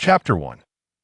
Chapter 1.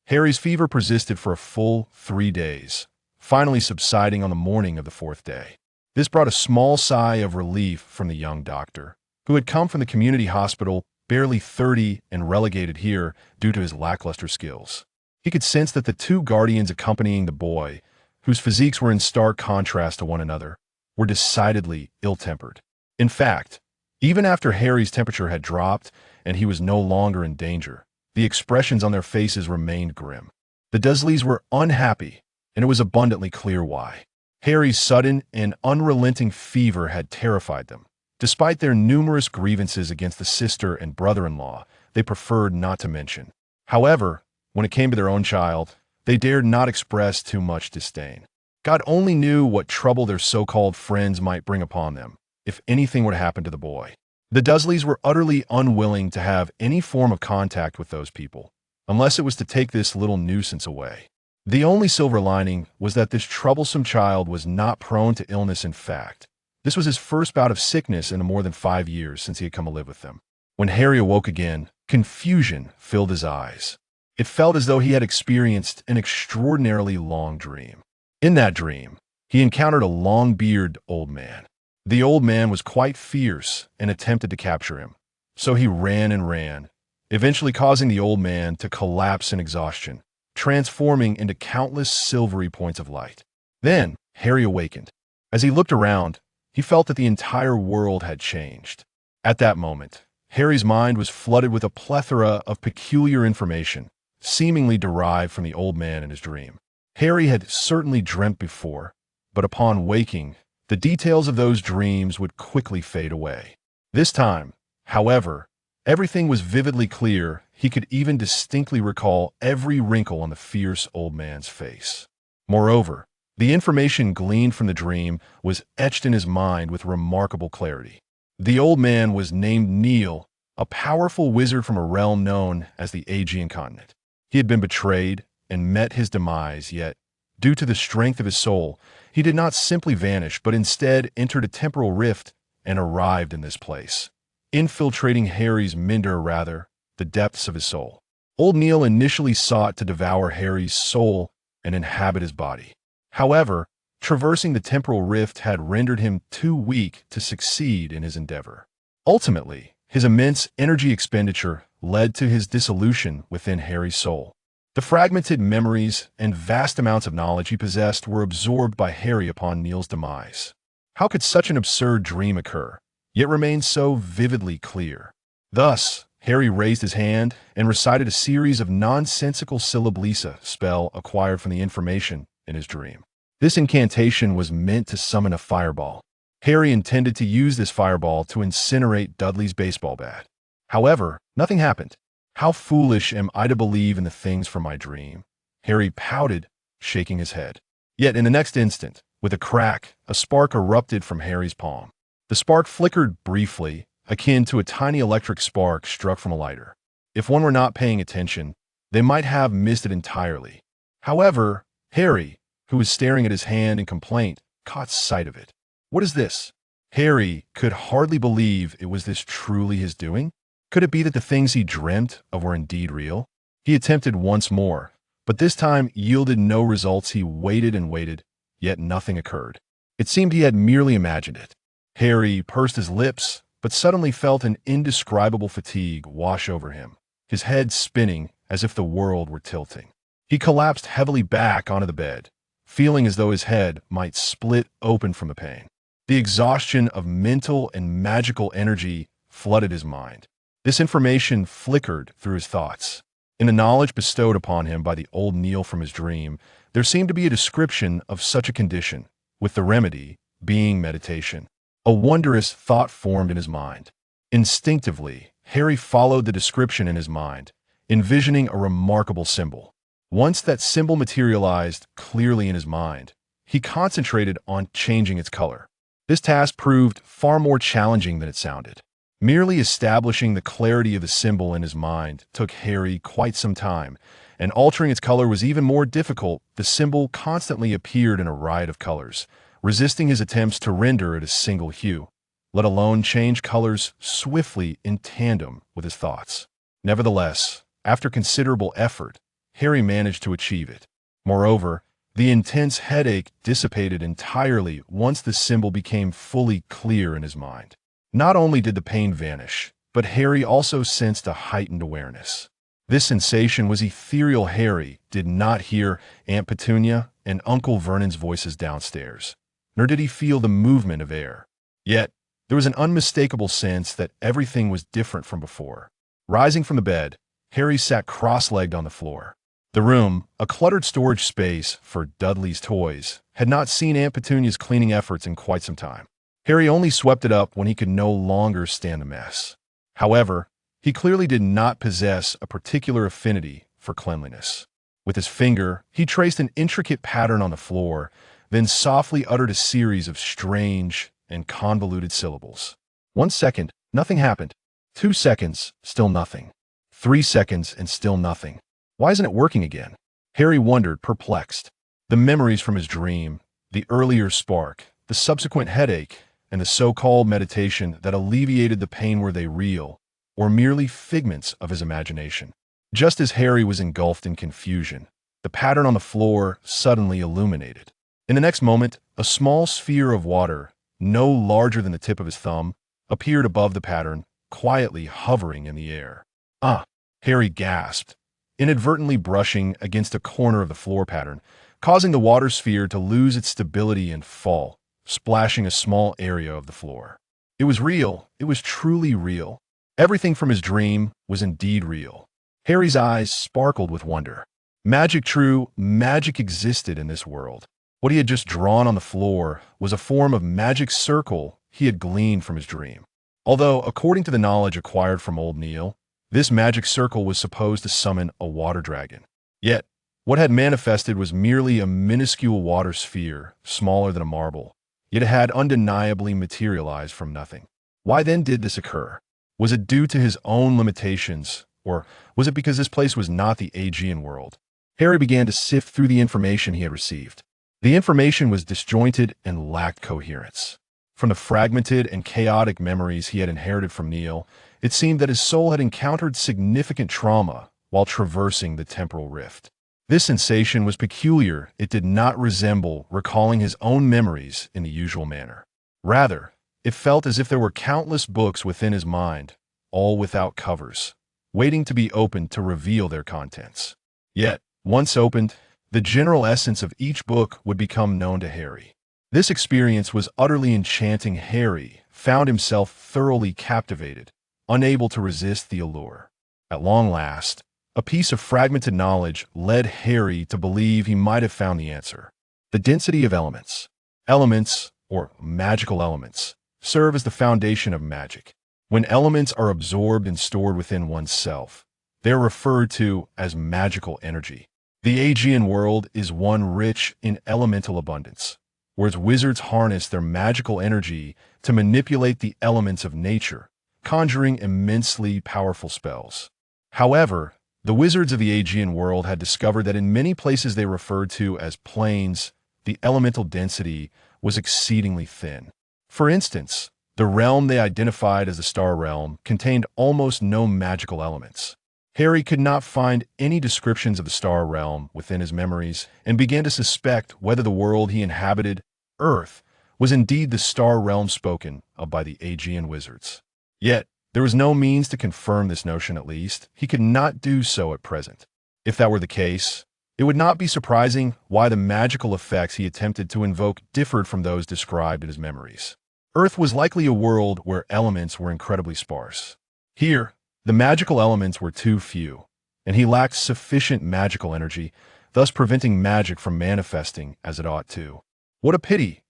Harry's fever persisted for a full 3 days, finally subsiding on the morning of the 4th day. This brought a small sigh of relief from the young doctor, who had come from the community hospital barely 30 and relegated here due to his lackluster skills. He could sense that the two guardians accompanying the boy, whose physiques were in stark contrast to one another, were decidedly ill-tempered. In fact, even after Harry's temperature had dropped and he was no longer in danger, the expressions on their faces remained grim. The Dursleys were unhappy, and it was abundantly clear why. Harry's sudden and unrelenting fever had terrified them. Despite their numerous grievances against the sister and brother-in-law, they preferred not to mention. However, when it came to their own child, they dared not express too much disdain. God only knew what trouble their so-called friends might bring upon them, if anything would happen to the boy. The Dursleys were utterly unwilling to have any form of contact with those people, unless it was to take this little nuisance away. The only silver lining was that this troublesome child was not prone to illness. In fact, this was his first bout of sickness in the more than 5 years since he had come to live with them. When Harry awoke again, confusion filled his eyes. It felt as though he had experienced an extraordinarily long dream. In that dream, he encountered a long-bearded old man. The old man was quite fierce and attempted to capture him, so he ran and ran, eventually causing the old man to collapse in exhaustion, transforming into countless silvery points of light. Then, Harry awakened. As he looked around, he felt that the entire world had changed. At that moment, Harry's mind was flooded with a plethora of peculiar information, seemingly derived from the old man in his dream. Harry had certainly dreamt before, but upon waking, the details of those dreams would quickly fade away. This time, however, everything was vividly clear. He could even distinctly recall every wrinkle on the fierce old man's face. Moreover, the information gleaned from the dream was etched in his mind with remarkable clarity. The old man was named Neil, a powerful wizard from a realm known as the Aegean continent. He had been betrayed and met his demise, yet, due to the strength of his soul, he did not simply vanish, but instead entered a temporal rift and arrived in this place, infiltrating Harry's the depths of his soul. Old Neil initially sought to devour Harry's soul and inhabit his body. However, traversing the temporal rift had rendered him too weak to succeed in his endeavor. Ultimately, his immense energy expenditure led to his dissolution within Harry's soul. The fragmented memories and vast amounts of knowledge he possessed were absorbed by Harry upon Neil's demise. How could such an absurd dream occur, yet remain so vividly clear? Thus, Harry raised his hand and recited a series of nonsensical syllablisa spell acquired from the information in his dream. This incantation was meant to summon a fireball. Harry intended to use this fireball to incinerate Dudley's baseball bat. However, nothing happened. How foolish am I to believe in the things from my dream? Harry pouted, shaking his head. Yet in the next instant, with a crack, a spark erupted from Harry's palm. The spark flickered briefly, akin to a tiny electric spark struck from a lighter. If one were not paying attention, they might have missed it entirely. However, Harry, who was staring at his hand in complaint, caught sight of it. What is this? Harry could hardly believe it was this truly his doing. Could it be that the things he dreamt of were indeed real? He attempted once more, but this time yielded no results. He waited and waited, yet nothing occurred. It seemed he had merely imagined it. Harry pursed his lips, but suddenly felt an indescribable fatigue wash over him, his head spinning as if the world were tilting. He collapsed heavily back onto the bed, feeling as though his head might split open from the pain. The exhaustion of mental and magical energy flooded his mind. This information flickered through his thoughts. In the knowledge bestowed upon him by the old Neil from his dream, there seemed to be a description of such a condition, with the remedy being meditation. A wondrous thought formed in his mind. Instinctively, Harry followed the description in his mind, envisioning a remarkable symbol. Once that symbol materialized clearly in his mind, he concentrated on changing its color. This task proved far more challenging than it sounded. Merely establishing the clarity of the symbol in his mind took Harry quite some time, and altering its color was even more difficult. The symbol constantly appeared in a riot of colors, resisting his attempts to render it a single hue, let alone change colors swiftly in tandem with his thoughts. Nevertheless, After considerable effort, Harry managed to achieve it. Moreover, the intense headache dissipated entirely once the symbol became fully clear in his mind. Not only did the pain vanish, but Harry also sensed a heightened awareness. This sensation was ethereal. Harry did not hear Aunt Petunia and Uncle Vernon's voices downstairs, nor did he feel the movement of air. Yet, there was an unmistakable sense that everything was different from before. Rising from the bed, Harry sat cross-legged on the floor. The room, a cluttered storage space for Dudley's toys, had not seen Aunt Petunia's cleaning efforts in quite some time. Harry only swept it up when he could no longer stand the mess. However, he clearly did not possess a particular affinity for cleanliness. With his finger, he traced an intricate pattern on the floor, then softly uttered a series of strange and convoluted syllables. 1 second, nothing happened. 2 seconds, still nothing. 3 seconds, and still nothing. Why isn't it working again? Harry wondered, perplexed. The memories from his dream, the earlier spark, the subsequent headache, and the so-called meditation that alleviated the pain, were they real, or merely figments of his imagination? Just as Harry was engulfed in confusion, the pattern on the floor suddenly illuminated. In the next moment, a small sphere of water, no larger than the tip of his thumb, appeared above the pattern, quietly hovering in the air. "Ah!" Harry gasped, inadvertently brushing against a corner of the floor pattern, causing the water sphere to lose its stability and fall, splashing a small area of the floor. It was real. It was truly real. Everything from his dream was indeed real. Harry's eyes sparkled with wonder. Magic, true magic, existed in this world. What he had just drawn on the floor was a form of magic circle he had gleaned from his dream. Although, according to the knowledge acquired from old Neil, this magic circle was supposed to summon a water dragon. Yet, what had manifested was merely a minuscule water sphere, smaller than a marble, yet it had undeniably materialized from nothing. Why then did this occur? Was it due to his own limitations, or was it because this place was not the Aegean world? Harry began to sift through the information he had received. The information was disjointed and lacked coherence. From the fragmented and chaotic memories he had inherited from Neil, it seemed that his soul had encountered significant trauma while traversing the temporal rift. This sensation was peculiar. It did not resemble recalling his own memories in the usual manner. Rather, it felt as if there were countless books within his mind, all without covers, waiting to be opened to reveal their contents. Yet, once opened, the general essence of each book would become known to Harry. This experience was utterly enchanting. Harry found himself thoroughly captivated, unable to resist the allure. At long last, a piece of fragmented knowledge led Harry to believe he might have found the answer. The density of elements. Elements, or magical elements, serve as the foundation of magic. When elements are absorbed and stored within oneself, they are referred to as magical energy. The Aegean world is one rich in elemental abundance, whereas wizards harness their magical energy to manipulate the elements of nature, conjuring immensely powerful spells. However, the wizards of the Aegean world had discovered that in many places they referred to as planes, the elemental density was exceedingly thin. For instance, the realm they identified as the Star Realm contained almost no magical elements. Harry could not find any descriptions of the Star Realm within his memories and began to suspect whether the world he inhabited, Earth, was indeed the Star Realm spoken of by the Aegean wizards. Yet, there was no means to confirm this notion. At least, he could not do so at present. If that were the case, it would not be surprising why the magical effects he attempted to invoke differed from those described in his memories. Earth was likely a world where elements were incredibly sparse. Here, the magical elements were too few, and he lacked sufficient magical energy, thus preventing magic from manifesting as it ought to. What a pity!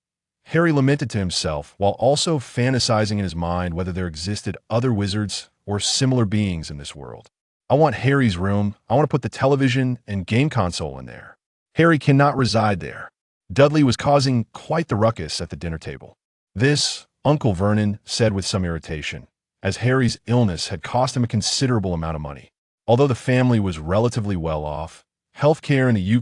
Harry lamented to himself, while also fantasizing in his mind whether there existed other wizards or similar beings in this world. I want Harry's room. I want to put the television and game console in there. Harry cannot reside there. Dudley was causing quite the ruckus at the dinner table. This, Uncle Vernon said with some irritation, as Harry's illness had cost him a considerable amount of money. Although the family was relatively well off, healthcare in the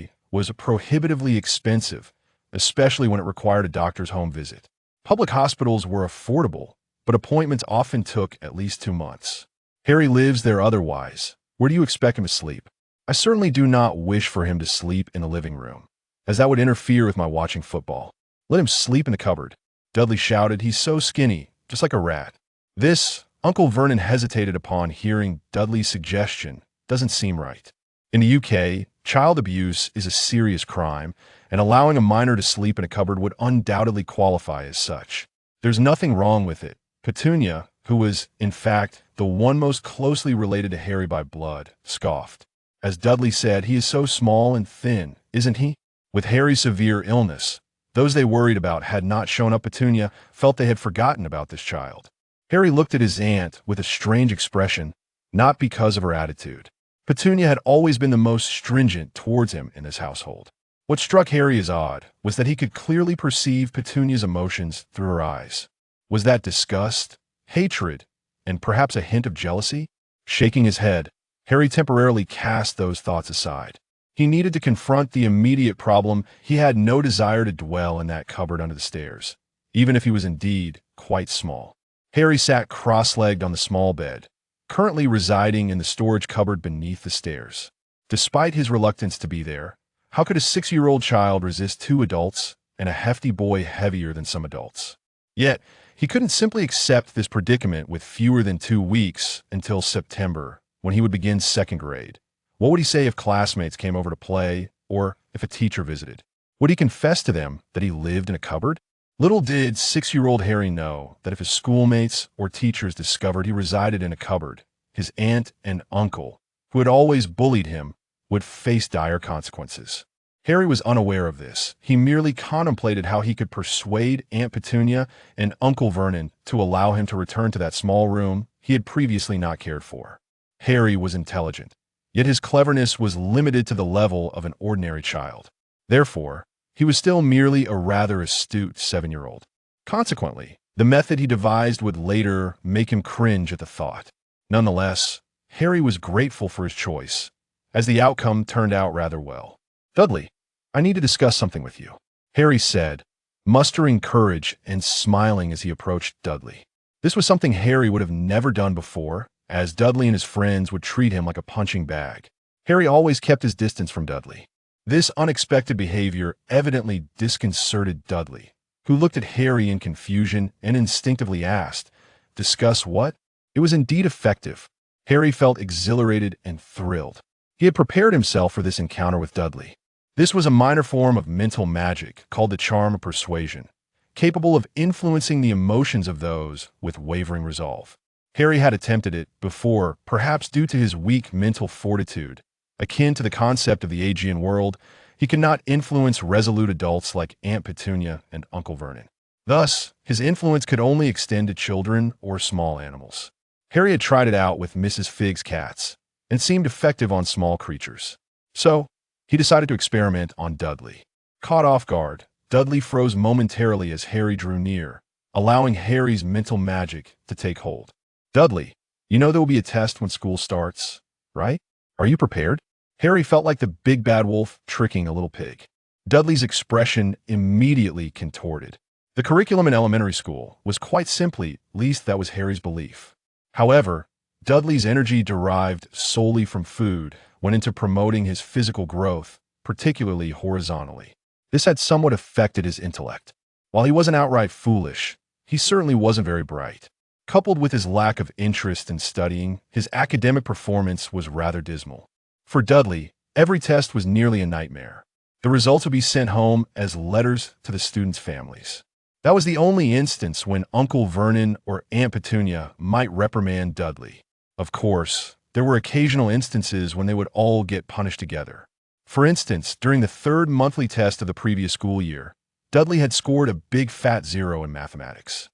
UK was prohibitively expensive, especially when it required a doctor's home visit. Public hospitals were affordable, but appointments often took at least 2 months. Harry lives there otherwise, Where do you expect him to sleep? I certainly do not wish for him to sleep in the living room, as that would interfere with my watching football. Let him sleep in the cupboard, Dudley shouted. He's so skinny, just like a rat. This, Uncle Vernon hesitated upon hearing Dudley's suggestion, doesn't seem right. In the UK, child abuse is a serious crime, and allowing a minor to sleep in a cupboard would undoubtedly qualify as such. There's nothing wrong with it. Petunia, who was, in fact, the one most closely related to Harry by blood, scoffed. As Dudley said, he is so small and thin, isn't he? With Harry's severe illness, those they worried about had not shown up. Petunia felt they had forgotten about this child. Harry looked at his aunt with a strange expression, not because of her attitude. Petunia had always been the most stringent towards him in this household. What struck Harry as odd was that he could clearly perceive Petunia's emotions through her eyes. Was that disgust, hatred, and perhaps a hint of jealousy? Shaking his head, Harry temporarily cast those thoughts aside. He needed to confront the immediate problem. He had no desire to dwell in that cupboard under the stairs, even if he was indeed quite small. Harry sat cross-legged on the small bed, currently residing in the storage cupboard beneath the stairs. Despite his reluctance to be there, how could a 6-year-old child resist 2 adults and a hefty boy heavier than some adults? Yet, he couldn't simply accept this predicament with fewer than 2 weeks until September, when he would begin 2nd grade. What would he say if classmates came over to play, or if a teacher visited? Would he confess to them that he lived in a cupboard? Little did 6-year-old Harry know that if his schoolmates or teachers discovered he resided in a cupboard, his aunt and uncle, who had always bullied him, would face dire consequences. Harry was unaware of this. He merely contemplated how he could persuade Aunt Petunia and Uncle Vernon to allow him to return to that small room he had previously not cared for. Harry was intelligent, yet his cleverness was limited to the level of an ordinary child. Therefore, he was still merely a rather astute 7-year-old. Consequently, the method he devised would later make him cringe at the thought. Nonetheless, Harry was grateful for his choice, as the outcome turned out rather well. "Dudley, I need to discuss something with you," Harry said, mustering courage and smiling as he approached Dudley. This was something Harry would have never done before, as Dudley and his friends would treat him like a punching bag. Harry always kept his distance from Dudley. This unexpected behavior evidently disconcerted Dudley, who looked at Harry in confusion and instinctively asked, "Discuss what?" It was indeed effective. Harry felt exhilarated and thrilled. He had prepared himself for this encounter with Dudley. This was a minor form of mental magic called the charm of persuasion, capable of influencing the emotions of those with wavering resolve. Harry had attempted it before, perhaps due to his weak mental fortitude. Akin to the concept of the Aegean world, he could not influence resolute adults like Aunt Petunia and Uncle Vernon. Thus, his influence could only extend to children or small animals. Harry had tried it out with Mrs. Fig's cats, and seemed effective on small creatures. So, he decided to experiment on Dudley. Caught off guard, Dudley froze momentarily as Harry drew near, allowing Harry's mental magic to take hold. "Dudley, you know there will be a test when school starts, right? Are you prepared?" Harry felt like the big bad wolf tricking a little pig. Dudley's expression immediately contorted. The curriculum in elementary school was quite simply, at least that was Harry's belief. However, Dudley's energy derived solely from food went into promoting his physical growth, particularly horizontally. This had somewhat affected his intellect. While he wasn't outright foolish, he certainly wasn't very bright. Coupled with his lack of interest in studying, his academic performance was rather dismal. For Dudley, every test was nearly a nightmare. The results would be sent home as letters to the students' families. That was the only instance when Uncle Vernon or Aunt Petunia might reprimand Dudley. Of course, there were occasional instances when they would all get punished together. For instance, during the 3rd monthly test of the previous school year, Dudley had scored a big fat 0 in mathematics.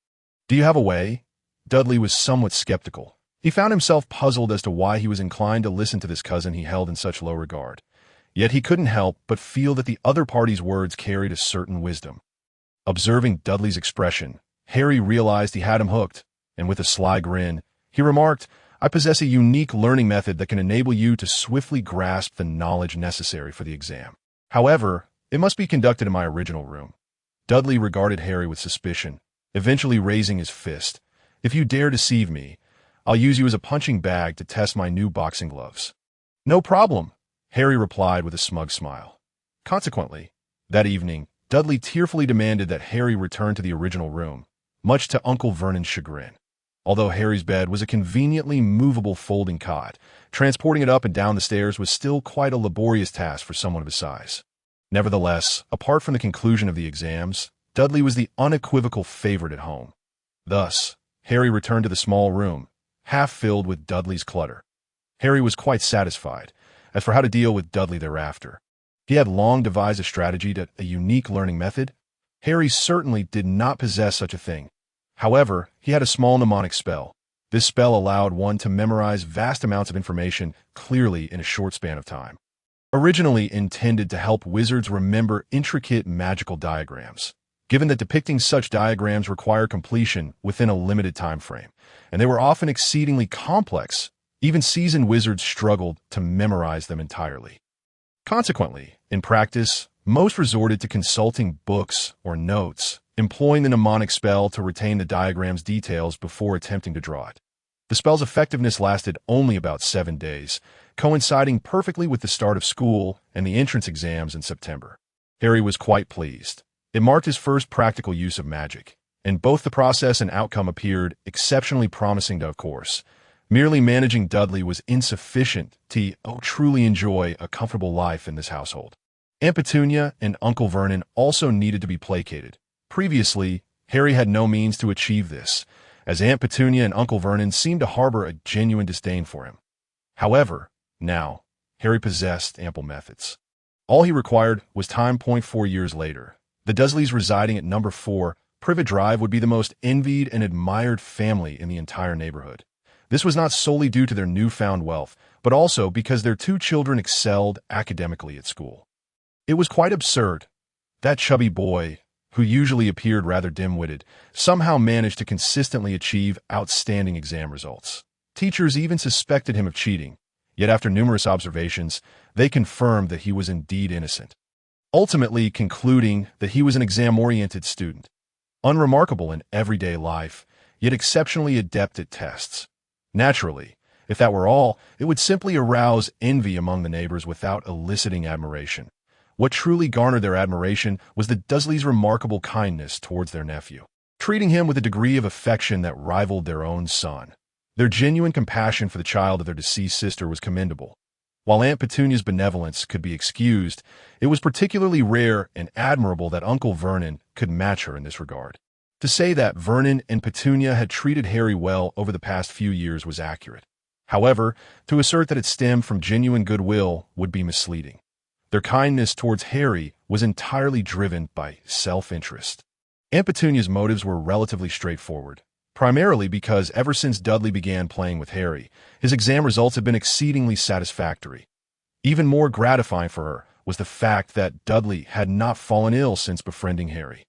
"Do you have a way?" Dudley was somewhat skeptical. He found himself puzzled as to why he was inclined to listen to this cousin he held in such low regard. Yet he couldn't help but feel that the other party's words carried a certain wisdom. Observing Dudley's expression, Harry realized he had him hooked, and with a sly grin, he remarked, "I possess a unique learning method that can enable you to swiftly grasp the knowledge necessary for the exam. However, it must be conducted in my original room." Dudley regarded Harry with suspicion, eventually raising his fist. "If you dare deceive me, I'll use you as a punching bag to test my new boxing gloves." "No problem," Harry replied with a smug smile. Consequently, that evening, Dudley tearfully demanded that Harry return to the original room, much to Uncle Vernon's chagrin. Although Harry's bed was a conveniently movable folding cot, transporting it up and down the stairs was still quite a laborious task for someone of his size. Nevertheless, apart from the conclusion of the exams, Dudley was the unequivocal favorite at home. Thus, Harry returned to the small room, half filled with Dudley's clutter. Harry was quite satisfied. As for how to deal with Dudley thereafter, he had long devised a strategy to a unique learning method. Harry certainly did not possess such a thing. However, he had a small mnemonic spell. This spell allowed one to memorize vast amounts of information clearly in a short span of time. Originally intended to help wizards remember intricate magical diagrams, given that depicting such diagrams require completion within a limited time frame, and they were often exceedingly complex, even seasoned wizards struggled to memorize them entirely. Consequently, in practice, most resorted to consulting books or notes, employing the mnemonic spell to retain the diagram's details before attempting to draw it. The spell's effectiveness lasted only about 7 days, coinciding perfectly with the start of school and the entrance exams in September. Harry was quite pleased. It marked his first practical use of magic, and both the process and outcome appeared exceptionally promising of course. Merely managing Dudley was insufficient to truly enjoy a comfortable life in this household. Aunt Petunia and Uncle Vernon also needed to be placated. Previously, Harry had no means to achieve this, as Aunt Petunia and Uncle Vernon seemed to harbor a genuine disdain for him. However, now, Harry possessed ample methods. All he required was time. 4 years later, the Dursleys residing at number 4 Privet Drive would be the most envied and admired family in the entire neighborhood. This was not solely due to their newfound wealth, but also because their 2 children excelled academically at school. It was quite absurd. That chubby boy, who usually appeared rather dim-witted, somehow managed to consistently achieve outstanding exam results. Teachers even suspected him of cheating, yet after numerous observations, they confirmed that he was indeed innocent, ultimately concluding that he was an exam-oriented student, unremarkable in everyday life, yet exceptionally adept at tests. Naturally, if that were all, it would simply arouse envy among the neighbors without eliciting admiration. What truly garnered their admiration was the Dursleys' remarkable kindness towards their nephew, treating him with a degree of affection that rivaled their own son. Their genuine compassion for the child of their deceased sister was commendable. While Aunt Petunia's benevolence could be excused, it was particularly rare and admirable that Uncle Vernon could match her in this regard. To say that Vernon and Petunia had treated Harry well over the past few years was accurate. However, to assert that it stemmed from genuine goodwill would be misleading. Their kindness towards Harry was entirely driven by self-interest. Aunt Petunia's motives were relatively straightforward, primarily because ever since Dudley began playing with Harry, his exam results had been exceedingly satisfactory. Even more gratifying for her was the fact that Dudley had not fallen ill since befriending Harry.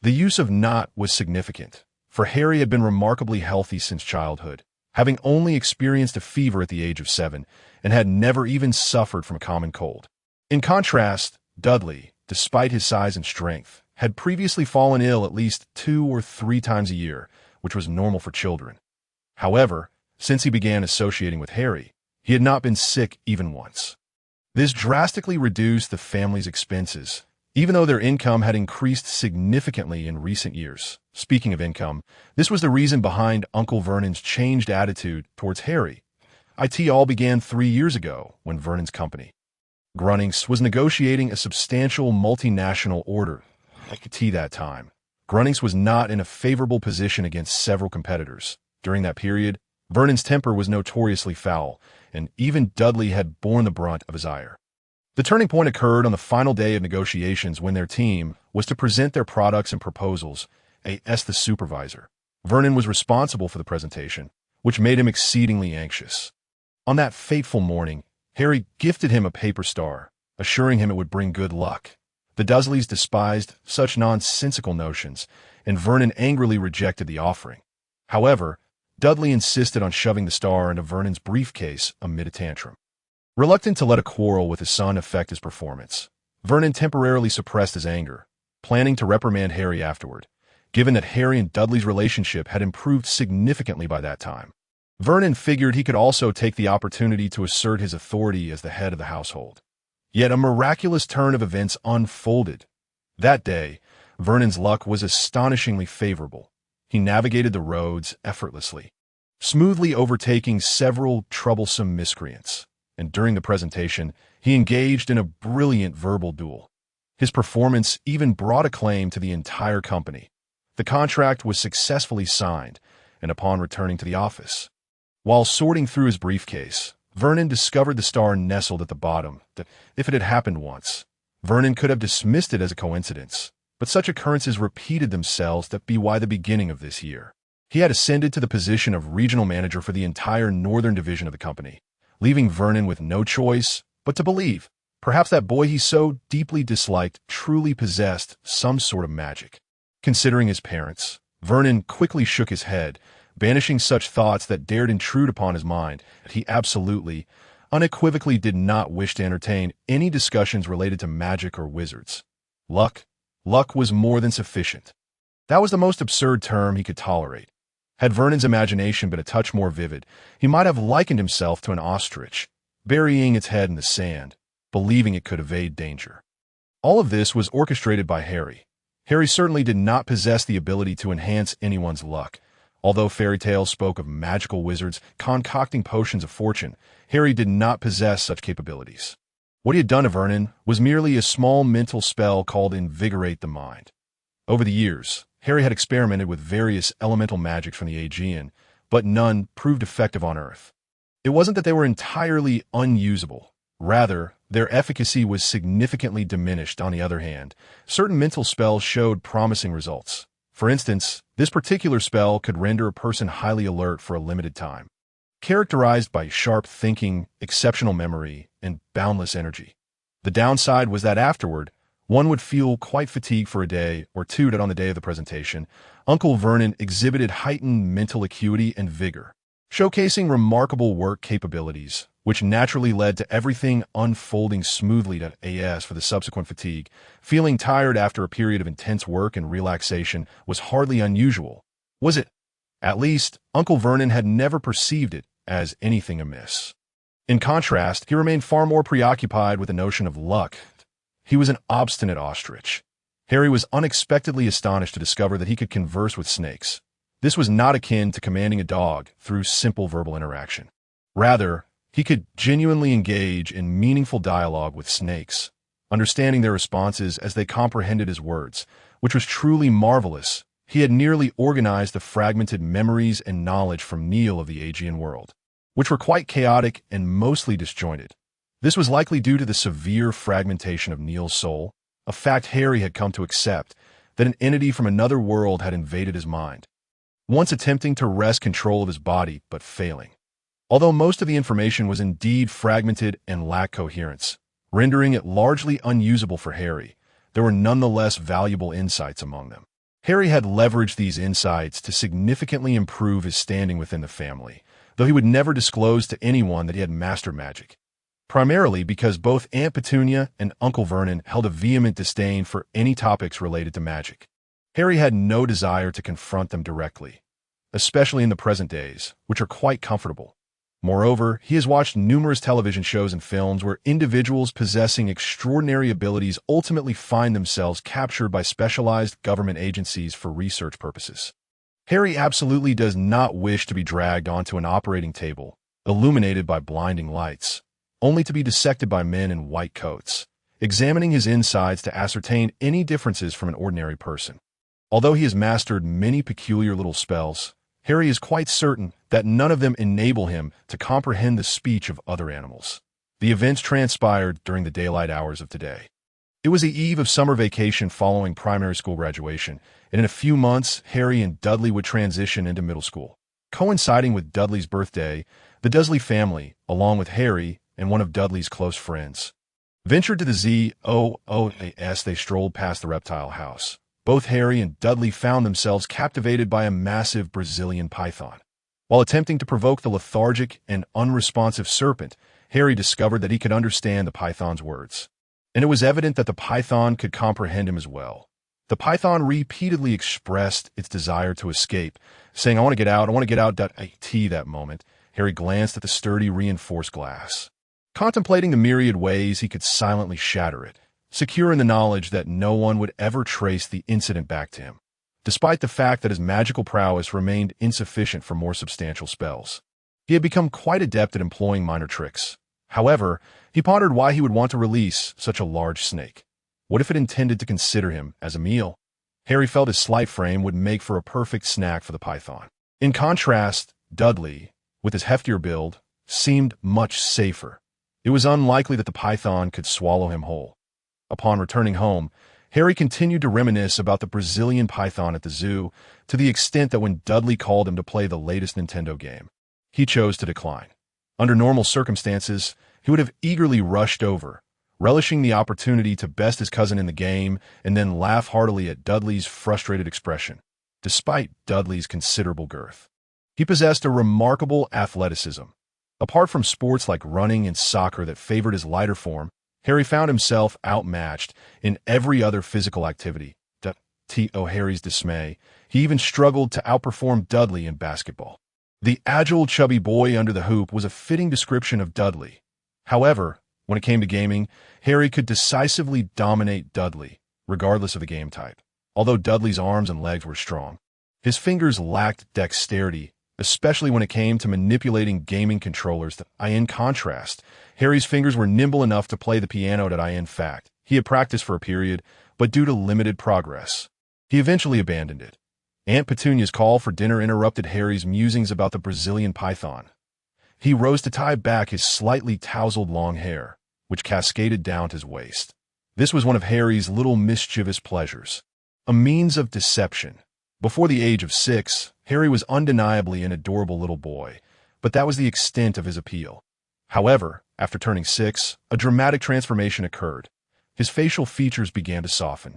The use of "not" was significant, for Harry had been remarkably healthy since childhood, having only experienced a fever at the age of 7 and had never even suffered from a common cold. In contrast, Dudley, despite his size and strength, had previously fallen ill at least 2 or 3 times a year, which was normal for children. However, since he began associating with Harry, he had not been sick even once. This drastically reduced the family's expenses, even though their income had increased significantly in recent years. Speaking of income, this was the reason behind Uncle Vernon's changed attitude towards Harry. It all began 3 years ago when Vernon's company, Grunnings, was negotiating a substantial multinational order. That time, Grunnings was not in a favorable position against several competitors. During that period, Vernon's temper was notoriously foul, and even Dudley had borne the brunt of his ire. The turning point occurred on the final day of negotiations when their team was to present their products and proposals. As the supervisor, Vernon was responsible for the presentation, which made him exceedingly anxious. On that fateful morning, Harry gifted him a paper star, assuring him it would bring good luck. The Dursleys despised such nonsensical notions, and Vernon angrily rejected the offering. However, Dudley insisted on shoving the star into Vernon's briefcase amid a tantrum. Reluctant to let a quarrel with his son affect his performance, Vernon temporarily suppressed his anger, planning to reprimand Harry afterward, given that Harry and Dudley's relationship had improved significantly by that time. Vernon figured he could also take the opportunity to assert his authority as the head of the household. Yet a miraculous turn of events unfolded. That day, Vernon's luck was astonishingly favorable. He navigated the roads effortlessly, smoothly overtaking several troublesome miscreants, and during the presentation, he engaged in a brilliant verbal duel. His performance even brought acclaim to the entire company. The contract was successfully signed, and upon returning to the office, while sorting through his briefcase, Vernon discovered the star nestled at the bottom. That if it had happened once, Vernon could have dismissed it as a coincidence, but such occurrences repeated themselves. That be why the beginning of this year, he had ascended to the position of regional manager for the entire northern division of the company, leaving Vernon with no choice but to believe perhaps that boy he so deeply disliked truly possessed some sort of magic. Considering his parents, Vernon quickly shook his head, banishing such thoughts that dared intrude upon his mind. He absolutely, unequivocally did not wish to entertain any discussions related to magic or wizards. Luck was more than sufficient. That was the most absurd term he could tolerate. Had Vernon's imagination been a touch more vivid, he might have likened himself to an ostrich, burying its head in the sand, believing it could evade danger. All of this was orchestrated by Harry. Harry certainly did not possess the ability to enhance anyone's luck. Although fairy tales spoke of magical wizards concocting potions of fortune, Harry did not possess such capabilities. What he had done to Vernon was merely a small mental spell called Invigorate the Mind. Over the years, Harry had experimented with various elemental magics from the Aegean, but none proved effective on Earth. It wasn't that they were entirely unusable. Rather, their efficacy was significantly diminished. On the other hand, certain mental spells showed promising results. For instance, this particular spell could render a person highly alert for a limited time, characterized by sharp thinking, exceptional memory, and boundless energy. The downside was that afterward, one would feel quite fatigued for a day or two. That on the day of the presentation, Uncle Vernon exhibited heightened mental acuity and vigor, showcasing remarkable work capabilities, which naturally led to everything unfolding smoothly. As for the subsequent fatigue, feeling tired after a period of intense work and relaxation was hardly unusual, was it? At least, Uncle Vernon had never perceived it as anything amiss. In contrast, he remained far more preoccupied with the notion of luck. He was an obstinate ostrich. Harry was unexpectedly astonished to discover that he could converse with snakes. This was not akin to commanding a dog through simple verbal interaction. Rather, he could genuinely engage in meaningful dialogue with snakes, understanding their responses as they comprehended his words, which was truly marvelous. He had nearly organized the fragmented memories and knowledge from Neil of the Aegean world, which were quite chaotic and mostly disjointed. This was likely due to the severe fragmentation of Neil's soul, a fact Harry had come to accept, that an entity from another world had invaded his mind, once attempting to wrest control of his body but failing. Although most of the information was indeed fragmented and lacked coherence, rendering it largely unusable for Harry, there were nonetheless valuable insights among them. Harry had leveraged these insights to significantly improve his standing within the family, though he would never disclose to anyone that he had mastered magic, primarily because both Aunt Petunia and Uncle Vernon held a vehement disdain for any topics related to magic. Harry had no desire to confront them directly, especially in the present days, which are quite comfortable. Moreover, he has watched numerous television shows and films where individuals possessing extraordinary abilities ultimately find themselves captured by specialized government agencies for research purposes. Harry absolutely does not wish to be dragged onto an operating table, illuminated by blinding lights, only to be dissected by men in white coats, examining his insides to ascertain any differences from an ordinary person. Although he has mastered many peculiar little spells, Harry is quite certain that none of them enable him to comprehend the speech of other animals. The events transpired during the daylight hours of today. It was the eve of summer vacation following primary school graduation, and in a few months, Harry and Dudley would transition into middle school. Coinciding with Dudley's birthday, the Dursley family, along with Harry and one of Dudley's close friends, ventured to the ZOOAS. They strolled past the reptile house. Both Harry and Dudley found themselves captivated by a massive Brazilian python. While attempting to provoke the lethargic and unresponsive serpent, Harry discovered that he could understand the python's words, and it was evident that the python could comprehend him as well. The python repeatedly expressed its desire to escape, saying, "I want to get out, I want to get out." That moment, Harry glanced at the sturdy reinforced glass, contemplating the myriad ways he could silently shatter it, secure in the knowledge that no one would ever trace the incident back to him, despite the fact that his magical prowess remained insufficient for more substantial spells. He had become quite adept at employing minor tricks. However, he pondered why he would want to release such a large snake. What if it intended to consider him as a meal? Harry felt his slight frame would make for a perfect snack for the python. In contrast, Dudley, with his heftier build, seemed much safer. It was unlikely that the python could swallow him whole. Upon returning home, Harry continued to reminisce about the Brazilian python at the zoo, to the extent that when Dudley called him to play the latest Nintendo game, he chose to decline. Under normal circumstances, he would have eagerly rushed over, relishing the opportunity to best his cousin in the game and then laugh heartily at Dudley's frustrated expression, despite Dudley's considerable girth. He possessed a remarkable athleticism. Apart from sports like running and soccer that favored his lighter form, Harry found himself outmatched in every other physical activity. To Harry's dismay, he even struggled to outperform Dudley in basketball. The agile, chubby boy under the hoop was a fitting description of Dudley. However, when it came to gaming, Harry could decisively dominate Dudley, regardless of the game type. Although Dudley's arms and legs were strong, his fingers lacked dexterity, especially when it came to manipulating gaming controllers. In contrast, Harry's fingers were nimble enough to play the piano. In fact, he had practiced for a period, but due to limited progress, he eventually abandoned it. Aunt Petunia's call for dinner interrupted Harry's musings about the Brazilian python. He rose to tie back his slightly tousled long hair, which cascaded down to his waist. This was one of Harry's little mischievous pleasures, a means of deception. Before the age of 6, Harry was undeniably an adorable little boy, but that was the extent of his appeal. However, after turning 6, a dramatic transformation occurred. His facial features began to soften.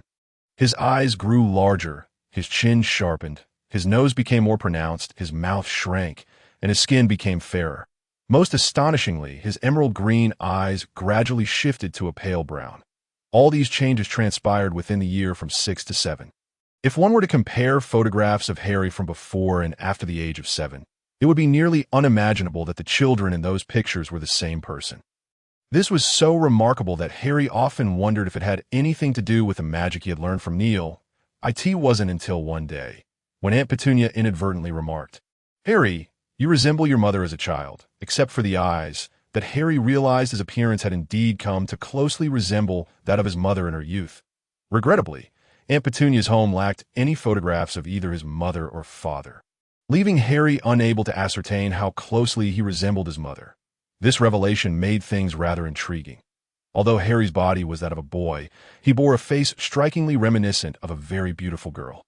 His eyes grew larger, his chin sharpened, his nose became more pronounced, his mouth shrank, and his skin became fairer. Most astonishingly, his emerald green eyes gradually shifted to a pale brown. All these changes transpired within the year from 6 to 7. If one were to compare photographs of Harry from before and after the age of 7, it would be nearly unimaginable that the children in those pictures were the same person. This was so remarkable that Harry often wondered if it had anything to do with the magic he had learned from Neil. It wasn't until one day, when Aunt Petunia inadvertently remarked, "Harry, you resemble your mother as a child, except for the eyes," that Harry realized his appearance had indeed come to closely resemble that of his mother in her youth. Regrettably, Aunt Petunia's home lacked any photographs of either his mother or father, leaving Harry unable to ascertain how closely he resembled his mother. This revelation made things rather intriguing. Although Harry's body was that of a boy, he bore a face strikingly reminiscent of a very beautiful girl.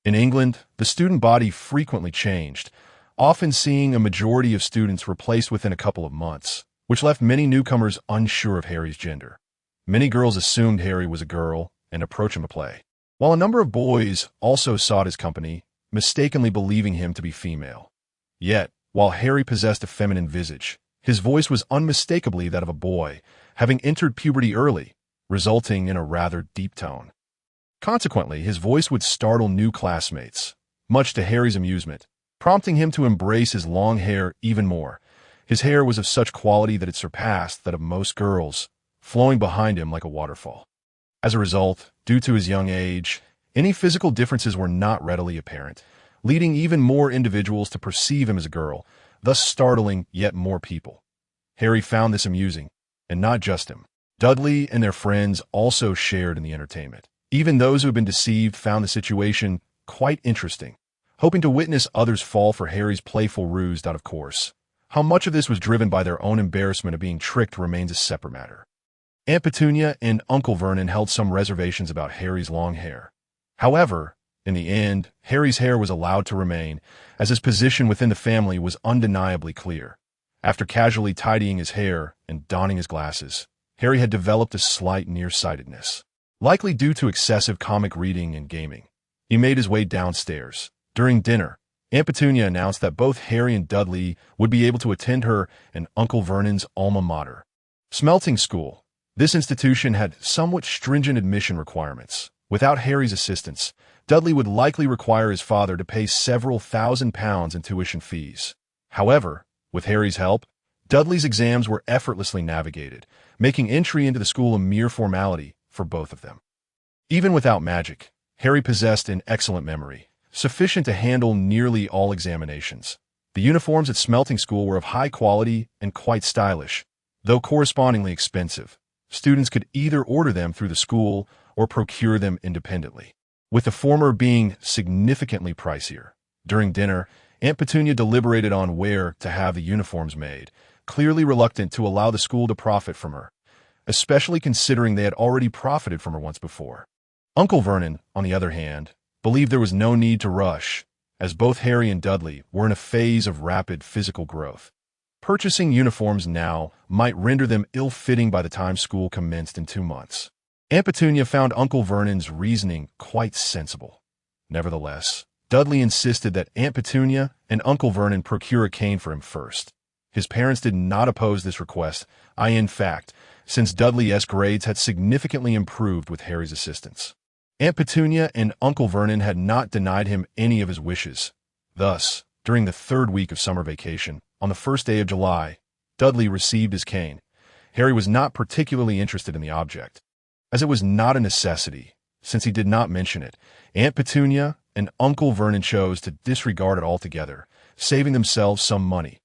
In England, the student body frequently changed, often seeing a majority of students replaced within a couple of months, which left many newcomers unsure of Harry's gender. Many girls assumed Harry was a girl and approached him to play, while a number of boys also sought his company, mistakenly believing him to be female. Yet, while Harry possessed a feminine visage, his voice was unmistakably that of a boy, having entered puberty early, resulting in a rather deep tone. Consequently, his voice would startle new classmates, much to Harry's amusement, prompting him to embrace his long hair even more. His hair was of such quality that it surpassed that of most girls, flowing behind him like a waterfall. As a result, due to his young age, any physical differences were not readily apparent, leading even more individuals to perceive him as a girl, thus startling yet more people. Harry found this amusing, and not just him. Dudley and their friends also shared in the entertainment. Even those who had been deceived found the situation quite interesting, hoping to witness others fall for Harry's playful ruse. Of course, how much of this was driven by their own embarrassment of being tricked remains a separate matter. Aunt Petunia and Uncle Vernon held some reservations about Harry's long hair. However, in the end, Harry's hair was allowed to remain, as his position within the family was undeniably clear. After casually tidying his hair and donning his glasses, Harry had developed a slight nearsightedness, likely due to excessive comic reading and gaming. He made his way downstairs. During dinner, Aunt Petunia announced that both Harry and Dudley would be able to attend her and Uncle Vernon's alma mater, Smelting School. This institution had somewhat stringent admission requirements. Without Harry's assistance, Dudley would likely require his father to pay several £1,000s in tuition fees. However, With Harry's help, Dudley's exams were effortlessly navigated, making entry into the school a mere formality for both of them. Even without magic, Harry possessed an excellent memory, sufficient to handle nearly all examinations. The uniforms at Smelting School were of high quality and quite stylish, though correspondingly expensive. Students could either order them through the school or procure them independently, with the former being significantly pricier. During dinner, Aunt Petunia deliberated on where to have the uniforms made, clearly reluctant to allow the school to profit from her, especially considering they had already profited from her once before. Uncle Vernon, on the other hand, believed there was no need to rush, as both Harry and Dudley were in a phase of rapid physical growth. Purchasing uniforms now might render them ill-fitting by the time school commenced in 2 months. Aunt Petunia found Uncle Vernon's reasoning quite sensible. Nevertheless, Dudley insisted that Aunt Petunia and Uncle Vernon procure a cane for him first. His parents did not oppose this request, in fact, since Dudley's grades had significantly improved with Harry's assistance. Aunt Petunia and Uncle Vernon had not denied him any of his wishes. Thus, during the 3rd week of summer vacation, on the 1st day of July, Dudley received his cane. Harry was not particularly interested in the object, as it was not a necessity. Since he did not mention it, Aunt Petunia and Uncle Vernon chose to disregard it altogether, saving themselves some money.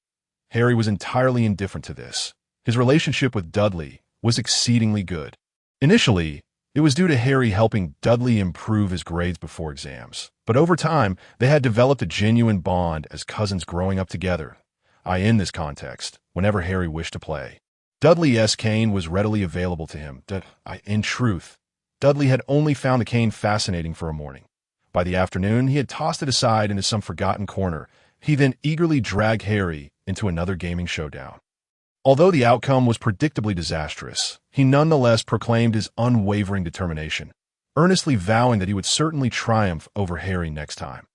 Harry was entirely indifferent to this. His relationship with Dudley was exceedingly good. Initially, it was due to Harry helping Dudley improve his grades before exams, but over time, they had developed a genuine bond as cousins growing up together. In this context, whenever Harry wished to play, Dudley's cane was readily available to him. In truth, Dudley had only found the cane fascinating for a morning. By the afternoon, he had tossed it aside into some forgotten corner. He then eagerly dragged Harry into another gaming showdown. Although the outcome was predictably disastrous, he nonetheless proclaimed his unwavering determination, earnestly vowing that he would certainly triumph over Harry next time.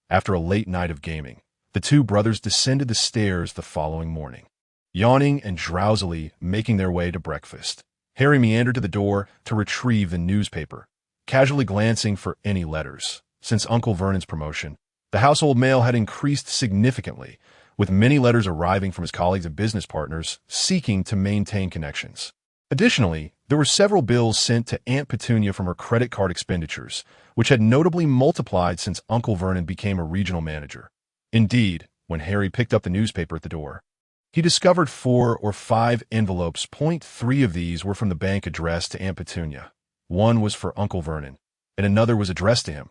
After a late night of gaming, the two brothers descended the stairs the following morning, yawning and drowsily making their way to breakfast. Harry meandered to the door to retrieve the newspaper, casually glancing for any letters. Since Uncle Vernon's promotion, the household mail had increased significantly, with many letters arriving from his colleagues and business partners seeking to maintain connections. Additionally, there were several bills sent to Aunt Petunia from her credit card expenditures, which had notably multiplied since Uncle Vernon became a regional manager. Indeed, when Harry picked up the newspaper at the door, he discovered 4 or 5 envelopes. 3 of these were from the bank addressed to Aunt Petunia. One was for Uncle Vernon, and another was addressed to him.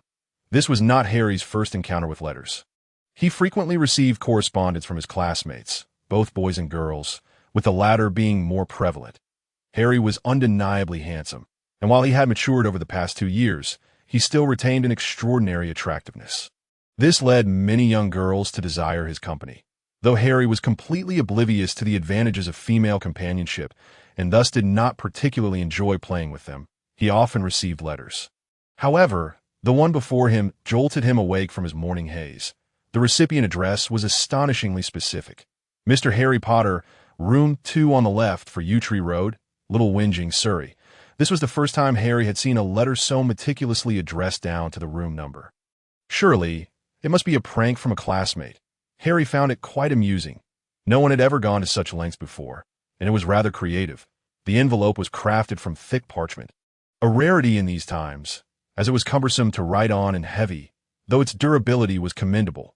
This was not Harry's first encounter with letters. He frequently received correspondence from his classmates, both boys and girls, with the latter being more prevalent. Harry was undeniably handsome, and while he had matured over the past 2 years, he still retained an extraordinary attractiveness. This led many young girls to desire his company. Though Harry was completely oblivious to the advantages of female companionship and thus did not particularly enjoy playing with them, he often received letters. However, the one before him jolted him awake from his morning haze. The recipient address was astonishingly specific. Mr. Harry Potter, room 2 on the left for Yew Tree Road, Little Whinging, Surrey. This was the first time Harry had seen a letter so meticulously addressed down to the room number. Surely, it must be a prank from a classmate. Harry found it quite amusing. No one had ever gone to such lengths before, and it was rather creative. The envelope was crafted from thick parchment, a rarity in these times, as it was cumbersome to write on and heavy, though its durability was commendable.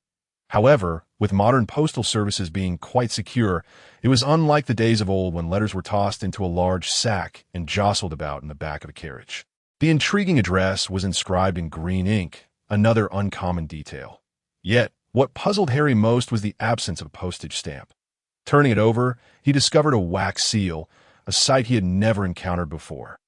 However, with modern postal services being quite secure, it was unlike the days of old when letters were tossed into a large sack and jostled about in the back of a carriage. The intriguing address was inscribed in green ink, another uncommon detail. Yet, what puzzled Harry most was the absence of a postage stamp. Turning it over, he discovered a wax seal, a sight he had never encountered before.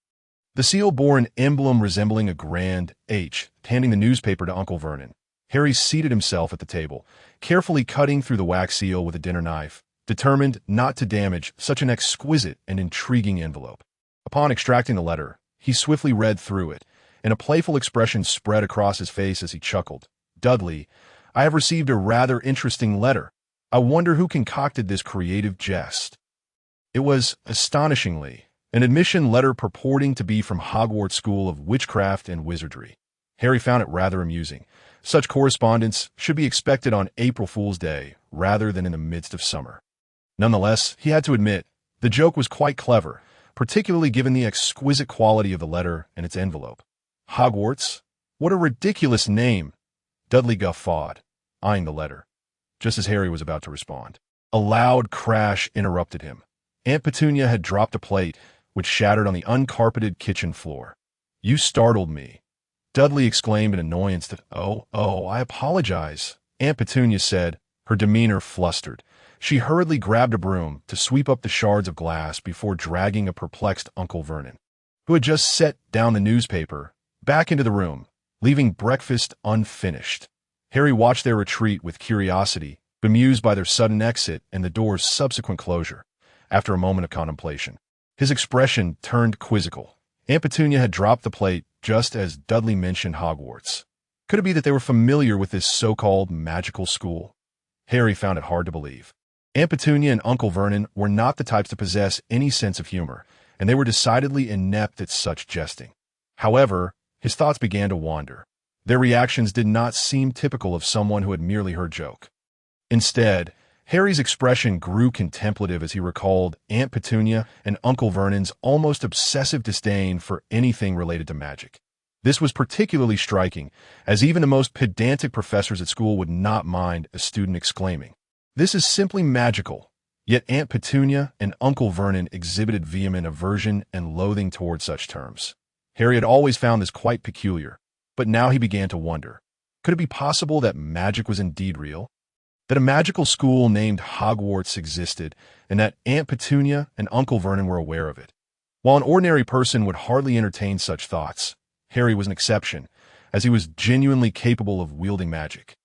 The seal bore an emblem resembling a grand H. Handing the newspaper to Uncle Vernon, Harry seated himself at the table, carefully cutting through the wax seal with a dinner knife, determined not to damage such an exquisite and intriguing envelope. Upon extracting the letter, he swiftly read through it, and a playful expression spread across his face as he chuckled. "Dudley, I have received a rather interesting letter. I wonder who concocted this creative jest." It was, astonishingly, an admission letter purporting to be from Hogwarts School of Witchcraft and Wizardry. Harry found it rather amusing. Such correspondence should be expected on April Fool's Day rather than in the midst of summer. Nonetheless, he had to admit, the joke was quite clever, particularly given the exquisite quality of the letter and its envelope. Hogwarts? What a ridiculous name! Dudley guffawed, eyeing the letter, just as Harry was about to respond. A loud crash interrupted him. Aunt Petunia had dropped a plate, which shattered on the uncarpeted kitchen floor. "You startled me," Dudley exclaimed in annoyance. Oh, I apologize," Aunt Petunia said, her demeanor flustered. She hurriedly grabbed a broom to sweep up the shards of glass before dragging a perplexed Uncle Vernon, who had just set down the newspaper, back into the room, leaving breakfast unfinished. Harry watched their retreat with curiosity, bemused by their sudden exit and the door's subsequent closure. After a moment of contemplation, his expression turned quizzical. Aunt Petunia had dropped the plate just as Dudley mentioned Hogwarts. Could it be that they were familiar with this so-called magical school? Harry found it hard to believe. Aunt Petunia and Uncle Vernon were not the types to possess any sense of humor, and they were decidedly inept at such jesting. However, his thoughts began to wander. Their reactions did not seem typical of someone who had merely heard joke. Instead, Harry's expression grew contemplative as he recalled Aunt Petunia and Uncle Vernon's almost obsessive disdain for anything related to magic. This was particularly striking, as even the most pedantic professors at school would not mind a student exclaiming, "This is simply magical." Yet Aunt Petunia and Uncle Vernon exhibited vehement aversion and loathing toward such terms. Harry had always found this quite peculiar, but now he began to wonder, could it be possible that magic was indeed real? That a magical school named Hogwarts existed, and that Aunt Petunia and Uncle Vernon were aware of it? While an ordinary person would hardly entertain such thoughts, Harry was an exception, as he was genuinely capable of wielding magic.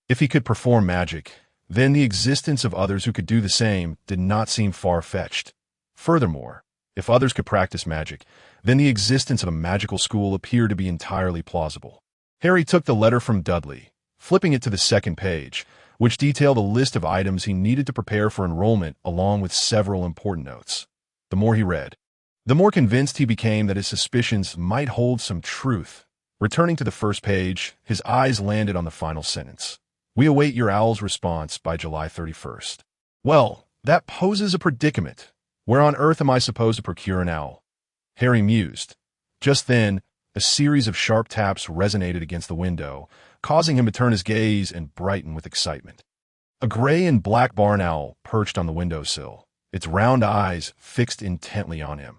If he could perform magic, then the existence of others who could do the same did not seem far-fetched. Furthermore, if others could practice magic, then the existence of a magical school appeared to be entirely plausible. Harry took the letter from Dudley, flipping it to the second page, which detailed a list of items he needed to prepare for enrollment along with several important notes. The more he read, the more convinced he became that his suspicions might hold some truth. Returning to the first page, his eyes landed on the final sentence. "We await your owl's response by July 31st. Well, that poses a predicament. Where on earth am I supposed to procure an owl? Harry mused. Just then, a series of sharp taps resonated against the window, causing him to turn his gaze and brighten with excitement. A gray and black barn owl perched on the windowsill, its round eyes fixed intently on him.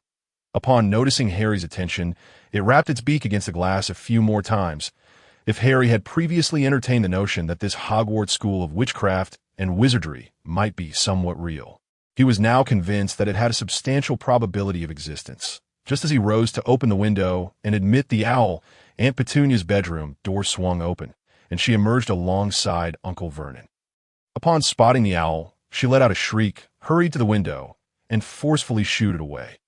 Upon noticing Harry's attention, it rapped its beak against the glass a few more times. If Harry had previously entertained the notion that this Hogwarts school of witchcraft and wizardry might be somewhat real, he was now convinced that it had a substantial probability of existence. Just as he rose to open the window and admit the owl, Aunt Petunia's bedroom door swung open, and she emerged alongside Uncle Vernon. Upon spotting the owl, she let out a shriek, hurried to the window, and forcefully shooed it away.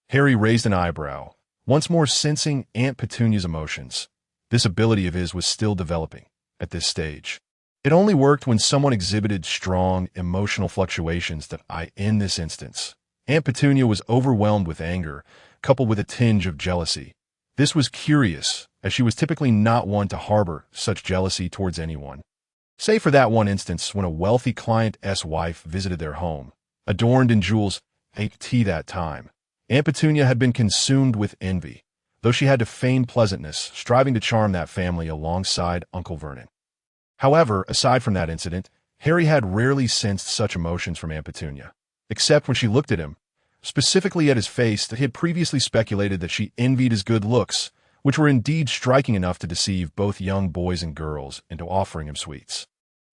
Harry raised an eyebrow, once more sensing Aunt Petunia's emotions. This ability of his was still developing at this stage. It only worked when someone exhibited strong emotional fluctuations in this instance, Aunt Petunia was overwhelmed with anger, coupled with a tinge of jealousy. This was curious, as she was typically not one to harbor such jealousy towards anyone. Save for that one instance when a wealthy client's wife visited their home, adorned in jewels, ate tea that time. Aunt Petunia had been consumed with envy, though she had to feign pleasantness, striving to charm that family alongside Uncle Vernon. However, aside from that incident, Harry had rarely sensed such emotions from Aunt Petunia, except when she looked at him, specifically at his face that he had previously speculated that she envied his good looks, which were indeed striking enough to deceive both young boys and girls into offering him sweets.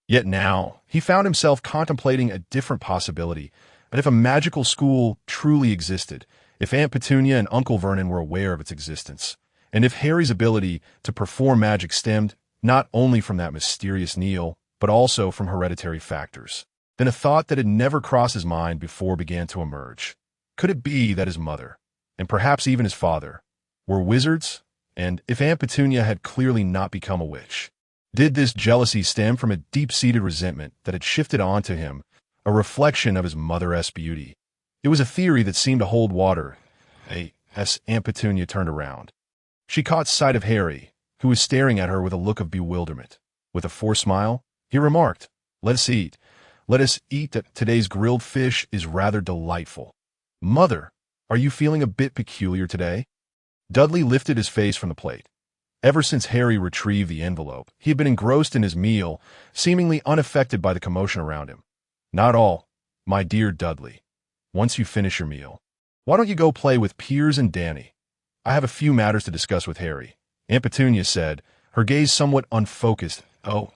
Yet now, he found himself contemplating a different possibility, that if a magical school truly existed, if Aunt Petunia and Uncle Vernon were aware of its existence, and if Harry's ability to perform magic stemmed not only from that mysterious Neil, but also from hereditary factors, then a thought that had never crossed his mind before began to emerge. Could it be that his mother, and perhaps even his father, were wizards? And if Aunt Petunia had clearly not become a witch, did this jealousy stem from a deep-seated resentment that had shifted onto him, a reflection of his mother's beauty? It was a theory that seemed to hold water, as Aunt Petunia turned around. She caught sight of Harry, who was staring at her with a look of bewilderment. With a forced smile, he remarked, "Let us eat. Let us eat that today's grilled fish is rather delightful. Mother, are you feeling a bit peculiar today? Dudley lifted his face from the plate. Ever since Harry retrieved the envelope, he had been engrossed in his meal, seemingly unaffected by the commotion around him. Not all, my dear Dudley. Once you finish your meal, why don't you go play with Piers and Danny? I have a few matters to discuss with Harry, Aunt Petunia said, her gaze somewhat unfocused. Oh,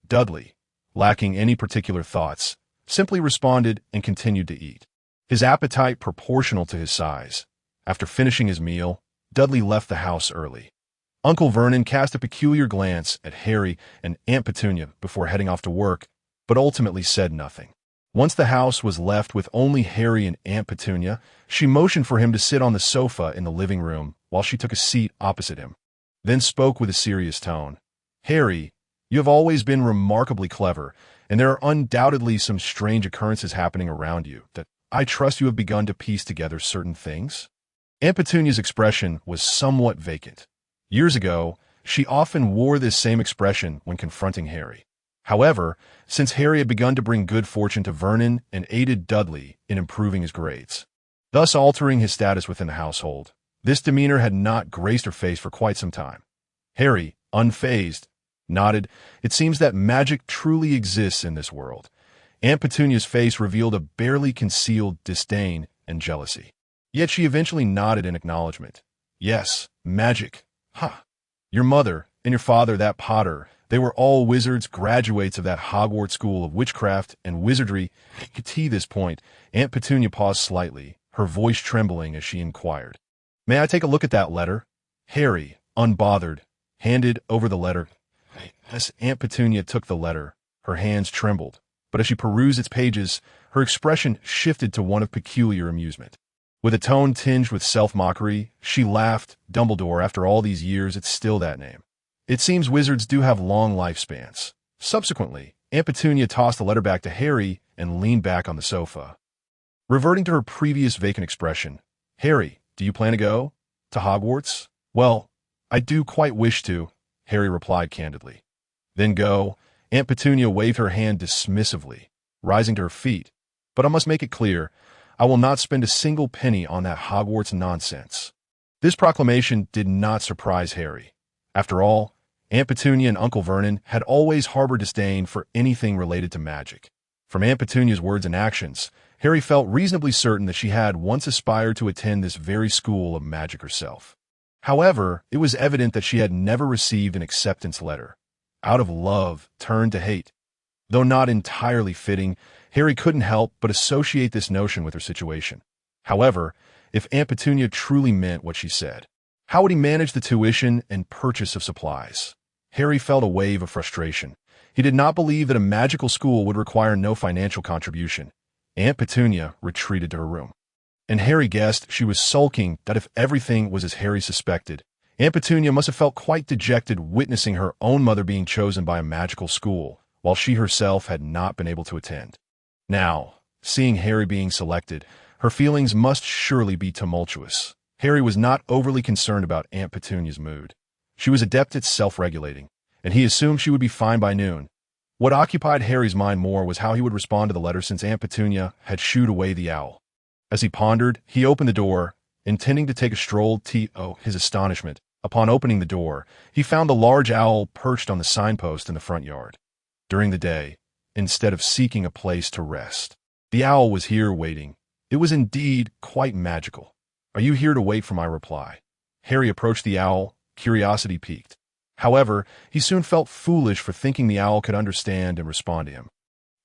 Dudley, lacking any particular thoughts, simply responded and continued to eat, his appetite proportional to his size. After finishing his meal, Dudley left the house early. Uncle Vernon cast a peculiar glance at Harry and Aunt Petunia before heading off to work, but ultimately said nothing. Once the house was left with only Harry and Aunt Petunia, she motioned for him to sit on the sofa in the living room while she took a seat opposite him, then spoke with a serious tone. Harry, you have always been remarkably clever, and there are undoubtedly some strange occurrences happening around you that I trust you have begun to piece together certain things. Aunt Petunia's expression was somewhat vacant. Years ago, she often wore this same expression when confronting Harry. However, since Harry had begun to bring good fortune to Vernon and aided Dudley in improving his grades, thus altering his status within the household, this demeanor had not graced her face for quite some time. Harry, unfazed, nodded. It seems that magic truly exists in this world. Aunt Petunia's face revealed a barely concealed disdain and jealousy. Yet she eventually nodded in acknowledgement. Yes, magic. Ha! Your mother and your father, that Potter, they were all wizards, graduates of that Hogwarts school of witchcraft and wizardry. To this point, Aunt Petunia paused slightly, her voice trembling as she inquired, May I take a look at that letter? Harry, unbothered, handed over the letter. As Aunt Petunia took the letter, her hands trembled, but as she perused its pages, her expression shifted to one of peculiar amusement. With a tone tinged with self-mockery, she laughed. Dumbledore, after all these years, it's still that name. It seems wizards do have long lifespans. Subsequently, Aunt Petunia tossed the letter back to Harry and leaned back on the sofa. Reverting to her previous vacant expression, Harry, do you plan to go? To Hogwarts? Well, I do quite wish to, Harry replied candidly. Then go. Aunt Petunia waved her hand dismissively, rising to her feet. But I must make it clear, I will not spend a single penny on that Hogwarts nonsense. This proclamation did not surprise Harry. After all, Aunt Petunia and Uncle Vernon had always harbored disdain for anything related to magic. From Aunt Petunia's words and actions, Harry felt reasonably certain that she had once aspired to attend this very school of magic herself. However, it was evident that she had never received an acceptance letter. Out of love, turned to hate. Though not entirely fitting, Harry couldn't help but associate this notion with her situation. However, if Aunt Petunia truly meant what she said, how would he manage the tuition and purchase of supplies? Harry felt a wave of frustration. He did not believe that a magical school would require no financial contribution. Aunt Petunia retreated to her room, and Harry guessed she was sulking that if everything was as Harry suspected, Aunt Petunia must have felt quite dejected witnessing her own mother being chosen by a magical school, while she herself had not been able to attend. Now, seeing Harry being selected, her feelings must surely be tumultuous. Harry was not overly concerned about Aunt Petunia's mood. She was adept at self-regulating, and he assumed she would be fine by noon. What occupied Harry's mind more was how he would respond to the letter since Aunt Petunia had shooed away the owl. As he pondered, he opened the door, intending to take a stroll. His astonishment. Upon opening the door, he found the large owl perched on the signpost in the front yard. During the day, instead of seeking a place to rest, the owl was here waiting. It was indeed quite magical. Are you here to wait for my reply? Harry approached the owl, curiosity piqued. However, he soon felt foolish for thinking the owl could understand and respond to him.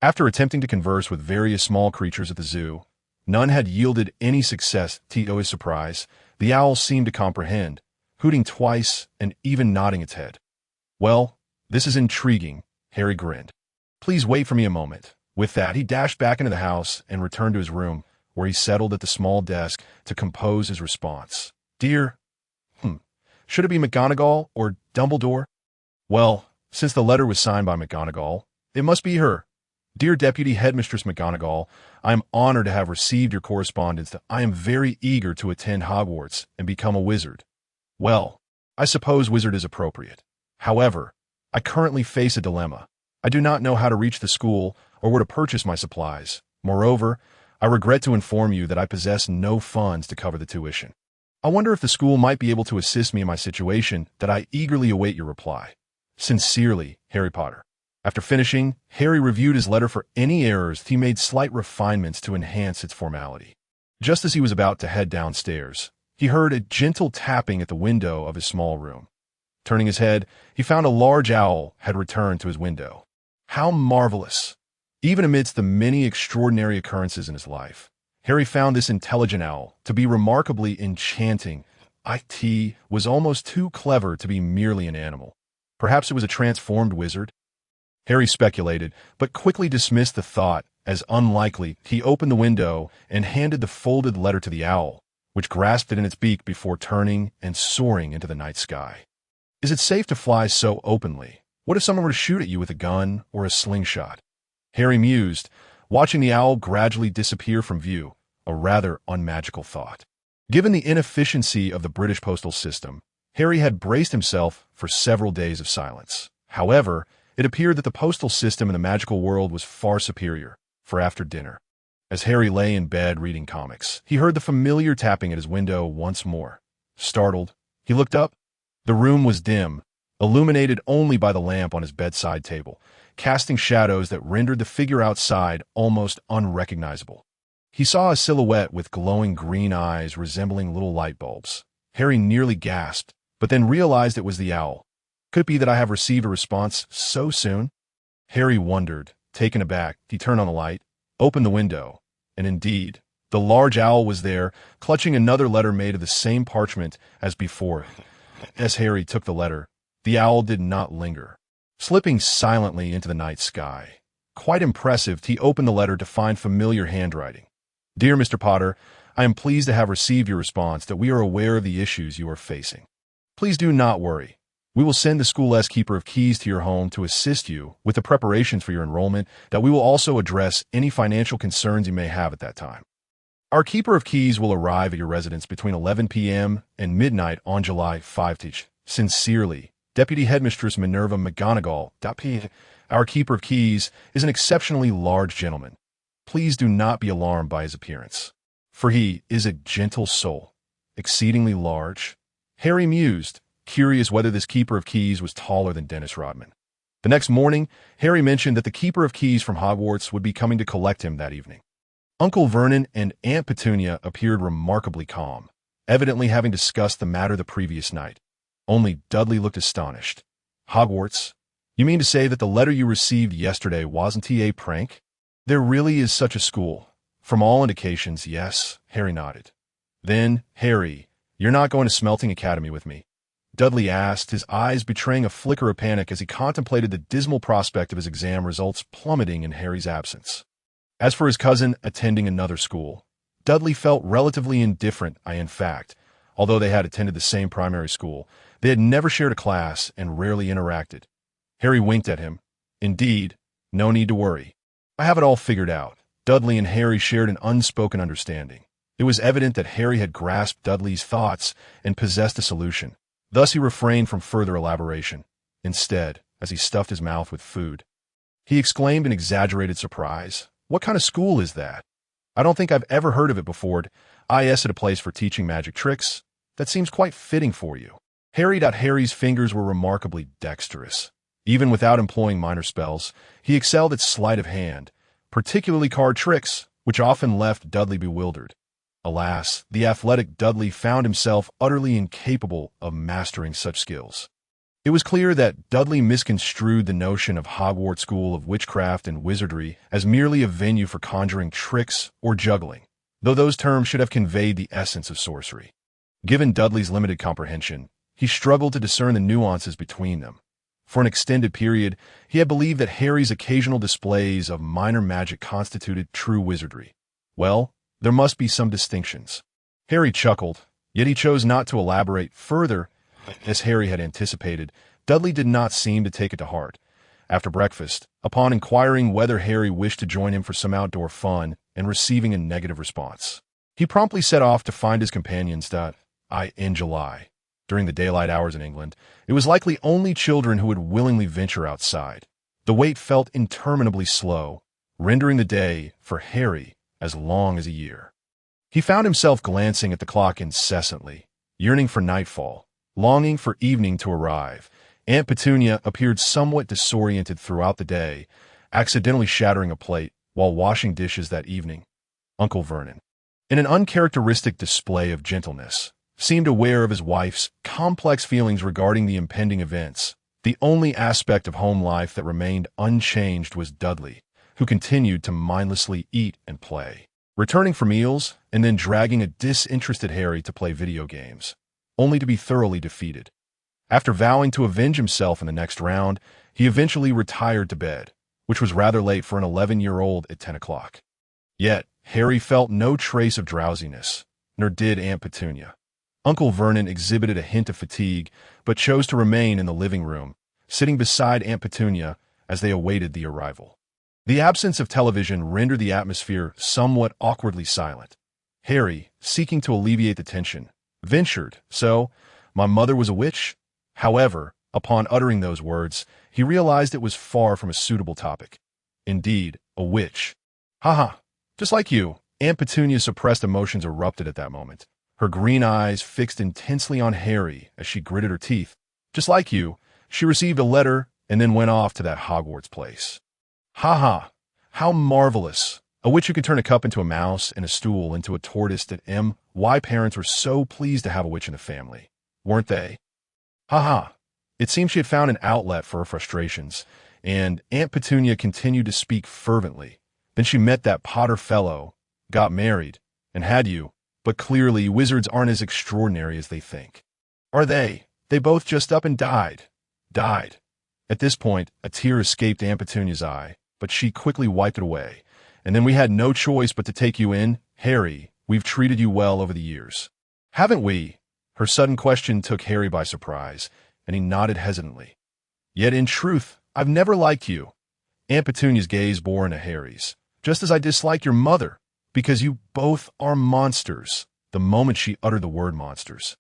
After attempting to converse with various small creatures at the zoo, none had yielded any success. To his surprise, the owl seemed to comprehend, hooting twice and even nodding its head. Well, this is intriguing, Harry grinned. Please wait for me a moment. With that, he dashed back into the house and returned to his room, where he settled at the small desk to compose his response. Dear, should it be McGonagall or Dumbledore? Well, since the letter was signed by McGonagall, it must be her. Dear Deputy Headmistress McGonagall, I am honored to have received your correspondence. I am very eager to attend Hogwarts and become a wizard. Well, I suppose wizard is appropriate. However, I currently face a dilemma. I do not know how to reach the school. or were to purchase my supplies. Moreover, I regret to inform you that I possess no funds to cover the tuition. I wonder if the school might be able to assist me in my situation, that I eagerly await your reply. Sincerely, Harry Potter. After finishing, Harry reviewed his letter for any errors. He made slight refinements to enhance its formality. Just as he was about to head downstairs, he heard a gentle tapping at the window of his small room. Turning his head, he found a large owl had returned to his window. How marvelous! Even amidst the many extraordinary occurrences in his life, Harry found this intelligent owl to be remarkably enchanting. It was almost too clever to be merely an animal. Perhaps it was a transformed wizard? Harry speculated, but quickly dismissed the thought as unlikely. He opened the window and handed the folded letter to the owl, which grasped it in its beak before turning and soaring into the night sky. Is it safe to fly so openly? What if someone were to shoot at you with a gun or a slingshot? Harry mused, watching the owl gradually disappear from view, a rather unmagical thought. Given the inefficiency of the British postal system, Harry had braced himself for several days of silence. However, it appeared that the postal system in the magical world was far superior. For after dinner, as Harry lay in bed reading comics, he heard the familiar tapping at his window once more. Startled, he looked up. The room was dim, illuminated only by the lamp on his bedside table, casting shadows that rendered the figure outside almost unrecognizable. He saw a silhouette with glowing green eyes resembling little light bulbs. Harry nearly gasped, but then realized it was the owl. Could it be that I have received a response so soon? Harry wondered. Taken aback, he turned on the light, opened the window, and indeed, the large owl was there, clutching another letter made of the same parchment as before. As Harry took the letter, the owl did not linger, slipping silently into the night sky. Quite impressive, he opened the letter to find familiar handwriting. Dear Mr. Potter, I am pleased to have received your response that we are aware of the issues you are facing. Please do not worry. We will send the school's keeper of keys to your home to assist you with the preparations for your enrollment, that we will also address any financial concerns you may have at that time. Our keeper of keys will arrive at your residence between 11 p.m. and midnight on July 5th. Sincerely, Deputy Headmistress Minerva McGonagall. Our keeper of keys is an exceptionally large gentleman. Please do not be alarmed by his appearance, for he is a gentle soul, exceedingly large. Harry mused, curious whether this keeper of keys was taller than Dennis Rodman. The next morning, Harry mentioned that the keeper of keys from Hogwarts would be coming to collect him that evening. Uncle Vernon and Aunt Petunia appeared remarkably calm, evidently having discussed the matter the previous night. Only Dudley looked astonished. Hogwarts? You mean to say that the letter you received yesterday wasn't a prank? There really is such a school. From all indications, yes, Harry nodded. Then, Harry, you're not going to Smelting Academy with me? Dudley asked, his eyes betraying a flicker of panic as he contemplated the dismal prospect of his exam results plummeting in Harry's absence. As for his cousin attending another school, Dudley felt relatively indifferent. In fact, although they had attended the same primary school, they had never shared a class and rarely interacted. Harry winked at him. Indeed, no need to worry. I have it all figured out. Dudley and Harry shared an unspoken understanding. It was evident that Harry had grasped Dudley's thoughts and possessed a solution. Thus he refrained from further elaboration. Instead, as he stuffed his mouth with food, he exclaimed in exaggerated surprise, "What kind of school is that? I don't think I've ever heard of it before. At a place for teaching magic tricks? That seems quite fitting for you." Harry's fingers were remarkably dexterous. Even without employing minor spells, he excelled at sleight of hand, particularly card tricks, which often left Dudley bewildered. Alas, the athletic Dudley found himself utterly incapable of mastering such skills. It was clear that Dudley misconstrued the notion of Hogwarts School of Witchcraft and Wizardry as merely a venue for conjuring tricks or juggling, though those terms should have conveyed the essence of sorcery. Given Dudley's limited comprehension, he struggled to discern the nuances between them. For an extended period, he had believed that Harry's occasional displays of minor magic constituted true wizardry. Well, there must be some distinctions. Harry chuckled, yet he chose not to elaborate further. As Harry had anticipated, Dudley did not seem to take it to heart. After breakfast, upon inquiring whether Harry wished to join him for some outdoor fun and receiving a negative response, he promptly set off to find his companions. In July, during the daylight hours in England, it was likely only children who would willingly venture outside. The wait felt interminably slow. rendering the day, for Harry, as long as a year. He found himself glancing at the clock incessantly, yearning for nightfall, longing for evening to arrive. Aunt Petunia appeared somewhat disoriented throughout the day, accidentally shattering a plate while washing dishes that evening. Uncle Vernon, in an uncharacteristic display of gentleness, seemed aware of his wife's complex feelings regarding the impending events. The only aspect of home life that remained unchanged was Dudley, who continued to mindlessly eat and play, returning for meals and then dragging a disinterested Harry to play video games, only to be thoroughly defeated. After vowing to avenge himself in the next round, he eventually retired to bed, which was rather late for an 11-year-old at 10 o'clock. Yet, Harry felt no trace of drowsiness, nor did Aunt Petunia. Uncle Vernon exhibited a hint of fatigue, but chose to remain in the living room, sitting beside Aunt Petunia as they awaited the arrival. The absence of television rendered the atmosphere somewhat awkwardly silent. Harry, seeking to alleviate the tension, ventured, "So, my mother was a witch?" However, upon uttering those words, he realized it was far from a suitable topic. Indeed, a witch. "Haha, just like you." Aunt Petunia's suppressed emotions erupted at that moment, her green eyes fixed intensely on Harry as she gritted her teeth. "Just like you, she received a letter and then went off to that Hogwarts place." "Haha, how marvelous. A witch who can turn a cup into a mouse and a stool into a tortoise and why parents were so pleased to have a witch in the family, weren't they?" "Haha." It seemed she had found an outlet for her frustrations, and Aunt Petunia continued to speak fervently. "Then she met that Potter fellow, got married, and had you. But clearly wizards aren't as extraordinary as they think. Are they? They both just up and died." "Died." At this point, a tear escaped Aunt Petunia's eye, but she quickly wiped it away. "And then we had no choice but to take you in. Harry, we've treated you well over the years. Haven't we?" Her sudden question took Harry by surprise, and he nodded hesitantly. "Yet in truth, I've never liked you." Aunt Petunia's gaze bore into Harry's. "Just as I dislike your mother, because you both are monsters." The moment she uttered the word monsters,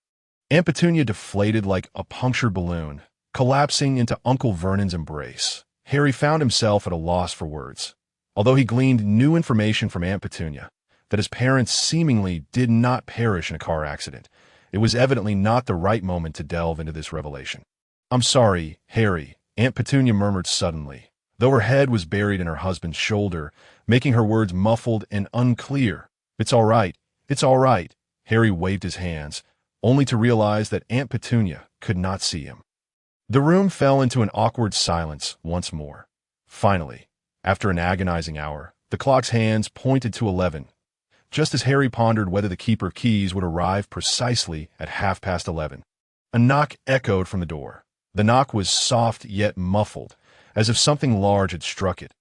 Aunt Petunia deflated like a punctured balloon, collapsing into Uncle Vernon's embrace. Harry found himself at a loss for words. Although he gleaned new information from Aunt Petunia, that his parents seemingly did not perish in a car accident, it was evidently not the right moment to delve into this revelation. "I'm sorry, Harry," Aunt Petunia murmured suddenly, though her head was buried in her husband's shoulder, making her words muffled and unclear. "It's all right. It's all right." Harry waved his hands, only to realize that Aunt Petunia could not see him. The room fell into an awkward silence once more. Finally, after an agonizing hour, the clock's hands pointed to 11, just as Harry pondered whether the keeper keys would arrive precisely at 11:30. A knock echoed from the door. The knock was soft yet muffled, as if something large had struck it.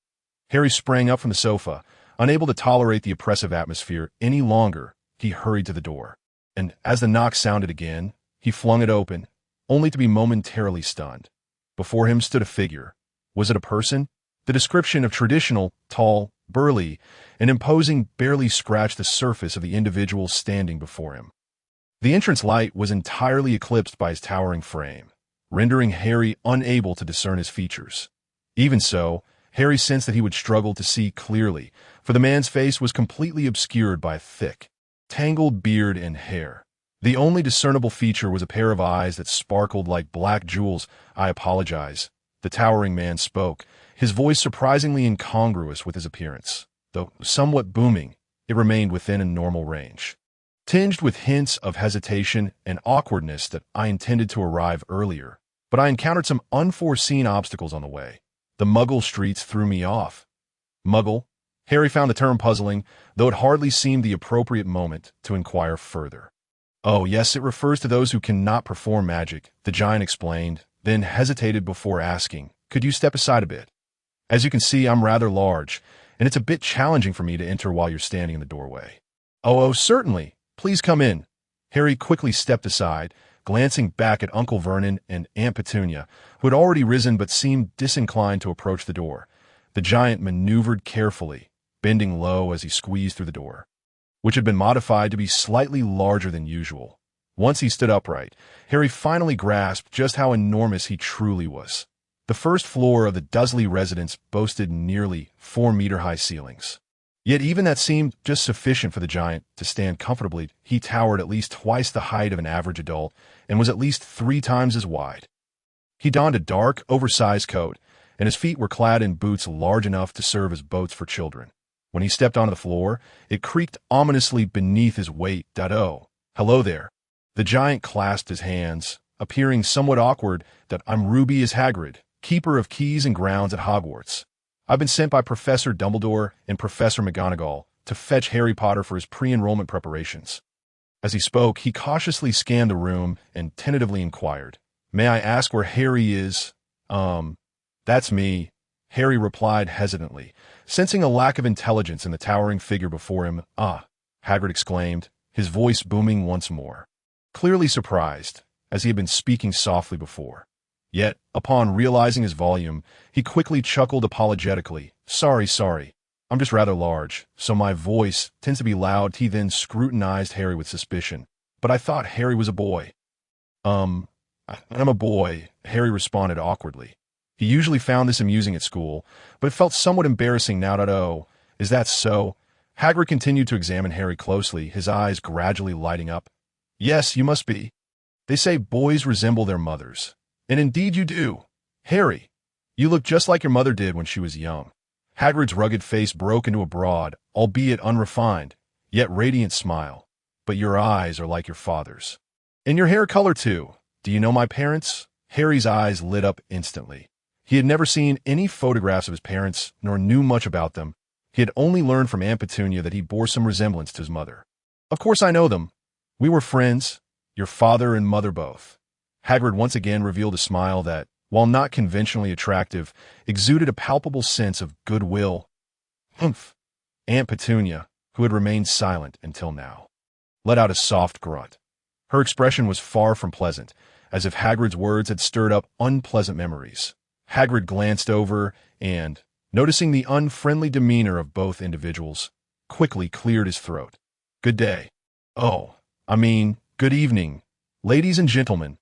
Harry sprang up from the sofa, unable to tolerate the oppressive atmosphere any longer. He hurried to the door, and as the knock sounded again, he flung it open, only to be momentarily stunned. Before him stood a figure. Was it a person? The description of traditional, tall, burly, and imposing barely scratched the surface of the individual standing before him. The entrance light was entirely eclipsed by his towering frame, rendering Harry unable to discern his features. Even so, Harry sensed that he would struggle to see clearly, for the man's face was completely obscured by a thick, tangled beard and hair. The only discernible feature was a pair of eyes that sparkled like black jewels. "I apologize." The towering man spoke, his voice surprisingly incongruous with his appearance. Though somewhat booming, it remained within a normal range. "Tinged with hints of hesitation and awkwardness that I intended to arrive earlier, but I encountered some unforeseen obstacles on the way. The Muggle streets threw me off." "Muggle?" Harry found the term puzzling, though it hardly seemed the appropriate moment to inquire further. "Oh, yes, it refers to those who cannot perform magic," the giant explained, then hesitated before asking, "Could you step aside a bit? As you can see, I'm rather large, and it's a bit challenging for me to enter while you're standing in the doorway." Oh, certainly. Please come in." Harry quickly stepped aside, glancing back at Uncle Vernon and Aunt Petunia, who had already risen but seemed disinclined to approach the door. The giant maneuvered carefully, bending low as he squeezed through the door, which had been modified to be slightly larger than usual. Once he stood upright, Harry finally grasped just how enormous he truly was. The first floor of the Dursley residence boasted nearly 4-meter-high ceilings. Yet even that seemed just sufficient for the giant to stand comfortably. He towered at least twice the height of an average adult and was at least 3 times as wide. He donned a dark, oversized coat, and his feet were clad in boots large enough to serve as boats for children. When he stepped onto the floor, it creaked ominously beneath his weight. Oh, hello there. The giant clasped his hands, appearing somewhat awkward. I'm Ruby Hagrid, keeper of keys and grounds at Hogwarts. I've been sent by Professor Dumbledore and Professor McGonagall to fetch Harry Potter for his pre-enrollment preparations. As he spoke, he cautiously scanned the room and tentatively inquired, "May I ask where Harry is?" That's me," Harry replied hesitantly, sensing a lack of intelligence in the towering figure before him. "Ah," Hagrid exclaimed, his voice booming once more, clearly surprised, as he had been speaking softly before. Yet, upon realizing his volume, he quickly chuckled apologetically. Sorry, I'm just rather large, so my voice tends to be loud." He then scrutinized Harry with suspicion. "But I thought Harry was a boy." I'm a boy," Harry responded awkwardly. He usually found this amusing at school, but it felt somewhat embarrassing now. "Oh, is that so?" Hagrid continued to examine Harry closely, his eyes gradually lighting up. "Yes, you must be. They say boys resemble their mothers. And indeed you do. Harry, you look just like your mother did when she was young." Hagrid's rugged face broke into a broad, albeit unrefined, yet radiant smile. "But your eyes are like your father's. And your hair color too. Do you know my parents?" Harry's eyes lit up instantly. He had never seen any photographs of his parents, nor knew much about them. He had only learned from Aunt Petunia that he bore some resemblance to his mother. "Of course I know them. We were friends, your father and mother both." Hagrid once again revealed a smile that, while not conventionally attractive, exuded a palpable sense of goodwill. "Humph." Aunt Petunia, who had remained silent until now, let out a soft grunt. Her expression was far from pleasant, as if Hagrid's words had stirred up unpleasant memories. Hagrid glanced over and, noticing the unfriendly demeanor of both individuals, quickly cleared his throat. "Good day. Good evening, ladies and gentlemen.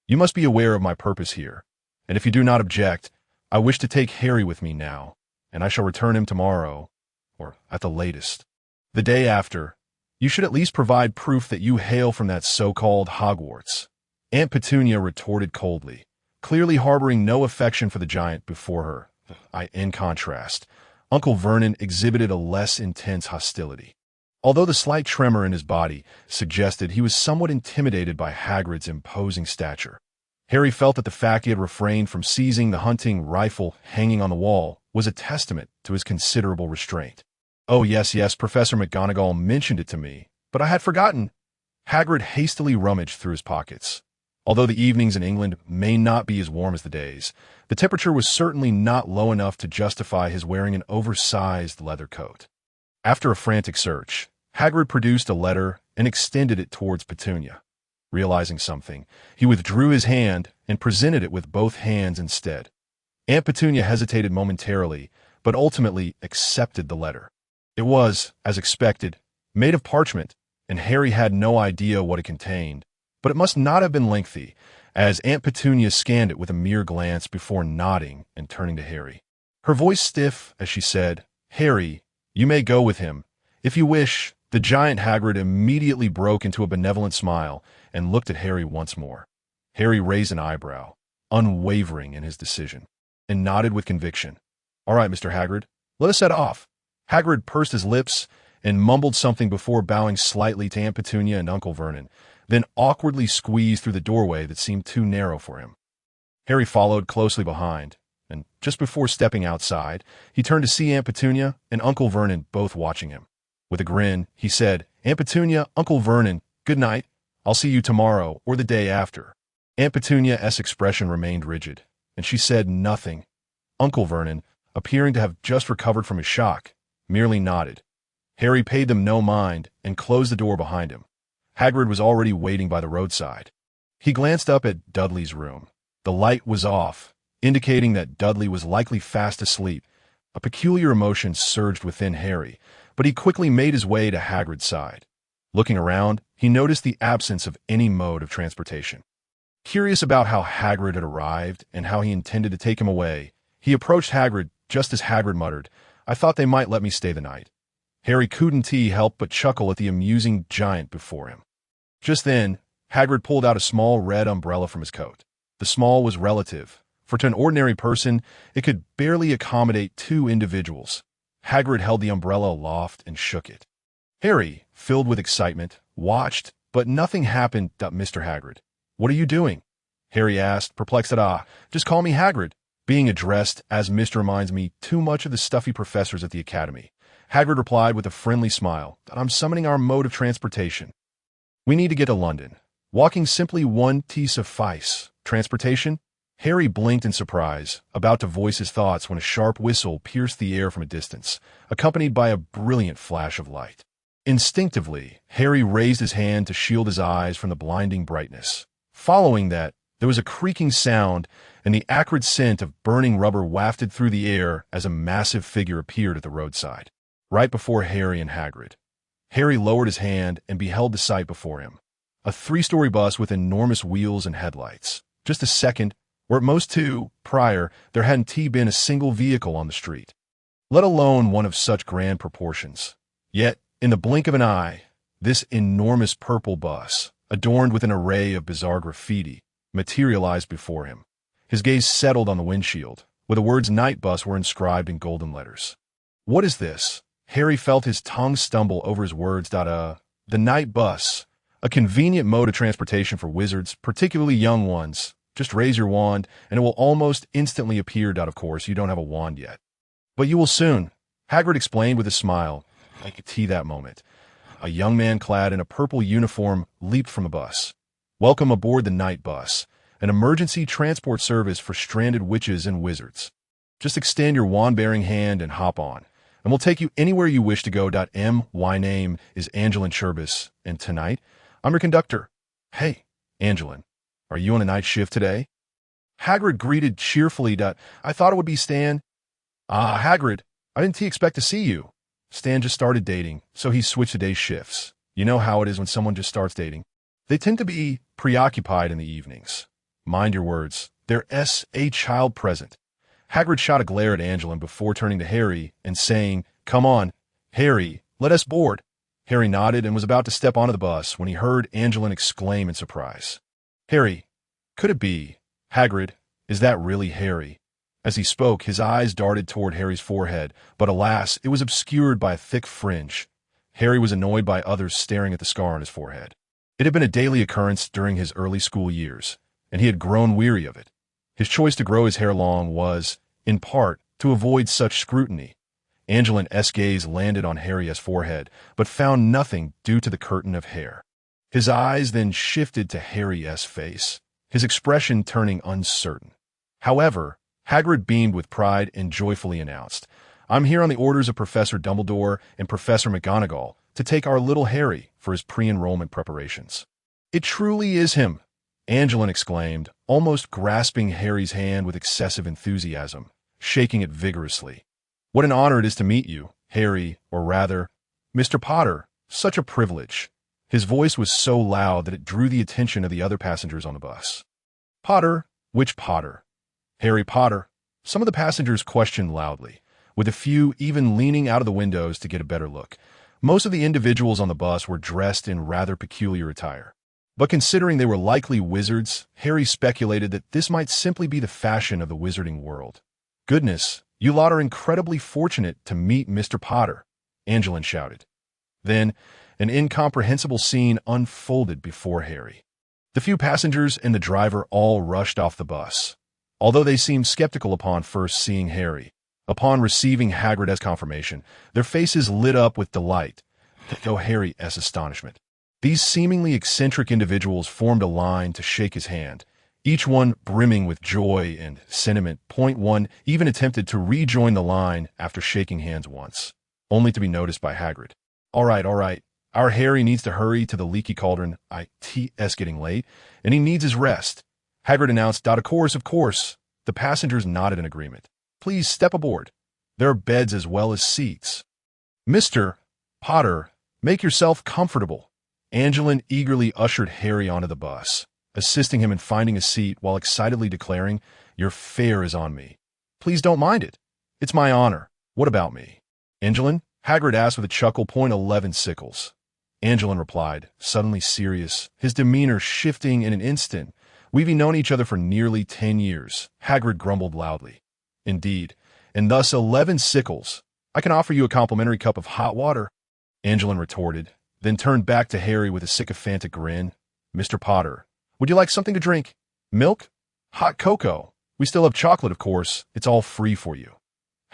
You must be aware of my purpose here, and if you do not object, I wish to take Harry with me now, and I shall return him tomorrow, or at the latest, the day after. You should at least provide proof that you hail from that so-called Hogwarts." Aunt Petunia retorted coldly, clearly harboring no affection for the giant before her. In contrast, Uncle Vernon exhibited a less intense hostility, although the slight tremor in his body suggested he was somewhat intimidated by Hagrid's imposing stature. Harry felt that the fact he had refrained from seizing the hunting rifle hanging on the wall was a testament to his considerable restraint. "Oh, yes, Professor McGonagall mentioned it to me, but I had forgotten." Hagrid hastily rummaged through his pockets. Although the evenings in England may not be as warm as the days, the temperature was certainly not low enough to justify his wearing an oversized leather coat. After a frantic search, Hagrid produced a letter and extended it towards Petunia. Realizing something, he withdrew his hand and presented it with both hands instead. Aunt Petunia hesitated momentarily, but ultimately accepted the letter. It was, as expected, made of parchment, and Harry had no idea what it contained, but it must not have been lengthy, as Aunt Petunia scanned it with a mere glance before nodding and turning to Harry. Her voice stiff as she said, "Harry, you may go with him, if you wish." The giant Hagrid immediately broke into a benevolent smile and looked at Harry once more. Harry raised an eyebrow, unwavering in his decision, and nodded with conviction. "All right, Mr. Hagrid, let us set off." Hagrid pursed his lips and mumbled something before bowing slightly to Aunt Petunia and Uncle Vernon, then awkwardly squeezed through the doorway that seemed too narrow for him. Harry followed closely behind, and just before stepping outside, he turned to see Aunt Petunia and Uncle Vernon both watching him. With a grin, he said, "Aunt Petunia, Uncle Vernon, good night. I'll see you tomorrow or the day after." Aunt Petunia's expression remained rigid, and she said nothing. Uncle Vernon, appearing to have just recovered from his shock, merely nodded. Harry paid them no mind and closed the door behind him. Hagrid was already waiting by the roadside. He glanced up at Dudley's room. The light was off, indicating that Dudley was likely fast asleep. A peculiar emotion surged within Harry, but he quickly made his way to Hagrid's side. Looking around, he noticed the absence of any mode of transportation. Curious about how Hagrid had arrived and how he intended to take him away, he approached Hagrid just as Hagrid muttered, "I thought they might let me stay the night." Harry couldn't help but chuckle at the amusing giant before him. Just then, Hagrid pulled out a small red umbrella from his coat. The small was relative, for to an ordinary person, it could barely accommodate 2 individuals. Hagrid held the umbrella aloft and shook it. Harry, filled with excitement, watched, but nothing happened. "Mr. Hagrid, what are you doing?" Harry asked, perplexed at, "Just call me Hagrid." Being addressed as Mr. reminds me too much of the stuffy professors at the academy. Hagrid replied with a friendly smile, "I'm summoning our mode of transportation. We need to get to London. Walking simply won't suffice. Transportation?" Harry blinked in surprise, about to voice his thoughts when a sharp whistle pierced the air from a distance, accompanied by a brilliant flash of light. Instinctively, Harry raised his hand to shield his eyes from the blinding brightness. Following that, there was a creaking sound, and the acrid scent of burning rubber wafted through the air as a massive figure appeared at the roadside, right before Harry and Hagrid. Harry lowered his hand and beheld the sight before him. A 3-story bus with enormous wheels and headlights. Just a second, or at most 2, prior, there hadn't been a single vehicle on the street, let alone one of such grand proportions. Yet, in the blink of an eye, this enormous purple bus, adorned with an array of bizarre graffiti, materialized before him. His gaze settled on the windshield, where the words "Night Bus" were inscribed in golden letters. What is this? Harry felt his tongue stumble over his words. The Night Bus, a convenient mode of transportation for wizards, particularly young ones. Just raise your wand, and it will almost instantly appear. Of course, you don't have a wand yet. But you will soon, Hagrid explained with a smile. I could see that moment. A young man clad in a purple uniform leaped from the bus. "Welcome aboard the Night Bus, an emergency transport service for stranded witches and wizards. Just extend your wand-bearing hand and hop on, and we'll take you anywhere you wish to go. My name is Angelin Cherbis, and tonight, I'm your conductor." "Hey, Angelin, are you on a night shift today?" Hagrid greeted cheerfully. "I thought it would be Stan." Hagrid, I didn't expect to see you." Stan just started dating, so he switched to day shifts. You know how it is when someone just starts dating. They tend to be preoccupied in the evenings. Mind your words, there's a child present. Hagrid shot a glare at Angelin before turning to Harry and saying, "Come on, Harry, let us board." Harry nodded and was about to step onto the bus when he heard Angelin exclaim in surprise. "Harry, could it be? Hagrid, is that really Harry?" As he spoke, his eyes darted toward Harry's forehead, but alas, it was obscured by a thick fringe. Harry was annoyed by others staring at the scar on his forehead. It had been a daily occurrence during his early school years, and he had grown weary of it. His choice to grow his hair long was, in part, to avoid such scrutiny. Angelin's gaze landed on Harry's forehead, but found nothing due to the curtain of hair. His eyes then shifted to Harry's face, his expression turning uncertain. However, Hagrid beamed with pride and joyfully announced, "I'm here on the orders of Professor Dumbledore and Professor McGonagall to take our little Harry for his pre-enrollment preparations." "It truly is him," Angelin exclaimed, almost grasping Harry's hand with excessive enthusiasm, shaking it vigorously. "What an honor it is to meet you, Harry, or rather, Mr. Potter. Such a privilege." His voice was so loud that it drew the attention of the other passengers on the bus. "Potter? Which Potter?" "Harry Potter," some of the passengers questioned loudly, with a few even leaning out of the windows to get a better look. Most of the individuals on the bus were dressed in rather peculiar attire. But considering they were likely wizards, Harry speculated that this might simply be the fashion of the wizarding world. "Goodness, you lot are incredibly fortunate to meet Mr. Potter," Angelin shouted. Then, an incomprehensible scene unfolded before Harry. The few passengers and the driver all rushed off the bus. Although they seemed skeptical upon first seeing Harry, upon receiving Hagrid's confirmation, their faces lit up with delight, though Harry's astonishment. These seemingly eccentric individuals formed a line to shake his hand, each one brimming with joy and sentiment. One even attempted to rejoin the line after shaking hands once, only to be noticed by Hagrid. All right, our Harry needs to hurry to the leaky cauldron. It's getting late, and he needs his rest," Hagrid announced. Of course. The passengers nodded in agreement. "Please step aboard. There are beds as well as seats." "Mr. Potter, make yourself comfortable." Angelin eagerly ushered Harry onto the bus, assisting him in finding a seat while excitedly declaring, "Your fare is on me. Please don't mind it. It's my honor. What about me?" "Angelin?" Hagrid asked with a chuckle. "11 sickles." Angelin replied, suddenly serious, his demeanor shifting in an instant. "We've known each other for nearly 10 years, Hagrid grumbled loudly. "Indeed, and thus 11 sickles. I can offer you a complimentary cup of hot water," Angelin retorted, then turned back to Harry with a sycophantic grin. "Mr. Potter, would you like something to drink? Milk? Hot cocoa? We still have chocolate, of course. It's all free for you."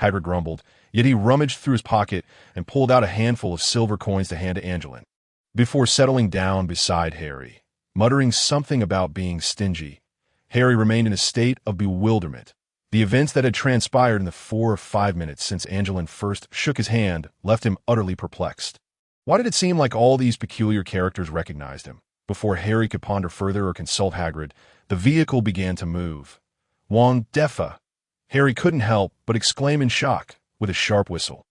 Hagrid grumbled, yet he rummaged through his pocket and pulled out a handful of silver coins to hand to Angelin, before settling down beside Harry. Muttering something about being stingy, Harry remained in a state of bewilderment. The events that had transpired in the 4 or 5 minutes since Angelin first shook his hand left him utterly perplexed. Why did it seem like all these peculiar characters recognized him? Before Harry could ponder further or consult Hagrid, the vehicle began to move. "Wong Defa!" Harry couldn't help but exclaim in shock, with a sharp whistle.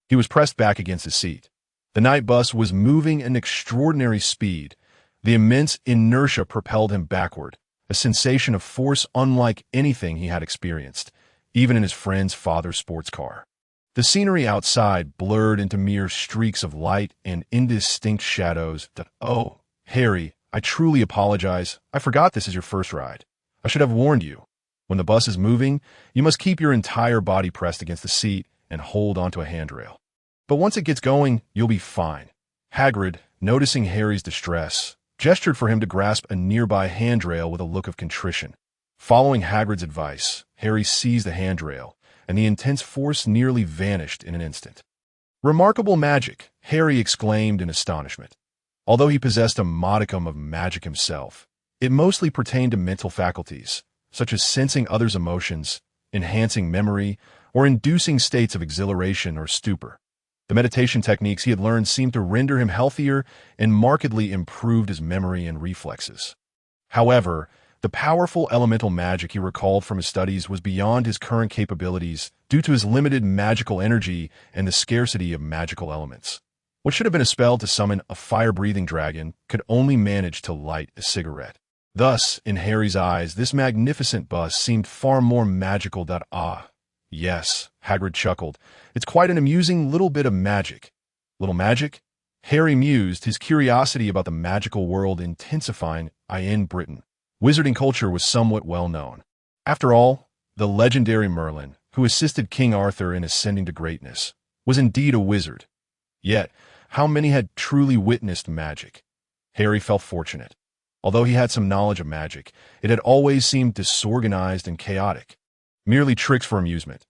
He was pressed back against his seat. The night bus was moving at an extraordinary speed. The immense inertia propelled him backward, a sensation of force unlike anything he had experienced, even in his friend's father's sports car. The scenery outside blurred into mere streaks of light and indistinct shadows. "Oh, Harry, I truly apologize. I forgot this is your first ride. I should have warned you. When the bus is moving, you must keep your entire body pressed against the seat and hold onto a handrail. But once it gets going, you'll be fine." Hagrid, noticing Harry's distress, gestured for him to grasp a nearby handrail with a look of contrition. Following Hagrid's advice, Harry seized the handrail, and the intense force nearly vanished in an instant. "Remarkable magic!" Harry exclaimed in astonishment. Although he possessed a modicum of magic himself, it mostly pertained to mental faculties, such as sensing others' emotions, enhancing memory, or inducing states of exhilaration or stupor. The meditation techniques he had learned seemed to render him healthier and markedly improved his memory and reflexes. However, the powerful elemental magic he recalled from his studies was beyond his current capabilities due to his limited magical energy and the scarcity of magical elements. What should have been a spell to summon a fire-breathing dragon could only manage to light a cigarette. Thus, in Harry's eyes, this magnificent bus seemed far more magical than Yes, Hagrid chuckled. "It's quite an amusing little bit of magic." "Little magic?" Harry mused, his curiosity about the magical world intensifying. In Britain, wizarding culture was somewhat well known. After all, the legendary Merlin, who assisted King Arthur in ascending to greatness, was indeed a wizard. Yet, how many had truly witnessed magic? Harry felt fortunate. Although he had some knowledge of magic, it had always seemed disorganized and chaotic. Merely tricks for amusement.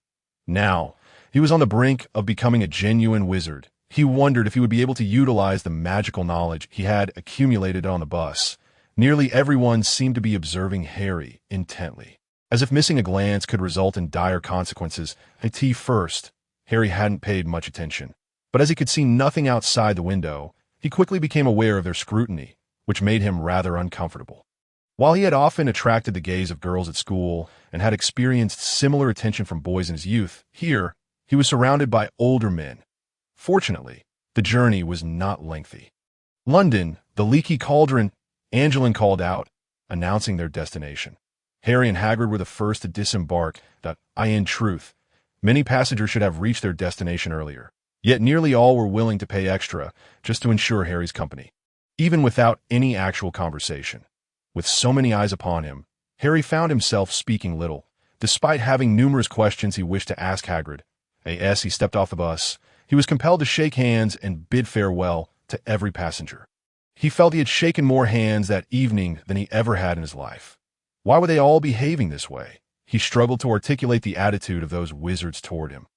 Now, he was on the brink of becoming a genuine wizard. He wondered if he would be able to utilize the magical knowledge he had accumulated on the bus. Nearly everyone seemed to be observing Harry intently, as if missing a glance could result in dire consequences. At first, Harry hadn't paid much attention, but as he could see nothing outside the window, he quickly became aware of their scrutiny, which made him rather uncomfortable. While he had often attracted the gaze of girls at school and had experienced similar attention from boys in his youth, here, he was surrounded by older men. Fortunately, the journey was not lengthy. "London, the Leaky Cauldron," Angelin called out, announcing their destination. Harry and Hagrid were the first to disembark. In truth, many passengers should have reached their destination earlier, yet nearly all were willing to pay extra just to ensure Harry's company, even without any actual conversation. With so many eyes upon him, Harry found himself speaking little, despite having numerous questions he wished to ask Hagrid. As he stepped off the bus, he was compelled to shake hands and bid farewell to every passenger. He felt he had shaken more hands that evening than he ever had in his life. Why were they all behaving this way? He struggled to articulate the attitude of those wizards toward him.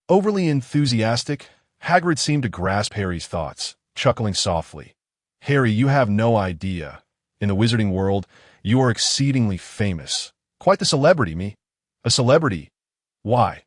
Overly enthusiastic, Hagrid seemed to grasp Harry's thoughts, chuckling softly. "Harry, you have no idea. In the wizarding world, you are exceedingly famous. Quite the celebrity, me." "A celebrity? Why?"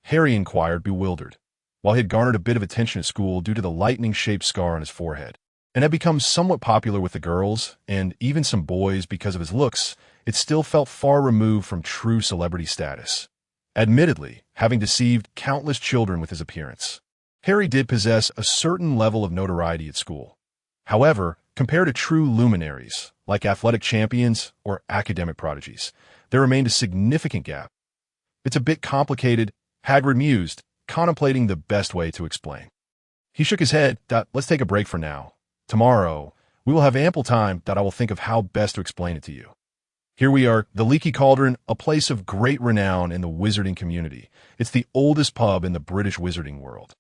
Harry inquired, bewildered. While he had garnered a bit of attention at school due to the lightning-shaped scar on his forehead, and had become somewhat popular with the girls, and even some boys because of his looks, it still felt far removed from true celebrity status. Admittedly, having deceived countless children with his appearance, Harry did possess a certain level of notoriety at school. However, Compared to true luminaries, like athletic champions or academic prodigies, there remained a significant gap. It's a bit complicated, Hagrid mused, contemplating the best way to explain. He shook his head. Let's take a break for now. Tomorrow, we will have ample time that I will think of how best to explain it to you. Here we are, the Leaky Cauldron, a place of great renown in the wizarding community. It's the oldest pub in the British wizarding world.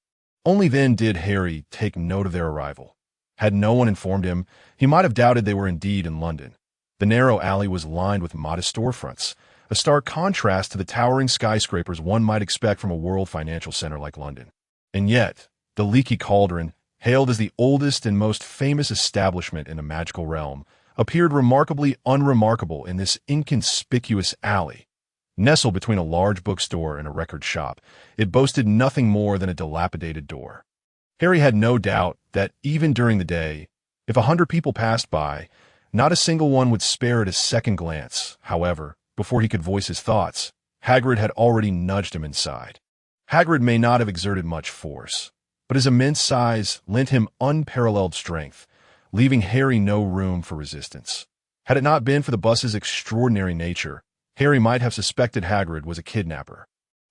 Only then did Harry take note of their arrival. Had no one informed him, he might have doubted they were indeed in London. The narrow alley was lined with modest storefronts, a stark contrast to the towering skyscrapers one might expect from a world financial center like London. And yet, the Leaky Cauldron, hailed as the oldest and most famous establishment in the magical realm, appeared remarkably unremarkable in this inconspicuous alley. Nestled between a large bookstore and a record shop, it boasted nothing more than a dilapidated door. Harry had no doubt that, even during the day, if 100 people passed by, not a single one would spare it a second glance. However, before he could voice his thoughts, Hagrid had already nudged him inside. Hagrid may not have exerted much force, but his immense size lent him unparalleled strength, leaving Harry no room for resistance. Had it not been for the bus's extraordinary nature, Harry might have suspected Hagrid was a kidnapper.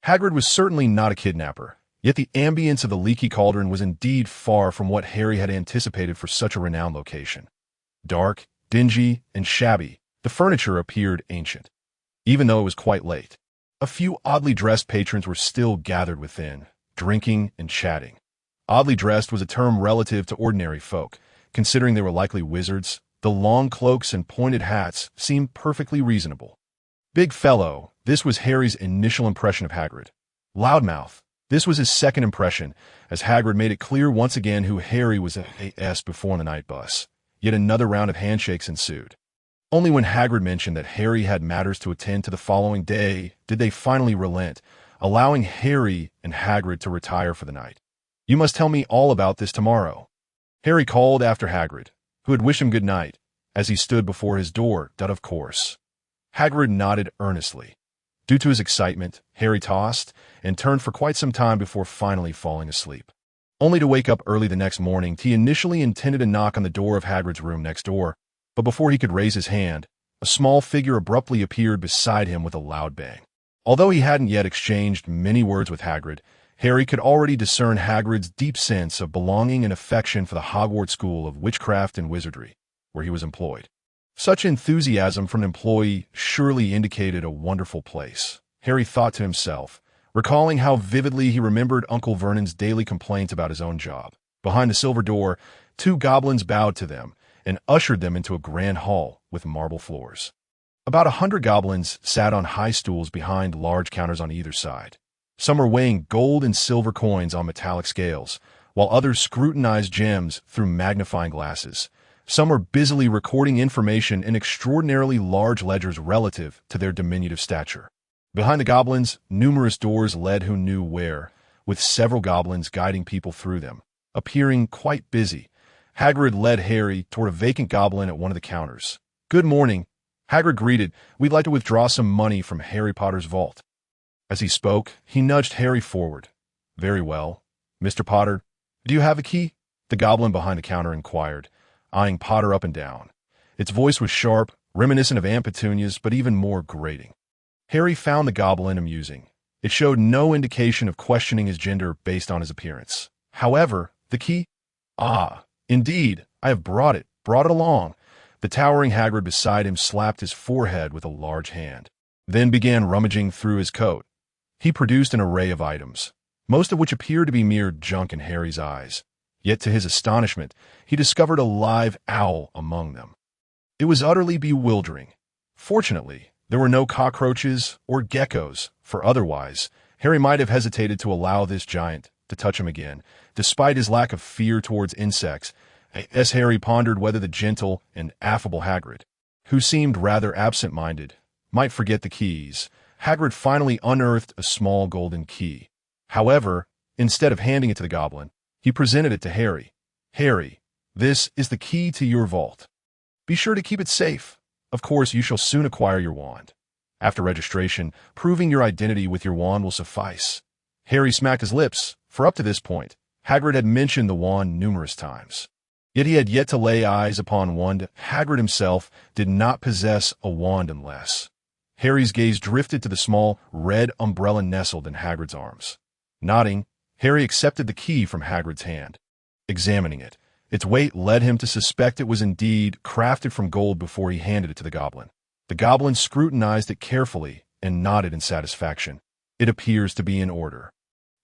Hagrid was certainly not a kidnapper, yet the ambience of the Leaky Cauldron was indeed far from what Harry had anticipated for such a renowned location. Dark, dingy, and shabby, the furniture appeared ancient. Even though it was quite late, a few oddly dressed patrons were still gathered within, drinking and chatting. Oddly dressed was a term relative to ordinary folk. Considering they were likely wizards, the long cloaks and pointed hats seemed perfectly reasonable. Big fellow, this was Harry's initial impression of Hagrid. Loudmouth, this was his second impression, as Hagrid made it clear once again who Harry was before the night bus. Yet another round of handshakes ensued. Only when Hagrid mentioned that Harry had matters to attend to the following day did they finally relent, allowing Harry and Hagrid to retire for the night. You must tell me all about this tomorrow, Harry called after Hagrid, who had wished him good night, as he stood before his door. Of course. Hagrid nodded earnestly. Due to his excitement, Harry tossed and turned for quite some time before finally falling asleep. Only to wake up early the next morning, he initially intended to knock on the door of Hagrid's room next door, but before he could raise his hand, a small figure abruptly appeared beside him with a loud bang. Although he hadn't yet exchanged many words with Hagrid, Harry could already discern Hagrid's deep sense of belonging and affection for the Hogwarts School of Witchcraft and Wizardry, where he was employed. Such enthusiasm from an employee surely indicated a wonderful place, Harry thought to himself, recalling how vividly he remembered Uncle Vernon's daily complaints about his own job. Behind the silver door, 2 goblins bowed to them and ushered them into a grand hall with marble floors. About 100 goblins sat on high stools behind large counters on either side. Some were weighing gold and silver coins on metallic scales, while others scrutinized gems through magnifying glasses. Some were busily recording information in extraordinarily large ledgers relative to their diminutive stature. Behind the goblins, numerous doors led who knew where, with several goblins guiding people through them. Appearing quite busy, Hagrid led Harry toward a vacant goblin at one of the counters. "Good morning," Hagrid greeted. "We'd like to withdraw some money from Harry Potter's vault." As he spoke, he nudged Harry forward. "Very well. Mr. Potter, do you have a key?" the goblin behind the counter inquired, eyeing Potter up and down. Its voice was sharp, reminiscent of Aunt Petunia's, but even more grating. Harry found the goblin amusing. It showed no indication of questioning his gender based on his appearance. However, the key? "Ah, indeed, I have brought it along." The towering Hagrid beside him slapped his forehead with a large hand, then began rummaging through his coat. He produced an array of items, most of which appeared to be mere junk in Harry's eyes. Yet to his astonishment, he discovered a live owl among them. It was utterly bewildering. Fortunately, there were no cockroaches or geckos, for otherwise, Harry might have hesitated to allow this giant to touch him again, despite his lack of fear towards insects. As Harry pondered whether the gentle and affable Hagrid, who seemed rather absent-minded, might forget the keys, Hagrid finally unearthed a small golden key. However, instead of handing it to the goblin, he presented it to Harry. "Harry, this is the key to your vault. Be sure to keep it safe. Of course, you shall soon acquire your wand. After registration, proving your identity with your wand will suffice." Harry smacked his lips, for up to this point, Hagrid had mentioned the wand numerous times. Yet he had yet to lay eyes upon one. Hagrid himself did not possess a wand unless... Harry's gaze drifted to the small, red umbrella nestled in Hagrid's arms. Nodding, Harry accepted the key from Hagrid's hand. Examining it, its weight led him to suspect it was indeed crafted from gold before he handed it to the goblin. The goblin scrutinized it carefully and nodded in satisfaction. It appears to be in order.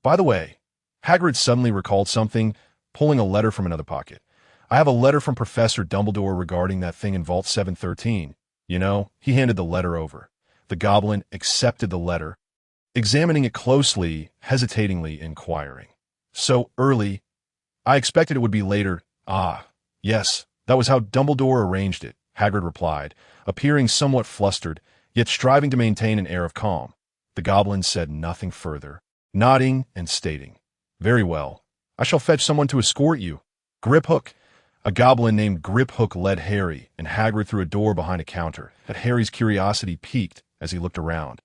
By the way, Hagrid suddenly recalled something, pulling a letter from another pocket. I have a letter from Professor Dumbledore regarding that thing in Vault 713. You know, he handed the letter over. The goblin accepted the letter, examining it closely, hesitatingly inquiring. So early? I expected it would be later. Ah, yes, that was how Dumbledore arranged it, Hagrid replied, appearing somewhat flustered, yet striving to maintain an air of calm. The goblin said nothing further, nodding and stating, Very well. I shall fetch someone to escort you. Griphook. A goblin named Griphook led Harry and Hagrid through a door behind a counter, that Harry's curiosity piqued as he looked around.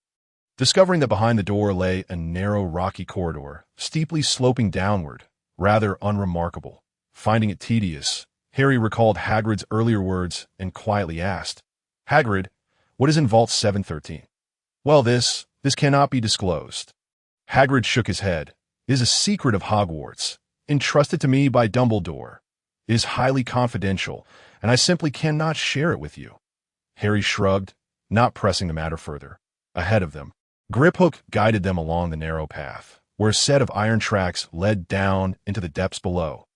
Discovering that behind the door lay a narrow, rocky corridor, steeply sloping downward, rather unremarkable. Finding it tedious, Harry recalled Hagrid's earlier words and quietly asked, Hagrid, what is in Vault 713? Well, this cannot be disclosed. Hagrid shook his head. It is a secret of Hogwarts, entrusted to me by Dumbledore. It is highly confidential, and I simply cannot share it with you. Harry shrugged, not pressing the matter further. Ahead of them, Griphook guided them along the narrow path, where a set of iron tracks led down into the depths below.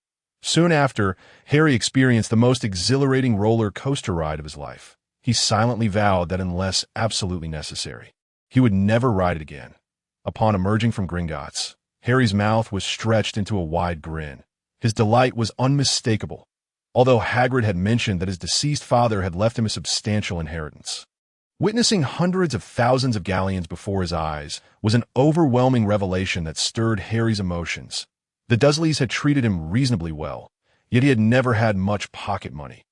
Soon after, Harry experienced the most exhilarating roller coaster ride of his life. He silently vowed that unless absolutely necessary, he would never ride it again. Upon emerging from Gringotts, Harry's mouth was stretched into a wide grin. His delight was unmistakable, although Hagrid had mentioned that his deceased father had left him a substantial inheritance. Witnessing hundreds of thousands of galleons before his eyes was an overwhelming revelation that stirred Harry's emotions. The Dursleys had treated him reasonably well, yet he had never had much pocket money.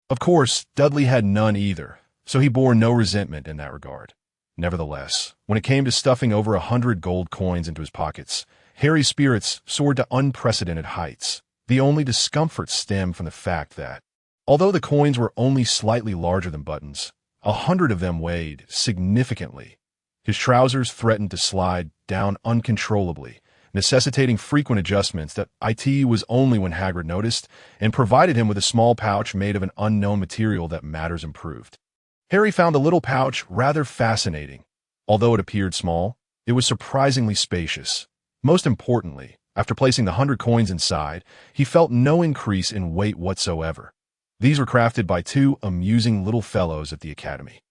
Of course, Dudley had none either, so he bore no resentment in that regard. Nevertheless, when it came to stuffing over 100 gold coins into his pockets, Harry's spirits soared to unprecedented heights. The only discomfort stemmed from the fact that, although the coins were only slightly larger than buttons, 100 of them weighed significantly. His trousers threatened to slide down uncontrollably, necessitating frequent adjustments that it was only when Hagrid noticed and provided him with a small pouch made of an unknown material that matters improved. Harry found the little pouch rather fascinating. Although it appeared small, it was surprisingly spacious. Most importantly, after placing the 100 coins inside, he felt no increase in weight whatsoever. These were crafted by two amusing little fellows at the academy.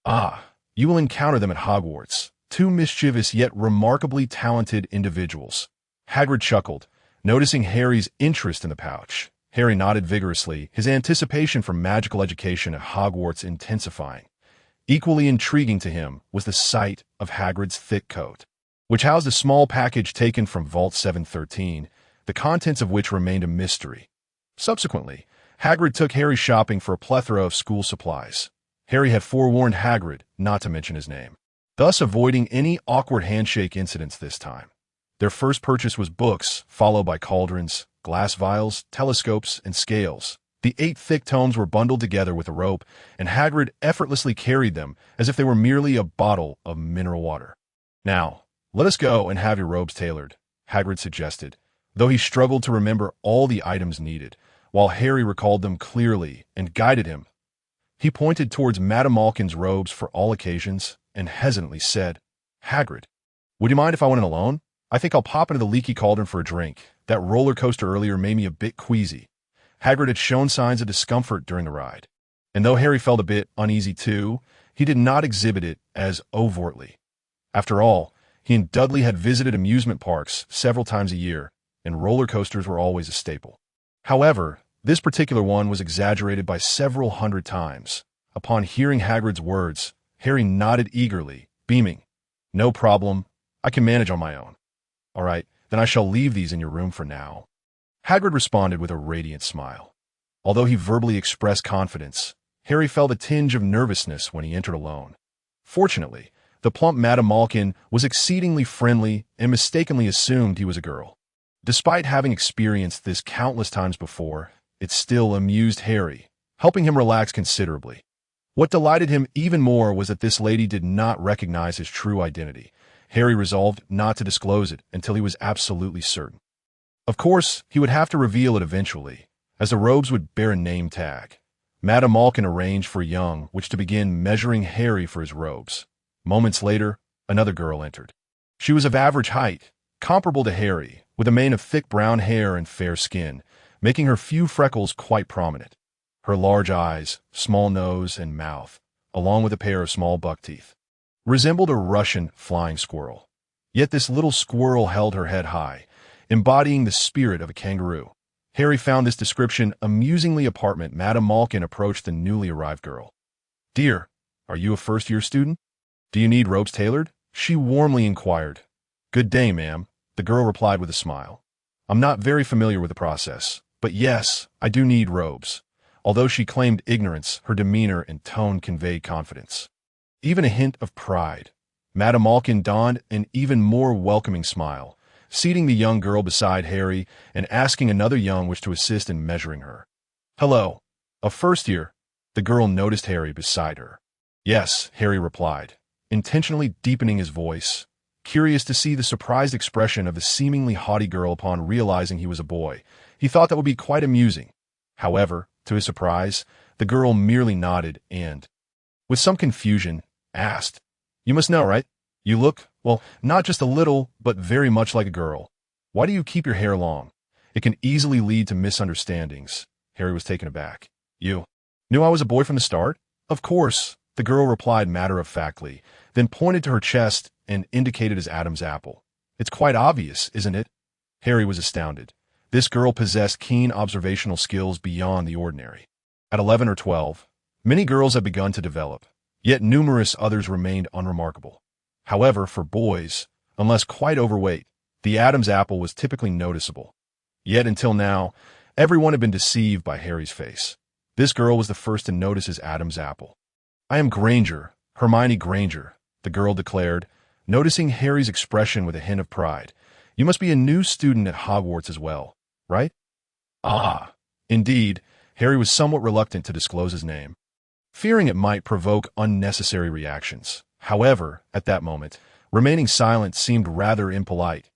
Ah, you will encounter them at Hogwarts, two mischievous yet remarkably talented individuals. Hagrid chuckled, noticing Harry's interest in the pouch. Harry nodded vigorously, his anticipation for magical education at Hogwarts intensifying. Equally intriguing to him was the sight of Hagrid's thick coat, which housed a small package taken from Vault 713, the contents of which remained a mystery. Subsequently, Hagrid took Harry shopping for a plethora of school supplies. Harry had forewarned Hagrid not to mention his name, thus avoiding any awkward handshake incidents this time. Their first purchase was books, followed by cauldrons, glass vials, telescopes, and scales. The 8 thick tomes were bundled together with a rope, and Hagrid effortlessly carried them as if they were merely a bottle of mineral water. Now, let us go and have your robes tailored, Hagrid suggested, though he struggled to remember all the items needed, while Harry recalled them clearly and guided him. He pointed towards Madame Malkin's robes for all occasions and hesitantly said, Hagrid, would you mind if I went in alone? I think I'll pop into the leaky cauldron for a drink. That roller coaster earlier made me a bit queasy. Hagrid had shown signs of discomfort during the ride, and though Harry felt a bit uneasy too, he did not exhibit it as overtly. After all, he and Dudley had visited amusement parks several times a year, and roller coasters were always a staple. However, this particular one was exaggerated by several hundred times. Upon hearing Hagrid's words, Harry nodded eagerly, beaming. No problem. I can manage on my own. All right, then I shall leave these in your room for now. Hagrid responded with a radiant smile. Although he verbally expressed confidence, Harry felt a tinge of nervousness when he entered alone. Fortunately, the plump Madame Malkin was exceedingly friendly and mistakenly assumed he was a girl. Despite having experienced this countless times before, it still amused Harry, helping him relax considerably. What delighted him even more was that this lady did not recognize his true identity. Harry resolved not to disclose it until he was absolutely certain. Of course, he would have to reveal it eventually, as the robes would bear a name tag. Madame Malkin arranged for Young, which to begin measuring Harry for his robes. Moments later, another girl entered. She was of average height, comparable to Harry, with a mane of thick brown hair and fair skin, making her few freckles quite prominent. Her large eyes, small nose, and mouth, along with a pair of small buck teeth, resembled a Russian flying squirrel. Yet this little squirrel held her head high, embodying the spirit of a kangaroo. Harry found this description amusingly apparent. Madame Malkin approached the newly arrived girl. "Dear, are you a first-year student? Do you need robes tailored?" she warmly inquired. "Good day, ma'am," the girl replied with a smile. "I'm not very familiar with the process, but yes, I do need robes." Although she claimed ignorance, her demeanor and tone conveyed confidence. Even a hint of pride. Madame Malkin donned an even more welcoming smile, seating the young girl beside Harry and asking another young wish to assist in measuring her. "Hello, a first year?" The girl noticed Harry beside her. "Yes," Harry replied, intentionally deepening his voice, curious to see the surprised expression of the seemingly haughty girl upon realizing he was a boy. He thought that would be quite amusing. However, to his surprise, the girl merely nodded and, with some confusion, asked, "You must know, right? You look, well, not just a little, but very much like a girl. Why do you keep your hair long? It can easily lead to misunderstandings." Harry was taken aback. "You knew I was a boy from the start?" "Of course," the girl replied matter-of-factly, then pointed to her chest and indicated as Adam's apple. "It's quite obvious, isn't it?" Harry was astounded. This girl possessed keen observational skills beyond the ordinary. At 11 or 12, many girls had begun to develop, yet numerous others remained unremarkable. However, for boys, unless quite overweight, the Adam's apple was typically noticeable. Yet until now, everyone had been deceived by Harry's face. This girl was the first to notice his Adam's apple. "I am Granger, Hermione Granger," the girl declared, noticing Harry's expression with a hint of pride. "You must be a new student at Hogwarts as well, right?" "Ah." Indeed, Harry was somewhat reluctant to disclose his name, fearing it might provoke unnecessary reactions. However, at that moment, remaining silent seemed rather impolite.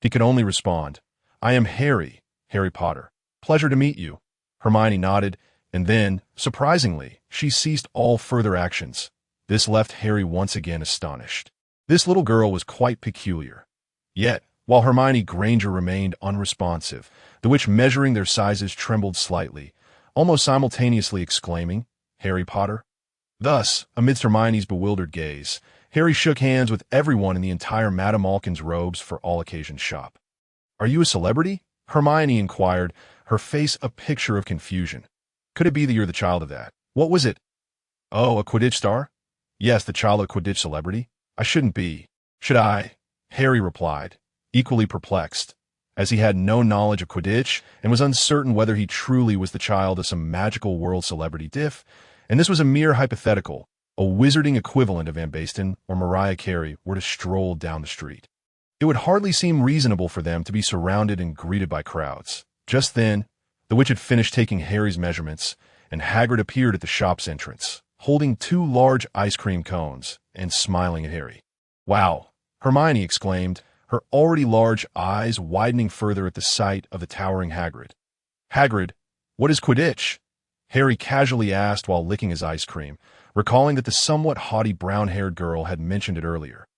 He could only respond, "I am Harry, Harry Potter. Pleasure to meet you." Hermione nodded, and then, surprisingly, she ceased all further actions. This left Harry once again astonished. This little girl was quite peculiar. Yet, while Hermione Granger remained unresponsive, the witch measuring their sizes trembled slightly, almost simultaneously exclaiming, "Harry Potter?" Thus, amidst Hermione's bewildered gaze, Harry shook hands with everyone in the entire Madame Malkin's robes for all occasions shop. "Are you a celebrity?" Hermione inquired, her face a picture of confusion. "Could it be that you're the child of that? What was it?" "Oh, a Quidditch star?" "Yes, the child of a Quidditch celebrity." "I shouldn't be. Should I?" Harry replied, equally perplexed, as he had no knowledge of Quidditch and was uncertain whether he truly was the child of some magical world celebrity. And this was a mere hypothetical. A wizarding equivalent of Anne Baston or Mariah Carey were to stroll down the street. It would hardly seem reasonable for them to be surrounded and greeted by crowds. Just then, the witch had finished taking Harry's measurements, and Hagrid appeared at the shop's entrance, holding 2 large ice cream cones and smiling at Harry. "Wow," Hermione exclaimed, her already large eyes widening further at the sight of the towering Hagrid. "Hagrid, what is Quidditch?" Harry casually asked while licking his ice cream, recalling that the somewhat haughty brown-haired girl had mentioned it earlier.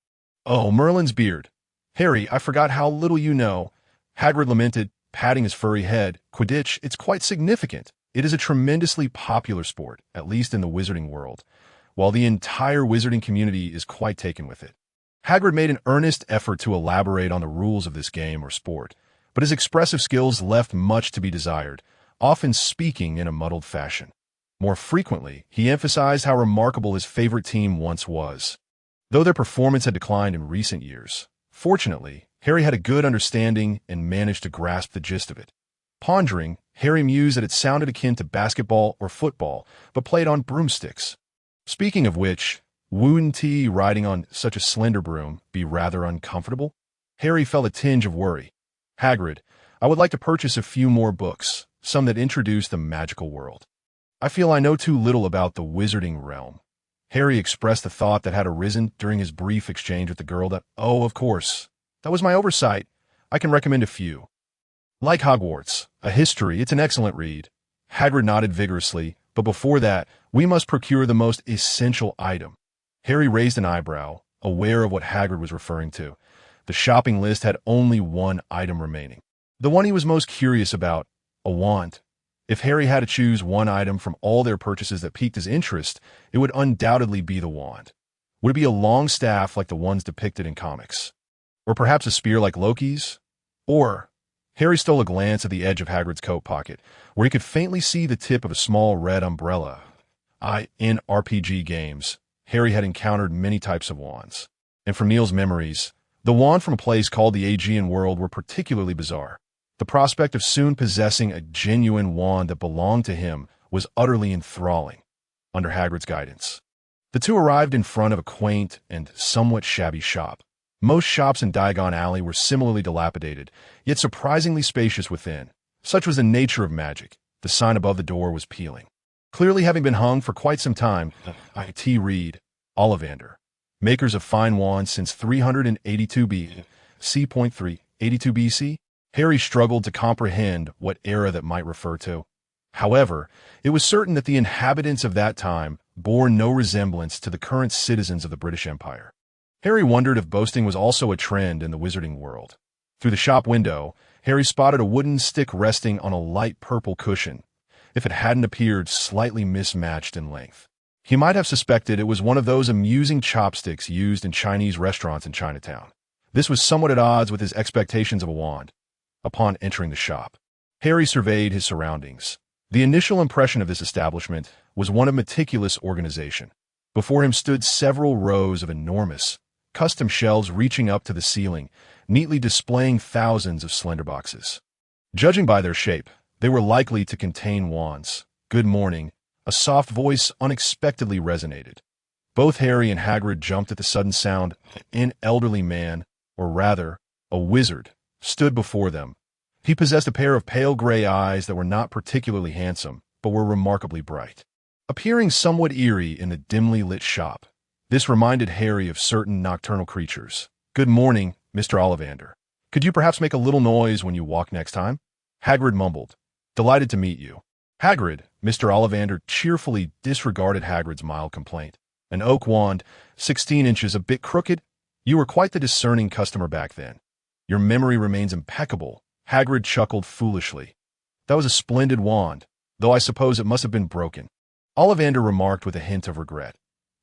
"Oh, Merlin's beard. Harry, I forgot how little you know." Hagrid lamented, patting his furry head. "Quidditch, it's quite significant. It is a tremendously popular sport, at least in the wizarding world, while the entire wizarding community is quite taken with it." Hagrid made an earnest effort to elaborate on the rules of this game or sport, but his expressive skills left much to be desired, often speaking in a muddled fashion. More frequently, he emphasized how remarkable his favorite team once was, though their performance had declined in recent years. Fortunately, Harry had a good understanding and managed to grasp the gist of it. Pondering, Harry mused that it sounded akin to basketball or football, but played on broomsticks. Speaking of which, wouldn't he, riding on such a slender broom, be rather uncomfortable? Harry felt a tinge of worry. "Hagrid, I would like to purchase a few more books. some that introduce the magical world. I feel I know too little about the wizarding realm. Harry expressed the thought that had arisen during his brief exchange with the girl that, oh, of course, that was my oversight. I can recommend a few. Like Hogwarts, a history, it's an excellent read. Hagrid nodded vigorously, but before that, we must procure the most essential item. Harry raised an eyebrow, aware of what Hagrid was referring to. The shopping list had only one item remaining. The one he was most curious about, a wand. If Harry had to choose one item from all their purchases that piqued his interest, it would undoubtedly be the wand. Would it be a long staff like the ones depicted in comics? Or perhaps a spear like Loki's? Or... Harry stole a glance at the edge of Hagrid's coat pocket, where he could faintly see the tip of a small red umbrella. In RPG games, Harry had encountered many types of wands. And from Neil's memories, the wand from a place called the Aegean world were particularly bizarre. The prospect of soon possessing a genuine wand that belonged to him was utterly enthralling, under Hagrid's guidance. The two arrived in front of a quaint and somewhat shabby shop. Most shops in Diagon Alley were similarly dilapidated, yet surprisingly spacious within. Such was the nature of magic. The sign above the door was peeling. Clearly having been hung for quite some time, I.T. Reed, Ollivander, makers of fine wands since 382 C.3, 82 BC, Harry struggled to comprehend what era that might refer to. However, it was certain that the inhabitants of that time bore no resemblance to the current citizens of the British Empire. Harry wondered if boasting was also a trend in the wizarding world. Through the shop window, Harry spotted a wooden stick resting on a light purple cushion, if it hadn't appeared slightly mismatched in length. He might have suspected it was one of those amusing chopsticks used in Chinese restaurants in Chinatown. This was somewhat at odds with his expectations of a wand. Upon entering the shop, Harry surveyed his surroundings. The initial impression of this establishment was one of meticulous organization. Before him stood several rows of enormous, custom shelves reaching up to the ceiling, neatly displaying thousands of slender boxes. Judging by their shape, they were likely to contain wands. Good morning, a soft voice unexpectedly resonated. Both Harry and Hagrid jumped at the sudden sound. An elderly man, or rather, a wizard, stood before them. He possessed a pair of pale gray eyes that were not particularly handsome, but were remarkably bright. Appearing somewhat eerie in the dimly lit shop, this reminded Harry of certain nocturnal creatures. Good morning, Mr. Ollivander. Could you perhaps make a little noise when you walk next time? Hagrid mumbled. Delighted to meet you. Hagrid, Mr. Ollivander cheerfully disregarded Hagrid's mild complaint. An oak wand, 16 inches, a bit crooked. You were quite the discerning customer back then. Your memory remains impeccable. Hagrid chuckled foolishly. That was a splendid wand, though I suppose it must have been broken. Ollivander remarked with a hint of regret.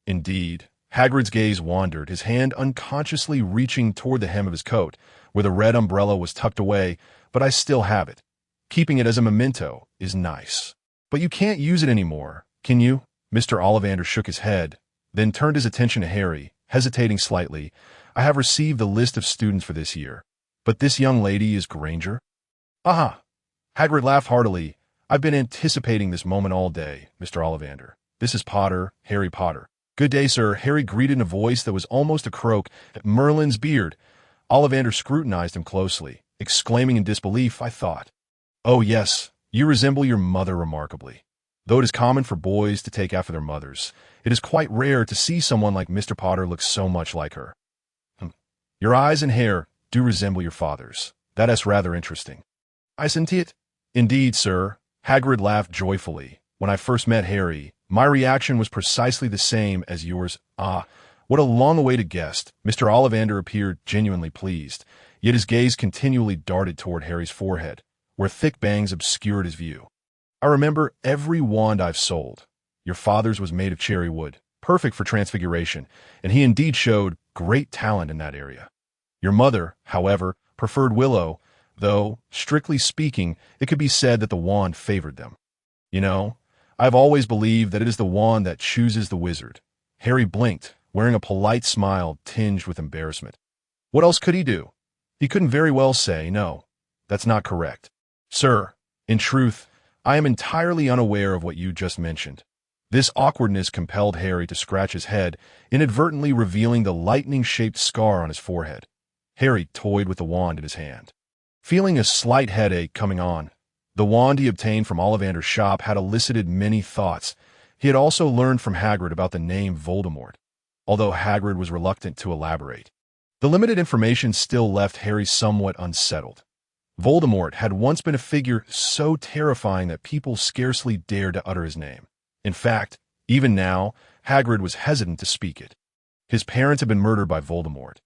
Indeed, Hagrid's gaze wandered, his hand unconsciously reaching toward the hem of his coat, where the red umbrella was tucked away, but I still have it. Keeping it as a memento is nice. But you can't use it anymore, can you? Mr. Ollivander shook his head, then turned his attention to Harry, hesitating slightly. I have received the list of students for this year. But this young lady is Granger? Aha! Hagrid laughed heartily. I've been anticipating this moment all day, Mr. Ollivander. This is Potter, Harry Potter. Good day, sir. Harry greeted in a voice that was almost a croak at Merlin's beard. Ollivander scrutinized him closely, exclaiming in disbelief, I thought. Oh, yes, you resemble your mother remarkably. Though it is common for boys to take after their mothers, it is quite rare to see someone like Mr. Potter look so much like her. Your eyes and hair do resemble your father's. That is rather interesting. Isn't it? Indeed, sir. Hagrid laughed joyfully. When I first met Harry, my reaction was precisely the same as yours. Ah, what a long-awaited guest. Mr. Ollivander appeared genuinely pleased, yet his gaze continually darted toward Harry's forehead, where thick bangs obscured his view. I remember every wand I've sold. Your father's was made of cherry wood, perfect for transfiguration, and he indeed showed great talent in that area. Your mother, however, preferred willow, though, strictly speaking, it could be said that the wand favored them. You know, I've always believed that it is the wand that chooses the wizard. Harry blinked, wearing a polite smile tinged with embarrassment. What else could he do? He couldn't very well say, no, that's not correct. Sir, in truth, I am entirely unaware of what you just mentioned. This awkwardness compelled Harry to scratch his head, inadvertently revealing the lightning-shaped scar on his forehead. Harry toyed with the wand in his hand. Feeling a slight headache coming on, The wand he obtained from Ollivander's shop had elicited many thoughts. He had also learned from Hagrid about the name Voldemort, although Hagrid was reluctant to elaborate. The limited information still left Harry somewhat unsettled. Voldemort had once been a figure so terrifying that people scarcely dared to utter his name. In fact, even now, Hagrid was hesitant to speak it. His parents had been murdered by Voldemort.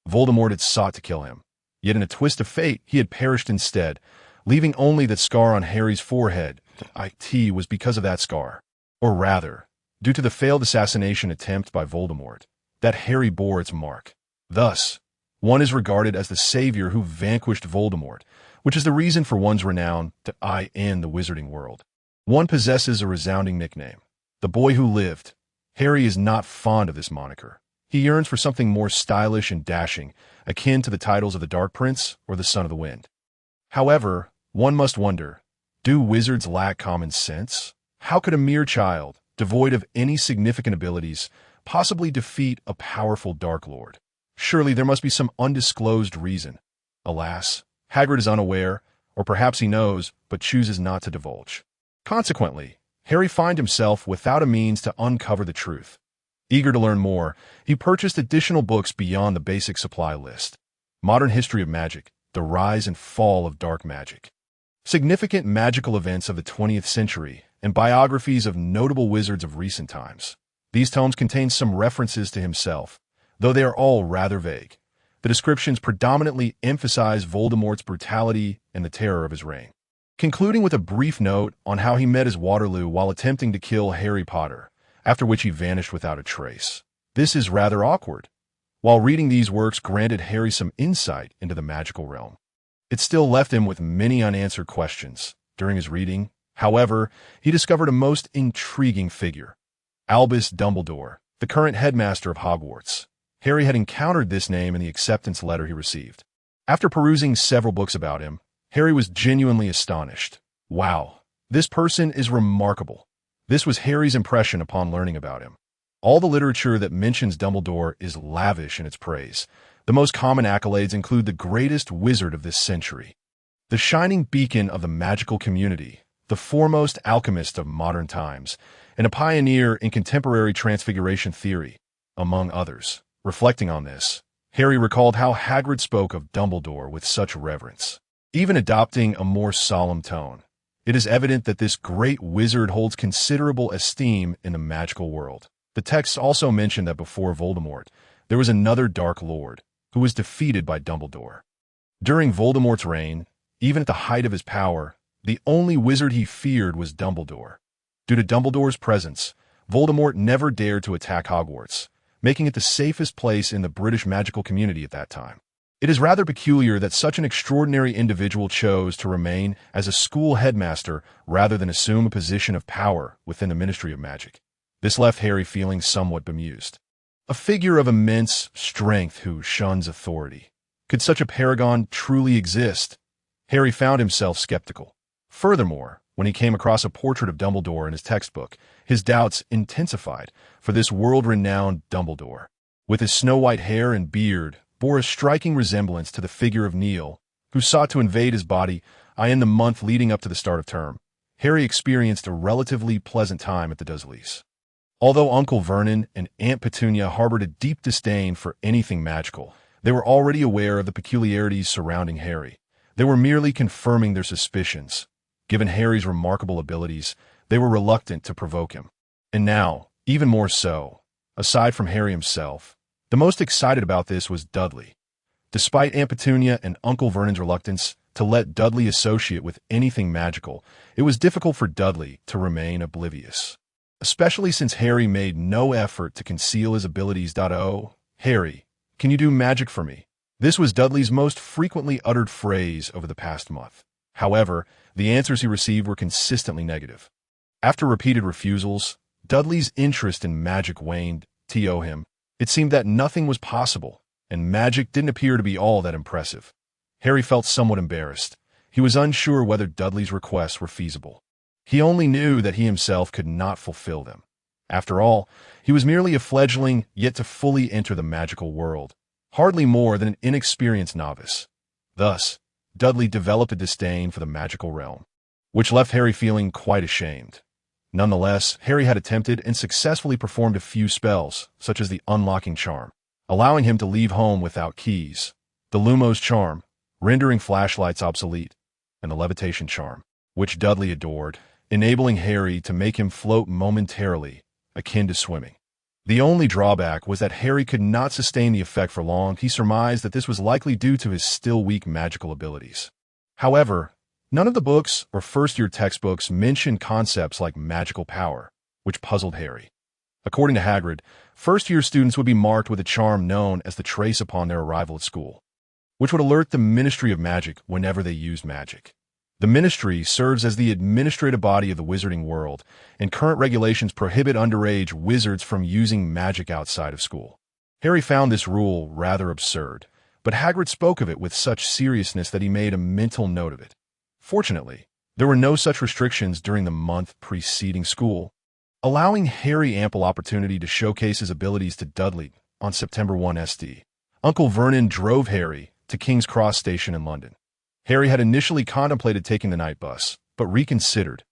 Voldemort had sought to kill him. Yet in a twist of fate, he had perished instead, leaving only the scar on Harry's forehead. It was because of that scar, or rather, due to the failed assassination attempt by Voldemort, that Harry bore its mark. Thus, one is regarded as the savior who vanquished Voldemort, which is the reason for one's renown in the wizarding world. One possesses a resounding nickname, the boy who lived. Harry is not fond of this moniker. He yearns for something more stylish and dashing, akin to the titles of the Dark Prince or the Son of the Wind. However, one must wonder, do wizards lack common sense? How could a mere child, devoid of any significant abilities, possibly defeat a powerful Dark Lord? Surely there must be some undisclosed reason. Alas, Hagrid is unaware, or perhaps he knows, but chooses not to divulge. Consequently, Harry finds himself without a means to uncover the truth. Eager to learn more, he purchased additional books beyond the basic supply list. Modern History of Magic, The Rise and Fall of Dark Magic. Significant magical events of the 20th century, and biographies of notable wizards of recent times. These tomes contain some references to himself, though they are all rather vague. The descriptions predominantly emphasize Voldemort's brutality and the terror of his reign, concluding with a brief note on how he met his Waterloo while attempting to kill Harry Potter, after which he vanished without a trace. This is rather awkward. While reading these works granted Harry some insight into the magical realm, it still left him with many unanswered questions. During his reading, however, he discovered a most intriguing figure, Albus Dumbledore, the current headmaster of Hogwarts. Harry had encountered this name in the acceptance letter he received. After perusing several books about him, Harry was genuinely astonished. Wow, this person is remarkable. This was Harry's impression upon learning about him. All the literature that mentions Dumbledore is lavish in its praise. The most common accolades include the greatest wizard of this century, the shining beacon of the magical community, the foremost alchemist of modern times, and a pioneer in contemporary transfiguration theory, among others. Reflecting on this, Harry recalled how Hagrid spoke of Dumbledore with such reverence, even adopting a more solemn tone. It is evident that this great wizard holds considerable esteem in the magical world. The texts also mention that before Voldemort, there was another Dark Lord, who was defeated by Dumbledore. During Voldemort's reign, even at the height of his power, the only wizard he feared was Dumbledore. Due to Dumbledore's presence, Voldemort never dared to attack Hogwarts, making it the safest place in the British magical community at that time. It is rather peculiar that such an extraordinary individual chose to remain as a school headmaster rather than assume a position of power within the Ministry of Magic. This left Harry feeling somewhat bemused. A figure of immense strength who shuns authority. Could such a paragon truly exist? Harry found himself skeptical. Furthermore, when he came across a portrait of Dumbledore in his textbook, his doubts intensified, for this world-renowned Dumbledore, with his snow-white hair and beard, bore a striking resemblance to the figure of Neil, who sought to invade his body in the month leading up to the start of term. Harry experienced a relatively pleasant time at the Dursleys. Although Uncle Vernon and Aunt Petunia harbored a deep disdain for anything magical, they were already aware of the peculiarities surrounding Harry. They were merely confirming their suspicions. Given Harry's remarkable abilities, they were reluctant to provoke him. And now, even more so, aside from Harry himself, the most excited about this was Dudley. Despite Aunt Petunia and Uncle Vernon's reluctance to let Dudley associate with anything magical, it was difficult for Dudley to remain oblivious, especially since Harry made no effort to conceal his abilities. "Oh, Harry, can you do magic for me?" This was Dudley's most frequently uttered phrase over the past month. However, the answers he received were consistently negative. After repeated refusals, Dudley's interest in magic waned. To him, it seemed that nothing was possible, and magic didn't appear to be all that impressive. Harry felt somewhat embarrassed. He was unsure whether Dudley's requests were feasible. He only knew that he himself could not fulfill them. After all, he was merely a fledgling yet to fully enter the magical world, hardly more than an inexperienced novice. Thus, Dudley developed a disdain for the magical realm. which left Harry feeling quite ashamed. Nonetheless, Harry had attempted and successfully performed a few spells, such as the unlocking charm, allowing him to leave home without keys, the Lumos charm, rendering flashlights obsolete, and the levitation charm, which Dudley adored, enabling Harry to make him float momentarily, akin to swimming. The only drawback was that Harry could not sustain the effect for long. He surmised that this was likely due to his still weak magical abilities. However, none of the books or first-year textbooks mentioned concepts like magical power, which puzzled Harry. According to Hagrid, first-year students would be marked with a charm known as the Trace upon their arrival at school, which would alert the Ministry of Magic whenever they used magic. The Ministry serves as the administrative body of the wizarding world, and current regulations prohibit underage wizards from using magic outside of school. Harry found this rule rather absurd, but Hagrid spoke of it with such seriousness that he made a mental note of it. Fortunately, there were no such restrictions during the month preceding school, allowing Harry ample opportunity to showcase his abilities to Dudley. On September 1 SD, Uncle Vernon drove Harry to King's Cross Station in London. Harry had initially contemplated taking the night bus, but reconsidered.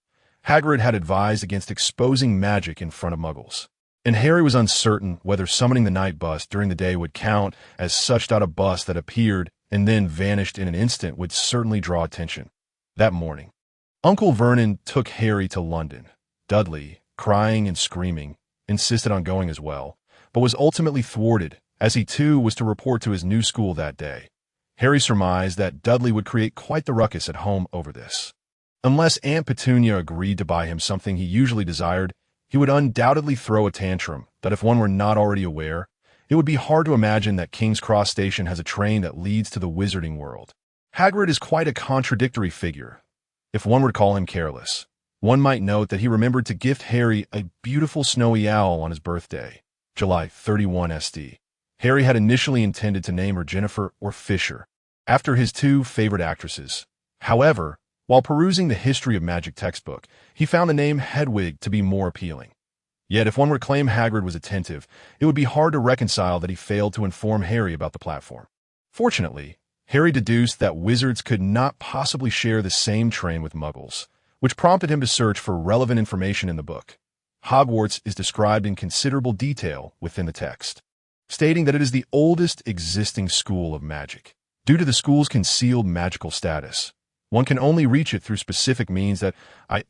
Hagrid had advised against exposing magic in front of Muggles, and Harry was uncertain whether summoning the night bus during the day would count as such. A bus that appeared and then vanished in an instant would certainly draw attention. That morning, Uncle Vernon took Harry to London. Dudley, crying and screaming, insisted on going as well, but was ultimately thwarted, as he too was to report to his new school that day. Harry surmised that Dudley would create quite the ruckus at home over this. Unless Aunt Petunia agreed to buy him something he usually desired, he would undoubtedly throw a tantrum that, if one were not already aware, it would be hard to imagine that King's Cross Station has a train that leads to the wizarding world. Hagrid is quite a contradictory figure. If one were to call him careless, one might note that he remembered to gift Harry a beautiful snowy owl on his birthday, July 31 SD. Harry had initially intended to name her Jennifer or Fisher, after his two favorite actresses. However, while perusing the History of Magic textbook, he found the name Hedwig to be more appealing. Yet if one were to claim Hagrid was attentive, it would be hard to reconcile that he failed to inform Harry about the platform. Fortunately, Harry deduced that wizards could not possibly share the same train with Muggles, which prompted him to search for relevant information in the book. Hogwarts is described in considerable detail within the text, stating that it is the oldest existing school of magic. Due to the school's concealed magical status, one can only reach it through specific means that,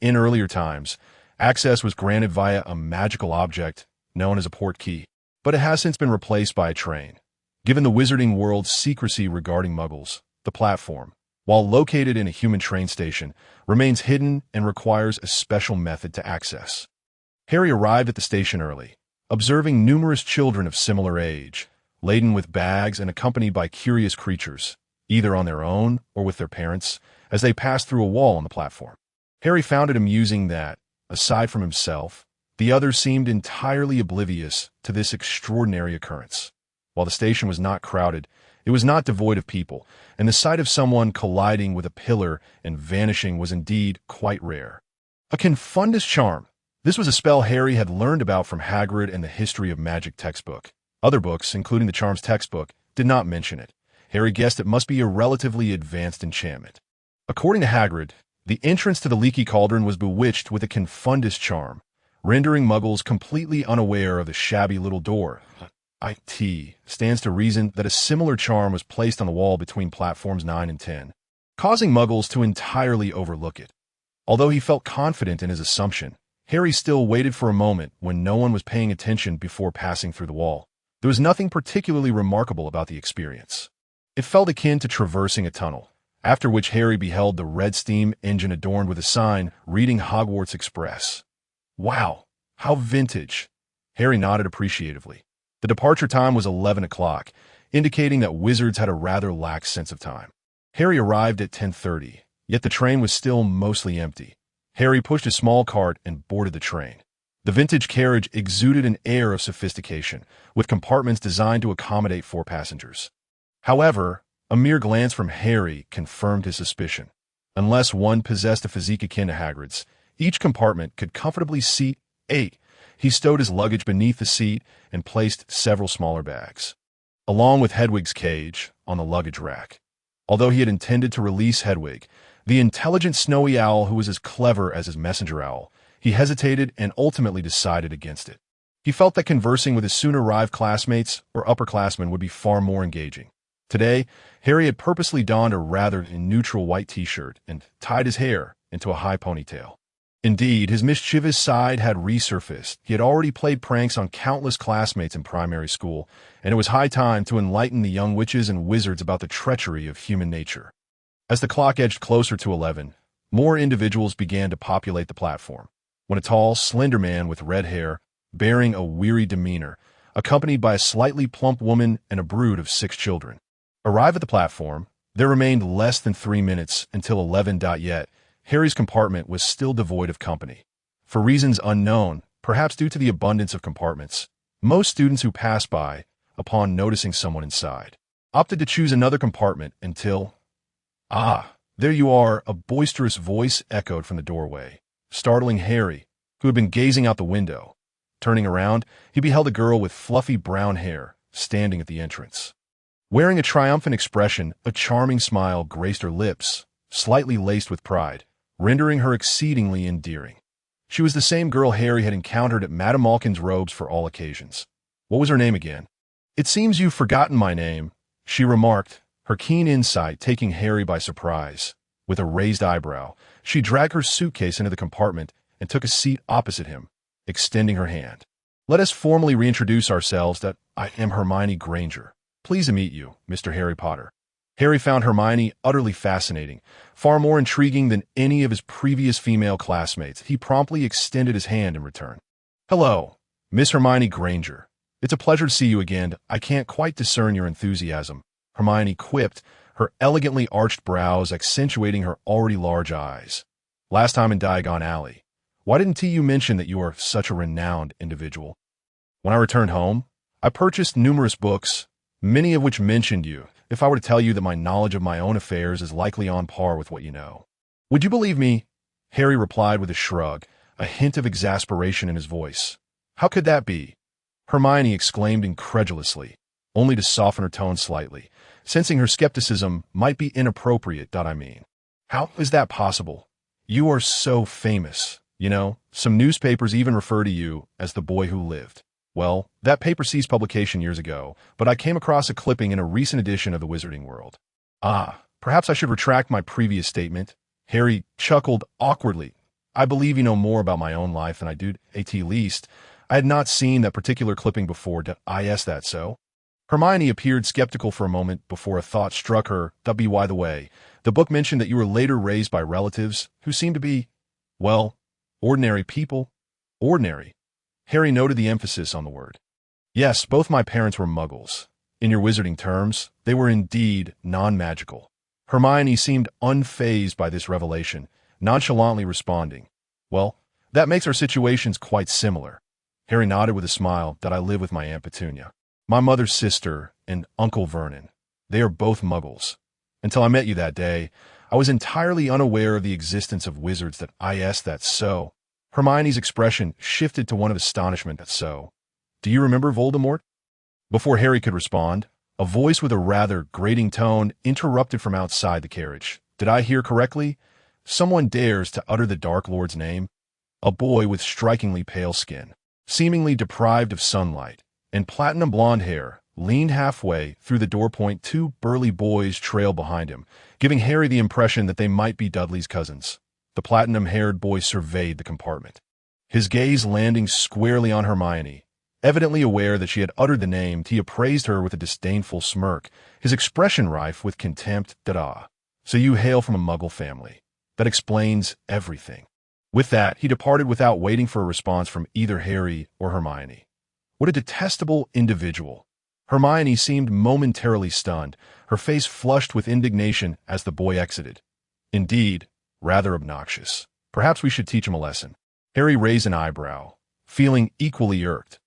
in earlier times, access was granted via a magical object known as a port key, but it has since been replaced by a train. Given the wizarding world's secrecy regarding Muggles, the platform, while located in a human train station, remains hidden and requires a special method to access. Harry arrived at the station early, observing numerous children of similar age, laden with bags and accompanied by curious creatures, either on their own or with their parents, as they passed through a wall on the platform. Harry found it amusing that, aside from himself, the others seemed entirely oblivious to this extraordinary occurrence. While the station was not crowded, it was not devoid of people, and the sight of someone colliding with a pillar and vanishing was indeed quite rare. A Confundus charm. This was a spell Harry had learned about from Hagrid and the History of Magic textbook. Other books, including the Charms textbook, did not mention it. Harry guessed it must be a relatively advanced enchantment. According to Hagrid, the entrance to the Leaky Cauldron was bewitched with a Confundus charm, rendering Muggles completely unaware of the shabby little door. It stands to reason that a similar charm was placed on the wall between platforms 9 and 10, causing Muggles to entirely overlook it. Although he felt confident in his assumption, Harry still waited for a moment when no one was paying attention before passing through the wall. There was nothing particularly remarkable about the experience. It felt akin to traversing a tunnel, after which Harry beheld the red steam engine adorned with a sign reading Hogwarts Express. Wow, how vintage! Harry nodded appreciatively. The departure time was 11 o'clock, indicating that wizards had a rather lax sense of time. Harry arrived at 10:30, yet the train was still mostly empty. Harry pushed a small cart and boarded the train. The vintage carriage exuded an air of sophistication, with compartments designed to accommodate 4 passengers. However, a mere glance from Harry confirmed his suspicion. Unless one possessed a physique akin to Hagrid's, each compartment could comfortably seat 8. He stowed his luggage beneath the seat and placed several smaller bags, along with Hedwig's cage, on the luggage rack. Although he had intended to release Hedwig, The intelligent snowy owl who was as clever as his messenger owl. He hesitated and ultimately decided against it. He felt that conversing with his soon-arrived classmates or upperclassmen would be far more engaging. Today, Harry had purposely donned a rather neutral white t-shirt and tied his hair into a high ponytail. Indeed, his mischievous side had resurfaced. He had already played pranks on countless classmates in primary school, and it was high time to enlighten the young witches and wizards about the treachery of human nature. As the clock edged closer to 11, more individuals began to populate the platform, when a tall, slender man with red hair, bearing a weary demeanor, accompanied by a slightly plump woman and a brood of 6 children, arrived at the platform. There remained less than 3 minutes until 11. Yet, Harry's compartment was still devoid of company. For reasons unknown, perhaps due to the abundance of compartments, most students who passed by, upon noticing someone inside, opted to choose another compartment until... "Ah, there you are," a boisterous voice echoed from the doorway, startling Harry, who had been gazing out the window. Turning around, he beheld a girl with fluffy brown hair standing at the entrance. Wearing a triumphant expression, a charming smile graced her lips, slightly laced with pride, rendering her exceedingly endearing. She was the same girl Harry had encountered at Madame Malkin's robes for all occasions. What was her name again? "It seems you've forgotten my name," she remarked, her keen insight taking Harry by surprise. With a raised eyebrow, she dragged her suitcase into the compartment and took a seat opposite him, extending her hand. "Let us formally reintroduce ourselves. That I am Hermione Granger. Pleased to meet you, Mr. Harry Potter." Harry found Hermione utterly fascinating, far more intriguing than any of his previous female classmates. He promptly extended his hand in return. "Hello, Miss Hermione Granger. It's a pleasure to see you again. I can't quite discern your enthusiasm," Hermione quipped, her elegantly arched brows accentuating her already large eyes. "Last time in Diagon Alley, why didn't you mention that you are such a renowned individual?" "When I returned home, I purchased numerous books, many of which mentioned you. If I were to tell you that my knowledge of my own affairs is likely on par with what you know, would you believe me?" Harry replied with a shrug, a hint of exasperation in his voice. "How could that be?" Hermione exclaimed incredulously, only to soften her tone slightly, sensing her skepticism might be inappropriate. "I mean, how is that possible? You are so famous. You know, some newspapers even refer to you as the boy who lived. Well, that paper ceased publication years ago, but I came across a clipping in a recent edition of the Wizarding World." "Ah, perhaps I should retract my previous statement." Harry chuckled awkwardly. "I believe you know more about my own life than I do, at least. I had not seen that particular clipping before. Is that so?" Hermione appeared skeptical for a moment before a thought struck her. By the way, the book mentioned that you were later raised by relatives who seemed to be, well, ordinary people." "Ordinary?" Harry noted the emphasis on the word. "Yes, both my parents were muggles. In your wizarding terms, they were indeed non-magical." Hermione seemed unfazed by this revelation, nonchalantly responding, "Well, that makes our situations quite similar." Harry nodded with a smile. "I live with my Aunt Petunia, my mother's sister, and Uncle Vernon. They are both muggles. Until I met you that day, I was entirely unaware of the existence of wizards. That's so." Hermione's expression shifted to one of astonishment. "That's so. Do you remember Voldemort?" Before Harry could respond, a voice with a rather grating tone interrupted from outside the carriage. "Did I hear correctly? Someone dares to utter the Dark Lord's name?" A boy with strikingly pale skin, seemingly deprived of sunlight, and platinum blonde hair leaned halfway through the doorpoint. 2 burly boys trailed behind him, giving Harry the impression that they might be Dudley's cousins. The platinum-haired boy surveyed the compartment, his gaze landing squarely on Hermione. Evidently aware that she had uttered the name, he appraised her with a disdainful smirk, his expression rife with contempt. So you hail from a muggle family. That explains everything." With that, he departed without waiting for a response from either Harry or Hermione. What a detestable individual. Hermione seemed momentarily stunned, her face flushed with indignation as the boy exited. Indeed, rather obnoxious. Perhaps we should teach him a lesson. Harry raised an eyebrow, feeling equally irked.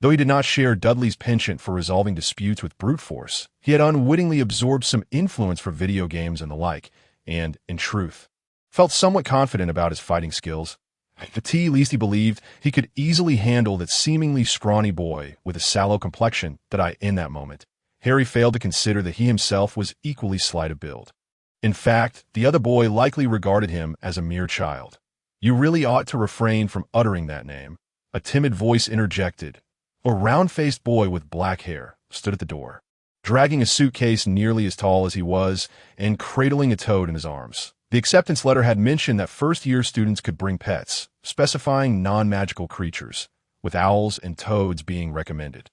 Though he did not share Dudley's penchant for resolving disputes with brute force, he had unwittingly absorbed some influence from video games and the like, and, in truth, felt somewhat confident about his fighting skills. At least he believed he could easily handle that seemingly scrawny boy with a sallow complexion. In that moment, Harry failed to consider that he himself was equally slight of build. In fact, the other boy likely regarded him as a mere child. "You really ought to refrain from uttering that name," a timid voice interjected. A round-faced boy with black hair stood at the door, dragging a suitcase nearly as tall as he was and cradling a toad in his arms. The acceptance letter had mentioned that first-year students could bring pets, specifying non-magical creatures, with owls and toads being recommended.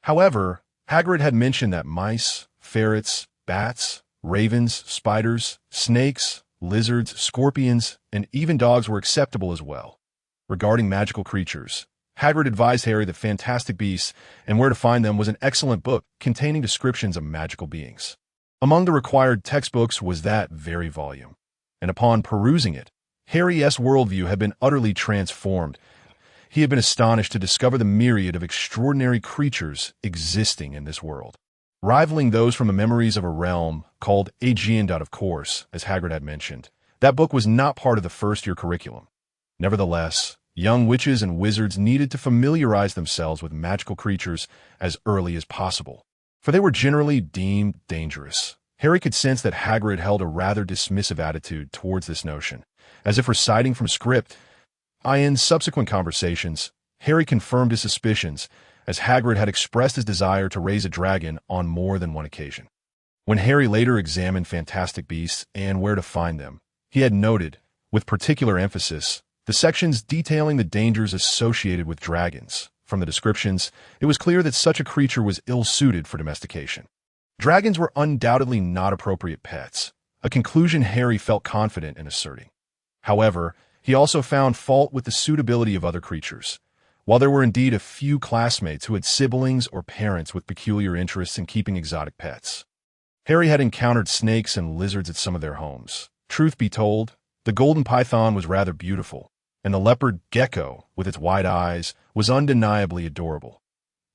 However, Hagrid had mentioned that mice, ferrets, bats, ravens, spiders, snakes, lizards, scorpions, and even dogs were acceptable as well. Regarding magical creatures, Hagrid advised Harry that Fantastic Beasts and Where to Find Them was an excellent book containing descriptions of magical beings. Among the required textbooks was that very volume, and upon perusing it, Harry's worldview had been utterly transformed. He had been astonished to discover the myriad of extraordinary creatures existing in this world, rivaling those from the memories of a realm called Aegean. Of course, as Hagrid had mentioned, that book was not part of the first-year curriculum. Nevertheless, young witches and wizards needed to familiarize themselves with magical creatures as early as possible, for they were generally deemed dangerous. Harry could sense that Hagrid held a rather dismissive attitude towards this notion, as if reciting from script. In subsequent conversations, Harry confirmed his suspicions, as Hagrid had expressed his desire to raise a dragon on more than one occasion. When Harry later examined Fantastic Beasts and Where to Find Them, he had noted, with particular emphasis, the sections detailing the dangers associated with dragons. From the descriptions, it was clear that such a creature was ill-suited for domestication. Dragons were undoubtedly not appropriate pets, a conclusion Harry felt confident in asserting. However, he also found fault with the suitability of other creatures. While there were indeed a few classmates who had siblings or parents with peculiar interests in keeping exotic pets, Harry had encountered snakes and lizards at some of their homes. Truth be told, the golden python was rather beautiful, and the leopard gecko, with its wide eyes, was undeniably adorable.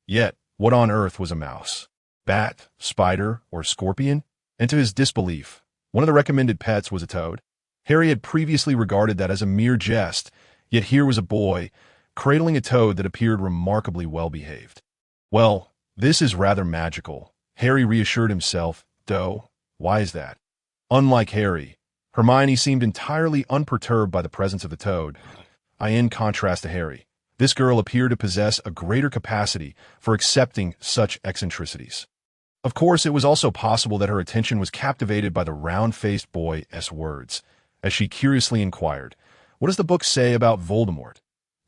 Yet, what on earth was a mouse? Bat, spider, or scorpion? And to his disbelief, one of the recommended pets was a toad. Harry had previously regarded that as a mere jest, yet here was a boy, cradling a toad that appeared remarkably well-behaved. Well, this is rather magical, Harry reassured himself, though. Why is that? Unlike Harry, Hermione seemed entirely unperturbed by the presence of the toad. In contrast to Harry, this girl appeared to possess a greater capacity for accepting such eccentricities. Of course, it was also possible that her attention was captivated by the round-faced boy's words, as she curiously inquired, "What does the book say about Voldemort?"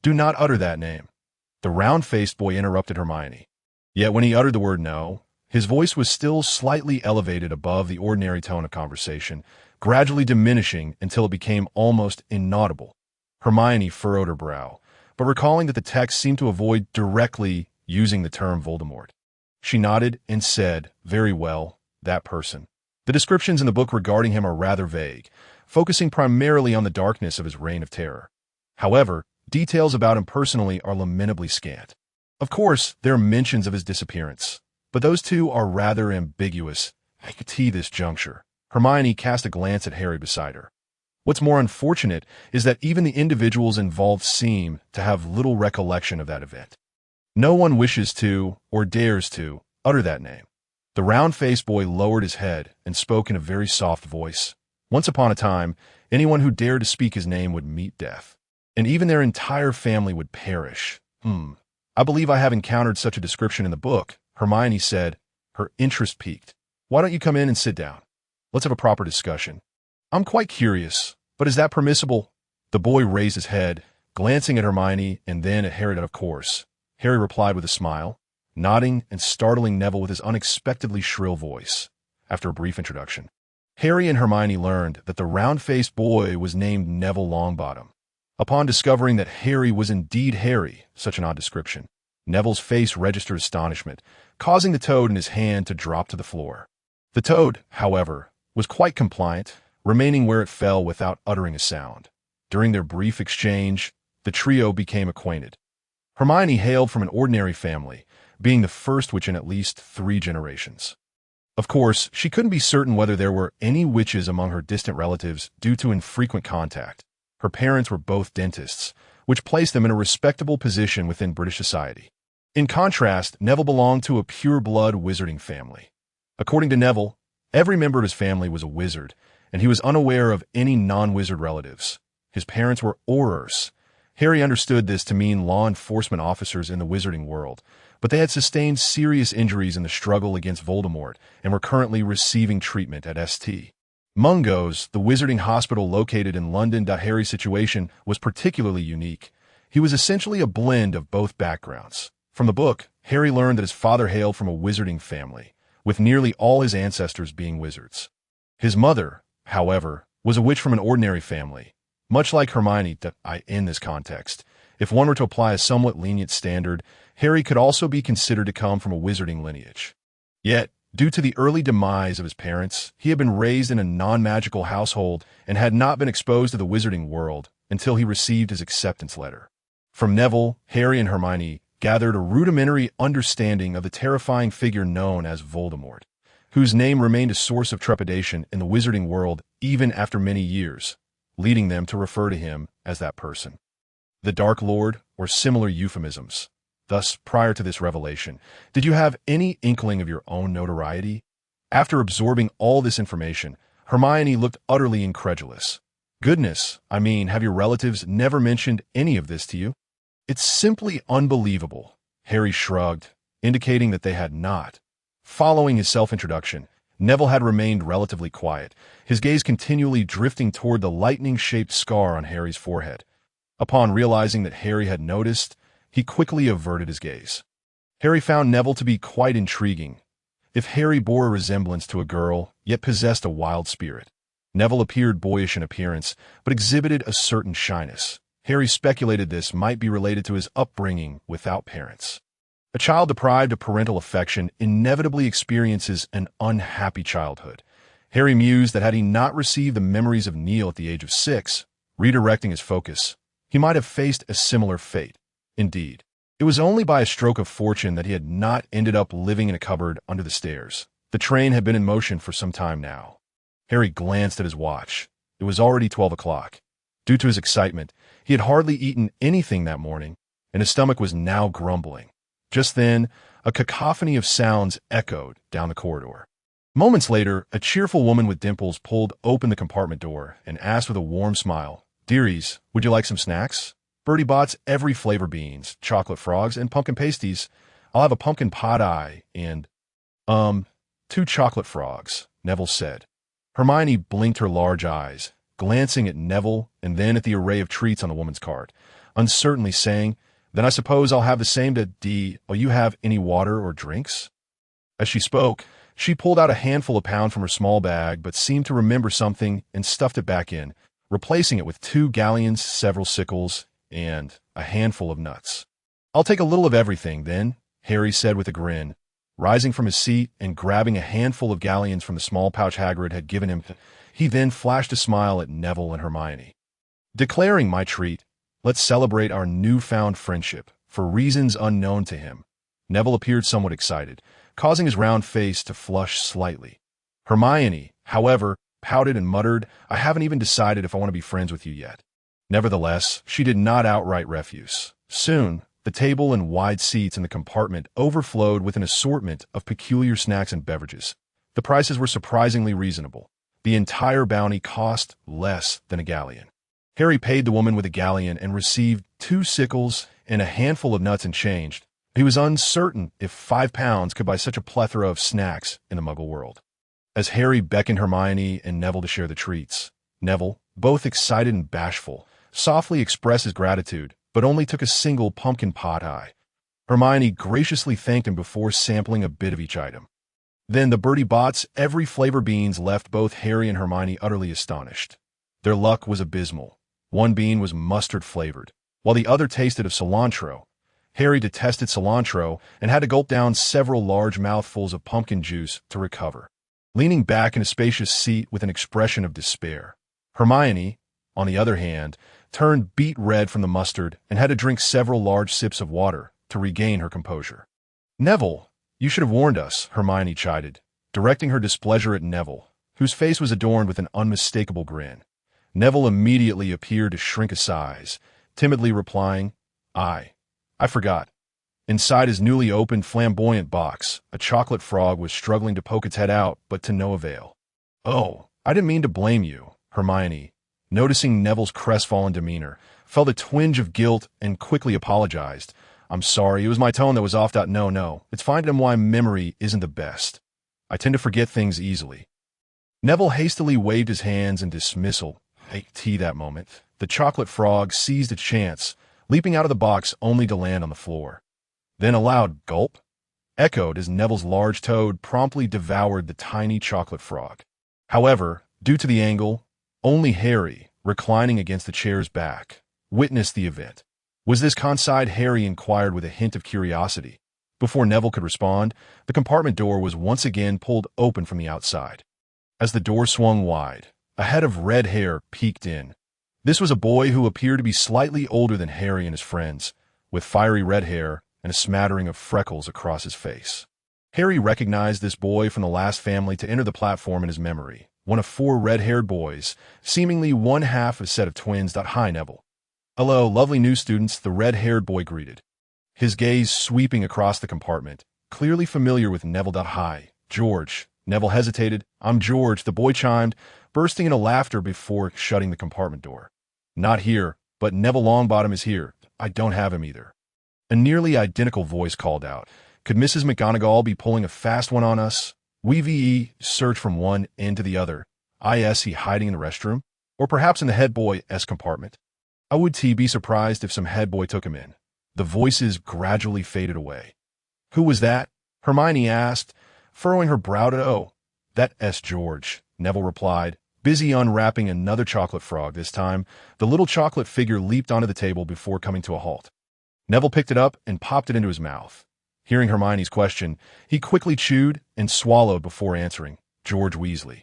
"Do not utter that name," the round-faced boy interrupted Hermione. Yet when he uttered the word no, his voice was still slightly elevated above the ordinary tone of conversation, gradually diminishing until it became almost inaudible. Hermione furrowed her brow, but recalling that the text seemed to avoid directly using the term Voldemort, she nodded and said, "Very well, that person." The descriptions in the book regarding him are rather vague, focusing primarily on the darkness of his reign of terror. However, details about him personally are lamentably scant. Of course, there are mentions of his disappearance, but those two are rather ambiguous at this juncture. Hermione cast a glance at Harry beside her. What's more unfortunate is that even the individuals involved seem to have little recollection of that event. No one wishes to, or dares to, utter that name. The round-faced boy lowered his head and spoke in a very soft voice. Once upon a time, anyone who dared to speak his name would meet death, and even their entire family would perish. I believe I have encountered such a description in the book, Hermione said, her interest piqued. "Why don't you come in and sit down? Let's have a proper discussion. I'm quite curious, but is that permissible?" The boy raised his head, glancing at Hermione and then at Harry. "Of course," Harry replied with a smile, nodding and startling Neville with his unexpectedly shrill voice. After a brief introduction, Harry and Hermione learned that the round-faced boy was named Neville Longbottom. Upon discovering that Harry was indeed Harry, such an odd description, Neville's face registered astonishment, causing the toad in his hand to drop to the floor. The toad, however, was quite compliant, remaining where it fell without uttering a sound. During their brief exchange, the trio became acquainted. Hermione hailed from an ordinary family, being the first witch in at least 3 generations. Of course, she couldn't be certain whether there were any witches among her distant relatives due to infrequent contact. Her parents were both dentists, which placed them in a respectable position within British society. In contrast, Neville belonged to a pure-blood wizarding family. According to Neville, every member of his family was a wizard, and he was unaware of any non-wizard relatives. His parents were Aurors. Harry understood this to mean law enforcement officers in the wizarding world, but they had sustained serious injuries in the struggle against Voldemort and were currently receiving treatment at St. Mungo's, the wizarding hospital located in London. Harry's situation was particularly unique. He was essentially a blend of both backgrounds. From the book, Harry learned that his father hailed from a wizarding family, with nearly all his ancestors being wizards. His mother, however, was a witch from an ordinary family. Much like Hermione in this context, if one were to apply a somewhat lenient standard, Harry could also be considered to come from a wizarding lineage. Yet, due to the early demise of his parents, he had been raised in a non-magical household and had not been exposed to the wizarding world until he received his acceptance letter. From Neville, Harry and Hermione gathered a rudimentary understanding of the terrifying figure known as Voldemort, whose name remained a source of trepidation in the wizarding world even after many years, leading them to refer to him as that person. The Dark Lord, or similar euphemisms. Thus, prior to this revelation, did you have any inkling of your own notoriety? After absorbing all this information, Hermione looked utterly incredulous. Goodness, have your relatives never mentioned any of this to you? It's simply unbelievable. Harry shrugged, indicating that they had not. Following his self-introduction, Neville had remained relatively quiet, his gaze continually drifting toward the lightning-shaped scar on Harry's forehead. Upon realizing that Harry had noticed, he quickly averted his gaze. Harry found Neville to be quite intriguing. If Harry bore a resemblance to a girl, yet possessed a wild spirit, Neville appeared boyish in appearance, but exhibited a certain shyness. Harry speculated this might be related to his upbringing without parents. A child deprived of parental affection inevitably experiences an unhappy childhood. Harry mused that had he not received the memories of Neil at the age of 6, redirecting his focus, he might have faced a similar fate. Indeed, it was only by a stroke of fortune that he had not ended up living in a cupboard under the stairs. The train had been in motion for some time now. Harry glanced at his watch. It was already 12 o'clock. Due to his excitement, he had hardly eaten anything that morning, and his stomach was now grumbling. Just then, a cacophony of sounds echoed down the corridor. Moments later, a cheerful woman with dimples pulled open the compartment door and asked with a warm smile, "Dearies, would you like some snacks? Bertie Bott's every flavor beans, chocolate frogs, and pumpkin pasties. I'll have a pumpkin pie and, 2 chocolate frogs," Neville said. Hermione blinked her large eyes, glancing at Neville and then at the array of treats on the woman's cart, uncertainly saying, "Then I suppose I'll have the same to D. Will you have any water or drinks?" As she spoke, she pulled out a handful of pound from her small bag but seemed to remember something and stuffed it back in, replacing it with 2 galleons, several sickles, and a handful of nuts. "I'll take a little of everything, then," Harry said with a grin, rising from his seat and grabbing a handful of galleons from the small pouch Hagrid had given him. He then flashed a smile at Neville and Hermione. Declaring my treat, "Let's celebrate our newfound friendship," for reasons unknown to him. Neville appeared somewhat excited, causing his round face to flush slightly. Hermione, however, pouted and muttered, "I haven't even decided if I want to be friends with you yet." Nevertheless, she did not outright refuse. Soon, the table and wide seats in the compartment overflowed with an assortment of peculiar snacks and beverages. The prices were surprisingly reasonable. The entire bounty cost less than a galleon. Harry paid the woman with a galleon and received 2 sickles and a handful of nuts and change. He was uncertain if 5 pounds could buy such a plethora of snacks in the Muggle world. As Harry beckoned Hermione and Neville to share the treats, Neville, both excited and bashful, softly expressed his gratitude, but only took a single pumpkin pie. Hermione graciously thanked him before sampling a bit of each item. Then the Bertie Bott's every flavor beans left both Harry and Hermione utterly astonished. Their luck was abysmal. One bean was mustard-flavored, while the other tasted of cilantro. Harry detested cilantro and had to gulp down several large mouthfuls of pumpkin juice to recover, leaning back in a spacious seat with an expression of despair. Hermione, on the other hand, turned beet red from the mustard and had to drink several large sips of water to regain her composure. "Neville, you should have warned us," Hermione chided, directing her displeasure at Neville, whose face was adorned with an unmistakable grin. Neville immediately appeared to shrink a size, timidly replying, I forgot." Inside his newly opened flamboyant box, a chocolate frog was struggling to poke its head out, but to no avail. "Oh, I didn't mean to blame you, Hermione, noticing Neville's crestfallen demeanor, felt a twinge of guilt and quickly apologized. I'm sorry, it was my tone that was off. No, it's fine and why memory isn't the best. I tend to forget things easily. Neville hastily waved his hands in dismissal. That moment, the chocolate frog seized a chance, leaping out of the box only to land on the floor. Then a loud gulp echoed as Neville's large toad promptly devoured the tiny chocolate frog. However, due to the angle, only Harry, reclining against the chair's back, witnessed the event. Was this conside? Harry inquired with a hint of curiosity. Before Neville could respond, the compartment door was once again pulled open from the outside. As the door swung wide, a head of red hair peeked in. This was a boy who appeared to be slightly older than Harry and his friends, with fiery red hair and a smattering of freckles across his face. Harry recognized this boy from the last family to enter the platform in his memory, one of 4 red-haired boys, seemingly one half a set of twins. Hi, Neville. Hello, lovely new students, the red-haired boy greeted, his gaze sweeping across the compartment, clearly familiar with Neville. Hi, George. Neville hesitated. I'm George, the boy chimed, bursting into laughter before shutting the compartment door. Not here, but Neville Longbottom is here. I don't have him either. A nearly identical voice called out. Could Mrs. McGonagall be pulling a fast one on us? We search from one end to the other. Is he hiding in the restroom? Or perhaps in the head boy's compartment? I would be surprised if some head boy took him in. The voices gradually faded away. Who was that? Hermione asked, furrowing her brow. Oh, that's George, Neville replied, busy unwrapping another chocolate frog. This time, the little chocolate figure leaped onto the table before coming to a halt. Neville picked it up and popped it into his mouth. Hearing Hermione's question, he quickly chewed and swallowed before answering, George Weasley.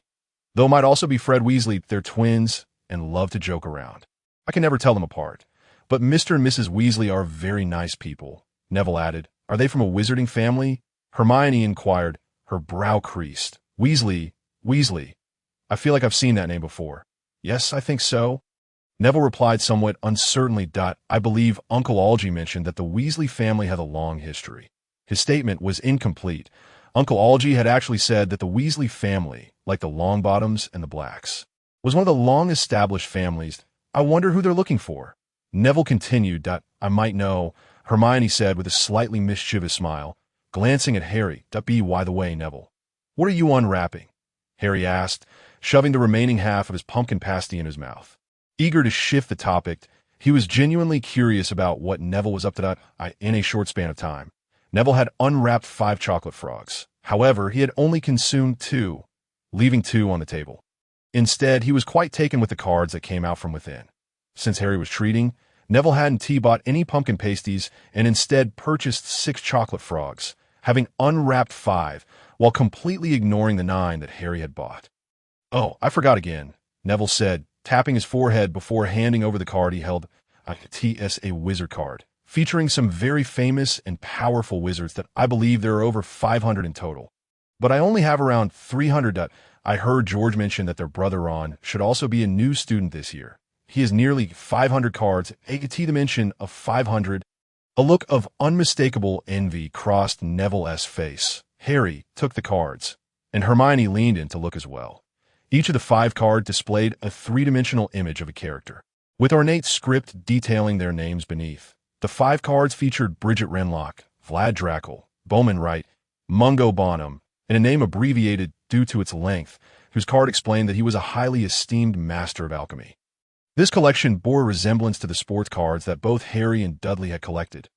Though it might also be Fred Weasley, they're twins and love to joke around. I can never tell them apart. But Mr. and Mrs. Weasley are very nice people, Neville added. Are they from a wizarding family? Hermione inquired, her brow creased. Weasley. I feel like I've seen that name before. Yes, I think so. Neville replied somewhat uncertainly. I believe Uncle Algy mentioned that the Weasley family had a long history. His statement was incomplete. Uncle Algy had actually said that the Weasley family, like the Longbottoms and the Blacks, was one of the long-established families. I wonder who they're looking for. Neville continued. I might know, Hermione said with a slightly mischievous smile, glancing at Harry. By the way, Neville, what are you unwrapping? Harry asked, shoving the remaining half of his pumpkin pasty in his mouth. Eager to shift the topic, he was genuinely curious about what Neville was up to in a short span of time. Neville had unwrapped 5 chocolate frogs. However, he had only consumed 2, leaving 2 on the table. Instead, he was quite taken with the cards that came out from within. Since Harry was treating, Neville hadn't bought any pumpkin pasties and instead purchased 6 chocolate frogs, having unwrapped 5, while completely ignoring the 9 that Harry had bought. Oh, I forgot again, Neville said, tapping his forehead before handing over the card he held. A wizard card, featuring some very famous and powerful wizards that I believe there are over 500 in total. But I only have around 300. I heard George mention that their brother Ron should also be a new student this year. He has nearly 500 cards, the mention of 500. A look of unmistakable envy crossed Neville's face. Harry took the cards, and Hermione leaned in to look as well. Each of the 5 cards displayed a 3-dimensional image of a character, with ornate script detailing their names beneath. The 5 cards featured Bridget Renlock, Vlad Dracul, Bowman Wright, Mungo Bonham, and a name abbreviated due to its length, whose card explained that he was a highly esteemed master of alchemy. This collection bore a resemblance to the sports cards that both Harry and Dudley had collected.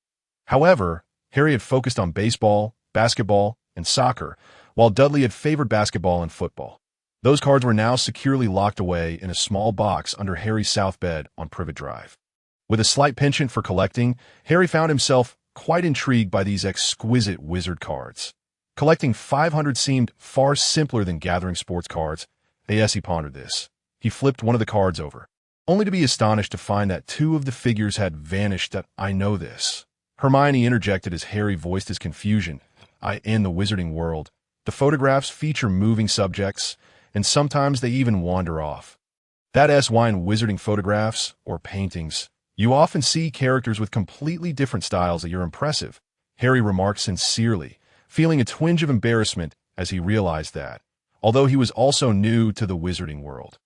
However, Harry had focused on baseball, basketball, and soccer, while Dudley had favored basketball and football. Those cards were now securely locked away in a small box under Harry's south bed on Privet Drive. With a slight penchant for collecting, Harry found himself quite intrigued by these exquisite wizard cards. Collecting 500 seemed far simpler than gathering sports cards. As he pondered this, he flipped one of the cards over, only to be astonished to find that 2 of the figures had vanished. I know this, Hermione interjected as Harry voiced his confusion. In the wizarding world, the photographs feature moving subjects, and sometimes they even wander off. That's why in wizarding photographs or paintings, you often see characters with completely different styles that you're impressive, Harry remarked sincerely, feeling a twinge of embarrassment as he realized that, although he was also new to the wizarding world.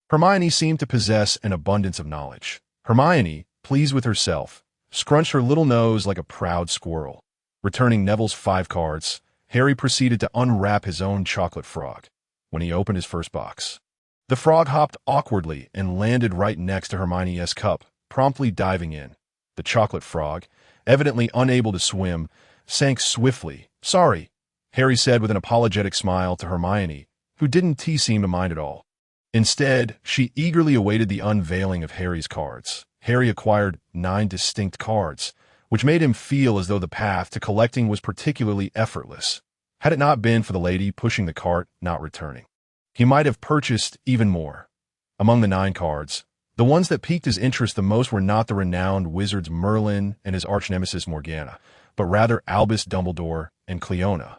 Hermione seemed to possess an abundance of knowledge. Hermione, pleased with herself, scrunched her little nose like a proud squirrel. Returning Neville's 5 cards, Harry proceeded to unwrap his own chocolate frog. When he opened his first box, the frog hopped awkwardly and landed right next to Hermione's cup, promptly diving in. The chocolate frog, evidently unable to swim, sank swiftly. "Sorry," Harry said with an apologetic smile to Hermione, who didn't seem to mind at all. Instead, she eagerly awaited the unveiling of Harry's cards. Harry acquired 9 distinct cards, which made him feel as though the path to collecting was particularly effortless. Had it not been for the lady pushing the cart, not returning, he might have purchased even more. Among the 9 cards, the ones that piqued his interest the most were not the renowned wizards Merlin and his arch-nemesis Morgana, but rather Albus Dumbledore and Cleona.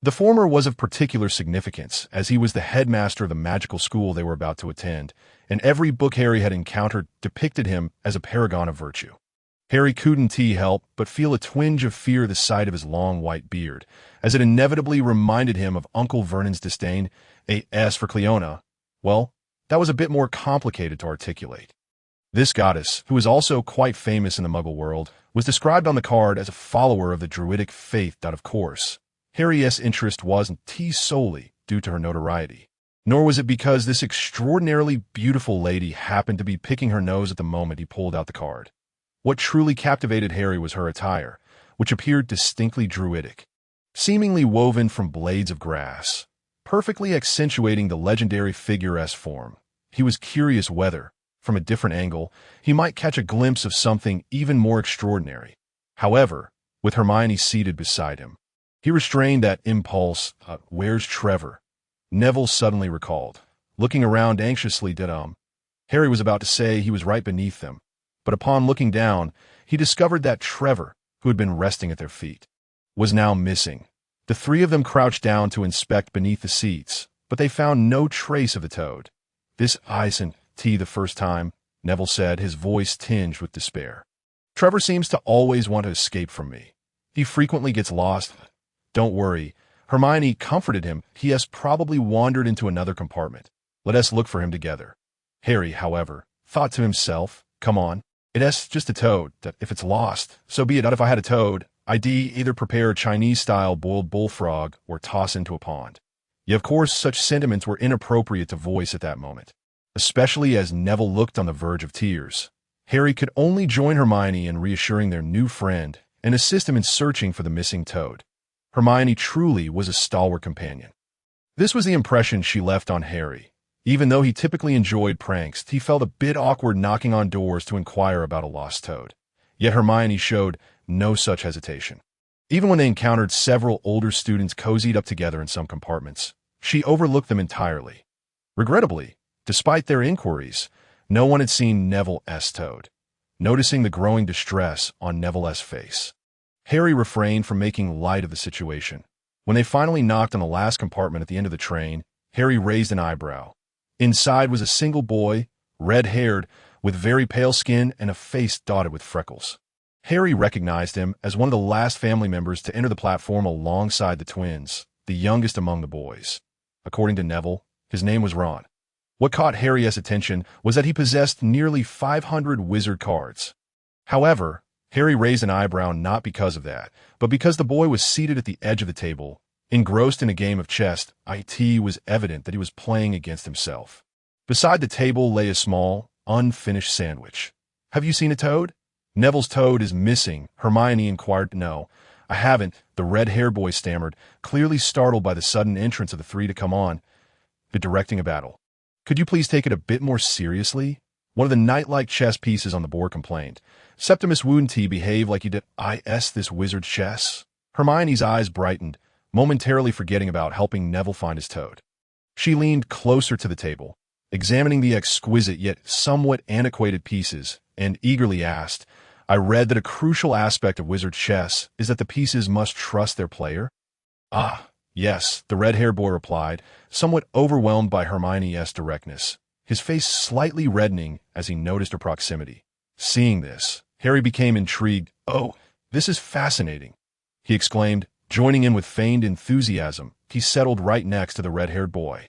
The former was of particular significance, as he was the headmaster of the magical school they were about to attend, and every book Harry had encountered depicted him as a paragon of virtue. Harry couldn't help but feel a twinge of fear at the sight of his long white beard, as it inevitably reminded him of Uncle Vernon's disdain. As for Cleona, well, that was a bit more complicated to articulate. This goddess, who was also quite famous in the Muggle world, was described on the card as a follower of the Druidic faith. Of course, Harry's interest wasn't solely due to her notoriety, nor was it because this extraordinarily beautiful lady happened to be picking her nose at the moment he pulled out the card. What truly captivated Harry was her attire, which appeared distinctly Druidic, seemingly woven from blades of grass, perfectly accentuating the legendary figure's form. He was curious whether, from a different angle, he might catch a glimpse of something even more extraordinary. However, with Hermione seated beside him, he restrained that impulse. "Where's Trevor?" Neville suddenly recalled. Looking around anxiously, Harry was about to say he was right beneath them, but upon looking down, he discovered that Trevor, who had been resting at their feet, was now missing. The 3 of them crouched down to inspect beneath the seats, but they found no trace of the toad. "This isn't the first time," Neville said, his voice tinged with despair. "Trevor seems to always want to escape from me. He frequently gets lost." "Don't worry," Hermione comforted him. "He has probably wandered into another compartment. Let us look for him together." Harry, however, thought to himself, "Come on. It's just a toad. If it's lost, so be it. If I had a toad, I'd either prepare a Chinese-style boiled bullfrog or toss into a pond." Yet, of course, such sentiments were inappropriate to voice at that moment, especially as Neville looked on the verge of tears. Harry could only join Hermione in reassuring their new friend and assist him in searching for the missing toad. Hermione truly was a stalwart companion. This was the impression she left on Harry. Even though he typically enjoyed pranks, he felt a bit awkward knocking on doors to inquire about a lost toad. Yet Hermione showed no such hesitation. Even when they encountered several older students cozied up together in some compartments, she overlooked them entirely. Regrettably, despite their inquiries, no one had seen Neville's toad. Noticing the growing distress on Neville's face, Harry refrained from making light of the situation. When they finally knocked on the last compartment at the end of the train, Harry raised an eyebrow. Inside was a single boy, red-haired, with very pale skin and a face dotted with freckles. Harry recognized him as one of the last family members to enter the platform alongside the twins, the youngest among the boys. According to Neville, his name was Ron. What caught Harry's attention was that he possessed nearly 500 wizard cards. However, Harry raised an eyebrow not because of that, but because the boy was seated at the edge of the table, engrossed in a game of chess. It was evident that he was playing against himself. Beside the table lay a small, unfinished sandwich. "Have you seen a toad?" "Neville's toad is missing," Hermione inquired. "No, I haven't," the red-haired boy stammered, clearly startled by the sudden entrance of the 3 to come on. "But directing a battle. Could you please take it a bit more seriously?" One of the knight-like chess pieces on the board complained. "Septimus wouldn't behave like you did this wizard's chess?" Hermione's eyes brightened, momentarily forgetting about helping Neville find his toad. She leaned closer to the table, examining the exquisite yet somewhat antiquated pieces, and eagerly asked, "I read that a crucial aspect of wizard chess is that the pieces must trust their player?" "Ah, yes," the red-haired boy replied, somewhat overwhelmed by Hermione's directness, his face slightly reddening as he noticed her proximity. Seeing this, Harry became intrigued. "Oh, this is fascinating," he exclaimed, Joining in with feigned enthusiasm, he settled right next to the red-haired boy.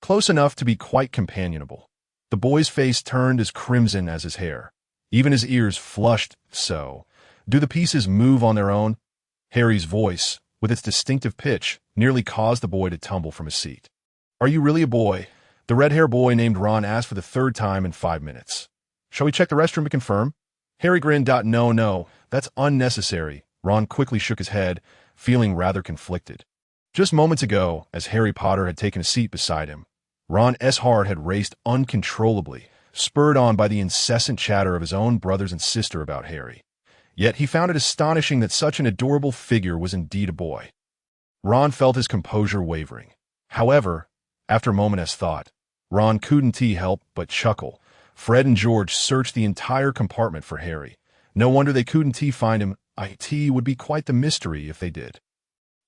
Close enough to be quite companionable. The boy's face turned as crimson as his hair. Even his ears flushed. So, do the pieces move on their own? Harry's voice, with its distinctive pitch, nearly caused the boy to tumble from his seat. Are you really a boy? The red-haired boy named Ron asked for the third time in 5 minutes. Shall we check the restroom to confirm? Harry grinned. No, that's unnecessary. Ron quickly shook his head, feeling rather conflicted. Just moments ago, as Harry Potter had taken a seat beside him, Ron's heart had raced uncontrollably, spurred on by the incessant chatter of his own brothers and sister about Harry. Yet he found it astonishing that such an adorable figure was indeed a boy. Ron felt his composure wavering. However, after a moment's thought, Ron couldn't help but chuckle. Fred and George searched the entire compartment for Harry. No wonder they couldn't find him. It would be quite the mystery if they did.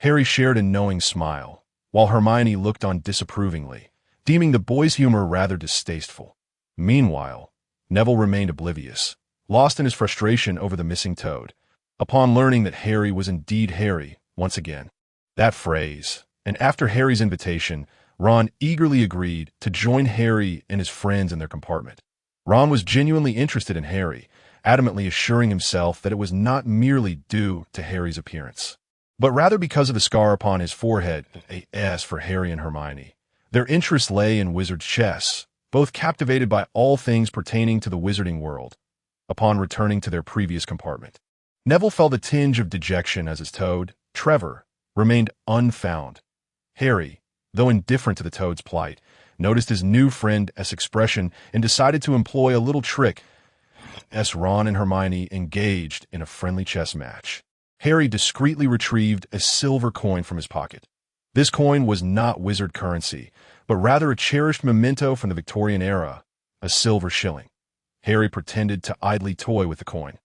Harry shared a knowing smile, while Hermione looked on disapprovingly, deeming the boy's humor rather distasteful. Meanwhile, Neville remained oblivious, lost in his frustration over the missing toad, upon learning that Harry was indeed Harry, once again. That phrase, and after Harry's invitation, Ron eagerly agreed to join Harry and his friends in their compartment. Ron was genuinely interested in Harry, adamantly assuring himself that it was not merely due to Harry's appearance, but rather because of the scar upon his forehead, a S for Harry and Hermione. Their interest lay in wizard's chess, both captivated by all things pertaining to the wizarding world. Upon returning to their previous compartment, Neville felt a tinge of dejection as his toad, Trevor, remained unfound. Harry, though indifferent to the toad's plight, noticed his new friend's expression and decided to employ a little trick. As Ron and Hermione engaged in a friendly chess match, Harry discreetly retrieved a silver coin from his pocket. This coin was not wizard currency, but rather a cherished memento from the Victorian era, a silver shilling. Harry pretended to idly toy with the coin,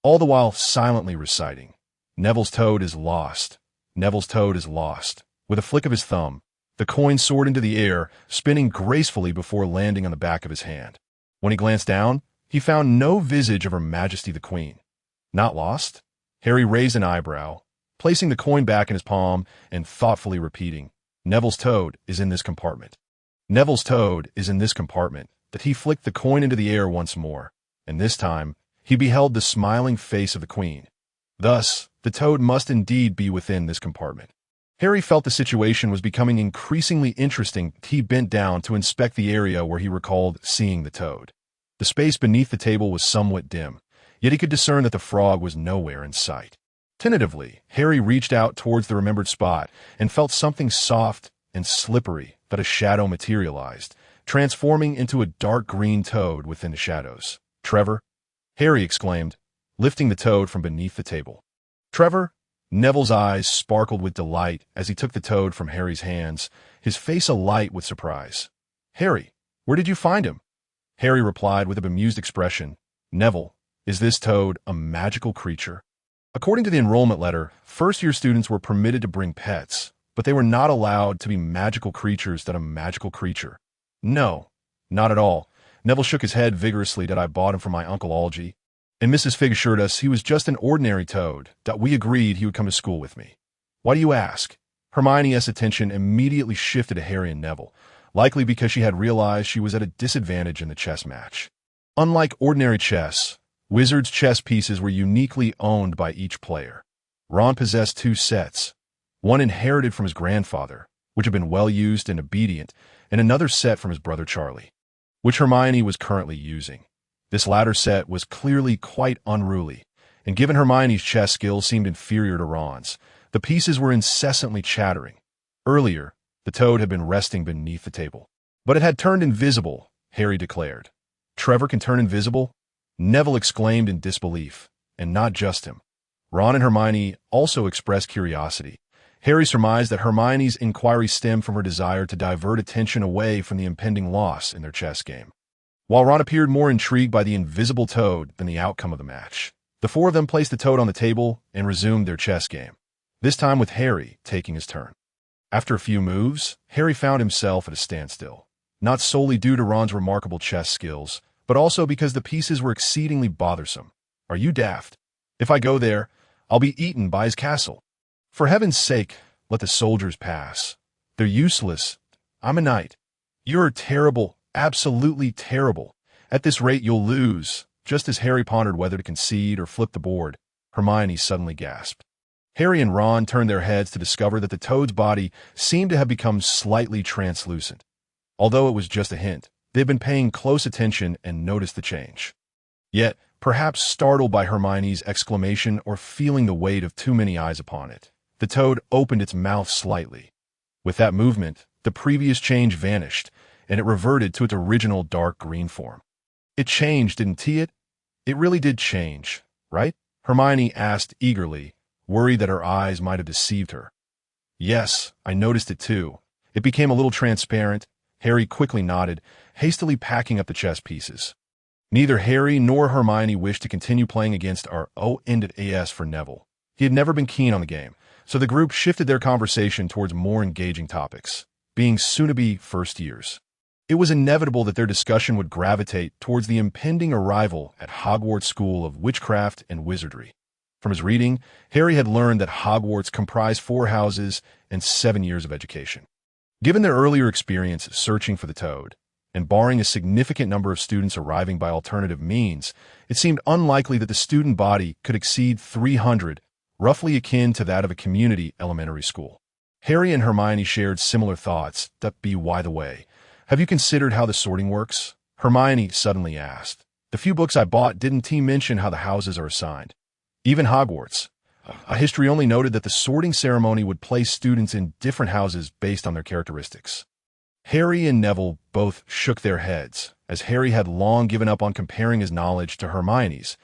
all the while silently reciting, "Neville's toad is lost. Neville's toad is lost." With a flick of his thumb, the coin soared into the air, spinning gracefully before landing on the back of his hand. When he glanced down, he found no visage of Her Majesty the Queen. Not lost? Harry raised an eyebrow, placing the coin back in his palm and thoughtfully repeating, "Neville's toad is in this compartment. Neville's toad is in this compartment." That he flicked the coin into the air once more, and this time he beheld the smiling face of the Queen. Thus, the toad must indeed be within this compartment. Harry felt the situation was becoming increasingly interesting. He bent down to inspect the area where he recalled seeing the toad. The space beneath the table was somewhat dim, yet he could discern that the frog was nowhere in sight. Tentatively, Harry reached out towards the remembered spot and felt something soft and slippery, that a shadow materialized, transforming into a dark green toad within the shadows. "Trevor?" Harry exclaimed, lifting the toad from beneath the table. "Trevor?" Neville's eyes sparkled with delight as he took the toad from Harry's hands, his face alight with surprise. "Harry, where did you find him?" Harry replied with a bemused expression, "Neville, is this toad a magical creature?" According to the enrollment letter, first-year students were permitted to bring pets, but they were not allowed to be magical creatures that a magical creature. "No, not at all." Neville shook his head vigorously. "That I bought him from my Uncle Algy, and Mrs. Fig assured us he was just an ordinary toad. That we agreed he would come to school with me." "Why do you ask?" Hermione's attention immediately shifted to Harry and Neville, likely because she had realized she was at a disadvantage in the chess match. Unlike ordinary chess, Wizards' chess pieces were uniquely owned by each player. Ron possessed 2 sets, one inherited from his grandfather, which had been well used and obedient, and another set from his brother Charlie, which Hermione was currently using. This latter set was clearly quite unruly, and given Hermione's chess skills seemed inferior to Ron's, the pieces were incessantly chattering. Earlier, the toad had been resting beneath the table, but it had turned invisible, Harry declared. "Trevor can turn invisible?" Neville exclaimed in disbelief, and not just him. Ron and Hermione also expressed curiosity. Harry surmised that Hermione's inquiry stemmed from her desire to divert attention away from the impending loss in their chess game, while Ron appeared more intrigued by the invisible toad than the outcome of the match. The 4 of them placed the toad on the table and resumed their chess game, this time with Harry taking his turn. After a few moves, Harry found himself at a standstill, not solely due to Ron's remarkable chess skills, but also because the pieces were exceedingly bothersome. "Are you daft? If I go there, I'll be eaten by his castle." For heaven's sake, let the soldiers pass. They're useless. I'm a knight. You're terrible, absolutely terrible. At this rate, you'll lose. Just as Harry pondered whether to concede or flip the board, Hermione suddenly gasped. Harry and Ron turned their heads to discover that the toad's body seemed to have become slightly translucent. Although it was just a hint, they had been paying close attention and noticed the change. Yet, perhaps startled by Hermione's exclamation or feeling the weight of too many eyes upon it, the toad opened its mouth slightly. With that movement, the previous change vanished, and it reverted to its original dark green form. It changed, didn't it? It really did change, right? Hermione asked eagerly, worried that her eyes might have deceived her. Yes, I noticed it too. It became a little transparent. Harry quickly nodded, hastily packing up the chess pieces. Neither Harry nor Hermione wished to continue playing against our O-ended AS for Neville. He had never been keen on the game, so the group shifted their conversation towards more engaging topics, being soon-to-be first years. It was inevitable that their discussion would gravitate towards the impending arrival at Hogwarts School of Witchcraft and Wizardry. From his reading, Harry had learned that Hogwarts comprised 4 houses and 7 years of education. Given their earlier experience searching for the toad, and barring a significant number of students arriving by alternative means, it seemed unlikely that the student body could exceed 300, roughly akin to that of a community elementary school. Harry and Hermione shared similar thoughts. By the way, have you considered how the sorting works? Hermione suddenly asked. The few books I bought didn't mention how the houses are assigned. Even Hogwarts. A history only noted that the sorting ceremony would place students in different houses based on their characteristics. Harry and Neville both shook their heads, as Harry had long given up on comparing his knowledge to Hermione's.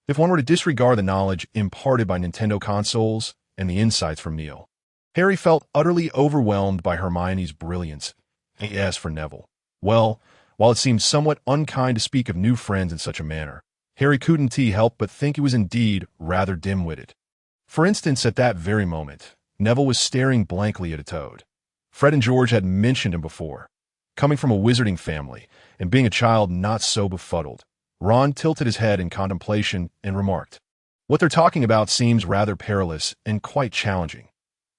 If one were to disregard the knowledge imparted by Nintendo consoles and the insights from Neil, Harry felt utterly overwhelmed by Hermione's brilliance. As for Neville, well, while it seemed somewhat unkind to speak of new friends in such a manner, Harry couldn't help but think he was indeed rather dim-witted. For instance, at that very moment, Neville was staring blankly at a toad. Fred and George had mentioned him before. Coming from a wizarding family, and being a child not so befuddled, Ron tilted his head in contemplation and remarked, "What they're talking about seems rather perilous and quite challenging."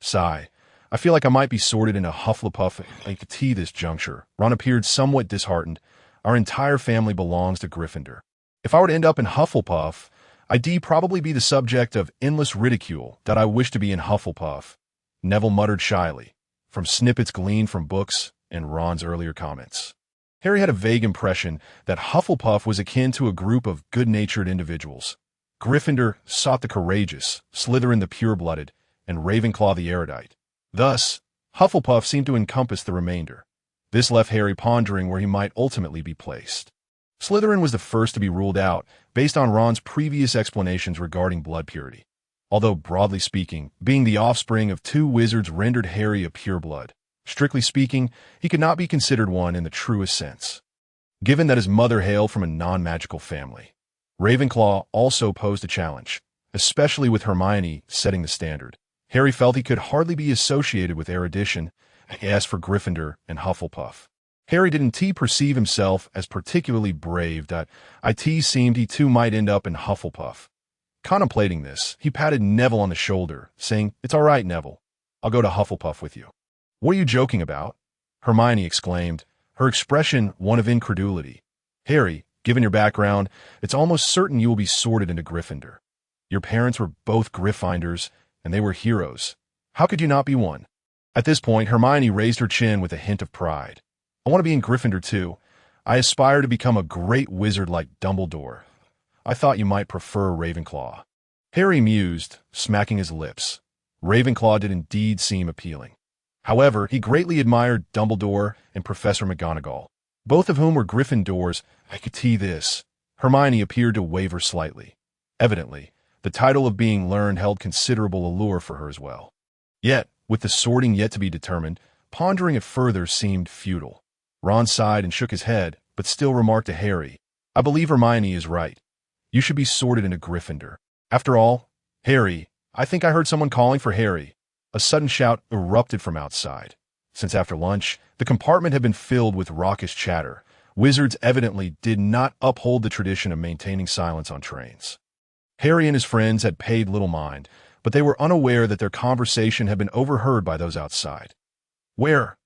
Sigh. I feel like I might be sorted into Hufflepuff at this juncture. Ron appeared somewhat disheartened. Our entire family belongs to Gryffindor. If I were to end up in Hufflepuff, I'd probably be the subject of endless ridicule that I wish to be in Hufflepuff, Neville muttered shyly, from snippets gleaned from books and Ron's earlier comments. Harry had a vague impression that Hufflepuff was akin to a group of good-natured individuals. Gryffindor sought the courageous, Slytherin the pure-blooded, and Ravenclaw the erudite. Thus, Hufflepuff seemed to encompass the remainder. This left Harry pondering where he might ultimately be placed. Slytherin was the first to be ruled out, based on Ron's previous explanations regarding blood purity. Although, broadly speaking, being the offspring of 2 wizards rendered Harry a pureblood, strictly speaking, he could not be considered one in the truest sense, given that his mother hailed from a non-magical family. Ravenclaw also posed a challenge, especially with Hermione setting the standard. Harry felt he could hardly be associated with erudition, as for Gryffindor and Hufflepuff. Harry didn't perceive himself as particularly brave. It seemed he too might end up in Hufflepuff. Contemplating this, he patted Neville on the shoulder, saying, "It's all right, Neville. I'll go to Hufflepuff with you." "What are you joking about?" Hermione exclaimed, her expression one of incredulity. "Harry, given your background, it's almost certain you will be sorted into Gryffindor. Your parents were both Gryffindors, and they were heroes. How could you not be one?" At this point, Hermione raised her chin with a hint of pride. "I want to be in Gryffindor too. I aspire to become a great wizard like Dumbledore. I thought you might prefer Ravenclaw." Harry mused, smacking his lips. Ravenclaw did indeed seem appealing. However, he greatly admired Dumbledore and Professor McGonagall, both of whom were Gryffindors. Hermione appeared to waver slightly. Evidently, the title of being learned held considerable allure for her as well. Yet, with the sorting yet to be determined, pondering it further seemed futile. Ron sighed and shook his head, but still remarked to Harry, "I believe Hermione is right. You should be sorted into Gryffindor. After all, Harry, I think I heard someone calling for Harry." A sudden shout erupted from outside. Since after lunch, the compartment had been filled with raucous chatter. Wizards evidently did not uphold the tradition of maintaining silence on trains. Harry and his friends had paid little mind, but they were unaware that their conversation had been overheard by those outside. Where?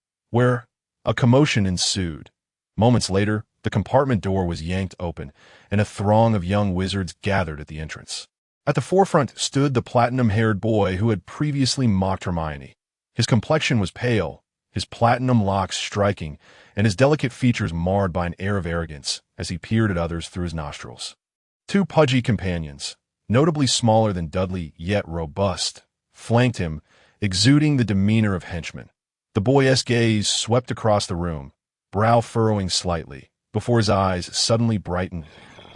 A commotion ensued. Moments later, the compartment door was yanked open, and a throng of young wizards gathered at the entrance. At the forefront stood the platinum-haired boy who had previously mocked Hermione. His complexion was pale, his platinum locks striking, and his delicate features marred by an air of arrogance as he peered at others through his nostrils. Two pudgy companions, notably smaller than Dudley yet robust, flanked him, exuding the demeanor of henchmen. The boy's gaze swept across the room, brow furrowing slightly, before his eyes suddenly brightened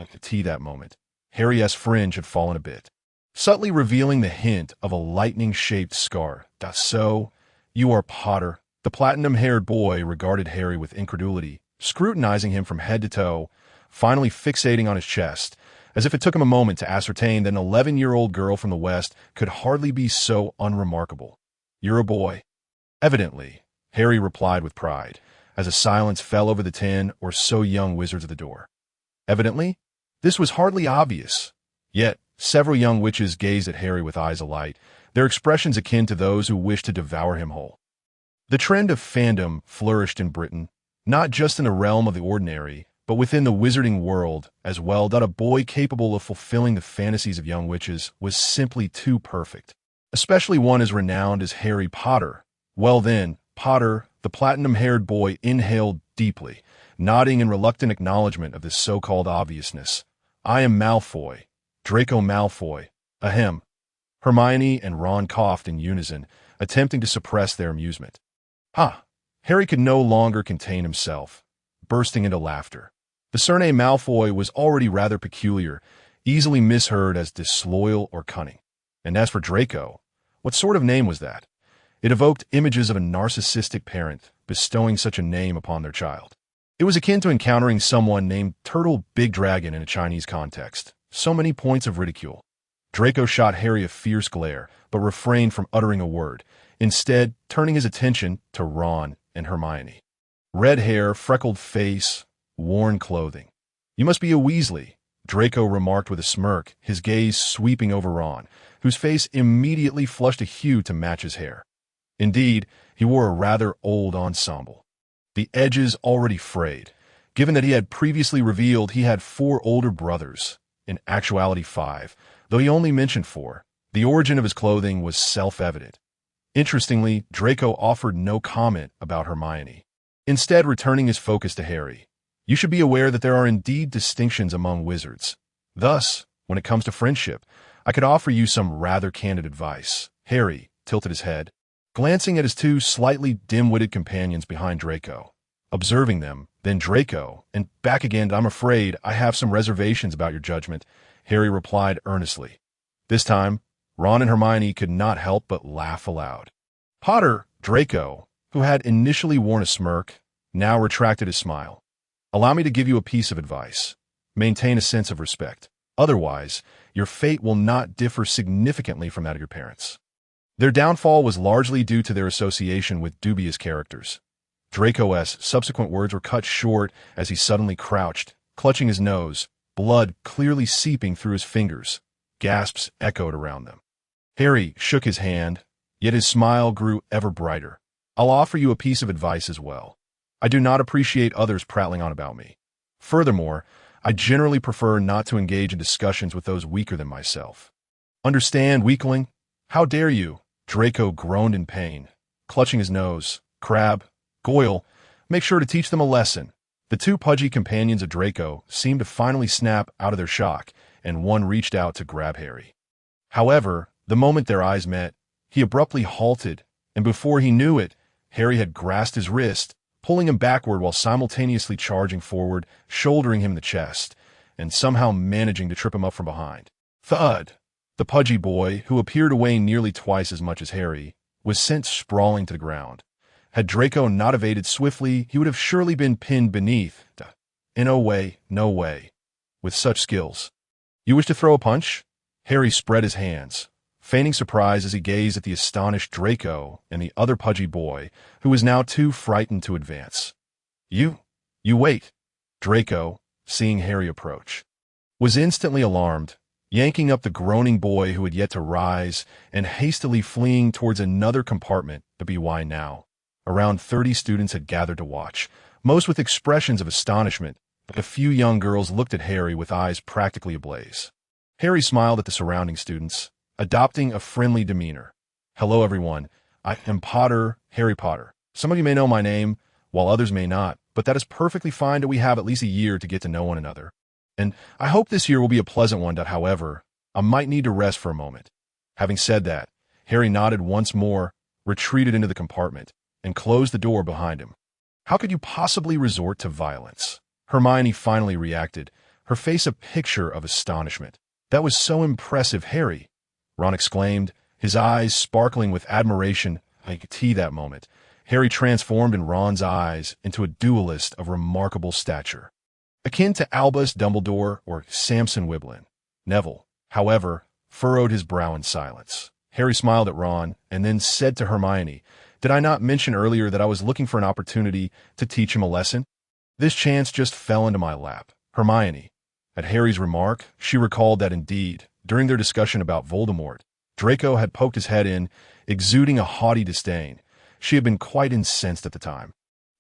like the tea that moment. Harry's fringe had fallen a bit, subtly revealing the hint of a lightning-shaped scar. So, you are Potter. The platinum-haired boy regarded Harry with incredulity, scrutinizing him from head to toe, finally fixating on his chest, as if it took him a moment to ascertain that an 11-year-old girl from the West could hardly be so unremarkable. You're a boy. Evidently, Harry replied with pride, as a silence fell over the 10 or so young wizards at the door. Evidently? This was hardly obvious. Yet, several young witches gazed at Harry with eyes alight, their expressions akin to those who wished to devour him whole. The trend of fandom flourished in Britain, not just in the realm of the ordinary, but within the wizarding world as well. That a boy capable of fulfilling the fantasies of young witches was simply too perfect, especially one as renowned as Harry Potter. Well then, Potter, the platinum-haired boy, inhaled deeply, nodding in reluctant acknowledgement of this so-called obviousness. I am Malfoy, Draco Malfoy. Ahem. Hermione and Ron coughed in unison, attempting to suppress their amusement. Ha! Harry could no longer contain himself, bursting into laughter. The surname Malfoy was already rather peculiar, easily misheard as disloyal or cunning. And as for Draco, what sort of name was that? It evoked images of a narcissistic parent bestowing such a name upon their child. It was akin to encountering someone named Turtle Big Dragon in a Chinese context. So many points of ridicule. Draco shot Harry a fierce glare, but refrained from uttering a word, instead turning his attention to Ron and Hermione. Red hair, freckled face, worn clothing. You must be a Weasley, Draco remarked with a smirk, his gaze sweeping over Ron, whose face immediately flushed a hue to match his hair. Indeed, he wore a rather old ensemble, the edges already frayed, given that he had previously revealed he had 4 older brothers, in actuality 5, though he only mentioned 4. The origin of his clothing was self-evident. Interestingly, Draco offered no comment about Hermione, instead returning his focus to Harry. You should be aware that there are indeed distinctions among wizards. Thus, when it comes to friendship, I could offer you some rather candid advice. Harry tilted his head, glancing at his 2 slightly dim-witted companions behind Draco, observing them, then Draco, and back again. I'm afraid I have some reservations about your judgment, Harry replied earnestly. This time, Ron and Hermione could not help but laugh aloud. Potter, Draco, who had initially worn a smirk, now retracted his smile. Allow me to give you a piece of advice. Maintain a sense of respect. Otherwise, your fate will not differ significantly from that of your parents. Their downfall was largely due to their association with dubious characters. Draco's subsequent words were cut short as he suddenly crouched, clutching his nose, blood clearly seeping through his fingers. Gasps echoed around them. Harry shook his hand, yet his smile grew ever brighter. I'll offer you a piece of advice as well. I do not appreciate others prattling on about me. Furthermore, I generally prefer not to engage in discussions with those weaker than myself. Understand, weakling? How dare you? Draco groaned in pain, clutching his nose. Crab, Goyle, make sure to teach them a lesson. The 2 pudgy companions of Draco seemed to finally snap out of their shock, and one reached out to grab Harry. However, the moment their eyes met, he abruptly halted, and before he knew it, Harry had grasped his wrist, pulling him backward while simultaneously charging forward, shouldering him in the chest, and somehow managing to trip him up from behind. Thud! The pudgy boy, who appeared to weigh nearly twice as much as Harry, was sent sprawling to the ground. Had Draco not evaded swiftly, he would have surely been pinned beneath. No way. With such skills. You wish to throw a punch? Harry spread his hands, feigning surprise as he gazed at the astonished Draco and the other pudgy boy, who was now too frightened to advance. You wait. Draco, seeing Harry approach, was instantly alarmed. yanking up the groaning boy who had yet to rise and hastily fleeing towards another compartment, the BY now. Around 30 students had gathered to watch, most with expressions of astonishment, but a few young girls looked at Harry with eyes practically ablaze. Harry smiled at the surrounding students, adopting a friendly demeanor. "Hello, everyone. I am Potter, Harry Potter. Some of you may know my name, while others may not, but that is perfectly fine that we have at least a year to get to know one another. And I hope this year will be a pleasant one. However, I might need to rest for a moment." Having said that, Harry nodded once more, retreated into the compartment, and closed the door behind him. "How could you possibly resort to violence?" Hermione finally reacted, her face a picture of astonishment. "That was so impressive, Harry," Ron exclaimed, his eyes sparkling with admiration. I could see that moment. Harry transformed in Ron's eyes into a duelist of remarkable stature, akin to Albus Dumbledore or Samson Wiblin. Neville, however, furrowed his brow in silence. Harry smiled at Ron and then said to Hermione, "Did I not mention earlier that I was looking for an opportunity to teach him a lesson? This chance just fell into my lap." Hermione. At Harry's remark, she recalled that indeed, during their discussion about Voldemort, Draco had poked his head in, exuding a haughty disdain. She had been quite incensed at the time.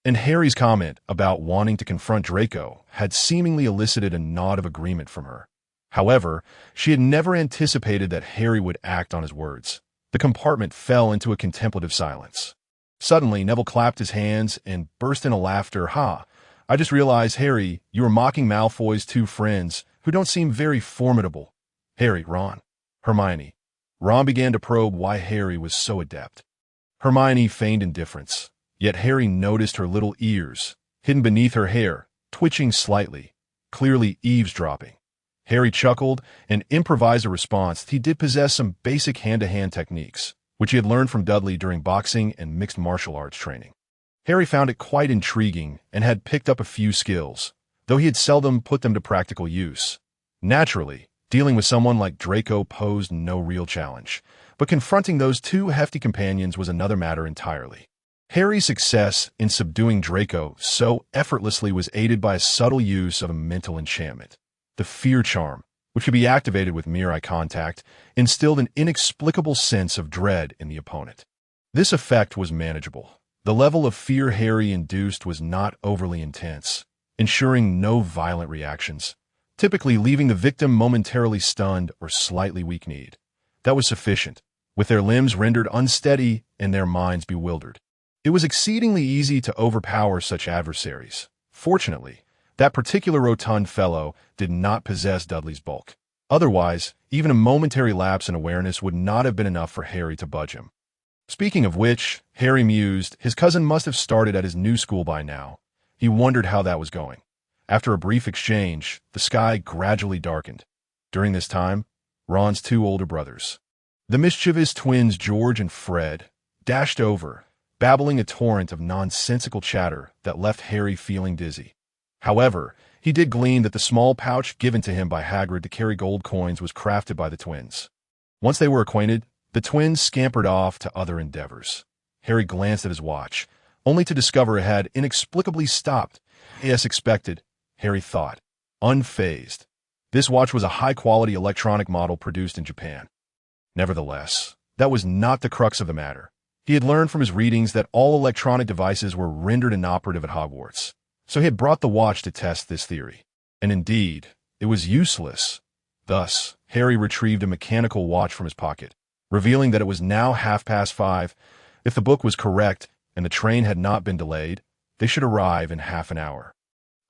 And Harry's comment about wanting to confront Draco had seemingly elicited a nod of agreement from her. However, she had never anticipated that Harry would act on his words. The compartment fell into a contemplative silence. Suddenly, Neville clapped his hands and burst into laughter. "Ha! I just realized, Harry, you were mocking Malfoy's two friends, who don't seem very formidable." "Harry, Ron." Hermione. Ron began to probe why Harry was so adept. Hermione feigned indifference, yet Harry noticed her little ears, hidden beneath her hair, twitching slightly, clearly eavesdropping. Harry chuckled and improvised a response. He did possess some basic hand-to-hand techniques, which he had learned from Dudley during boxing and mixed martial arts training. Harry found it quite intriguing and had picked up a few skills, though he had seldom put them to practical use. Naturally, dealing with someone like Draco posed no real challenge, but confronting those two hefty companions was another matter entirely. Harry's success in subduing Draco so effortlessly was aided by a subtle use of a mental enchantment. The fear charm, which could be activated with mere eye contact, instilled an inexplicable sense of dread in the opponent. This effect was manageable. The level of fear Harry induced was not overly intense, ensuring no violent reactions, typically leaving the victim momentarily stunned or slightly weak-kneed. That was sufficient, with their limbs rendered unsteady and their minds bewildered. It was exceedingly easy to overpower such adversaries. Fortunately, that particular rotund fellow did not possess Dudley's bulk. Otherwise, even a momentary lapse in awareness would not have been enough for Harry to budge him. Speaking of which, Harry mused, his cousin must have started at his new school by now. He wondered how that was going. After a brief exchange, the sky gradually darkened. During this time, Ron's two older brothers, the mischievous twins George and Fred, dashed over, babbling a torrent of nonsensical chatter that left Harry feeling dizzy. However, he did glean that the small pouch given to him by Hagrid to carry gold coins was crafted by the twins. Once they were acquainted, the twins scampered off to other endeavors. Harry glanced at his watch, only to discover it had inexplicably stopped. As expected, Harry thought, unfazed. This watch was a high-quality electronic model produced in Japan. Nevertheless, that was not the crux of the matter. He had learned from his readings that all electronic devices were rendered inoperative at Hogwarts, so he had brought the watch to test this theory. And indeed, it was useless. Thus, Harry retrieved a mechanical watch from his pocket, revealing that it was now 5:30. If the book was correct and the train had not been delayed, they should arrive in half an hour.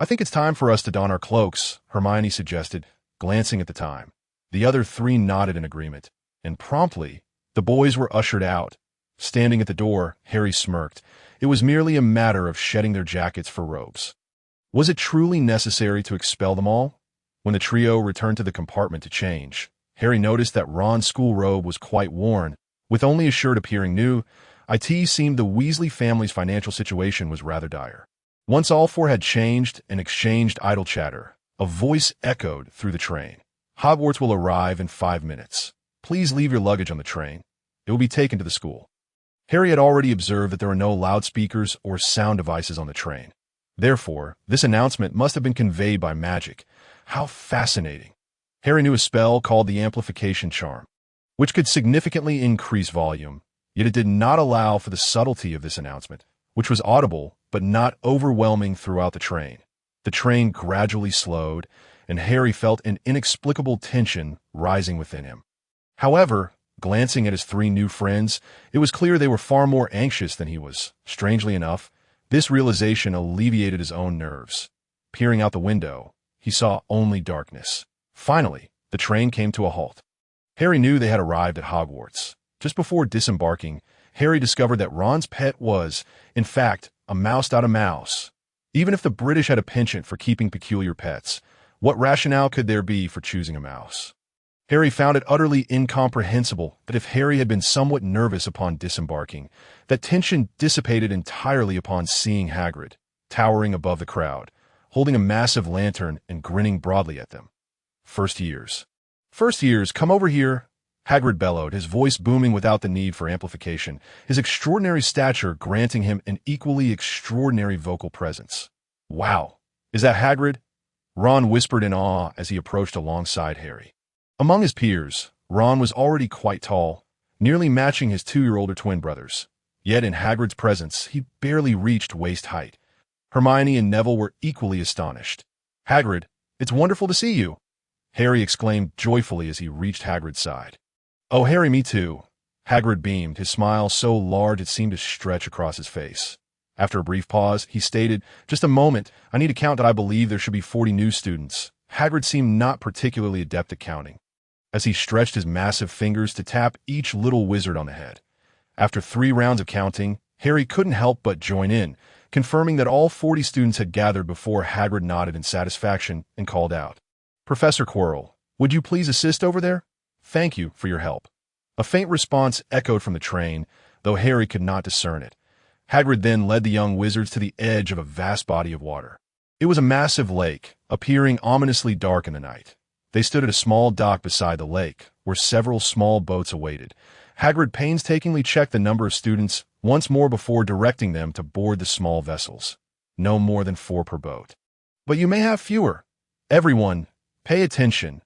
"I think it's time for us to don our cloaks," Hermione suggested, glancing at the time. The other three nodded in agreement, and promptly, the boys were ushered out. Standing at the door, Harry smirked. It was merely a matter of shedding their jackets for robes. Was it truly necessary to expel them all? When the trio returned to the compartment to change, Harry noticed that Ron's school robe was quite worn, with only his shirt appearing new. It seemed the Weasley family's financial situation was rather dire. Once all four had changed and exchanged idle chatter, a voice echoed through the train. "Hogwarts will arrive in 5 minutes. Please leave your luggage on the train. It will be taken to the school." Harry had already observed that there were no loudspeakers or sound devices on the train. Therefore, this announcement must have been conveyed by magic. How fascinating! Harry knew a spell called the amplification charm, which could significantly increase volume, yet it did not allow for the subtlety of this announcement, which was audible but not overwhelming throughout the train. The train gradually slowed, and Harry felt an inexplicable tension rising within him. However, glancing at his three new friends, it was clear they were far more anxious than he was. Strangely enough, this realization alleviated his own nerves. Peering out the window, he saw only darkness. Finally, the train came to a halt. Harry knew they had arrived at Hogwarts. Just before disembarking, Harry discovered that Ron's pet was, in fact, a mouse. Even if the British had a penchant for keeping peculiar pets, what rationale could there be for choosing a mouse? Harry found it utterly incomprehensible that if Harry had been somewhat nervous upon disembarking, that tension dissipated entirely upon seeing Hagrid, towering above the crowd, holding a massive lantern and grinning broadly at them. First years, come over here, Hagrid bellowed, his voice booming without the need for amplification, his extraordinary stature granting him an equally extraordinary vocal presence. Wow, is that Hagrid? Ron whispered in awe as he approached alongside Harry. Among his peers, Ron was already quite tall, nearly matching his 2-year-older twin brothers. Yet in Hagrid's presence, he barely reached waist height. Hermione and Neville were equally astonished. Hagrid, it's wonderful to see you, Harry exclaimed joyfully as he reached Hagrid's side. Oh, Harry, me too. Hagrid beamed, his smile so large it seemed to stretch across his face. After a brief pause, he stated, just a moment, I need to count that I believe there should be 40 new students. Hagrid seemed not particularly adept at counting, as he stretched his massive fingers to tap each little wizard on the head. After 3 rounds of counting, Harry couldn't help but join in, confirming that all 40 students had gathered before Hagrid nodded in satisfaction and called out, Professor Quirrell, would you please assist over there? Thank you for your help. A faint response echoed from the train, though Harry could not discern it. Hagrid then led the young wizards to the edge of a vast body of water. It was a massive lake, appearing ominously dark in the night. They stood at a small dock beside the lake, where several small boats awaited. Hagrid painstakingly checked the number of students once more before directing them to board the small vessels. No more than 4 per boat. But you may have fewer. Everyone, pay attention.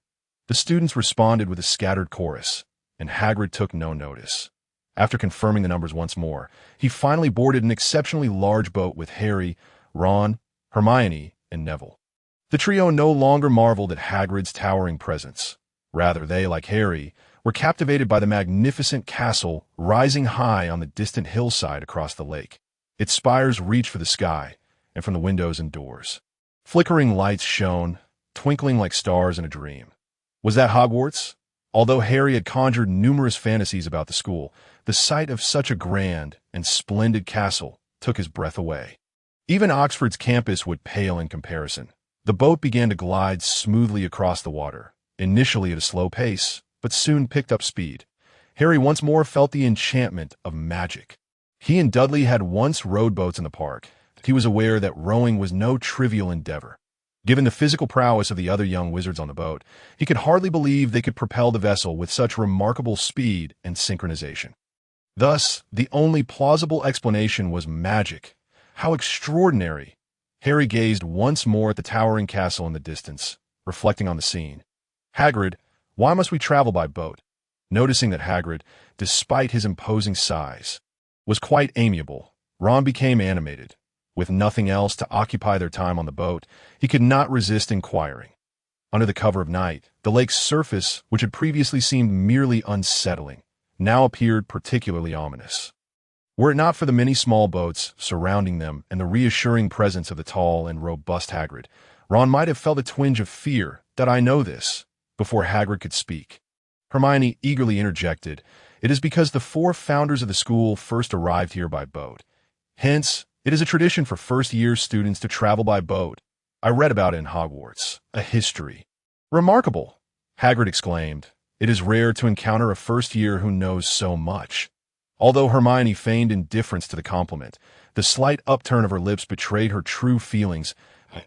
The students responded with a scattered chorus, and Hagrid took no notice. After confirming the numbers once more, he finally boarded an exceptionally large boat with Harry, Ron, Hermione, and Neville. The trio no longer marveled at Hagrid's towering presence. Rather, they, like Harry, were captivated by the magnificent castle rising high on the distant hillside across the lake. Its spires reached for the sky, and from the windows and doors, flickering lights shone, twinkling like stars in a dream. Was that Hogwarts? Although Harry had conjured numerous fantasies about the school, the sight of such a grand and splendid castle took his breath away. Even Oxford's campus would pale in comparison. The boat began to glide smoothly across the water, initially at a slow pace, but soon picked up speed. Harry once more felt the enchantment of magic. He and Dudley had once rowed boats in the park. He was aware that rowing was no trivial endeavor. Given the physical prowess of the other young wizards on the boat, he could hardly believe they could propel the vessel with such remarkable speed and synchronization. Thus, the only plausible explanation was magic. How extraordinary! Harry gazed once more at the towering castle in the distance, reflecting on the scene. Hagrid, why must we travel by boat? Noticing that Hagrid, despite his imposing size, was quite amiable, Ron became animated. With nothing else to occupy their time on the boat, he could not resist inquiring. Under the cover of night, the lake's surface, which had previously seemed merely unsettling, now appeared particularly ominous. Were it not for the many small boats surrounding them and the reassuring presence of the tall and robust Hagrid, Ron might have felt a twinge of fear that I know this, before Hagrid could speak. Hermione eagerly interjected, it is because the 4 founders of the school first arrived here by boat. Hence, it is a tradition for first-year students to travel by boat. I read about it in Hogwarts, a history. Remarkable, Hagrid exclaimed. It is rare to encounter a first-year who knows so much. Although Hermione feigned indifference to the compliment, the slight upturn of her lips betrayed her true feelings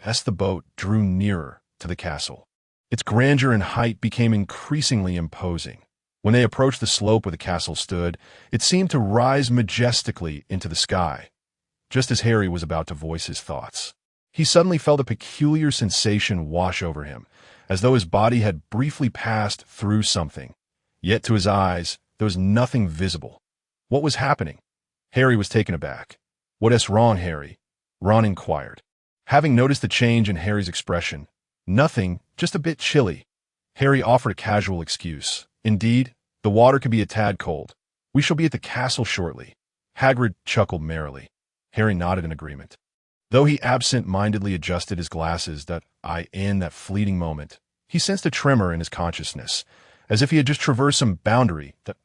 as the boat drew nearer to the castle. Its grandeur and height became increasingly imposing. When they approached the slope where the castle stood, it seemed to rise majestically into the sky. Just as Harry was about to voice his thoughts, He suddenly felt a peculiar sensation wash over him, as though his body had briefly passed through something. Yet to his eyes, there was nothing visible. What was happening? Harry was taken aback. "What's wrong, Harry?" Ron inquired. Having noticed the change in Harry's expression, "Nothing, just a bit chilly." Harry offered a casual excuse. "Indeed, the water could be a tad cold. We shall be at the castle shortly." Hagrid chuckled merrily. Harry nodded in agreement. Though he absent-mindedly adjusted his glasses in that fleeting moment, he sensed a tremor in his consciousness, as if he had just traversed some boundary that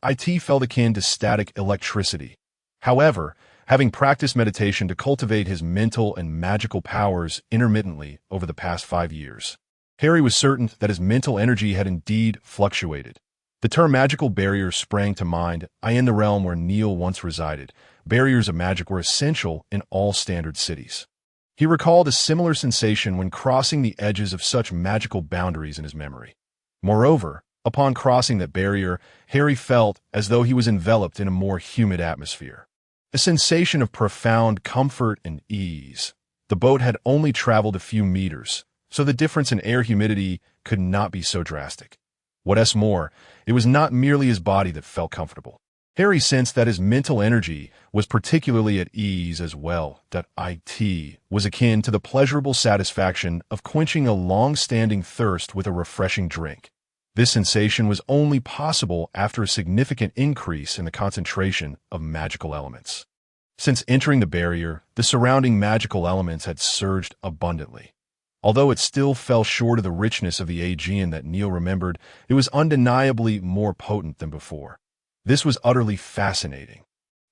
felt akin to static electricity. However, having practiced meditation to cultivate his mental and magical powers intermittently over the past 5 years, Harry was certain that his mental energy had indeed fluctuated. The term magical barrier sprang to mind. In the realm where Neil once resided, barriers of magic were essential in all standard cities. He recalled a similar sensation when crossing the edges of such magical boundaries in his memory. Moreover, upon crossing that barrier, Harry felt as though he was enveloped in a more humid atmosphere. A sensation of profound comfort and ease. The boat had only traveled a few meters, so the difference in air humidity could not be so drastic. What's more, it was not merely his body that felt comfortable. Harry sensed that his mental energy was particularly at ease as well. That was akin to the pleasurable satisfaction of quenching a long-standing thirst with a refreshing drink. This sensation was only possible after a significant increase in the concentration of magical elements. Since entering the barrier, the surrounding magical elements had surged abundantly. Although it still fell short of the richness of the Aegean that Neil remembered, it was undeniably more potent than before. This was utterly fascinating.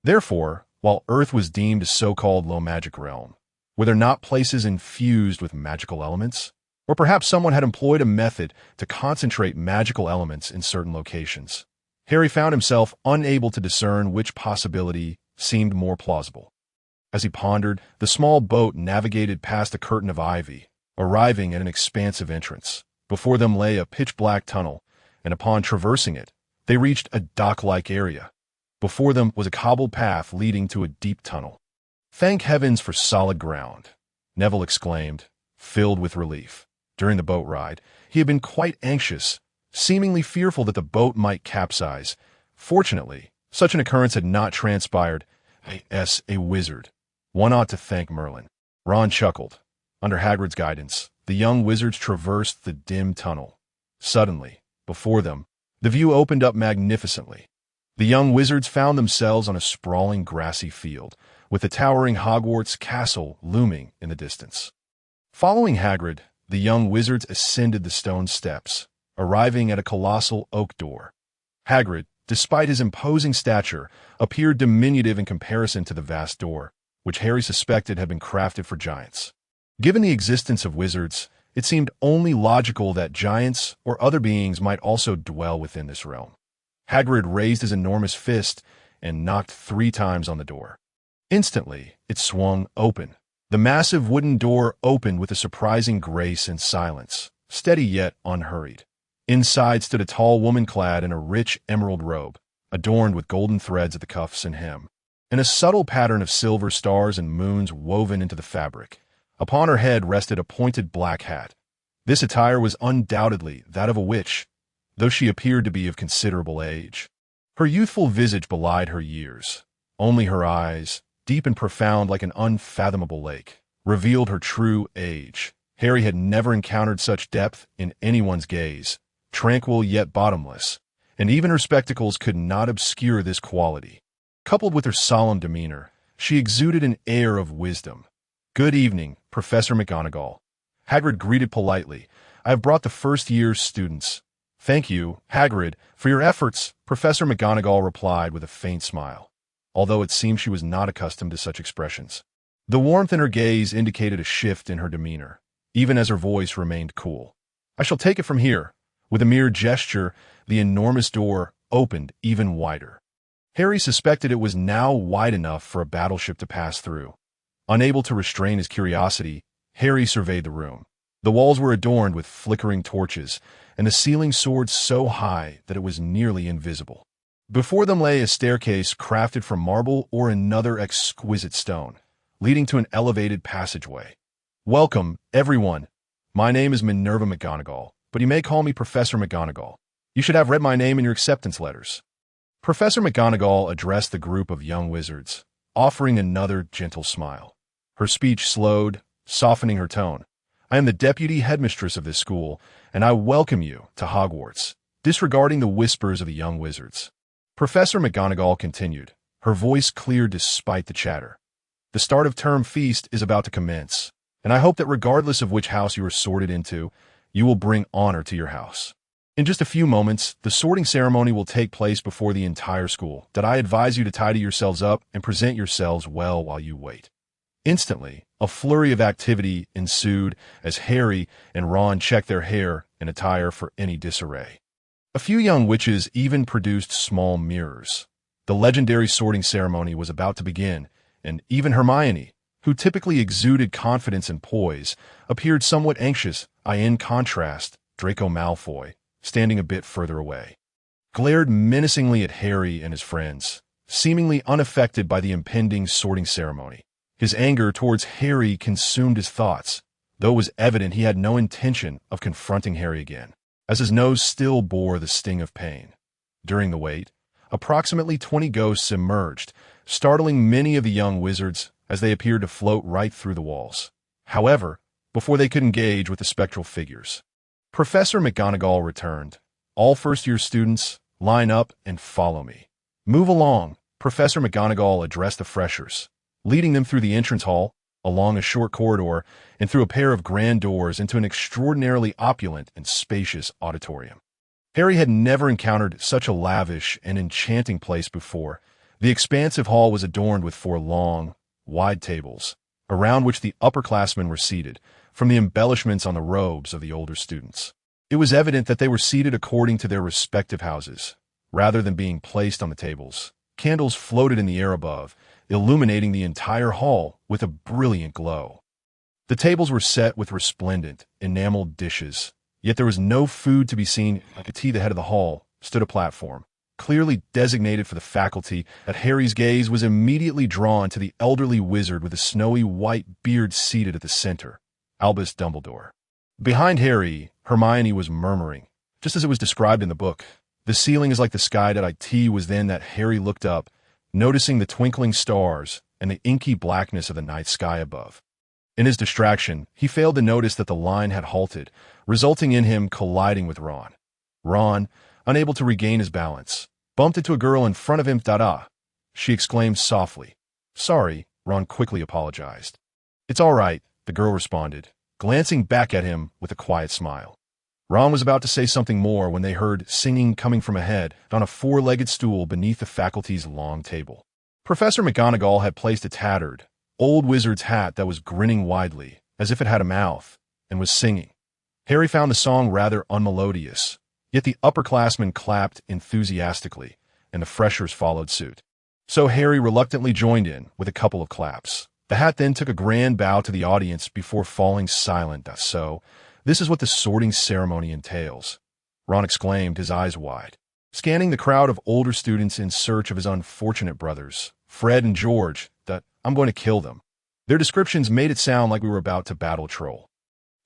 Therefore, while Earth was deemed a so-called low magic realm, were there not places infused with magical elements? Or perhaps someone had employed a method to concentrate magical elements in certain locations. Harry found himself unable to discern which possibility seemed more plausible. As he pondered, the small boat navigated past a curtain of ivy, arriving at an expansive entrance. Before them lay a pitch-black tunnel, and upon traversing it, they reached a dock-like area. Before them was a cobbled path leading to a deep tunnel. "Thank heavens for solid ground," Neville exclaimed, filled with relief. During the boat ride, he had been quite anxious, seemingly fearful that the boat might capsize. Fortunately, such an occurrence had not transpired. A wizard. One ought to thank Merlin. Ron chuckled. Under Hagrid's guidance, the young wizards traversed the dim tunnel. Suddenly, before them, the view opened up magnificently. The young wizards found themselves on a sprawling grassy field, with the towering Hogwarts castle looming in the distance. Following Hagrid, the young wizards ascended the stone steps, arriving at a colossal oak door. Hagrid, despite his imposing stature, appeared diminutive in comparison to the vast door, which Harry suspected had been crafted for giants. Given the existence of wizards, it seemed only logical that giants or other beings might also dwell within this realm. Hagrid raised his enormous fist and knocked 3 times on the door. Instantly, it swung open. The massive wooden door opened with a surprising grace and silence, steady yet unhurried. Inside stood a tall woman clad in a rich emerald robe, adorned with golden threads at the cuffs and hem, and a subtle pattern of silver stars and moons woven into the fabric. Upon her head rested a pointed black hat. This attire was undoubtedly that of a witch, though she appeared to be of considerable age. Her youthful visage belied her years. Only her eyes, deep and profound like an unfathomable lake, revealed her true age. Harry had never encountered such depth in anyone's gaze, tranquil yet bottomless, and even her spectacles could not obscure this quality. Coupled with her solemn demeanor, she exuded an air of wisdom. "Good evening, Professor McGonagall." Hagrid greeted politely. "I have brought the first-year students." "Thank you, Hagrid, for your efforts," Professor McGonagall replied with a faint smile, although it seemed she was not accustomed to such expressions. The warmth in her gaze indicated a shift in her demeanor, even as her voice remained cool. "I shall take it from here." With a mere gesture, the enormous door opened even wider. Harry suspected it was now wide enough for a battleship to pass through. Unable to restrain his curiosity, Harry surveyed the room. The walls were adorned with flickering torches, and the ceiling soared so high that it was nearly invisible. Before them lay a staircase crafted from marble or another exquisite stone, leading to an elevated passageway. Welcome, everyone. My name is Minerva McGonagall, but you may call me Professor McGonagall. You should have read my name in your acceptance letters. Professor McGonagall addressed the group of young wizards, offering another gentle smile. Her speech slowed, softening her tone. I am the deputy headmistress of this school, and I welcome you to Hogwarts, disregarding the whispers of the young wizards. Professor McGonagall continued, her voice clear despite the chatter. The start of term feast is about to commence, and I hope that regardless of which house you are sorted into, you will bring honor to your house. In just a few moments, the sorting ceremony will take place before the entire school, that I advise you to tidy yourselves up and present yourselves well while you wait. Instantly, a flurry of activity ensued as Harry and Ron checked their hair and attire for any disarray. A few young witches even produced small mirrors. The legendary sorting ceremony was about to begin, and even Hermione, who typically exuded confidence and poise, appeared somewhat anxious. In contrast, Draco Malfoy, standing a bit further away, glared menacingly at Harry and his friends, seemingly unaffected by the impending sorting ceremony. His anger towards Harry consumed his thoughts, though it was evident he had no intention of confronting Harry again, as his nose still bore the sting of pain. During the wait, approximately 20 ghosts emerged, startling many of the young wizards as they appeared to float right through the walls. However, before they could engage with the spectral figures, Professor McGonagall returned. All first-year students, line up and follow me. Move along, Professor McGonagall addressed the freshers, leading them through the entrance hall, along a short corridor, and through a pair of grand doors into an extraordinarily opulent and spacious auditorium. Harry had never encountered such a lavish and enchanting place before. The expansive hall was adorned with 4 long, wide tables, around which the upperclassmen were seated, from the embellishments on the robes of the older students. It was evident that they were seated according to their respective houses, rather than being placed on the tables. Candles floated in the air above, illuminating the entire hall with a brilliant glow. The tables were set with resplendent, enameled dishes, yet there was no food to be seen. At the head of the hall stood a platform, clearly designated for the faculty. That Harry's gaze was immediately drawn to the elderly wizard with a snowy white beard seated at the center, Albus Dumbledore. Behind Harry, Hermione was murmuring, just as it was described in the book. The ceiling is like the sky. It was then that Harry looked up, noticing the twinkling stars and the inky blackness of the night sky above. In his distraction, he failed to notice that the line had halted, resulting in him colliding with Ron. Ron, unable to regain his balance, bumped into a girl in front of him. She exclaimed softly. Sorry, Ron quickly apologized. It's all right, the girl responded, glancing back at him with a quiet smile. Ron was about to say something more when they heard singing coming from ahead on a 4-legged stool beneath the faculty's long table. Professor McGonagall had placed a tattered, old wizard's hat that was grinning widely, as if it had a mouth, and was singing. Harry found the song rather unmelodious, yet the upperclassmen clapped enthusiastically, and the freshers followed suit. So Harry reluctantly joined in with a couple of claps. The hat then took a grand bow to the audience before falling silent. So, this is what the sorting ceremony entails, Ron exclaimed, his eyes wide, scanning the crowd of older students in search of his unfortunate brothers, Fred and George. I'm going to kill them. Their descriptions made it sound like we were about to battle a troll.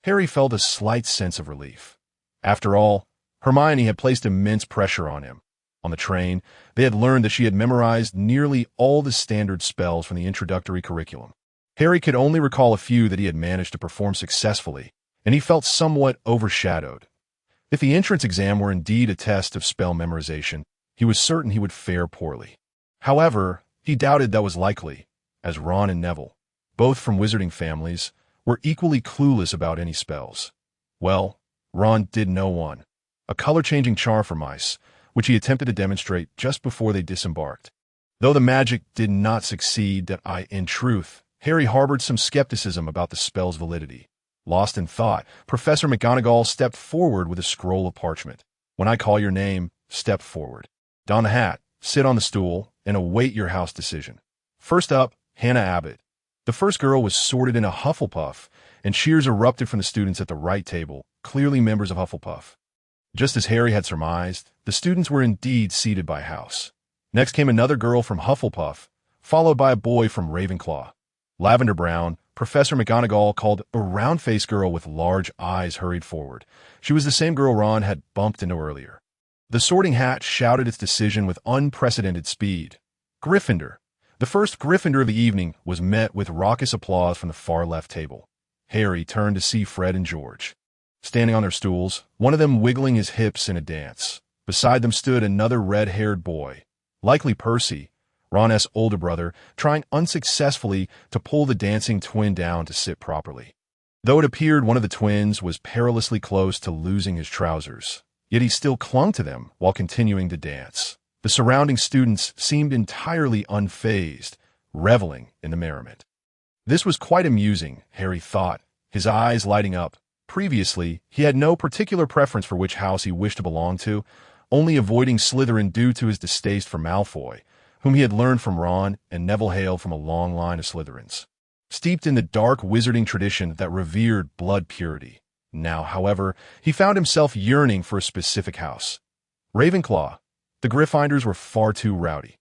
Harry felt a slight sense of relief. After all, Hermione had placed immense pressure on him. On the train, they had learned that she had memorized nearly all the standard spells from the introductory curriculum. Harry could only recall a few that he had managed to perform successfully, and he felt somewhat overshadowed. If the entrance exam were indeed a test of spell memorization, he was certain he would fare poorly. However, he doubted that was likely, as Ron and Neville, both from wizarding families, were equally clueless about any spells. Well, Ron did know one, a color-changing charm for mice, which he attempted to demonstrate just before they disembarked. Though the magic did not succeed, in truth, Harry harbored some skepticism about the spell's validity. Lost in thought, Professor McGonagall stepped forward with a scroll of parchment. When I call your name, step forward. Don the hat, sit on the stool, and await your house decision. First up, Hannah Abbott. The first girl was sorted in a Hufflepuff, and cheers erupted from the students at the right table, clearly members of Hufflepuff. Just as Harry had surmised, the students were indeed seated by house. Next came another girl from Hufflepuff, followed by a boy from Ravenclaw. Lavender Brown, Professor McGonagall called a round-faced girl with large eyes hurried forward. She was the same girl Ron had bumped into earlier. The Sorting Hat shouted its decision with unprecedented speed. Gryffindor. The first Gryffindor of the evening was met with raucous applause from the far left table. Harry turned to see Fred and George. Standing on their stools, one of them wiggling his hips in a dance. Beside them stood another red-haired boy, likely Percy, Ron's older brother, trying unsuccessfully to pull the dancing twin down to sit properly. Though it appeared one of the twins was perilously close to losing his trousers, yet he still clung to them while continuing to dance. The surrounding students seemed entirely unfazed, reveling in the merriment. This was quite amusing, Harry thought, his eyes lighting up. Previously, he had no particular preference for which house he wished to belong to, only avoiding Slytherin due to his distaste for Malfoy, whom he had learned from Ron, and Neville hailed from a long line of Slytherins, steeped in the dark wizarding tradition that revered blood purity. Now, however, he found himself yearning for a specific house. Ravenclaw. The Gryffindors were far too rowdy.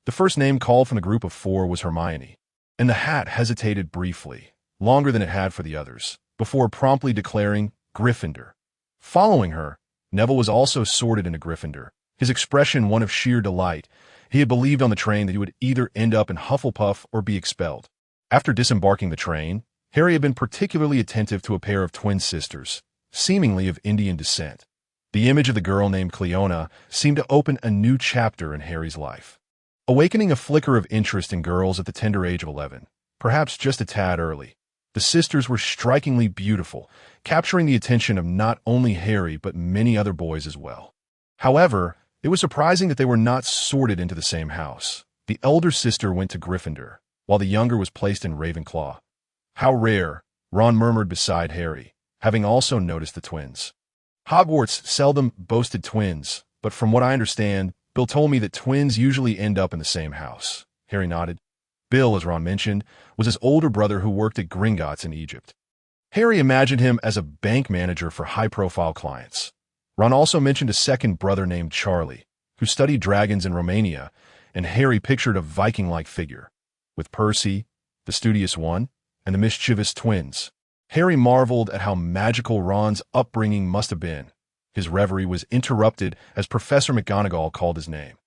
The first name called from the group of four was Hermione, and the hat hesitated briefly, longer than it had for the others, before promptly declaring Gryffindor. Following her, Neville was also sorted into Gryffindor, his expression one of sheer delight. He had believed on the train that he would either end up in Hufflepuff or be expelled. After disembarking the train, Harry had been particularly attentive to a pair of twin sisters, seemingly of Indian descent. The image of the girl named Cleona seemed to open a new chapter in Harry's life, awakening a flicker of interest in girls at the tender age of 11, perhaps just a tad early. The sisters were strikingly beautiful, capturing the attention of not only Harry but many other boys as well. However, it was surprising that they were not sorted into the same house. The elder sister went to Gryffindor, while the younger was placed in Ravenclaw. How rare, Ron murmured beside Harry, having also noticed the twins. Hogwarts seldom boasted twins, but from what I understand, Bill told me that twins usually end up in the same house. Harry nodded. Bill, as Ron mentioned, was his older brother who worked at Gringotts in Egypt. Harry imagined him as a bank manager for high-profile clients. Ron also mentioned a second brother named Charlie, who studied dragons in Romania, and Harry pictured a Viking-like figure, with Percy, the studious one, and the mischievous twins. Harry marveled at how magical Ron's upbringing must have been. His reverie was interrupted as Professor McGonagall called his name.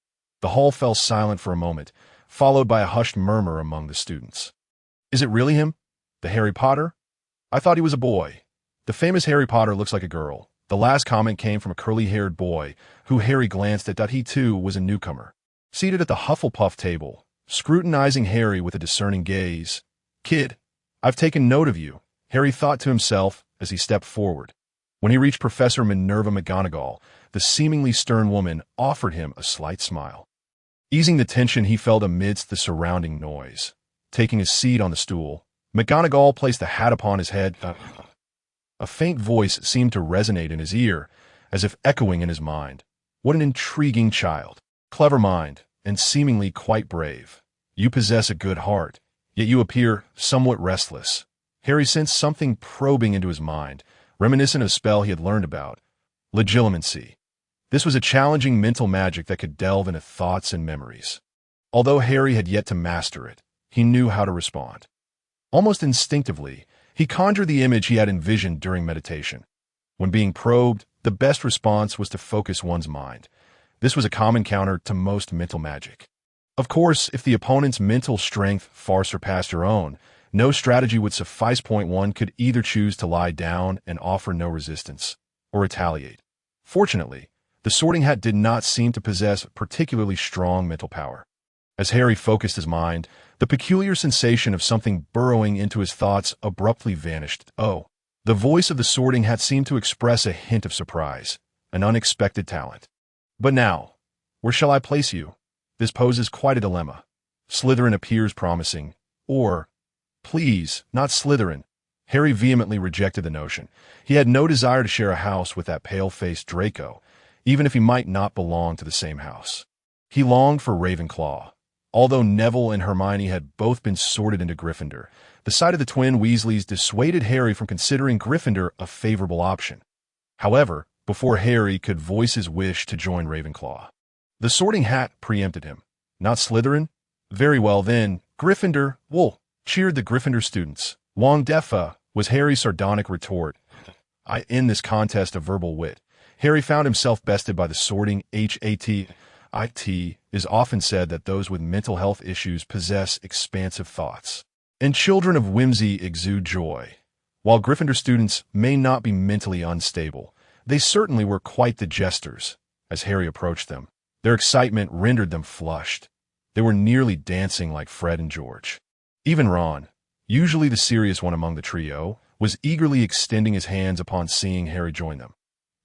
The hall fell silent for a moment, followed by a hushed murmur among the students. Is it really him? The Harry Potter? I thought he was a boy. The famous Harry Potter looks like a girl. The last comment came from a curly-haired boy, who Harry glanced at. He too was a newcomer, seated at the Hufflepuff table, scrutinizing Harry with a discerning gaze. Kid, I've taken note of you, Harry thought to himself as he stepped forward. When he reached Professor Minerva McGonagall, the seemingly stern woman offered him a slight smile, easing the tension he felt amidst the surrounding noise. Taking a seat on the stool, McGonagall placed the hat upon his head. A faint voice seemed to resonate in his ear, as if echoing in his mind. What an intriguing child. Clever mind, and seemingly quite brave. You possess a good heart, yet you appear somewhat restless. Harry sensed something probing into his mind, reminiscent of a spell he had learned about. Legilimency. This was a challenging mental magic that could delve into thoughts and memories. Although Harry had yet to master it, he knew how to respond. Almost instinctively, he conjured the image he had envisioned during meditation. When being probed, the best response was to focus one's mind. This was a common counter to most mental magic. Of course, if the opponent's mental strength far surpassed your own, no strategy would suffice. One could either choose to lie down and offer no resistance, or retaliate. Fortunately, the Sorting Hat did not seem to possess particularly strong mental power. As Harry focused his mind, the peculiar sensation of something burrowing into his thoughts abruptly vanished. Oh, the voice of the Sorting Hat seemed to express a hint of surprise, an unexpected talent. But now, where shall I place you? This poses quite a dilemma. Slytherin appears promising, or, please, not Slytherin. Harry vehemently rejected the notion. He had no desire to share a house with that pale-faced Draco, even if he might not belong to the same house. He longed for Ravenclaw. Although Neville and Hermione had both been sorted into Gryffindor, the sight of the twin Weasleys dissuaded Harry from considering Gryffindor a favorable option. However, before Harry could voice his wish to join Ravenclaw, the Sorting Hat preempted him. Not Slytherin? Very well then, Gryffindor, wool, cheered the Gryffindor students. Wong Defa, was Harry's sardonic retort. In this contest of verbal wit, Harry found himself bested by the sorting hat. It is often said that those with mental health issues possess expansive thoughts, and children of whimsy exude joy. While Gryffindor students may not be mentally unstable, they certainly were quite the jesters. As Harry approached them, their excitement rendered them flushed. They were nearly dancing like Fred and George. Even Ron, usually the serious one among the trio, was eagerly extending his hands upon seeing Harry join them.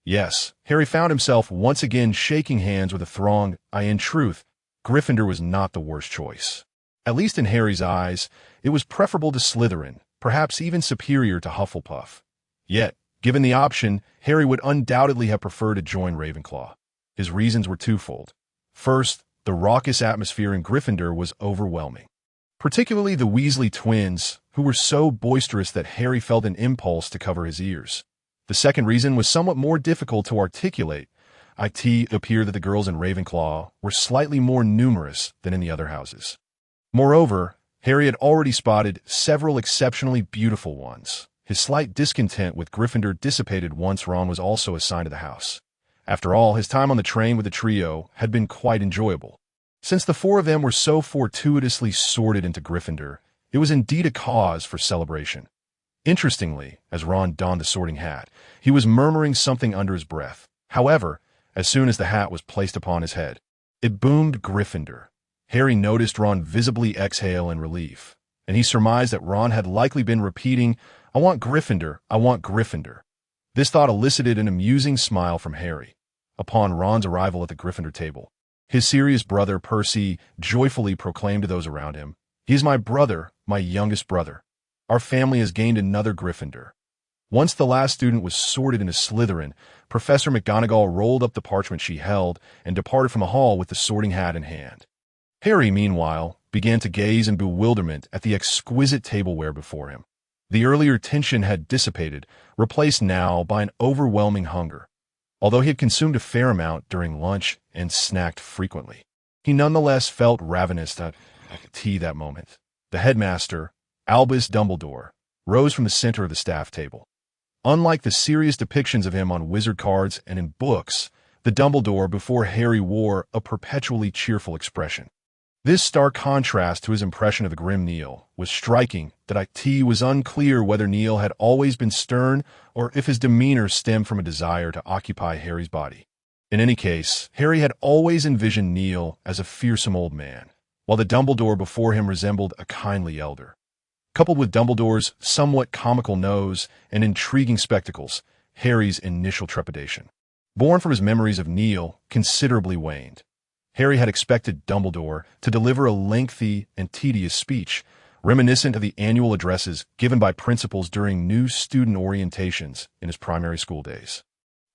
Yes, Harry found himself once again shaking hands with a throng. In truth, Gryffindor was not the worst choice. At least in Harry's eyes, it was preferable to Slytherin, perhaps even superior to Hufflepuff. Yet, given the option, Harry would undoubtedly have preferred to join Ravenclaw. His reasons were twofold. First, the raucous atmosphere in Gryffindor was overwhelming. Particularly the Weasley twins, who were so boisterous that Harry felt an impulse to cover his ears. The second reason was somewhat more difficult to articulate. It appeared that the girls in Ravenclaw were slightly more numerous than in the other houses. Moreover, Harry had already spotted several exceptionally beautiful ones. His slight discontent with Gryffindor dissipated once Ron was also assigned to the house. After all, his time on the train with the trio had been quite enjoyable. Since the four of them were so fortuitously sorted into Gryffindor, it was indeed a cause for celebration. Interestingly, as Ron donned the sorting hat, he was murmuring something under his breath. However, as soon as the hat was placed upon his head, it boomed Gryffindor. Harry noticed Ron visibly exhale in relief, and he surmised that Ron had likely been repeating, "I want Gryffindor, I want Gryffindor." This thought elicited an amusing smile from Harry. Upon Ron's arrival at the Gryffindor table, his serious brother Percy joyfully proclaimed to those around him, "He is my brother, my youngest brother. Our family has gained another Gryffindor." Once the last student was sorted into Slytherin, Professor McGonagall rolled up the parchment she held and departed from the hall with the sorting hat in hand. Harry, meanwhile, began to gaze in bewilderment at the exquisite tableware before him. The earlier tension had dissipated, replaced now by an overwhelming hunger. Although he had consumed a fair amount during lunch and snacked frequently, he nonetheless felt ravenous at tea that moment. The headmaster, Albus Dumbledore, rose from the center of the staff table. Unlike the serious depictions of him on wizard cards and in books, the Dumbledore before Harry wore a perpetually cheerful expression. This stark contrast to his impression of the grim Neil was striking that it was unclear whether Neil had always been stern or if his demeanor stemmed from a desire to occupy Harry's body. In any case, Harry had always envisioned Neil as a fearsome old man, while the Dumbledore before him resembled a kindly elder. Coupled with Dumbledore's somewhat comical nose and intriguing spectacles, Harry's initial trepidation, born from his memories of Neil, considerably waned. Harry had expected Dumbledore to deliver a lengthy and tedious speech, reminiscent of the annual addresses given by principals during new student orientations in his primary school days.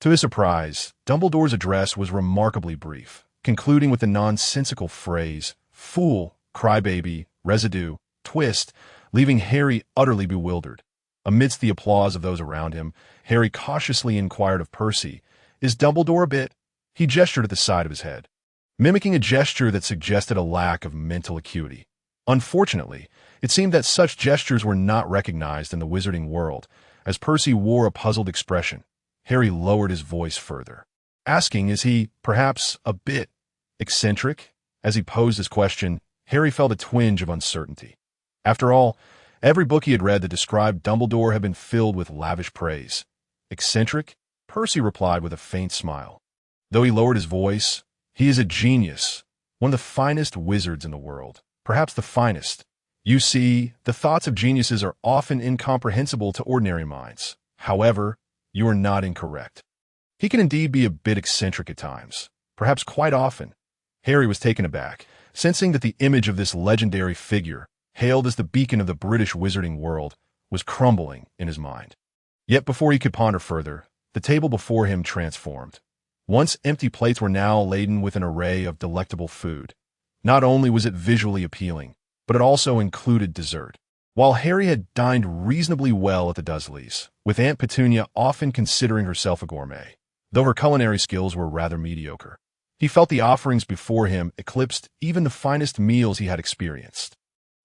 To his surprise, Dumbledore's address was remarkably brief, concluding with the nonsensical phrase, "fool, crybaby, residue, twist," leaving Harry utterly bewildered. Amidst the applause of those around him, Harry cautiously inquired of Percy, "Is Dumbledore a bit?" He gestured at the side of his head, mimicking a gesture that suggested a lack of mental acuity. Unfortunately, it seemed that such gestures were not recognized in the wizarding world. As Percy wore a puzzled expression, Harry lowered his voice further, asking, "Is he, perhaps, a bit eccentric?" As he posed his question, Harry felt a twinge of uncertainty. After all, every book he had read that described Dumbledore had been filled with lavish praise. "Eccentric?" Percy replied with a faint smile. Though he lowered his voice, "He is a genius, one of the finest wizards in the world, perhaps the finest. You see, the thoughts of geniuses are often incomprehensible to ordinary minds. However, you are not incorrect. He can indeed be a bit eccentric at times, perhaps quite often." Harry was taken aback, sensing that the image of this legendary figure, hailed as the beacon of the British wizarding world, was crumbling in his mind. Yet before he could ponder further, the table before him transformed. Once empty plates were now laden with an array of delectable food. Not only was it visually appealing, but it also included dessert. While Harry had dined reasonably well at the Dursleys, with Aunt Petunia often considering herself a gourmet, though her culinary skills were rather mediocre, he felt the offerings before him eclipsed even the finest meals he had experienced.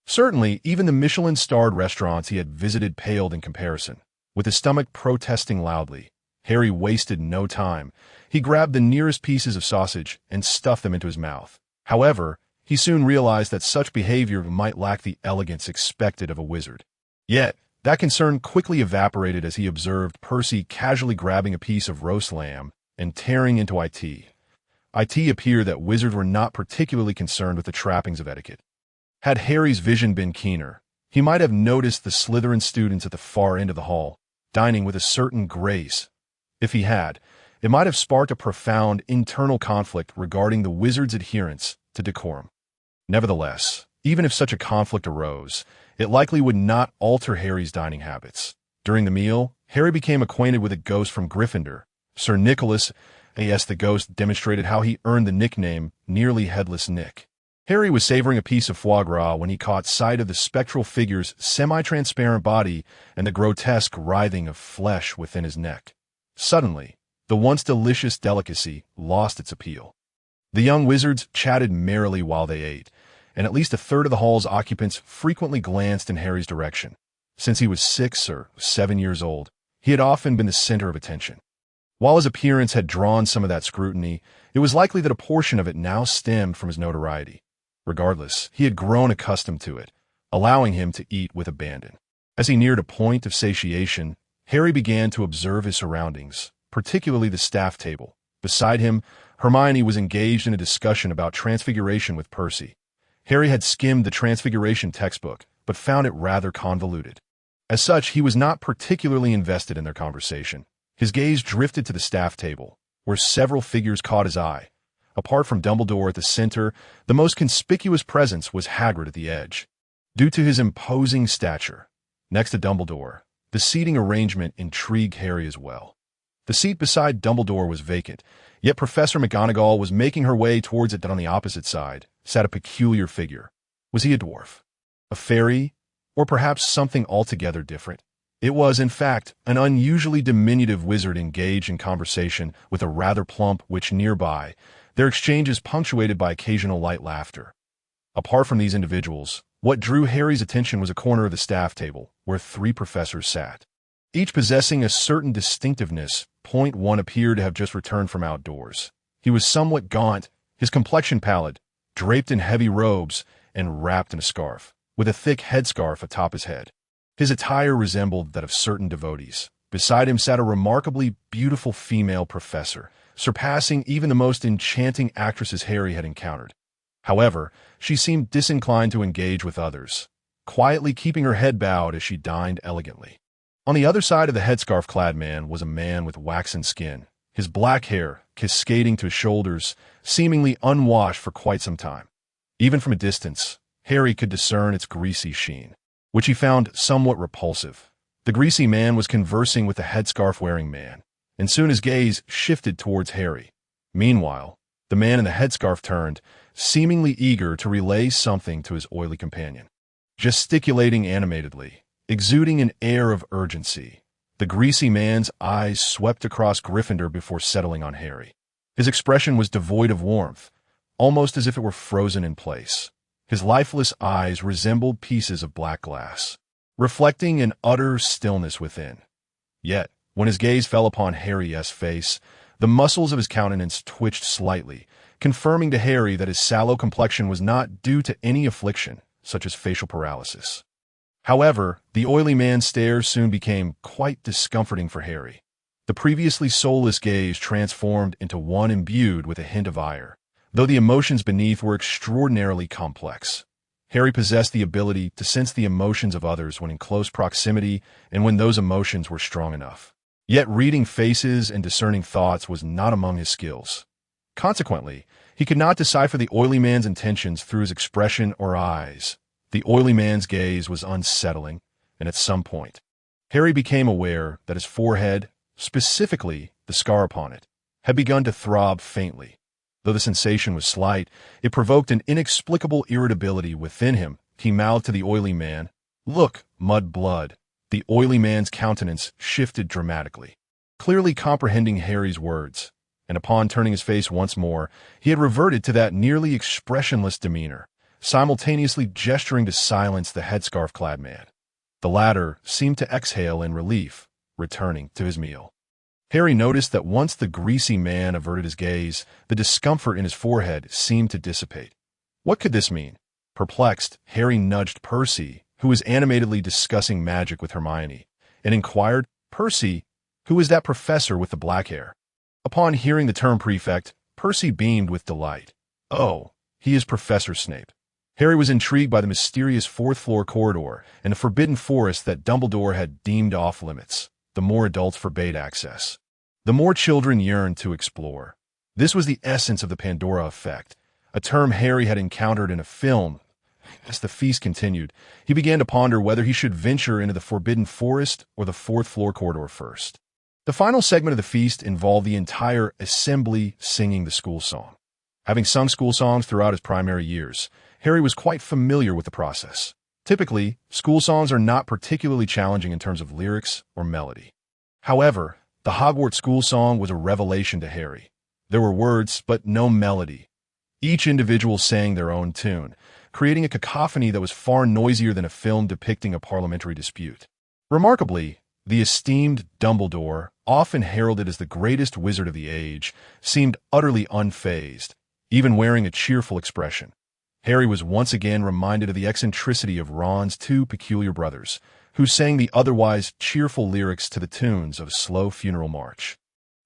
Certainly, even the Michelin-starred restaurants he had visited paled in comparison. With his stomach protesting loudly, Harry wasted no time. He grabbed the nearest pieces of sausage and stuffed them into his mouth. However, he soon realized that such behavior might lack the elegance expected of a wizard. Yet, that concern quickly evaporated as he observed Percy casually grabbing a piece of roast lamb and tearing into it. It appeared that wizards were not particularly concerned with the trappings of etiquette. Had Harry's vision been keener, he might have noticed the Slytherin students at the far end of the hall, dining with a certain grace. If he had, it might have sparked a profound internal conflict regarding the wizard's adherence to decorum. Nevertheless, even if such a conflict arose, it likely would not alter Harry's dining habits. During the meal, Harry became acquainted with a ghost from Gryffindor. Sir Nicholas A.S. The ghost demonstrated how he earned the nickname Nearly Headless Nick. Harry was savoring a piece of foie gras when he caught sight of the spectral figure's semi-transparent body and the grotesque writhing of flesh within his neck. Suddenly, the once delicious delicacy lost its appeal. The young wizards chatted merrily while they ate, and at least a third of the hall's occupants frequently glanced in Harry's direction. Since he was 6 or 7 years old, he had often been the center of attention. While his appearance had drawn some of that scrutiny, it was likely that a portion of it now stemmed from his notoriety. Regardless, he had grown accustomed to it, allowing him to eat with abandon. As he neared a point of satiation, Harry began to observe his surroundings, particularly the staff table. Beside him, Hermione was engaged in a discussion about transfiguration with Percy. Harry had skimmed the transfiguration textbook, but found it rather convoluted. As such, he was not particularly invested in their conversation. His gaze drifted to the staff table, where several figures caught his eye. Apart from Dumbledore at the center, the most conspicuous presence was Hagrid at the edge. Due to his imposing stature, next to Dumbledore, the seating arrangement intrigued Harry as well. The seat beside Dumbledore was vacant, yet Professor McGonagall was making her way towards it, that on the opposite side sat a peculiar figure. Was he a dwarf? A fairy? Or perhaps something altogether different? It was, in fact, an unusually diminutive wizard engaged in conversation with a rather plump witch nearby, their exchanges punctuated by occasional light laughter. Apart from these individuals, what drew Harry's attention was a corner of the staff table, where 3 professors sat. Each possessing a certain distinctiveness. Point one appeared to have just returned from outdoors. He was somewhat gaunt, his complexion pallid, draped in heavy robes, and wrapped in a scarf, with a thick headscarf atop his head. His attire resembled that of certain devotees. Beside him sat a remarkably beautiful female professor, surpassing even the most enchanting actresses Harry had encountered. However, she seemed disinclined to engage with others, quietly keeping her head bowed as she dined elegantly. On the other side of the headscarf-clad man was a man with waxen skin, his black hair cascading to his shoulders, seemingly unwashed for quite some time. Even from a distance, Harry could discern its greasy sheen, which he found somewhat repulsive. The greasy man was conversing with the headscarf-wearing man, and soon his gaze shifted towards Harry. Meanwhile, the man in the headscarf turned, seemingly eager to relay something to his oily companion. Gesticulating animatedly, exuding an air of urgency, the greasy man's eyes swept across Gryffindor before settling on Harry. His expression was devoid of warmth, almost as if it were frozen in place. His lifeless eyes resembled pieces of black glass, reflecting an utter stillness within. Yet, when his gaze fell upon Harry's face, the muscles of his countenance twitched slightly, confirming to Harry that his sallow complexion was not due to any affliction, such as facial paralysis. However, the oily man's stare soon became quite discomforting for Harry. The previously soulless gaze transformed into one imbued with a hint of ire, though the emotions beneath were extraordinarily complex. Harry possessed the ability to sense the emotions of others when in close proximity and when those emotions were strong enough. Yet reading faces and discerning thoughts was not among his skills. Consequently, he could not decipher the oily man's intentions through his expression or eyes. The oily man's gaze was unsettling, and at some point, Harry became aware that his forehead, specifically the scar upon it, had begun to throb faintly. Though the sensation was slight, it provoked an inexplicable irritability within him. He mouthed to the oily man, "Look, mud-blood." The oily man's countenance shifted dramatically, clearly comprehending Harry's words, and upon turning his face once more, he had reverted to that nearly expressionless demeanor, simultaneously gesturing to silence the headscarf-clad man. The latter seemed to exhale in relief, returning to his meal. Harry noticed that once the greasy man averted his gaze, the discomfort in his forehead seemed to dissipate. What could this mean? Perplexed, Harry nudged Percy, who was animatedly discussing magic with Hermione, and inquired, "Percy, who is that professor with the black hair?" Upon hearing the term prefect, Percy beamed with delight. "Oh, he is Professor Snape." Harry was intrigued by the mysterious fourth-floor corridor and the forbidden forest that Dumbledore had deemed off-limits. The more adults forbade access, the more children yearned to explore. This was the essence of the Pandora effect, a term Harry had encountered in a film. As the feast continued, he began to ponder whether he should venture into the forbidden forest or the fourth-floor corridor first. The final segment of the feast involved the entire assembly singing the school song. Having sung school songs throughout his primary years, Harry was quite familiar with the process. Typically, school songs are not particularly challenging in terms of lyrics or melody. However, the Hogwarts school song was a revelation to Harry. There were words, but no melody. Each individual sang their own tune, creating a cacophony that was far noisier than a film depicting a parliamentary dispute. Remarkably, the esteemed Dumbledore, often heralded as the greatest wizard of the age, seemed utterly unfazed, even wearing a cheerful expression. Harry was once again reminded of the eccentricity of Ron's two peculiar brothers, who sang the otherwise cheerful lyrics to the tunes of a slow funeral march.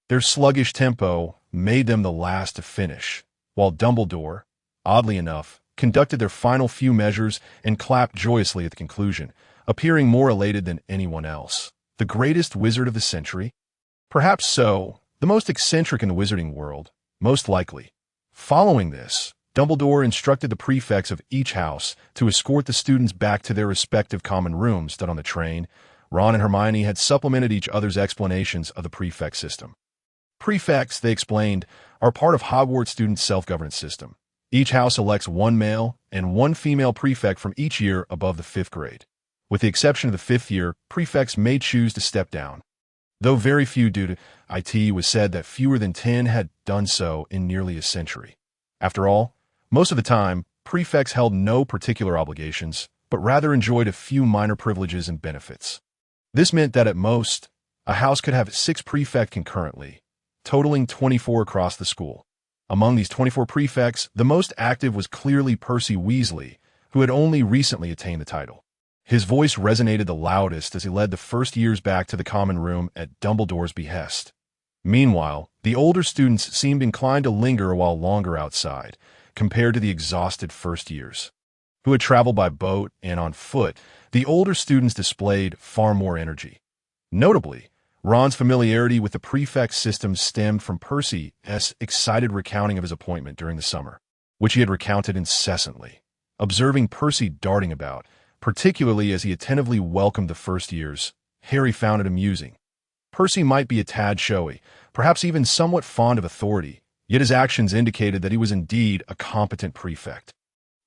Their sluggish tempo made them the last to finish, while Dumbledore, oddly enough, conducted their final few measures and clapped joyously at the conclusion, appearing more elated than anyone else. The greatest wizard of the century? Perhaps so, the most eccentric in the wizarding world, most likely. Following this, Dumbledore instructed the prefects of each house to escort the students back to their respective common rooms that on the train. Ron and Hermione had supplemented each other's explanations of the prefect system. Prefects, they explained, are part of Hogwarts' student self-governance system. Each house elects one male and one female prefect from each year above the 5th grade. With the exception of the 5th year, prefects may choose to step down. Though very few due to it was said that fewer than 10 had done so in nearly a century. After all, most of the time, prefects held no particular obligations, but rather enjoyed a few minor privileges and benefits. This meant that at most, a house could have 6 prefects concurrently, totaling 24 across the school. Among these 24 prefects, the most active was clearly Percy Weasley, who had only recently attained the title. His voice resonated the loudest as he led the first years back to the common room at Dumbledore's behest. Meanwhile, the older students seemed inclined to linger a while longer outside, compared to the exhausted first years, who had traveled by boat and on foot. The older students displayed far more energy. Notably, Ron's familiarity with the prefect system stemmed from Percy's excited recounting of his appointment during the summer, which he had recounted incessantly. Observing Percy darting about, particularly as he attentively welcomed the first years, Harry found it amusing. Percy might be a tad showy, perhaps even somewhat fond of authority, yet his actions indicated that he was indeed a competent prefect.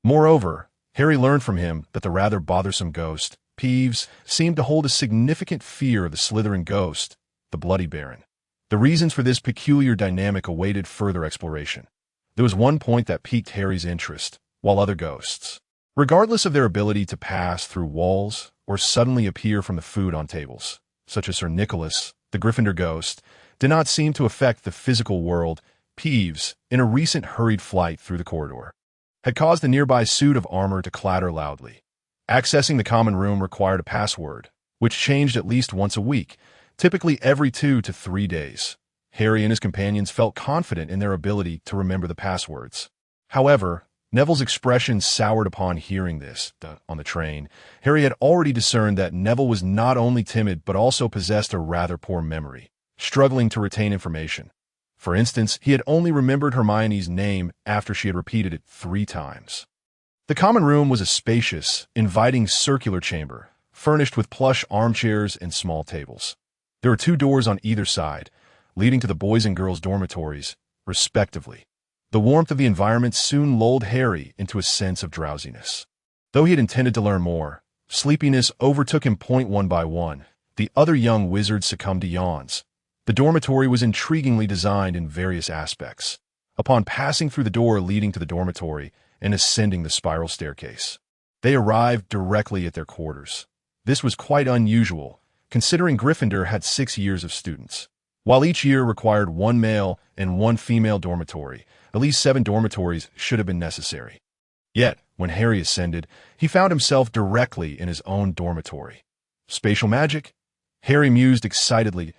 Moreover, Harry learned from him that the rather bothersome ghost, Peeves, seemed to hold a significant fear of the Slytherin ghost, the Bloody Baron. The reasons for this peculiar dynamic awaited further exploration. There was one point that piqued Harry's interest, while other ghosts, regardless of their ability to pass through walls or suddenly appear from the food on tables, such as Sir Nicholas, the Gryffindor ghost, did not seem to affect the physical world. Peeves, in a recent hurried flight through the corridor, had caused the nearby suit of armor to clatter loudly. Accessing the common room required a password, which changed at least once a week, typically every 2 to 3 days. Harry and his companions felt confident in their ability to remember the passwords. However, Neville's expression soured upon hearing this. On the train, Harry had already discerned that Neville was not only timid but also possessed a rather poor memory, struggling to retain information. For instance, he had only remembered Hermione's name after she had repeated it 3 times. The common room was a spacious, inviting circular chamber, furnished with plush armchairs and small tables. There were 2 doors on either side, leading to the boys' and girls' dormitories, respectively. The warmth of the environment soon lulled Harry into a sense of drowsiness. Though he had intended to learn more, sleepiness overtook him one by one. The other young wizards succumbed to yawns. The dormitory was intriguingly designed in various aspects. Upon passing through the door leading to the dormitory, and ascending the spiral staircase. They arrived directly at their quarters. This was quite unusual, considering Gryffindor had 6 years of students. While each year required 1 male and 1 female dormitory, at least 7 dormitories should have been necessary. Yet, when Harry ascended, he found himself directly in his own dormitory. Spatial magic? Harry mused excitedly.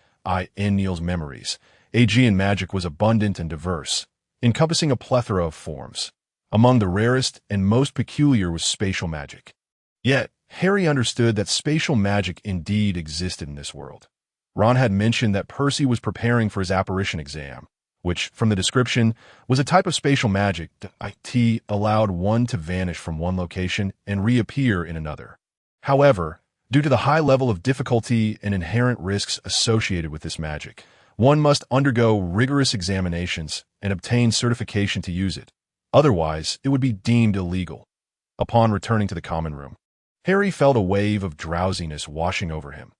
In Neil's memories, Aegean magic was abundant and diverse, encompassing a plethora of forms. Among the rarest and most peculiar was spatial magic. Yet, Harry understood that spatial magic indeed existed in this world. Ron had mentioned that Percy was preparing for his apparition exam, which, from the description, was a type of spatial magic that allowed one to vanish from one location and reappear in another. However, due to the high level of difficulty and inherent risks associated with this magic, one must undergo rigorous examinations and obtain certification to use it. Otherwise, it would be deemed illegal. Upon returning to the common room, Harry felt a wave of drowsiness washing over him.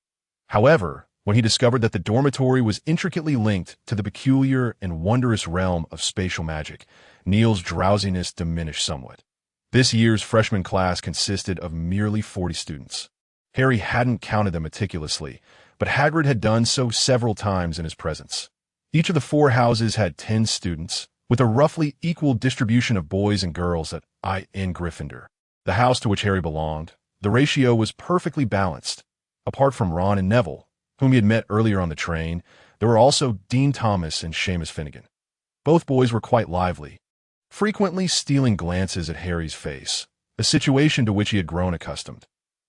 However, when he discovered that the dormitory was intricately linked to the peculiar and wondrous realm of spatial magic, Neil's drowsiness diminished somewhat. This year's freshman class consisted of merely 40 students. Harry hadn't counted them meticulously, but Hagrid had done so several times in his presence. Each of the 4 houses had 10 students, with a roughly equal distribution of boys and girls in Gryffindor. The house to which Harry belonged, the ratio was perfectly balanced. Apart from Ron and Neville, whom he had met earlier on the train, there were also Dean Thomas and Seamus Finnegan. Both boys were quite lively, frequently stealing glances at Harry's face, a situation to which he had grown accustomed.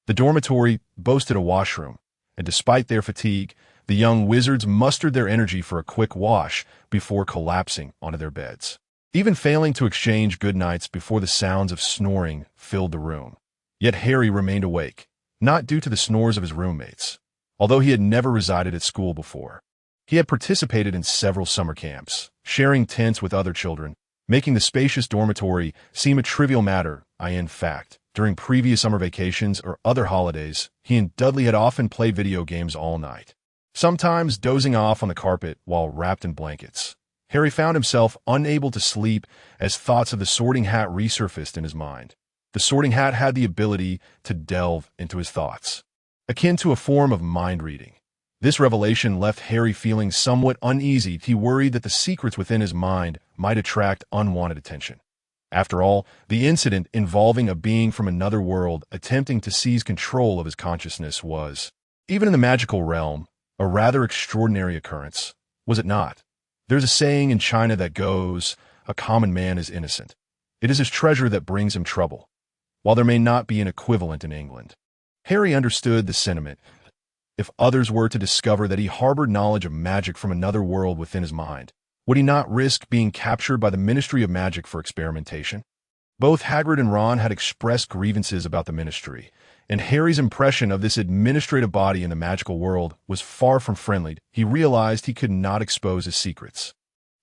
The dormitory boasted a washroom, and despite their fatigue, the young wizards mustered their energy for a quick wash before collapsing onto their beds, even failing to exchange goodnights before the sounds of snoring filled the room. Yet Harry remained awake, not due to the snores of his roommates. Although he had never resided at school before, he had participated in several summer camps, sharing tents with other children, making the spacious dormitory seem a trivial matter. In fact, during previous summer vacations or other holidays, he and Dudley had often played video games all night, sometimes dozing off on the carpet while wrapped in blankets. Harry found himself unable to sleep as thoughts of the Sorting Hat resurfaced in his mind. The Sorting Hat had the ability to delve into his thoughts, akin to a form of mind reading. This revelation left Harry feeling somewhat uneasy. He worried that the secrets within his mind might attract unwanted attention. After all, the incident involving a being from another world attempting to seize control of his consciousness was, even in the magical realm, a rather extraordinary occurrence, was it not? There's a saying in China that goes, "A common man is innocent. It is his treasure that brings him trouble." While there may not be an equivalent in England, Harry understood the sentiment. If others were to discover that he harbored knowledge of magic from another world within his mind, would he not risk being captured by the Ministry of Magic for experimentation? Both Hagrid and Ron had expressed grievances about the Ministry, and Harry's impression of this administrative body in the magical world was far from friendly. He realized he could not expose his secrets.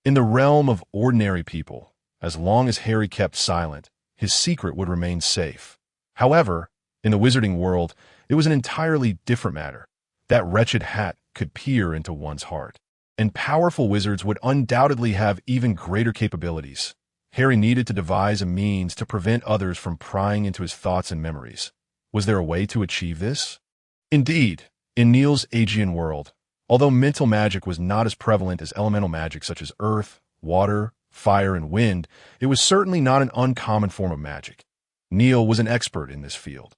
In the realm of ordinary people, as long as Harry kept silent, his secret would remain safe. However, in the wizarding world, it was an entirely different matter. That wretched hat could peer into one's heart, and powerful wizards would undoubtedly have even greater capabilities. Harry needed to devise a means to prevent others from prying into his thoughts and memories. Was there a way to achieve this? Indeed, in Neil's Aegean world, although mental magic was not as prevalent as elemental magic such as earth, water, fire, and wind, it was certainly not an uncommon form of magic. Neil was an expert in this field.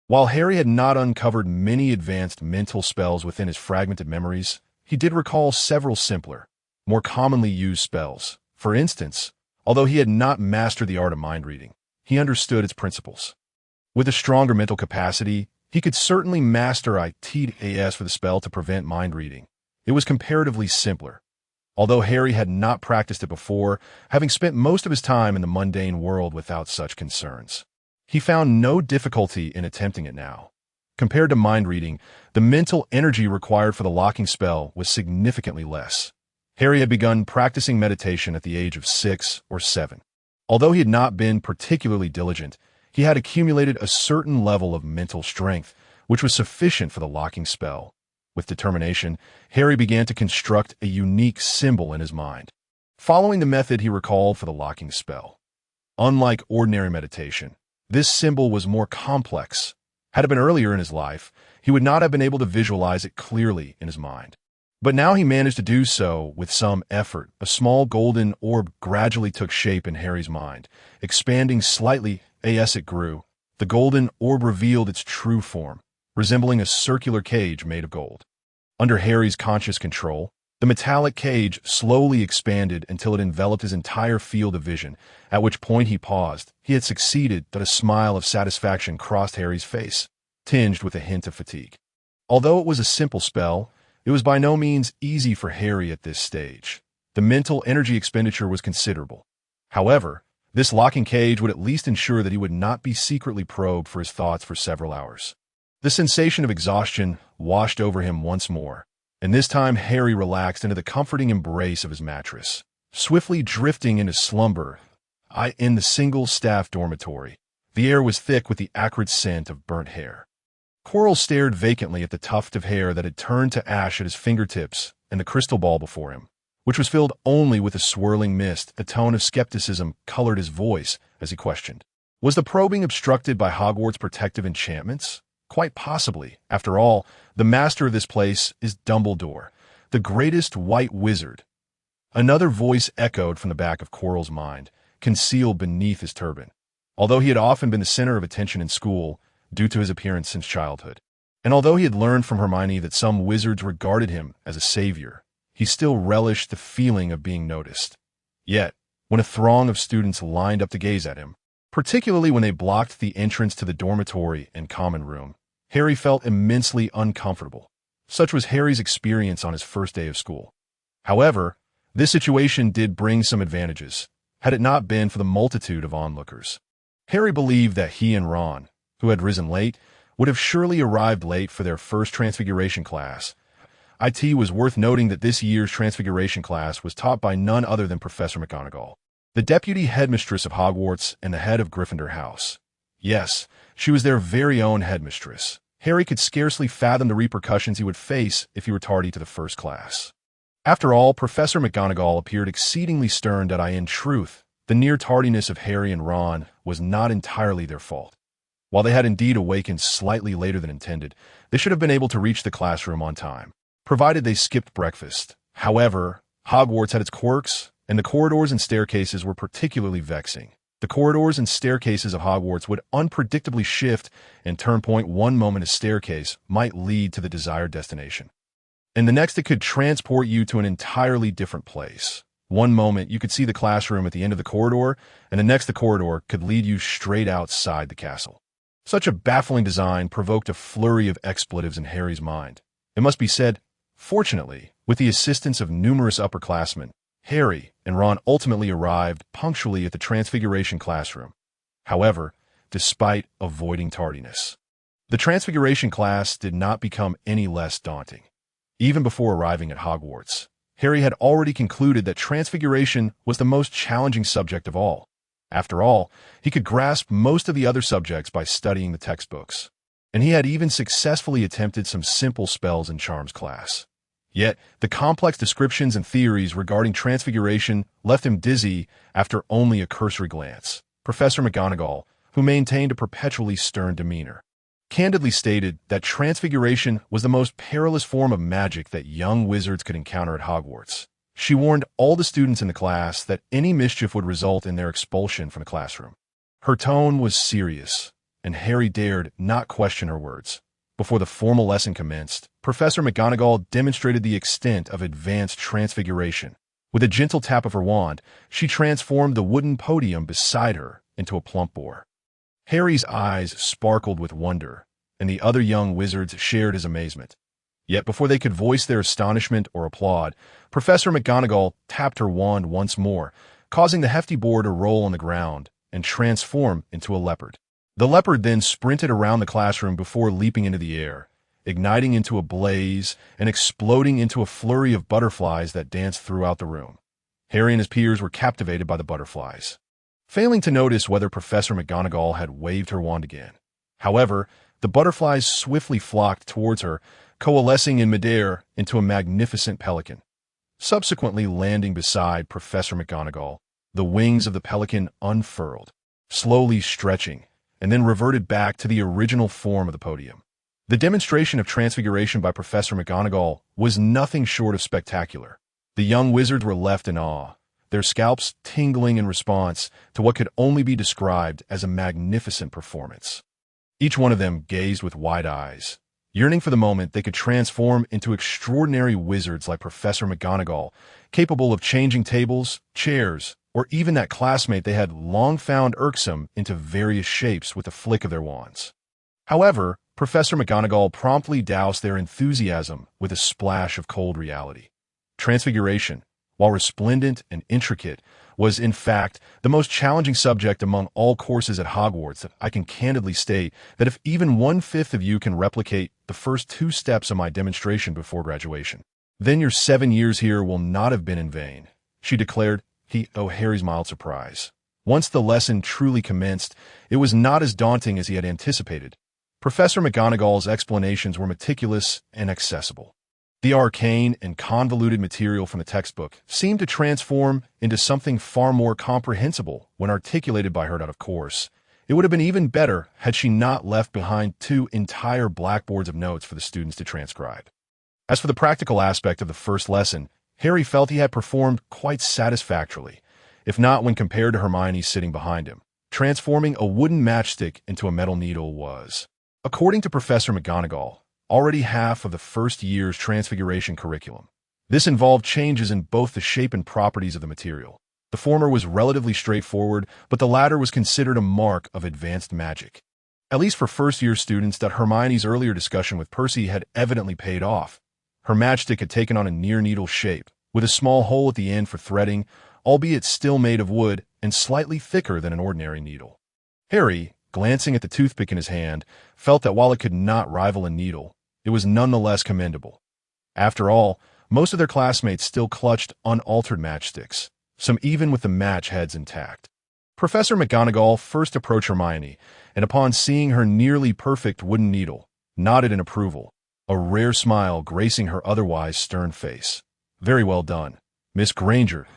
While Harry had not uncovered many advanced mental spells within his fragmented memories, he did recall several simpler, more commonly used spells. For instance, although he had not mastered the art of mind reading, he understood its principles. With a stronger mental capacity, he could certainly master ITAS for the spell to prevent mind reading. It was comparatively simpler. Although Harry had not practiced it before, having spent most of his time in the mundane world without such concerns, he found no difficulty in attempting it now. Compared to mind reading, the mental energy required for the locking spell was significantly less. Harry had begun practicing meditation at the age of 6 or 7. Although he had not been particularly diligent, he had accumulated a certain level of mental strength, which was sufficient for the locking spell. With determination, Harry began to construct a unique symbol in his mind, following the method he recalled for the locking spell. Unlike ordinary meditation, this symbol was more complex. Had it been earlier in his life, he would not have been able to visualize it clearly in his mind. But now he managed to do so with some effort. A small golden orb gradually took shape in Harry's mind, expanding slightly as it grew. The golden orb revealed its true form, resembling a circular cage made of gold. Under Harry's conscious control, the metallic cage slowly expanded until it enveloped his entire field of vision, at which point he paused. He had succeeded, that a smile of satisfaction crossed Harry's face, tinged with a hint of fatigue. Although it was a simple spell, it was by no means easy for Harry at this stage. The mental energy expenditure was considerable. However, this locking cage would at least ensure that he would not be secretly probed for his thoughts for several hours. The sensation of exhaustion washed over him once more, and this time Harry relaxed into the comforting embrace of his mattress, swiftly drifting into slumber. In the single-staff dormitory, the air was thick with the acrid scent of burnt hair. Quirrell stared vacantly at the tuft of hair that had turned to ash at his fingertips and the crystal ball before him, which was filled only with a swirling mist. A tone of skepticism colored his voice as he questioned. Was the probing obstructed by Hogwarts' protective enchantments? Quite possibly. After all, the master of this place is Dumbledore, the greatest white wizard. Another voice echoed from the back of Quirrell's mind, concealed beneath his turban. Although he had often been the center of attention in school, due to his appearance since childhood, and although he had learned from Hermione that some wizards regarded him as a savior, he still relished the feeling of being noticed. Yet, when a throng of students lined up to gaze at him, particularly when they blocked the entrance to the dormitory and common room, Harry felt immensely uncomfortable. Such was Harry's experience on his first day of school. However, this situation did bring some advantages, had it not been for the multitude of onlookers. Harry believed that he and Ron, who had risen late, would have surely arrived late for their first Transfiguration class. It was worth noting that this year's Transfiguration class was taught by none other than Professor McGonagall, the deputy headmistress of Hogwarts and the head of Gryffindor House. Yes, she was their very own headmistress. Harry could scarcely fathom the repercussions he would face if he were tardy to the first class. After all, Professor McGonagall appeared exceedingly stern that in truth, the near tardiness of Harry and Ron was not entirely their fault. While they had indeed awakened slightly later than intended, they should have been able to reach the classroom on time, provided they skipped breakfast. However, Hogwarts had its quirks, and the corridors and staircases were particularly vexing. The corridors and staircases of Hogwarts would unpredictably shift and turn point. One moment a staircase might lead to the desired destination, and the next it could transport you to an entirely different place. One moment you could see the classroom at the end of the corridor, and the next the corridor could lead you straight outside the castle. Such a baffling design provoked a flurry of expletives in Harry's mind. It must be said, fortunately, with the assistance of numerous upperclassmen, Harry and Ron ultimately arrived punctually at the Transfiguration classroom. However, despite avoiding tardiness, the Transfiguration class did not become any less daunting. Even before arriving at Hogwarts, Harry had already concluded that Transfiguration was the most challenging subject of all. After all, he could grasp most of the other subjects by studying the textbooks, and he had even successfully attempted some simple spells in Charms class. Yet, the complex descriptions and theories regarding Transfiguration left him dizzy after only a cursory glance. Professor McGonagall, who maintained a perpetually stern demeanor, candidly stated that Transfiguration was the most perilous form of magic that young wizards could encounter at Hogwarts. She warned all the students in the class that any mischief would result in their expulsion from the classroom. Her tone was serious, and Harry dared not question her words. Before the formal lesson commenced, Professor McGonagall demonstrated the extent of advanced Transfiguration. With a gentle tap of her wand, she transformed the wooden podium beside her into a plump boar. Harry's eyes sparkled with wonder, and the other young wizards shared his amazement. Yet before they could voice their astonishment or applaud, Professor McGonagall tapped her wand once more, causing the hefty boar to roll on the ground and transform into a leopard. The leopard then sprinted around the classroom before leaping into the air, igniting into a blaze and exploding into a flurry of butterflies that danced throughout the room. Harry and his peers were captivated by the butterflies, failing to notice whether Professor McGonagall had waved her wand again. However, the butterflies swiftly flocked towards her, coalescing in midair into a magnificent pelican. Subsequently landing beside Professor McGonagall, the wings of the pelican unfurled, slowly stretching, and then reverted back to the original form of the podium. The demonstration of transfiguration by Professor McGonagall was nothing short of spectacular. The young wizards were left in awe, their scalps tingling in response to what could only be described as a magnificent performance. Each one of them gazed with wide eyes, yearning for the moment they could transform into extraordinary wizards like Professor McGonagall, capable of changing tables, chairs, or even that classmate they had long found irksome into various shapes with a flick of their wands. However, Professor McGonagall promptly doused their enthusiasm with a splash of cold reality. Transfiguration, while resplendent and intricate, was in fact the most challenging subject among all courses at Hogwarts. That I can candidly state that if even 1/5 of you can replicate the first 2 steps of my demonstration before graduation, then your 7 years here will not have been in vain, she declared. Harry's mild surprise. Once the lesson truly commenced, it was not as daunting as he had anticipated. Professor McGonagall's explanations were meticulous and accessible. The arcane and convoluted material from the textbook seemed to transform into something far more comprehensible when articulated by her. Of course, it would have been even better had she not left behind 2 entire blackboards of notes for the students to transcribe. As for the practical aspect of the first lesson, Harry felt he had performed quite satisfactorily, if not when compared to Hermione sitting behind him. Transforming a wooden matchstick into a metal needle was, according to Professor McGonagall, already half of the first year's transfiguration curriculum. This involved changes in both the shape and properties of the material. The former was relatively straightforward, but the latter was considered a mark of advanced magic. At least for first-year students, that Hermione's earlier discussion with Percy had evidently paid off. Her matchstick had taken on a near-needle shape, with a small hole at the end for threading, albeit still made of wood and slightly thicker than an ordinary needle. Harry, glancing at the toothpick in his hand, felt that while it could not rival a needle, it was nonetheless commendable. After all, most of their classmates still clutched unaltered matchsticks, some even with the match heads intact. Professor McGonagall first approached Hermione, and upon seeing her nearly perfect wooden needle, nodded in approval, a rare smile gracing her otherwise stern face. "Very well done, Miss Granger.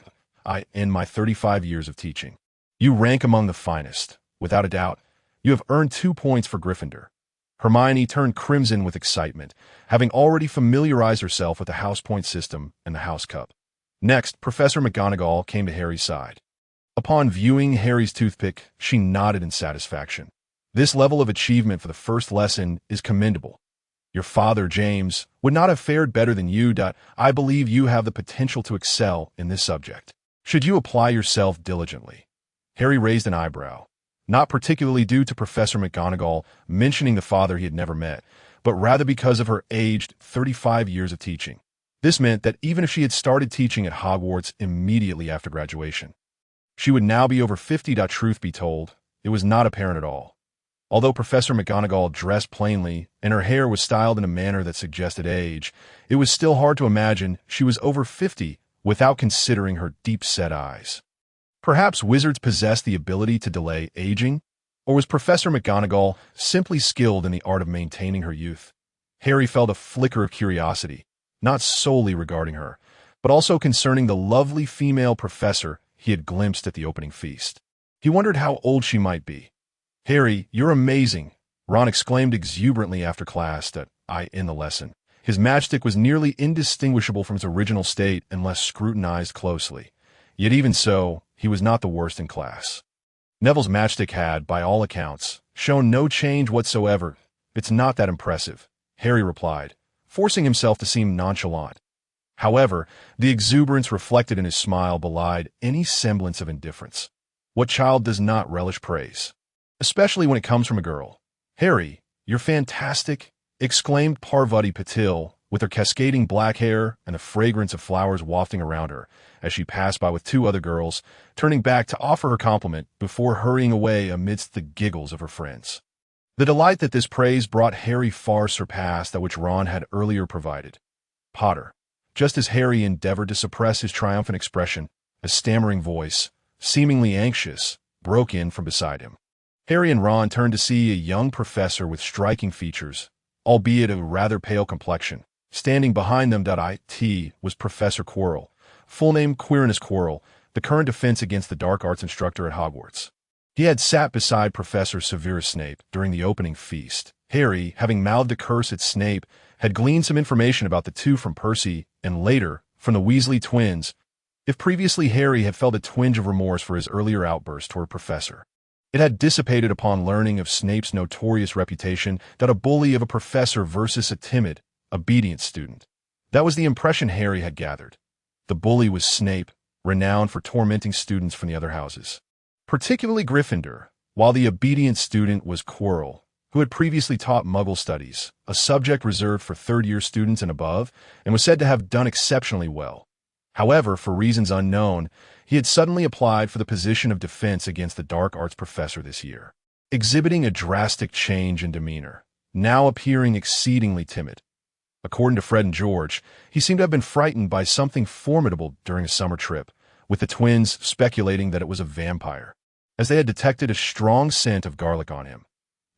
In my 35 years of teaching, you rank among the finest. Without a doubt, you have earned 2 points for Gryffindor." Hermione turned crimson with excitement, having already familiarized herself with the house point system and the house cup. Next, Professor McGonagall came to Harry's side. Upon viewing Harry's toothpick, she nodded in satisfaction. "This level of achievement for the first lesson is commendable. Your father, James, would not have fared better than you. I believe you have the potential to excel in this subject, should you apply yourself diligently." Harry raised an eyebrow, not particularly due to Professor McGonagall mentioning the father he had never met, but rather because of her aged 35 years of teaching. This meant that even if she had started teaching at Hogwarts immediately after graduation, she would now be over 50. Truth be told, it was not apparent at all. Although Professor McGonagall dressed plainly and her hair was styled in a manner that suggested age, it was still hard to imagine she was over 50 without considering her deep-set eyes. Perhaps wizards possessed the ability to delay aging, or was Professor McGonagall simply skilled in the art of maintaining her youth? Harry felt a flicker of curiosity, not solely regarding her, but also concerning the lovely female professor he had glimpsed at the opening feast. He wondered how old she might be. "Harry, you're amazing," Ron exclaimed exuberantly after class. In the lesson, his matchstick was nearly indistinguishable from its original state unless scrutinized closely. Yet even so, he was not the worst in class. Neville's matchstick had, by all accounts, shown no change whatsoever. "It's not that impressive," Harry replied, forcing himself to seem nonchalant. However, the exuberance reflected in his smile belied any semblance of indifference. What child does not relish praise, especially when it comes from a girl? "Harry, you're fantastic," exclaimed Parvati Patil, with her cascading black hair and the fragrance of flowers wafting around her, as she passed by with 2 other girls, turning back to offer her compliment before hurrying away amidst the giggles of her friends. The delight that this praise brought Harry far surpassed that which Ron had earlier provided. "Potter," just as Harry endeavored to suppress his triumphant expression, a stammering voice, seemingly anxious, broke in from beside him. Harry and Ron turned to see a young professor with striking features, albeit a rather pale complexion. Standing behind them. It was Professor Quirrell, full name Quirinus Quirrell, the current defense against the dark arts instructor at Hogwarts. He had sat beside Professor Severus Snape during the opening feast. Harry, having mouthed a curse at Snape, had gleaned some information about the two from Percy and later from the Weasley twins. If previously Harry had felt a twinge of remorse for his earlier outburst toward Professor, it had dissipated upon learning of Snape's notorious reputation that a bully of a professor versus a timid, obedient student. That was the impression Harry had gathered. The bully was Snape, renowned for tormenting students from the other houses, particularly Gryffindor, while the obedient student was Quirrell, who had previously taught Muggle studies, a subject reserved for third-year students and above, and was said to have done exceptionally well. However, for reasons unknown, he had suddenly applied for the position of defense against the dark arts professor this year, exhibiting a drastic change in demeanor, now appearing exceedingly timid. According to Fred and George, he seemed to have been frightened by something formidable during a summer trip, with the twins speculating that it was a vampire, as they had detected a strong scent of garlic on him.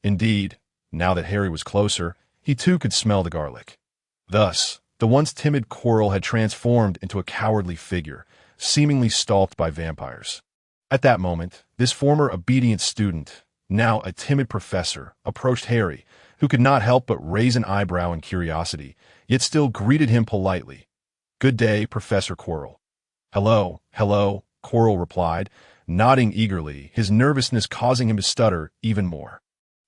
Indeed, now that Harry was closer, he too could smell the garlic. Thus, the once timid Quirrell had transformed into a cowardly figure, seemingly stalked by vampires. At that moment, this former obedient student, now a timid professor, approached Harry, who could not help but raise an eyebrow in curiosity, yet still greeted him politely. "Good day, Professor Quirrell." "Hello, hello," Quirrell replied, nodding eagerly, his nervousness causing him to stutter even more.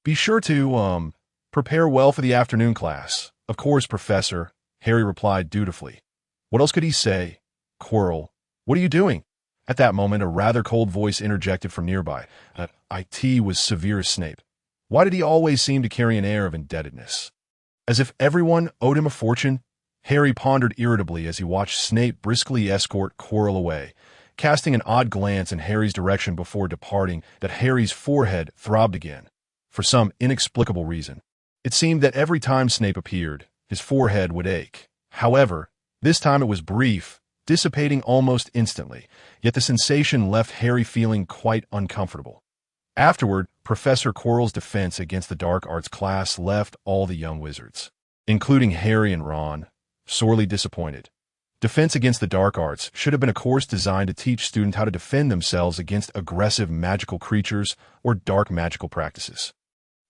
"Be sure to, prepare well for the afternoon class." "Of course, Professor," Harry replied dutifully. What else could he say? "Quirrell, what are you doing?" At that moment, a rather cold voice interjected from nearby. It was Severus Snape. Why did he always seem to carry an air of indebtedness? As if everyone owed him a fortune? Harry pondered irritably as he watched Snape briskly escort Quirrell away, casting an odd glance in Harry's direction before departing that Harry's forehead throbbed again. For some inexplicable reason, it seemed that every time Snape appeared, his forehead would ache. However, this time it was brief, dissipating almost instantly, yet the sensation left Harry feeling quite uncomfortable. Afterward, Professor Quirrell's defense against the dark arts class left all the young wizards, including Harry and Ron, sorely disappointed. Defense against the dark arts should have been a course designed to teach students how to defend themselves against aggressive magical creatures or dark magical practices.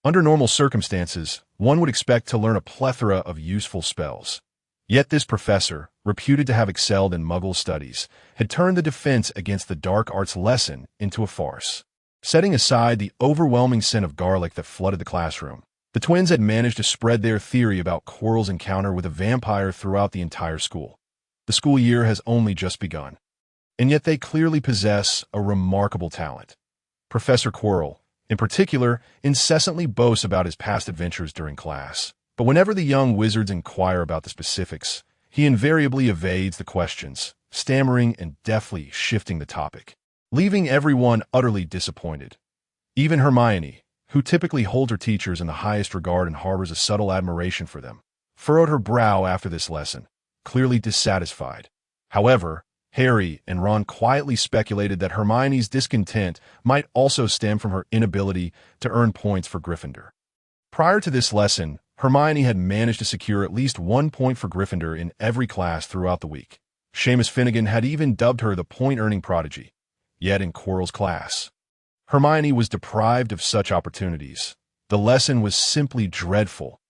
Under normal circumstances, one would expect to learn a plethora of useful spells. Yet this professor, reputed to have excelled in Muggle studies, had turned the defense against the dark arts lesson into a farce. Setting aside the overwhelming scent of garlic that flooded the classroom, the twins had managed to spread their theory about Quirrell's encounter with a vampire throughout the entire school. The school year has only just begun, and yet they clearly possess a remarkable talent. Professor Quirrell, in particular, incessantly boasts about his past adventures during class. But whenever the young wizards inquire about the specifics, he invariably evades the questions, stammering and deftly shifting the topic, leaving everyone utterly disappointed. Even Hermione, who typically holds her teachers in the highest regard and harbors a subtle admiration for them, furrowed her brow after this lesson, clearly dissatisfied. However, Harry and Ron quietly speculated that Hermione's discontent might also stem from her inability to earn points for Gryffindor. Prior to this lesson, Hermione had managed to secure at least 1 point for Gryffindor in every class throughout the week. Seamus Finnegan had even dubbed her the point-earning prodigy. Yet in Quirrell's class, Hermione was deprived of such opportunities. The lesson was simply dreadful,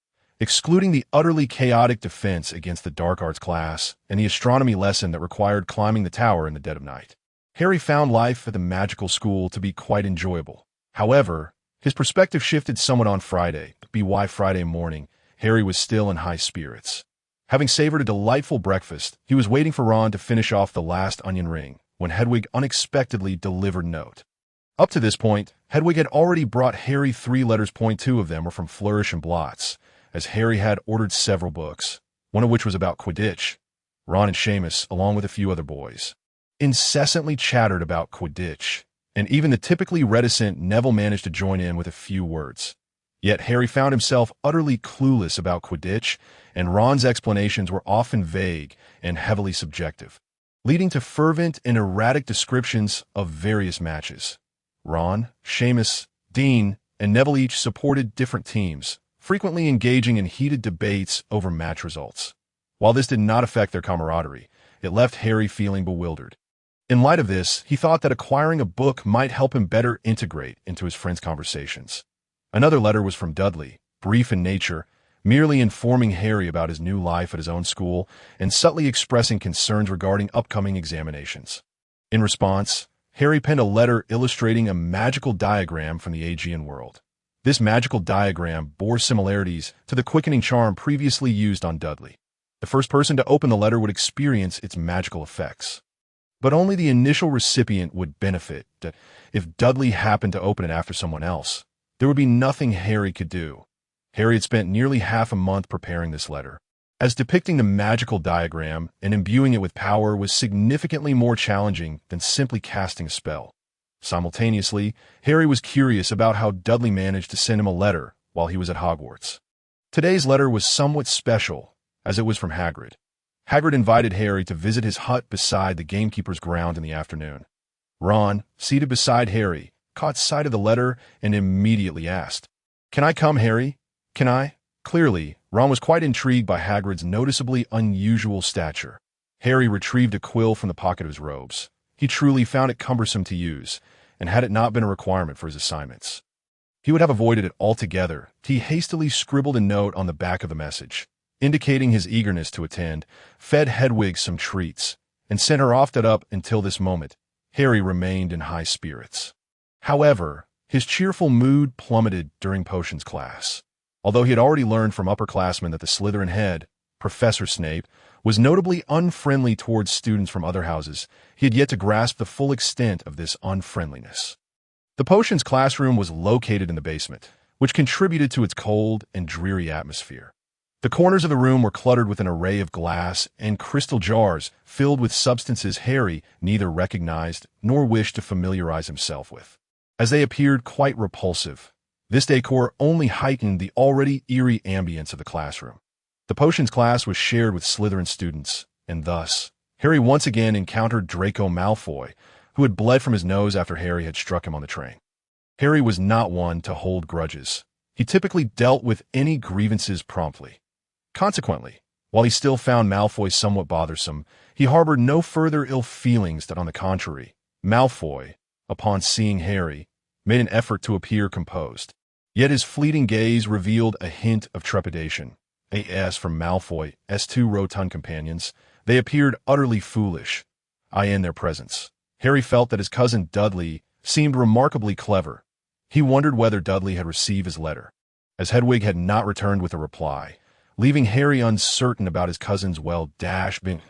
excluding the utterly chaotic defense against the dark arts class and the astronomy lesson that required climbing the tower in the dead of night. Harry found life at the magical school to be quite enjoyable. However, his perspective shifted somewhat on Friday. Friday morning, Harry was still in high spirits. Having savored a delightful breakfast, he was waiting for Ron to finish off the last onion ring when Hedwig unexpectedly delivered note. Up to this point, Hedwig had already brought Harry 3 letters. 2 of them were from Flourish and Blots, as Harry had ordered several books, one of which was about Quidditch. Ron and Seamus, along with a few other boys, incessantly chattered about Quidditch, and even the typically reticent Neville managed to join in with a few words. Yet Harry found himself utterly clueless about Quidditch, and Ron's explanations were often vague and heavily subjective, leading to fervent and erratic descriptions of various matches. Ron, Seamus, Dean, and Neville each supported different teams, frequently engaging in heated debates over match results. While this did not affect their camaraderie, it left Harry feeling bewildered. In light of this, he thought that acquiring a book might help him better integrate into his friends' conversations. Another letter was from Dudley, brief in nature, merely informing Harry about his new life at his own school and subtly expressing concerns regarding upcoming examinations. In response, Harry penned a letter illustrating a magical diagram from the Aegean world. This magical diagram bore similarities to the quickening charm previously used on Dudley. The first person to open the letter would experience its magical effects. But only the initial recipient would benefit. If Dudley happened to open it after someone else, there would be nothing Harry could do. Harry had spent nearly half a month preparing this letter, as depicting the magical diagram and imbuing it with power was significantly more challenging than simply casting a spell. Simultaneously, Harry was curious about how Dudley managed to send him a letter while he was at Hogwarts. Today's letter was somewhat special, as it was from Hagrid. Hagrid invited Harry to visit his hut beside the gamekeeper's ground in the afternoon. Ron, seated beside Harry, caught sight of the letter and immediately asked, "Can I come, Harry? Can I?" Clearly, Ron was quite intrigued by Hagrid's noticeably unusual stature. Harry retrieved a quill from the pocket of his robes. He truly found it cumbersome to use, and had it not been a requirement for his assignments, he would have avoided it altogether. He hastily scribbled a note on the back of the message, indicating his eagerness to attend, fed Hedwig some treats, and sent her off. Up until this moment, Harry remained in high spirits. However, his cheerful mood plummeted during potions class. Although he had already learned from upperclassmen that the Slytherin head, Professor Snape, was notably unfriendly towards students from other houses, he had yet to grasp the full extent of this unfriendliness. The potions classroom was located in the basement, which contributed to its cold and dreary atmosphere. The corners of the room were cluttered with an array of glass and crystal jars filled with substances Harry neither recognized nor wished to familiarize himself with, as they appeared quite repulsive. This decor only heightened the already eerie ambience of the classroom. The potions class was shared with Slytherin students, and thus, Harry once again encountered Draco Malfoy, who had bled from his nose after Harry had struck him on the train. Harry was not one to hold grudges. He typically dealt with any grievances promptly. Consequently, while he still found Malfoy somewhat bothersome, he harbored no further ill feelings. That, on the contrary, Malfoy, upon seeing Harry, made an effort to appear composed. Yet his fleeting gaze revealed a hint of trepidation. As from Malfoy's two rotund companions, they appeared utterly foolish. In their presence, Harry felt that his cousin Dudley seemed remarkably clever. He wondered whether Dudley had received his letter, as Hedwig had not returned with a reply, leaving Harry uncertain about his cousin's well-being.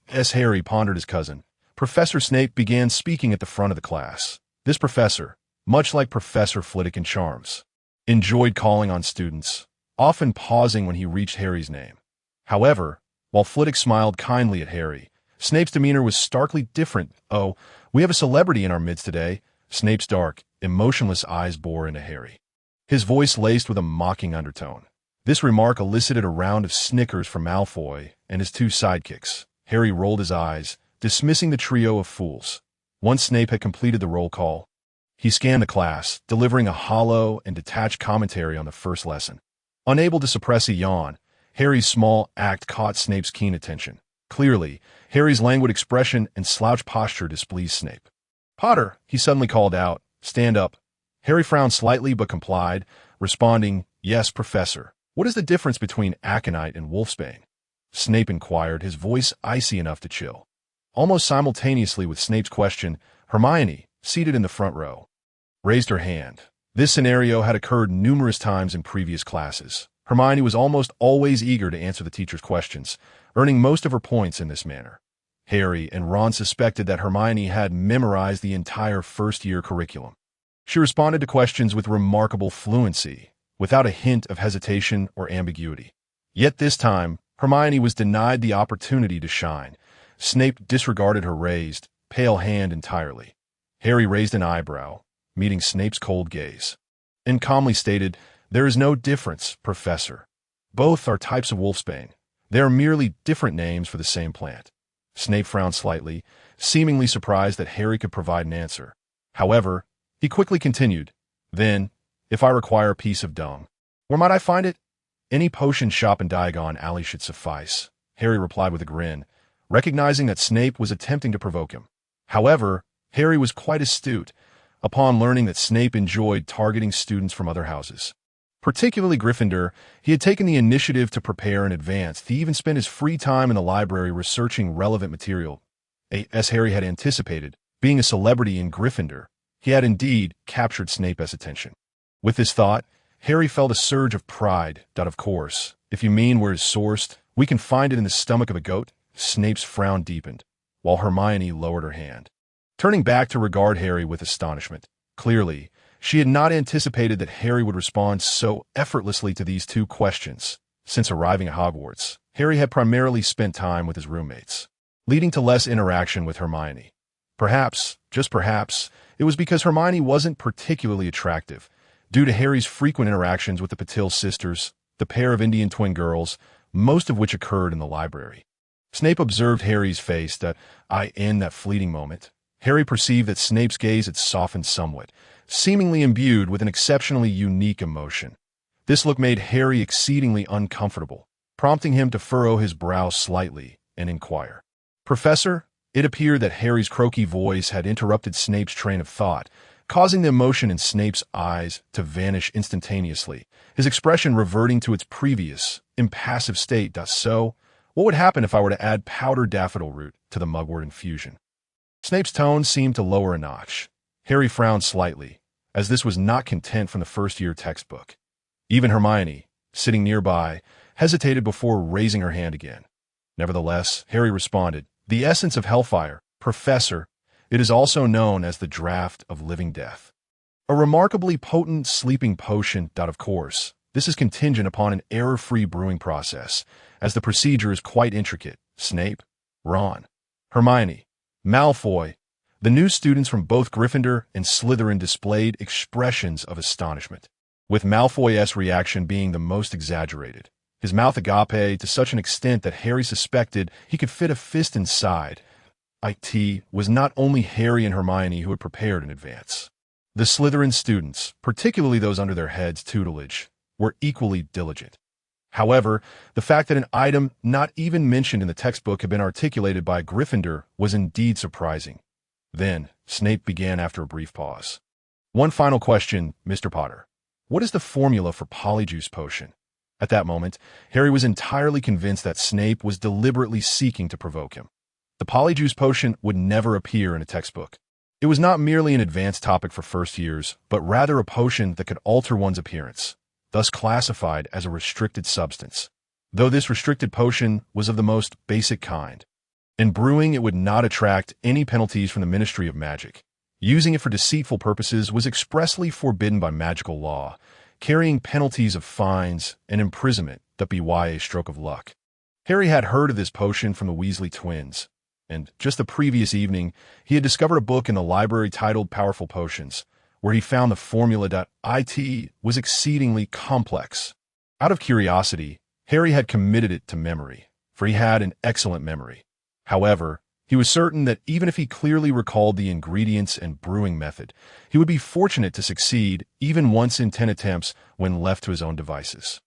As Harry pondered his cousin, Professor Snape began speaking at the front of the class. This professor, much like Professor Flitwick in Charms, enjoyed calling on students, often pausing when he reached Harry's name. However, while Flitwick smiled kindly at Harry, Snape's demeanor was starkly different. "Oh, we have a celebrity in our midst today," Snape's dark, emotionless eyes bore into Harry, his voice laced with a mocking undertone. This remark elicited a round of snickers from Malfoy and his two sidekicks. Harry rolled his eyes, dismissing the trio of fools. Once Snape had completed the roll call, he scanned the class, delivering a hollow and detached commentary on the first lesson. Unable to suppress a yawn, Harry's small act caught Snape's keen attention. Clearly, Harry's languid expression and slouched posture displeased Snape. "Potter," he suddenly called out, "stand up." Harry frowned slightly but complied, responding, "Yes, Professor. What is the difference between aconite and wolfsbane?" Snape inquired, his voice icy enough to chill. Almost simultaneously with Snape's question, Hermione, seated in the front row, raised her hand. This scenario had occurred numerous times in previous classes. Hermione was almost always eager to answer the teacher's questions, earning most of her points in this manner. Harry and Ron suspected that Hermione had memorized the entire first-year curriculum. She responded to questions with remarkable fluency, without a hint of hesitation or ambiguity. Yet this time, Hermione was denied the opportunity to shine. Snape disregarded her raised, pale hand entirely. Harry raised an eyebrow, meeting Snape's cold gaze, and calmly stated, "There is no difference, Professor. Both are types of wolfsbane. They are merely different names for the same plant." Snape frowned slightly, seemingly surprised that Harry could provide an answer. However, he quickly continued, "Then, if I require a piece of dung, where might I find it?" "Any potion shop in Diagon Alley should suffice," Harry replied with a grin, recognizing that Snape was attempting to provoke him. However, Harry was quite astute upon learning that Snape enjoyed targeting students from other houses. Particularly Gryffindor, he had taken the initiative to prepare in advance. He even spent his free time in the library researching relevant material. As Harry had anticipated, being a celebrity in Gryffindor, he had indeed captured Snape's attention. With this thought, Harry felt a surge of pride. Of course, if you mean where it's sourced, we can find it in the stomach of a goat. Snape's frown deepened, while Hermione lowered her hand, turning back to regard Harry with astonishment. Clearly, she had not anticipated that Harry would respond so effortlessly to these two questions. Since arriving at Hogwarts, Harry had primarily spent time with his roommates, leading to less interaction with Hermione. Perhaps, just perhaps, it was because Hermione wasn't particularly attractive, due to Harry's frequent interactions with the Patil sisters, the pair of Indian twin girls, most of which occurred in the library. Snape observed Harry's face in that fleeting moment. Harry perceived that Snape's gaze had softened somewhat, seemingly imbued with an exceptionally unique emotion. This look made Harry exceedingly uncomfortable, prompting him to furrow his brow slightly and inquire. "Professor?" It appeared that Harry's croaky voice had interrupted Snape's train of thought, causing the emotion in Snape's eyes to vanish instantaneously, his expression reverting to its previous, impassive state. "So, what would happen if I were to add powdered daffodil root to the mugwort infusion?" Snape's tone seemed to lower a notch. Harry frowned slightly, as this was not content from the first-year textbook. Even Hermione, sitting nearby, hesitated before raising her hand again. Nevertheless, Harry responded, "The essence of Hellfire, Professor. It is also known as the Draught of Living Death. A remarkably potent sleeping potion. Of course, this is contingent upon an error-free brewing process, as the procedure is quite intricate." Snape, Ron, Hermione, Malfoy, the new students from both Gryffindor and Slytherin displayed expressions of astonishment, with Malfoy's reaction being the most exaggerated, his mouth agape to such an extent that Harry suspected he could fit a fist inside. It was not only Harry and Hermione who had prepared in advance. The Slytherin students, particularly those under their heads' tutelage, were equally diligent. However, the fact that an item not even mentioned in the textbook had been articulated by Gryffindor was indeed surprising. Then, Snape began after a brief pause. "One final question, Mr. Potter. What is the formula for Polyjuice Potion?" At that moment, Harry was entirely convinced that Snape was deliberately seeking to provoke him. The Polyjuice Potion would never appear in a textbook. It was not merely an advanced topic for first years, but rather a potion that could alter one's appearance, thus classified as a restricted substance. Though this restricted potion was of the most basic kind. In brewing, it would not attract any penalties from the Ministry of Magic. Using it for deceitful purposes was expressly forbidden by magical law, carrying penalties of fines and imprisonment. By a stroke of luck. Harry had heard of this potion from the Weasley twins, and just the previous evening, he had discovered a book in the library titled Powerful Potions, where he found the formula. It was exceedingly complex. Out of curiosity, Harry had committed it to memory, for he had an excellent memory. However, he was certain that even if he clearly recalled the ingredients and brewing method, he would be fortunate to succeed even once in 10 attempts when left to his own devices.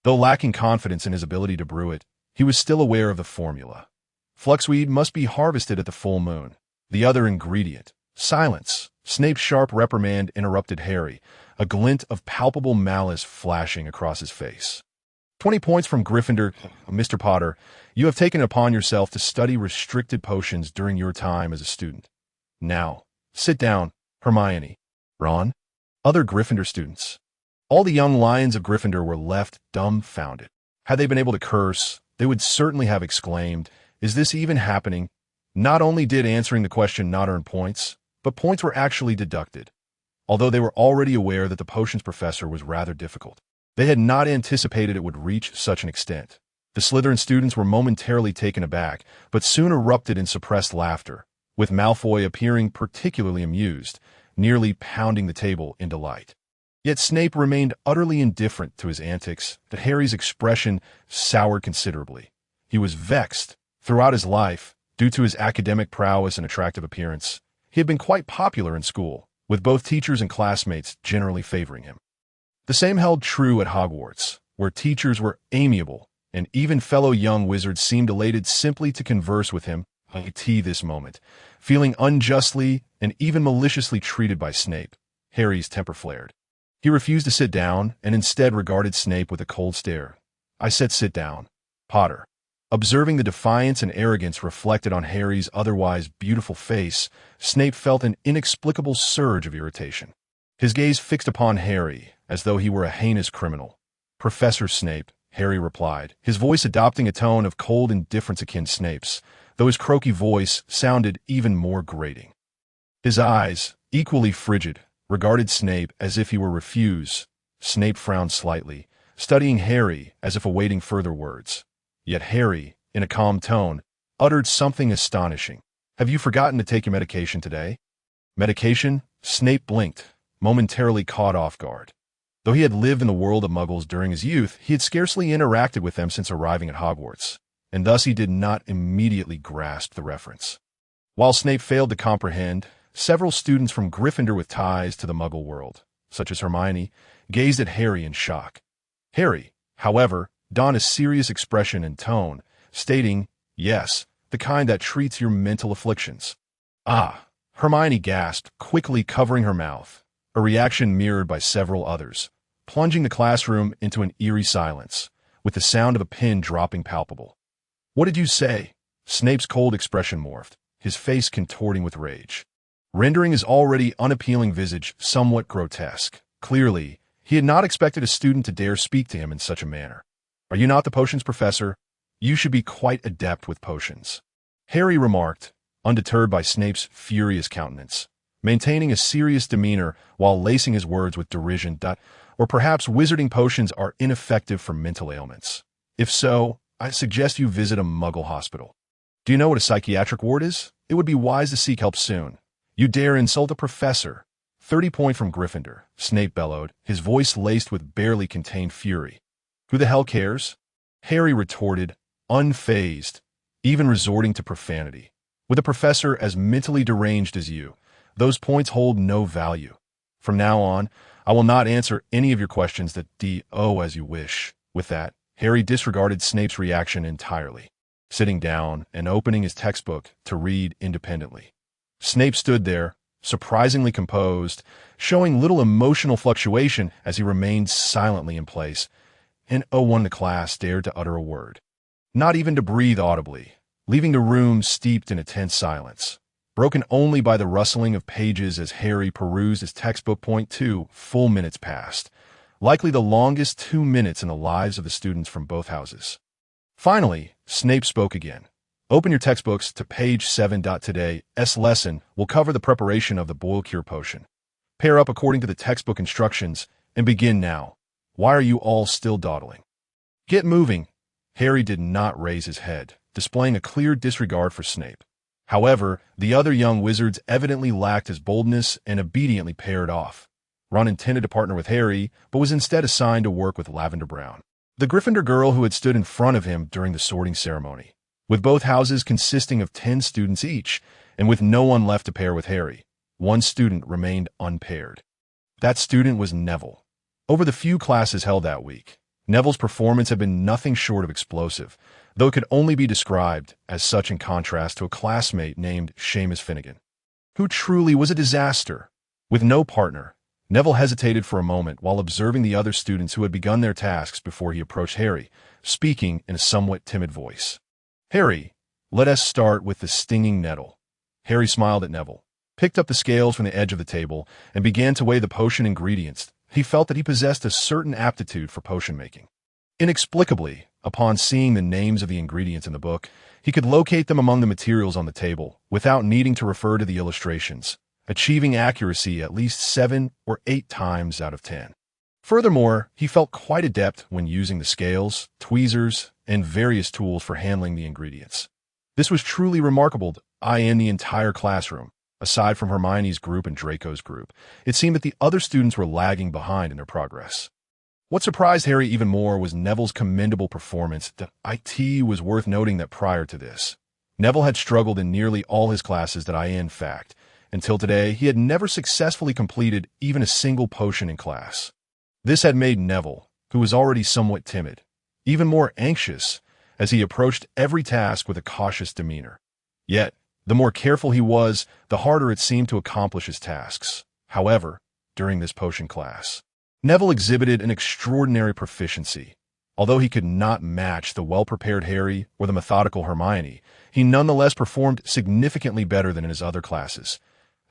Though lacking confidence in his ability to brew it, he was still aware of the formula. Fluxweed must be harvested at the full moon. The other ingredient, silence. Snape's sharp reprimand interrupted Harry, a glint of palpable malice flashing across his face. 20 points from Gryffindor. "Mr. Potter, you have taken it upon yourself to study restricted potions during your time as a student. Now, sit down, Hermione, Ron, other Gryffindor students." All the young lions of Gryffindor were left dumbfounded. Had they been able to curse, they would certainly have exclaimed, "Is this even happening?" Not only did answering the question not earn points, but points were actually deducted. Although they were already aware that the potions professor was rather difficult, they had not anticipated it would reach such an extent. The Slytherin students were momentarily taken aback, but soon erupted in suppressed laughter, with Malfoy appearing particularly amused, nearly pounding the table in delight. Yet Snape remained utterly indifferent to his antics. That Harry's expression soured considerably. He was vexed. Throughout his life, due to his academic prowess and attractive appearance, he had been quite popular in school, with both teachers and classmates generally favoring him. The same held true at Hogwarts, where teachers were amiable, and even fellow young wizards seemed elated simply to converse with him. IT this moment, feeling unjustly and even maliciously treated by Snape. Harry's temper flared. He refused to sit down and instead regarded Snape with a cold stare. "I said sit down, Potter." Observing the defiance and arrogance reflected on Harry's otherwise beautiful face, Snape felt an inexplicable surge of irritation. His gaze fixed upon Harry, as though he were a heinous criminal. "Professor Snape," Harry replied, his voice adopting a tone of cold indifference akin to Snape's, though his croaky voice sounded even more grating. His eyes, equally frigid, regarded Snape as if he were refuse. Snape frowned slightly, studying Harry as if awaiting further words. Yet Harry, in a calm tone, uttered something astonishing. "Have you forgotten to take your medication today?" Medication? Snape blinked, momentarily caught off guard. Though he had lived in the world of Muggles during his youth, he had scarcely interacted with them since arriving at Hogwarts, and thus he did not immediately grasp the reference. While Snape failed to comprehend, several students from Gryffindor with ties to the Muggle world, such as Hermione, gazed at Harry in shock. Harry, however, donned a serious expression and tone, stating, "Yes, the kind that treats your mental afflictions." "Ah," Hermione gasped, quickly covering her mouth, a reaction mirrored by several others, plunging the classroom into an eerie silence, with the sound of a pin dropping palpable. "What did you say?" Snape's cold expression morphed, his face contorting with rage, rendering his already unappealing visage somewhat grotesque. Clearly, he had not expected a student to dare speak to him in such a manner. "Are you not the potions professor? You should be quite adept with potions," Harry remarked, undeterred by Snape's furious countenance, maintaining a serious demeanor while lacing his words with derision. "Or perhaps wizarding potions are ineffective for mental ailments. If so, I suggest you visit a Muggle hospital. Do you know what a psychiatric ward is? It would be wise to seek help soon. You dare insult a professor." 30 point from Gryffindor, Snape bellowed, his voice laced with barely contained fury. "Who the hell cares?" Harry retorted, unfazed, even resorting to profanity. "With a professor as mentally deranged as you, those points hold no value. From now on, I will not answer any of your questions that do as you wish." With that, Harry disregarded Snape's reaction entirely, sitting down and opening his textbook to read independently. Snape stood there, surprisingly composed, showing little emotional fluctuation as he remained silently in place, and no one in the class dared to utter a word, not even to breathe audibly, leaving the room steeped in a tense silence, broken only by the rustling of pages as Harry perused his textbook. 2 full minutes passed, likely the longest 2 minutes in the lives of the students from both houses. Finally, Snape spoke again. "Open your textbooks to page 7. Today's lesson will cover the preparation of the boil cure potion. Pair up according to the textbook instructions and begin now. Why are you all still dawdling? Get moving." Harry did not raise his head, displaying a clear disregard for Snape. However, the other young wizards evidently lacked his boldness and obediently paired off. Ron intended to partner with Harry, but was instead assigned to work with Lavender Brown, the Gryffindor girl who had stood in front of him during the sorting ceremony. With both houses consisting of 10 students each, and with no one left to pair with Harry, one student remained unpaired. That student was Neville. Over the few classes held that week, Neville's performance had been nothing short of explosive, though it could only be described as such in contrast to a classmate named Seamus Finnegan, who truly was a disaster. With no partner, Neville hesitated for a moment while observing the other students who had begun their tasks before he approached Harry, speaking in a somewhat timid voice. "Harry, let us start with the stinging nettle." Harry smiled at Neville, picked up the scales from the edge of the table, and began to weigh the potion ingredients. He felt that he possessed a certain aptitude for potion making. Inexplicably, upon seeing the names of the ingredients in the book, he could locate them among the materials on the table without needing to refer to the illustrations, achieving accuracy at least 7 or 8 times out of 10. Furthermore, he felt quite adept when using the scales, tweezers, and various tools for handling the ingredients. This was truly remarkable. In the entire classroom, aside from Hermione's group and Draco's group, it seemed that the other students were lagging behind in their progress. What surprised Harry even more was Neville's commendable performance. It was worth noting that prior to this, Neville had struggled in nearly all his classes. In fact, until today, he had never successfully completed even a single potion in class. This had made Neville, who was already somewhat timid, even more anxious as he approached every task with a cautious demeanor. Yet, the more careful he was, the harder it seemed to accomplish his tasks. However, during this potion class, Neville exhibited an extraordinary proficiency. Although he could not match the well-prepared Harry or the methodical Hermione, he nonetheless performed significantly better than in his other classes.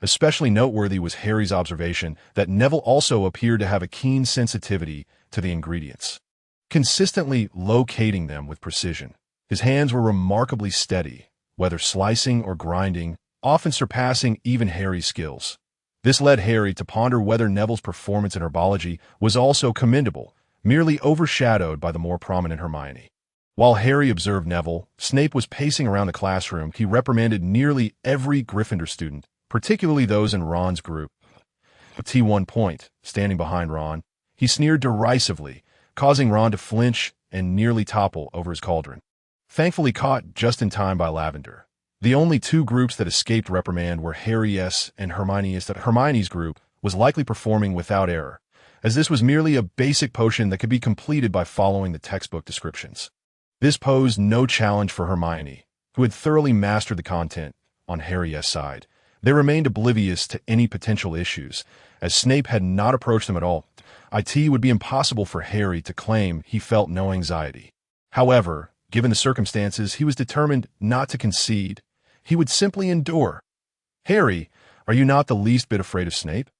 Especially noteworthy was Harry's observation that Neville also appeared to have a keen sensitivity to the ingredients, consistently locating them with precision. His hands were remarkably steady, whether slicing or grinding, often surpassing even Harry's skills. This led Harry to ponder whether Neville's performance in herbology was also commendable, merely overshadowed by the more prominent Hermione. While Harry observed Neville, Snape was pacing around the classroom. He reprimanded nearly every Gryffindor student, particularly those in Ron's group. At one point, standing behind Ron, he sneered derisively, causing Ron to flinch and nearly topple over his cauldron. Thankfully caught just in time by Lavender. The only two groups that escaped reprimand were Harry's and Hermione's. That Hermione's group was likely performing without error, as this was merely a basic potion that could be completed by following the textbook descriptions. This posed no challenge for Hermione, who had thoroughly mastered the content on Harry's side. They remained oblivious to any potential issues, as Snape had not approached them at all. It would be impossible for Harry to claim he felt no anxiety. However, given the circumstances, he was determined not to concede. He would simply endure. "Harry, are you not the least bit afraid of Snape?"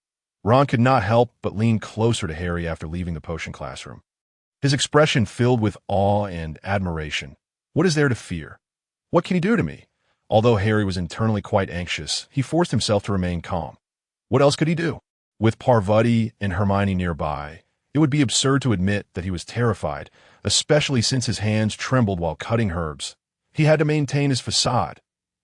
Ron could not help but lean closer to Harry after leaving the potion classroom. His expression filled with awe and admiration. "What is there to fear? What can he do to me?" Although Harry was internally quite anxious, he forced himself to remain calm. What else could he do? With Parvati and Hermione nearby, it would be absurd to admit that he was terrified, especially since his hands trembled while cutting herbs. He had to maintain his facade.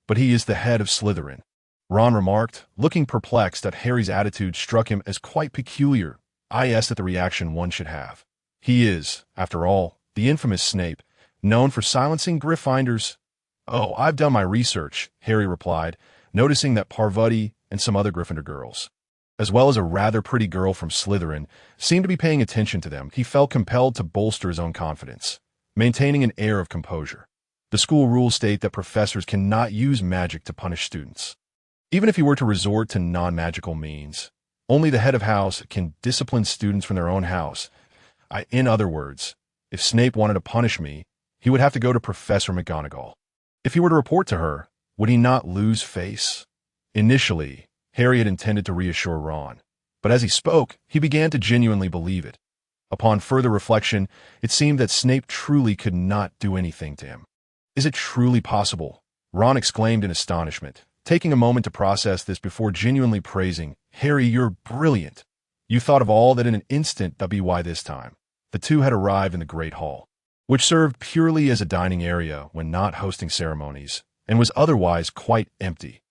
"But he is the head of Slytherin," Ron remarked, looking perplexed that Harry's attitude struck him as quite peculiar. I asked at the reaction one should have. "He is, after all, the infamous Snape, known for silencing Gryffindors." "Oh, I've done my research," Harry replied, noticing that Parvati and some other Gryffindor girls, as well as a rather pretty girl from Slytherin, seemed to be paying attention to them. He felt compelled to bolster his own confidence, maintaining an air of composure. The school rules state that professors cannot use magic to punish students. Even if he were to resort to non-magical means, only the head of house can discipline students from their own house. In other words, if Snape wanted to punish me, he would have to go to Professor McGonagall. If he were to report to her, would he not lose face? Initially, Harry had intended to reassure Ron, but as he spoke, he began to genuinely believe it. Upon further reflection, it seemed that Snape truly could not do anything to him. "Is it truly possible?" Ron exclaimed in astonishment, taking a moment to process this before genuinely praising, "Harry, you're brilliant. You thought of all that in an instant. That'd be why this time." The two had arrived in the Great Hall, which served purely as a dining area when not hosting ceremonies, and was otherwise quite empty.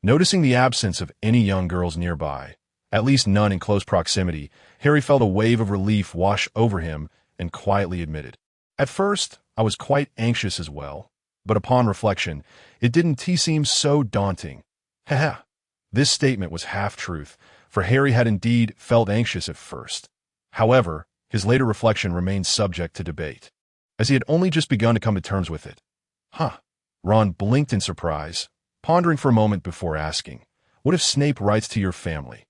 Noticing the absence of any young girls nearby, at least none in close proximity, Harry felt a wave of relief wash over him and quietly admitted, "At first, I was quite anxious as well, but upon reflection, it didn't seem so daunting." Haha. This statement was half-truth, for Harry had indeed felt anxious at first. However, his later reflection remained subject to debate, as he had only just begun to come to terms with it. Ron blinked in surprise, pondering for a moment before asking, "What if Snape writes to your family?"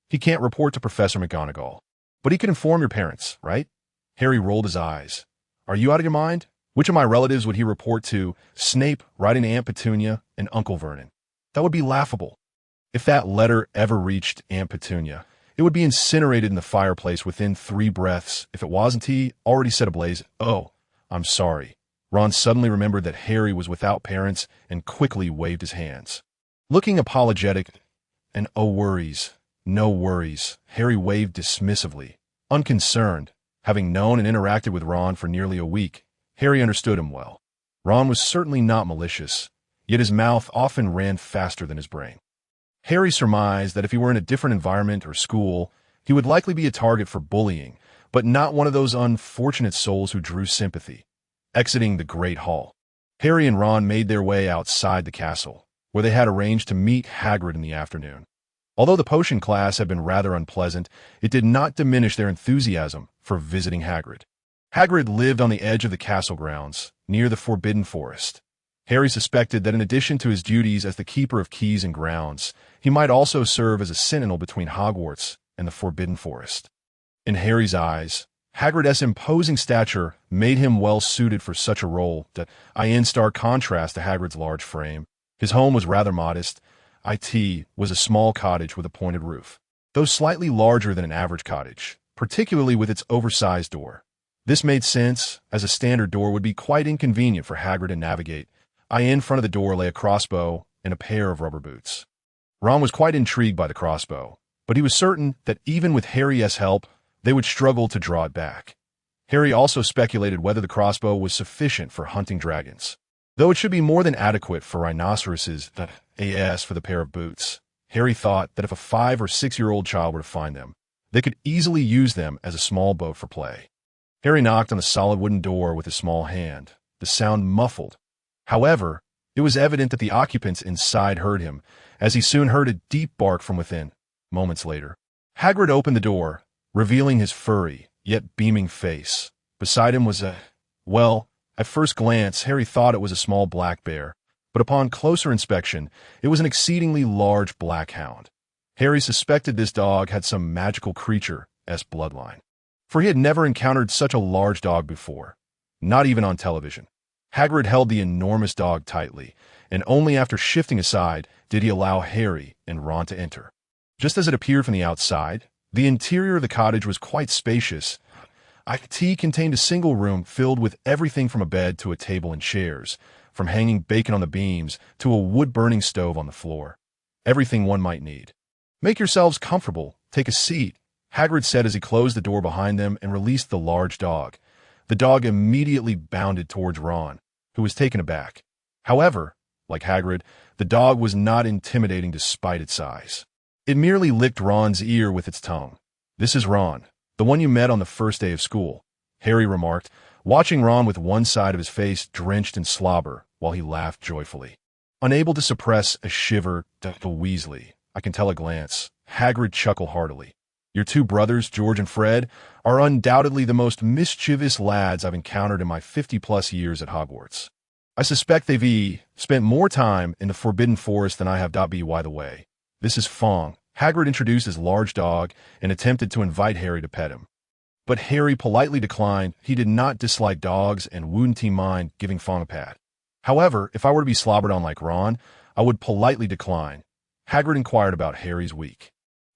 "He can't report to Professor McGonagall, but he can inform your parents, right?" Harry rolled his eyes. "Are you out of your mind? Which of my relatives would he report to? Snape writing to Aunt Petunia and Uncle Vernon? That would be laughable. If that letter ever reached Aunt Petunia, it would be incinerated in the fireplace within 3 breaths if it wasn't already set ablaze." "Oh, I'm sorry." Ron suddenly remembered that Harry was without parents and quickly waved his hands, looking apologetic. "And oh, worries. No worries." Harry waved dismissively, unconcerned. Having known and interacted with Ron for nearly a week, Harry understood him well. Ron was certainly not malicious, yet his mouth often ran faster than his brain. Harry surmised that if he were in a different environment or school, he would likely be a target for bullying, but not one of those unfortunate souls who drew sympathy. Exiting the Great Hall, Harry and Ron made their way outside the castle, where they had arranged to meet Hagrid in the afternoon. Although the potion class had been rather unpleasant, it did not diminish their enthusiasm for visiting Hagrid. Hagrid lived on the edge of the castle grounds, near the Forbidden Forest. Harry suspected that in addition to his duties as the keeper of keys and grounds, he might also serve as a sentinel between Hogwarts and the Forbidden Forest. In Harry's eyes, Hagrid's imposing stature made him well suited for such a role, in stark contrast to Hagrid's large frame. His home was rather modest. It was a small cottage with a pointed roof, though slightly larger than an average cottage, particularly with its oversized door. This made sense, as a standard door would be quite inconvenient for Hagrid to navigate. In front of the door lay a crossbow and a pair of rubber boots. Ron was quite intrigued by the crossbow, but he was certain that even with Harry's help, they would struggle to draw it back. Harry also speculated whether the crossbow was sufficient for hunting dragons, though it should be more than adequate for rhinoceroses. As for the pair of boots, Harry thought that if a 5 or 6-year-old child were to find them, they could easily use them as a small boat for play. Harry knocked on the solid wooden door with his small hand. The sound muffled. However, it was evident that the occupants inside heard him, as he soon heard a deep bark from within. Moments later, Hagrid opened the door, revealing his furry, yet beaming face. Beside him was at first glance, Harry thought it was a small black bear, but upon closer inspection, it was an exceedingly large black hound. Harry suspected this dog had some magical creature's bloodline, for he had never encountered such a large dog before, not even on television. Hagrid held the enormous dog tightly, and only after shifting aside did he allow Harry and Ron to enter. Just as it appeared from the outside, the interior of the cottage was quite spacious. It contained a single room filled with everything from a bed to a table and chairs, from hanging bacon on the beams to a wood-burning stove on the floor. Everything one might need. "Make yourselves comfortable. Take a seat," Hagrid said as he closed the door behind them and released the large dog. The dog immediately bounded towards Ron, who was taken aback. However, like Hagrid, the dog was not intimidating despite its size. It merely licked Ron's ear with its tongue. "This is Ron, the one you met on the first day of school," Harry remarked, watching Ron with one side of his face drenched in slobber while he laughed joyfully. Unable to suppress a shiver, Weasley, I can tell a glance, Hagrid chuckled heartily. "Your two brothers, George and Fred, are undoubtedly the most mischievous lads I've encountered in my 50-plus years at Hogwarts. I suspect they've spent more time in the Forbidden Forest than I have. By the way, this is Fong." Hagrid introduced his large dog and attempted to invite Harry to pet him. But Harry politely declined. He did not dislike dogs and wouldn't mind giving Fong a pat. "However, if I were to be slobbered on like Ron, I would politely decline." Hagrid inquired about Harry's week.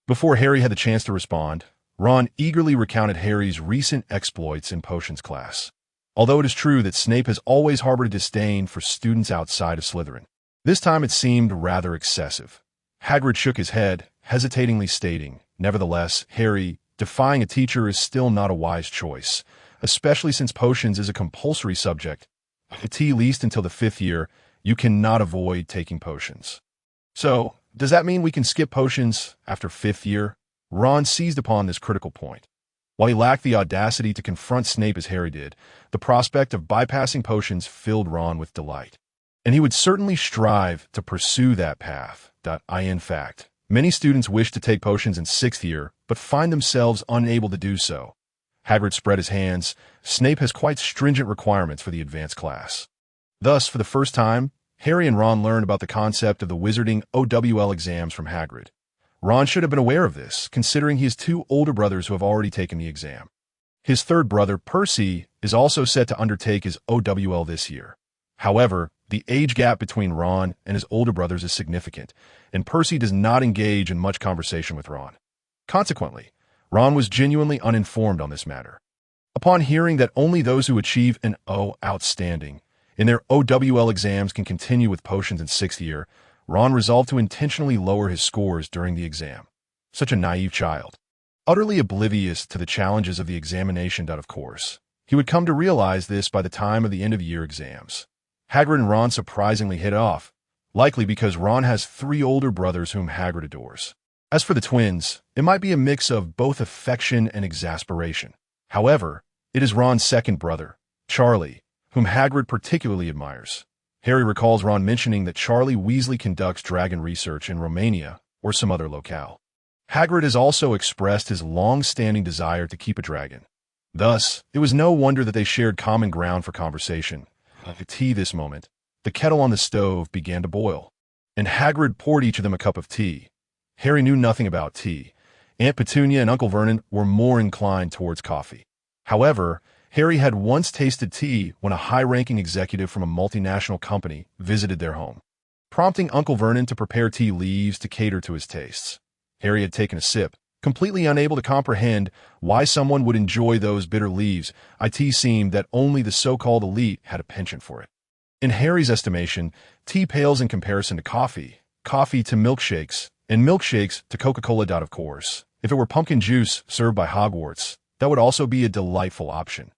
Before Harry had the chance to respond, Ron eagerly recounted Harry's recent exploits in potions class. Although it is true that Snape has always harbored a disdain for students outside of Slytherin, this time it seemed rather excessive. Hagrid shook his head, hesitatingly stating, "Nevertheless, Harry, defying a teacher is still not a wise choice, especially since potions is a compulsory subject. At least until the 5th year, you cannot avoid taking potions." "So, does that mean we can skip potions after 5th year?" Ron seized upon this critical point. While he lacked the audacity to confront Snape as Harry did, the prospect of bypassing potions filled Ron with delight. And he would certainly strive to pursue that path. In fact, many students wish to take potions in 6th year, but find themselves unable to do so. Hagrid spread his hands. Snape has quite stringent requirements for the advanced class. Thus, for the first time, Harry and Ron learned about the concept of the wizarding OWL exams from Hagrid. Ron should have been aware of this, considering he has 2 older brothers who have already taken the exam. His third brother, Percy, is also set to undertake his OWL this year. However, the age gap between Ron and his older brothers is significant, and Percy does not engage in much conversation with Ron. Consequently, Ron was genuinely uninformed on this matter. Upon hearing that only those who achieve an outstanding in their OWL exams can continue with potions in 6th year, Ron resolved to intentionally lower his scores during the exam. Such a naive child. Utterly oblivious to the challenges of the examination. Of course, he would come to realize this by the time of the end-of-year exams. Hagrid and Ron surprisingly hit it off, likely because Ron has 3 older brothers whom Hagrid adores. As for the twins, it might be a mix of both affection and exasperation. However, it is Ron's second brother, Charlie, whom Hagrid particularly admires. Harry recalls Ron mentioning that Charlie Weasley conducts dragon research in Romania or some other locale. Hagrid has also expressed his long-standing desire to keep a dragon. Thus, it was no wonder that they shared common ground for conversation. This moment, The kettle on the stove began to boil, and Hagrid poured each of them a cup of tea. Harry knew nothing about tea. Aunt Petunia and Uncle Vernon were more inclined towards coffee. However, Harry had once tasted tea when a high-ranking executive from a multinational company visited their home, prompting Uncle Vernon to prepare tea leaves to cater to his tastes. Harry had taken a sip, completely unable to comprehend why someone would enjoy those bitter leaves. It seemed that only the so-called elite had a penchant for it. In Harry's estimation, tea pales in comparison to coffee, coffee to milkshakes, and milkshakes to Coca-Cola. Of course, if it were pumpkin juice served by Hogwarts, that would also be a delightful option.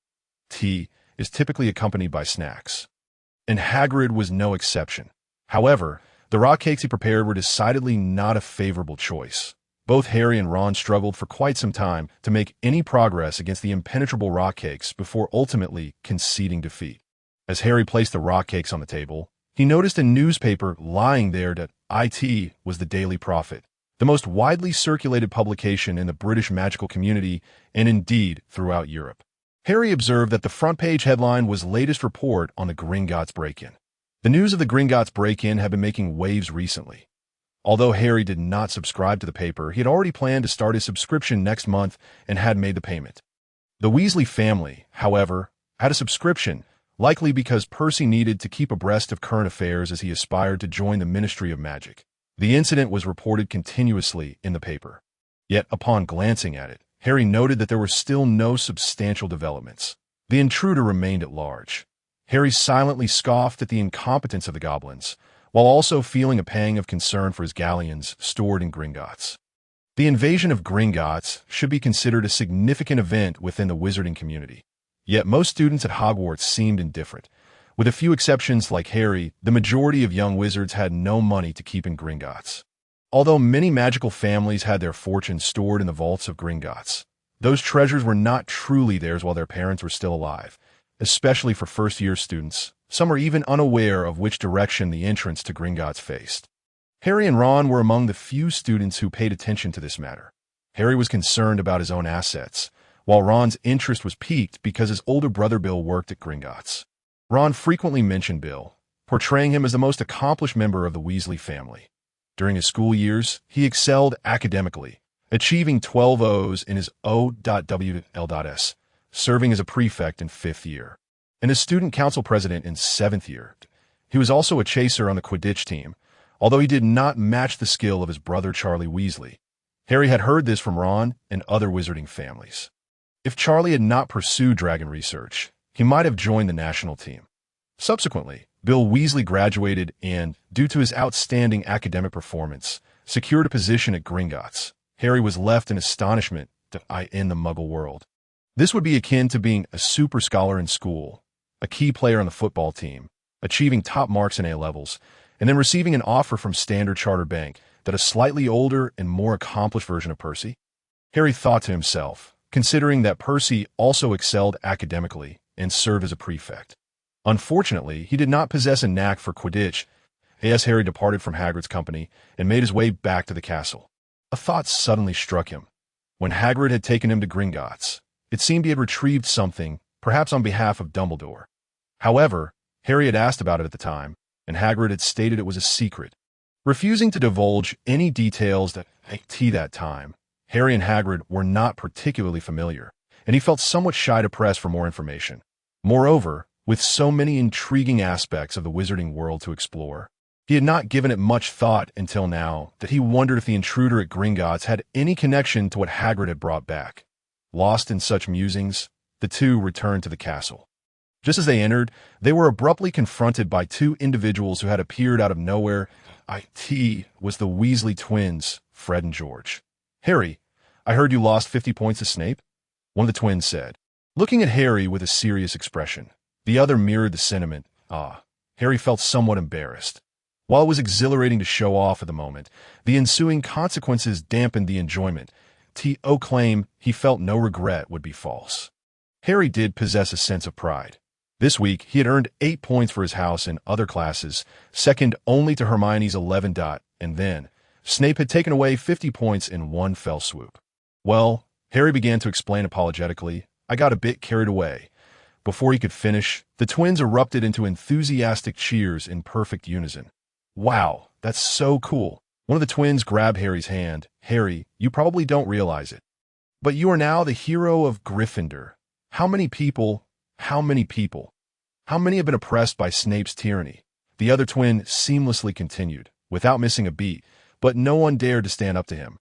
Tea is typically accompanied by snacks, and Hagrid was no exception. However, the rock cakes he prepared were decidedly not a favorable choice. Both Harry and Ron struggled for quite some time to make any progress against the impenetrable rock cakes before ultimately conceding defeat. As Harry placed the rock cakes on the table, he noticed a newspaper lying there that it was the Daily Prophet, the most widely circulated publication in the British magical community and indeed throughout Europe. Harry observed that the front page headline was latest report on the Gringotts break-in. The news of the Gringotts break-in had been making waves recently. Although Harry did not subscribe to the paper, he had already planned to start his subscription next month and had made the payment. The Weasley family, however, had a subscription, likely because Percy needed to keep abreast of current affairs as he aspired to join the Ministry of Magic. The incident was reported continuously in the paper. Yet, upon glancing at it, Harry noted that there were still no substantial developments. The intruder remained at large. Harry silently scoffed at the incompetence of the goblins, while also feeling a pang of concern for his galleons stored in Gringotts. The invasion of Gringotts should be considered a significant event within the wizarding community. Yet most students at Hogwarts seemed indifferent. With a few exceptions like Harry, the majority of young wizards had no money to keep in Gringotts. Although many magical families had their fortunes stored in the vaults of Gringotts, those treasures were not truly theirs while their parents were still alive, especially for first-year students. Some were even unaware of which direction the entrance to Gringotts faced. Harry and Ron were among the few students who paid attention to this matter. Harry was concerned about his own assets, while Ron's interest was piqued because his older brother Bill worked at Gringotts. Ron frequently mentioned Bill, portraying him as the most accomplished member of the Weasley family. During his school years, he excelled academically, achieving 12 O's in his O.W.L.S., serving as a prefect in 5th year, and as student council president in 7th year. He was also a chaser on the Quidditch team, although he did not match the skill of his brother Charlie Weasley. Harry had heard this from Ron and other wizarding families. If Charlie had not pursued dragon research, he might have joined the national team. Subsequently, Bill Weasley graduated and, due to his outstanding academic performance, secured a position at Gringotts. Harry was left in astonishment in the Muggle world. This would be akin to being a super scholar in school, a key player on the football team, achieving top marks in A-levels, and then receiving an offer from Standard Chartered Bank that a slightly older and more accomplished version of Percy. Harry thought to himself, considering that Percy also excelled academically and served as a prefect. Unfortunately, he did not possess a knack for Quidditch. As Harry departed from Hagrid's company and made his way back to the castle, a thought suddenly struck him. When Hagrid had taken him to Gringotts, it seemed he had retrieved something, perhaps on behalf of Dumbledore. However, Harry had asked about it at the time, and Hagrid had stated it was a secret. Refusing to divulge any details that time, Harry and Hagrid were not particularly familiar, and he felt somewhat shy to press for more information. Moreover, with so many intriguing aspects of the wizarding world to explore, he had not given it much thought until now that he wondered if the intruder at Gringotts had any connection to what Hagrid had brought back. Lost in such musings, the two returned to the castle. Just as they entered, they were abruptly confronted by two individuals who had appeared out of nowhere. It was the Weasley twins, Fred and George. "Harry, I heard you lost 50 points to Snape," one of the twins said, looking at Harry with a serious expression. The other mirrored the sentiment. Harry felt somewhat embarrassed. While it was exhilarating to show off at the moment, the ensuing consequences dampened the enjoyment. To claim he felt no regret would be false. Harry did possess a sense of pride. This week, he had earned 8 points for his house in other classes, second only to Hermione's 11. And then, Snape had taken away 50 points in one fell swoop. Well, Harry began to explain apologetically, "I got a bit carried away." Before he could finish, The twins erupted into enthusiastic cheers in perfect unison. "Wow, that's so cool." One of the twins grabbed Harry's hand. "Harry, you probably don't realize it, but you are now the hero of Gryffindor. How many people, how many people, how many have been oppressed by Snape's tyranny?" The other twin seamlessly continued, without missing a beat, but no one dared to stand up to him.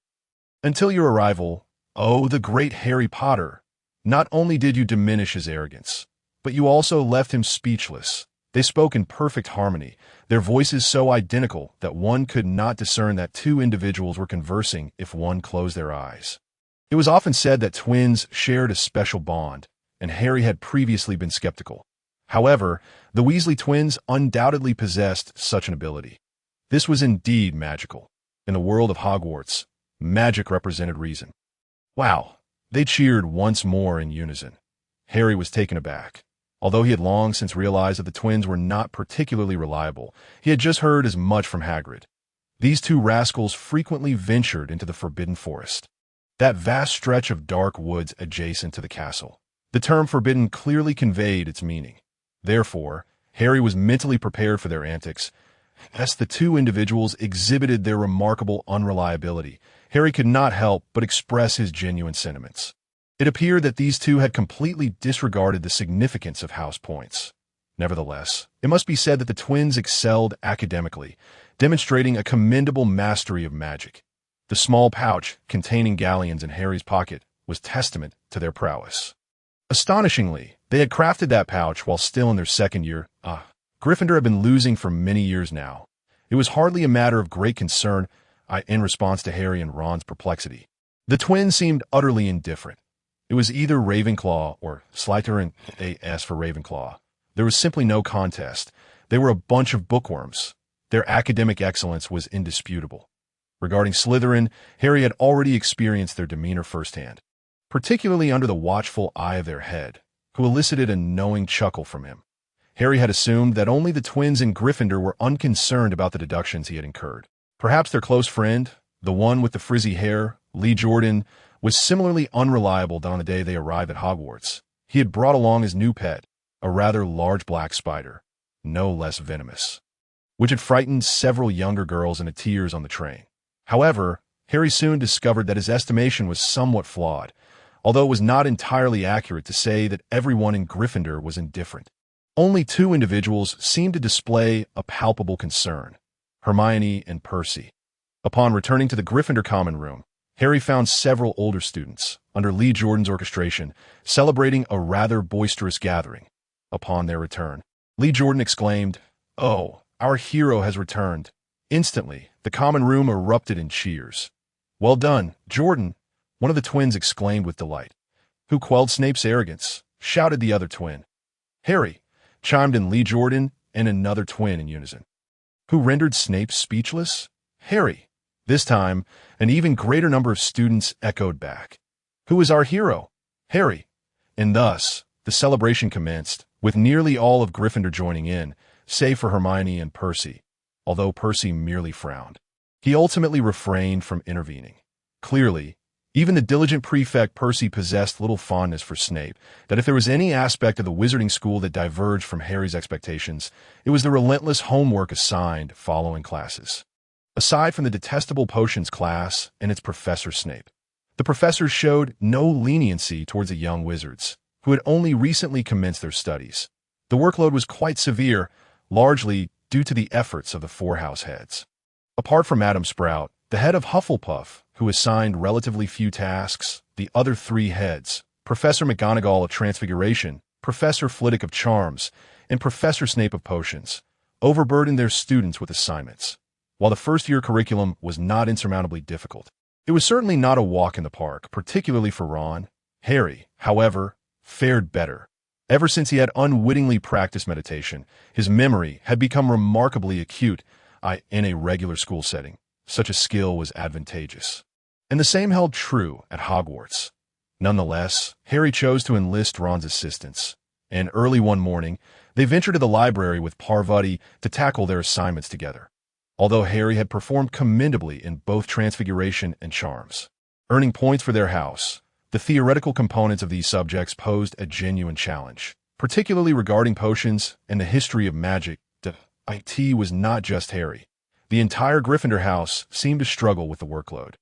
"Until your arrival, oh, the great Harry Potter, not only did you diminish his arrogance, but you also left him speechless." They spoke in perfect harmony, their voices so identical that one could not discern that two individuals were conversing if one closed their eyes. It was often said that twins shared a special bond, and Harry had previously been skeptical. However, the Weasley twins undoubtedly possessed such an ability. This was indeed magical. In the world of Hogwarts, magic represented reason. "Wow!" They cheered once more in unison. Harry was taken aback. Although he had long since realized that the twins were not particularly reliable, he had just heard as much from Hagrid. These two rascals frequently ventured into the Forbidden Forest, that vast stretch of dark woods adjacent to the castle. The term forbidden clearly conveyed its meaning. Therefore, Harry was mentally prepared for their antics. As the two individuals exhibited their remarkable unreliability, Harry could not help but express his genuine sentiments. It appeared that these two had completely disregarded the significance of house points. Nevertheless, it must be said that the twins excelled academically, demonstrating a commendable mastery of magic. The small pouch containing galleons in Harry's pocket was testament to their prowess. Astonishingly, they had crafted that pouch while still in their second year. Gryffindor had been losing for many years now. It was hardly a matter of great concern in response to Harry and Ron's perplexity. The twins seemed utterly indifferent. It was either Ravenclaw or Slytherin, AS for Ravenclaw. There was simply no contest. They were a bunch of bookworms. Their academic excellence was indisputable. Regarding Slytherin, Harry had already experienced their demeanor firsthand, particularly under the watchful eye of their head, who elicited a knowing chuckle from him. Harry had assumed that only the twins in Gryffindor were unconcerned about the deductions he had incurred. Perhaps their close friend, the one with the frizzy hair, Lee Jordan, was similarly unreliable on the day they arrived at Hogwarts. He had brought along his new pet, a rather large black spider, no less venomous, which had frightened several younger girls into tears on the train. However, Harry soon discovered that his estimation was somewhat flawed, although it was not entirely accurate to say that everyone in Gryffindor was indifferent. Only two individuals seemed to display a palpable concern: Hermione and Percy. Upon returning to the Gryffindor common room, Harry found several older students, under Lee Jordan's orchestration, celebrating a rather boisterous gathering. Upon their return, Lee Jordan exclaimed, "Oh, our hero has returned." Instantly, the common room erupted in cheers. "Well done, Jordan," one of the twins exclaimed with delight. "Who quelled Snape's arrogance?" shouted the other twin. "Harry," chimed in Lee Jordan and another twin in unison. "Who rendered Snape speechless?" "Harry." This time, an even greater number of students echoed back. "Who is our hero?" "Harry." And thus, the celebration commenced, with nearly all of Gryffindor joining in, save for Hermione and Percy, although Percy merely frowned. He ultimately refrained from intervening. Clearly, even the diligent prefect Percy possessed little fondness for Snape, that if there was any aspect of the wizarding school that diverged from Harry's expectations, it was the relentless homework assigned following classes. Aside from the detestable potions class and its Professor Snape, the professors showed no leniency towards the young wizards, who had only recently commenced their studies. The workload was quite severe, largely due to the efforts of the four house heads. Apart from Madam Sprout, the head of Hufflepuff, who assigned relatively few tasks, the other three heads, Professor McGonagall of Transfiguration, Professor Flitwick of Charms, and Professor Snape of Potions, overburdened their students with assignments. While the first-year curriculum was not insurmountably difficult, it was certainly not a walk in the park, particularly for Ron. Harry, however, fared better. Ever since he had unwittingly practiced meditation, his memory had become remarkably acute in a regular school setting. Such a skill was advantageous. And the same held true at Hogwarts. Nonetheless, Harry chose to enlist Ron's assistance, and early one morning, they ventured to the library with Parvati to tackle their assignments together. Although Harry had performed commendably in both Transfiguration and Charms, earning points for their house, the theoretical components of these subjects posed a genuine challenge. particularly regarding potions and the history of magic. It was not just Harry. The entire Gryffindor house seemed to struggle with the workload,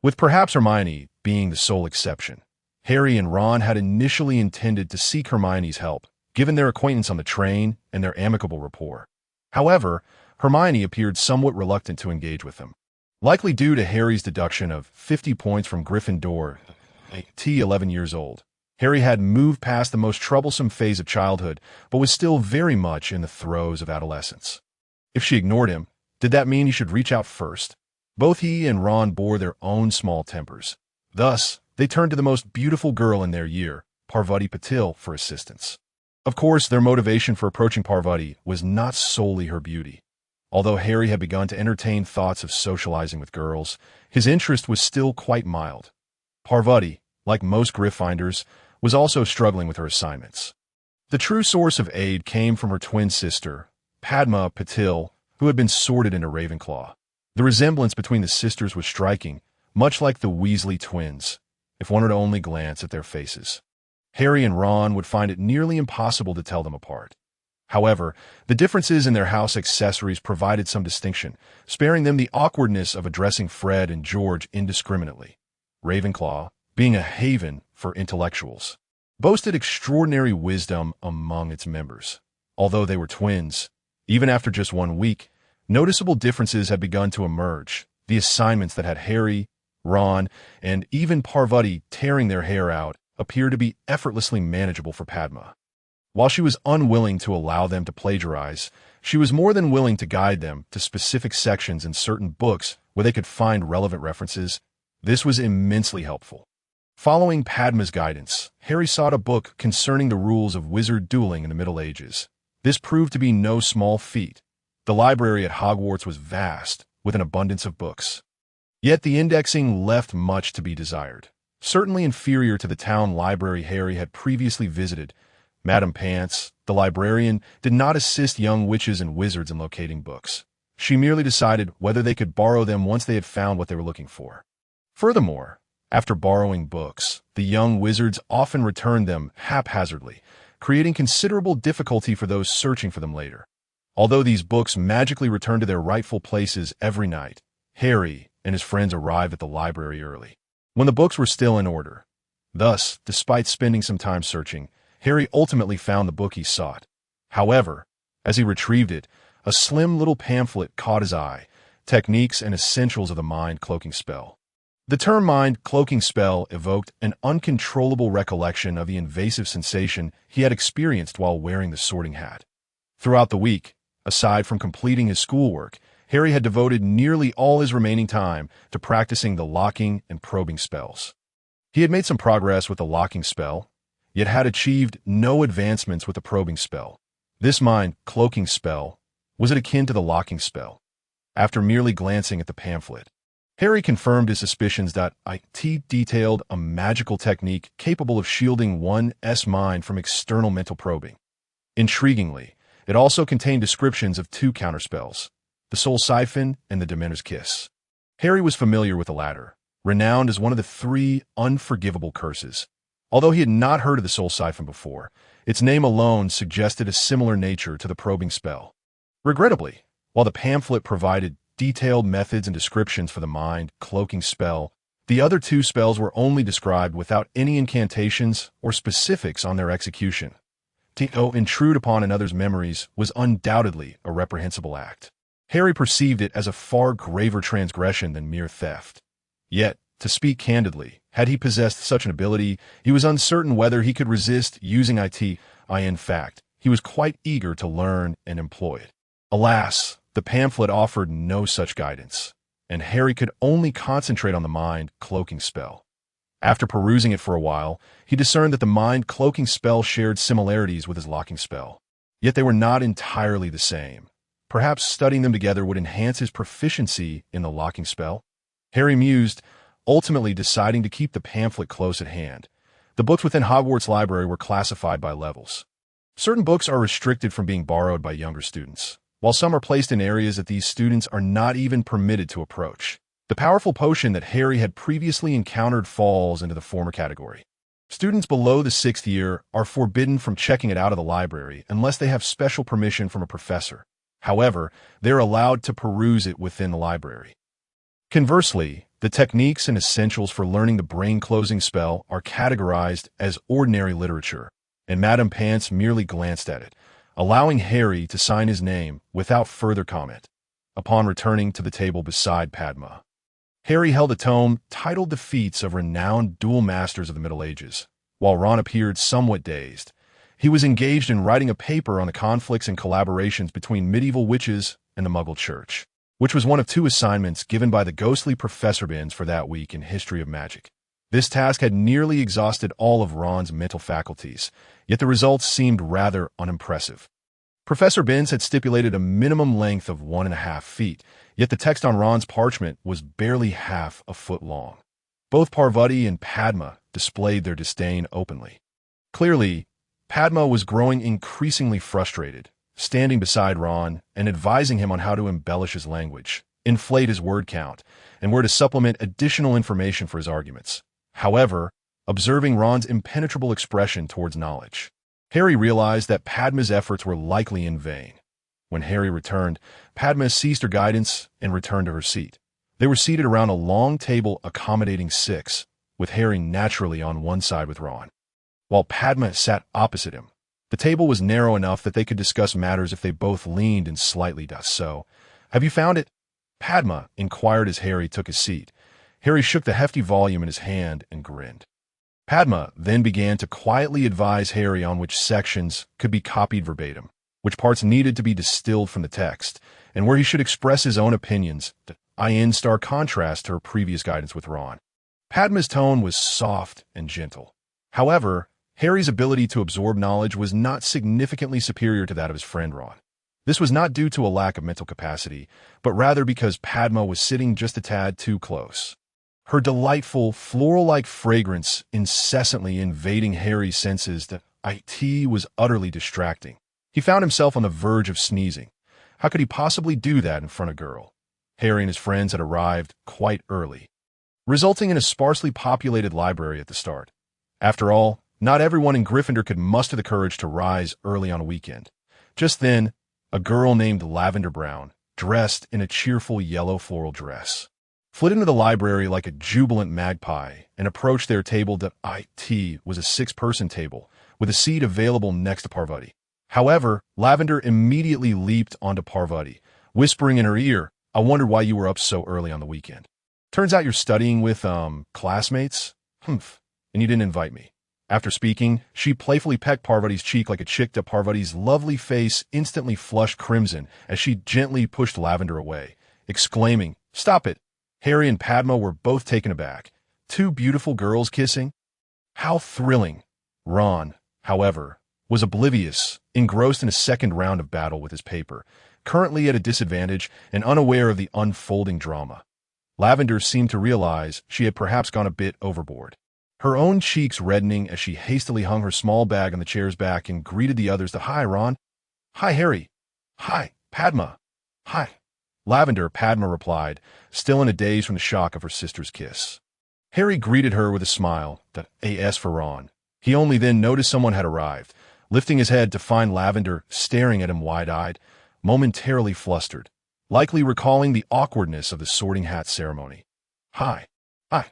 with perhaps Hermione being the sole exception. Harry and Ron had initially intended to seek Hermione's help, given their acquaintance on the train and their amicable rapport. However, Hermione appeared somewhat reluctant to engage with them, likely due to Harry's deduction of 50 points from Gryffindor. 11 years old. Harry had moved past the most troublesome phase of childhood, but was still very much in the throes of adolescence. If she ignored him, did that mean he should reach out first? Both he and Ron bore their own small tempers. Thus, they turned to the most beautiful girl in their year, Parvati Patil, for assistance. Of course, their motivation for approaching Parvati was not solely her beauty. Although Harry had begun to entertain thoughts of socializing with girls, his interest was still quite mild. Parvati, like most Gryffindors, was also struggling with her assignments. The true source of aid came from her twin sister, Padma Patil, who had been sorted into Ravenclaw. The resemblance between the sisters was striking, much like the Weasley twins, if one were to only glance at their faces. Harry and Ron would find it nearly impossible to tell them apart. However, the differences in their house accessories provided some distinction, sparing them the awkwardness of addressing Fred and George indiscriminately. Ravenclaw, being a haven for intellectuals, boasted extraordinary wisdom among its members. Although they were twins, even after just 1 week, noticeable differences had begun to emerge. The assignments that had Harry, Ron, and even Parvati tearing their hair out appeared to be effortlessly manageable for Padma. While she was unwilling to allow them to plagiarize, she was more than willing to guide them to specific sections in certain books where they could find relevant references. This was immensely helpful. Following Padma's guidance, Harry sought a book concerning the rules of wizard dueling in the Middle Ages. This proved to be no small feat. The library at Hogwarts was vast, with an abundance of books. Yet the indexing left much to be desired. Certainly inferior to the town library Harry had previously visited, Madame Pants, the librarian, did not assist young witches and wizards in locating books. She merely decided whether they could borrow them once they had found what they were looking for. Furthermore, after borrowing books, the young wizards often returned them haphazardly, creating considerable difficulty for those searching for them later. Although these books magically returned to their rightful places every night, Harry and his friends arrived at the library early, when the books were still in order. Thus, despite spending some time searching, Harry ultimately found the book he sought. However, as he retrieved it, a slim little pamphlet caught his eye: Techniques and Essentials of the Mind Cloaking Spell. The term mind cloaking spell evoked an uncontrollable recollection of the invasive sensation he had experienced while wearing the sorting hat. Throughout the week, aside from completing his schoolwork, Harry had devoted nearly all his remaining time to practicing the locking and probing spells. He had made some progress with the locking spell, yet had achieved no advancements with the probing spell. This mind cloaking spell was it akin to the locking spell? After merely glancing at the pamphlet, Harry confirmed his suspicions that it detailed a magical technique capable of shielding one's mind from external mental probing. Intriguingly, it also contained descriptions of 2 counterspells, the Soul Siphon and the Dementor's Kiss. Harry was familiar with the latter, renowned as one of the 3 unforgivable curses. Although he had not heard of the Soul Siphon before, its name alone suggested a similar nature to the probing spell. Regrettably, while the pamphlet provided detailed methods and descriptions for the mind cloaking spell, the other 2 spells were only described without any incantations or specifics on their execution. To intrude upon another's memories was undoubtedly a reprehensible act. Harry perceived it as a far graver transgression than mere theft. Yet, to speak candidly, had he possessed such an ability, he was uncertain whether he could resist using it. In fact, he was quite eager to learn and employ it. Alas, the pamphlet offered no such guidance, and Harry could only concentrate on the mind cloaking spell. After perusing it for a while, he discerned that the mind cloaking spell shared similarities with his locking spell. Yet they were not entirely the same. Perhaps studying them together would enhance his proficiency in the locking spell? Harry mused, ultimately deciding to keep the pamphlet close at hand. The books within Hogwarts Library were classified by levels. Certain books are restricted from being borrowed by younger students, while some are placed in areas that these students are not even permitted to approach. The powerful potion that Harry had previously encountered falls into the former category. Students below the 6th year are forbidden from checking it out of the library unless they have special permission from a professor. However, they're allowed to peruse it within the library. Conversely, the techniques and essentials for learning the brain-closing spell are categorized as ordinary literature, and Madame Pants merely glanced at it, allowing Harry to sign his name without further comment. Upon returning to the table beside Padma, Harry held a tome titled The Feats of Renowned Duel Masters of the Middle Ages. While Ron appeared somewhat dazed, he was engaged in writing a paper on the conflicts and collaborations between medieval witches and the Muggle Church, which was one of 2 assignments given by the ghostly Professor Binns for that week in History of Magic. This task had nearly exhausted all of Ron's mental faculties, yet the results seemed rather unimpressive. Professor Binns had stipulated a minimum length of 1.5 feet, yet the text on Ron's parchment was barely half a foot long. Both Parvati and Padma displayed their disdain openly. Clearly, Padma was growing increasingly frustrated, standing beside Ron and advising him on how to embellish his language, inflate his word count, and where to supplement additional information for his arguments. However, observing Ron's impenetrable expression towards knowledge, Harry realized that Padma's efforts were likely in vain. When Harry returned, Padma ceased her guidance and returned to her seat. They were seated around a long table accommodating 6, with Harry naturally on one side with Ron, while Padma sat opposite him. The table was narrow enough that they could discuss matters if they both leaned in slightly. So, have you found it? Padma inquired as Harry took his seat. Harry shook the hefty volume in his hand and grinned. Padma then began to quietly advise Harry on which sections could be copied verbatim, which parts needed to be distilled from the text, and where he should express his own opinions, in stark contrast to her previous guidance with Ron. Padma's tone was soft and gentle. However, Harry's ability to absorb knowledge was not significantly superior to that of his friend Ron. This was not due to a lack of mental capacity, but rather because Padma was sitting just a tad too close. Her delightful, floral-like fragrance incessantly invading Harry's senses, it was utterly distracting. He found himself on the verge of sneezing. How could he possibly do that in front of a girl? Harry and his friends had arrived quite early, resulting in a sparsely populated library at the start. After all, not everyone in Gryffindor could muster the courage to rise early on a weekend. Just then, a girl named Lavender Brown, dressed in a cheerful yellow floral dress, fled into the library like a jubilant magpie and approached their table. It was a 6-person table, with a seat available next to Parvati. However, Lavender immediately leaped onto Parvati, whispering in her ear, "I wondered why you were up so early on the weekend. Turns out you're studying with, classmates? Humph, and you didn't invite me." After speaking, she playfully pecked Parvati's cheek like a chick. Parvati's lovely face instantly flushed crimson as she gently pushed Lavender away, exclaiming, "Stop it." Harry and Padma were both taken aback. 2 beautiful girls kissing? How thrilling! Ron, however, was oblivious, engrossed in a second round of battle with his paper, currently at a disadvantage and unaware of the unfolding drama. Lavender seemed to realize she had perhaps gone a bit overboard, her own cheeks reddening as she hastily hung her small bag on the chair's back and greeted the others. "Hi, Ron." "Hi, Harry." "Hi, Padma." "Hi." Lavender, Padma replied, still in a daze from the shock of her sister's kiss. Harry greeted her with a smile, as for Ron. He only then noticed someone had arrived, lifting his head to find Lavender staring at him wide-eyed, momentarily flustered, likely recalling the awkwardness of the sorting hat ceremony. "Hi. Hi."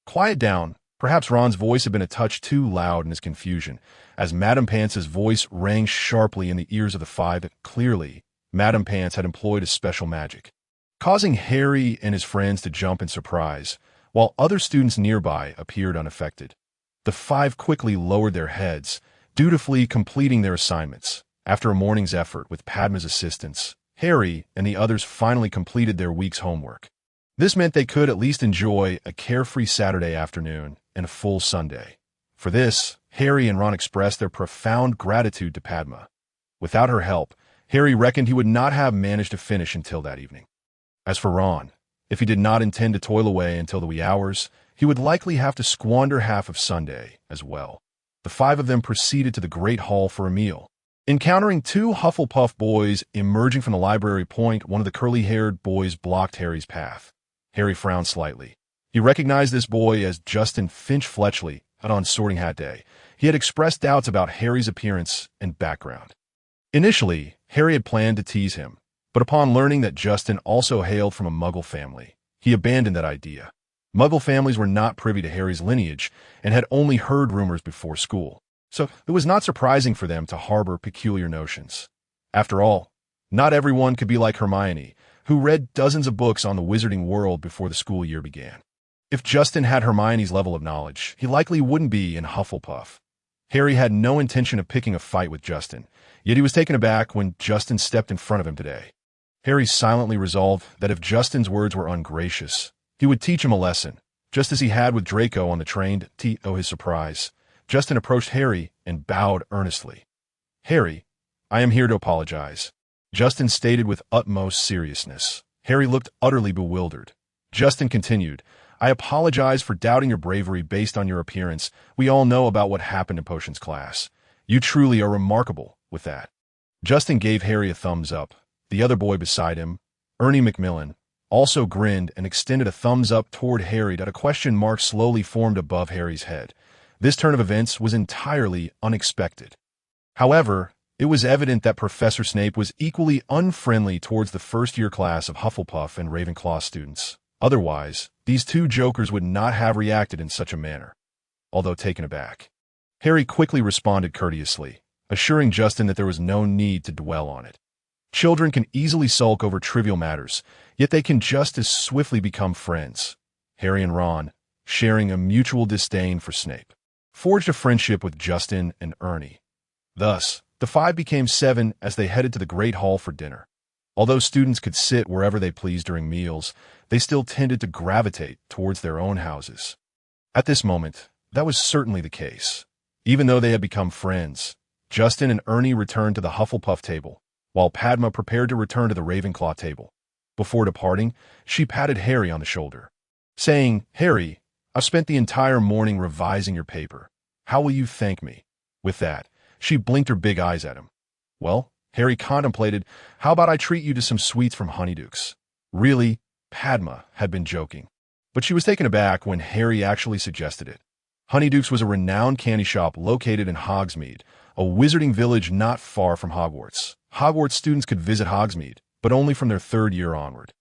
Quiet down. Perhaps Ron's voice had been a touch too loud in his confusion, as Madame Pants's voice rang sharply in the ears of the 5. Clearly, Madame Pants had employed a special magic, causing Harry and his friends to jump in surprise, while other students nearby appeared unaffected. The 5 quickly lowered their heads, dutifully completing their assignments. After a morning's effort with Padma's assistance, Harry and the others finally completed their week's homework. This meant they could at least enjoy a carefree Saturday afternoon and a full Sunday. For this, Harry and Ron expressed their profound gratitude to Padma. Without her help, Harry reckoned he would not have managed to finish until that evening. As for Ron, if he did not intend to toil away until the wee hours, he would likely have to squander half of Sunday as well. The 5 of them proceeded to the Great Hall for a meal. Encountering 2 Hufflepuff boys emerging from the library point, one of the curly-haired boys blocked Harry's path. Harry frowned slightly. He recognized this boy as Justin Finch Fletchley, and on sorting hat day, he had expressed doubts about Harry's appearance and background. Initially, Harry had planned to tease him, but upon learning that Justin also hailed from a Muggle family, he abandoned that idea. Muggle families were not privy to Harry's lineage and had only heard rumors before school, so it was not surprising for them to harbor peculiar notions. After all, not everyone could be like Hermione, who read dozens of books on the wizarding world before the school year began. If Justin had Hermione's level of knowledge, he likely wouldn't be in Hufflepuff. Harry had no intention of picking a fight with Justin, yet he was taken aback when Justin stepped in front of him today. Harry silently resolved that if Justin's words were ungracious, he would teach him a lesson, just as he had with Draco on the train. To his surprise, Justin approached Harry and bowed earnestly. "Harry, I am here to apologize," Justin stated with utmost seriousness. Harry looked utterly bewildered. Justin continued, "I apologize for doubting your bravery based on your appearance. We all know about what happened in potions class. You truly are remarkable with that." Justin gave Harry a thumbs up. The other boy beside him, Ernie Macmillan, also grinned and extended a thumbs up toward Harry. That a question mark slowly formed above Harry's head. This turn of events was entirely unexpected. However, it was evident that Professor Snape was equally unfriendly towards the first-year class of Hufflepuff and Ravenclaw students. Otherwise, these two jokers would not have reacted in such a manner. Although taken aback, Harry quickly responded courteously, assuring Justin that there was no need to dwell on it. Children can easily sulk over trivial matters, yet they can just as swiftly become friends. Harry and Ron, sharing a mutual disdain for Snape, forged a friendship with Justin and Ernie. Thus, the five became seven as they headed to the Great Hall for dinner. Although students could sit wherever they pleased during meals, they still tended to gravitate towards their own houses. At this moment, that was certainly the case. Even though they had become friends, Justin and Ernie returned to the Hufflepuff table, while Padma prepared to return to the Ravenclaw table. Before departing, she patted Harry on the shoulder, saying, "Harry, I've spent the entire morning revising your paper. How will you thank me?" With that, she blinked her big eyes at him. "Well," Harry contemplated, "how about I treat you to some sweets from Honeydukes?" Really, Padma had been joking, but she was taken aback when Harry actually suggested it. Honeydukes was a renowned candy shop located in Hogsmeade, a wizarding village not far from Hogwarts. Hogwarts students could visit Hogsmeade, but only from their third year onward.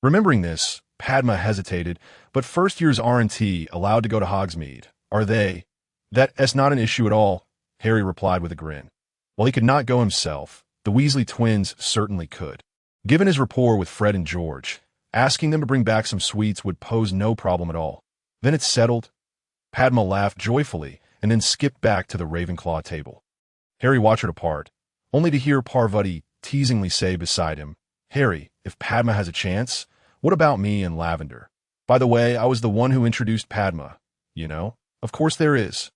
Remembering this, Padma hesitated, but first years R&T allowed to go to Hogsmeade, are they? That's not an issue at all, Harry replied with a grin. While he could not go himself, the Weasley twins certainly could. Given his rapport with Fred and George, asking them to bring back some sweets would pose no problem at all. Then it's settled. Padma laughed joyfully and then skipped back to the Ravenclaw table. Harry watched her depart, only to hear Parvati teasingly say beside him, "Harry, if Padma has a chance, what about me and Lavender? By the way, I was the one who introduced Padma, you know? Of course there is."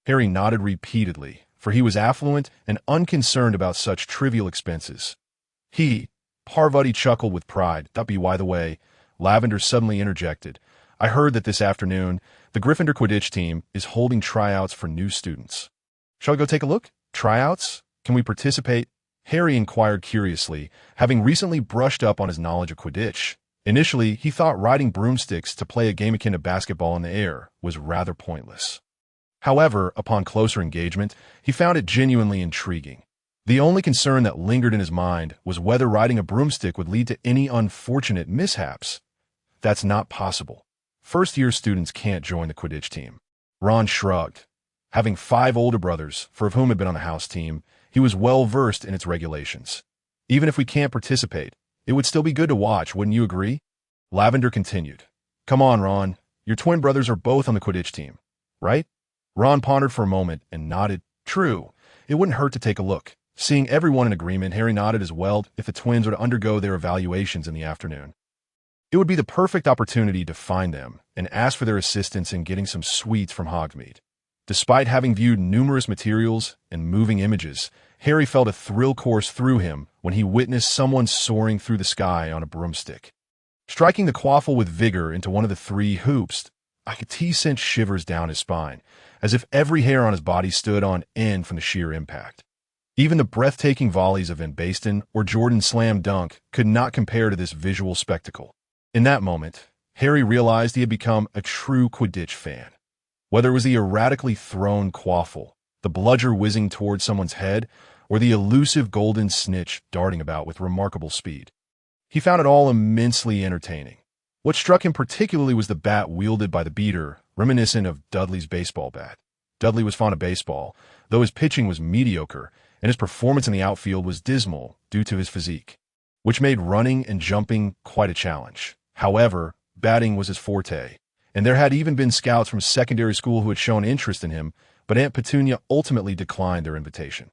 Harry nodded repeatedly, for he was affluent and unconcerned about such trivial expenses. Parvati chuckled with pride. "That be by the way," Lavender suddenly interjected, "I heard that this afternoon, the Gryffindor Quidditch team is holding tryouts for new students. Shall we go take a look? Tryouts? Can we participate?" Harry inquired curiously, having recently brushed up on his knowledge of Quidditch. Initially, he thought riding broomsticks to play a game akin to basketball in the air was rather pointless. However, upon closer engagement, he found it genuinely intriguing. The only concern that lingered in his mind was whether riding a broomstick would lead to any unfortunate mishaps. That's not possible. First-year students can't join the Quidditch team. Ron shrugged. Having 5 older brothers, 4 of whom had been on the house team, he was well-versed in its regulations. Even if we can't participate, it would still be good to watch, wouldn't you agree? Lavender continued. "Come on, Ron. Your twin brothers are both on the Quidditch team, right?" Ron pondered for a moment and nodded. "True. It wouldn't hurt to take a look." Seeing everyone in agreement, Harry nodded as well if the twins were to undergo their evaluations in the afternoon. It would be the perfect opportunity to find them and ask for their assistance in getting some sweets from Hogsmeade. Despite having viewed numerous materials and moving images, Harry felt a thrill course through him when he witnessed someone soaring through the sky on a broomstick. Striking the quaffle with vigor into one of the 3 hoops, he sent shivers down his spine, as if every hair on his body stood on end from the sheer impact. Even the breathtaking volleys of Van Basten or Jordan's slam dunk could not compare to this visual spectacle. In that moment, Harry realized he had become a true Quidditch fan. Whether it was the erratically thrown quaffle, the bludger whizzing towards someone's head, or the elusive golden snitch darting about with remarkable speed. He found it all immensely entertaining. What struck him particularly was the bat wielded by the beater, reminiscent of Dudley's baseball bat. Dudley was fond of baseball, though his pitching was mediocre, and his performance in the outfield was dismal due to his physique, which made running and jumping quite a challenge. However, batting was his forte, and there had even been scouts from secondary school who had shown interest in him, but Aunt Petunia ultimately declined their invitation.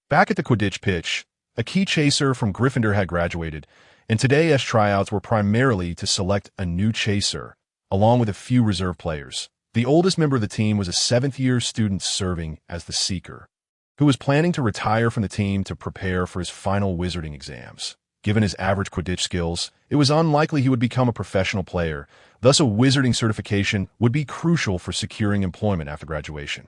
Back at the Quidditch pitch, a key chaser from Gryffindor had graduated, and today's tryouts were primarily to select a new chaser, along with a few reserve players. The oldest member of the team was a seventh-year student serving as the Seeker, who was planning to retire from the team to prepare for his final wizarding exams. Given his average Quidditch skills, it was unlikely he would become a professional player, thus a wizarding certification would be crucial for securing employment after graduation.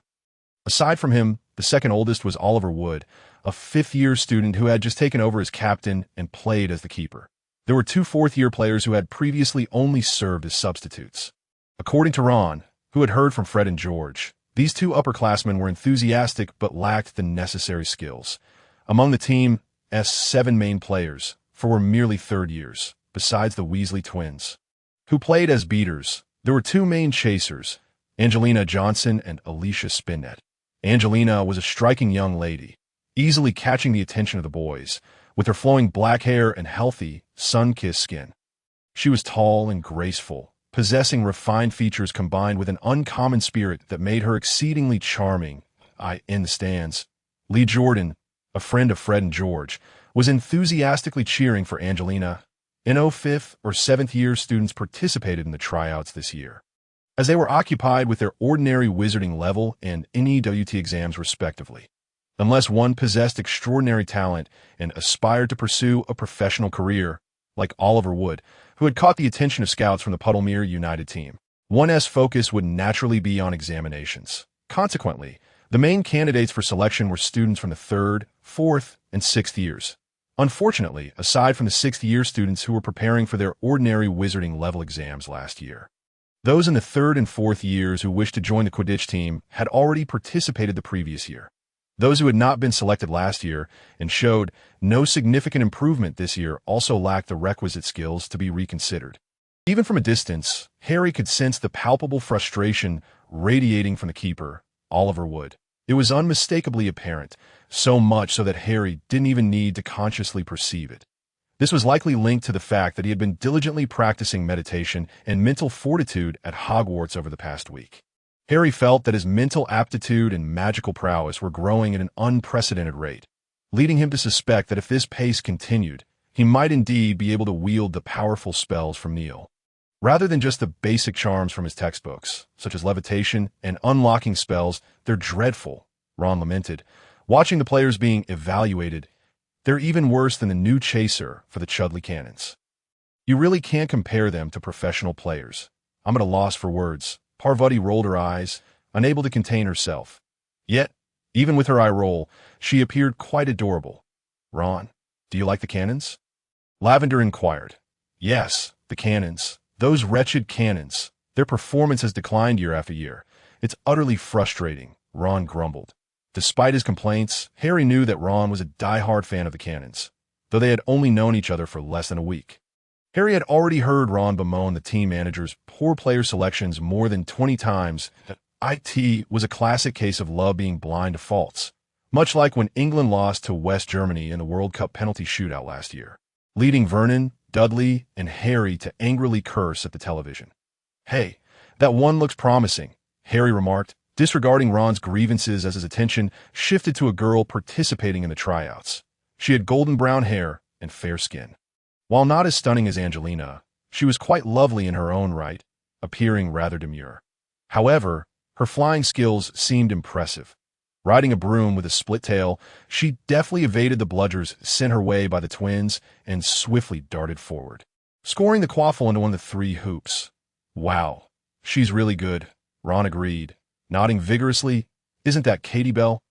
Aside from him, the second oldest was Oliver Wood, a fifth-year student who had just taken over as captain and played as the keeper. There were two fourth-year players who had previously only served as substitutes. According to Ron, who had heard from Fred and George, these two upperclassmen were enthusiastic but lacked the necessary skills. Among the team's 7 main players, 4 were merely third years, besides the Weasley twins, who played as beaters. There were 2 main chasers, Angelina Johnson and Alicia Spinnet. Angelina was a striking young lady, easily catching the attention of the boys, with her flowing black hair and healthy, sun-kissed skin. She was tall and graceful, possessing refined features combined with an uncommon spirit that made her exceedingly charming. In the stands, Lee Jordan, a friend of Fred and George, was enthusiastically cheering for Angelina. No 5th or 7th year students participated in the tryouts this year, as they were occupied with their ordinary wizarding level and NEWT exams respectively. Unless one possessed extraordinary talent and aspired to pursue a professional career, like Oliver Wood, who had caught the attention of scouts from the Puddlemere United team, one's focus would naturally be on examinations. Consequently, the main candidates for selection were students from the 3rd, 4th, and 6th years. Unfortunately, aside from the 6th-year students who were preparing for their ordinary wizarding level exams last year, those in the 3rd and 4th years who wished to join the Quidditch team had already participated the previous year. Those who had not been selected last year and showed no significant improvement this year also lacked the requisite skills to be reconsidered. Even from a distance, Harry could sense the palpable frustration radiating from the keeper, Oliver Wood. It was unmistakably apparent, so much so that Harry didn't even need to consciously perceive it. This was likely linked to the fact that he had been diligently practicing meditation and mental fortitude at Hogwarts over the past week. Harry felt that his mental aptitude and magical prowess were growing at an unprecedented rate, leading him to suspect that if this pace continued, he might indeed be able to wield the powerful spells from Neil, rather than just the basic charms from his textbooks, such as levitation and unlocking spells. They're dreadful, Ron lamented, watching the players being evaluated. They're even worse than the new chaser for the Chudley Cannons. You really can't compare them to professional players. I'm at a loss for words. Parvati rolled her eyes, unable to contain herself. Yet, even with her eye roll, she appeared quite adorable. Ron, do you like the Cannons? Lavender inquired. Yes, the Cannons. Those wretched Cannons. Their performance has declined year after year. It's utterly frustrating, Ron grumbled. Despite his complaints, Harry knew that Ron was a die-hard fan of the Cannons, though they had only known each other for less than a week. Harry had already heard Ron bemoan the team manager's poor player selections more than 20 times. It was a classic case of love being blind to faults, much like when England lost to West Germany in the World Cup penalty shootout last year, leading Vernon, Dudley, and Harry to angrily curse at the television. Hey, that one looks promising, Harry remarked, disregarding Ron's grievances as his attention shifted to a girl participating in the tryouts. She had golden brown hair and fair skin. While not as stunning as Angelina, she was quite lovely in her own right, appearing rather demure. However, her flying skills seemed impressive. Riding a broom with a split tail, she deftly evaded the bludgers sent her way by the twins and swiftly darted forward, scoring the quaffle into one of the 3 hoops. Wow, she's really good, Ron agreed, nodding vigorously. Isn't that Katie Bell?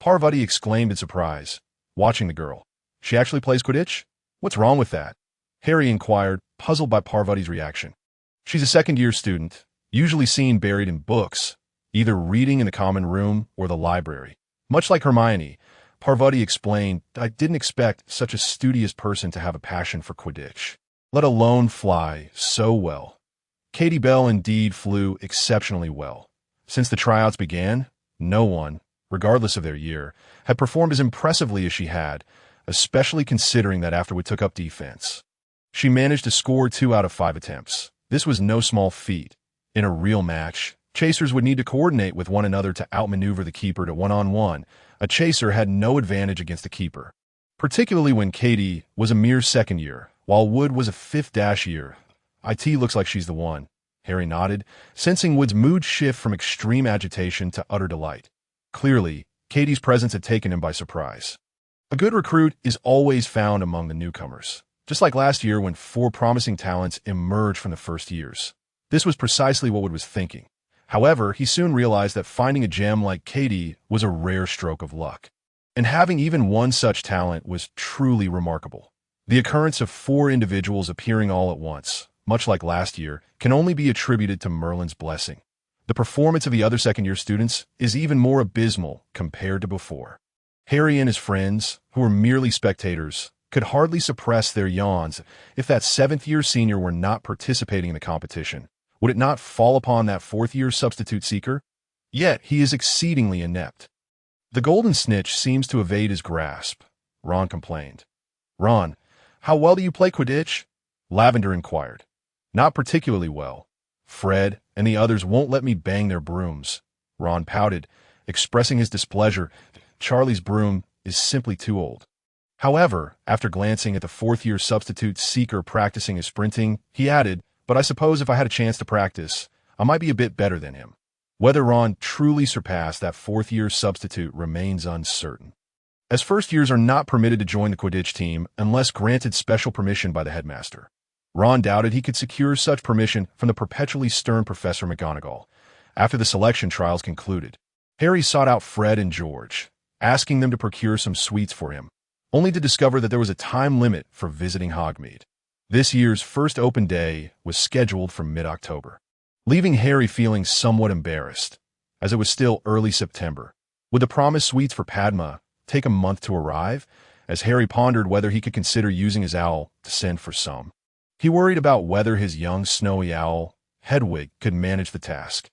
Parvati exclaimed in surprise, watching the girl. She actually plays Quidditch? What's wrong with that? Harry inquired, puzzled by Parvati's reaction. She's a second-year student, usually seen buried in books, either reading in the common room or the library. Much like Hermione, Parvati explained, "I didn't expect such a studious person to have a passion for Quidditch, let alone fly so well." Katie Bell indeed flew exceptionally well. Since the tryouts began, no one, regardless of their year, had performed as impressively as she had, especially considering that after we took up defense. She managed to score 2 out of 5 attempts. This was no small feat. In a real match, chasers would need to coordinate with one another to outmaneuver the keeper to one-on-one. A chaser had no advantage against the keeper, particularly when Katie was a mere second year, while Wood was a fifth year. "IT looks like she's the one," Harry nodded, sensing Wood's mood shift from extreme agitation to utter delight. Clearly, Katie's presence had taken him by surprise. A good recruit is always found among the newcomers, just like last year when 4 promising talents emerged from the first years. This was precisely what Wood was thinking. However, he soon realized that finding a gem like Katie was a rare stroke of luck. And having even one such talent was truly remarkable. The occurrence of 4 individuals appearing all at once, much like last year, can only be attributed to Merlin's blessing. The performance of the other second-year students is even more abysmal compared to before. Harry and his friends, who were merely spectators, could hardly suppress their yawns. If that 7th-year senior were not participating in the competition, would it not fall upon that 4th-year substitute seeker? Yet he is exceedingly inept. "The golden snitch seems to evade his grasp," Ron complained. "Ron, how well do you play Quidditch?" Lavender inquired. "Not particularly well. Fred and the others won't let me bang their brooms." Ron pouted, expressing his displeasure. "Charlie's broom is simply too old." However, after glancing at the 4th-year substitute seeker practicing his sprinting, he added, "But I suppose if I had a chance to practice, I might be a bit better than him." Whether Ron truly surpassed that 4th-year substitute remains uncertain, as first-years are not permitted to join the Quidditch team unless granted special permission by the headmaster. Ron doubted he could secure such permission from the perpetually stern Professor McGonagall. After the selection trials concluded, Harry sought out Fred and George, asking them to procure some sweets for him, only to discover that there was a time limit for visiting Hogsmeade. This year's first open day was scheduled for mid-October, leaving Harry feeling somewhat embarrassed, as it was still early September. Would the promised sweets for Padma take a month to arrive, as Harry pondered whether he could consider using his owl to send for some? He worried about whether his young snowy owl, Hedwig, could manage the task.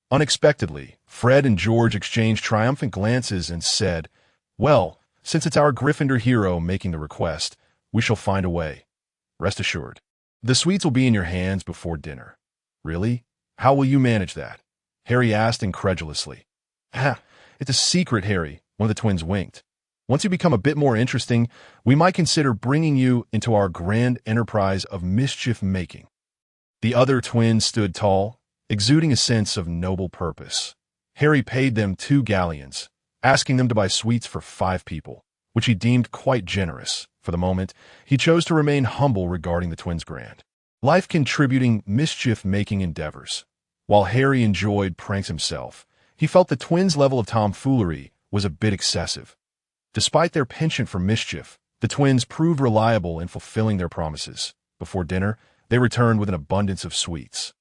Unexpectedly, Fred and George exchanged triumphant glances and said, "Well, since it's our Gryffindor hero making the request, we shall find a way. Rest assured. The sweets will be in your hands before dinner." "Really? How will you manage that?" Harry asked incredulously. It's a secret, Harry," one of the twins winked. "Once you become a bit more interesting, we might consider bringing you into our grand enterprise of mischief-making." The other twins stood tall, exuding a sense of noble purpose. Harry paid them 2 galleons, asking them to buy sweets for 5 people, which he deemed quite generous. For the moment, he chose to remain humble regarding the twins' grand life-contributing, mischief-making endeavors. While Harry enjoyed pranks himself, he felt the twins' level of tomfoolery was a bit excessive. Despite their penchant for mischief, the twins proved reliable in fulfilling their promises. Before dinner, they returned with an abundance of sweets,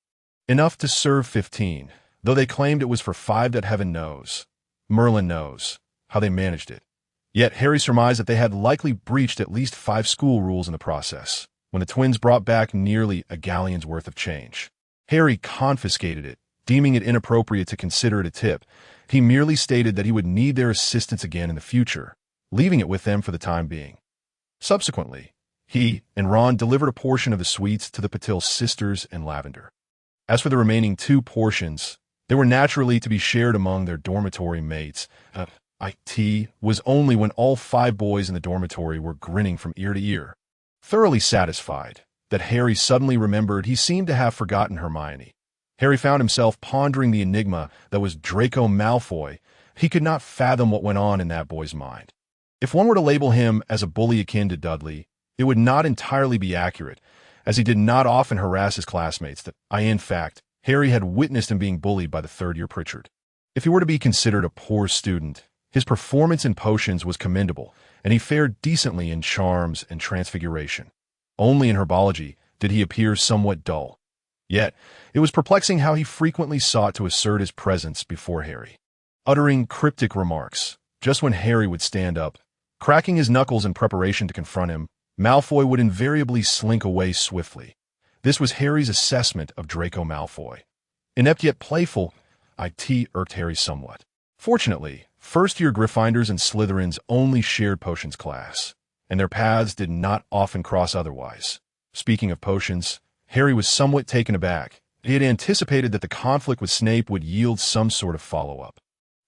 enough to serve 15, though they claimed it was for 5 that heaven knows, Merlin knows, how they managed it. Yet Harry surmised that they had likely breached at least 5 school rules in the process, when the twins brought back nearly a galleon's worth of change. Harry confiscated it, deeming it inappropriate to consider it a tip. He merely stated that he would need their assistance again in the future, leaving it with them for the time being. Subsequently, he and Ron delivered a portion of the sweets to the Patil sisters and Lavender. As for the remaining 2 portions, they were naturally to be shared among their dormitory mates. It was only when all 5 boys in the dormitory were grinning from ear to ear, thoroughly satisfied, that Harry suddenly remembered he seemed to have forgotten Hermione. Harry found himself pondering the enigma that was Draco Malfoy. He could not fathom what went on in that boy's mind. If one were to label him as a bully akin to Dudley, it would not entirely be accurate, as he did not often harass his classmates. In fact, Harry had witnessed him being bullied by the 3rd-year Pritchard. If he were to be considered a poor student, his performance in potions was commendable, and he fared decently in charms and transfiguration. Only in herbology did he appear somewhat dull. Yet, it was perplexing how he frequently sought to assert his presence before Harry, uttering cryptic remarks. Just when Harry would stand up, cracking his knuckles in preparation to confront him, Malfoy would invariably slink away swiftly. This was Harry's assessment of Draco Malfoy. Inept yet playful, it irked Harry somewhat. Fortunately, first-year Gryffindors and Slytherins only shared potions class, and their paths did not often cross otherwise. Speaking of potions, Harry was somewhat taken aback. He had anticipated that the conflict with Snape would yield some sort of follow-up,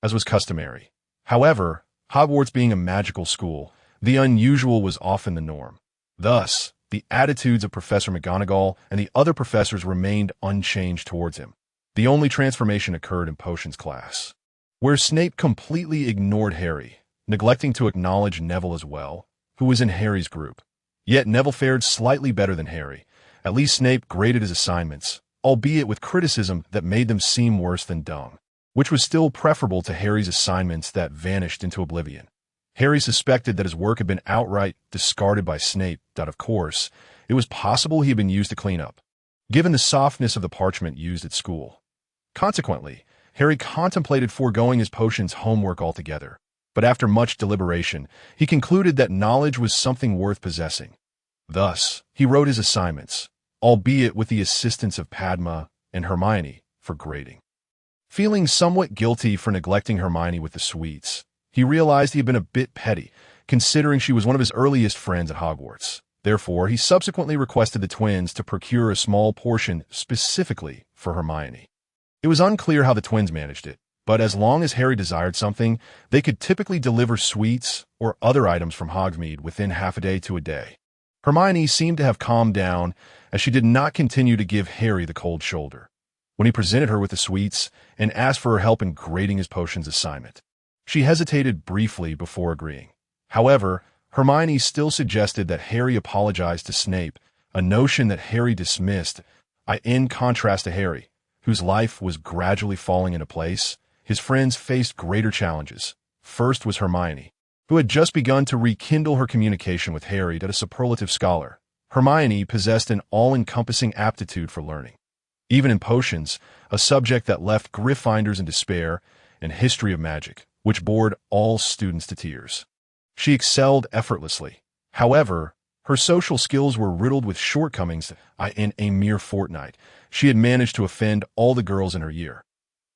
as was customary. However, Hogwarts being a magical school, the unusual was often the norm. Thus, the attitudes of Professor McGonagall and the other professors remained unchanged towards him. The only transformation occurred in potions class, where Snape completely ignored Harry, neglecting to acknowledge Neville as well, who was in Harry's group. Yet Neville fared slightly better than Harry. At least Snape graded his assignments, albeit with criticism that made them seem worse than dung, which was still preferable to Harry's assignments that vanished into oblivion. Harry suspected that his work had been outright discarded by Snape, that of course, it was possible he had been used to clean up, given the softness of the parchment used at school. Consequently, Harry contemplated foregoing his potions homework altogether, but after much deliberation, he concluded that knowledge was something worth possessing. Thus, he wrote his assignments, albeit with the assistance of Padma and Hermione, for grading. Feeling somewhat guilty for neglecting Hermione with the sweets, he realized he had been a bit petty, considering she was one of his earliest friends at Hogwarts. Therefore, he subsequently requested the twins to procure a small portion specifically for Hermione. It was unclear how the twins managed it, but as long as Harry desired something, they could typically deliver sweets or other items from Hogsmeade within half a day to a day. Hermione seemed to have calmed down, as she did not continue to give Harry the cold shoulder when he presented her with the sweets and asked for her help in grading his potions assignment. She hesitated briefly before agreeing. However, Hermione still suggested that Harry apologize to Snape, a notion that Harry dismissed. In contrast to Harry, whose life was gradually falling into place, his friends faced greater challenges. First was Hermione, who had just begun to rekindle her communication with Harry as a superlative scholar. Hermione possessed an all-encompassing aptitude for learning, even in potions, a subject that left Gryffindors in despair, and history of magic, which bored all students to tears. She excelled effortlessly. However, her social skills were riddled with shortcomings. In a mere fortnight, she had managed to offend all the girls in her year.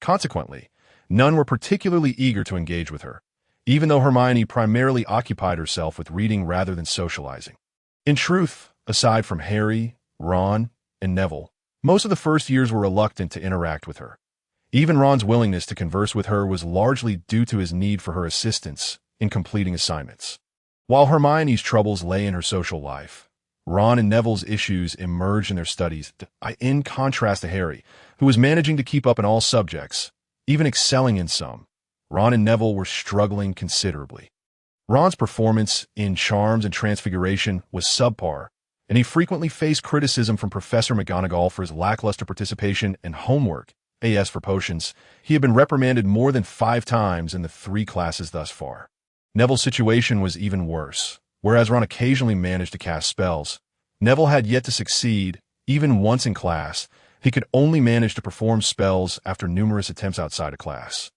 Consequently, none were particularly eager to engage with her, even though Hermione primarily occupied herself with reading rather than socializing. In truth, aside from Harry, Ron, and Neville, most of the first years were reluctant to interact with her. Even Ron's willingness to converse with her was largely due to his need for her assistance in completing assignments. While Hermione's troubles lay in her social life, Ron and Neville's issues emerged in their studies, in contrast to Harry, who was managing to keep up in all subjects, even excelling in some. Ron and Neville were struggling considerably. Ron's performance in Charms and Transfiguration was subpar, and he frequently faced criticism from Professor McGonagall for his lackluster participation in homework. As for potions, he had been reprimanded more than 5 times in the 3 classes thus far. Neville's situation was even worse. Whereas Ron occasionally managed to cast spells, Neville had yet to succeed. Even once in class, he could only manage to perform spells after numerous attempts outside of class.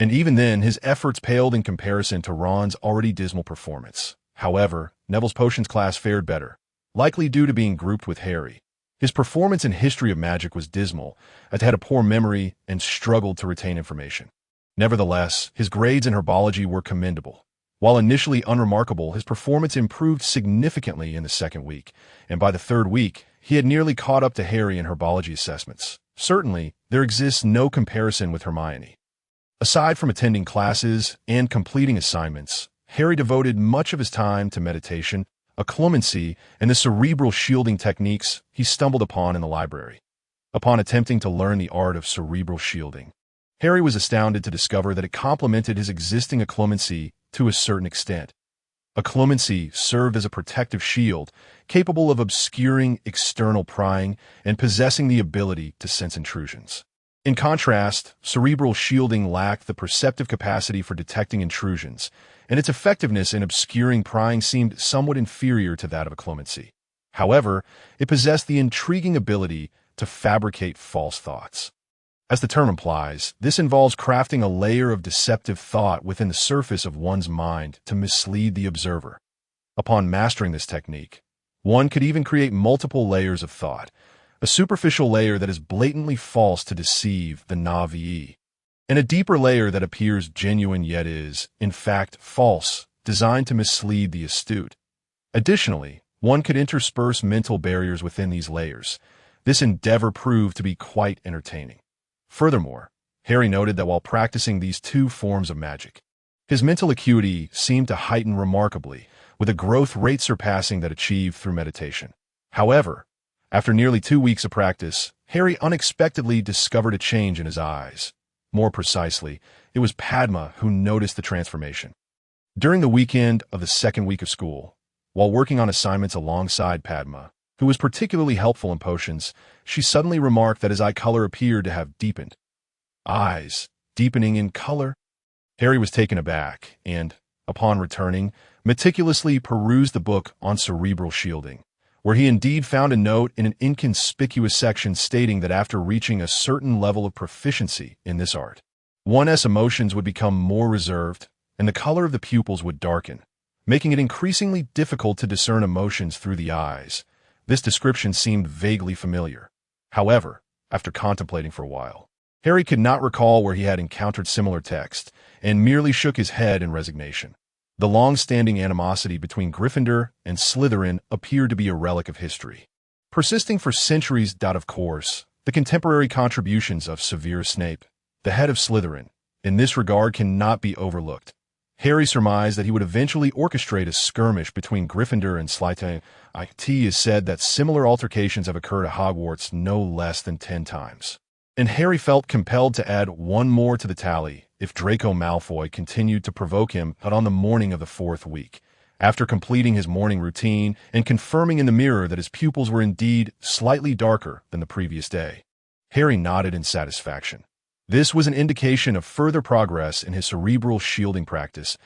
And even then, his efforts paled in comparison to Ron's already dismal performance. However, Neville's potions class fared better, likely due to being grouped with Harry. His performance in History of Magic was dismal, as he had a poor memory and struggled to retain information. Nevertheless, his grades in herbology were commendable. While initially unremarkable, his performance improved significantly in the second week, and by the third week, he had nearly caught up to Harry in herbology assessments. Certainly, there exists no comparison with Hermione. Aside from attending classes and completing assignments, Harry devoted much of his time to meditation, occlumency, and the cerebral shielding techniques he stumbled upon in the library. Upon attempting to learn the art of cerebral shielding, Harry was astounded to discover that it complemented his existing occlumency to a certain extent. Occlumency served as a protective shield, capable of obscuring external prying and possessing the ability to sense intrusions. In contrast, cerebral shielding lacked the perceptive capacity for detecting intrusions, and its effectiveness in obscuring prying seemed somewhat inferior to that of occlumency. However, it possessed the intriguing ability to fabricate false thoughts. As the term implies, this involves crafting a layer of deceptive thought within the surface of one's mind to mislead the observer. Upon mastering this technique, one could even create multiple layers of thought, a superficial layer that is blatantly false to deceive the naive, and a deeper layer that appears genuine yet is, in fact, false, designed to mislead the astute. Additionally, one could intersperse mental barriers within these layers. This endeavor proved to be quite entertaining. Furthermore, Harry noted that while practicing these two forms of magic, his mental acuity seemed to heighten remarkably, with a growth rate surpassing that achieved through meditation. However, after nearly 2 weeks of practice, Harry unexpectedly discovered a change in his eyes. More precisely, it was Padma who noticed the transformation. During the weekend of the second week of school, while working on assignments alongside Padma, who was particularly helpful in potions, she suddenly remarked that his eye color appeared to have deepened. Eyes deepening in color? Harry was taken aback and, upon returning, meticulously perused the book on cerebral shielding, where he indeed found a note in an inconspicuous section stating that after reaching a certain level of proficiency in this art, one's emotions would become more reserved and the color of the pupils would darken, making it increasingly difficult to discern emotions through the eyes. This description seemed vaguely familiar. However, after contemplating for a while, Harry could not recall where he had encountered similar text and merely shook his head in resignation. The long-standing animosity between Gryffindor and Slytherin appeared to be a relic of history, persisting for centuries. Of course, the contemporary contributions of Severus Snape, the head of Slytherin, in this regard cannot be overlooked. Harry surmised that he would eventually orchestrate a skirmish between Gryffindor and Slytherin. It is said that similar altercations have occurred at Hogwarts no less than 10 times. And Harry felt compelled to add one more to the tally if Draco Malfoy continued to provoke him on the morning of the 4th week. After completing his morning routine and confirming in the mirror that his pupils were indeed slightly darker than the previous day, Harry nodded in satisfaction. This was an indication of further progress in his cerebral shielding practice.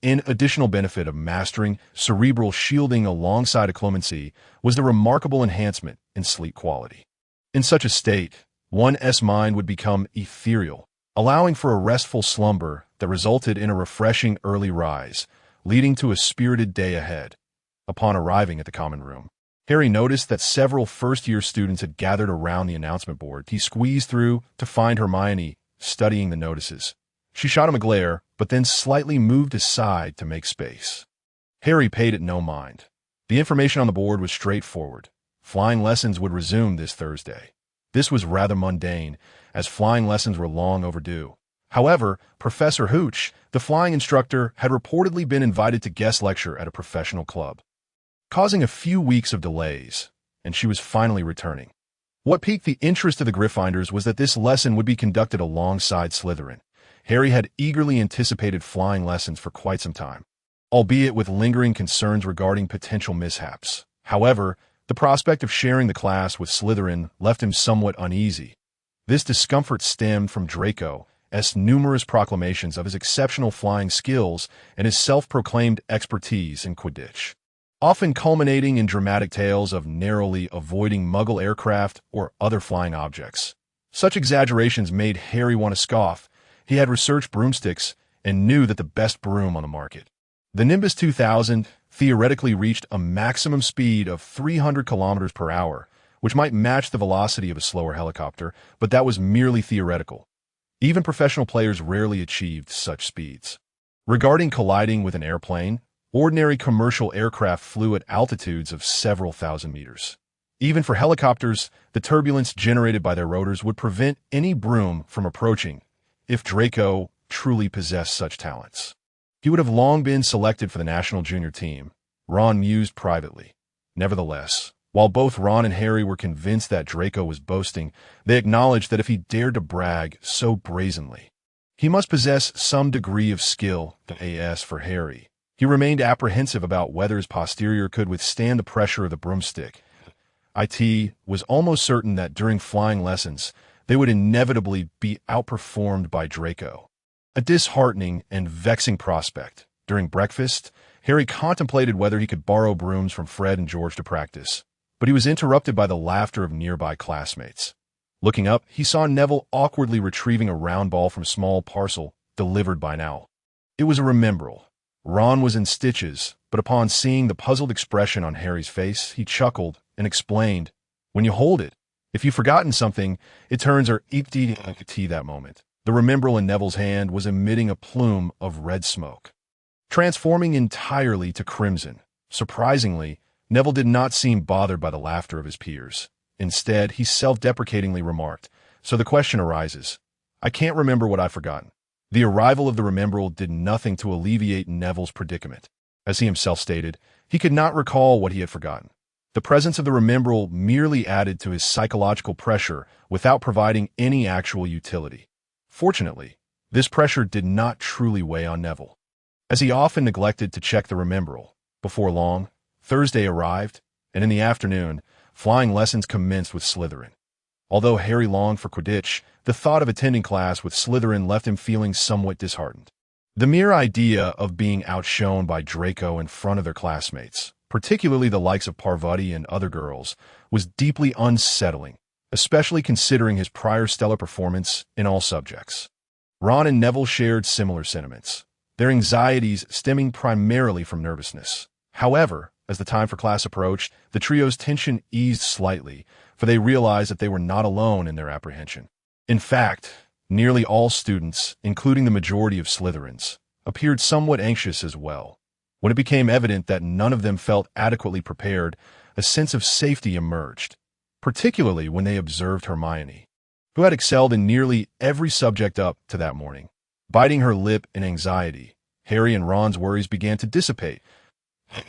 An additional benefit of mastering cerebral shielding alongside occlumency was the remarkable enhancement in sleep quality. In such a state, one's mind would become ethereal, allowing for a restful slumber that resulted in a refreshing early rise, leading to a spirited day ahead. Upon arriving at the common room, Harry noticed that several first-year students had gathered around the announcement board. He squeezed through to find Hermione studying the notices. She shot him a glare, but then slightly moved aside to make space. Harry paid it no mind. The information on the board was straightforward. Flying lessons would resume this Thursday. This was rather mundane, as flying lessons were long overdue. However, Professor Hooch, the flying instructor, had reportedly been invited to guest lecture at a professional club, causing a few weeks of delays, and she was finally returning. What piqued the interest of the Gryffindors was that this lesson would be conducted alongside Slytherin. Harry had eagerly anticipated flying lessons for quite some time, albeit with lingering concerns regarding potential mishaps. However, the prospect of sharing the class with Slytherin left him somewhat uneasy. This discomfort stemmed from Draco's numerous proclamations of his exceptional flying skills and his self-proclaimed expertise in Quidditch, often culminating in dramatic tales of narrowly avoiding Muggle aircraft or other flying objects. Such exaggerations made Harry want to scoff. He had researched broomsticks and knew that the best broom on the market, the Nimbus 2000, theoretically reached a maximum speed of 300 kilometers per hour, which might match the velocity of a slower helicopter, but that was merely theoretical. Even professional players rarely achieved such speeds. Regarding colliding with an airplane, ordinary commercial aircraft flew at altitudes of several thousand meters. Even for helicopters, the turbulence generated by their rotors would prevent any broom from approaching. If Draco truly possessed such talents, he would have long been selected for the national junior team, Ron mused privately. Nevertheless, while both Ron and Harry were convinced that Draco was boasting, they acknowledged that if he dared to brag so brazenly, he must possess some degree of skill. As for Harry, he remained apprehensive about whether his posterior could withstand the pressure of the broomstick. It was almost certain that during flying lessons, they would inevitably be outperformed by Draco. A disheartening and vexing prospect. During breakfast, Harry contemplated whether he could borrow brooms from Fred and George to practice, but he was interrupted by the laughter of nearby classmates. Looking up, he saw Neville awkwardly retrieving a round ball from a small parcel delivered by an owl. It was a resembled. Ron was in stitches, but upon seeing the puzzled expression on Harry's face, he chuckled and explained, "When you hold it, if you've forgotten something, it turns or empty that moment." The resembled in Neville's hand was emitting a plume of red smoke, transforming entirely to crimson. Surprisingly, Neville did not seem bothered by the laughter of his peers. Instead, he self-deprecatingly remarked, "So the question arises, I can't remember what I've forgotten." The arrival of the resembled did nothing to alleviate Neville's predicament. As he himself stated, he could not recall what he had forgotten. The presence of the resembled merely added to his psychological pressure without providing any actual utility. Fortunately, this pressure did not truly weigh on Neville, as he often neglected to check the resembled. Before long, Thursday arrived, and in the afternoon, flying lessons commenced with Slytherin. Although Harry longed for Quidditch, the thought of attending class with Slytherin left him feeling somewhat disheartened. The mere idea of being outshone by Draco in front of their classmates, particularly the likes of Parvati and other girls, was deeply unsettling, especially considering his prior stellar performance in all subjects. Ron and Neville shared similar sentiments, their anxieties stemming primarily from nervousness. However, as the time for class approached, the trio's tension eased slightly, for they realized that they were not alone in their apprehension. In fact, nearly all students, including the majority of Slytherins, appeared somewhat anxious as well. When it became evident that none of them felt adequately prepared, a sense of safety emerged, particularly when they observed Hermione, who had excelled in nearly every subject up to that morning. Biting her lip in anxiety, Harry and Ron's worries began to dissipate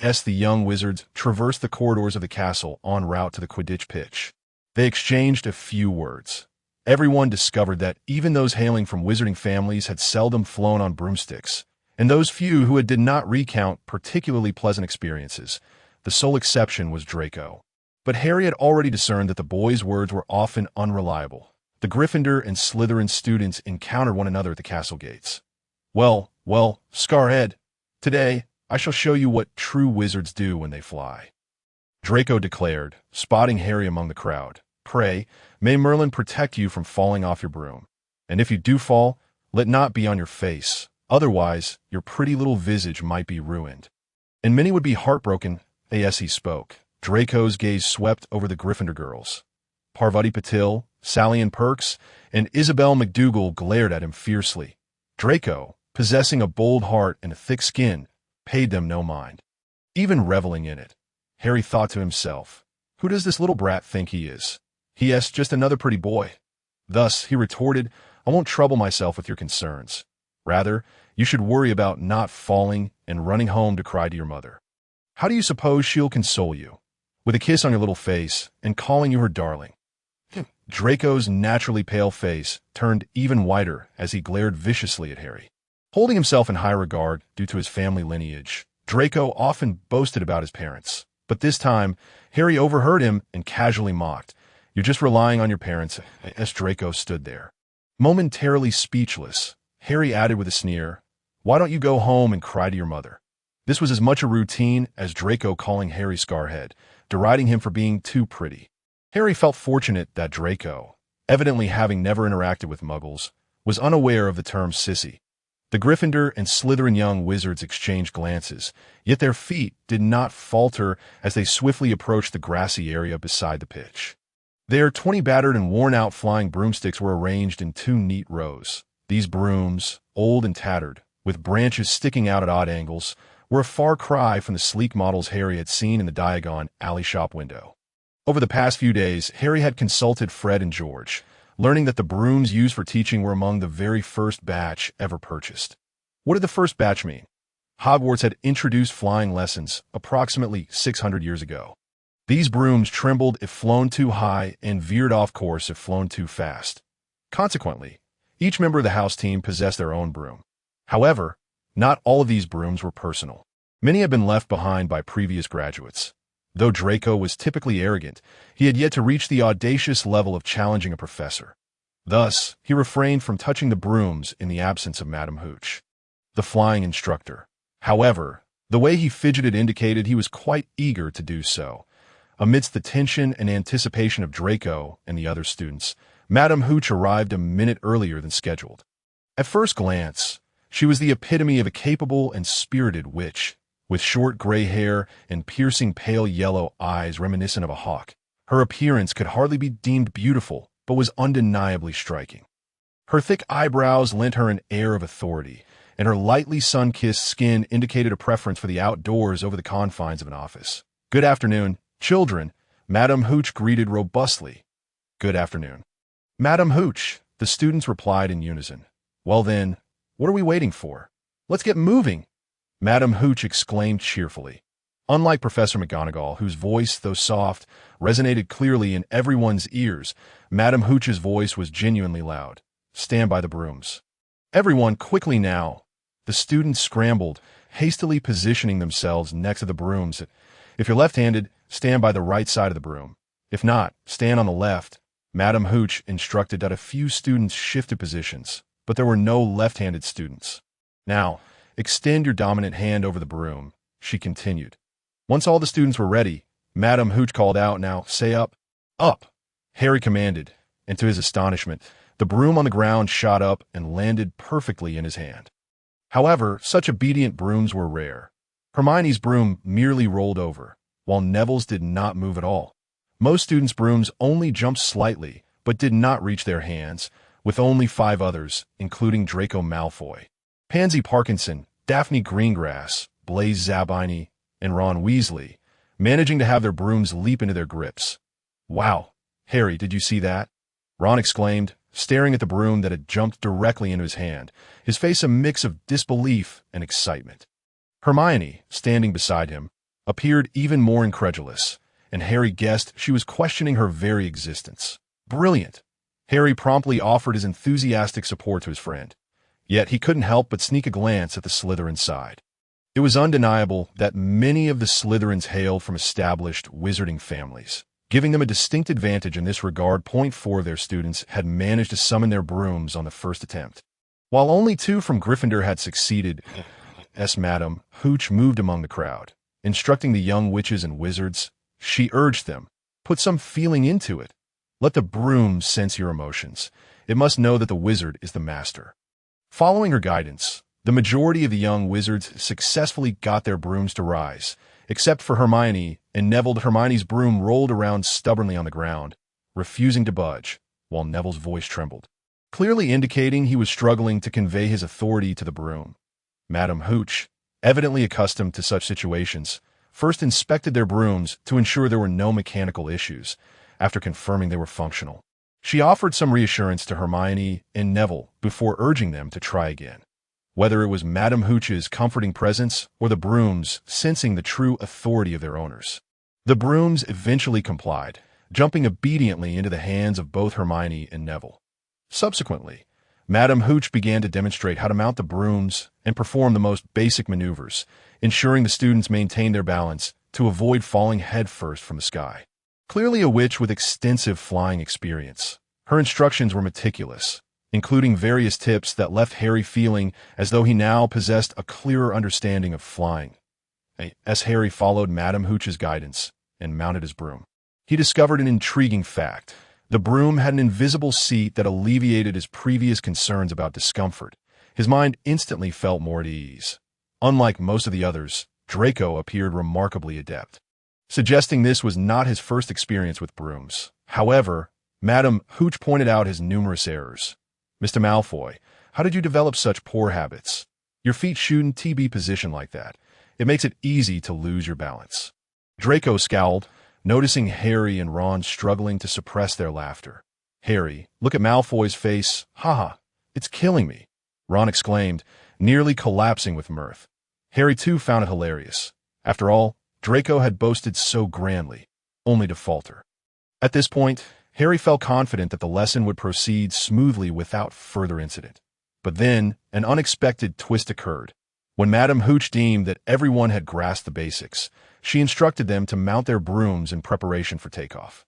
as the young wizards traversed the corridors of the castle en route to the Quidditch pitch. They exchanged a few words. Everyone discovered that even those hailing from wizarding families had seldom flown on broomsticks, and those few who did not recount particularly pleasant experiences. The sole exception was Draco. But Harry had already discerned that the boy's words were often unreliable. The Gryffindor and Slytherin students encountered one another at the castle gates. Well, Scarhead, today I shall show you what true wizards do when they fly," Draco declared, spotting Harry among the crowd. "Pray, may Merlin protect you from falling off your broom. And if you do fall, let not be on your face. Otherwise, your pretty little visage might be ruined." And many would be heartbroken as he spoke. Draco's gaze swept over the Gryffindor girls. Parvati Patil, Sally Ann Perks, and Isabel McDougal glared at him fiercely. Draco, possessing a bold heart and a thick skin, paid them no mind. Even reveling in it, Harry thought to himself, "Who does this little brat think he is? He is just another pretty boy." Thus, he retorted, "I won't trouble myself with your concerns. Rather, you should worry about not falling and running home to cry to your mother. How do you suppose she'll console you? With a kiss on your little face and calling you her darling." Draco's naturally pale face turned even whiter as he glared viciously at Harry. Holding himself in high regard due to his family lineage, Draco often boasted about his parents. But this time, Harry overheard him and casually mocked, "You're just relying on your parents," as Draco stood there. Momentarily speechless, Harry added with a sneer, "Why don't you go home and cry to your mother?" This was as much a routine as Draco calling Harry Scarhead, deriding him for being too pretty. Harry felt fortunate that Draco, evidently having never interacted with Muggles, was unaware of the term sissy. The Gryffindor and Slytherin young wizards exchanged glances, yet their feet did not falter as they swiftly approached the grassy area beside the pitch. There, 20 battered and worn-out flying broomsticks were arranged in 2 neat rows. These brooms, old and tattered, with branches sticking out at odd angles, were a far cry from the sleek models Harry had seen in the Diagon alley shop window. Over the past few days, Harry had consulted Fred and George, learning that the brooms used for teaching were among the very first batch ever purchased. What did the first batch mean? Hogwarts had introduced flying lessons approximately 600 years ago. These brooms trembled if flown too high and veered off course if flown too fast. Consequently, each member of the house team possessed their own broom. However, not all of these brooms were personal. Many had been left behind by previous graduates. Though Draco was typically arrogant, he had yet to reach the audacious level of challenging a professor. Thus, he refrained from touching the brooms in the absence of Madame Hooch, the flying instructor. However, the way he fidgeted indicated he was quite eager to do so. Amidst the tension and anticipation of Draco and the other students, Madame Hooch arrived a minute earlier than scheduled. At first glance, she was the epitome of a capable and spirited witch, with short gray hair and piercing pale yellow eyes reminiscent of a hawk. Her appearance could hardly be deemed beautiful, but was undeniably striking. Her thick eyebrows lent her an air of authority, and her lightly sun-kissed skin indicated a preference for the outdoors over the confines of an office. "Good afternoon, children," Madame Hooch greeted robustly. "Good afternoon." "Madame Hooch," the students replied in unison. "Well then, what are we waiting for? Let's get moving," Madame Hooch exclaimed cheerfully. Unlike Professor McGonagall, whose voice, though soft, resonated clearly in everyone's ears, Madame Hooch's voice was genuinely loud. "Stand by the brooms." "Everyone, quickly now." The students scrambled, hastily positioning themselves next to the brooms. "If you're left-handed, stand by the right side of the broom. If not, stand on the left." Madame Hooch instructed that a few students shifted positions, but there were no left-handed students. "Now, extend your dominant hand over the broom," she continued. Once all the students were ready, Madame Hooch called out, "Now, say up." "Up," Harry commanded, and to his astonishment, the broom on the ground shot up and landed perfectly in his hand. However, such obedient brooms were rare. Hermione's broom merely rolled over, while Neville's did not move at all. Most students' brooms only jumped slightly, but did not reach their hands, with only 5 others, including Draco Malfoy, Pansy Parkinson, Daphne Greengrass, Blaise Zabini, and Ron Weasley, managing to have their brooms leap into their grips. "Wow, Harry, did you see that?" Ron exclaimed, staring at the broom that had jumped directly into his hand, his face a mix of disbelief and excitement. Hermione, standing beside him, appeared even more incredulous, and Harry guessed she was questioning her very existence. "Brilliant!" Harry promptly offered his enthusiastic support to his friend. Yet he couldn't help but sneak a glance at the Slytherin side. It was undeniable that many of the Slytherins hailed from established wizarding families, giving them a distinct advantage in this regard. 4 of their students had managed to summon their brooms on the first attempt, while only 2 from Gryffindor had succeeded. Madame Hooch moved among the crowd, instructing the young witches and wizards. She urged them, "Put some feeling into it. Let the broom sense your emotions. It must know that the wizard is the master." Following her guidance, the majority of the young wizards successfully got their brooms to rise, except for Hermione and Neville. Hermione's broom rolled around stubbornly on the ground, refusing to budge, while Neville's voice trembled, clearly indicating he was struggling to convey his authority to the broom. Madame Hooch, evidently accustomed to such situations, first inspected their brooms to ensure there were no mechanical issues. After confirming they were functional, she offered some reassurance to Hermione and Neville before urging them to try again. Whether it was Madame Hooch's comforting presence or the brooms sensing the true authority of their owners, the brooms eventually complied, jumping obediently into the hands of both Hermione and Neville. Subsequently, Madame Hooch began to demonstrate how to mount the brooms and perform the most basic maneuvers, ensuring the students maintained their balance to avoid falling headfirst from the sky. Clearly a witch with extensive flying experience, her instructions were meticulous, including various tips that left Harry feeling as though he now possessed a clearer understanding of flying. As Harry followed Madame Hooch's guidance and mounted his broom, he discovered an intriguing fact. The broom had an invisible seat that alleviated his previous concerns about discomfort. His mind instantly felt more at ease. Unlike most of the others, Draco appeared remarkably adept, suggesting this was not his first experience with brooms. However, Madame Hooch pointed out his numerous errors. "Mr. Malfoy, how did you develop such poor habits? Your feet shouldn't be positioned like that. It makes it easy to lose your balance." Draco scowled, noticing Harry and Ron struggling to suppress their laughter. "Harry, look at Malfoy's face. Haha, it's killing me," Ron exclaimed, nearly collapsing with mirth. Harry too found it hilarious. After all, Draco had boasted so grandly, only to falter. At this point, Harry felt confident that the lesson would proceed smoothly without further incident. But then, an unexpected twist occurred. When Madame Hooch deemed that everyone had grasped the basics, she instructed them to mount their brooms in preparation for takeoff.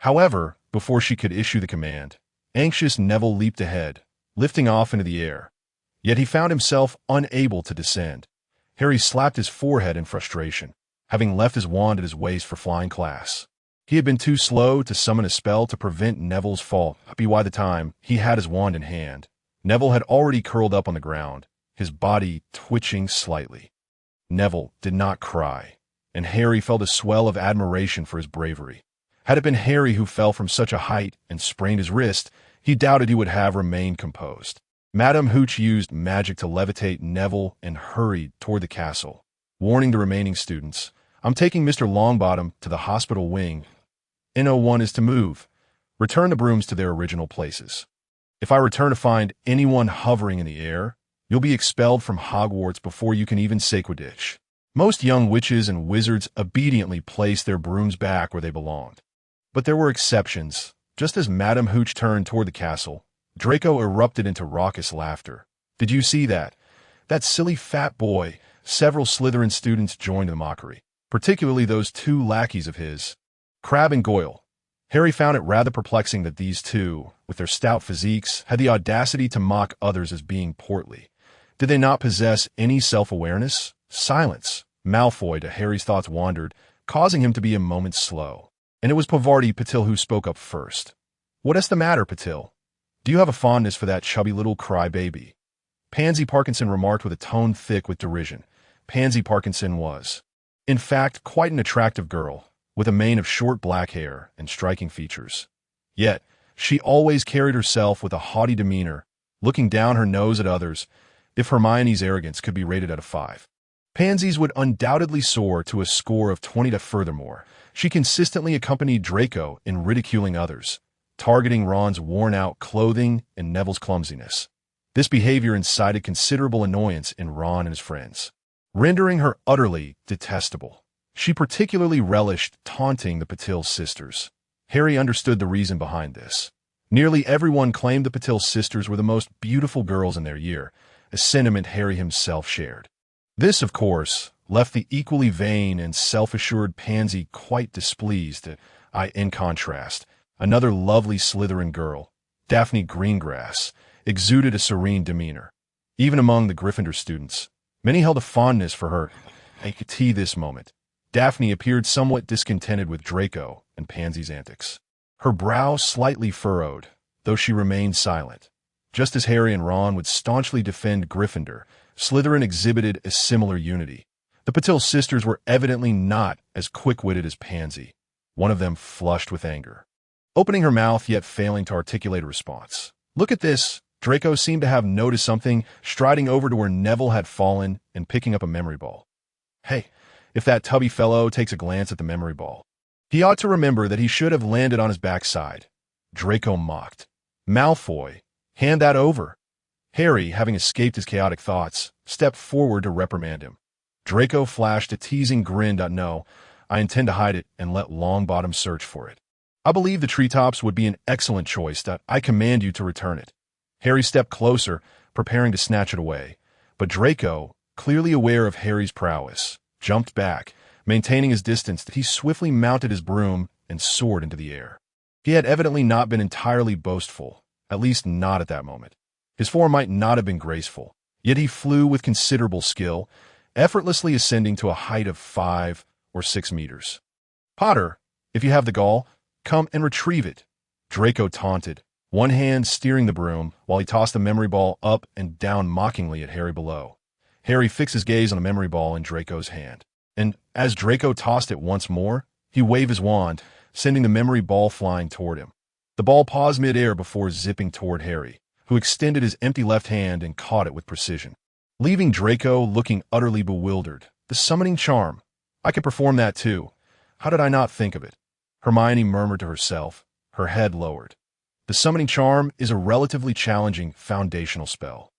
However, before she could issue the command, anxious Neville leaped ahead, lifting off into the air. Yet he found himself unable to descend. Harry slapped his forehead in frustration. having left his wand at his waist for flying class. He had been too slow to summon a spell to prevent Neville's fall, but by the time he had his wand in hand, Neville had already curled up on the ground, his body twitching slightly. Neville did not cry, and Harry felt a swell of admiration for his bravery. Had it been Harry who fell from such a height and sprained his wrist, he doubted he would have remained composed. Madame Hooch used magic to levitate Neville and hurried toward the castle, warning the remaining students, "I'm taking Mr. Longbottom to the hospital wing. N01 is to move. Return the brooms to their original places. If I return to find anyone hovering in the air, you'll be expelled from Hogwarts before you can even say Quidditch." Most young witches and wizards obediently placed their brooms back where they belonged. But there were exceptions. Just as Madame Hooch turned toward the castle, Draco erupted into raucous laughter. "Did you see that? That silly fat boy!" Several Slytherin students joined the mockery, particularly those two lackeys of his, Crabbe and Goyle. Harry found it rather perplexing that these two, with their stout physiques, had the audacity to mock others as being portly. Did they not possess any self-awareness? Silence. Malfoy, to Harry's thoughts, wandered, causing him to be a moment slow. And it was Pavarti Patil who spoke up first. "What is the matter, Patil? Do you have a fondness for that chubby little crybaby?" Pansy Parkinson remarked with a tone thick with derision. Pansy Parkinson was, in fact, quite an attractive girl, with a mane of short black hair and striking features. Yet, she always carried herself with a haughty demeanor, looking down her nose at others, if Hermione's arrogance could be rated out of 5. Pansy's would undoubtedly soar to a score of 20. Furthermore, she consistently accompanied Draco in ridiculing others, targeting Ron's worn-out clothing and Neville's clumsiness. This behavior incited considerable annoyance in Ron and his friends, rendering her utterly detestable. She particularly relished taunting the Patil sisters. Harry understood the reason behind this. Nearly everyone claimed the Patil sisters were the most beautiful girls in their year, a sentiment Harry himself shared. This, of course, left the equally vain and self-assured Pansy quite displeased. In contrast, another lovely Slytherin girl, Daphne Greengrass, exuded a serene demeanor. Even among the Gryffindor students, many held a fondness for her. At this moment, Daphne appeared somewhat discontented with Draco and Pansy's antics. Her brow slightly furrowed, though she remained silent. Just as Harry and Ron would staunchly defend Gryffindor, Slytherin exhibited a similar unity. The Patil sisters were evidently not as quick-witted as Pansy. One of them flushed with anger, opening her mouth yet failing to articulate a response. "Look at this!" Draco seemed to have noticed something, striding over to where Neville had fallen and picking up a memory ball. "Hey, if that tubby fellow takes a glance at the memory ball, he ought to remember that he should have landed on his backside," Draco mocked. "Malfoy, hand that over." Harry, having escaped his chaotic thoughts, stepped forward to reprimand him. Draco flashed a teasing grin. "No, I intend to hide it and let Longbottom search for it. I believe the treetops would be an excellent choice. I command you to return it." Harry stepped closer, preparing to snatch it away, but Draco, clearly aware of Harry's prowess, jumped back. Maintaining his distance, he swiftly mounted his broom and soared into the air. He had evidently not been entirely boastful, at least not at that moment. His form might not have been graceful, yet he flew with considerable skill, effortlessly ascending to a height of 5 or 6 meters. "Potter, if you have the gall, come and retrieve it," Draco taunted, one hand steering the broom while he tossed the memory ball up and down mockingly at Harry below. Harry fixed his gaze on the memory ball in Draco's hand, and as Draco tossed it once more, he waved his wand, sending the memory ball flying toward him. The ball paused mid-air before zipping toward Harry, who extended his empty left hand and caught it with precision, leaving Draco looking utterly bewildered. "The summoning charm. I could perform that too. How did I not think of it?" Hermione murmured to herself, her head lowered. The summoning charm is a relatively challenging foundational spell.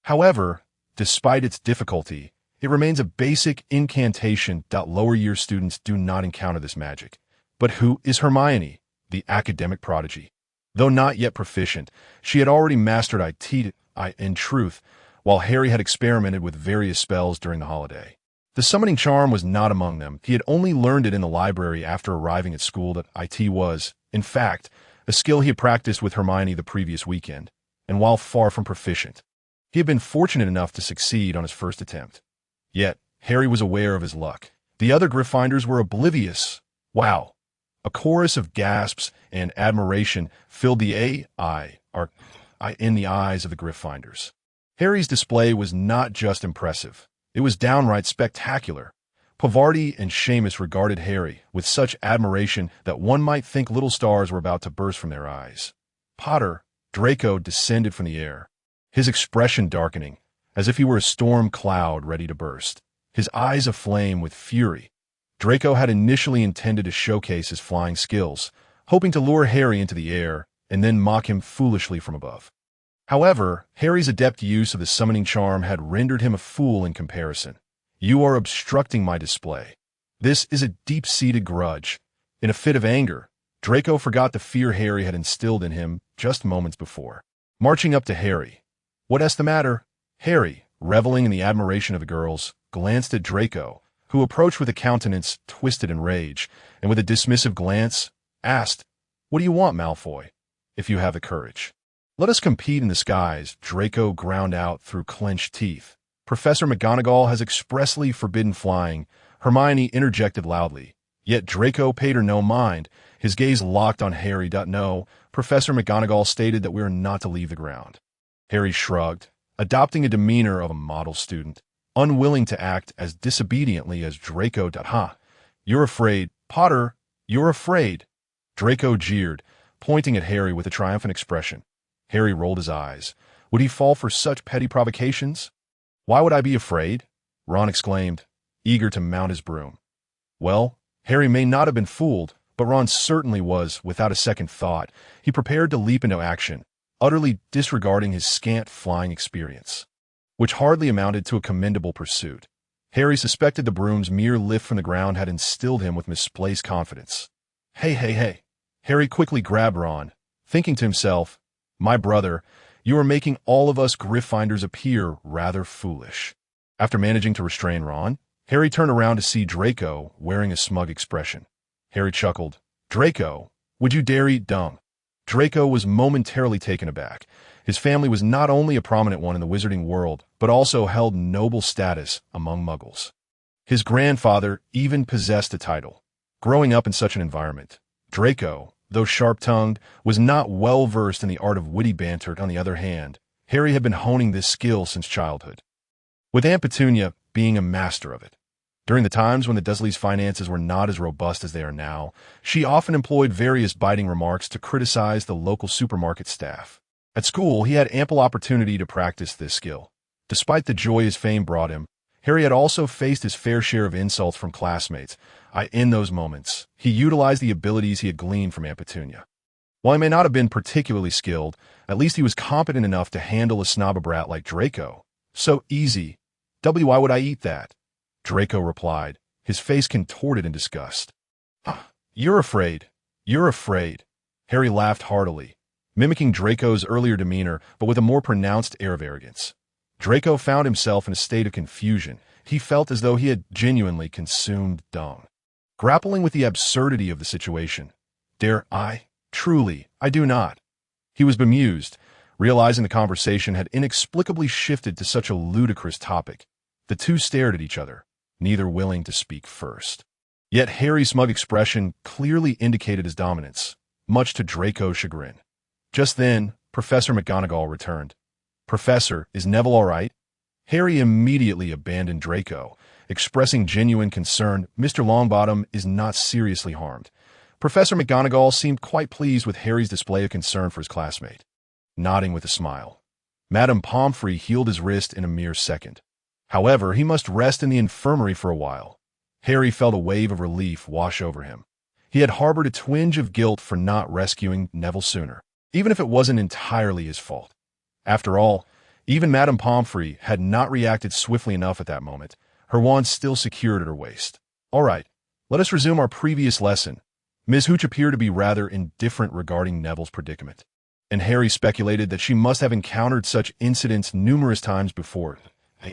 However, despite its difficulty, it remains a basic incantation. Lower-year students do not encounter this magic. But who is Hermione, the academic prodigy? Though not yet proficient, she had already mastered it. In truth, while Harry had experimented with various spells during the holiday. The summoning charm was not among them. He had only learned it in the library after arriving at school. It was, in fact, a skill he had practiced with Hermione the previous weekend, and while far from proficient, he had been fortunate enough to succeed on his first attempt. Yet, Harry was aware of his luck. The other Gryffindors were oblivious. Wow. A chorus of gasps and admiration filled the in the eyes of the Gryffindors. Harry's display was not just impressive. It was downright spectacular. Pavarti and Seamus regarded Harry with such admiration that one might think little stars were about to burst from their eyes. Potter, Draco descended from the air, his expression darkening, as if he were a storm cloud ready to burst, his eyes aflame with fury. Draco had initially intended to showcase his flying skills, hoping to lure Harry into the air and then mock him foolishly from above. However, Harry's adept use of the summoning charm had rendered him a fool in comparison. "You are obstructing my display." This is a deep-seated grudge. In a fit of anger, Draco forgot the fear Harry had instilled in him just moments before. Marching up to Harry. "What's the matter?" Harry, reveling in the admiration of the girls, glanced at Draco, who approached with a countenance twisted in rage, and with a dismissive glance, asked, "What do you want, Malfoy? If you have the courage. Let us compete in the skies," Draco ground out through clenched teeth. "Professor McGonagall has expressly forbidden flying," Hermione interjected loudly. Yet Draco paid her no mind, his gaze locked on Harry. "No, Professor McGonagall stated that we are not to leave the ground." Harry shrugged, adopting a demeanor of a model student, unwilling to act as disobediently as Draco. "You're afraid, Potter, you're afraid." Draco jeered, pointing at Harry with a triumphant expression. Harry rolled his eyes. Would he fall for such petty provocations? "Why would I be afraid?" Ron exclaimed, eager to mount his broom. Well, Harry may not have been fooled, but Ron certainly was. Without a second thought, he prepared to leap into action, utterly disregarding his scant flying experience, which hardly amounted to a commendable pursuit. Harry suspected the broom's mere lift from the ground had instilled him with misplaced confidence. Hey. Harry quickly grabbed Ron, thinking to himself, "My brother, you are making all of us Gryffindors appear rather foolish." After managing to restrain Ron, Harry turned around to see Draco wearing a smug expression. Harry chuckled. "Draco, would you dare eat dung?" Draco was momentarily taken aback. His family was not only a prominent one in the wizarding world, but also held noble status among muggles. His grandfather even possessed a title. Growing up in such an environment, Draco, though sharp-tongued, was not well-versed in the art of witty banter. On the other hand, Harry had been honing this skill since childhood, with Aunt Petunia being a master of it. During the times when the Dursleys' finances were not as robust as they are now, she often employed various biting remarks to criticize the local supermarket staff. At school, he had ample opportunity to practice this skill. Despite the joy his fame brought him, Harry had also faced his fair share of insults from classmates. In those moments, he utilized the abilities he had gleaned from Aunt Petunia. While he may not have been particularly skilled, at least he was competent enough to handle a snob brat like Draco. "So easy. Why would I eat that?" Draco replied, his face contorted in disgust. You're afraid. You're afraid." Harry laughed heartily, mimicking Draco's earlier demeanor, but with a more pronounced air of arrogance. Draco found himself in a state of confusion. He felt as though he had genuinely consumed dung. Grappling with the absurdity of the situation. "Dare I? Truly, I do not." He was bemused, realizing the conversation had inexplicably shifted to such a ludicrous topic. The two stared at each other, neither willing to speak first. Yet Harry's smug expression clearly indicated his dominance, much to Draco's chagrin. Just then, Professor McGonagall returned. "Professor, is Neville all right?" Harry immediately abandoned Draco, expressing genuine concern. "Mr. Longbottom is not seriously harmed." Professor McGonagall seemed quite pleased with Harry's display of concern for his classmate, nodding with a smile. Madame Pomfrey healed his wrist in a mere second. However, he must rest in the infirmary for a while. Harry felt a wave of relief wash over him. He had harbored a twinge of guilt for not rescuing Neville sooner, even if it wasn't entirely his fault. After all, even Madame Pomfrey had not reacted swiftly enough at that moment, her wand still secured at her waist. "All right, let us resume our previous lesson." Ms. Hooch appeared to be rather indifferent regarding Neville's predicament, and Harry speculated that she must have encountered such incidents numerous times before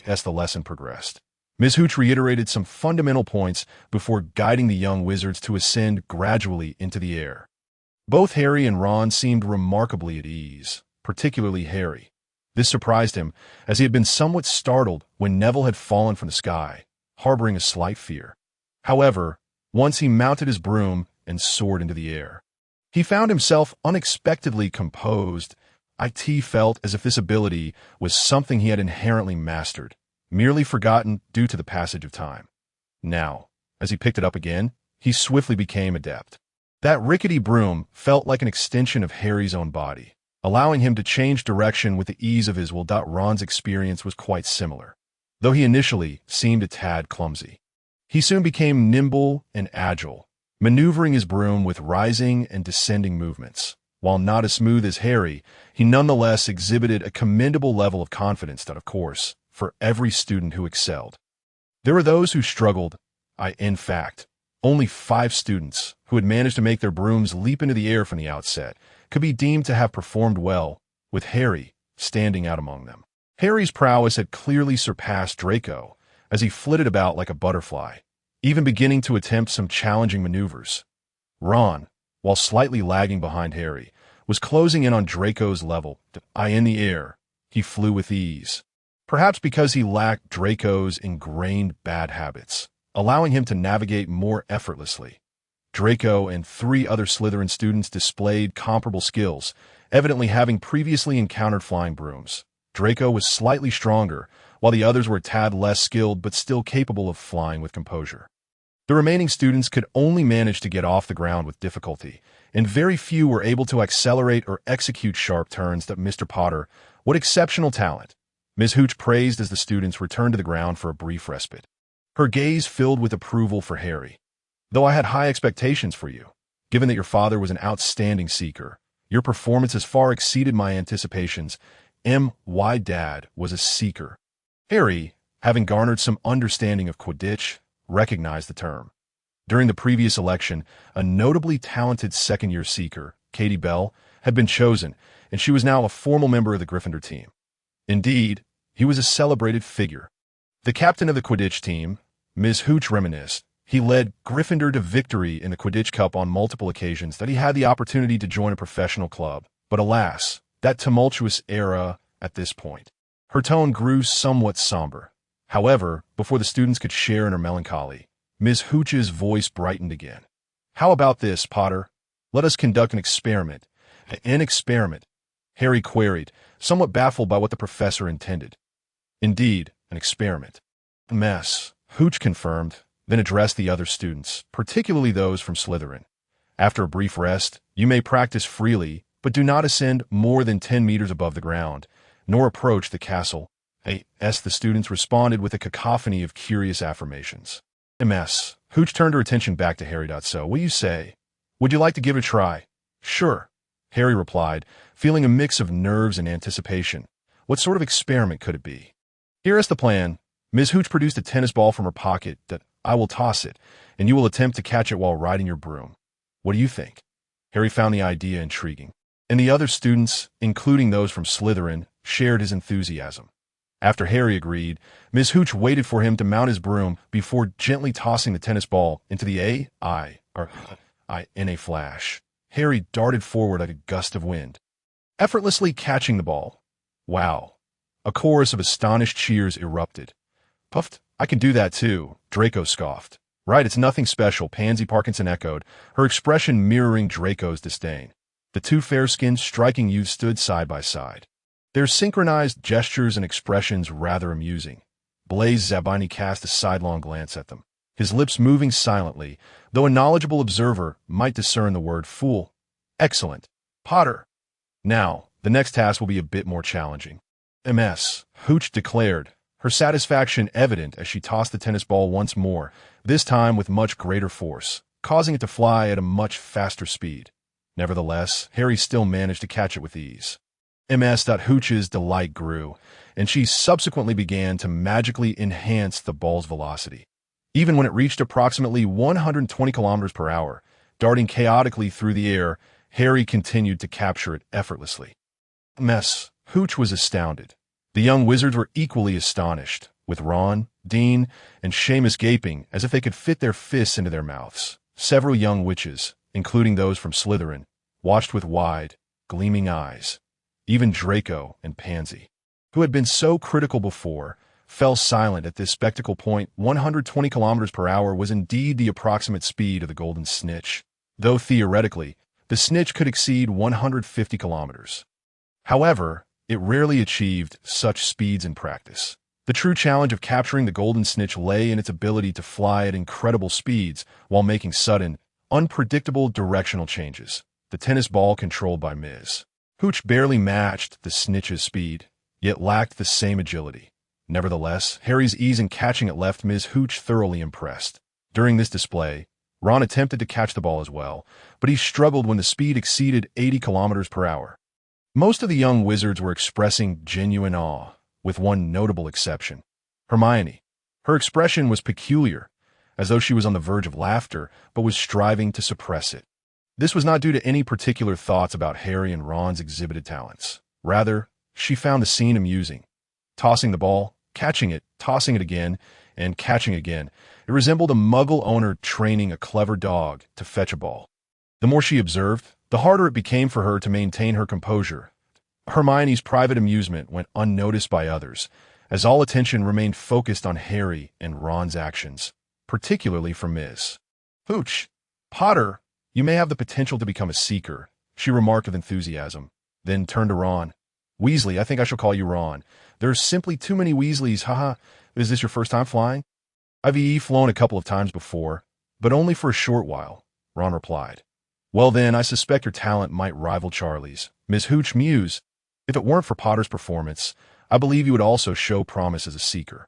as the lesson progressed. Ms. Hooch reiterated some fundamental points before guiding the young wizards to ascend gradually into the air. Both Harry and Ron seemed remarkably at ease, particularly Harry. This surprised him, as he had been somewhat startled when Neville had fallen from the sky, harboring a slight fear. However, once he mounted his broom and soared into the air, he found himself unexpectedly composed. It felt as if this ability was something he had inherently mastered, merely forgotten due to the passage of time. Now, as he picked it up again, he swiftly became adept. That rickety broom felt like an extension of Harry's own body, allowing him to change direction with the ease of his will. Ron's experience was quite similar, though he initially seemed a tad clumsy. He soon became nimble and agile, maneuvering his broom with rising and descending movements. While not as smooth as Harry, he nonetheless exhibited a commendable level of confidence that, of course, for every student who excelled. There were those who struggled. In fact, only 5 students who had managed to make their brooms leap into the air from the outset could be deemed to have performed well, with Harry standing out among them. Harry's prowess had clearly surpassed Draco as he flitted about like a butterfly, even beginning to attempt some challenging maneuvers. Ron, while slightly lagging behind Harry, was closing in on Draco's level. In the air, he flew with ease, perhaps because he lacked Draco's ingrained bad habits, allowing him to navigate more effortlessly. Draco and 3 other Slytherin students displayed comparable skills, evidently having previously encountered flying brooms. Draco was slightly stronger, while the others were a tad less skilled but still capable of flying with composure. The remaining students could only manage to get off the ground with difficulty, and very few were able to accelerate or execute sharp turns. Mr. Potter, what exceptional talent! Ms. Hooch praised as the students returned to the ground for a brief respite. Her gaze filled with approval for Harry. Though I had high expectations for you, given that your father was an outstanding seeker, your performance has far exceeded my anticipations. My dad was a seeker. Harry, having garnered some understanding of Quidditch, recognized the term. During the previous election, a notably talented second-year seeker, Katie Bell, had been chosen, and she was now a formal member of the Gryffindor team. Indeed, he was a celebrated figure. The captain of the Quidditch team, Ms. Hooch reminisced, he led Gryffindor to victory in the Quidditch Cup on multiple occasions that he had the opportunity to join a professional club. But alas, that tumultuous era at this point. Her tone grew somewhat somber. However, before the students could share in her melancholy, Ms. Hooch's voice brightened again. How about this, Potter? Let us conduct an experiment. An experiment? Harry queried, somewhat baffled by what the professor intended. Indeed, an experiment. Mess, Hooch confirmed, then addressed the other students, particularly those from Slytherin. After a brief rest, you may practice freely, but do not ascend more than 10 meters above the ground, nor approach the castle. The students responded with a cacophony of curious affirmations. Ms. Hooch turned her attention back to Harry. So, what do you say? Would you like to give it a try? Sure, Harry replied, feeling a mix of nerves and anticipation. What sort of experiment could it be? Here is the plan. Ms. Hooch produced a tennis ball from her pocket. I will toss it, and you will attempt to catch it while riding your broom. What do you think? Harry found the idea intriguing, and the other students, including those from Slytherin, shared his enthusiasm. After Harry agreed, Ms. Hooch waited for him to mount his broom before gently tossing the tennis ball into the in a flash. Harry darted forward like a gust of wind, effortlessly catching the ball. Wow! A chorus of astonished cheers erupted. Puffed, I can do that too, Draco scoffed. Right, it's nothing special, Pansy Parkinson echoed, her expression mirroring Draco's disdain. The 2 fair-skinned, striking youths stood side by side, their synchronized gestures and expressions rather amusing. Blaise Zabini cast a sidelong glance at them, his lips moving silently, though a knowledgeable observer might discern the word fool. Excellent. Potter. Now, the next task will be a bit more challenging. Ms. Hooch declared, her satisfaction evident as she tossed the tennis ball once more, this time with much greater force, causing it to fly at a much faster speed. Nevertheless, Harry still managed to catch it with ease. Ms. Hooch's delight grew, and she subsequently began to magically enhance the ball's velocity. Even when it reached approximately 120 kilometers per hour, darting chaotically through the air, Harry continued to capture it effortlessly. Ms. Hooch was astounded. The young wizards were equally astonished, with Ron, Dean, and Seamus gaping as if they could fit their fists into their mouths. Several young witches, including those from Slytherin, watched with wide, gleaming eyes. Even Draco and Pansy, who had been so critical before, fell silent at this spectacle. 120 kilometers per hour was indeed the approximate speed of the golden snitch, though theoretically, the snitch could exceed 150 kilometers. However, it rarely achieved such speeds in practice. The true challenge of capturing the golden snitch lay in its ability to fly at incredible speeds while making sudden, unpredictable directional changes. The tennis ball controlled by Ms. Hooch barely matched the snitch's speed, yet lacked the same agility. Nevertheless, Harry's ease in catching it left Ms. Hooch thoroughly impressed. During this display, Ron attempted to catch the ball as well, but he struggled when the speed exceeded 80 kilometers per hour. Most of the young wizards were expressing genuine awe, with one notable exception. Hermione. Her expression was peculiar, as though she was on the verge of laughter, but was striving to suppress it. This was not due to any particular thoughts about Harry and Ron's exhibited talents. Rather, she found the scene amusing. Tossing the ball, catching it, tossing it again, and catching again, it resembled a muggle owner training a clever dog to fetch a ball. The more she observed, the harder it became for her to maintain her composure. Hermione's private amusement went unnoticed by others, as all attention remained focused on Harry and Ron's actions, particularly from Ms. Hooch. Potter, you may have the potential to become a seeker, she remarked with enthusiasm, then turned to Ron. Weasley, I think I shall call you Ron. There's simply too many Weasleys, haha. Is this your first time flying? I've flown a couple of times before, but only for a short while, Ron replied. Well then, I suspect your talent might rival Charlie's. Ms. Hooch mused. If it weren't for Potter's performance, I believe you would also show promise as a seeker.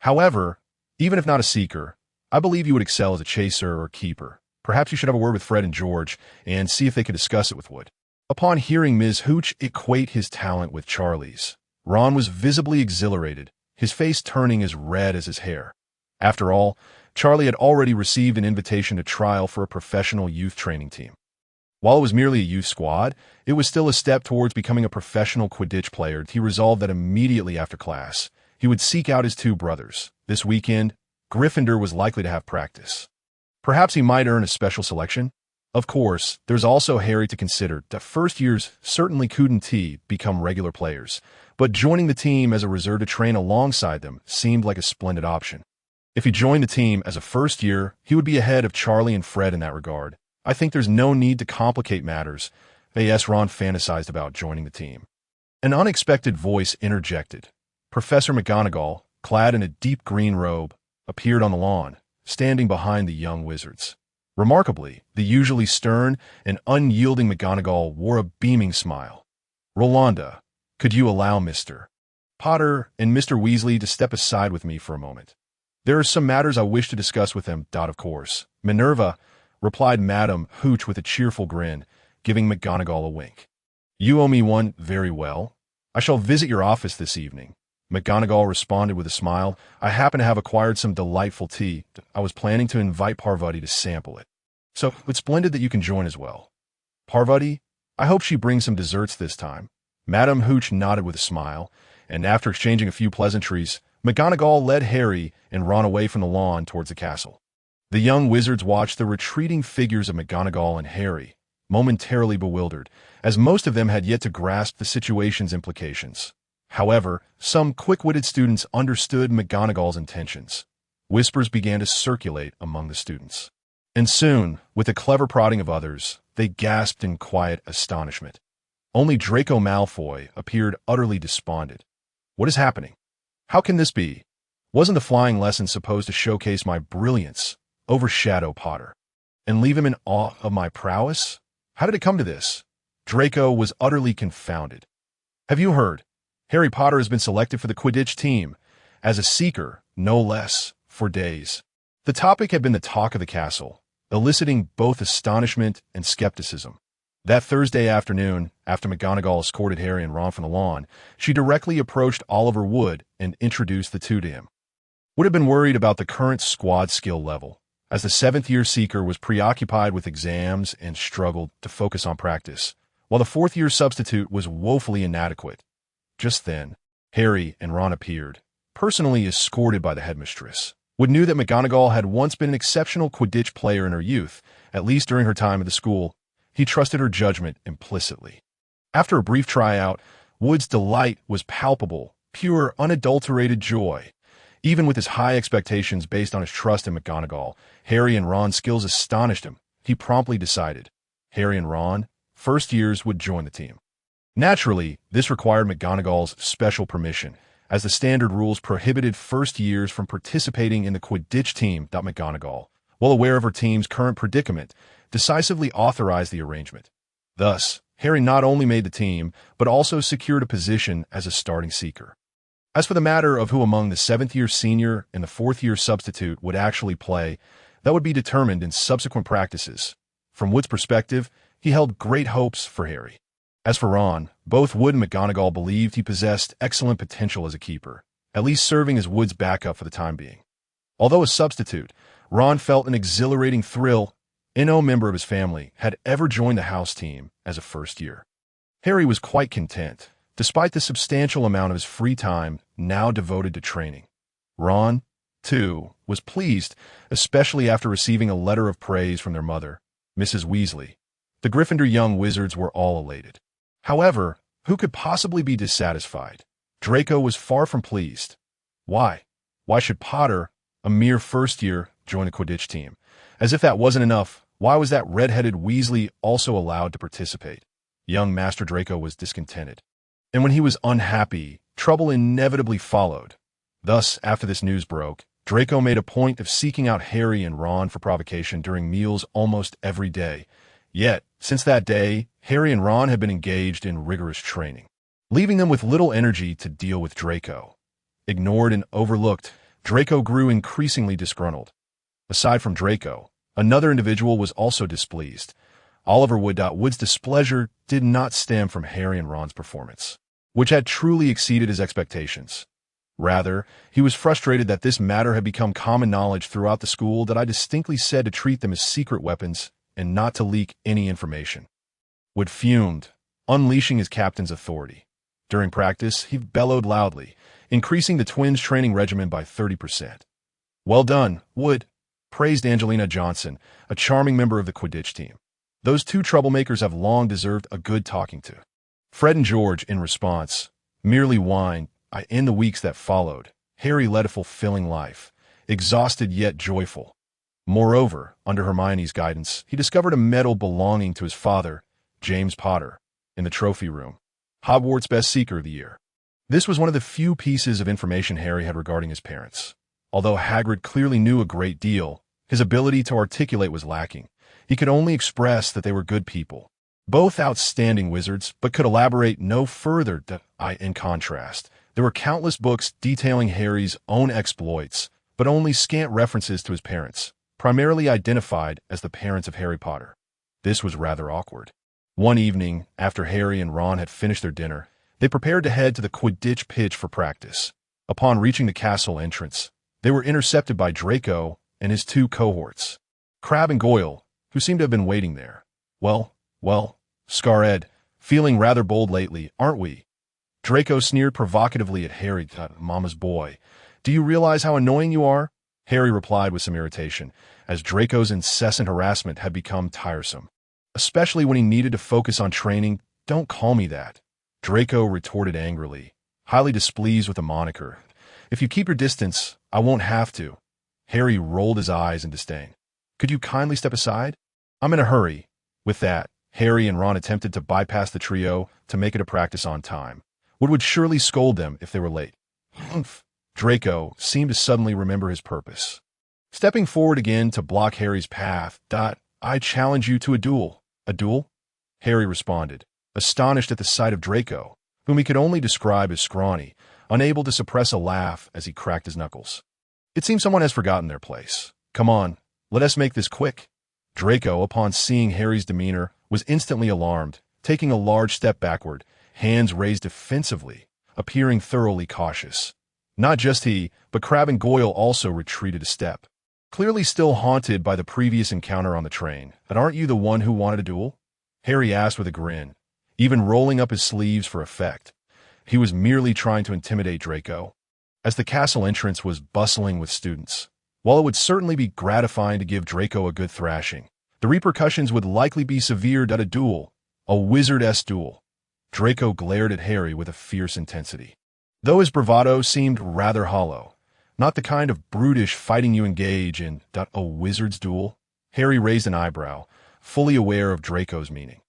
However, even if not a seeker, I believe you would excel as a chaser or keeper. Perhaps you should have a word with Fred and George and see if they could discuss it with Wood. Upon hearing Ms. Hooch equate his talent with Charlie's, Ron was visibly exhilarated, his face turning as red as his hair. After all, Charlie had already received an invitation to trial for a professional youth training team. While it was merely a youth squad, it was still a step towards becoming a professional Quidditch player. He resolved that immediately after class, he would seek out his two brothers. This weekend, Gryffindor was likely to have practice. Perhaps he might earn a special selection. Of course, there's also Harry to consider. The first years certainly couldn't become regular players, but joining the team as a reserve to train alongside them seemed like a splendid option. If he joined the team as a first year, he would be ahead of Charlie and Fred in that regard. I think there's no need to complicate matters. Yes, Ron fantasized about joining the team. An unexpected voice interjected. Professor McGonagall, clad in a deep green robe, appeared on the lawn, standing behind the young wizards. Remarkably, the usually stern and unyielding McGonagall wore a beaming smile. Rolanda, could you allow Mr. Potter and Mr. Weasley to step aside with me for a moment? There are some matters I wish to discuss with them. Of course. Minerva, replied Madame Hooch with a cheerful grin, giving McGonagall a wink. You owe me one. Very well. I shall visit your office this evening. McGonagall responded with a smile. I happen to have acquired some delightful tea. I was planning to invite Parvati to sample it. So it's splendid that you can join as well. Parvati, I hope she brings some desserts this time. Madame Hooch nodded with a smile, and after exchanging a few pleasantries, McGonagall led Harry and Ron away from the lawn towards the castle. The young wizards watched the retreating figures of McGonagall and Harry, momentarily bewildered, as most of them had yet to grasp the situation's implications. However, some quick-witted students understood McGonagall's intentions. Whispers began to circulate among the students. And soon, with the clever prodding of others, they gasped in quiet astonishment. Only Draco Malfoy appeared utterly despondent. What is happening? How can this be? Wasn't the flying lesson supposed to showcase my brilliance, overshadow Potter, and leave him in awe of my prowess? How did it come to this? Draco was utterly confounded. Have you heard? Harry Potter has been selected for the Quidditch team, as a seeker, no less, for days. The topic had been the talk of the castle, eliciting both astonishment and skepticism. That Thursday afternoon, after McGonagall escorted Harry and Ron from the lawn, she directly approached Oliver Wood and introduced the two to him. Wood had been worried about the current squad skill level, as the seventh-year seeker was preoccupied with exams and struggled to focus on practice, while the fourth-year substitute was woefully inadequate. Just then, Harry and Ron appeared, personally escorted by the headmistress. Wood knew that McGonagall had once been an exceptional Quidditch player in her youth, at least during her time at the school. He trusted her judgment implicitly. After a brief tryout, Wood's delight was palpable pure, unadulterated joy. Even with his high expectations based on his trust in McGonagall, Harry and Ron's skills astonished him. He promptly decided Harry and Ron, first years, would join the team. Naturally, this required McGonagall's special permission, as the standard rules prohibited first years from participating in the Quidditch team. McGonagall, well aware of her team's current predicament, decisively authorized the arrangement. Thus, Harry not only made the team, but also secured a position as a starting seeker. As for the matter of who among the 7th-year senior and the 4th-year substitute would actually play, that would be determined in subsequent practices. From Wood's perspective, he held great hopes for Harry. As for Ron, both Wood and McGonagall believed he possessed excellent potential as a keeper, at least serving as Wood's backup for the time being. Although a substitute, Ron felt an exhilarating thrill. No member of his family had ever joined the house team as a first year. Harry was quite content, despite the substantial amount of his free time now devoted to training. Ron, too, was pleased, especially after receiving a letter of praise from their mother, Mrs. Weasley. The Gryffindor young wizards were all elated. However, who could possibly be dissatisfied? Draco was far from pleased. Why? Why should Potter, a mere first year, join a Quidditch team? As if that wasn't enough, why was that red-headed Weasley also allowed to participate? Young Master Draco was discontented. And when he was unhappy, trouble inevitably followed. Thus, after this news broke, Draco made a point of seeking out Harry and Ron for provocation during meals almost every day. Yet, since that day, Harry and Ron had been engaged in rigorous training, leaving them with little energy to deal with Draco. Ignored and overlooked, Draco grew increasingly disgruntled. Aside from Draco, another individual was also displeased. Oliver Wood. Wood's displeasure did not stem from Harry and Ron's performance, which had truly exceeded his expectations. Rather, he was frustrated that this matter had become common knowledge throughout the school that I distinctly said to treat them as secret weapons and not to leak any information. Wood fumed, unleashing his captain's authority. During practice, he bellowed loudly, increasing the twins' training regimen by 30%. "Well done, Wood," praised Angelina Johnson, a charming member of the Quidditch team. "Those two troublemakers have long deserved a good talking to." Fred and George, in response, merely whined. In the weeks that followed, Harry led a fulfilling life, exhausted yet joyful. Moreover, under Hermione's guidance, he discovered a medal belonging to his father, James Potter, in the trophy room, Hogwarts Best Seeker of the Year. This was one of the few pieces of information Harry had regarding his parents. Although Hagrid clearly knew a great deal, his ability to articulate was lacking. He could only express that they were good people, both outstanding wizards, but could elaborate no further. In contrast, there were countless books detailing Harry's own exploits, but only scant references to his parents, primarily identified as the parents of Harry Potter. This was rather awkward. One evening, after Harry and Ron had finished their dinner, they prepared to head to the Quidditch pitch for practice. Upon reaching the castle entrance, they were intercepted by Draco and his two cohorts, Crabbe and Goyle, who seemed to have been waiting there. Well, Scared, feeling rather bold lately, aren't we?" Draco sneered provocatively at Harry. "Mama's boy, do you realize how annoying you are?" Harry replied with some irritation, as Draco's incessant harassment had become tiresome. Especially when he needed to focus on training. "Don't call me that," Draco retorted angrily, highly displeased with the moniker. "If you keep your distance, I won't have to." Harry rolled his eyes in disdain. "Could you kindly step aside? I'm in a hurry." With that, Harry and Ron attempted to bypass the trio to make it to practice on time. Wood would surely scold them if they were late. Humph! Draco seemed to suddenly remember his purpose. Stepping forward again to block Harry's path, "I challenge you to a duel." "A duel?" Harry responded, astonished at the sight of Draco, whom he could only describe as scrawny, unable to suppress a laugh as he cracked his knuckles. "It seems someone has forgotten their place. Come on, let us make this quick." Draco, upon seeing Harry's demeanor, was instantly alarmed, taking a large step backward, hands raised defensively, appearing thoroughly cautious. Not just he, but Crabbe and Goyle also retreated a step, clearly still haunted by the previous encounter on the train. "And aren't you the one who wanted a duel?" Harry asked with a grin, even rolling up his sleeves for effect. He was merely trying to intimidate Draco. As the castle entrance was bustling with students, while it would certainly be gratifying to give Draco a good thrashing, the repercussions would likely be severe. A duel, a wizard-esque duel. Draco glared at Harry with a fierce intensity. though his bravado seemed rather hollow. Not the kind of brutish fighting you engage in a wizard's duel. Harry raised an eyebrow, fully aware of Draco's meaning.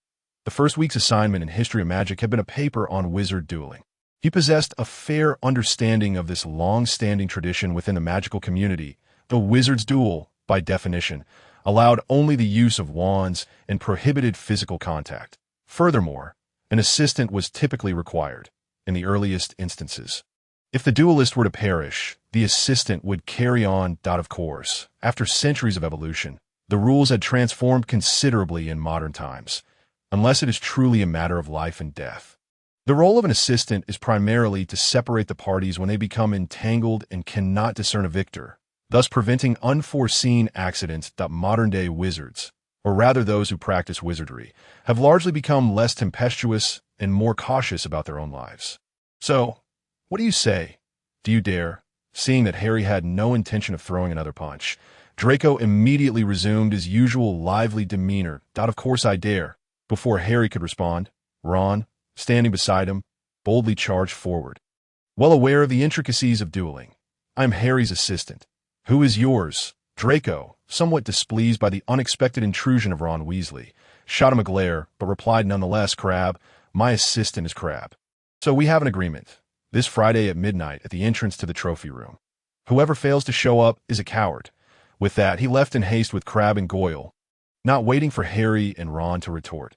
The first week's assignment in History of Magic had been a paper on wizard dueling. He possessed a fair understanding of this long-standing tradition within the magical community. The wizard's duel, by definition, allowed only the use of wands and prohibited physical contact. Furthermore, an assistant was typically required, in the earliest instances. If the duelist were to perish, the assistant would carry on. Of course, after centuries of evolution, the rules had transformed considerably in modern times, unless it is truly a matter of life and death. The role of an assistant is primarily to separate the parties when they become entangled and cannot discern a victor, thus preventing unforeseen accidents. Modern-day wizards, or rather those who practice wizardry, have largely become less tempestuous and more cautious about their own lives. So, what do you say? Do you dare? Seeing that Harry had no intention of throwing another punch, Draco immediately resumed his usual lively demeanor. Of course I dare. Before Harry could respond, Ron, standing beside him, boldly charged forward. Well aware of the intricacies of dueling, I'm Harry's assistant. Who is yours? Draco, somewhat displeased by the unexpected intrusion of Ron Weasley, shot him a glare, but replied nonetheless, Crabbe, my assistant is Crabbe. So we have an agreement. This Friday at midnight at the entrance to the trophy room. Whoever fails to show up is a coward. With that, he left in haste with Crabbe and Goyle, not waiting for Harry and Ron to retort.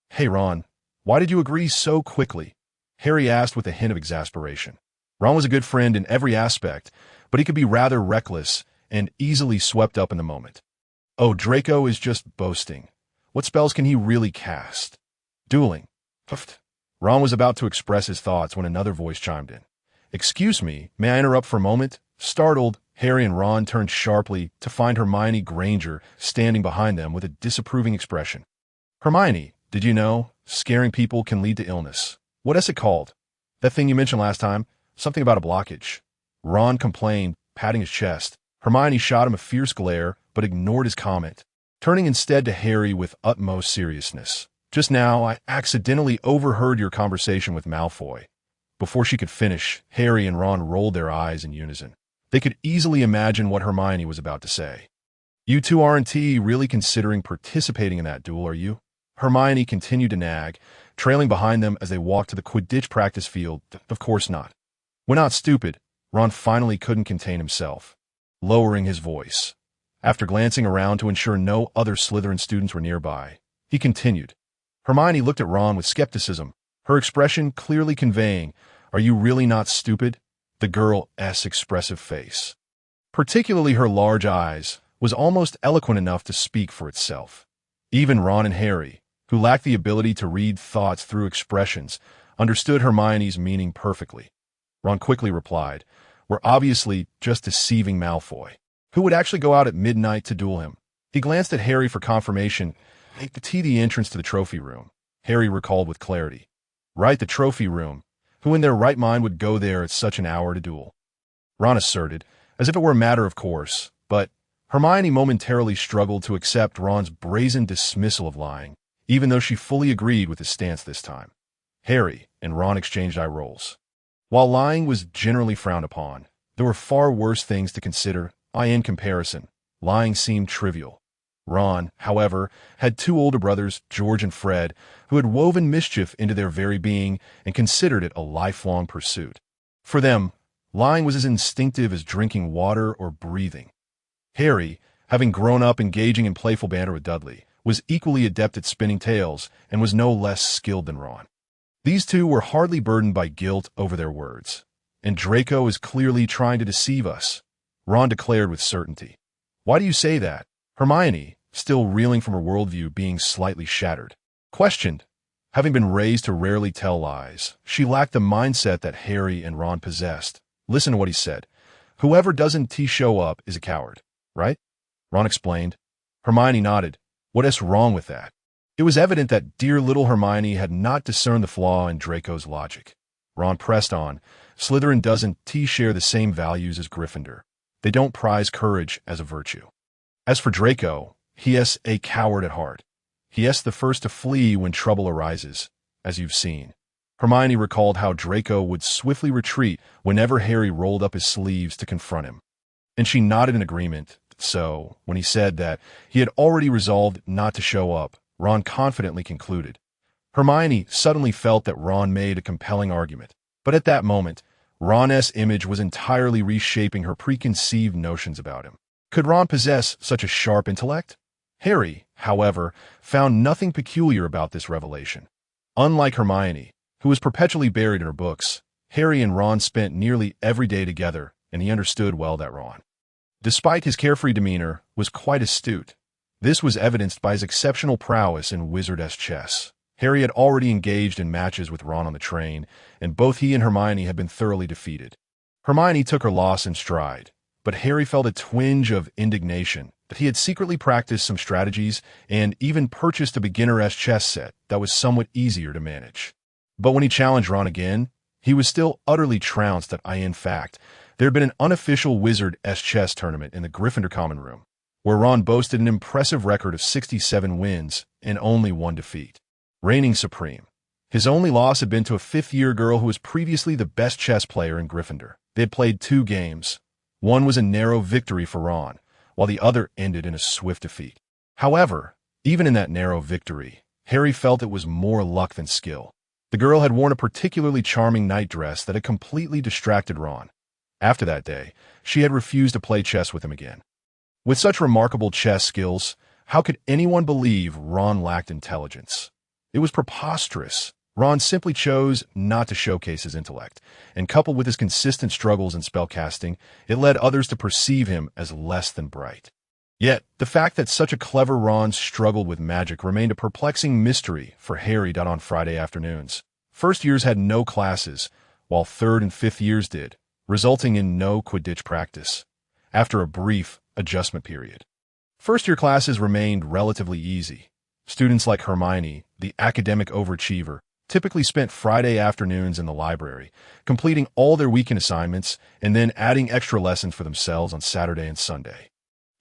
Hey Ron, why did you agree so quickly? Harry asked with a hint of exasperation. Ron was a good friend in every aspect, but he could be rather reckless and easily swept up in the moment. Oh, Draco is just boasting. What spells can he really cast? Dueling. Puffed. Ron was about to express his thoughts when another voice chimed in. Excuse me, may I interrupt for a moment? Startled, Harry and Ron turned sharply to find Hermione Granger standing behind them with a disapproving expression. Hermione, did you know? Scaring people can lead to illness. What is it called? That thing you mentioned last time? Something about a blockage. Ron complained, patting his chest. Hermione shot him a fierce glare, but ignored his comment, turning instead to Harry with utmost seriousness. Just now, I accidentally overheard your conversation with Malfoy. Before she could finish, Harry and Ron rolled their eyes in unison. They could easily imagine what Hermione was about to say. You two aren't really considering participating in that duel, are you? Hermione continued to nag, trailing behind them as they walked to the Quidditch practice field. Of course not. We're not stupid. Ron finally couldn't contain himself, lowering his voice. After glancing around to ensure no other Slytherin students were nearby, he continued. Hermione looked at Ron with skepticism, her expression clearly conveying, Are you really not stupid? The girl's expressive face, particularly her large eyes, was almost eloquent enough to speak for itself. Even Ron and Harry, who lacked the ability to read thoughts through expressions, understood Hermione's meaning perfectly. Ron quickly replied, We're obviously just deceiving Malfoy. Who would actually go out at midnight to duel him? He glanced at Harry for confirmation. The entrance to the trophy room, Harry recalled with clarity. Right, the trophy room. Who in their right mind would go there at such an hour to duel? Ron asserted, as if it were a matter of course, but Hermione momentarily struggled to accept Ron's brazen dismissal of lying, even though she fully agreed with his stance this time. Harry and Ron exchanged eye rolls. While lying was generally frowned upon, there were far worse things to consider. In comparison, lying seemed trivial. Ron, however, had two older brothers, George and Fred, who had woven mischief into their very being and considered it a lifelong pursuit. For them, lying was as instinctive as drinking water or breathing. Harry, having grown up engaging in playful banter with Dudley, was equally adept at spinning tales and was no less skilled than Ron. These two were hardly burdened by guilt over their words. And Draco is clearly trying to deceive us, Ron declared with certainty. Why do you say that? Hermione, still reeling from her worldview being slightly shattered, questioned. Having been raised to rarely tell lies, she lacked the mindset that Harry and Ron possessed. Listen to what he said. Whoever doesn't show up is a coward, right? Ron explained. Hermione nodded. What is wrong with that? It was evident that dear little Hermione had not discerned the flaw in Draco's logic. Ron pressed on. Slytherin doesn't share the same values as Gryffindor. They don't prize courage as a virtue. As for Draco, he is a coward at heart. He is the first to flee when trouble arises, as you've seen. Hermione recalled how Draco would swiftly retreat whenever Harry rolled up his sleeves to confront him. And she nodded in agreement, so when he said that he had already resolved not to show up, Ron confidently concluded. Hermione suddenly felt that Ron made a compelling argument, but at that moment, Ron's image was entirely reshaping her preconceived notions about him. Could Ron possess such a sharp intellect? Harry, however, found nothing peculiar about this revelation. Unlike Hermione, who was perpetually buried in her books, Harry and Ron spent nearly every day together, and he understood well that Ron, despite his carefree demeanor, was quite astute. This was evidenced by his exceptional prowess in wizard-esque chess. Harry had already engaged in matches with Ron on the train, and both he and Hermione had been thoroughly defeated. Hermione took her loss in stride, but Harry felt a twinge of indignation that he had secretly practiced some strategies and even purchased a beginner-esque chess set that was somewhat easier to manage. But when he challenged Ron again, he was still utterly trounced that in fact, there had been an unofficial wizard-esque chess tournament in the Gryffindor common room, where Ron boasted an impressive record of 67 wins and only one defeat. Reigning supreme. His only loss had been to a fifth-year girl who was previously the best chess player in Gryffindor. They had played 2 games. One was a narrow victory for Ron, while the other ended in a swift defeat. However, even in that narrow victory, Harry felt it was more luck than skill. The girl had worn a particularly charming nightdress that had completely distracted Ron. After that day, she had refused to play chess with him again. With such remarkable chess skills, how could anyone believe Ron lacked intelligence? It was preposterous. Ron simply chose not to showcase his intellect, and coupled with his consistent struggles in spellcasting, it led others to perceive him as less than bright. Yet, the fact that such a clever Ron struggled with magic remained a perplexing mystery for Harry. On Friday afternoons, first years had no classes, while third and fifth years did, resulting in no Quidditch practice. After a brief adjustment period, first-year classes remained relatively easy. Students like Hermione, the academic overachiever, typically spent Friday afternoons in the library, completing all their weekend assignments and then adding extra lessons for themselves on Saturday and Sunday.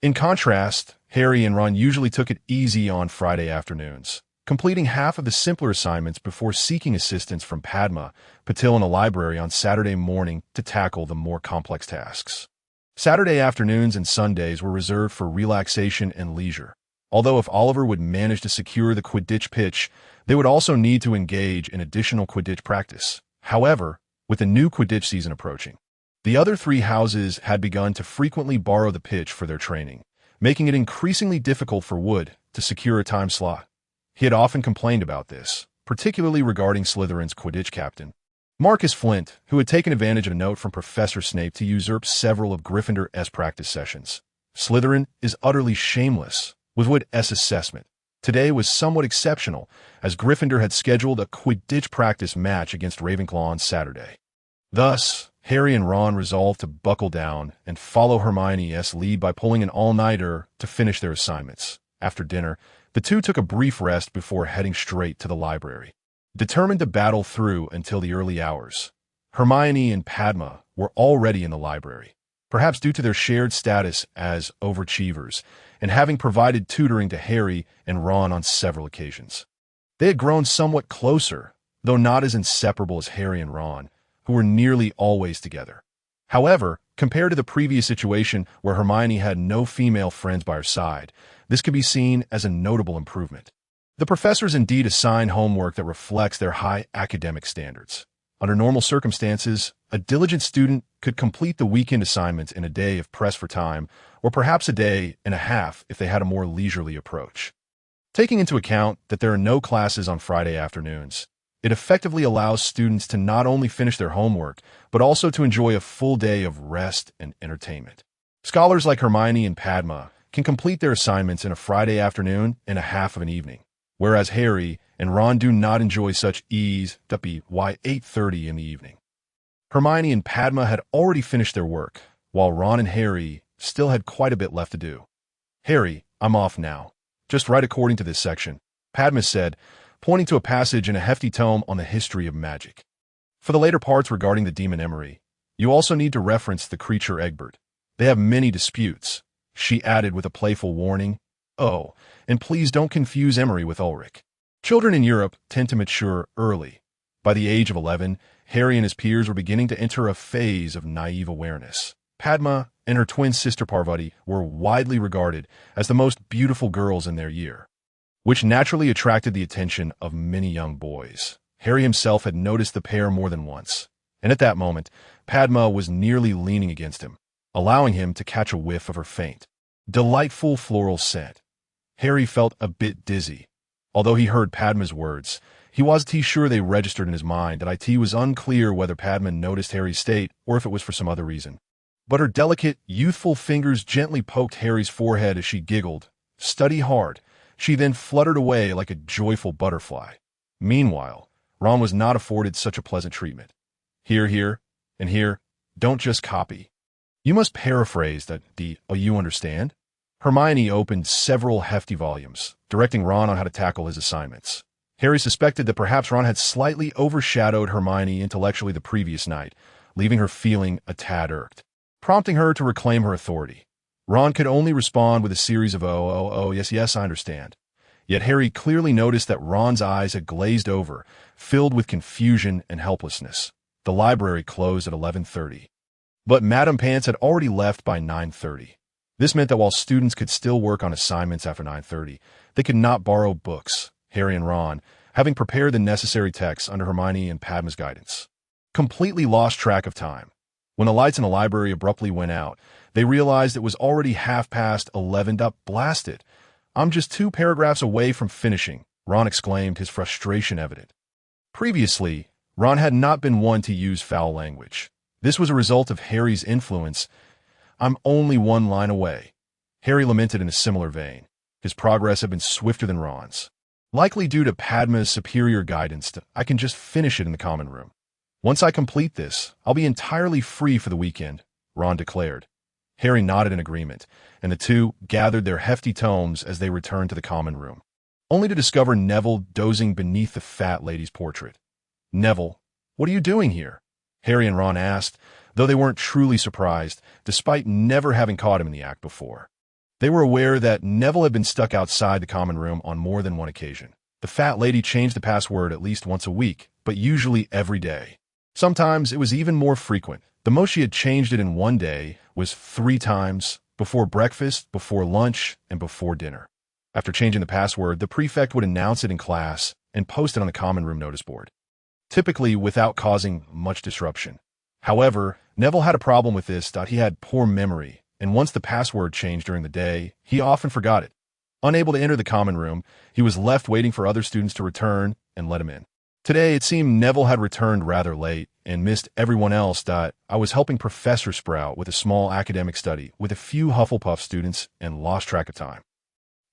In contrast, Harry and Ron usually took it easy on Friday afternoons, completing half of the simpler assignments before seeking assistance from Padma Patil in the library on Saturday morning to tackle the more complex tasks. Saturday afternoons and Sundays were reserved for relaxation and leisure. Although if Oliver would manage to secure the Quidditch pitch, they would also need to engage in additional Quidditch practice. However, with the new Quidditch season approaching, the other 3 houses had begun to frequently borrow the pitch for their training, making it increasingly difficult for Wood to secure a time slot. He had often complained about this, particularly regarding Slytherin's Quidditch captain, Marcus Flint, who had taken advantage of a note from Professor Snape to usurp several of Gryffindor's practice sessions. Slytherin is utterly shameless, was Wood's assessment. Today was somewhat exceptional, as Gryffindor had scheduled a Quidditch practice match against Ravenclaw on Saturday. Thus, Harry and Ron resolved to buckle down and follow Hermione's lead by pulling an all-nighter to finish their assignments. After dinner, the two took a brief rest before heading straight to the library, determined to battle through until the early hours. Hermione and Padma were already in the library, perhaps due to their shared status as overachievers, and having provided tutoring to Harry and Ron on several occasions. They had grown somewhat closer, though not as inseparable as Harry and Ron, who were nearly always together. However, compared to the previous situation where Hermione had no female friends by her side, this could be seen as a notable improvement. The professors indeed assign homework that reflects their high academic standards. Under normal circumstances, a diligent student could complete the weekend assignments in a day if pressed for time, or perhaps a day and a half if they had a more leisurely approach. Taking into account that there are no classes on Friday afternoons, it effectively allows students to not only finish their homework, but also to enjoy a full day of rest and entertainment. Scholars like Hermione and Padma can complete their assignments in a Friday afternoon and a half of an evening, whereas Harry and Ron do not enjoy such ease to be 8:30 in the evening. Hermione and Padma had already finished their work, while Ron and Harry still had quite a bit left to do. "Harry, I'm off now. Just write according to this section," Padma said, pointing to a passage in a hefty tome on the history of magic. "For the later parts regarding the demon Emery, you also need to reference the creature Egbert. They have many disputes," she added with a playful warning. "Oh, and please don't confuse Emery with Ulrich. Children in Europe tend to mature early. By the age of 11, Harry and his peers were beginning to enter a phase of naive awareness. Padma and her twin sister Parvati were widely regarded as the most beautiful girls in their year, which naturally attracted the attention of many young boys. Harry himself had noticed the pair more than once, and at that moment, Padma was nearly leaning against him, allowing him to catch a whiff of her faint, delightful floral scent. Harry felt a bit dizzy. Although he heard Padma's words, he wasn't sure they registered in his mind, and it was unclear whether Padma noticed Harry's state or if it was for some other reason. But her delicate, youthful fingers gently poked Harry's forehead as she giggled. "Study hard." She then fluttered away like a joyful butterfly. Meanwhile, Ron was not afforded such a pleasant treatment. Here, and here, don't just copy. You must paraphrase you understand? Hermione opened several hefty volumes, directing Ron on how to tackle his assignments. Harry suspected that perhaps Ron had slightly overshadowed Hermione intellectually the previous night, leaving her feeling a tad irked, prompting her to reclaim her authority. Ron could only respond with a series of yes, I understand. Yet Harry clearly noticed that Ron's eyes had glazed over, filled with confusion and helplessness. The library closed at 11:30. But Madame Pants had already left by 9:30. This meant that while students could still work on assignments after 9:30, they could not borrow books. Harry and Ron, having prepared the necessary texts under Hermione and Padma's guidance, completely lost track of time. When the lights in the library abruptly went out, they realized it was already 11:30. Blast it! I'm just 2 paragraphs away from finishing, Ron exclaimed, his frustration evident. Previously, Ron had not been one to use foul language. This was a result of Harry's influence. "I'm only 1 line away," Harry lamented in a similar vein. His progress had been swifter than Ron's. Likely due to Padma's superior guidance, I can just finish it in the common room. "Once I complete this, I'll be entirely free for the weekend," Ron declared. Harry nodded in agreement, and the two gathered their hefty tomes as they returned to the common room, only to discover Neville dozing beneath the fat lady's portrait. "Neville, what are you doing here?" Harry and Ron asked, though they weren't truly surprised, despite never having caught him in the act before. They were aware that Neville had been stuck outside the common room on more than one occasion. The fat lady changed the password at least once a week, but usually every day. Sometimes it was even more frequent. The most she had changed it in one day was 3 times, before breakfast, before lunch, and before dinner. After changing the password, the prefect would announce it in class and post it on the common room notice board, typically without causing much disruption. However, Neville had a problem with this. He had poor memory, and once the password changed during the day, he often forgot it. Unable to enter the common room, he was left waiting for other students to return and let him in. Today, it seemed Neville had returned rather late and missed everyone else. I was helping Professor Sprout with a small academic study with a few Hufflepuff students and lost track of time.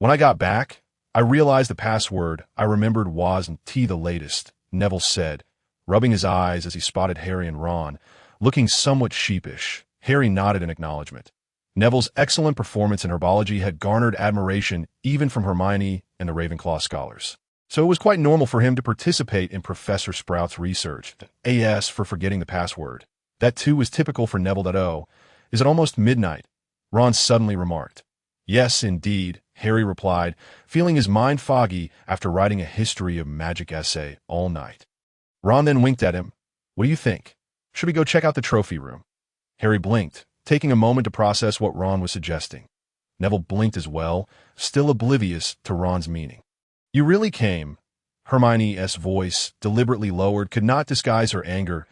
When I got back, I realized the password I remembered wasn't the latest, Neville said, rubbing his eyes as he spotted Harry and Ron, looking somewhat sheepish. Harry nodded in acknowledgement. Neville's excellent performance in herbology had garnered admiration even from Hermione and the Ravenclaw scholars. So it was quite normal for him to participate in Professor Sprout's research. As for forgetting the password, that too was typical for Neville. Is it almost midnight? Ron suddenly remarked. Yes, indeed, Harry replied, feeling his mind foggy after writing a history of magic essay all night. Ron then winked at him. What do you think? Should we go check out the trophy room? Harry blinked, taking a moment to process what Ron was suggesting. Neville blinked as well, still oblivious to Ron's meaning. You really came? Hermione's voice, deliberately lowered, could not disguise her anger.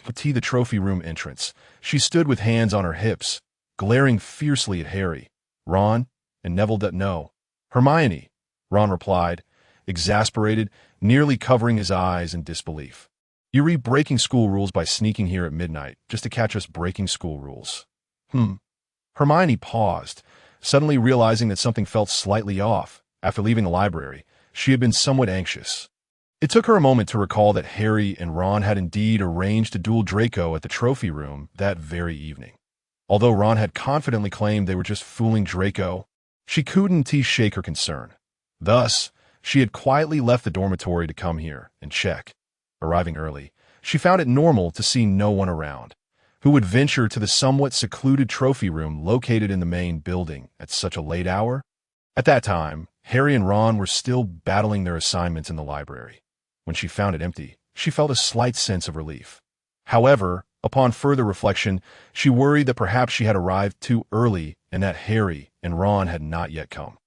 The trophy room entrance. She stood with hands on her hips, glaring fiercely at Harry. Ron and Neville. No. Hermione, Ron replied, exasperated, nearly covering his eyes in disbelief. You read breaking school rules by sneaking here at midnight, just to catch us breaking school rules. Hermione paused, suddenly realizing that something felt slightly off. After leaving the library, she had been somewhat anxious. It took her a moment to recall that Harry and Ron had indeed arranged to duel Draco at the trophy room that very evening. Although Ron had confidently claimed they were just fooling Draco, she couldn't shake her concern. Thus, she had quietly left the dormitory to come here and check. Arriving early, she found it normal to see no one around. Who would venture to the somewhat secluded trophy room located in the main building at such a late hour? At that time, Harry and Ron were still battling their assignments in the library. When she found it empty, she felt a slight sense of relief. However, upon further reflection, she worried that perhaps she had arrived too early and that Harry and Ron had not yet come.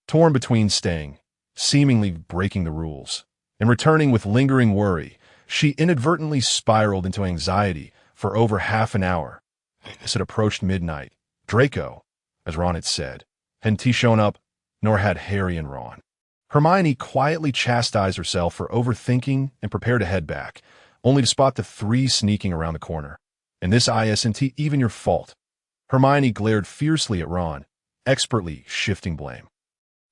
Torn between staying, seemingly breaking the rules, and returning with lingering worry, she inadvertently spiraled into anxiety for over half an hour. As it approached midnight, Draco, as Ron had said, hadn't shown up, nor had Harry and Ron. Hermione quietly chastised herself for overthinking and prepared to head back, only to spot the three sneaking around the corner. And this isn't even your fault. Hermione glared fiercely at Ron, expertly shifting blame.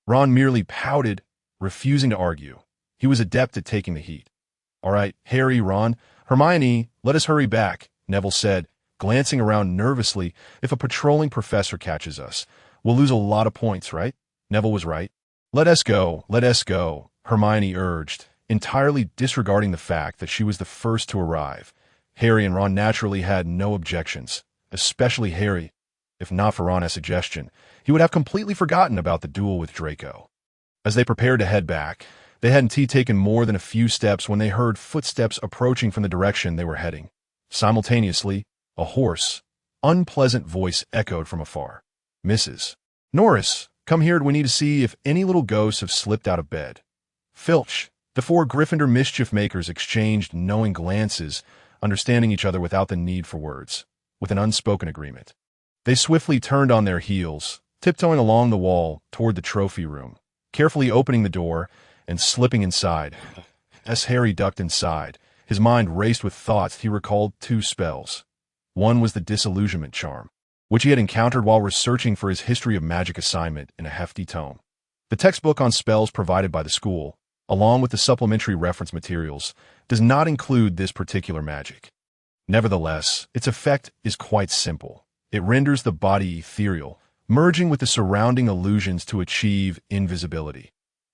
Ron merely pouted, refusing to argue. He was adept at taking the heat. All right, Harry, Ron, Hermione, let us hurry back, Neville said, glancing around nervously. If a patrolling professor catches us, we'll lose a lot of points, right? Neville was right. Let us go, Hermione urged, entirely disregarding the fact that she was the first to arrive. Harry and Ron naturally had no objections, especially Harry. If not for Ron's suggestion, he would have completely forgotten about the duel with Draco. As they prepared to head back, they hadn't taken more than a few steps when they heard footsteps approaching from the direction they were heading. Simultaneously, a hoarse, unpleasant voice echoed from afar. Mrs. Norris, come here, we need to see if any little ghosts have slipped out of bed. Filch. The four Gryffindor mischief-makers exchanged knowing glances, understanding each other without the need for words, with an unspoken agreement. They swiftly turned on their heels, tiptoeing along the wall toward the trophy room, carefully opening the door and slipping inside. As Harry ducked inside, his mind raced with thoughts. He recalled two spells. One was the disillusionment charm, which he had encountered while researching for his history of magic assignment in a hefty tome. The textbook on spells provided by the school, along with the supplementary reference materials, does not include this particular magic. Nevertheless, its effect is quite simple. It renders the body ethereal, merging with the surrounding illusions to achieve invisibility.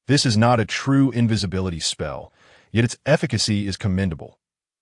This is not a true invisibility spell, yet its efficacy is commendable.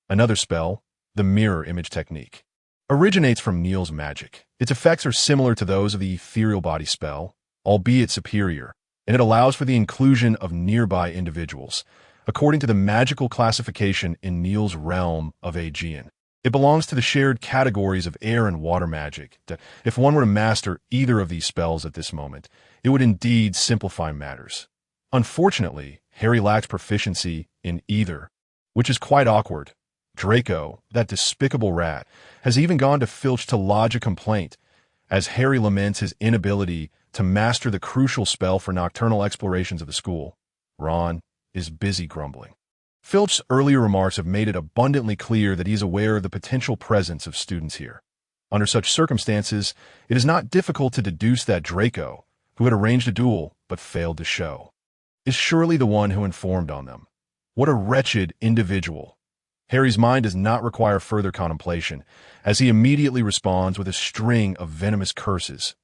Another spell, the mirror image technique, originates from Neil's magic. Its effects are similar to those of the ethereal body spell, albeit superior, and it allows for the inclusion of nearby individuals, according to the magical classification in Neil's realm of Aegean. It belongs to the shared categories of air and water magic, that if one were to master either of these spells at this moment, it would indeed simplify matters. Unfortunately, Harry lacks proficiency in either, which is quite awkward. Draco, that despicable rat, has even gone to Filch to lodge a complaint, as Harry laments his inability to master the crucial spell for nocturnal explorations of the school. Ron is busy grumbling. Filch's earlier remarks have made it abundantly clear that he is aware of the potential presence of students here. Under such circumstances, it is not difficult to deduce that Draco, who had arranged a duel but failed to show, is surely the one who informed on them. What a wretched individual. Harry's mind does not require further contemplation, as he immediately responds with a string of venomous curses.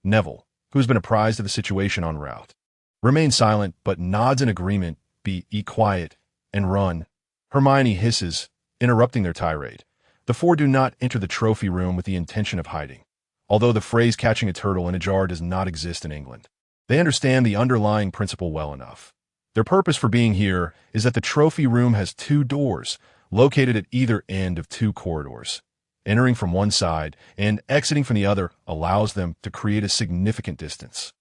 Neville, who has been apprised of the situation en route, remains silent but nods in agreement. Be quiet and run. Hermione hisses, interrupting their tirade. The four do not enter the trophy room with the intention of hiding, although the phrase catching a turtle in a jar does not exist in England. They understand the underlying principle well enough. Their purpose for being here is that the trophy room has two doors, located at either end of two corridors. Entering from one side and exiting from the other allows them to create a significant distance,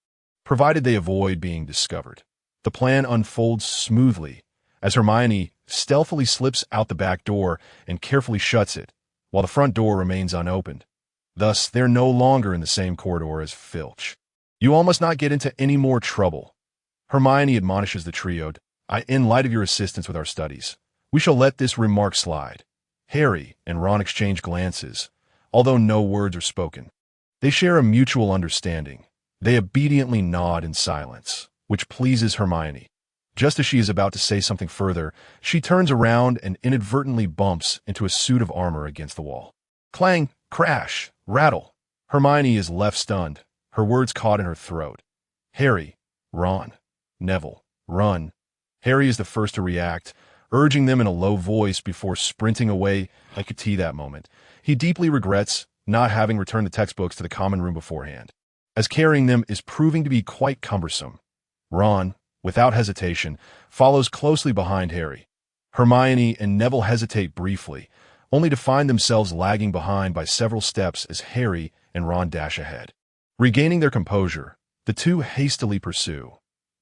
provided they avoid being discovered. The plan unfolds smoothly as Hermione stealthily slips out the back door and carefully shuts it, while the front door remains unopened. Thus, they're no longer in the same corridor as Filch. You all must not get into any more trouble. Hermione admonishes the trio. In light of your assistance with our studies, we shall let this remark slide. Harry and Ron exchange glances, although no words are spoken. They share a mutual understanding. They obediently nod in silence, which pleases Hermione. Just as she is about to say something further, she turns around and inadvertently bumps into a suit of armor against the wall. Clang, crash, rattle. Hermione is left stunned, her words caught in her throat. Harry, Ron, Neville, run. Harry is the first to react, urging them in a low voice before sprinting away. I could see that moment. He deeply regrets not having returned the textbooks to the common room beforehand, as carrying them is proving to be quite cumbersome. Ron, without hesitation, follows closely behind Harry. Hermione and Neville hesitate briefly, only to find themselves lagging behind by several steps as Harry and Ron dash ahead. Regaining their composure, the two hastily pursue.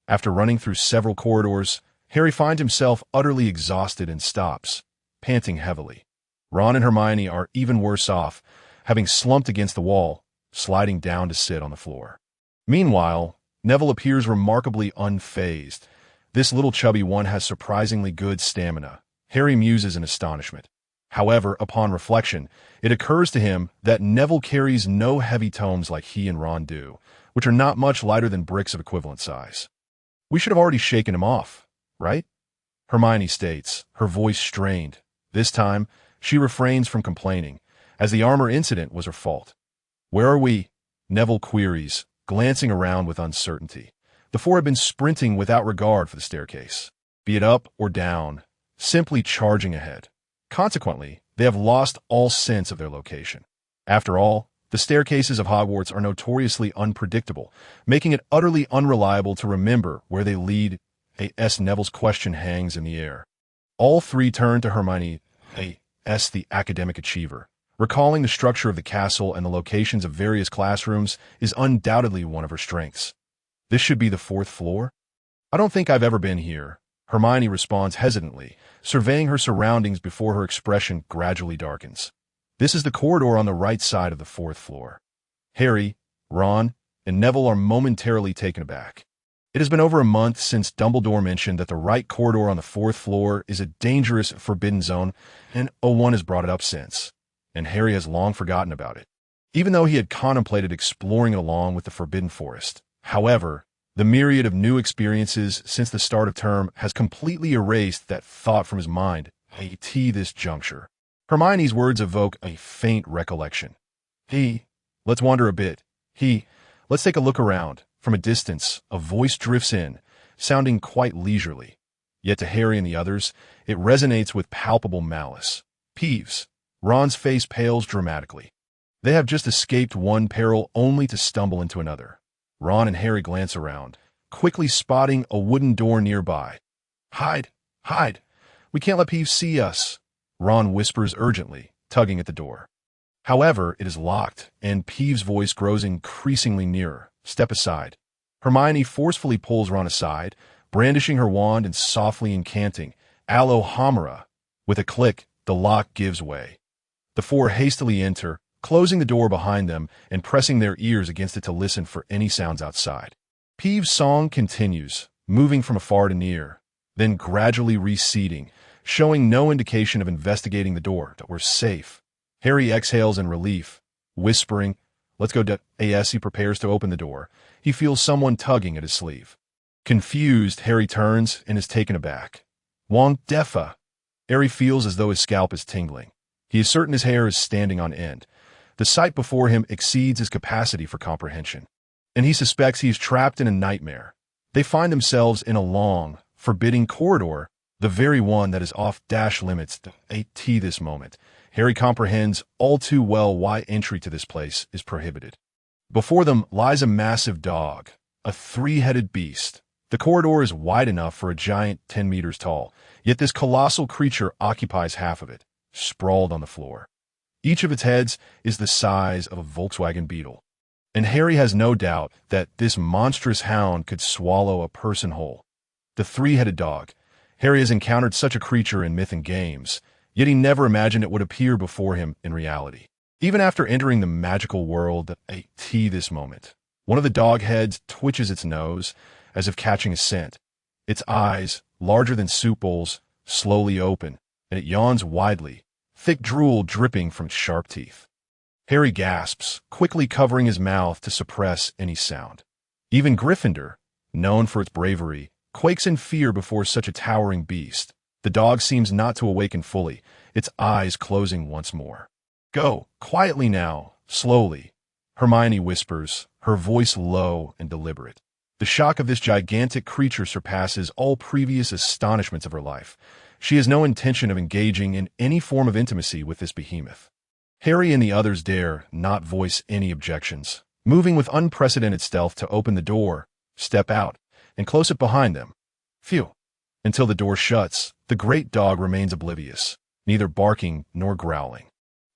After running through several corridors, Harry finds himself utterly exhausted and stops, panting heavily. Ron and Hermione are even worse off, having slumped against the wall, sliding down to sit on the floor. Meanwhile, Neville appears remarkably unfazed. This little chubby one has surprisingly good stamina. Harry muses in astonishment. However, upon reflection, it occurs to him that Neville carries no heavy tomes like he and Ron do, which are not much lighter than bricks of equivalent size. We should have already shaken him off, right? Hermione states, her voice strained. This time, she refrains from complaining, as the armor incident was her fault. Where are we? Neville queries, glancing around with uncertainty. The four have been sprinting without regard for the staircase, be it up or down, simply charging ahead. Consequently, they have lost all sense of their location. After all, the staircases of Hogwarts are notoriously unpredictable, making it utterly unreliable to remember where they lead. Neville's question hangs in the air. All three turn to Hermione, the academic achiever. Recalling the structure of the castle and the locations of various classrooms is undoubtedly one of her strengths. This should be the fourth floor? I don't think I've ever been here, Hermione responds hesitantly, surveying her surroundings before her expression gradually darkens. This is the corridor on the right side of the fourth floor. Harry, Ron, and Neville are momentarily taken aback. It has been over a month since Dumbledore mentioned that the right corridor on the fourth floor is a dangerous forbidden zone, and no one has brought it up since, and Harry has long forgotten about it, even though he had contemplated exploring it along with the Forbidden Forest. However, the myriad of new experiences since the start of term has completely erased that thought from his mind at this juncture. Hermione's words evoke a faint recollection. Let's wander a bit. Let's take a look around. From a distance, a voice drifts in, sounding quite leisurely. Yet to Harry and the others, it resonates with palpable malice. Peeves. Ron's face pales dramatically. They have just escaped one peril only to stumble into another. Ron and Harry glance around, quickly spotting a wooden door nearby. Hide! Hide! We can't let Peeves see us, Ron whispers urgently, tugging at the door. However, it is locked, and Peeves' voice grows increasingly nearer. Step aside. Hermione forcefully pulls Ron aside, brandishing her wand and softly incanting, Alohomora. With a click, the lock gives way. The four hastily enter, closing the door behind them and pressing their ears against it to listen for any sounds outside. Peeves' song continues, moving from afar to near, then gradually receding, showing no indication of investigating the door. We're safe. Harry exhales in relief, whispering, Let's go. As he prepares to open the door, he feels someone tugging at his sleeve. Confused, Harry turns and is taken aback. Wong Defa. Harry feels as though his scalp is tingling. He is certain his hair is standing on end. The sight before him exceeds his capacity for comprehension, and he suspects he is trapped in a nightmare. They find themselves in a long, forbidding corridor, the very one that is off-limits to this moment. Harry comprehends all too well why entry to this place is prohibited. Before them lies a massive dog, a three-headed beast. The corridor is wide enough for a giant 10 meters tall, yet this colossal creature occupies half of it, sprawled on the floor. Each of its heads is the size of a Volkswagen Beetle, and Harry has no doubt that this monstrous hound could swallow a person whole. The three-headed dog. Harry has encountered such a creature in myth and games, yet he never imagined it would appear before him in reality. Even after entering the magical world at this moment, one of the dog heads twitches its nose, as if catching a scent. Its eyes, larger than soup bowls, slowly open, and it yawns widely, thick drool dripping from its sharp teeth. Harry gasps, quickly covering his mouth to suppress any sound. Even Gryffindor, known for its bravery, quakes in fear before such a towering beast. The dog seems not to awaken fully, its eyes closing once more. Go, quietly now, slowly, Hermione whispers, her voice low and deliberate. The shock of this gigantic creature surpasses all previous astonishments of her life. She has no intention of engaging in any form of intimacy with this behemoth. Harry and the others dare not voice any objections, moving with unprecedented stealth to open the door, step out, and close it behind them. Phew. Until the door shuts, the great dog remains oblivious, neither barking nor growling,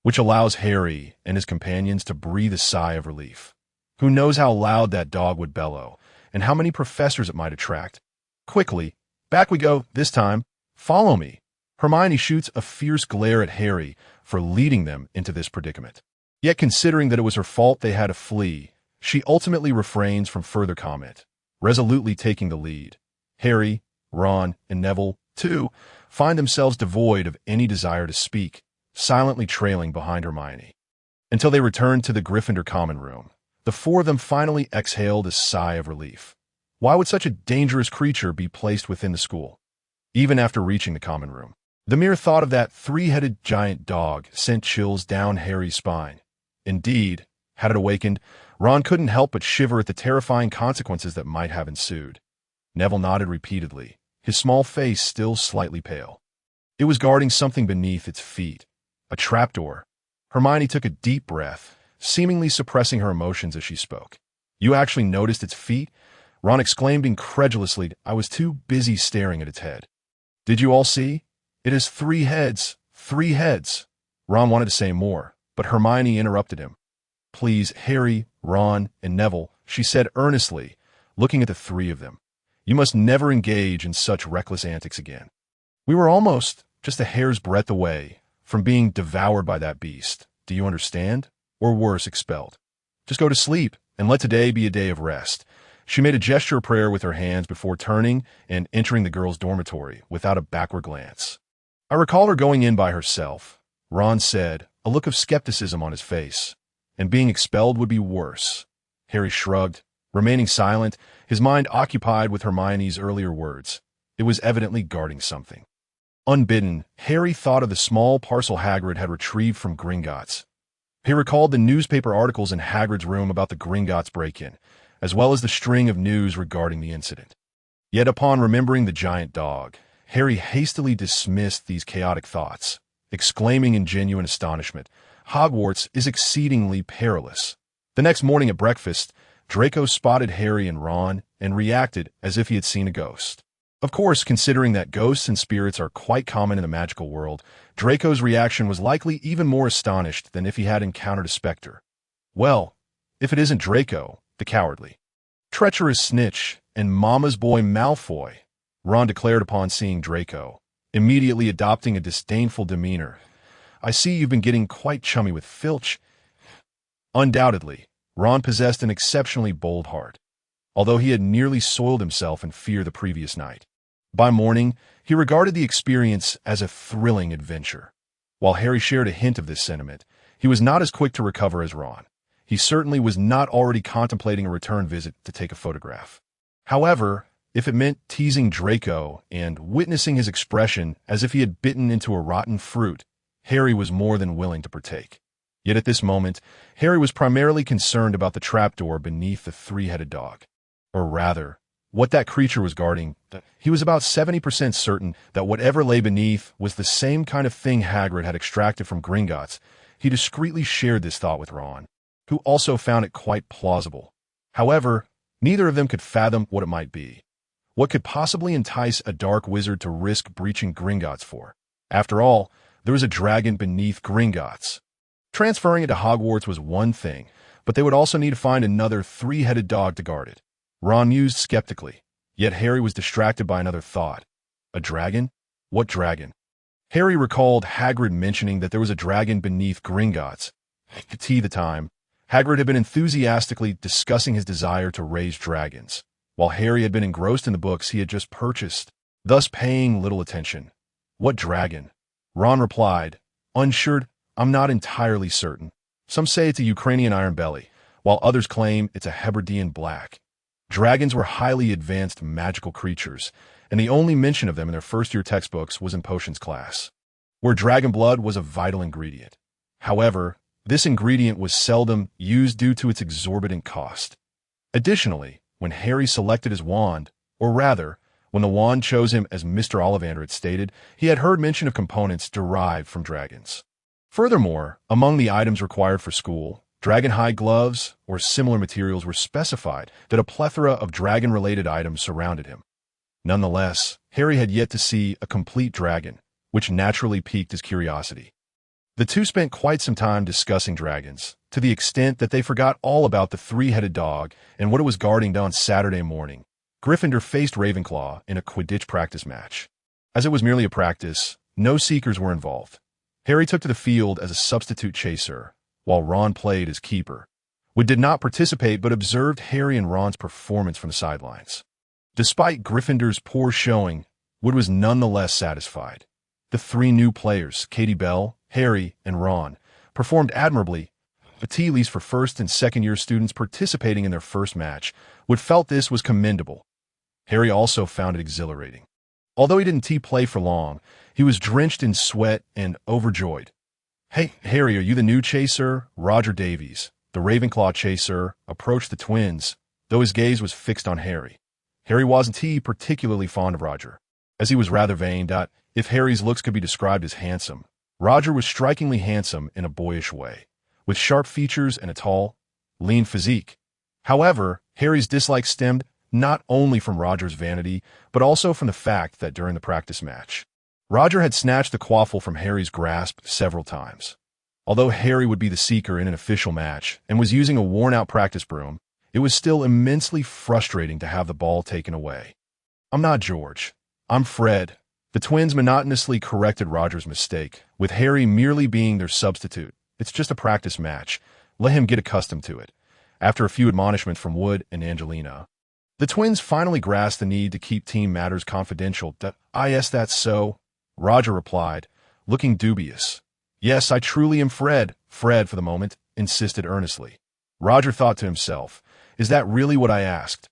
which allows Harry and his companions to breathe a sigh of relief. Who knows how loud that dog would bellow, and how many professors it might attract. Quickly, back we go, this time. Follow me. Hermione shoots a fierce glare at Harry for leading them into this predicament. Yet considering that it was her fault they had to flee, she ultimately refrains from further comment, resolutely taking the lead. Harry, Ron, and Neville, too, find themselves devoid of any desire to speak, silently trailing behind Hermione. Until they return to the Gryffindor common room, the four of them finally exhaled a sigh of relief. Why would such a dangerous creature be placed within the school? Even after reaching the common room, the mere thought of that three-headed giant dog sent chills down Harry's spine. Indeed, had it awakened, Ron couldn't help but shiver at the terrifying consequences that might have ensued. Neville nodded repeatedly, his small face still slightly pale. It was guarding something beneath its feet, a trapdoor. Hermione took a deep breath, seemingly suppressing her emotions as she spoke. "You actually noticed its feet?" Ron exclaimed incredulously. "I was too busy staring at its head." "Did you all see? It has 3 heads. 3 heads." Ron wanted to say more, but Hermione interrupted him. "Please, Harry, Ron, and Neville," she said earnestly, looking at the 3 of them. "You must never engage in such reckless antics again. We were almost, just a hair's breadth away, from being devoured by that beast. Do you understand? Or worse, expelled. Just go to sleep, and let today be a day of rest." She made a gesture of prayer with her hands before turning and entering the girls' dormitory without a backward glance. "I recall her going in by herself," Ron said, a look of skepticism on his face. "And being expelled would be worse." Harry shrugged, remaining silent, his mind occupied with Hermione's earlier words. It was evidently guarding something. Unbidden, Harry thought of the small parcel Hagrid had retrieved from Gringotts. He recalled the newspaper articles in Hagrid's room about the Gringotts break-in, as well as the string of news regarding the incident. Yet upon remembering the giant dog, Harry hastily dismissed these chaotic thoughts, exclaiming in genuine astonishment, "Hogwarts is exceedingly perilous." The next morning at breakfast, Draco spotted Harry and Ron and reacted as if he had seen a ghost. Of course, considering that ghosts and spirits are quite common in the magical world, Draco's reaction was likely even more astonished than if he had encountered a specter. Well, if it isn't Draco, the cowardly, treacherous snitch, and Mama's boy Malfoy, Ron declared upon seeing Draco, immediately adopting a disdainful demeanor. "I see you've been getting quite chummy with Filch." Undoubtedly, Ron possessed an exceptionally bold heart, although he had nearly soiled himself in fear the previous night. By morning, he regarded the experience as a thrilling adventure. While Harry shared a hint of this sentiment, he was not as quick to recover as Ron. He certainly was not already contemplating a return visit to take a photograph. However, if it meant teasing Draco and witnessing his expression as if he had bitten into a rotten fruit, Harry was more than willing to partake. Yet at this moment, Harry was primarily concerned about the trapdoor beneath the 3-headed dog. Or rather, what that creature was guarding. He was about 70% certain that whatever lay beneath was the same kind of thing Hagrid had extracted from Gringotts. He discreetly shared this thought with Ron, who also found it quite plausible. However, neither of them could fathom what it might be. What could possibly entice a dark wizard to risk breaching Gringotts for? After all, there was a dragon beneath Gringotts. Transferring it to Hogwarts was one thing, but they would also need to find another 3-headed dog to guard it. Ron mused skeptically, yet Harry was distracted by another thought. A dragon? What dragon? Harry recalled Hagrid mentioning that there was a dragon beneath Gringotts. At the time, Hagrid had been enthusiastically discussing his desire to raise dragons, while Harry had been engrossed in the books he had just purchased, thus paying little attention. "What dragon?" Ron replied, unsure. "I'm not entirely certain. Some say it's a Ukrainian iron belly, while others claim it's a Hebridean black." Dragons were highly advanced magical creatures, and the only mention of them in their first-year textbooks was in potions class, where dragon blood was a vital ingredient. However, this ingredient was seldom used due to its exorbitant cost. Additionally, when Harry selected his wand, or rather, when the wand chose him as Mr. Ollivander had stated, he had heard mention of components derived from dragons. Furthermore, among the items required for school, dragon-hide gloves or similar materials were specified that a plethora of dragon-related items surrounded him. Nonetheless, Harry had yet to see a complete dragon, which naturally piqued his curiosity. The two spent quite some time discussing dragons, to the extent that they forgot all about the three-headed dog and what it was guarding on Saturday morning. Gryffindor faced Ravenclaw in a Quidditch practice match. As it was merely a practice, no seekers were involved. Harry took to the field as a substitute chaser, while Ron played as keeper. Wood did not participate but observed Harry and Ron's performance from the sidelines. Despite Gryffindor's poor showing, Wood was nonetheless satisfied. The three new players, Katie Bell, Harry, and Ron, performed admirably. The tea leaves for first and second-year students participating in their first match. Wood felt this was commendable. Harry also found it exhilarating. Although he didn't play for long, he was drenched in sweat and overjoyed. "Hey, Harry, are you the new chaser?" Roger Davies, the Ravenclaw chaser, approached the twins, though his gaze was fixed on Harry. Harry wasn't particularly fond of Roger, as he was rather vain. If Harry's looks could be described as handsome, Roger was strikingly handsome in a boyish way, with sharp features and a tall, lean physique. However, Harry's dislike stemmed not only from Roger's vanity, but also from the fact that during the practice match, Roger had snatched the quaffle from Harry's grasp several times. Although Harry would be the seeker in an official match and was using a worn-out practice broom, it was still immensely frustrating to have the ball taken away. "I'm not George. I'm Fred." The twins monotonously corrected Roger's mistake, with Harry merely being their substitute. "It's just a practice match. Let him get accustomed to it." After a few admonishments from Wood and Angelina, the twins finally grasped the need to keep team matters confidential. "Yes, that's so," Roger replied, looking dubious. "Yes, I truly am Fred." Fred, for the moment, insisted earnestly. Roger thought to himself, "Is that really what I asked?"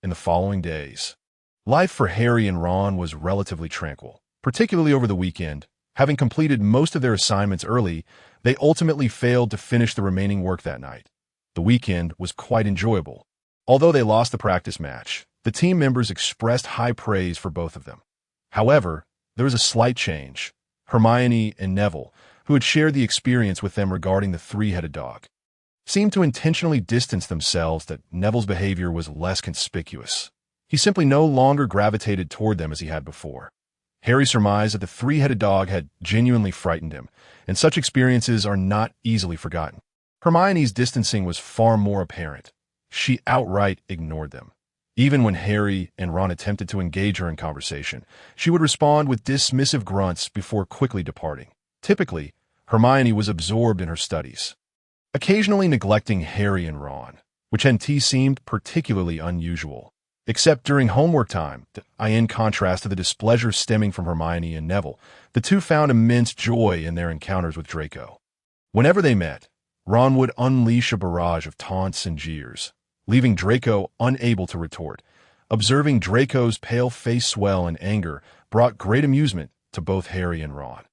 In the following days, life for Harry and Ron was relatively tranquil, particularly over the weekend. Having completed most of their assignments early, they ultimately failed to finish the remaining work that night. The weekend was quite enjoyable. Although they lost the practice match, the team members expressed high praise for both of them. However, there was a slight change. Hermione and Neville, who had shared the experience with them regarding the three-headed dog, seemed to intentionally distance themselves. That Neville's behavior was less conspicuous. He simply no longer gravitated toward them as he had before. Harry surmised that the three-headed dog had genuinely frightened him, and such experiences are not easily forgotten. Hermione's distancing was far more apparent. She outright ignored them. Even when Harry and Ron attempted to engage her in conversation, she would respond with dismissive grunts before quickly departing. Typically, Hermione was absorbed in her studies, occasionally neglecting Harry and Ron, which seemed particularly unusual. Except during homework time, in contrast to the displeasure stemming from Hermione and Neville, the two found immense joy in their encounters with Draco. Whenever they met, Ron would unleash a barrage of taunts and jeers, leaving Draco unable to retort. Observing Draco's pale face swell in anger brought great amusement to both Harry and Ron.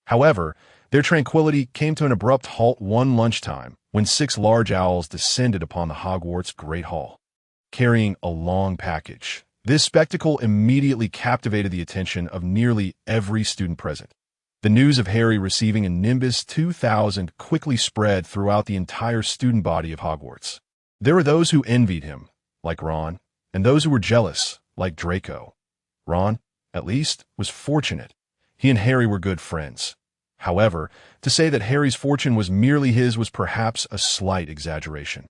However, their tranquility came to an abrupt halt one lunchtime when 6 large owls descended upon the Hogwarts Great Hall, carrying a long package. This spectacle immediately captivated the attention of nearly every student present. The news of Harry receiving a Nimbus 2000 quickly spread throughout the entire student body of Hogwarts. There were those who envied him, like Ron, and those who were jealous, like Draco. Ron, at least, was fortunate. He and Harry were good friends. However, to say that Harry's fortune was merely his was perhaps a slight exaggeration.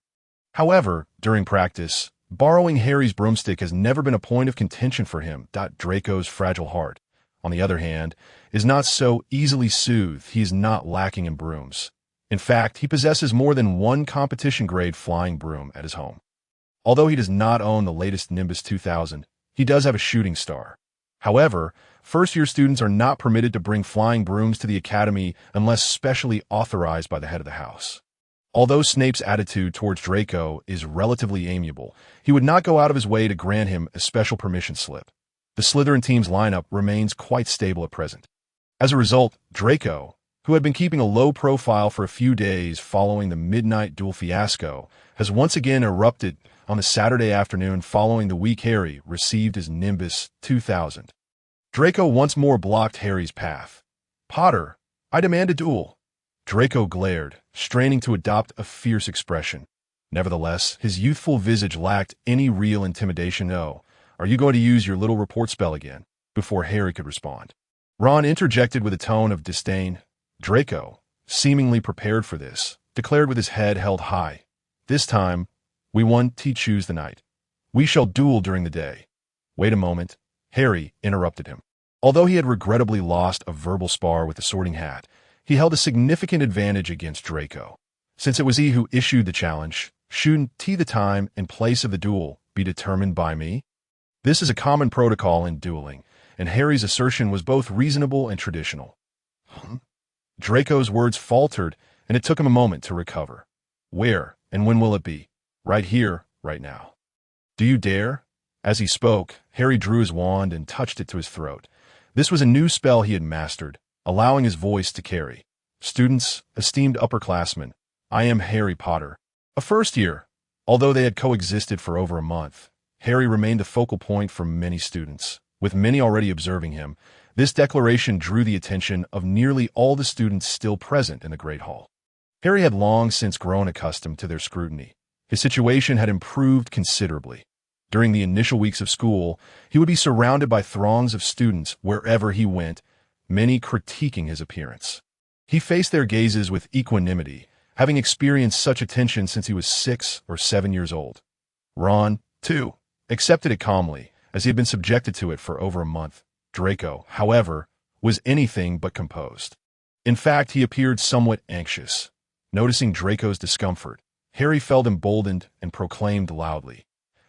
However, during practice, borrowing Harry's broomstick has never been a point of contention for him. Draco's fragile heart, on the other hand, is not so easily soothed. He is not lacking in brooms. In fact, he possesses more than one competition-grade flying broom at his home. Although he does not own the latest Nimbus 2000, he does have a shooting star. However, first-year students are not permitted to bring flying brooms to the academy unless specially authorized by the head of the house. Although Snape's attitude towards Draco is relatively amiable, he would not go out of his way to grant him a special permission slip. The Slytherin team's lineup remains quite stable at present. As a result, Draco, who had been keeping a low profile for a few days following the midnight duel fiasco, has once again erupted on the Saturday afternoon following the week Harry received his Nimbus 2000. Draco once more blocked Harry's path. "Potter, I demand a duel." Draco glared, straining to adopt a fierce expression. Nevertheless, his youthful visage lacked any real intimidation. "No, Are you going to use your little report spell again?" Before Harry could respond, Ron interjected with a tone of disdain. Draco, seemingly prepared for this, declared with his head held high, "This time, we won't choose the night. We shall duel during the day." "Wait a moment," Harry interrupted him. Although he had regrettably lost a verbal spar with the Sorting Hat, he held a significant advantage against Draco. Since it was he who issued the challenge, shouldn't the time and place of the duel be determined by me? This is a common protocol in dueling, and Harry's assertion was both reasonable and traditional. Draco's words faltered, and it took him a moment to recover. "Where and when will it be?" "Right here, right now." "Do you dare?" As he spoke, Harry drew his wand and touched it to his throat. This was a new spell he had mastered, allowing his voice to carry. "Students, esteemed upperclassmen, I am Harry Potter, a first year." Although they had coexisted for over a month, Harry remained the focal point for many students. With many already observing him, this declaration drew the attention of nearly all the students still present in the Great Hall. Harry had long since grown accustomed to their scrutiny. His situation had improved considerably. During the initial weeks of school, he would be surrounded by throngs of students wherever he went, many critiquing his appearance. He faced their gazes with equanimity, having experienced such attention since he was 6 or 7 years old. Ron, too, accepted it calmly, as he had been subjected to it for over a month. Draco, however, was anything but composed. In fact, he appeared somewhat anxious. Noticing Draco's discomfort, Harry felt emboldened and proclaimed loudly,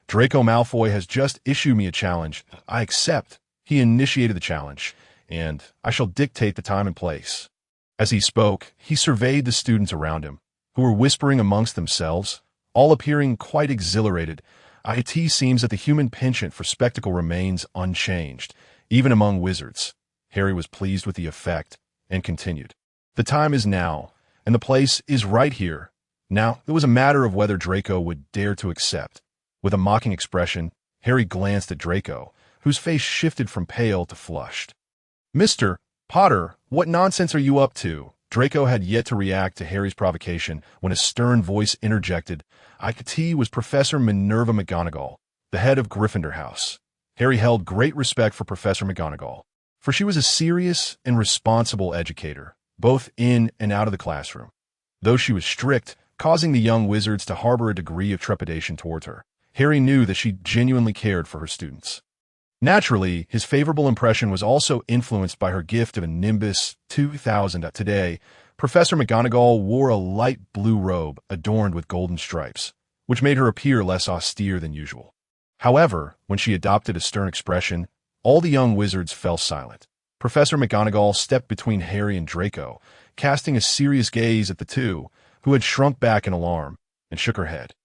"Draco Malfoy has just issued me a challenge. I accept." He initiated the challenge, and I shall dictate the time and place. As he spoke, he surveyed the students around him, who were whispering amongst themselves, all appearing quite exhilarated. It seems that the human penchant for spectacle remains unchanged, even among wizards. Harry was pleased with the effect, and continued, "The time is now, and the place is right here." Now, it was a matter of whether Draco would dare to accept. With a mocking expression, Harry glanced at Draco, whose face shifted from pale to flushed. "Mr. Potter, what nonsense are you up to?" Draco had yet to react to Harry's provocation when a stern voice interjected. It was Professor Minerva McGonagall, the head of Gryffindor House. Harry held great respect for Professor McGonagall, for she was a serious and responsible educator, both in and out of the classroom. Though she was strict, causing the young wizards to harbor a degree of trepidation towards her, Harry knew that she genuinely cared for her students. Naturally, his favorable impression was also influenced by her gift of a Nimbus 2000. Today, Professor McGonagall wore a light blue robe adorned with golden stripes, which made her appear less austere than usual. However, when she adopted a stern expression, all the young wizards fell silent. Professor McGonagall stepped between Harry and Draco, casting a serious gaze at the two, who had shrunk back in alarm, and shook her head.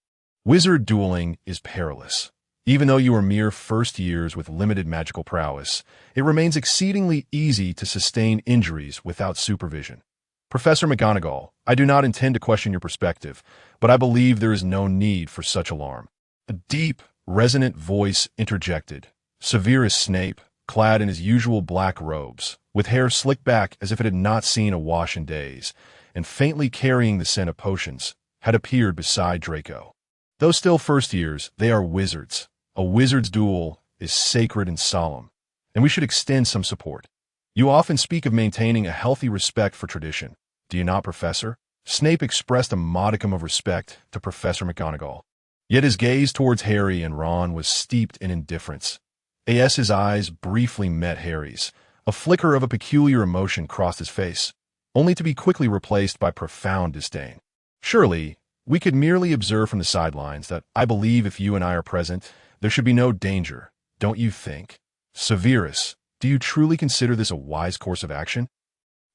"Wizard dueling is perilous. Even though you are mere first years with limited magical prowess, it remains exceedingly easy to sustain injuries without supervision. Professor McGonagall, I do not intend to question your perspective, but I believe there is no need for such alarm." A deep, resonant voice interjected. Severus Snape, clad in his usual black robes, with hair slicked back as if it had not seen a wash in days, and faintly carrying the scent of potions, had appeared beside Draco. Though still first years, they are wizards. A wizard's duel is sacred and solemn, and we should extend some support. You often speak of maintaining a healthy respect for tradition. Do you not, Professor? Snape expressed a modicum of respect to Professor McGonagall. Yet his gaze towards Harry and Ron was steeped in indifference. A.S.'s eyes briefly met Harry's. A flicker of a peculiar emotion crossed his face, only to be quickly replaced by profound disdain. "Surely, we could merely observe from the sidelines that I believe if you and I are present, there should be no danger, don't you think? Severus, do you truly consider this a wise course of action?"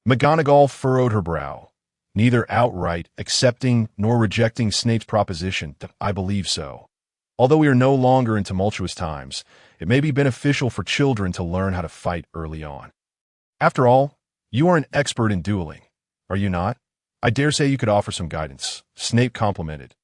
McGonagall furrowed her brow, neither outright accepting nor rejecting Snape's proposition that "I believe so." Although we are no longer in tumultuous times, it may be beneficial for children to learn how to fight early on. After all, you are an expert in dueling, are you not? I dare say you could offer some guidance, Snape complimented.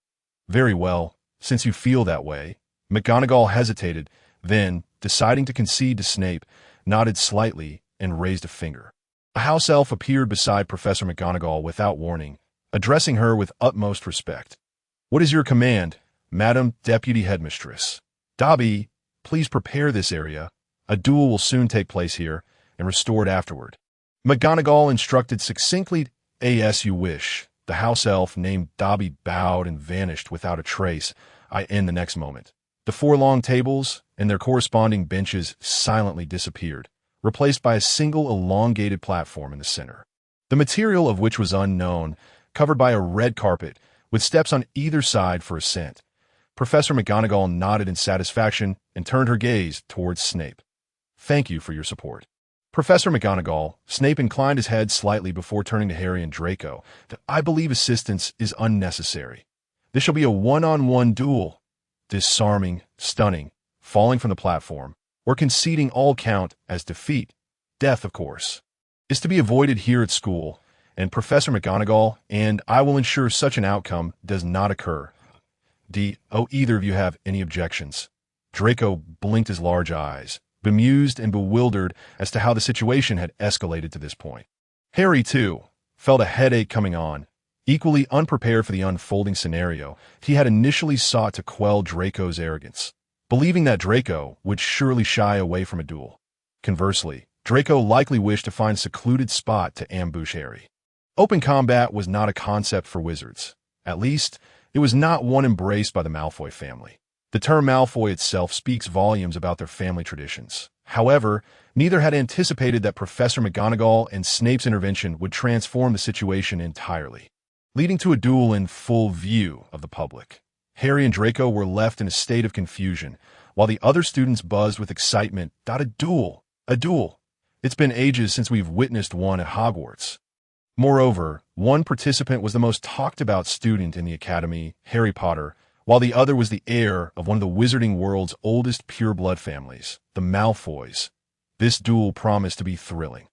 "Very well, since you feel that way." McGonagall hesitated, then, deciding to concede to Snape, nodded slightly and raised a finger. A house elf appeared beside Professor McGonagall without warning, addressing her with utmost respect. "What is your command, Madam Deputy Headmistress?" Dobby, please prepare this area. A duel will soon take place here, and restored afterward. McGonagall instructed succinctly, as you wish. The house elf named Dobby bowed and vanished without a trace. In the next moment. The 4 long tables and their corresponding benches silently disappeared, replaced by a single elongated platform in the center, the material of which was unknown, covered by a red carpet, with steps on either side for ascent. Professor McGonagall nodded in satisfaction and turned her gaze towards Snape. Thank you for your support. Professor McGonagall, Snape inclined his head slightly before turning to Harry and Draco. I believe assistance is unnecessary. This shall be a one-on-one duel. Disarming, stunning, falling from the platform, or conceding all count as defeat. Death, of course, is to be avoided here at school, and Professor McGonagall and I will ensure such an outcome does not occur. Either of you have any objections? Draco blinked his large eyes, bemused and bewildered as to how the situation had escalated to this point. Harry, too, felt a headache coming on. Equally unprepared for the unfolding scenario, he had initially sought to quell Draco's arrogance, believing that Draco would surely shy away from a duel. Conversely, Draco likely wished to find a secluded spot to ambush Harry. Open combat was not a concept for wizards. At least, it was not one embraced by the Malfoy family. The term Malfoy itself speaks volumes about their family traditions. However, neither had anticipated that Professor McGonagall and Snape's intervention would transform the situation entirely, leading to a duel in full view of the public. Harry and Draco were left in a state of confusion, while the other students buzzed with excitement. A duel! A duel! It's been ages since we've witnessed one at Hogwarts. Moreover, one participant was the most talked-about student in the academy, Harry Potter, while the other was the heir of one of the wizarding world's oldest pure-blood families, the Malfoys. This duel promised to be thrilling.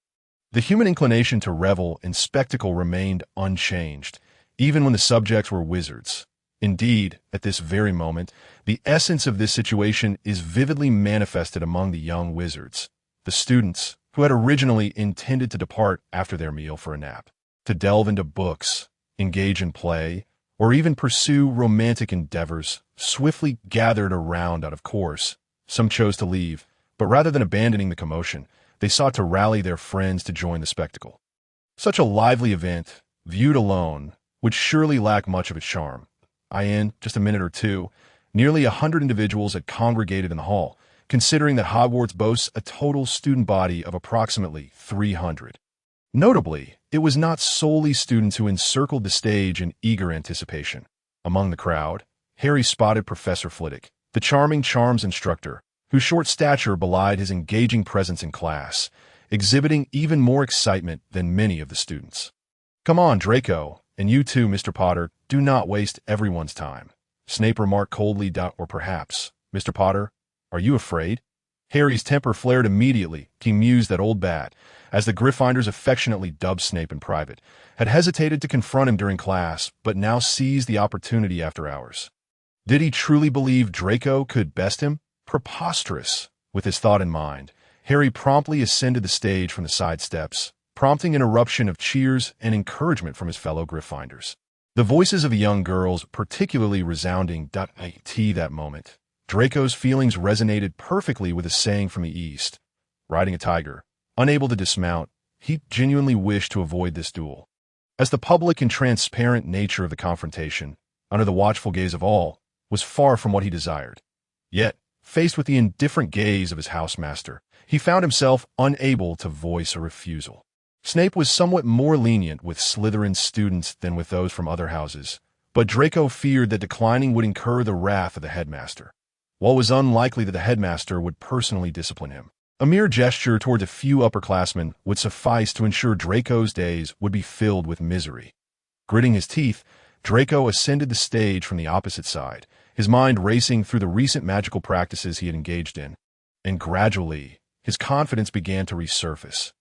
The human inclination to revel in spectacle remained unchanged, even when the subjects were wizards. Indeed, at this very moment, the essence of this situation is vividly manifested among the young wizards, the students who had originally intended to depart after their meal for a nap, to delve into books, engage in play, or even pursue romantic endeavors, swiftly gathered around out of course. Some chose to leave, but rather than abandoning the commotion, they sought to rally their friends to join the spectacle. Such a lively event, viewed alone, would surely lack much of its charm. In just a minute or two, nearly 100 individuals had congregated in the hall, considering that Hogwarts boasts a total student body of approximately 300. Notably, it was not solely students who encircled the stage in eager anticipation. Among the crowd, Harry spotted Professor Flitwick, the charming charms instructor, whose short stature belied his engaging presence in class, exhibiting even more excitement than many of the students. Come on, Draco, and you too, Mr. Potter, do not waste everyone's time. Snape remarked coldly. Or perhaps, Mr. Potter, are you afraid? Harry's temper flared immediately. He mused that old bat, as the Gryffindors affectionately dubbed Snape in private, had hesitated to confront him during class, but now seized the opportunity after hours. Did he truly believe Draco could best him? Preposterous! With his thought in mind, Harry promptly ascended the stage from the side steps, prompting an eruption of cheers and encouragement from his fellow Gryffindors. The voices of the young girls particularly resounding. That moment, Draco's feelings resonated perfectly with a saying from the East. Riding a tiger, unable to dismount, he genuinely wished to avoid this duel, as the public and transparent nature of the confrontation, under the watchful gaze of all, was far from what he desired. Yet, faced with the indifferent gaze of his housemaster, he found himself unable to voice a refusal. Snape was somewhat more lenient with Slytherin students than with those from other houses, but Draco feared that declining would incur the wrath of the headmaster, while it was unlikely that the headmaster would personally discipline him. A mere gesture toward a few upperclassmen would suffice to ensure Draco's days would be filled with misery. Gritting his teeth, Draco ascended the stage from the opposite side, his mind racing through the recent magical practices he had engaged in, and gradually, his confidence began to resurface.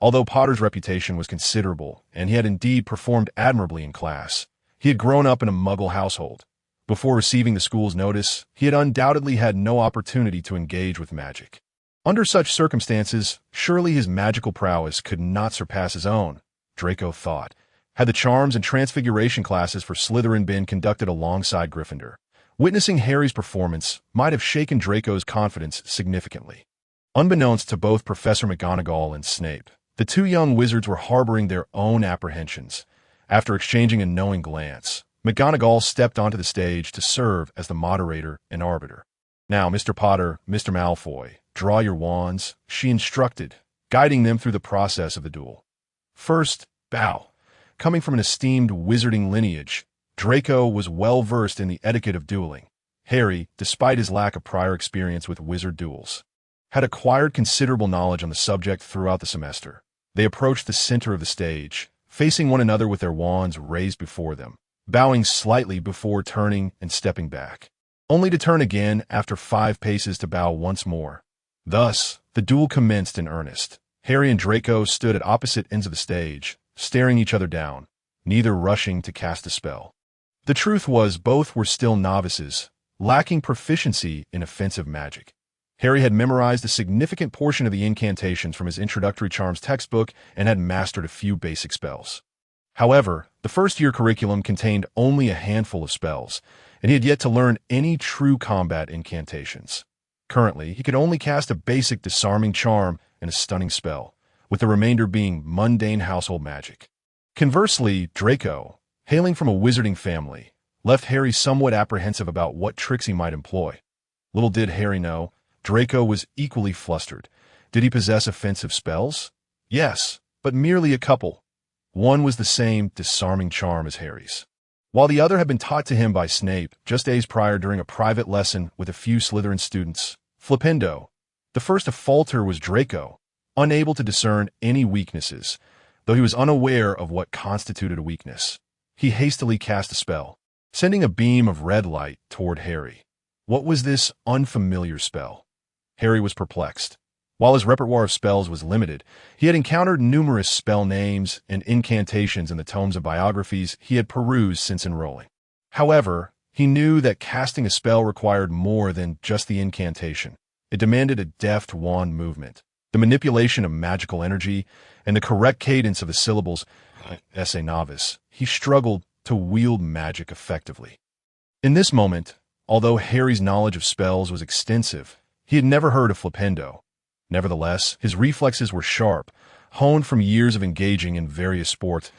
Although Potter's reputation was considerable, and he had indeed performed admirably in class, he had grown up in a Muggle household. Before receiving the school's notice, he had undoubtedly had no opportunity to engage with magic. Under such circumstances, surely his magical prowess could not surpass his own, Draco thought, had the charms and transfiguration classes for Slytherin been conducted alongside Gryffindor. Witnessing Harry's performance might have shaken Draco's confidence significantly. Unbeknownst to both Professor McGonagall and Snape, the two young wizards were harboring their own apprehensions. After exchanging a knowing glance, McGonagall stepped onto the stage to serve as the moderator and arbiter. "Now, Mr. Potter, Mr. Malfoy, draw your wands," she instructed, guiding them through the process of the duel. First, bow. Coming from an esteemed wizarding lineage, Draco was well versed in the etiquette of dueling. Harry, despite his lack of prior experience with wizard duels, had acquired considerable knowledge on the subject throughout the semester. They approached the center of the stage, facing one another with their wands raised before them, bowing slightly before turning and stepping back, only to turn again after 5 paces to bow once more. Thus, the duel commenced in earnest. Harry and Draco stood at opposite ends of the stage, staring each other down, neither rushing to cast a spell. The truth was both were still novices, lacking proficiency in offensive magic. Harry had memorized a significant portion of the incantations from his introductory charms textbook and had mastered a few basic spells. However, the first-year curriculum contained only a handful of spells, and he had yet to learn any true combat incantations. Currently, he could only cast a basic disarming charm and a stunning spell, with the remainder being mundane household magic. Conversely, Draco, hailing from a wizarding family, left Harry somewhat apprehensive about what tricks he might employ. Little did Harry know, Draco was equally flustered. Did he possess offensive spells? Yes, but merely a couple. One was the same disarming charm as Harry's, while the other had been taught to him by Snape just days prior during a private lesson with a few Slytherin students. Flipendo. The first to falter was Draco, unable to discern any weaknesses, though he was unaware of what constituted a weakness. He hastily cast a spell, sending a beam of red light toward Harry. What was this unfamiliar spell? Harry was perplexed. While his repertoire of spells was limited, he had encountered numerous spell names and incantations in the tomes of biographies he had perused since enrolling. However, he knew that casting a spell required more than just the incantation. It demanded a deft wand movement, the manipulation of magical energy, and the correct cadence of the syllables. As a novice, he struggled to wield magic effectively. In this moment, although Harry's knowledge of spells was extensive, he had never heard of Flipendo. Nevertheless, his reflexes were sharp, honed from years of engaging in various sports.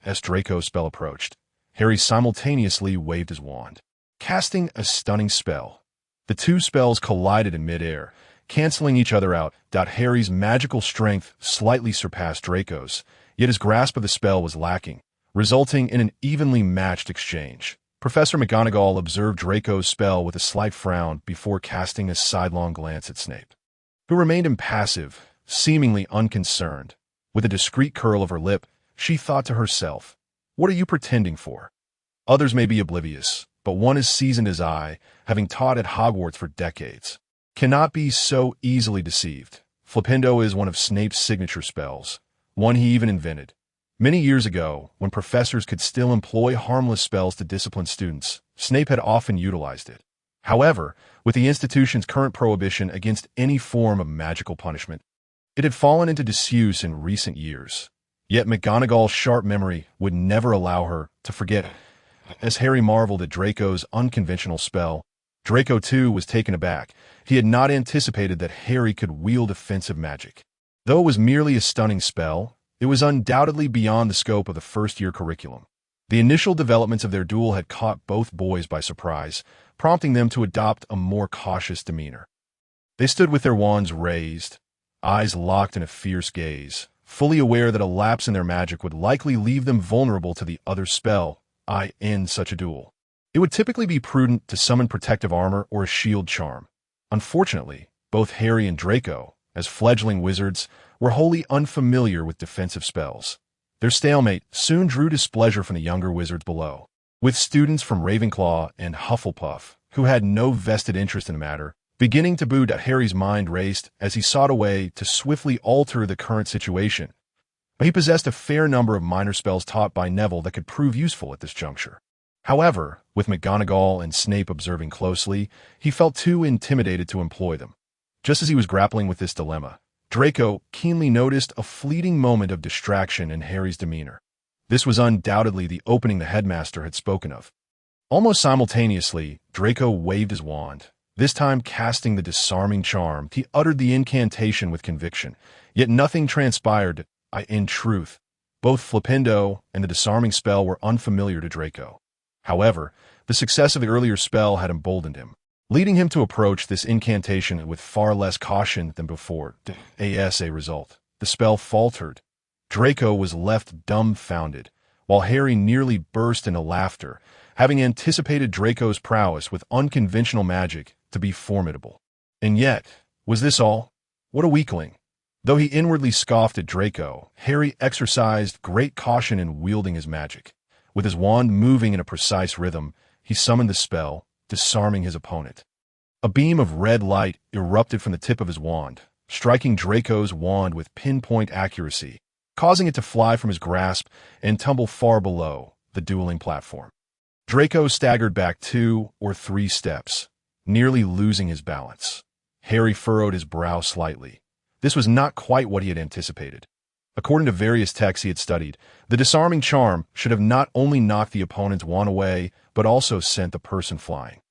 As Draco's spell approached, Harry simultaneously waved his wand, casting a stunning spell. The two spells collided in midair, canceling each other out. Harry's magical strength slightly surpassed Draco's, yet his grasp of the spell was lacking, resulting in an evenly matched exchange. Professor McGonagall observed Draco's spell with a slight frown before casting a sidelong glance at Snape, who remained impassive, seemingly unconcerned. With a discreet curl of her lip, she thought to herself, "What are you pretending for? Others may be oblivious, but one as seasoned as I, having taught at Hogwarts for decades, cannot be so easily deceived." Flipendo is one of Snape's signature spells, one he even invented. Many years ago, when professors could still employ harmless spells to discipline students, Snape had often utilized it. However, with the institution's current prohibition against any form of magical punishment, it had fallen into disuse in recent years. Yet McGonagall's sharp memory would never allow her to forget. As Harry marveled at Draco's unconventional spell, Draco too was taken aback. He had not anticipated that Harry could wield offensive magic. Though it was merely a stunning spell, it was undoubtedly beyond the scope of the first-year curriculum. The initial developments of their duel had caught both boys by surprise, prompting them to adopt a more cautious demeanor. They stood with their wands raised, eyes locked in a fierce gaze, fully aware that a lapse in their magic would likely leave them vulnerable to the other's spell. In such a duel, it would typically be prudent to summon protective armor or a shield charm. Unfortunately, both Harry and Draco, as fledgling wizards, were wholly unfamiliar with defensive spells. Their stalemate soon drew displeasure from the younger wizards below, with students from Ravenclaw and Hufflepuff, who had no vested interest in the matter, beginning to boo. Harry's mind raced as he sought a way to swiftly alter the current situation. But he possessed a fair number of minor spells taught by Neville that could prove useful at this juncture. However, with McGonagall and Snape observing closely, he felt too intimidated to employ them. Just as he was grappling with this dilemma, Draco keenly noticed a fleeting moment of distraction in Harry's demeanor. This was undoubtedly the opening the headmaster had spoken of. Almost simultaneously, Draco waved his wand, this time casting the disarming charm. He uttered the incantation with conviction, yet nothing transpired. In truth, both Flipendo and the disarming spell were unfamiliar to Draco. However, the success of the earlier spell had emboldened him, leading him to approach this incantation with far less caution than before. As a result, the spell faltered. Draco was left dumbfounded, while Harry nearly burst into laughter, having anticipated Draco's prowess with unconventional magic to be formidable. And yet, was this all? What a weakling! Though he inwardly scoffed at Draco, Harry exercised great caution in wielding his magic. With his wand moving in a precise rhythm, he summoned the spell, disarming his opponent. A beam of red light erupted from the tip of his wand, striking Draco's wand with pinpoint accuracy, causing it to fly from his grasp and tumble far below the dueling platform. Draco staggered back 2 or 3 steps, nearly losing his balance. Harry furrowed his brow slightly. This was not quite what he had anticipated. According to various texts he had studied, the disarming charm should have not only knocked the opponent's wand away, but also sent the person flying.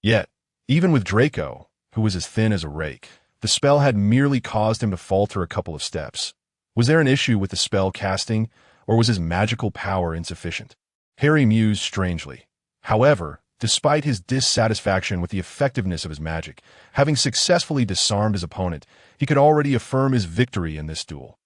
Yet, even with Draco, who was as thin as a rake, the spell had merely caused him to falter a couple of steps. Was there an issue with the spell casting, or was his magical power insufficient? Harry mused strangely. However, despite his dissatisfaction with the effectiveness of his magic, having successfully disarmed his opponent, he could already affirm his victory in this duel.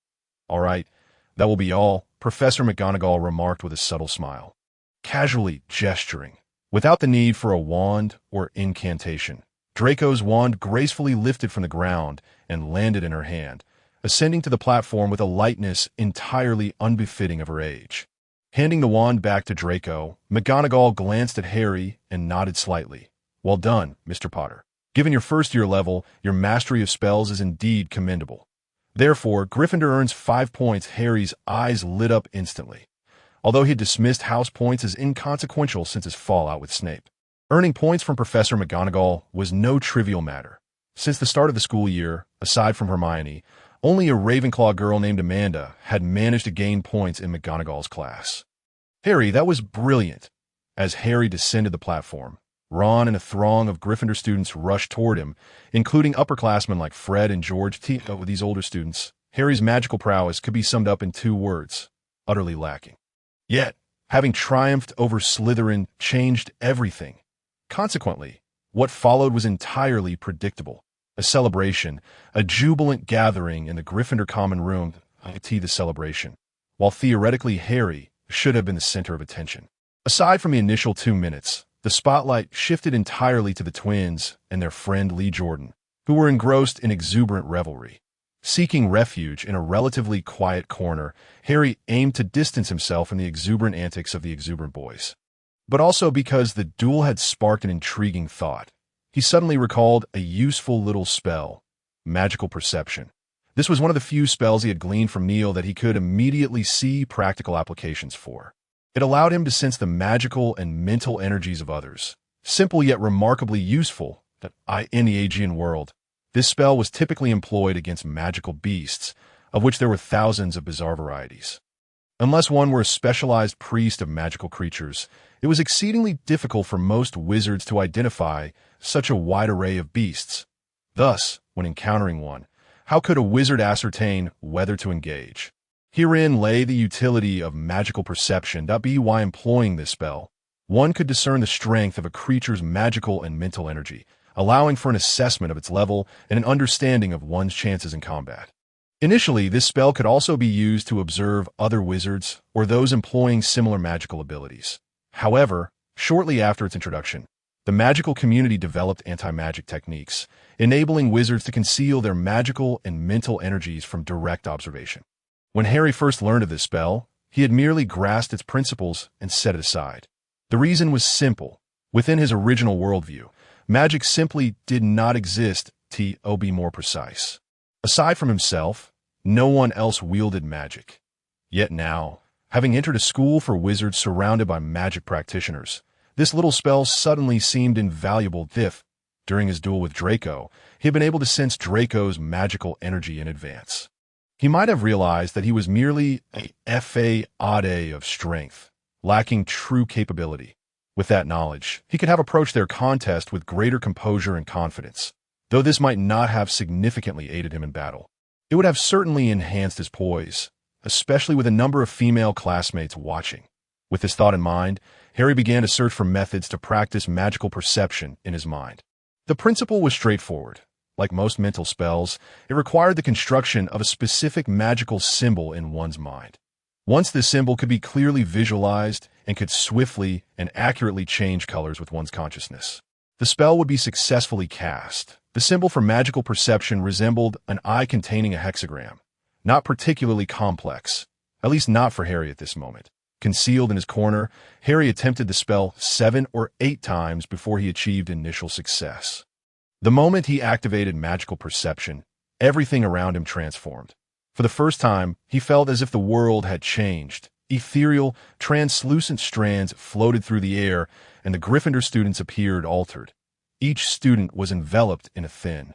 "All right, that will be all," Professor McGonagall remarked with a subtle smile, casually gesturing. Without the need for a wand or incantation, Draco's wand gracefully lifted from the ground and landed in her hand, ascending to the platform with a lightness entirely unbefitting of her age. Handing the wand back to Draco, McGonagall glanced at Harry and nodded slightly. "Well done, Mr. Potter. Given your first-year level, your mastery of spells is indeed commendable. Therefore, Gryffindor earns 5 points." Harry's eyes lit up instantly, although he had dismissed house points as inconsequential since his fallout with Snape. Earning points from Professor McGonagall was no trivial matter. Since the start of the school year, aside from Hermione, only a Ravenclaw girl named Amanda had managed to gain points in McGonagall's class. "Harry, that was brilliant." As Harry descended the platform, Ron and a throng of Gryffindor students rushed toward him, including upperclassmen like Fred and George. With these older students, Harry's magical prowess could be summed up in 2 words: utterly lacking. Yet, having triumphed over Slytherin changed everything. Consequently, what followed was entirely predictable. A celebration, a jubilant gathering in the Gryffindor common room, the celebration, while theoretically Harry should have been the center of attention. Aside from the initial 2 minutes, the spotlight shifted entirely to the twins and their friend Lee Jordan, who were engrossed in exuberant revelry. Seeking refuge in a relatively quiet corner, Harry aimed to distance himself from the exuberant antics of the exuberant boys. But also because the duel had sparked an intriguing thought. He suddenly recalled a useful little spell, magical perception. This was one of the few spells he had gleaned from Neil that he could immediately see practical applications for. It allowed him to sense the magical and mental energies of others. Simple yet remarkably useful in the Aegean world. This spell was typically employed against magical beasts, of which there were thousands of bizarre varieties. Unless one were a specialized priest of magical creatures, it was exceedingly difficult for most wizards to identify such a wide array of beasts. Thus, when encountering one, how could a wizard ascertain whether to engage? Herein lay the utility of magical perception. By employing this spell, one could discern the strength of a creature's magical and mental energy, allowing for an assessment of its level and an understanding of one's chances in combat. Initially, this spell could also be used to observe other wizards or those employing similar magical abilities. However, shortly after its introduction, the magical community developed anti-magic techniques, enabling wizards to conceal their magical and mental energies from direct observation. When Harry first learned of this spell, he had merely grasped its principles and set it aside. The reason was simple. Within his original worldview, magic simply did not exist. To be more precise, aside from himself, no one else wielded magic. Yet now, having entered a school for wizards surrounded by magic practitioners, this little spell suddenly seemed invaluable. During his duel with Draco, he had been able to sense Draco's magical energy in advance. He might have realized that he was merely a fa ade of strength, lacking true capability. With that knowledge, he could have approached their contest with greater composure and confidence. Though this might not have significantly aided him in battle, it would have certainly enhanced his poise, especially with a number of female classmates watching. With this thought in mind, Harry began to search for methods to practice magical perception in his mind. The principle was straightforward. Like most mental spells, it required the construction of a specific magical symbol in one's mind. Once this symbol could be clearly visualized and could swiftly and accurately change colors with one's consciousness, the spell would be successfully cast. The symbol for magical perception resembled an eye containing a hexagram, not particularly complex, at least not for Harry at this moment. Concealed in his corner, Harry attempted the spell 7 or 8 times before he achieved initial success. The moment he activated magical perception, everything around him transformed. For the first time, he felt as if the world had changed. Ethereal, translucent strands floated through the air, and the Gryffindor students appeared altered. Each student was enveloped in a thin,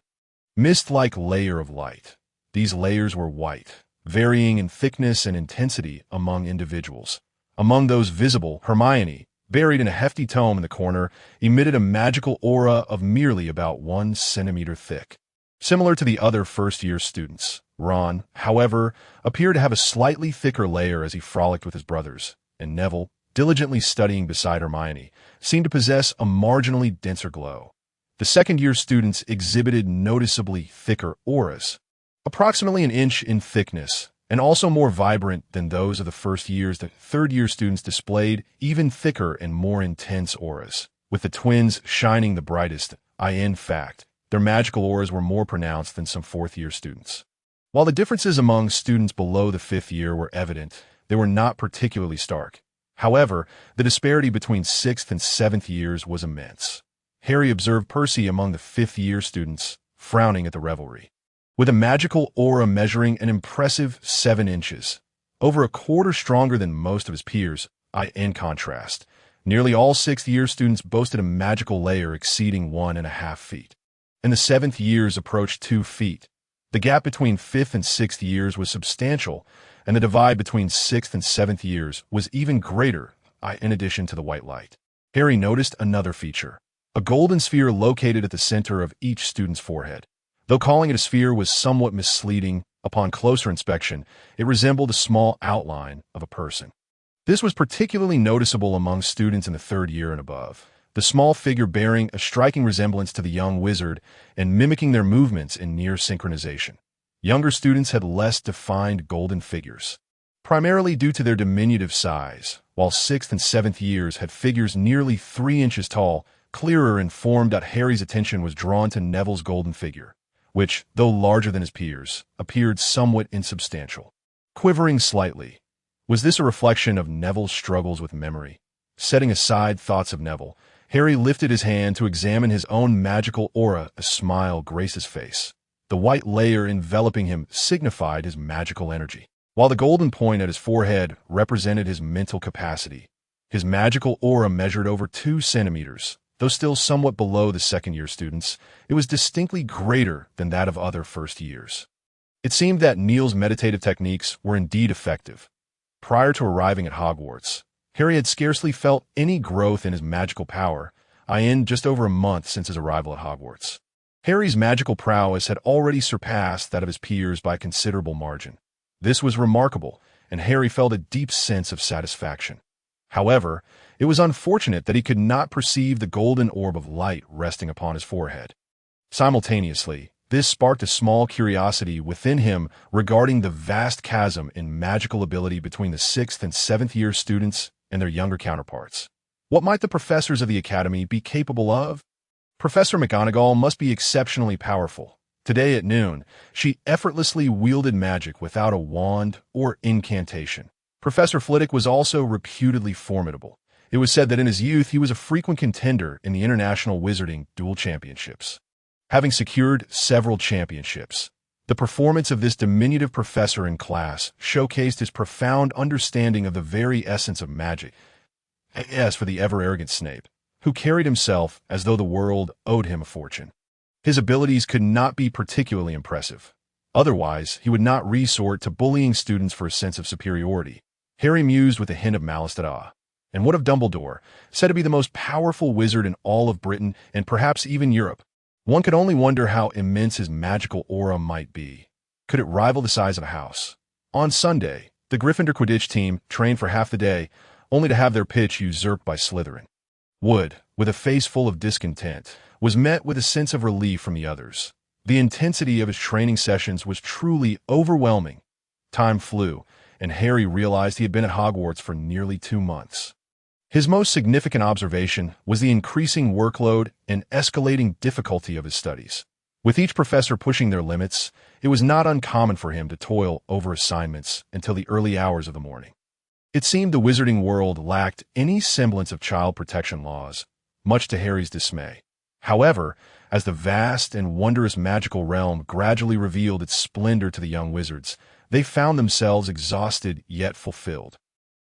mist-like layer of light. These layers were white, varying in thickness and intensity among individuals. Among those visible, Hermione, buried in a hefty tome in the corner, emitted a magical aura of merely about 1 centimeter thick. Similar to the other first-year students, Ron, however, appeared to have a slightly thicker layer as he frolicked with his brothers, and Neville, diligently studying beside Hermione, seemed to possess a marginally denser glow. The second-year students exhibited noticeably thicker auras, approximately an inch in thickness, and also more vibrant than those of the first years. The third-year students displayed even thicker and more intense auras, with the twins shining the brightest. In fact, their magical auras were more pronounced than some fourth-year students. While the differences among students below the fifth year were evident, they were not particularly stark. However, the disparity between sixth and seventh years was immense. Harry observed Percy among the fifth-year students, frowning at the revelry. With a magical aura measuring an impressive 7 inches, over a quarter stronger than most of his peers. In contrast, nearly all sixth-year students boasted a magical layer exceeding 1.5 feet, and the seventh years approached 2 feet. The gap between fifth and sixth years was substantial, and the divide between sixth and seventh years was even greater. In addition to the white light, Harry noticed another feature: a golden sphere located at the center of each student's forehead. Though calling it a sphere was somewhat misleading, upon closer inspection, it resembled a small outline of a person. This was particularly noticeable among students in the third year and above, the small figure bearing a striking resemblance to the young wizard and mimicking their movements in near synchronization. Younger students had less defined golden figures, primarily due to their diminutive size, while sixth and seventh years had figures nearly 3 inches tall, clearer in form. Harry's attention was drawn to Neville's golden figure, which, though larger than his peers, appeared somewhat insubstantial, quivering slightly. Was this a reflection of Neville's struggles with memory? Setting aside thoughts of Neville, Harry lifted his hand to examine his own magical aura. A smile graced his face. The white layer enveloping him signified his magical energy, while the golden point at his forehead represented his mental capacity. His magical aura measured over 2 centimeters. Though still somewhat below the second-year students, it was distinctly greater than that of other first years. It seemed that Neil's meditative techniques were indeed effective. Prior to arriving at Hogwarts, Harry had scarcely felt any growth in his magical power, in just over a month since his arrival at Hogwarts. Harry's magical prowess had already surpassed that of his peers by a considerable margin. This was remarkable, and Harry felt a deep sense of satisfaction. However, it was unfortunate that he could not perceive the golden orb of light resting upon his forehead. Simultaneously, this sparked a small curiosity within him regarding the vast chasm in magical ability between the 6th and 7th year students and their younger counterparts. What might the professors of the academy be capable of? Professor McGonagall must be exceptionally powerful. Today at noon, she effortlessly wielded magic without a wand or incantation. Professor Flitwick was also reputedly formidable. It was said that in his youth he was a frequent contender in the International Wizarding Duel Championships. Having secured several championships, the performance of this diminutive professor in class showcased his profound understanding of the very essence of magic. As for the ever-arrogant Snape, who carried himself as though the world owed him a fortune, his abilities could not be particularly impressive. Otherwise, he would not resort to bullying students for a sense of superiority. Harry mused with a hint of malice. And what of Dumbledore, said to be the most powerful wizard in all of Britain and perhaps even Europe? One could only wonder how immense his magical aura might be. Could it rival the size of a house? On Sunday, the Gryffindor Quidditch team trained for half the day, only to have their pitch usurped by Slytherin. Wood, with a face full of discontent, was met with a sense of relief from the others. The intensity of his training sessions was truly overwhelming. Time flew, and Harry realized he had been at Hogwarts for nearly 2 months. His most significant observation was the increasing workload and escalating difficulty of his studies. With each professor pushing their limits, it was not uncommon for him to toil over assignments until the early hours of the morning. It seemed the wizarding world lacked any semblance of child protection laws, much to Harry's dismay. However, as the vast and wondrous magical realm gradually revealed its splendor to the young wizards, they found themselves exhausted yet fulfilled.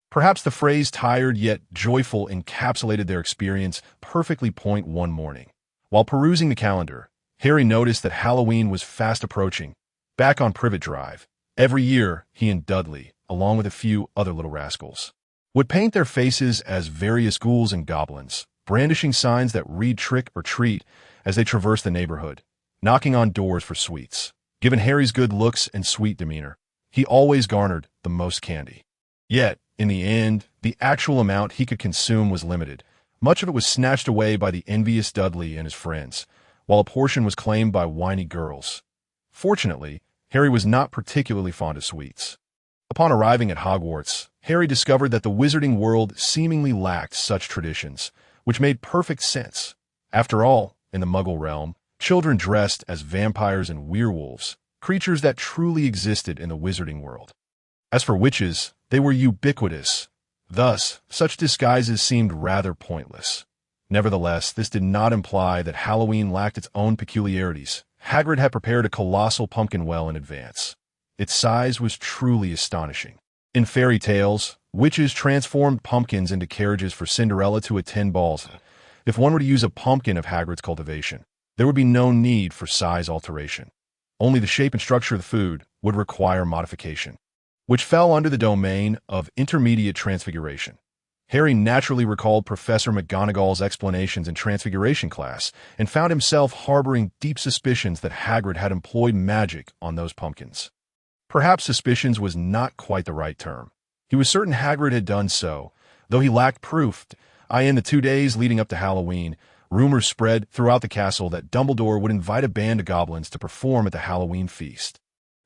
Perhaps the phrase tired yet joyful encapsulated their experience perfectly. One morning, while perusing the calendar, Harry noticed that Halloween was fast approaching. Back on Privet Drive, every year he and Dudley, along with a few other little rascals, would paint their faces as various ghouls and goblins, brandishing signs that read trick or treat as they traversed the neighborhood, knocking on doors for sweets. Given Harry's good looks and sweet demeanor, he always garnered the most candy. Yet, in the end, the actual amount he could consume was limited. Much of it was snatched away by the envious Dudley and his friends, while a portion was claimed by whiny girls. Fortunately, Harry was not particularly fond of sweets. Upon arriving at Hogwarts, Harry discovered that the wizarding world seemingly lacked such traditions, which made perfect sense. After all, in the Muggle realm, children dressed as vampires and werewolves, creatures that truly existed in the wizarding world. As for witches, they were ubiquitous. Thus, such disguises seemed rather pointless. Nevertheless, this did not imply that Halloween lacked its own peculiarities. Hagrid had prepared a colossal pumpkin well in advance. Its size was truly astonishing. In fairy tales, witches transformed pumpkins into carriages for Cinderella to attend balls. If one were to use a pumpkin of Hagrid's cultivation, there would be no need for size alteration. Only the shape and structure of the food would require modification, which fell under the domain of intermediate transfiguration. Harry naturally recalled Professor McGonagall's explanations in Transfiguration class and found himself harboring deep suspicions that Hagrid had employed magic on those pumpkins. Perhaps suspicions was not quite the right term. He was certain Hagrid had done so, though he lacked proof. In the 2 days leading up to Halloween, rumors spread throughout the castle that Dumbledore would invite a band of goblins to perform at the Halloween feast.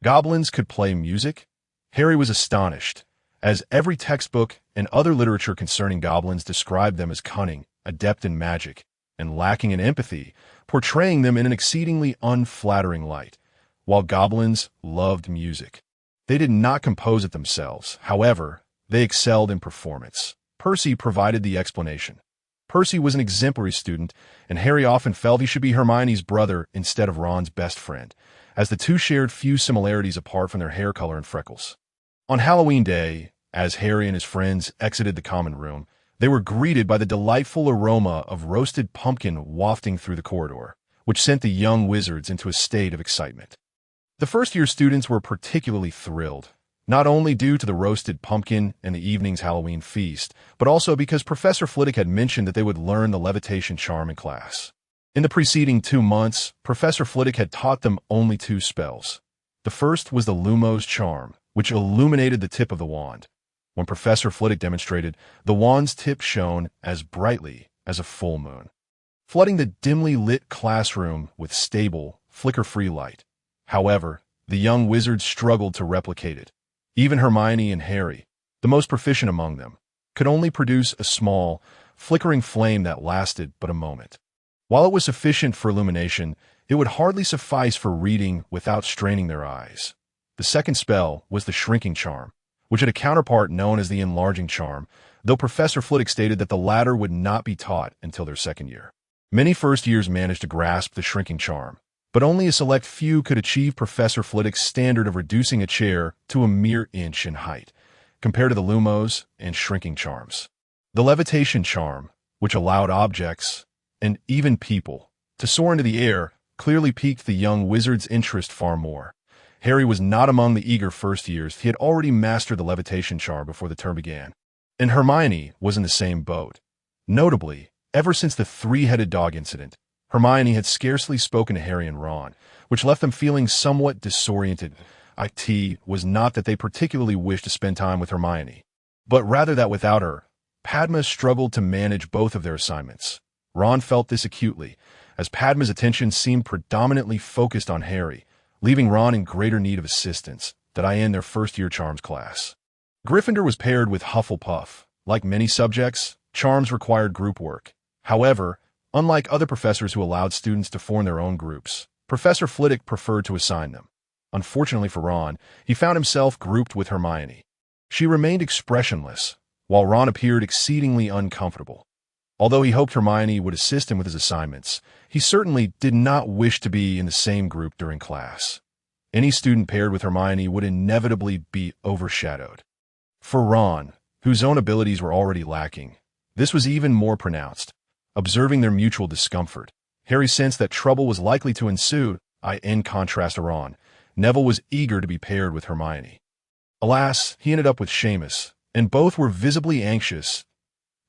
Goblins could play music? Harry was astonished, as every textbook and other literature concerning goblins described them as cunning, adept in magic, and lacking in empathy, portraying them in an exceedingly unflattering light. While goblins loved music, they did not compose it themselves. However, they excelled in performance. Percy provided the explanation. Percy was an exemplary student, and Harry often felt he should be Hermione's brother instead of Ron's best friend, as the two shared few similarities apart from their hair color and freckles. On Halloween Day, as Harry and his friends exited the common room, they were greeted by the delightful aroma of roasted pumpkin wafting through the corridor, which sent the young wizards into a state of excitement. The first-year students were particularly thrilled, not only due to the roasted pumpkin and the evening's Halloween feast, but also because Professor Flitwick had mentioned that they would learn the levitation charm in class. In the preceding 2 months, Professor Flitwick had taught them only 2 spells. The first was the Lumos charm, which illuminated the tip of the wand. When Professor Flitwick demonstrated, the wand's tip shone as brightly as a full moon, flooding the dimly lit classroom with stable, flicker-free light. However, the young wizards struggled to replicate it. Even Hermione and Harry, the most proficient among them, could only produce a small, flickering flame that lasted but a moment. While it was sufficient for illumination, it would hardly suffice for reading without straining their eyes. The second spell was the shrinking charm, which had a counterpart known as the enlarging charm, though Professor Flitwick stated that the latter would not be taught until their second year. Many first years managed to grasp the shrinking charm, but only a select few could achieve Professor Flitwick's standard of reducing a chair to a mere inch in height, compared to the Lumos and shrinking charms. The levitation charm, which allowed objects, and even people, to soar into the air, clearly piqued the young wizard's interest far more. Harry was not among the eager first years. He had already mastered the levitation charm before the term began. And Hermione was in the same boat. Notably, ever since the three-headed dog incident, Hermione had scarcely spoken to Harry and Ron, which left them feeling somewhat disoriented. It was not that they particularly wished to spend time with Hermione, but rather that without her, Padma struggled to manage both of their assignments. Ron felt this acutely, as Padma's attention seemed predominantly focused on Harry, leaving Ron in greater need of assistance in their first-year charms class. Gryffindor was paired with Hufflepuff. Like many subjects, charms required group work. However, unlike other professors who allowed students to form their own groups, Professor Flitwick preferred to assign them. Unfortunately for Ron, he found himself grouped with Hermione. She remained expressionless, while Ron appeared exceedingly uncomfortable. Although he hoped Hermione would assist him with his assignments, he certainly did not wish to be in the same group during class. Any student paired with Hermione would inevitably be overshadowed. For Ron, whose own abilities were already lacking, this was even more pronounced. Observing their mutual discomfort, Harry sensed that trouble was likely to ensue. In contrast to Ron, Neville was eager to be paired with Hermione. Alas, he ended up with Seamus, and both were visibly anxious.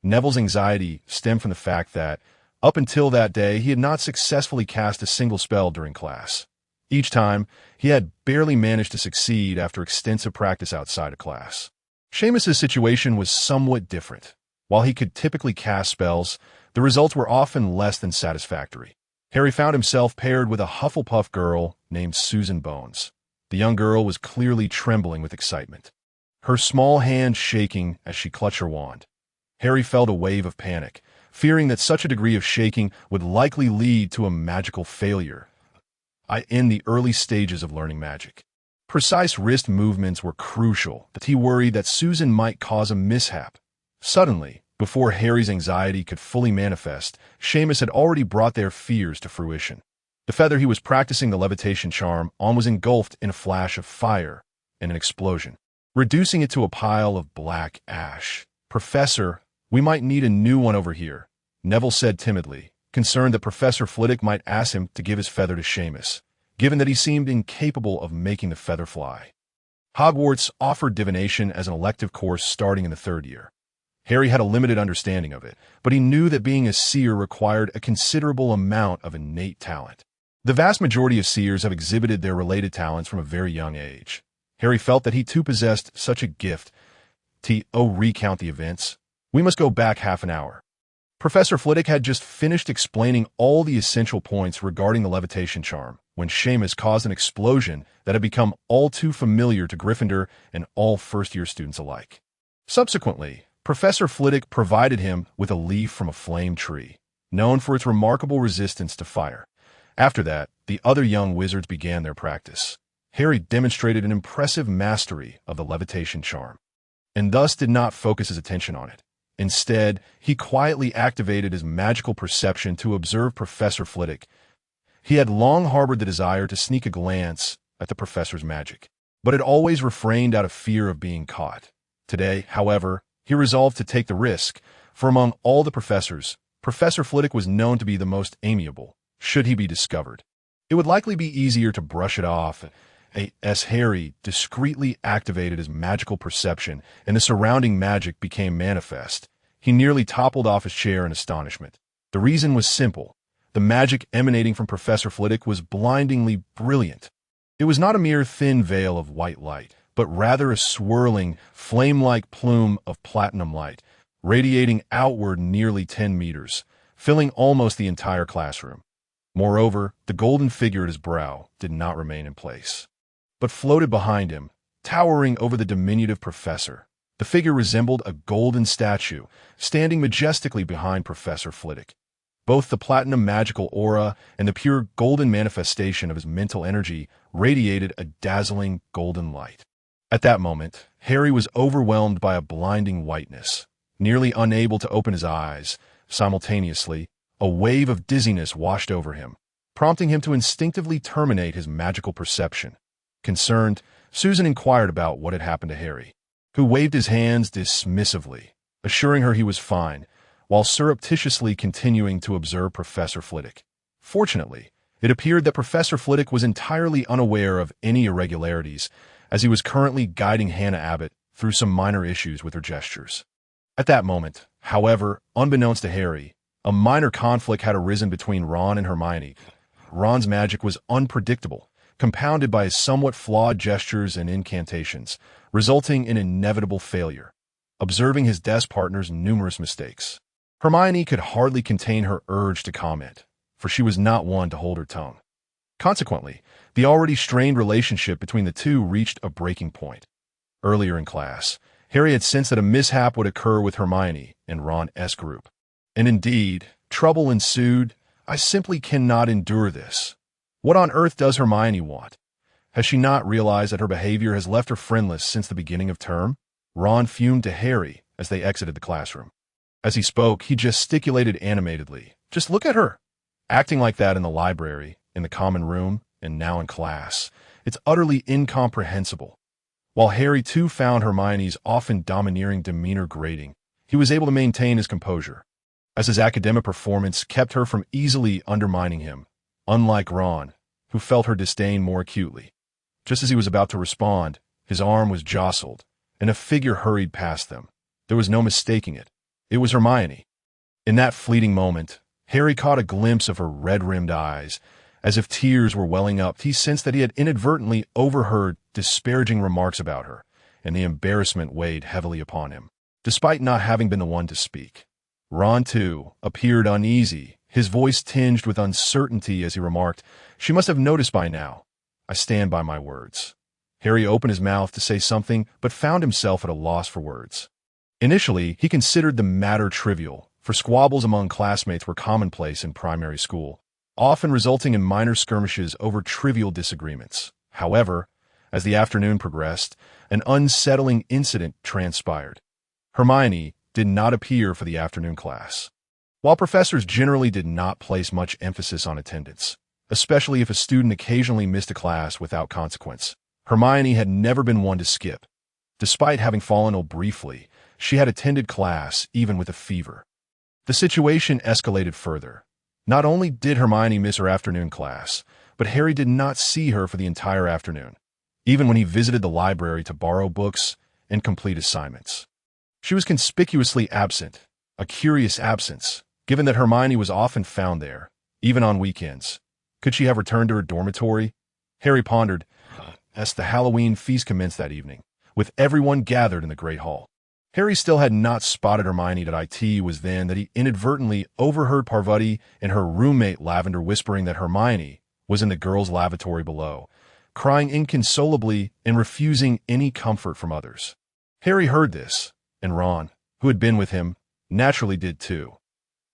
Neville's anxiety stemmed from the fact that, up until that day, he had not successfully cast a single spell during class. Each time, he had barely managed to succeed after extensive practice outside of class. Seamus's situation was somewhat different. While he could typically cast spells, the results were often less than satisfactory. Harry found himself paired with a Hufflepuff girl named Susan Bones. The young girl was clearly trembling with excitement, her small hand shaking as she clutched her wand. Harry felt a wave of panic, fearing that such a degree of shaking would likely lead to a magical failure. In the early stages of learning magic, precise wrist movements were crucial, but he worried that Susan might cause a mishap. Suddenly, before Harry's anxiety could fully manifest, Seamus had already brought their fears to fruition. The feather he was practicing the levitation charm on was engulfed in a flash of fire and an explosion, reducing it to a pile of black ash. "Professor, we might need a new one over here," Neville said timidly, concerned that Professor Flitwick might ask him to give his feather to Seamus, given that he seemed incapable of making the feather fly. Hogwarts offered divination as an elective course starting in the third year. Harry had a limited understanding of it, but he knew that being a seer required a considerable amount of innate talent. The vast majority of seers have exhibited their related talents from a very young age. Harry felt that he too possessed such a gift. Recount the events. We must go back half an hour. Professor Flitwick had just finished explaining all the essential points regarding the levitation charm when Seamus caused an explosion that had become all too familiar to Gryffindor and all first-year students alike. Subsequently, Professor Flitwick provided him with a leaf from a flame tree, known for its remarkable resistance to fire. After that, the other young wizards began their practice. Harry demonstrated an impressive mastery of the levitation charm, and thus did not focus his attention on it. Instead, he quietly activated his magical perception to observe Professor Flitwick. He had long harbored the desire to sneak a glance at the professor's magic, but had always refrained out of fear of being caught. Today, however, he resolved to take the risk, for among all the professors, Professor Flitwick was known to be the most amiable, should he be discovered. It would likely be easier to brush it off. As Harry discreetly activated his magical perception and the surrounding magic became manifest, he nearly toppled off his chair in astonishment. The reason was simple. The magic emanating from Professor Flitwick was blindingly brilliant. It was not a mere thin veil of white light, but rather a swirling, flame-like plume of platinum light, radiating outward nearly 10 meters, filling almost the entire classroom. Moreover, the golden figure at his brow did not remain in place, but floated behind him, towering over the diminutive professor. The figure resembled a golden statue, standing majestically behind Professor Flitwick. Both the platinum magical aura and the pure golden manifestation of his mental energy radiated a dazzling golden light. At that moment, Harry was overwhelmed by a blinding whiteness. Nearly unable to open his eyes, simultaneously, a wave of dizziness washed over him, prompting him to instinctively terminate his magical perception. Concerned, Susan inquired about what had happened to Harry, who waved his hands dismissively, assuring her he was fine, while surreptitiously continuing to observe Professor Flitwick. Fortunately, it appeared that Professor Flitwick was entirely unaware of any irregularities, as he was currently guiding Hannah Abbott through some minor issues with her gestures. At that moment, however, unbeknownst to Harry, a minor conflict had arisen between Ron and Hermione. Ron's magic was unpredictable, compounded by his somewhat flawed gestures and incantations, resulting in inevitable failure. Observing his desk partner's numerous mistakes, Hermione could hardly contain her urge to comment, for she was not one to hold her tongue. Consequently, the already strained relationship between the two reached a breaking point. Earlier in class, Harry had sensed that a mishap would occur with Hermione and Ron's group. And indeed, trouble ensued. "I simply cannot endure this. What on earth does Hermione want? Has she not realized that her behavior has left her friendless since the beginning of term?" Ron fumed to Harry as they exited the classroom. As he spoke, he gesticulated animatedly. "Just look at her! Acting like that in the library, in the common room, and now in class. It's utterly incomprehensible." While Harry too found Hermione's often domineering demeanor grating, he was able to maintain his composure, as his academic performance kept her from easily undermining him, unlike Ron, who felt her disdain more acutely. Just as he was about to respond, his arm was jostled, and a figure hurried past them. There was no mistaking it. It was Hermione. In that fleeting moment, Harry caught a glimpse of her red-rimmed eyes. As if tears were welling up, he sensed that he had inadvertently overheard disparaging remarks about her, and the embarrassment weighed heavily upon him, despite not having been the one to speak. Ron, too, appeared uneasy, his voice tinged with uncertainty as he remarked, "She must have noticed by now. I stand by my words." Harry opened his mouth to say something, but found himself at a loss for words. Initially, he considered the matter trivial, for squabbles among classmates were commonplace in primary school, often resulting in minor skirmishes over trivial disagreements. However, as the afternoon progressed, an unsettling incident transpired. Hermione did not appear for the afternoon class. While professors generally did not place much emphasis on attendance, especially if a student occasionally missed a class without consequence, Hermione had never been one to skip. Despite having fallen ill briefly, she had attended class even with a fever. The situation escalated further. Not only did Hermione miss her afternoon class, but Harry did not see her for the entire afternoon, even when he visited the library to borrow books and complete assignments. She was conspicuously absent, a curious absence, given that Hermione was often found there, even on weekends. Could she have returned to her dormitory? Harry pondered, as the Halloween feast commenced that evening, with everyone gathered in the Great Hall. Harry still had not spotted Hermione at IT was then that he inadvertently overheard Parvati and her roommate Lavender whispering that Hermione was in the girls' lavatory below, crying inconsolably and refusing any comfort from others. Harry heard this, and Ron, who had been with him, naturally did too.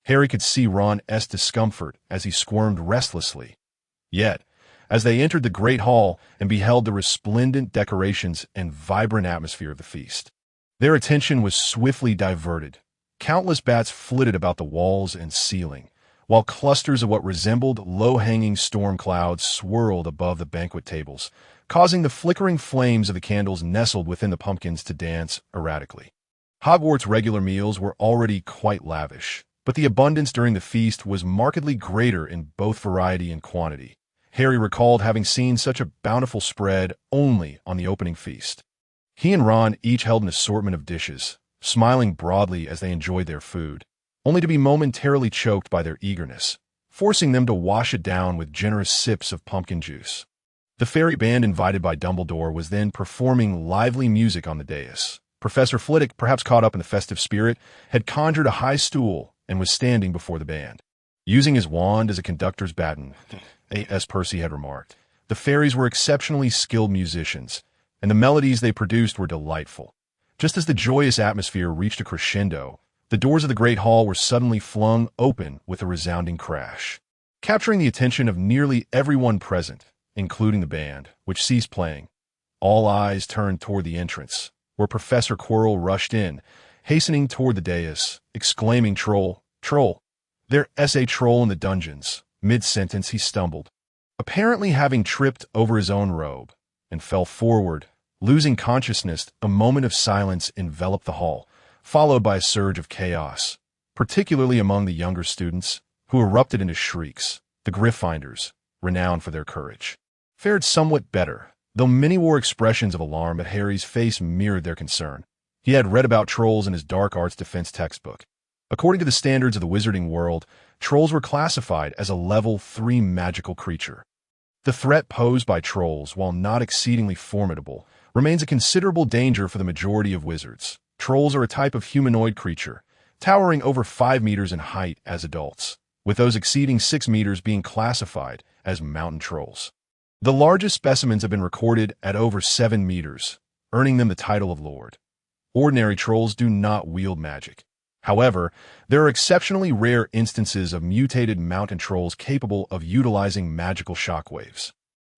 Harry could see Ron's discomfort as he squirmed restlessly. Yet, as they entered the Great Hall and beheld the resplendent decorations and vibrant atmosphere of the feast, their attention was swiftly diverted. Countless bats flitted about the walls and ceiling, while clusters of what resembled low-hanging storm clouds swirled above the banquet tables, causing the flickering flames of the candles nestled within the pumpkins to dance erratically. Hogwarts' regular meals were already quite lavish, but the abundance during the feast was markedly greater in both variety and quantity. Harry recalled having seen such a bountiful spread only on the opening feast. He and Ron each held an assortment of dishes, smiling broadly as they enjoyed their food, only to be momentarily choked by their eagerness, forcing them to wash it down with generous sips of pumpkin juice. The fairy band invited by Dumbledore was then performing lively music on the dais. Professor Flitwick, perhaps caught up in the festive spirit, had conjured a high stool and was standing before the band. Using his wand as a conductor's baton, as Percy had remarked, the fairies were exceptionally skilled musicians, and the melodies they produced were delightful. Just as the joyous atmosphere reached a crescendo, the doors of the Great Hall were suddenly flung open with a resounding crash, capturing the attention of nearly everyone present, including the band, which ceased playing. All eyes turned toward the entrance, where Professor Quirrell rushed in, hastening toward the dais, exclaiming, "Troll! Troll! There's a troll in the dungeons." Mid-sentence he stumbled, apparently having tripped over his own robe, and fell forward. Losing consciousness, a moment of silence enveloped the hall, followed by a surge of chaos, particularly among the younger students, who erupted into shrieks. The Gryffindors, renowned for their courage, fared somewhat better, though many wore expressions of alarm, but Harry's face mirrored their concern. He had read about trolls in his dark arts defense textbook. According to the standards of the wizarding world, trolls were classified as a level 3 magical creature. The threat posed by trolls, while not exceedingly formidable, remains a considerable danger for the majority of wizards. Trolls are a type of humanoid creature, towering over 5 meters in height as adults, with those exceeding 6 meters being classified as mountain trolls. The largest specimens have been recorded at over 7 meters, earning them the title of Lord. Ordinary trolls do not wield magic. However, there are exceptionally rare instances of mutated mountain trolls capable of utilizing magical shockwaves.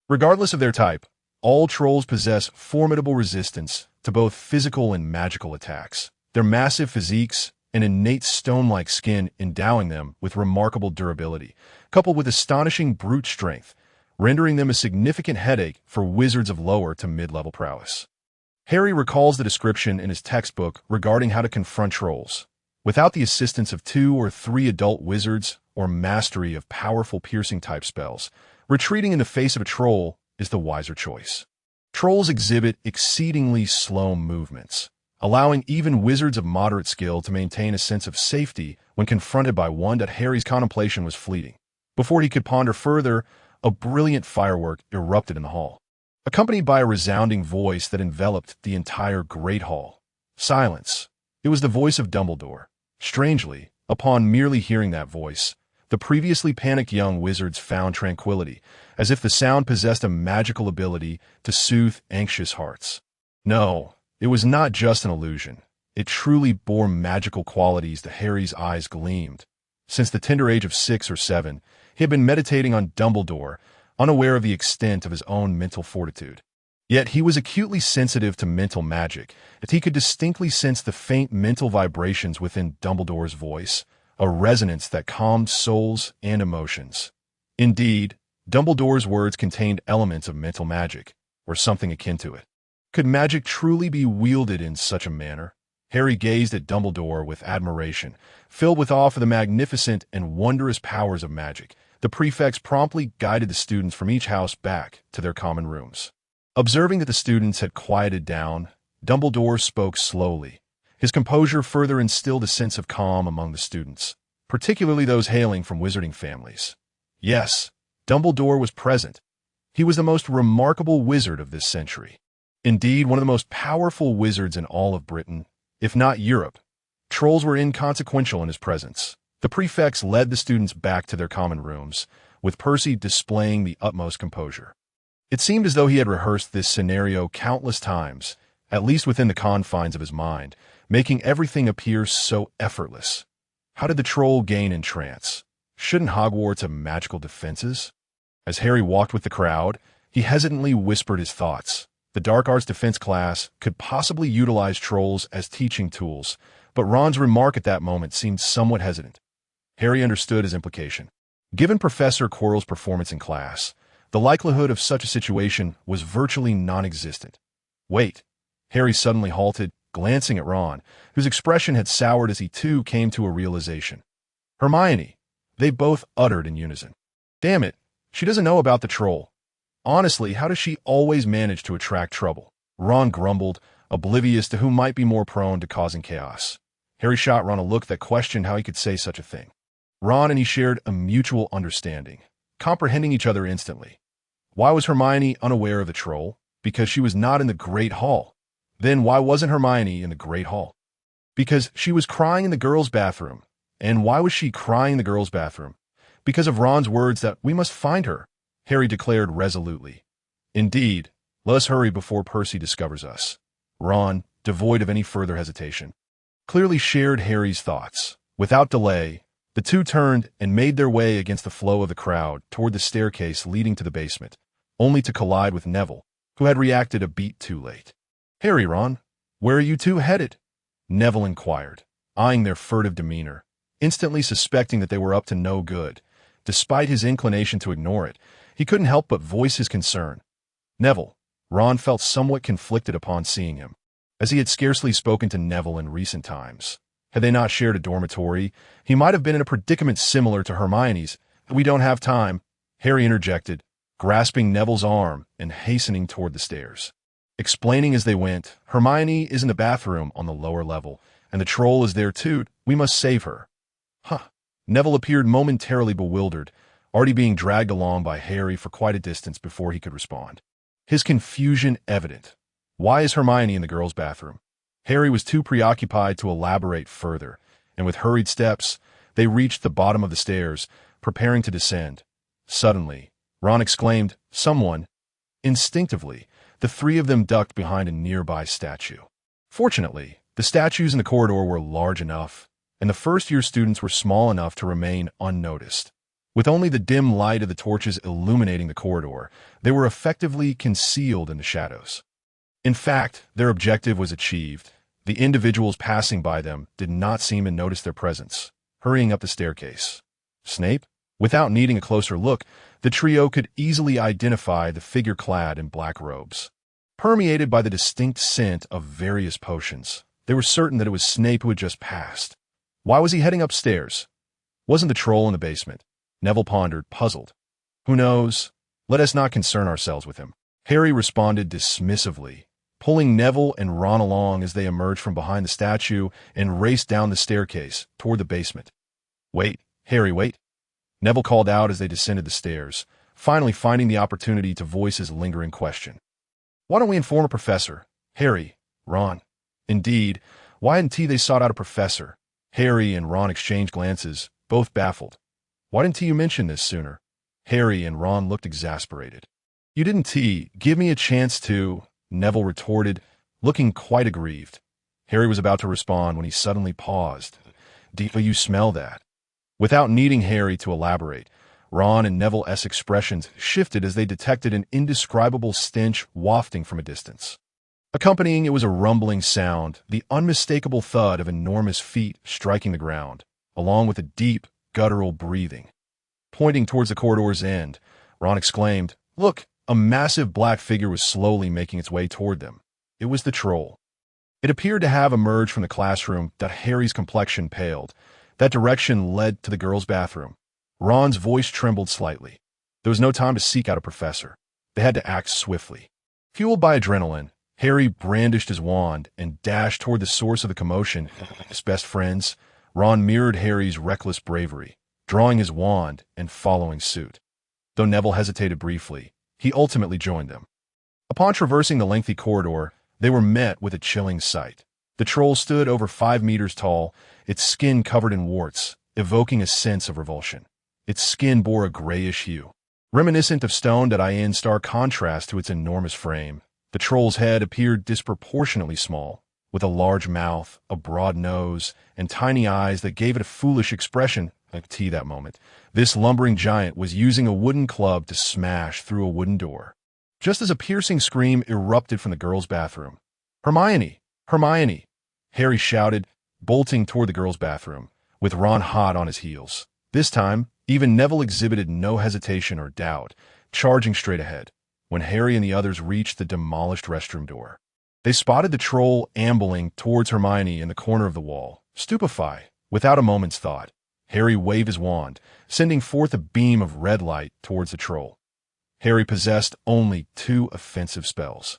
Regardless of their type, all trolls possess formidable resistance to both physical and magical attacks. Their massive physiques and innate stone-like skin endowing them with remarkable durability, coupled with astonishing brute strength, rendering them a significant headache for wizards of lower to mid-level prowess. Harry recalls the description in his textbook regarding how to confront trolls. Without the assistance of 2 or 3 adult wizards or mastery of powerful piercing-type spells, retreating in the face of a troll is the wiser choice. Trolls exhibit exceedingly slow movements, allowing even wizards of moderate skill to maintain a sense of safety when confronted by one. That Harry's contemplation was fleeting. Before he could ponder further, a brilliant firework erupted in the hall, accompanied by a resounding voice that enveloped the entire great hall. Silence. It was the voice of Dumbledore. Strangely, upon merely hearing that voice, the previously panicked young wizards found tranquility, as if the sound possessed a magical ability to soothe anxious hearts. No, it was not just an illusion. It truly bore magical qualities. To Harry's eyes gleamed. Since the tender age of 6 or 7, he had been meditating on Dumbledore, unaware of the extent of his own mental fortitude. Yet he was acutely sensitive to mental magic, as he could distinctly sense the faint mental vibrations within Dumbledore's voice, a resonance that calmed souls and emotions. Indeed, Dumbledore's words contained elements of mental magic, or something akin to it. Could magic truly be wielded in such a manner? Harry gazed at Dumbledore with admiration, filled with awe for the magnificent and wondrous powers of magic. The prefects promptly guided the students from each house back to their common rooms. Observing that the students had quieted down, Dumbledore spoke slowly. His composure further instilled a sense of calm among the students, particularly those hailing from wizarding families. Yes, Dumbledore was present. He was the most remarkable wizard of this century. Indeed, one of the most powerful wizards in all of Britain, if not Europe. Trolls were inconsequential in his presence. The prefects led the students back to their common rooms, with Percy displaying the utmost composure. It seemed as though he had rehearsed this scenario countless times, at least within the confines of his mind, making everything appear so effortless. How did the troll gain entrance? Shouldn't Hogwarts have magical defenses? As Harry walked with the crowd, he hesitantly whispered his thoughts. The dark arts defense class could possibly utilize trolls as teaching tools, but Ron's remark at that moment seemed somewhat hesitant. Harry understood his implication. Given Professor Quirrell's performance in class, the likelihood of such a situation was virtually non-existent. Wait. Harry suddenly halted, glancing at Ron, whose expression had soured as he too came to a realization. Hermione, they both uttered in unison. Damn it, she doesn't know about the troll. Honestly, how does she always manage to attract trouble? Ron grumbled, oblivious to who might be more prone to causing chaos. Harry shot Ron a look that questioned how he could say such a thing. Ron and he shared a mutual understanding, comprehending each other instantly. Why was Hermione unaware of the troll? Because she was not in the Great Hall. Then why wasn't Hermione in the Great Hall? Because she was crying in the girls' bathroom. And why was she crying in the girls' bathroom? Because of Ron's words that we must find her, Harry declared resolutely. Indeed, let us hurry before Percy discovers us. Ron, devoid of any further hesitation, clearly shared Harry's thoughts. Without delay, the two turned and made their way against the flow of the crowd toward the staircase leading to the basement, only to collide with Neville, who had reacted a beat too late. Harry, Ron, where are you two headed? Neville inquired, eyeing their furtive demeanor, instantly suspecting that they were up to no good. Despite his inclination to ignore it, he couldn't help but voice his concern. Neville, Ron felt somewhat conflicted upon seeing him, as he had scarcely spoken to Neville in recent times. Had they not shared a dormitory, he might have been in a predicament similar to Hermione's. We don't have time, Harry interjected, grasping Neville's arm and hastening toward the stairs. explaining as they went. Hermione is in the bathroom on the lower level, and the troll is there too. We must save her. Huh. Neville appeared momentarily bewildered, already being dragged along by Harry for quite a distance before he could respond. His confusion evident. Why is Hermione in the girls' bathroom? Harry was too preoccupied to elaborate further, and with hurried steps, they reached the bottom of the stairs, preparing to descend. Suddenly, Ron exclaimed, "Someone!" Instinctively, the three of them ducked behind a nearby statue. Fortunately, the statues in the corridor were large enough, and the first-year students were small enough to remain unnoticed. With only the dim light of the torches illuminating the corridor, they were effectively concealed in the shadows. In fact, their objective was achieved. The individuals passing by them did not seem to notice their presence, hurrying up the staircase. Snape? Without needing a closer look, the trio could easily identify the figure clad in black robes. Permeated by the distinct scent of various potions, they were certain that it was Snape who had just passed. Why was he heading upstairs? Wasn't the troll in the basement? Neville pondered, puzzled. Who knows? Let us not concern ourselves with him. Harry responded dismissively, pulling Neville and Ron along as they emerged from behind the statue and raced down the staircase toward the basement. Wait, Harry, wait. Neville called out as they descended the stairs, finally finding the opportunity to voice his lingering question. Why don't we inform a professor? Harry, Ron. Indeed, why hadn't they sought out a professor? Harry and Ron exchanged glances, both baffled. Why didn't you mention this sooner? Harry and Ron looked exasperated. You didn't give me a chance to, Neville retorted, looking quite aggrieved. Harry was about to respond when he suddenly paused. Do you smell that? Without needing Harry to elaborate, Ron and Neville's expressions shifted as they detected an indescribable stench wafting from a distance. Accompanying it was a rumbling sound, the unmistakable thud of enormous feet striking the ground, along with a deep, guttural breathing. Pointing towards the corridor's end, Ron exclaimed, Look! A massive black figure was slowly making its way toward them. It was the troll. It appeared to have emerged from the classroom that Harry's complexion paled. That direction led to the girls' bathroom. Ron's voice trembled slightly. There was no time to seek out a professor. They had to act swiftly. Fueled by adrenaline, Harry brandished his wand and dashed toward the source of the commotion. His best friends, Ron mirrored Harry's reckless bravery, drawing his wand and following suit. Though Neville hesitated briefly, he ultimately joined them. Upon traversing the lengthy corridor, they were met with a chilling sight. The troll stood over 5 meters tall, its skin covered in warts, evoking a sense of revulsion. Its skin bore a grayish hue, reminiscent of stone that in stark contrast to its enormous frame. The troll's head appeared disproportionately small, with a large mouth, a broad nose, and tiny eyes that gave it a foolish expression. Like that moment, this lumbering giant was using a wooden club to smash through a wooden door. Just as a piercing scream erupted from the girls' bathroom. Hermione! Hermione! Harry shouted, bolting toward the girls' bathroom, with Ron hot on his heels. This time, even Neville exhibited no hesitation or doubt, charging straight ahead. When Harry and the others reached the demolished restroom door, they spotted the troll ambling towards Hermione in the corner of the wall. Stupefied, without a moment's thought, Harry waved his wand, sending forth a beam of red light towards the troll. Harry possessed only 2 offensive spells,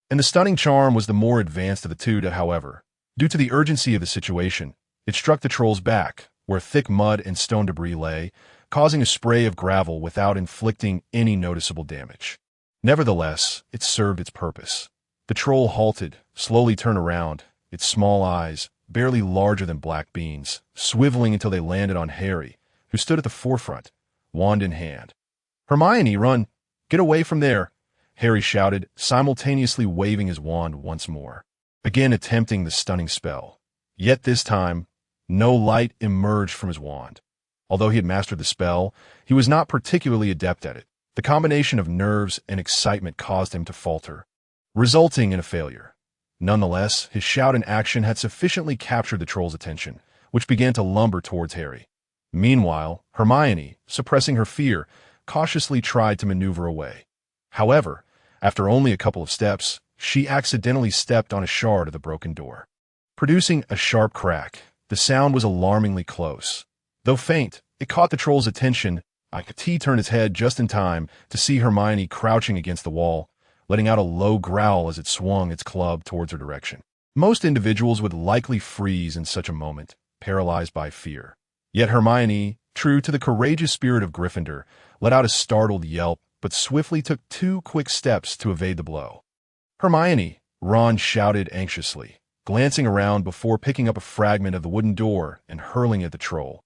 and the stunning charm was the more advanced of the two. However, due to the urgency of the situation, it struck the troll's back, where thick mud and stone debris lay, causing a spray of gravel without inflicting any noticeable damage. Nevertheless, it served its purpose. The troll halted, slowly turned around, its small eyes, barely larger than black beans, swiveling until they landed on Harry, who stood at the forefront, wand in hand. Hermione, run! Get away from there! Harry shouted, simultaneously waving his wand once more, again attempting the stunning spell. Yet this time, no light emerged from his wand. Although he had mastered the spell, he was not particularly adept at it. The combination of nerves and excitement caused him to falter, resulting in a failure. Nonetheless, his shout and action had sufficiently captured the troll's attention, which began to lumber towards Harry. Meanwhile, Hermione, suppressing her fear, cautiously tried to maneuver away. However, after only a couple of steps, she accidentally stepped on a shard of the broken door, producing a sharp crack. The sound was alarmingly close. Though faint, it caught the troll's attention. He turned his head just in time to see Hermione crouching against the wall, letting out a low growl as it swung its club towards her direction. Most individuals would likely freeze in such a moment, paralyzed by fear. Yet Hermione, true to the courageous spirit of Gryffindor, let out a startled yelp but swiftly took 2 quick steps to evade the blow. "Hermione!" Ron shouted anxiously, glancing around before picking up a fragment of the wooden door and hurling it at the troll.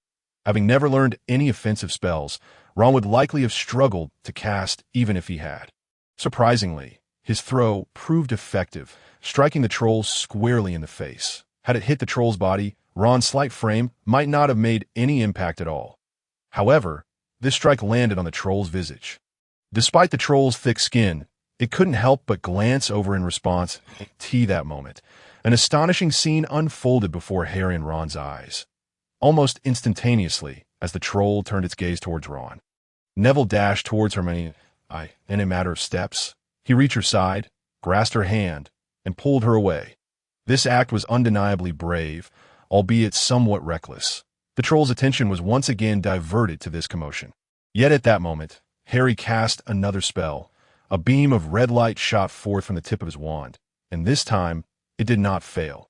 Having never learned any offensive spells, Ron would likely have struggled to cast even if he had. Surprisingly, his throw proved effective, striking the troll squarely in the face. Had it hit the troll's body, Ron's slight frame might not have made any impact at all. However, this strike landed on the troll's visage. Despite the troll's thick skin, it couldn't help but glance over in response to that moment. An astonishing scene unfolded before Harry and Ron's eyes. Almost instantaneously, as the troll turned its gaze towards Ron, Neville dashed towards Hermione. In a matter of steps, he reached her side, grasped her hand, and pulled her away. This act was undeniably brave, albeit somewhat reckless. The troll's attention was once again diverted to this commotion. Yet at that moment, Harry cast another spell. A beam of red light shot forth from the tip of his wand, and this time, it did not fail.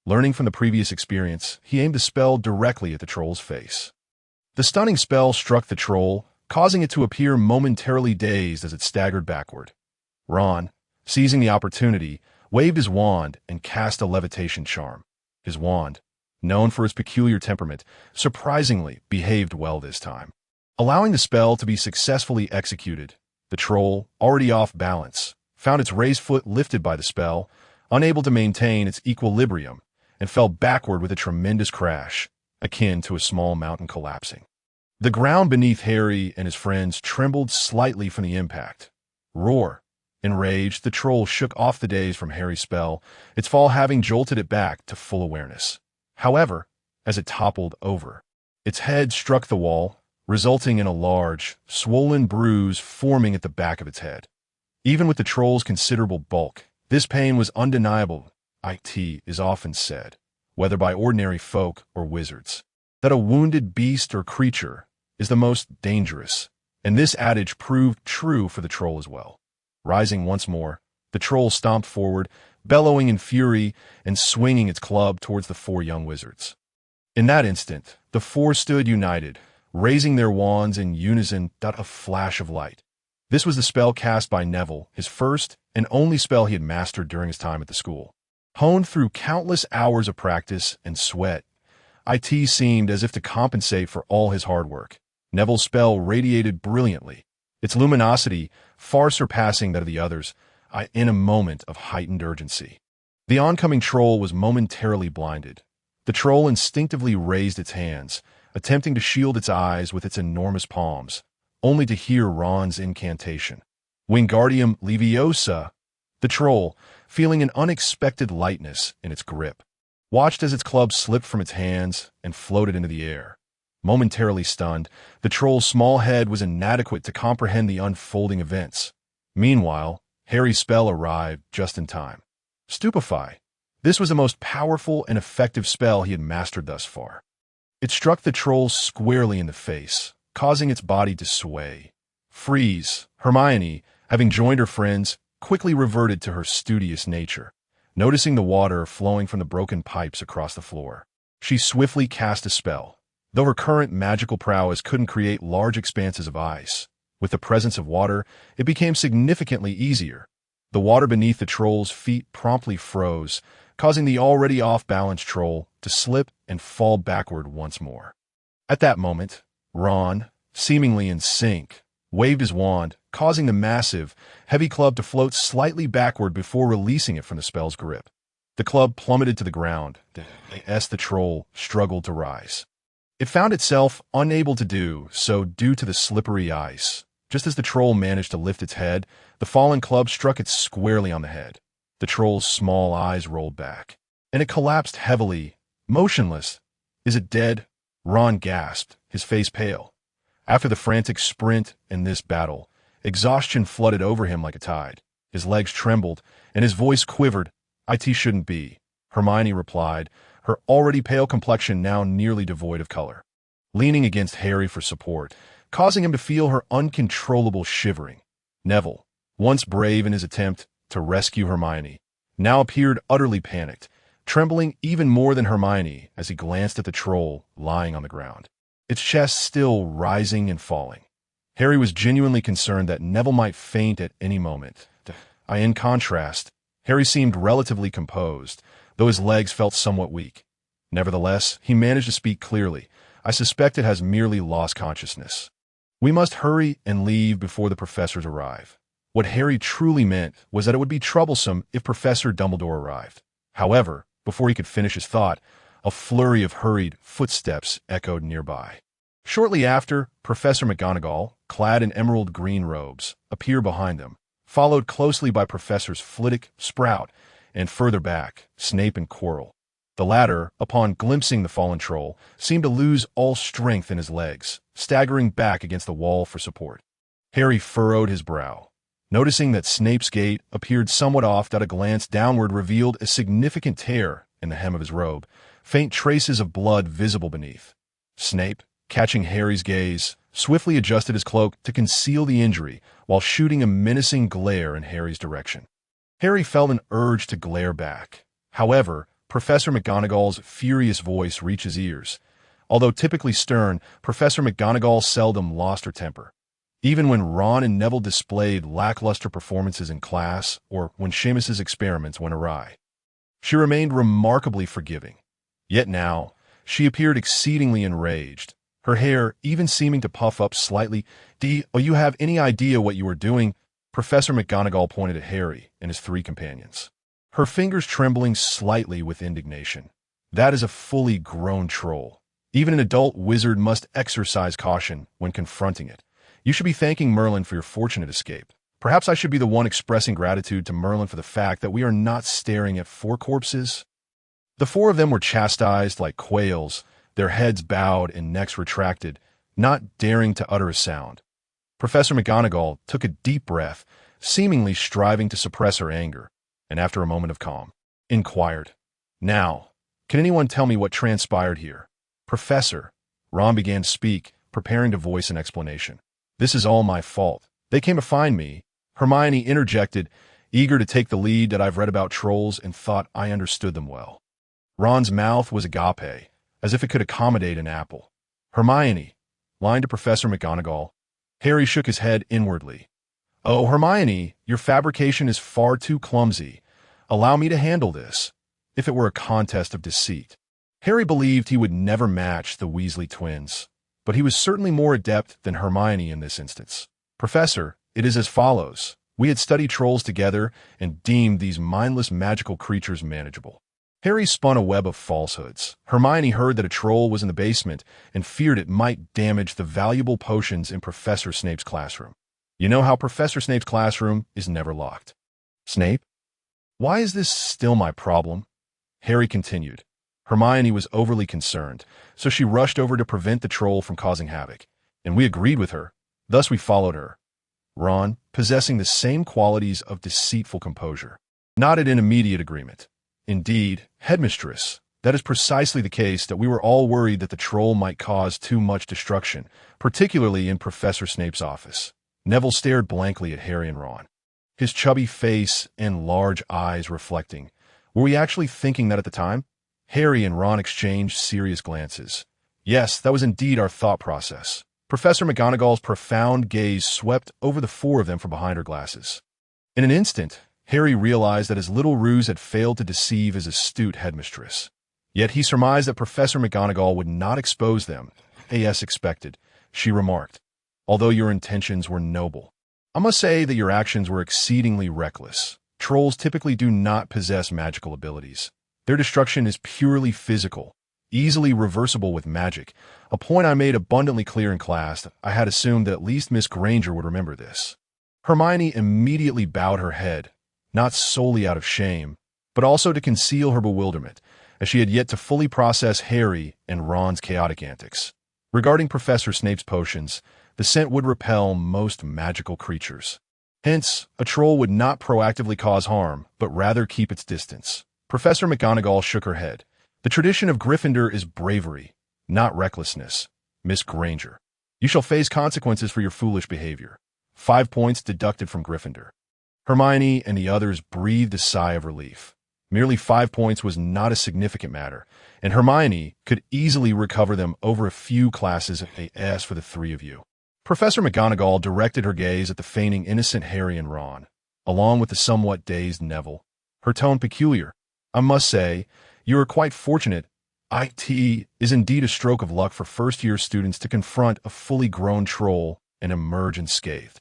Learning from the previous experience, he aimed the spell directly at the troll's face. The stunning spell struck the troll, causing it to appear momentarily dazed as it staggered backward. Ron, seizing the opportunity, waved his wand and cast a levitation charm. His wand, known for its peculiar temperament, surprisingly behaved well this time. Allowing the spell to be successfully executed, the troll, already off balance, found its raised foot lifted by the spell, unable to maintain its equilibrium, and fell backward with a tremendous crash, akin to a small mountain collapsing. The ground beneath Harry and his friends trembled slightly from the impact. Roar! Enraged, the troll shook off the daze from Harry's spell, its fall having jolted it back to full awareness. However, as it toppled over, its head struck the wall, resulting in a large, swollen bruise forming at the back of its head. Even with the troll's considerable bulk, this pain was undeniable. It is often said, whether by ordinary folk or wizards, that a wounded beast or creature is the most dangerous, and this adage proved true for the troll as well. Rising once more, the troll stomped forward, bellowing in fury and swinging its club towards the 4 young wizards. In that instant, the 4 stood united, raising their wands in unison. A flash of light. This was the spell cast by Neville, his first and only spell he had mastered during his time at the school. Honed through countless hours of practice and sweat, it seemed as if to compensate for all his hard work. Neville's spell radiated brilliantly, its luminosity far surpassing that of the others, in a moment of heightened urgency. The oncoming troll was momentarily blinded. The troll instinctively raised its hands, attempting to shield its eyes with its enormous palms, only to hear Ron's incantation. Wingardium Leviosa! The troll, feeling an unexpected lightness in its grip, watched as its club slipped from its hands and floated into the air. Momentarily stunned, the troll's small head was inadequate to comprehend the unfolding events. Meanwhile, Harry's spell arrived just in time. Stupefy! This was the most powerful and effective spell he had mastered thus far. It struck the troll squarely in the face, causing its body to sway. Freeze! Hermione, having joined her friends, quickly reverted to her studious nature, noticing the water flowing from the broken pipes across the floor. She swiftly cast a spell. Though her current magical prowess couldn't create large expanses of ice, with the presence of water, it became significantly easier. The water beneath the troll's feet promptly froze, causing the already off-balance troll to slip and fall backward once more. At that moment, Ron, seemingly in sync, waved his wand, causing the massive, heavy club to float slightly backward before releasing it from the spell's grip. The club plummeted to the ground, as the troll struggled to rise. It found itself unable to do so due to the slippery ice. Just as the troll managed to lift its head, the fallen club struck it squarely on the head. The troll's small eyes rolled back, and it collapsed heavily, motionless. "Is it dead?" Ron gasped, his face pale. After the frantic sprint in this battle, exhaustion flooded over him like a tide. His legs trembled, and his voice quivered. "It shouldn't be," Hermione replied, her already pale complexion now nearly devoid of color, leaning against Harry for support, causing him to feel her uncontrollable shivering. "Neville, once brave in his attempt to rescue Hermione, now appeared utterly panicked, trembling even more than Hermione as he glanced at the troll lying on the ground, its chest still rising and falling. Harry was genuinely concerned that Neville might faint at any moment. In contrast, Harry seemed relatively composed, though his legs felt somewhat weak. Nevertheless, he managed to speak clearly. I suspect it has merely lost consciousness. We must hurry and leave before the professors arrive. What Harry truly meant was that it would be troublesome if Professor Dumbledore arrived. However, before he could finish his thought, a flurry of hurried footsteps echoed nearby. Shortly after, Professor McGonagall, clad in emerald green robes, appeared behind them, followed closely by Professors Flitwick, Sprout, and further back, Snape and Quirrell. The latter, upon glimpsing the fallen troll, seemed to lose all strength in his legs, staggering back against the wall for support. Harry furrowed his brow, noticing that Snape's gait appeared somewhat off, that a glance downward revealed a significant tear in the hem of his robe, faint traces of blood visible beneath. Snape, catching Harry's gaze, swiftly adjusted his cloak to conceal the injury while shooting a menacing glare in Harry's direction. Harry felt an urge to glare back. However, Professor McGonagall's furious voice reached his ears. Although typically stern, Professor McGonagall seldom lost her temper. Even when Ron and Neville displayed lackluster performances in class or when Seamus's experiments went awry, she remained remarkably forgiving. Yet now, she appeared exceedingly enraged, her hair even seeming to puff up slightly. "Do you have any idea what you are doing?" Professor McGonagall pointed at Harry and his three companions, her fingers trembling slightly with indignation. "That is a fully grown troll. Even an adult wizard must exercise caution when confronting it. You should be thanking Merlin for your fortunate escape. Perhaps I should be the one expressing gratitude to Merlin for the fact that we are not staring at four corpses." The four of them were chastised like quails, their heads bowed and necks retracted, not daring to utter a sound. Professor McGonagall took a deep breath, seemingly striving to suppress her anger, and after a moment of calm, inquired, "Now, can anyone tell me what transpired here?" "Professor," Ron began to speak, preparing to voice an explanation. "This is all my fault. They came to find me." Hermione interjected, eager to take the lead, that I've read about trolls and thought I understood them well. Ron's mouth was agape, as if it could accommodate an apple. "Hermione," lined to Professor McGonagall. Harry shook his head inwardly. "Oh, Hermione, your fabrication is far too clumsy. Allow me to handle this." If it were a contest of deceit, Harry believed he would never match the Weasley twins, but he was certainly more adept than Hermione in this instance. "Professor, it is as follows. We had studied trolls together and deemed these mindless magical creatures manageable." Harry spun a web of falsehoods. Hermione heard that a troll was in the basement and feared it might damage the valuable potions in Professor Snape's classroom. You know how Professor Snape's classroom is never locked. "Snape? Why is this still my problem?" Harry continued. Hermione was overly concerned, so she rushed over to prevent the troll from causing havoc, and we agreed with her. Thus we followed her. Ron, possessing the same qualities of deceitful composure, nodded in immediate agreement. "Indeed, Headmistress, that is precisely the case, that we were all worried that the troll might cause too much destruction, particularly in Professor Snape's office." Neville stared blankly at Harry and Ron, his chubby face and large eyes reflecting. Were we actually thinking that at the time? Harry and Ron exchanged serious glances. Yes, that was indeed our thought process. Professor McGonagall's profound gaze swept over the four of them from behind her glasses. In an instant, Harry realized that his little ruse had failed to deceive his astute headmistress. Yet he surmised that Professor McGonagall would not expose them, as expected. She remarked, "Although your intentions were noble, I must say that your actions were exceedingly reckless. Trolls typically do not possess magical abilities. Their destruction is purely physical, easily reversible with magic, a point I made abundantly clear in class. I had assumed that at least Miss Granger would remember this." Hermione immediately bowed her head, not solely out of shame, but also to conceal her bewilderment, as she had yet to fully process Harry and Ron's chaotic antics. Regarding Professor Snape's potions, the scent would repel most magical creatures. Hence, a troll would not proactively cause harm, but rather keep its distance. Professor McGonagall shook her head. "The tradition of Gryffindor is bravery, not recklessness. Miss Granger, you shall face consequences for your foolish behavior. 5 points deducted from Gryffindor." Hermione and the others breathed a sigh of relief. Merely 5 points was not a significant matter, and Hermione could easily recover them over a few classes of AS for the three of you. Professor McGonagall directed her gaze at the feigning innocent Harry and Ron, along with the somewhat dazed Neville, her tone peculiar. I must say, you are quite fortunate. It is indeed a stroke of luck for first-year students to confront a fully grown troll and emerge unscathed.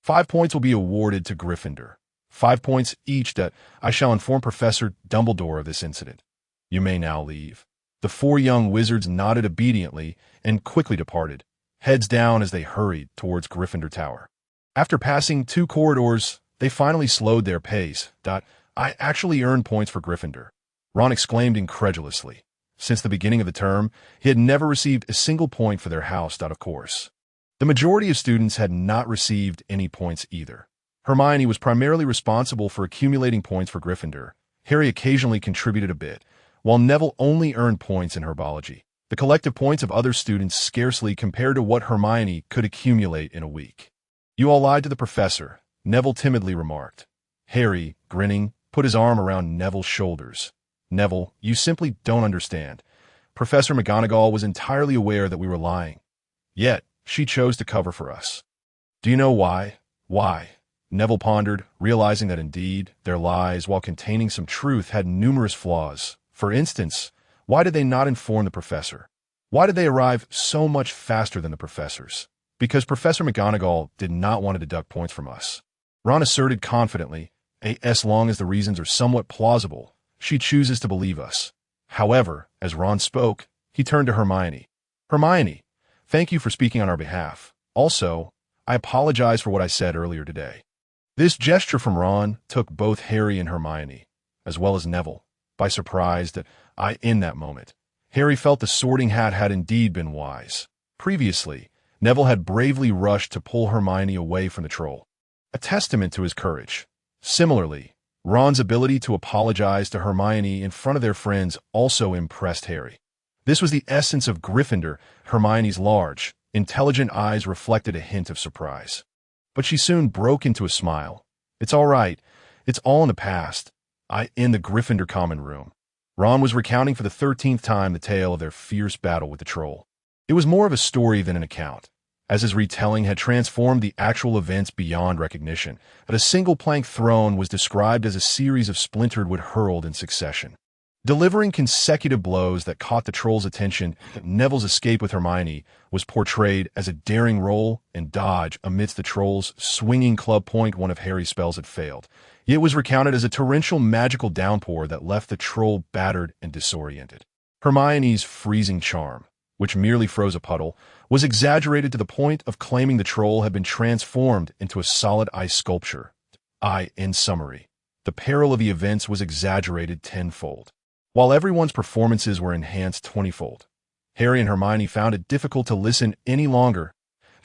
5 points will be awarded to Gryffindor. 5 points each that I shall inform Professor Dumbledore of this incident. You may now leave. The 4 young wizards nodded obediently and quickly departed, heads down as they hurried towards Gryffindor Tower. After passing 2 corridors, they finally slowed their pace. I actually earned points for Gryffindor, Ron exclaimed incredulously. Since the beginning of the term, he had never received a single point for their house. Of course, the majority of students had not received any points either. Hermione was primarily responsible for accumulating points for Gryffindor. Harry occasionally contributed a bit, while Neville only earned points in herbology. The collective points of other students scarcely compared to what Hermione could accumulate in a week. You all lied to the professor, Neville timidly remarked. Harry, grinning, put his arm around Neville's shoulders. Neville, you simply don't understand. Professor McGonagall was entirely aware that we were lying. Yet, she chose to cover for us. Do you know why? Why? Neville pondered, realizing that indeed, their lies, while containing some truth, had numerous flaws. For instance, why did they not inform the professor? Why did they arrive so much faster than the professors? Because Professor McGonagall did not want to deduct points from us. Ron asserted confidently, as long as the reasons are somewhat plausible, she chooses to believe us. However, as Ron spoke, he turned to Hermione. Hermione, thank you for speaking on our behalf. Also, I apologize for what I said earlier today. This gesture from Ron took both Harry and Hermione, as well as Neville, by surprise. In that moment, Harry felt the Sorting Hat had indeed been wise. Previously, Neville had bravely rushed to pull Hermione away from the troll, a testament to his courage. Similarly, Ron's ability to apologize to Hermione in front of their friends also impressed Harry. This was the essence of Gryffindor. Hermione's large, intelligent eyes reflected a hint of surprise. But she soon broke into a smile. It's all right. It's all in the past. In the Gryffindor common room, Ron was recounting for the 13th time the tale of their fierce battle with the troll. It was more of a story than an account, as his retelling had transformed the actual events beyond recognition. That a single plank thrown was described as a series of splintered wood hurled in succession, delivering consecutive blows that caught the troll's attention. Neville's escape with Hermione was portrayed as a daring roll and dodge amidst the troll's swinging club point. One of Harry's spells had failed. It was recounted as a torrential magical downpour that left the troll battered and disoriented. Hermione's freezing charm, which merely froze a puddle, was exaggerated to the point of claiming the troll had been transformed into a solid ice sculpture. In summary, the peril of the events was exaggerated tenfold, while everyone's performances were enhanced 20-fold. Harry and Hermione found it difficult to listen any longer.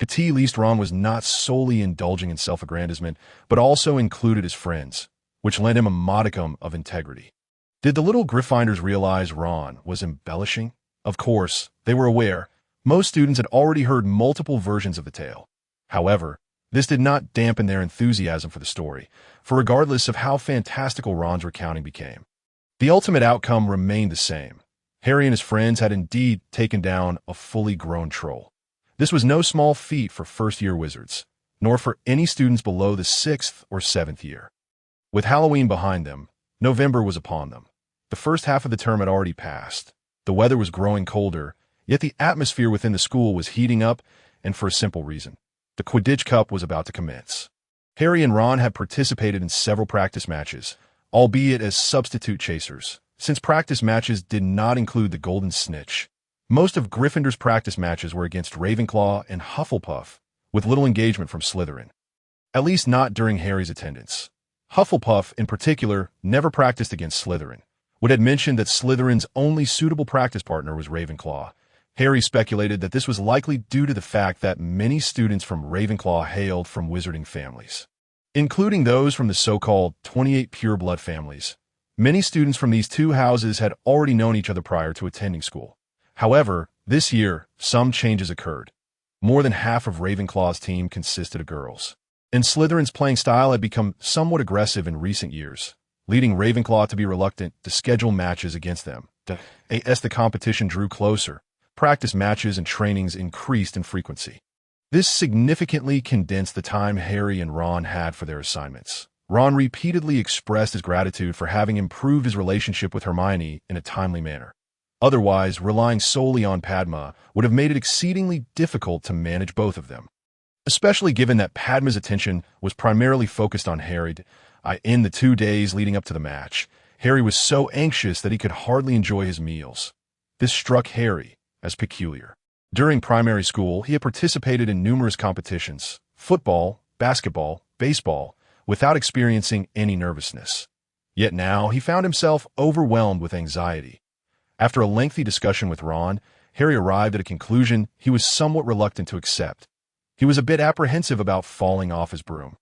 At least Ron was not solely indulging in self-aggrandizement, but also included his friends, which lent him a modicum of integrity. Did the little Gryffindors realize Ron was embellishing? Of course, they were aware. Most students had already heard multiple versions of the tale. However, this did not dampen their enthusiasm for the story, for regardless of how fantastical Ron's recounting became, the ultimate outcome remained the same. Harry and his friends had indeed taken down a fully grown troll. This was no small feat for first-year wizards, nor for any students below the 6th or 7th year. With Halloween behind them, November was upon them. The first half of the term had already passed. The weather was growing colder, yet the atmosphere within the school was heating up, and for a simple reason. The Quidditch Cup was about to commence. Harry and Ron had participated in several practice matches, albeit as substitute chasers, since practice matches did not include the Golden Snitch. Most of Gryffindor's practice matches were against Ravenclaw and Hufflepuff, with little engagement from Slytherin. At least not during Harry's attendance. Hufflepuff, in particular, never practiced against Slytherin. Wood had mentioned that Slytherin's only suitable practice partner was Ravenclaw. Harry speculated that this was likely due to the fact that many students from Ravenclaw hailed from wizarding families, including those from the so-called 28 pureblood families. Many students from these two houses had already known each other prior to attending school. However, this year, some changes occurred. More than half of Ravenclaw's team consisted of girls. And Slytherin's playing style had become somewhat aggressive in recent years, leading Ravenclaw to be reluctant to schedule matches against them. As the competition drew closer, practice matches and trainings increased in frequency. This significantly condensed the time Harry and Ron had for their assignments. Ron repeatedly expressed his gratitude for having improved his relationship with Hermione in a timely manner. Otherwise, relying solely on Padma would have made it exceedingly difficult to manage both of them, especially given that Padma's attention was primarily focused on Harry. In the 2 days leading up to the match, Harry was so anxious that he could hardly enjoy his meals. This struck Harry as peculiar. During primary school, he had participated in numerous competitions, football, basketball, baseball, without experiencing any nervousness. Yet now he found himself overwhelmed with anxiety. After a lengthy discussion with Ron, Harry arrived at a conclusion he was somewhat reluctant to accept. He was a bit apprehensive about falling off his broom.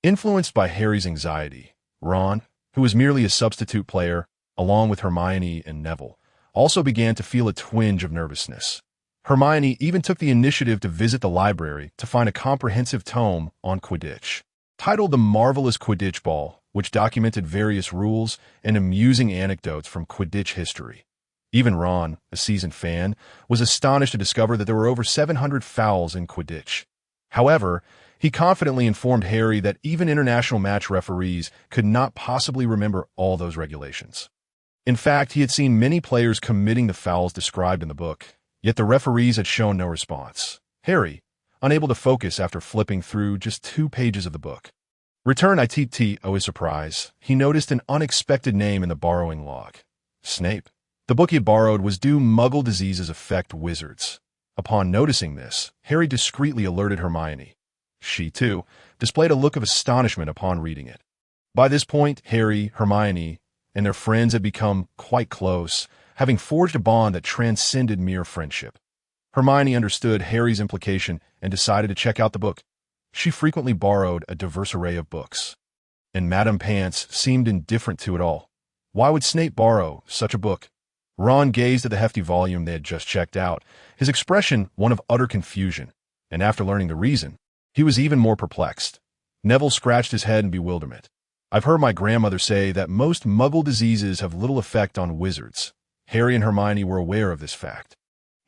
Influenced by Harry's anxiety, Ron, who was merely a substitute player, along with Hermione and Neville, also began to feel a twinge of nervousness. Hermione even took the initiative to visit the library to find a comprehensive tome on Quidditch, titled The Marvelous Quidditch Ball, which documented various rules and amusing anecdotes from Quidditch history. Even Ron, a seasoned fan, was astonished to discover that there were over 700 fouls in Quidditch. However, he confidently informed Harry that even international match referees could not possibly remember all those regulations. In fact, he had seen many players committing the fouls described in the book, yet the referees had shown no response. Harry, unable to focus after flipping through just 2 pages of the book, returned to his surprise. He noticed an unexpected name in the borrowing log. Snape. The book he had borrowed was "Do Muggle Diseases Affect Wizards?" Upon noticing this, Harry discreetly alerted Hermione. She, too, displayed a look of astonishment upon reading it. By this point, Harry, Hermione, and their friends had become quite close, having forged a bond that transcended mere friendship. Hermione understood Harry's implication and decided to check out the book. She frequently borrowed a diverse array of books, and Madame Pants seemed indifferent to it all. Why would Snape borrow such a book? Ron gazed at the hefty volume they had just checked out, his expression one of utter confusion, and after learning the reason, he was even more perplexed. Neville scratched his head in bewilderment. I've heard my grandmother say that most Muggle diseases have little effect on wizards. Harry and Hermione were aware of this fact,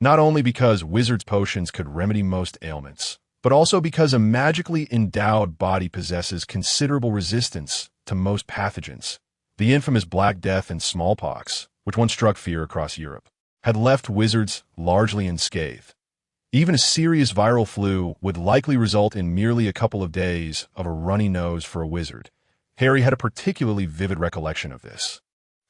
not only because wizards' potions could remedy most ailments, but also because a magically endowed body possesses considerable resistance to most pathogens. The infamous Black Death and smallpox, which once struck fear across Europe, had left wizards largely unscathed. Even a serious viral flu would likely result in merely a couple of days of a runny nose for a wizard. Harry had a particularly vivid recollection of this.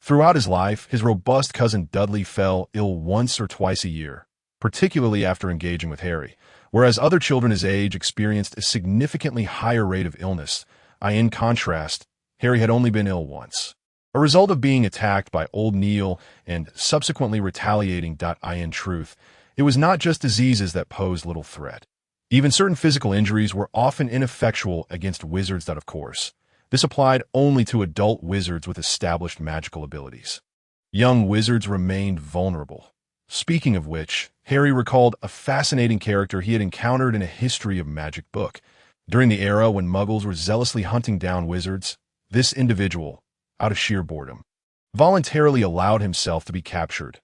Throughout his life, his robust cousin Dudley fell ill once or twice a year, particularly after engaging with Harry, whereas other children his age experienced a significantly higher rate of illness. In contrast, Harry had only been ill once, a result of being attacked by Old Neil and subsequently retaliating. In truth, it was not just diseases that posed little threat. Even certain physical injuries were often ineffectual against wizards. Of course, this applied only to adult wizards with established magical abilities. Young wizards remained vulnerable. Speaking of which, Harry recalled a fascinating character he had encountered in a history of magic book. During the era when Muggles were zealously hunting down wizards, this individual, out of sheer boredom, voluntarily allowed himself to be captured.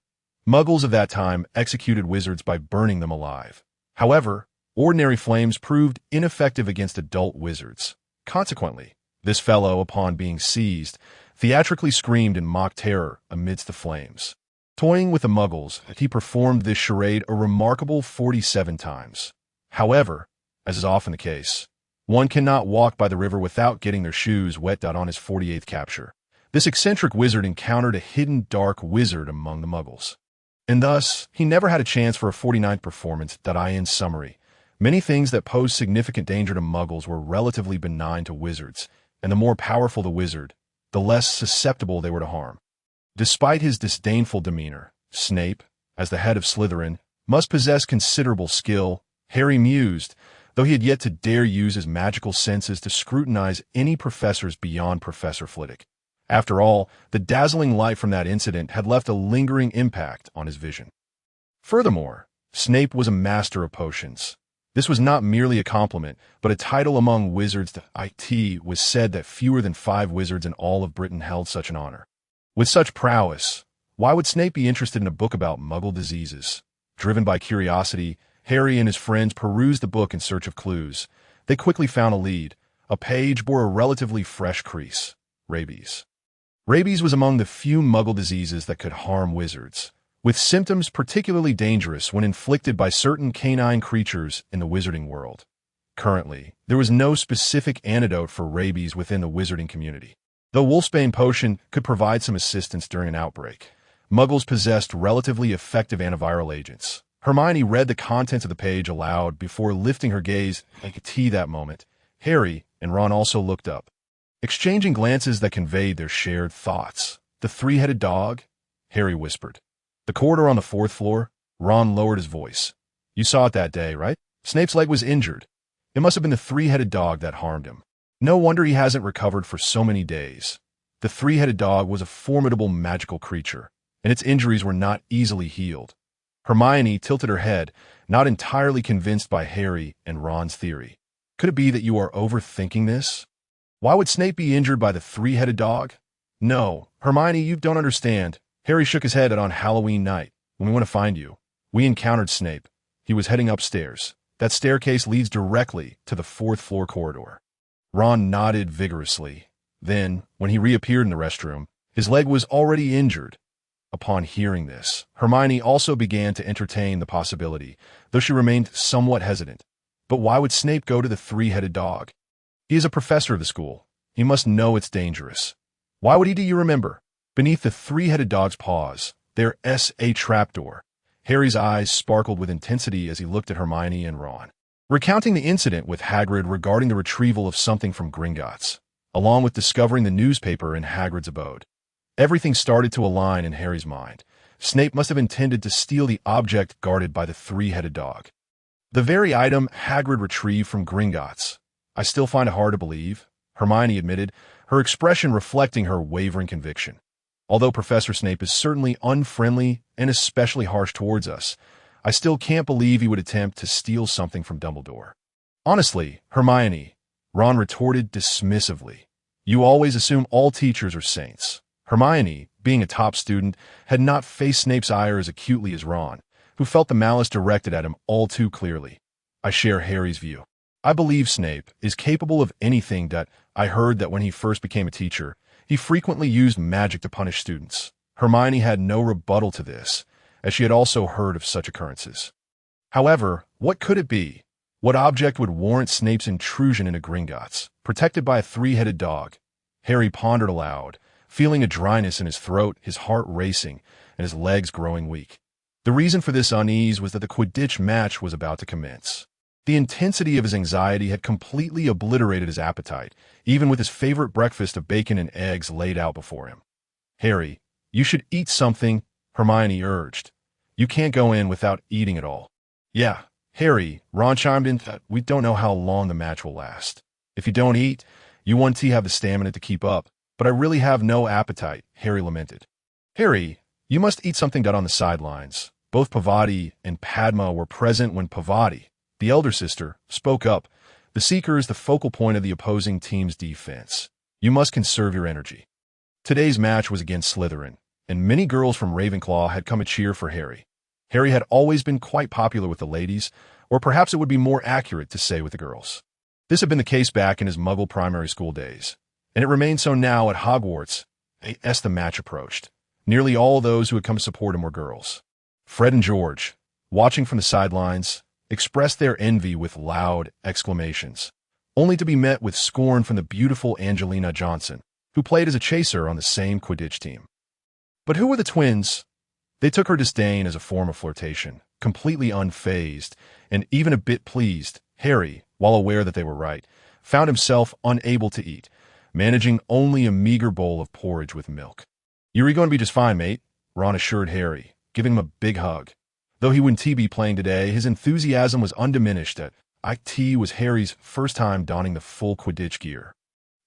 Muggles of that time executed wizards by burning them alive. However, ordinary flames proved ineffective against adult wizards. Consequently, this fellow, upon being seized, theatrically screamed in mock terror amidst the flames. Toying with the Muggles, he performed this charade a remarkable 47 times. However, as is often the case, one cannot walk by the river without getting their shoes wet. On his 48th capture, this eccentric wizard encountered a hidden dark wizard among the Muggles, and thus he never had a chance for a 49th performance. In summary, many things that posed significant danger to Muggles were relatively benign to wizards, and the more powerful the wizard, the less susceptible they were to harm. Despite his disdainful demeanor, Snape, as the head of Slytherin, must possess considerable skill, Harry mused, though he had yet to dare use his magical senses to scrutinize any professors beyond Professor Flitwick. After all, the dazzling light from that incident had left a lingering impact on his vision. Furthermore, Snape was a master of potions. This was not merely a compliment, but a title among wizards. It was said that fewer than 5 wizards in all of Britain held such an honor. With such prowess, why would Snape be interested in a book about Muggle diseases? Driven by curiosity, Harry and his friends perused the book in search of clues. They quickly found a lead. A page bore a relatively fresh crease: rabies. Rabies was among the few Muggle diseases that could harm wizards, with symptoms particularly dangerous when inflicted by certain canine creatures in the wizarding world. Currently, there was no specific antidote for rabies within the wizarding community. Though Wolfsbane potion could provide some assistance during an outbreak, Muggles possessed relatively effective antiviral agents. Hermione read the contents of the page aloud before lifting her gaze like that moment. Harry and Ron also looked up, exchanging glances that conveyed their shared thoughts. "The three-headed dog?" Harry whispered. "The corridor on the 4th floor?" Ron lowered his voice. "You saw it that day, right? Snape's leg was injured. It must have been the three-headed dog that harmed him. No wonder he hasn't recovered for so many days." The three-headed dog was a formidable magical creature, and its injuries were not easily healed. Hermione tilted her head, not entirely convinced by Harry and Ron's theory. "Could it be that you are overthinking this? Why would Snape be injured by the three-headed dog?" "No, Hermione, you don't understand." Harry shook his head. "On Halloween night, when we went to find you, we encountered Snape. He was heading upstairs. That staircase leads directly to the 4th floor corridor." Ron nodded vigorously. Then, when he reappeared in the restroom, his leg was already injured. Upon hearing this, Hermione also began to entertain the possibility, though she remained somewhat hesitant. But why would Snape go to the three-headed dog? He is a professor of the school. He must know it's dangerous. Why would he? Do you remember? Beneath the three-headed dog's paws, there's a trapdoor. Harry's eyes sparkled with intensity as he looked at Hermione and Ron, recounting the incident with Hagrid regarding the retrieval of something from Gringotts, along with discovering the newspaper in Hagrid's abode. Everything started to align in Harry's mind. Snape must have intended to steal the object guarded by the three-headed dog. The very item Hagrid retrieved from Gringotts. "I still find it hard to believe," Hermione admitted, her expression reflecting her wavering conviction. "Although Professor Snape is certainly unfriendly and especially harsh towards us, I still can't believe he would attempt to steal something from Dumbledore." "Honestly, Hermione," Ron retorted dismissively, "you always assume all teachers are saints." Hermione, being a top student, had not faced Snape's ire as acutely as Ron, who felt the malice directed at him all too clearly. "I share Harry's view. I believe Snape is capable of anything. That I heard that when he first became a teacher, he frequently used magic to punish students." Hermione had no rebuttal to this, as she had also heard of such occurrences. However, what could it be? What object would warrant Snape's intrusion into Gringotts, protected by a three-headed dog? Harry pondered aloud, feeling a dryness in his throat, his heart racing, and his legs growing weak. The reason for this unease was that the Quidditch match was about to commence. The intensity of his anxiety had completely obliterated his appetite, even with his favorite breakfast of bacon and eggs laid out before him. "Harry, you should eat something," Hermione urged. "You can't go in without eating it all." "Yeah, Harry," Ron chimed in, "we don't know how long the match will last. If you don't eat, you won't have the stamina to keep up." "But I really have no appetite," Harry lamented. "Harry, you must eat something." On the sidelines, both Pavati and Padma were present when Pavati, the elder sister, spoke up. "The Seeker is the focal point of the opposing team's defense. You must conserve your energy." Today's match was against Slytherin, and many girls from Ravenclaw had come to cheer for Harry. Harry had always been quite popular with the ladies, or perhaps it would be more accurate to say with the girls. This had been the case back in his Muggle primary school days, and it remained so now at Hogwarts. As the match approached, nearly all those who had come to support him were girls. Fred and George, watching from the sidelines, expressed their envy with loud exclamations, only to be met with scorn from the beautiful Angelina Johnson, who played as a chaser on the same Quidditch team. But who were the twins? They took her disdain as a form of flirtation, completely unfazed, and even a bit pleased. Harry, while aware that they were right, found himself unable to eat, managing only a meager bowl of porridge with milk. "You're going to be just fine, mate," Ron assured Harry, giving him a big hug. Though he wouldn't be playing today, his enthusiasm was undiminished. It was Harry's first time donning the full Quidditch gear,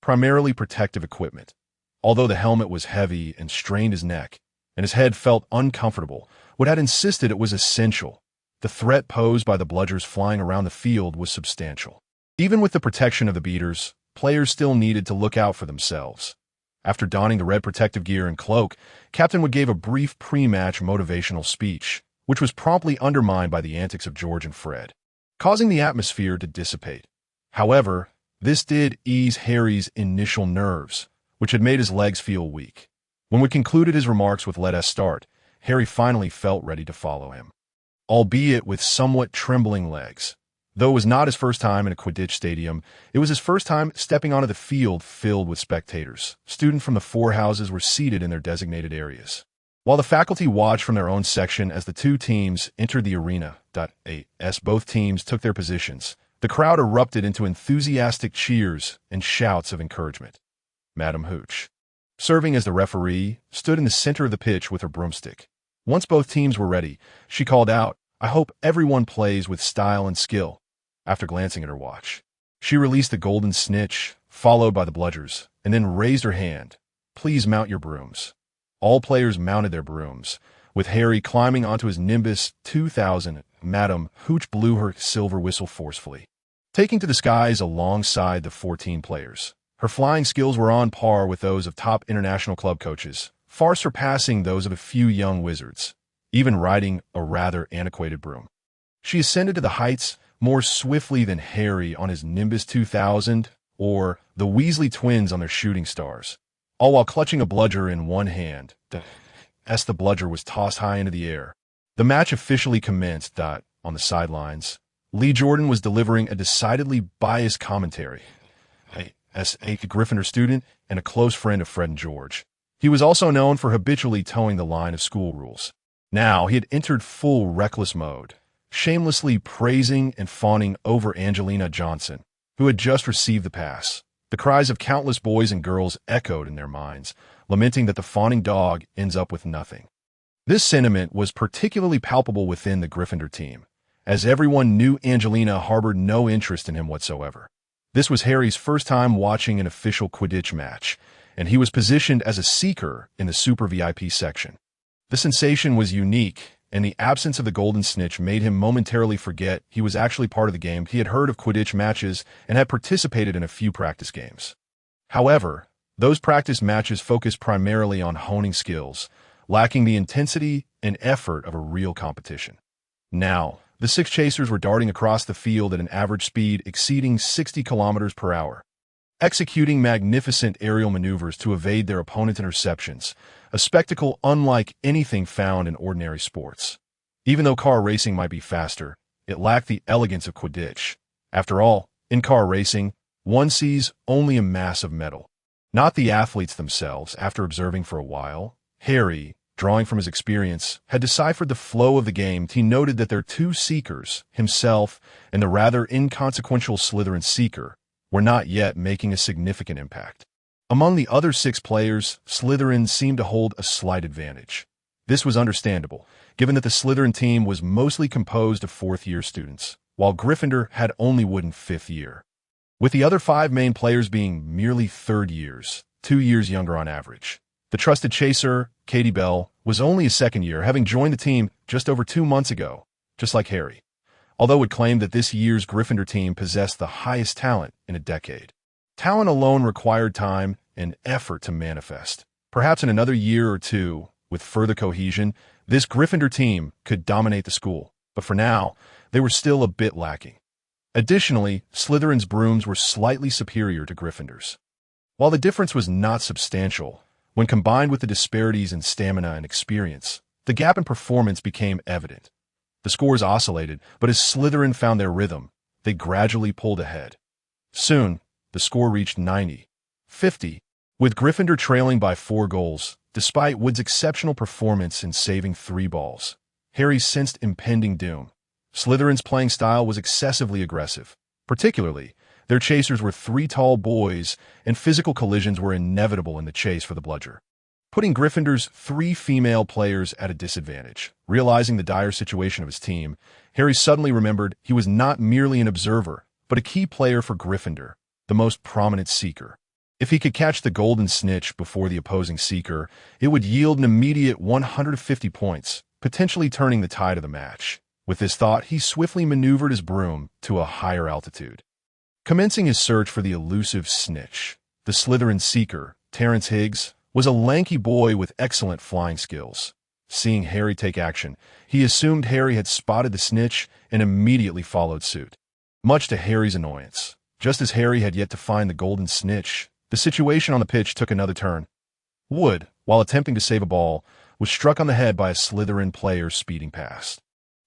primarily protective equipment. Although the helmet was heavy and strained his neck, and his head felt uncomfortable, Wood had insisted it was essential. The threat posed by the bludgers flying around the field was substantial. Even with the protection of the beaters, players still needed to look out for themselves. After donning the red protective gear and cloak, Captain Wood gave a brief pre-match motivational speech, which was promptly undermined by the antics of George and Fred, causing the atmosphere to dissipate. However, this did ease Harry's initial nerves, which had made his legs feel weak. When Wood concluded his remarks with "Let us start," Harry finally felt ready to follow him, albeit with somewhat trembling legs. Though it was not his first time in a Quidditch stadium, it was his first time stepping onto the field filled with spectators. Students from the four houses were seated in their designated areas, while the faculty watched from their own section as the two teams entered the arena. As both teams took their positions, the crowd erupted into enthusiastic cheers and shouts of encouragement. Madam Hooch, serving as the referee, stood in the center of the pitch with her broomstick. Once both teams were ready, she called out, "I hope everyone plays with style and skill." After glancing at her watch, she released the golden snitch, followed by the bludgers, and then raised her hand. "Please mount your brooms." All players mounted their brooms, with Harry climbing onto his Nimbus 2000. Madam Hooch blew her silver whistle forcefully, taking to the skies alongside the 14 players. Her flying skills were on par with those of top international club coaches, far surpassing those of a few young wizards, even riding a rather antiquated broom. She ascended to the heights more swiftly than Harry on his Nimbus 2000 or the Weasley twins on their shooting stars, all while clutching a bludger in one hand. As the bludger was tossed high into the air, the match officially commenced. On the sidelines, Lee Jordan was delivering a decidedly biased commentary. As a Gryffindor student and a close friend of Fred and George, he was also known for habitually towing the line of school rules. Now he had entered full reckless mode, shamelessly praising and fawning over Angelina Johnson, who had just received the pass. The cries of countless boys and girls echoed in their minds, lamenting that the fawning dog ends up with nothing. This sentiment was particularly palpable within the Gryffindor team, as everyone knew Angelina harbored no interest in him whatsoever. This was Harry's first time watching an official Quidditch match, and he was positioned as a seeker in the Super VIP section. The sensation was unique, and the absence of the golden snitch made him momentarily forget he was actually part of the game. He had heard of Quidditch matches and had participated in a few practice games. However, those practice matches focused primarily on honing skills, lacking the intensity and effort of a real competition. Now, the six chasers were darting across the field at an average speed exceeding 60 kilometers per hour, executing magnificent aerial maneuvers to evade their opponent's interceptions, a spectacle unlike anything found in ordinary sports. Even though car racing might be faster, it lacked the elegance of Quidditch. After all, in car racing, one sees only a mass of metal, not the athletes themselves. After observing for a while, Harry, drawing from his experience, had deciphered the flow of the game. He noted that their two seekers, himself and the rather inconsequential Slytherin seeker, were not yet making a significant impact. Among the other six players, Slytherin seemed to hold a slight advantage. This was understandable, given that the Slytherin team was mostly composed of fourth-year students, while Gryffindor had only Wood in fifth year, with the other five main players being merely third years, 2 years younger on average. The trusted chaser, Katie Bell, was only a second year, having joined the team just over 2 months ago, just like Harry, although Wood claimed that this year's Gryffindor team possessed the highest talent in a decade. Talent alone required time and effort to manifest. Perhaps in another year or two, with further cohesion, this Gryffindor team could dominate the school, but for now, they were still a bit lacking. Additionally, Slytherin's brooms were slightly superior to Gryffindor's. While the difference was not substantial, when combined with the disparities in stamina and experience, the gap in performance became evident. The scores oscillated, but as Slytherin found their rhythm, they gradually pulled ahead. Soon, the score reached 90-50, with Gryffindor trailing by 4 goals, despite Wood's exceptional performance in saving 3 balls. Harry sensed impending doom. Slytherin's playing style was excessively aggressive. Particularly, their chasers were 3 tall boys, and physical collisions were inevitable in the chase for the bludger, putting Gryffindor's 3 female players at a disadvantage. Realizing the dire situation of his team, Harry suddenly remembered he was not merely an observer, but a key player for Gryffindor, the most prominent seeker. If he could catch the golden snitch before the opposing seeker, it would yield an immediate 150 points, potentially turning the tide of the match. With this thought, he swiftly maneuvered his broom to a higher altitude. Commencing his search for the elusive snitch, the Slytherin seeker, Terrence Higgs, was a lanky boy with excellent flying skills. Seeing Harry take action, he assumed Harry had spotted the snitch and immediately followed suit. Much to Harry's annoyance, just as Harry had yet to find the golden snitch, the situation on the pitch took another turn. Wood, while attempting to save a ball, was struck on the head by a Slytherin player speeding past.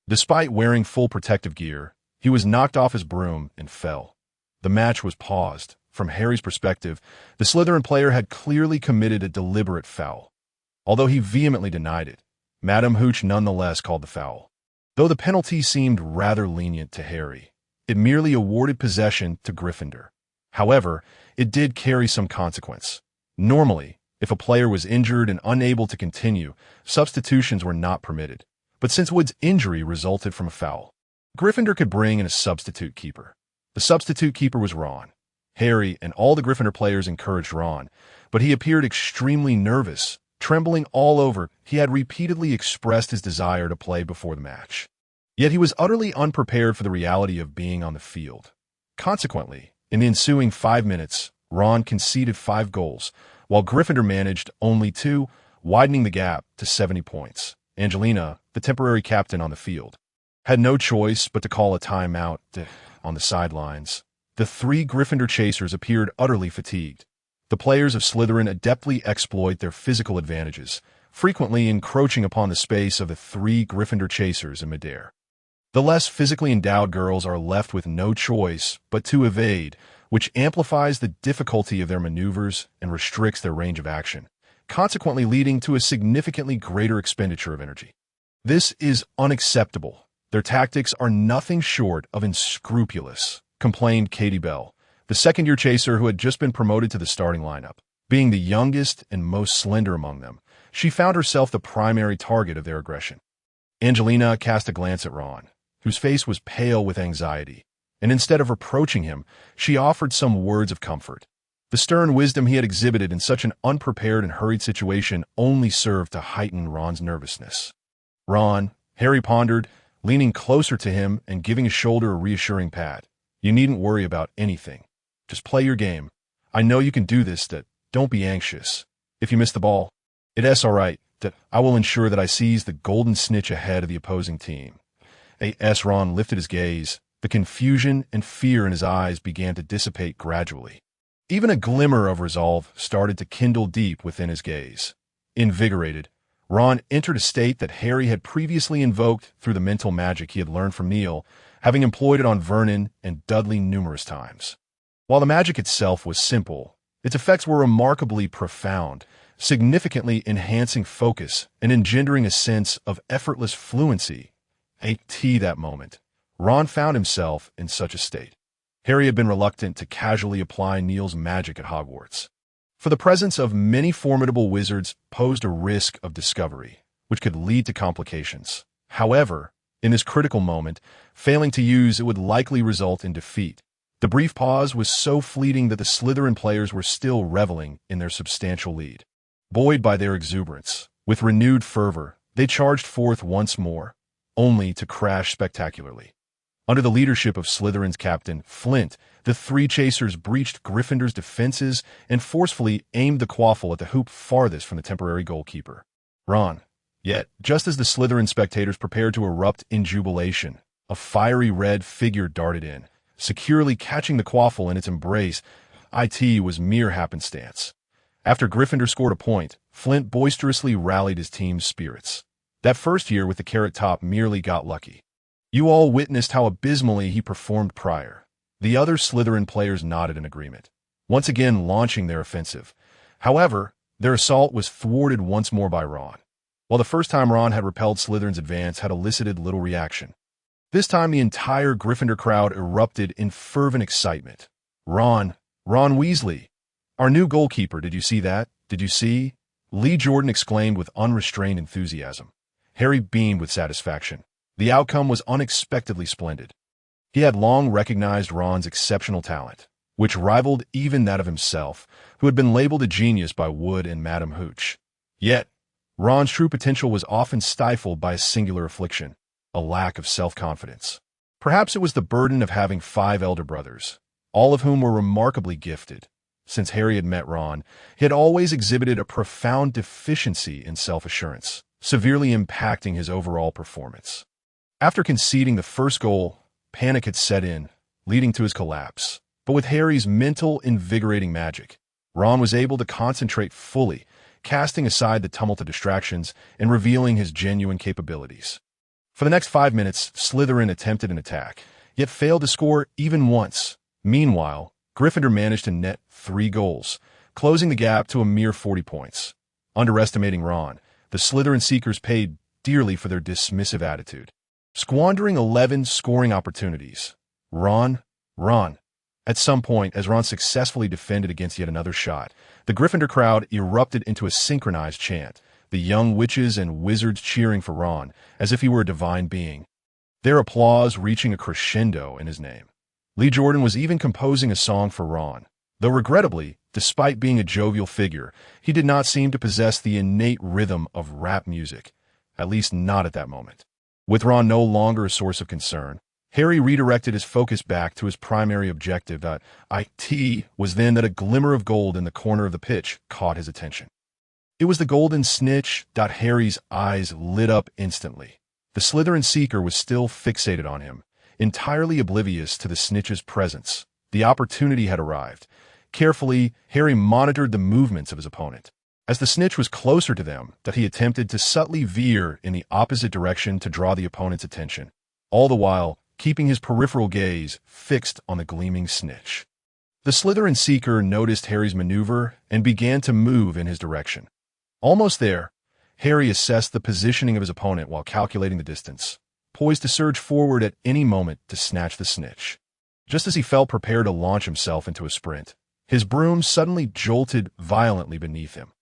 Despite wearing full protective gear, he was knocked off his broom and fell. The match was paused. From Harry's perspective, the Slytherin player had clearly committed a deliberate foul. Although he vehemently denied it, Madame Hooch nonetheless called the foul. Though the penalty seemed rather lenient to Harry, it merely awarded possession to Gryffindor. However, it did carry some consequence. Normally, if a player was injured and unable to continue, substitutions were not permitted. But since Wood's injury resulted from a foul, Gryffindor could bring in a substitute keeper. The substitute keeper was Ron. Harry and all the Gryffindor players encouraged Ron, but he appeared extremely nervous, trembling all over. He had repeatedly expressed his desire to play before the match. Yet he was utterly unprepared for the reality of being on the field. Consequently, in the ensuing 5 minutes, Ron conceded 5 goals, while Gryffindor managed only 2, widening the gap to 70 points. Angelina, the temporary captain on the field, had no choice but to call a timeout on the sidelines. The 3 Gryffindor chasers appeared utterly fatigued. The players of Slytherin adeptly exploit their physical advantages, frequently encroaching upon the space of the 3 Gryffindor chasers in midair. The less physically endowed girls are left with no choice but to evade, which amplifies the difficulty of their maneuvers and restricts their range of action, consequently leading to a significantly greater expenditure of energy. This is unacceptable. Their tactics are nothing short of unscrupulous, complained Katie Bell, the second-year chaser who had just been promoted to the starting lineup. Being the youngest and most slender among them, she found herself the primary target of their aggression. Angelina cast a glance at Ron, whose face was pale with anxiety, and instead of reproaching him, she offered some words of comfort. The stern wisdom he had exhibited in such an unprepared and hurried situation only served to heighten Ron's nervousness. Ron, Harry pondered, leaning closer to him and giving his shoulder a reassuring pat. You needn't worry about anything. Just play your game. I know you can do this. Don't be anxious. If you miss the ball, it's all right. I will ensure that I seize the golden snitch ahead of the opposing team. Ron lifted his gaze. The confusion and fear in his eyes began to dissipate gradually. Even a glimmer of resolve started to kindle deep within his gaze. Invigorated, Ron entered a state that Harry had previously invoked through the mental magic he had learned from Neil, having employed it on Vernon and Dudley numerous times. While the magic itself was simple, its effects were remarkably profound, significantly enhancing focus and engendering a sense of effortless fluency. That moment, Ron found himself in such a state. Harry had been reluctant to casually apply Neil's magic at Hogwarts, for the presence of many formidable wizards posed a risk of discovery, which could lead to complications. However, in this critical moment, failing to use it would likely result in defeat. The brief pause was so fleeting that the Slytherin players were still reveling in their substantial lead. Buoyed by their exuberance, with renewed fervor, they charged forth once more, only to crash spectacularly. Under the leadership of Slytherin's captain, Flint, the 3 chasers breached Gryffindor's defenses and forcefully aimed the quaffle at the hoop farthest from the temporary goalkeeper, Ron. Yet, just as the Slytherin spectators prepared to erupt in jubilation, a fiery red figure darted in, securely catching the quaffle in its embrace. It was mere happenstance. After Gryffindor scored a point, Flint boisterously rallied his team's spirits. That first year with the carrot top merely got lucky. You all witnessed how abysmally he performed prior. The other Slytherin players nodded in agreement, once again launching their offensive. However, their assault was thwarted once more by Ron. While the first time Ron had repelled Slytherin's advance had elicited little reaction, this time the entire Gryffindor crowd erupted in fervent excitement. Ron Weasley, our new goalkeeper, did you see that? Did you see? Lee Jordan exclaimed with unrestrained enthusiasm. Harry beamed with satisfaction. The outcome was unexpectedly splendid. He had long recognized Ron's exceptional talent, which rivaled even that of himself, who had been labeled a genius by Wood and Madame Hooch. Yet, Ron's true potential was often stifled by a singular affliction, a lack of self-confidence. Perhaps it was the burden of having 5 elder brothers, all of whom were remarkably gifted. Since Harry had met Ron, he had always exhibited a profound deficiency in self-assurance, severely impacting his overall performance. After conceding the first goal, panic had set in, leading to his collapse. But with Harry's mental, invigorating magic, Ron was able to concentrate fully, casting aside the tumult of distractions and revealing his genuine capabilities. For the next 5 minutes, Slytherin attempted an attack, yet failed to score even once. Meanwhile, Gryffindor managed to net 3 goals, closing the gap to a mere 40 points. Underestimating Ron, the Slytherin Seekers paid dearly for their dismissive attitude. Squandering 11 scoring opportunities. Ron. At some point, as Ron successfully defended against yet another shot, the Gryffindor crowd erupted into a synchronized chant, the young witches and wizards cheering for Ron, as if he were a divine being. Their applause reaching a crescendo in his name. Lee Jordan was even composing a song for Ron, though regrettably, despite being a jovial figure, he did not seem to possess the innate rhythm of rap music, at least not at that moment. With Ron no longer a source of concern, Harry redirected his focus back to his primary objective. It was then that a glimmer of gold in the corner of the pitch caught his attention. It was the golden snitch. Harry's eyes lit up instantly. The Slytherin Seeker was still fixated on him, entirely oblivious to the snitch's presence. The opportunity had arrived. Carefully, Harry monitored the movements of his opponent. As the snitch was closer to them, he attempted to subtly veer in the opposite direction to draw the opponent's attention, all the while keeping his peripheral gaze fixed on the gleaming snitch. The Slytherin Seeker noticed Harry's maneuver and began to move in his direction. Almost there, Harry assessed the positioning of his opponent while calculating the distance, poised to surge forward at any moment to snatch the snitch. Just as he felt prepared to launch himself into a sprint, his broom suddenly jolted violently beneath him.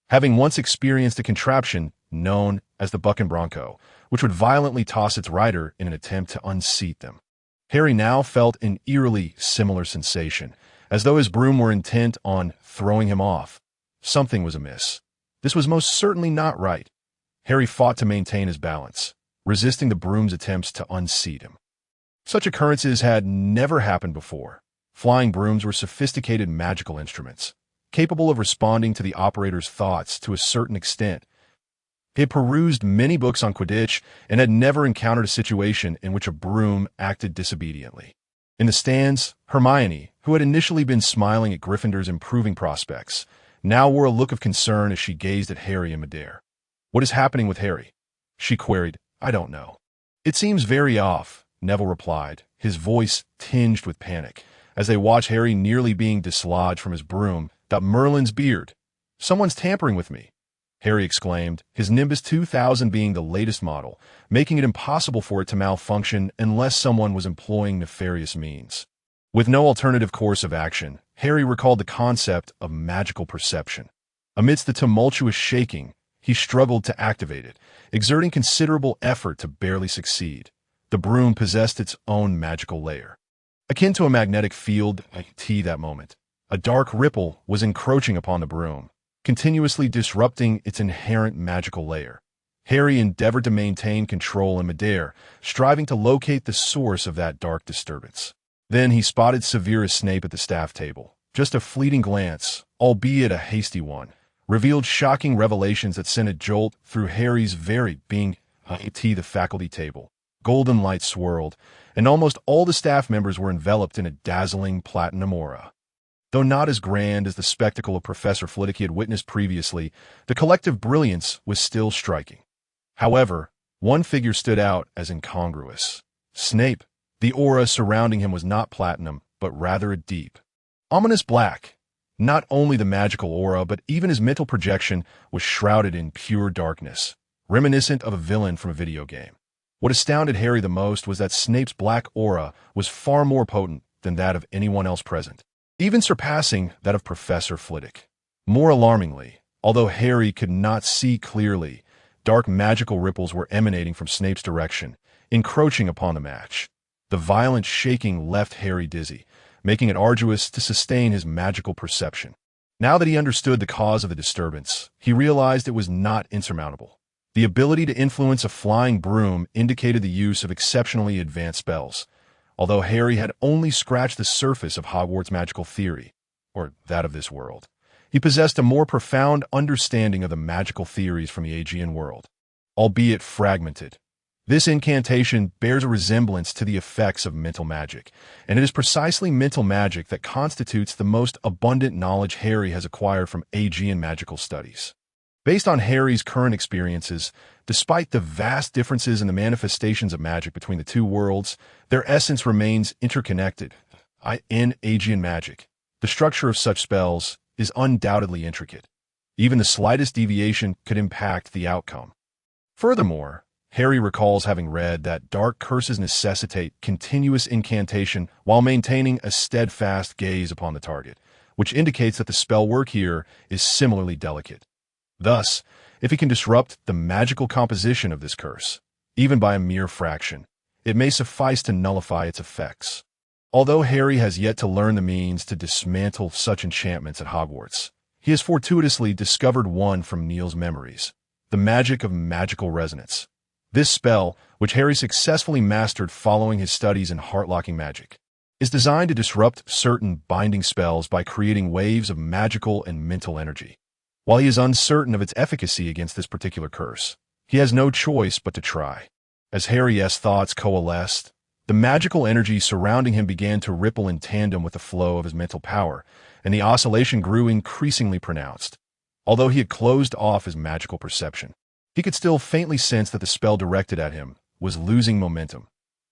Having once experienced a contraption known as the Buck and Bronco, which would violently toss its rider in an attempt to unseat them, Harry now felt an eerily similar sensation, as though his broom were intent on throwing him off. Something was amiss. This was most certainly not right. Harry fought to maintain his balance, resisting the broom's attempts to unseat him. Such occurrences had never happened before. Flying brooms were sophisticated magical instruments, capable of responding to the operator's thoughts to a certain extent. He had perused many books on Quidditch and had never encountered a situation in which a broom acted disobediently. In the stands, Hermione, who had initially been smiling at Gryffindor's improving prospects, now wore a look of concern as she gazed at Harry in midair. "What is happening with Harry?" she queried. "I don't know." "It seems very off," Neville replied, his voice tinged with panic, as they watched Harry nearly being dislodged from his broom. "Merlin's beard. Someone's tampering with me," Harry exclaimed, his Nimbus 2000 being the latest model, making it impossible for it to malfunction unless someone was employing nefarious means. With no alternative course of action, Harry recalled the concept of magical perception. Amidst the tumultuous shaking, he struggled to activate it, exerting considerable effort to barely succeed. The broom possessed its own magical layer. Akin to a magnetic field, that moment, a dark ripple was encroaching upon the broom, continuously disrupting its inherent magical layer. Harry endeavored to maintain control in midair, striving to locate the source of that dark disturbance. Then he spotted Severus Snape at the staff table. Just a fleeting glance, albeit a hasty one, revealed shocking revelations that sent a jolt through Harry's very being. The faculty table. Golden light swirled, and almost all the staff members were enveloped in a dazzling platinum aura. Though not as grand as the spectacle of Professor Flitwick he had witnessed previously, the collective brilliance was still striking. However, one figure stood out as incongruous. Snape. The aura surrounding him was not platinum, but rather a deep, ominous black. Not only the magical aura, but even his mental projection was shrouded in pure darkness, reminiscent of a villain from a video game. What astounded Harry the most was that Snape's black aura was far more potent than that of anyone else present, even surpassing that of Professor Flitwick. More alarmingly, although Harry could not see clearly, dark magical ripples were emanating from Snape's direction, encroaching upon the match. The violent shaking left Harry dizzy, making it arduous to sustain his magical perception. Now that he understood the cause of the disturbance, he realized it was not insurmountable. The ability to influence a flying broom indicated the use of exceptionally advanced spells, although Harry had only scratched the surface of Hogwarts' magical theory, or that of this world. He possessed a more profound understanding of the magical theories from the Aegean world, albeit fragmented. This incantation bears a resemblance to the effects of mental magic, and it is precisely mental magic that constitutes the most abundant knowledge Harry has acquired from Aegean magical studies. Based on Harry's current experiences, despite the vast differences in the manifestations of magic between the two worlds, their essence remains interconnected. In Aegean magic, the structure of such spells is undoubtedly intricate. Even the slightest deviation could impact the outcome. Furthermore, Harry recalls having read that dark curses necessitate continuous incantation while maintaining a steadfast gaze upon the target, which indicates that the spell work here is similarly delicate. Thus, if he can disrupt the magical composition of this curse, even by a mere fraction, it may suffice to nullify its effects. Although Harry has yet to learn the means to dismantle such enchantments at Hogwarts, he has fortuitously discovered one from Neil's memories, the magic of magical resonance. This spell, which Harry successfully mastered following his studies in heart-locking magic, is designed to disrupt certain binding spells by creating waves of magical and mental energy. While he is uncertain of its efficacy against this particular curse, he has no choice but to try. As Harry's thoughts coalesced, the magical energy surrounding him began to ripple in tandem with the flow of his mental power, and the oscillation grew increasingly pronounced. Although he had closed off his magical perception, he could still faintly sense that the spell directed at him was losing momentum.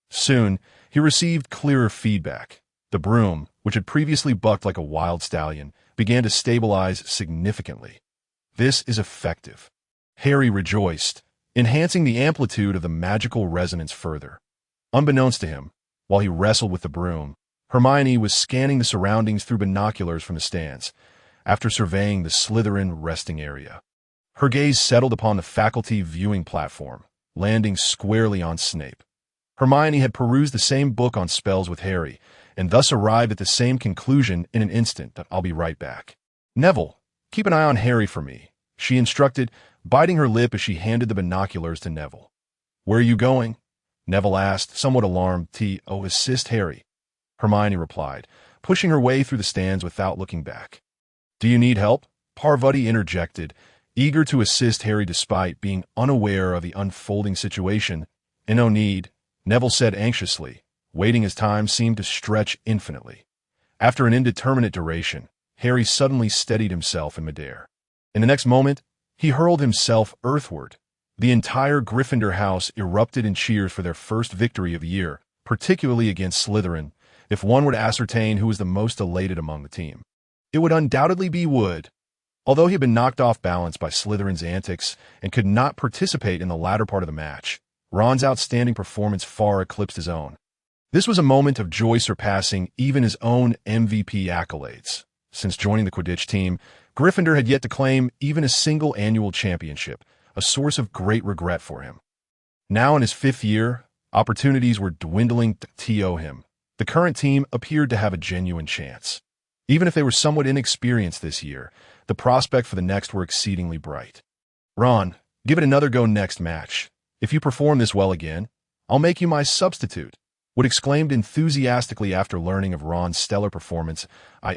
Soon, he received clearer feedback. The broom, which had previously bucked like a wild stallion, began to stabilize significantly. This is effective. Harry rejoiced, enhancing the amplitude of the magical resonance further. Unbeknownst to him, while he wrestled with the broom, Hermione was scanning the surroundings through binoculars from the stands, after surveying the Slytherin resting area. Her gaze settled upon the faculty viewing platform, landing squarely on Snape. Hermione had perused the same book on spells with Harry, and thus arrived at the same conclusion in an instant. I'll be right back. Neville, keep an eye on Harry for me, she instructed, biting her lip as she handed the binoculars to Neville. Where are you going? Neville asked, somewhat alarmed. Assist Harry, Hermione replied, pushing her way through the stands without looking back. Do you need help? Parvati interjected, eager to assist Harry despite being unaware of the unfolding situation. No need, Neville said anxiously, waiting as time seemed to stretch infinitely. After an indeterminate duration, Harry suddenly steadied himself in midair. In the next moment, he hurled himself earthward. The entire Gryffindor house erupted in cheers for their first victory of the year, particularly against Slytherin. If one were to ascertain who was the most elated among the team, it would undoubtedly be Wood. Although he had been knocked off balance by Slytherin's antics and could not participate in the latter part of the match, Ron's outstanding performance far eclipsed his own. This was a moment of joy surpassing even his own MVP accolades. Since joining the Quidditch team, Gryffindor had yet to claim even a single annual championship, a source of great regret for him. Now in his fifth year, opportunities were dwindling to him. The current team appeared to have a genuine chance. Even if they were somewhat inexperienced this year, the prospect for the next were exceedingly bright. Ron, give it another go next match. If you perform this well again, I'll make you my substitute, Wood exclaimed enthusiastically after learning of Ron's stellar performance,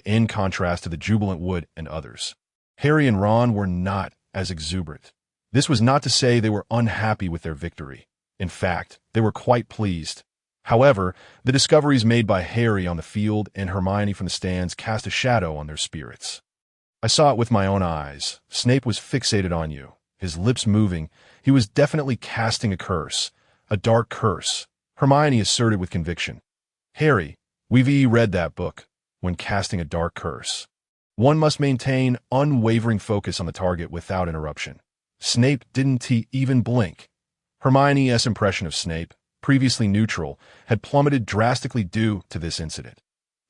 in contrast to the jubilant Wood and others. Harry and Ron were not as exuberant. This was not to say they were unhappy with their victory. In fact, they were quite pleased. However, the discoveries made by Harry on the field and Hermione from the stands cast a shadow on their spirits. I saw it with my own eyes. Snape was fixated on you, his lips moving. He was definitely casting a curse, a dark curse, Hermione asserted with conviction. Harry, we've read that book. When casting a dark curse, one must maintain unwavering focus on the target without interruption. Snape didn't even blink. Hermione's impression of Snape, previously neutral, had plummeted drastically due to this incident.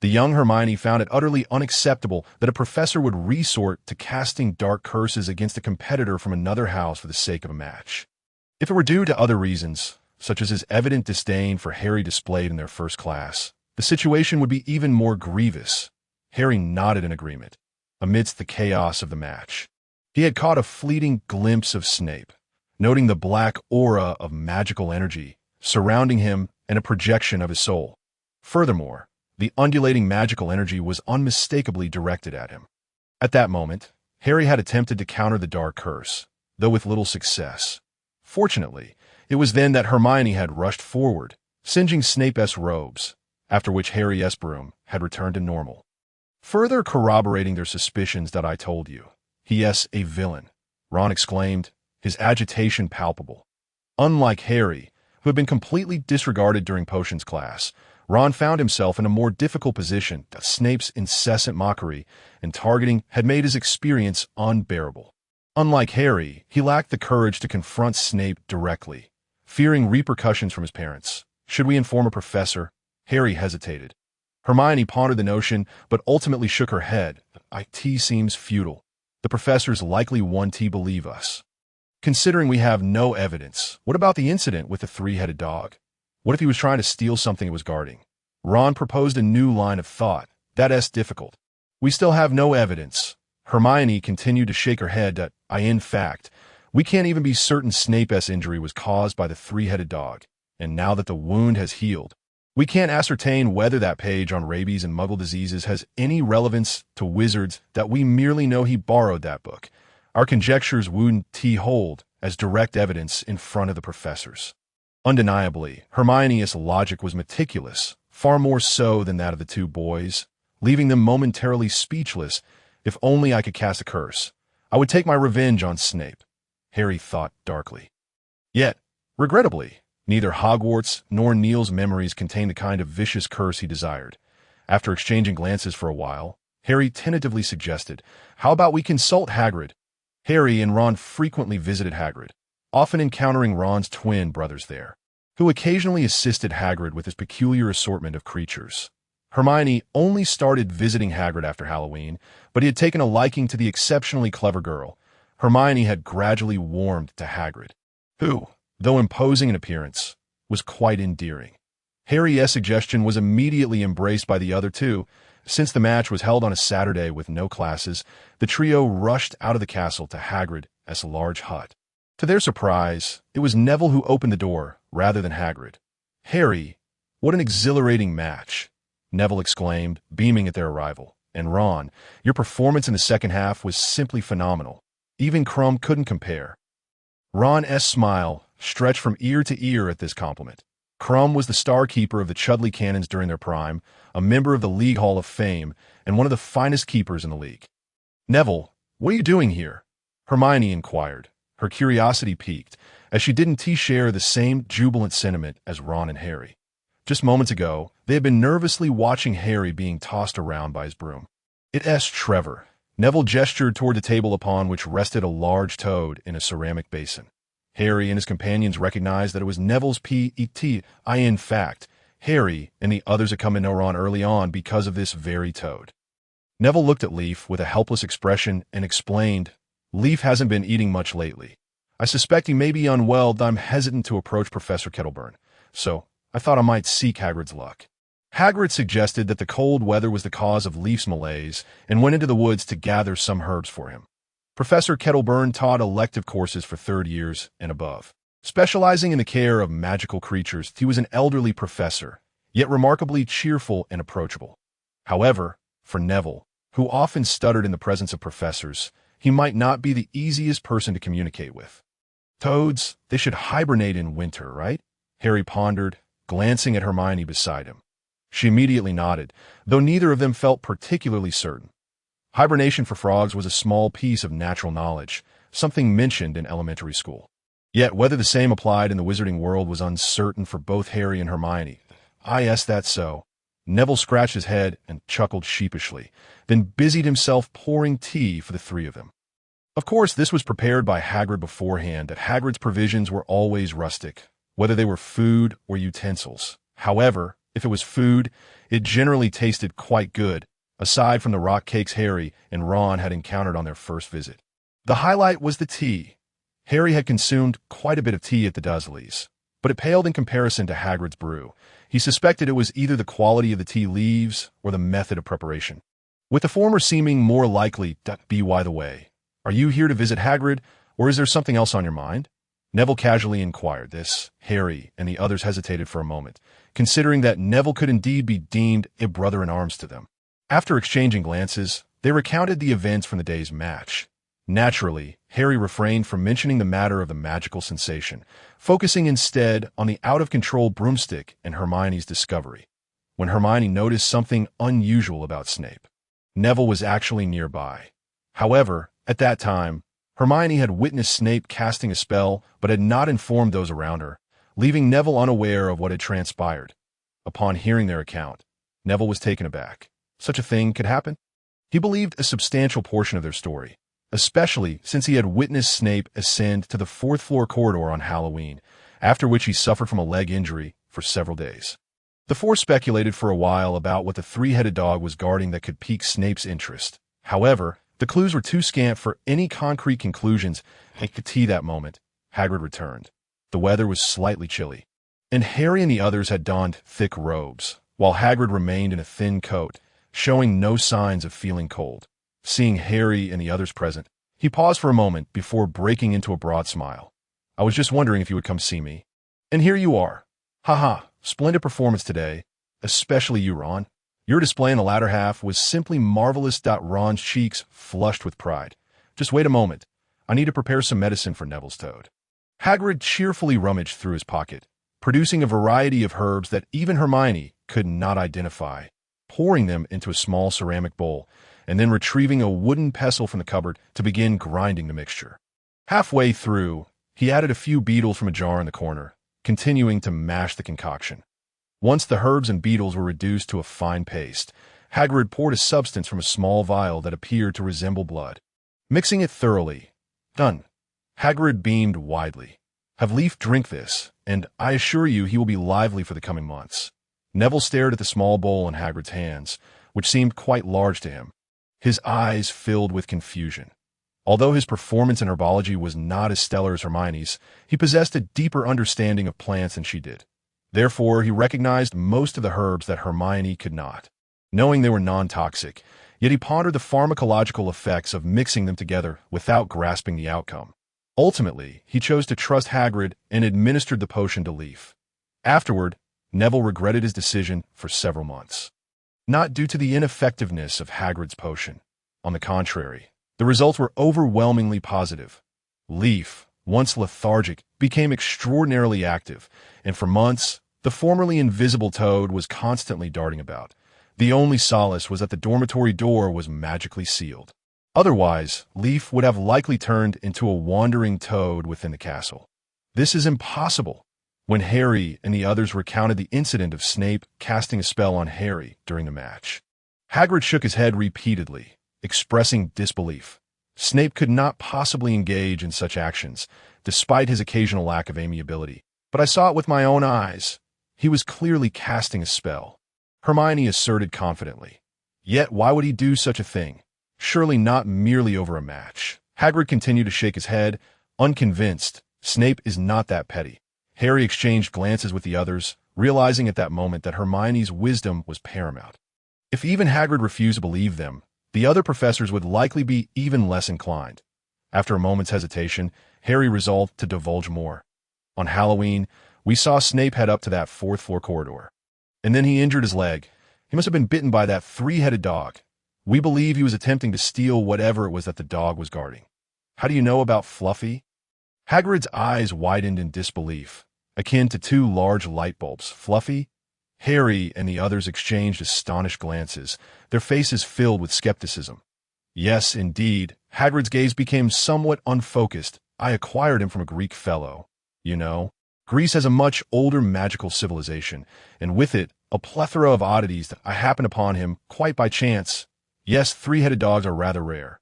The young Hermione found it utterly unacceptable that a professor would resort to casting dark curses against a competitor from another house for the sake of a match. If it were due to other reasons, such as his evident disdain for Harry displayed in their first class, the situation would be even more grievous. Harry nodded in agreement. Amidst the chaos of the match, he had caught a fleeting glimpse of Snape, noting the black aura of magical energy surrounding him and a projection of his soul. Furthermore, the undulating magical energy was unmistakably directed at him. At that moment, Harry had attempted to counter the dark curse, though with little success. Fortunately, it was then that Hermione had rushed forward, singeing Snape's robes, after which Harry's broom had returned to normal. Further corroborating their suspicions that I told you, he's a villain, Ron exclaimed, his agitation palpable. Unlike Harry, who had been completely disregarded during potions class, Ron found himself in a more difficult position that Snape's incessant mockery and targeting had made his experience unbearable. Unlike Harry, he lacked the courage to confront Snape directly, fearing repercussions from his parents. Should we inform a professor? Harry hesitated. Hermione pondered the notion, but ultimately shook her head. It seems futile. The professors likely won't believe us. Considering we have no evidence, what about the incident with the three-headed dog? What if he was trying to steal something it was guarding? Ron proposed a new line of thought. That's difficult. We still have no evidence. Hermione continued to shake her head that, in fact, we can't even be certain Snape's injury was caused by the three-headed dog. And now that the wound has healed, we can't ascertain whether that page on rabies and muggle diseases has any relevance to wizards, that we merely know he borrowed that book. Our conjectures wouldn't hold as direct evidence in front of the professors. Undeniably, Hermione's logic was meticulous, far more so than that of the two boys, leaving them momentarily speechless. If only I could cast a curse, I would take my revenge on Snape, Harry thought darkly. Yet, regrettably, neither Hogwarts nor Neil's memories contained the kind of vicious curse he desired. After exchanging glances for a while, Harry tentatively suggested, "How about we consult Hagrid?" Harry and Ron frequently visited Hagrid, often encountering Ron's twin brothers there, who occasionally assisted Hagrid with his peculiar assortment of creatures. Hermione only started visiting Hagrid after Halloween, but he had taken a liking to the exceptionally clever girl. Hermione had gradually warmed to Hagrid, who, though imposing in appearance, was quite endearing. Harry's suggestion was immediately embraced by the other two. Since the match was held on a Saturday with no classes, the trio rushed out of the castle to Hagrid's large hut. To their surprise, it was Neville who opened the door, rather than Hagrid. "Harry, what an exhilarating match!" Neville exclaimed, beaming at their arrival. "And Ron, your performance in the second half was simply phenomenal. Even Crumb couldn't compare." Ron's smile stretched from ear to ear at this compliment. Crumb was the star keeper of the Chudley Cannons during their prime, a member of the League Hall of Fame, and one of the finest keepers in the league. "Neville, what are you doing here?" Hermione inquired, her curiosity piqued, as she didn't share the same jubilant sentiment as Ron and Harry. Just moments ago, they had been nervously watching Harry being tossed around by his broom. "It's Trevor." Neville gestured toward the table upon which rested a large toad in a ceramic basin. Harry and his companions recognized that it was Neville's pet. In fact, Harry and the others had come to know Ron early on because of this very toad. Neville looked at Leaf with a helpless expression and explained, "Leaf hasn't been eating much lately. I suspect he may be unwell, though I'm hesitant to approach Professor Kettleburn, so I thought I might seek Hagrid's luck." Hagrid suggested that the cold weather was the cause of Leaf's malaise and went into the woods to gather some herbs for him. Professor Kettleburn taught elective courses for third years and above. Specializing in the care of magical creatures, he was an elderly professor, yet remarkably cheerful and approachable. However, for Neville, who often stuttered in the presence of professors, he might not be the easiest person to communicate with. "Toads, they should hibernate in winter, right?" Harry pondered, glancing at Hermione beside him. She immediately nodded, though neither of them felt particularly certain. Hibernation for frogs was a small piece of natural knowledge, something mentioned in elementary school. Yet whether the same applied in the wizarding world was uncertain for both Harry and Hermione. "Yes, that's so." Neville scratched his head and chuckled sheepishly, then busied himself pouring tea for the three of them. Of course, this was prepared by Hagrid beforehand, that Hagrid's provisions were always rustic, whether they were food or utensils. However, if it was food, it generally tasted quite good, aside from the rock cakes Harry and Ron had encountered on their first visit. The highlight was the tea. Harry had consumed quite a bit of tea at the Dursleys, but it paled in comparison to Hagrid's brew. He suspected it was either the quality of the tea leaves or the method of preparation, with the former seeming more likely to be. "By the way, are you here to visit Hagrid, or is there something else on your mind?" Neville casually inquired this. Harry and the others hesitated for a moment, considering that Neville could indeed be deemed a brother-in-arms to them. After exchanging glances, they recounted the events from the day's match. Naturally, Harry refrained from mentioning the matter of the magical sensation, focusing instead on the out-of-control broomstick and Hermione's discovery. When Hermione noticed something unusual about Snape, Neville was actually nearby. However, at that time, Hermione had witnessed Snape casting a spell but had not informed those around her, leaving Neville unaware of what had transpired. Upon hearing their account, Neville was taken aback. Such a thing could happen? He believed a substantial portion of their story, especially since he had witnessed Snape ascend to the fourth-floor corridor on Halloween, after which he suffered from a leg injury for several days. The four speculated for a while about what the three-headed dog was guarding that could pique Snape's interest. However, the clues were too scant for any concrete conclusions, and at that moment, Hagrid returned. The weather was slightly chilly, and Harry and the others had donned thick robes, while Hagrid remained in a thin coat, showing no signs of feeling cold. Seeing Harry and the others present, he paused for a moment before breaking into a broad smile. "I was just wondering if you would come see me. And here you are. Haha, splendid performance today, especially you, Ron. Your display in the latter half was simply marvelous." Ron's cheeks flushed with pride. "Just wait a moment. I need to prepare some medicine for Neville's toad." Hagrid cheerfully rummaged through his pocket, producing a variety of herbs that even Hermione could not identify, pouring them into a small ceramic bowl, and then retrieving a wooden pestle from the cupboard to begin grinding the mixture. Halfway through, he added a few beetles from a jar in the corner, continuing to mash the concoction. Once the herbs and beetles were reduced to a fine paste, Hagrid poured a substance from a small vial that appeared to resemble blood. Mixing it thoroughly. "Done." Hagrid beamed widely. "Have Leaf drink this, and I assure you he will be lively for the coming months." Neville stared at the small bowl in Hagrid's hands, which seemed quite large to him. His eyes filled with confusion. Although his performance in herbology was not as stellar as Hermione's, he possessed a deeper understanding of plants than she did. Therefore, he recognized most of the herbs that Hermione could not. Knowing they were non-toxic, yet he pondered the pharmacological effects of mixing them together without grasping the outcome. Ultimately, he chose to trust Hagrid and administered the potion to Leaf. Afterward, Neville regretted his decision for several months. Not due to the ineffectiveness of Hagrid's potion. On the contrary, the results were overwhelmingly positive. Leaf, once lethargic, became extraordinarily active, and for months, the formerly invisible toad was constantly darting about. The only solace was that the dormitory door was magically sealed. Otherwise, Leaf would have likely turned into a wandering toad within the castle. "This is impossible." When Harry and the others recounted the incident of Snape casting a spell on Harry during the match, Hagrid shook his head repeatedly, expressing disbelief. Snape could not possibly engage in such actions, despite his occasional lack of amiability. "But I saw it with my own eyes. He was clearly casting a spell," Hermione asserted confidently. "Yet why would he do such a thing? Surely not merely over a match." Hagrid continued to shake his head, unconvinced. Snape is not that petty. Harry exchanged glances with the others, realizing at that moment that Hermione's wisdom was paramount. If even Hagrid refused to believe them, the other professors would likely be even less inclined. After a moment's hesitation, Harry resolved to divulge more. "On Halloween, we saw Snape head up to that fourth-floor corridor. And then he injured his leg. He must have been bitten by that three-headed dog. We believe he was attempting to steal whatever it was that the dog was guarding." "How do you know about Fluffy?" Hagrid's eyes widened in disbelief, akin to two large light bulbs. "Fluffy?" Harry and the others exchanged astonished glances, their faces filled with skepticism. "Yes, indeed." Hagrid's gaze became somewhat unfocused. "I acquired him from a Greek fellow. You know, Greece has a much older magical civilization, and with it, a plethora of oddities that I happened upon him quite by chance. Yes, three-headed dogs are rather rare."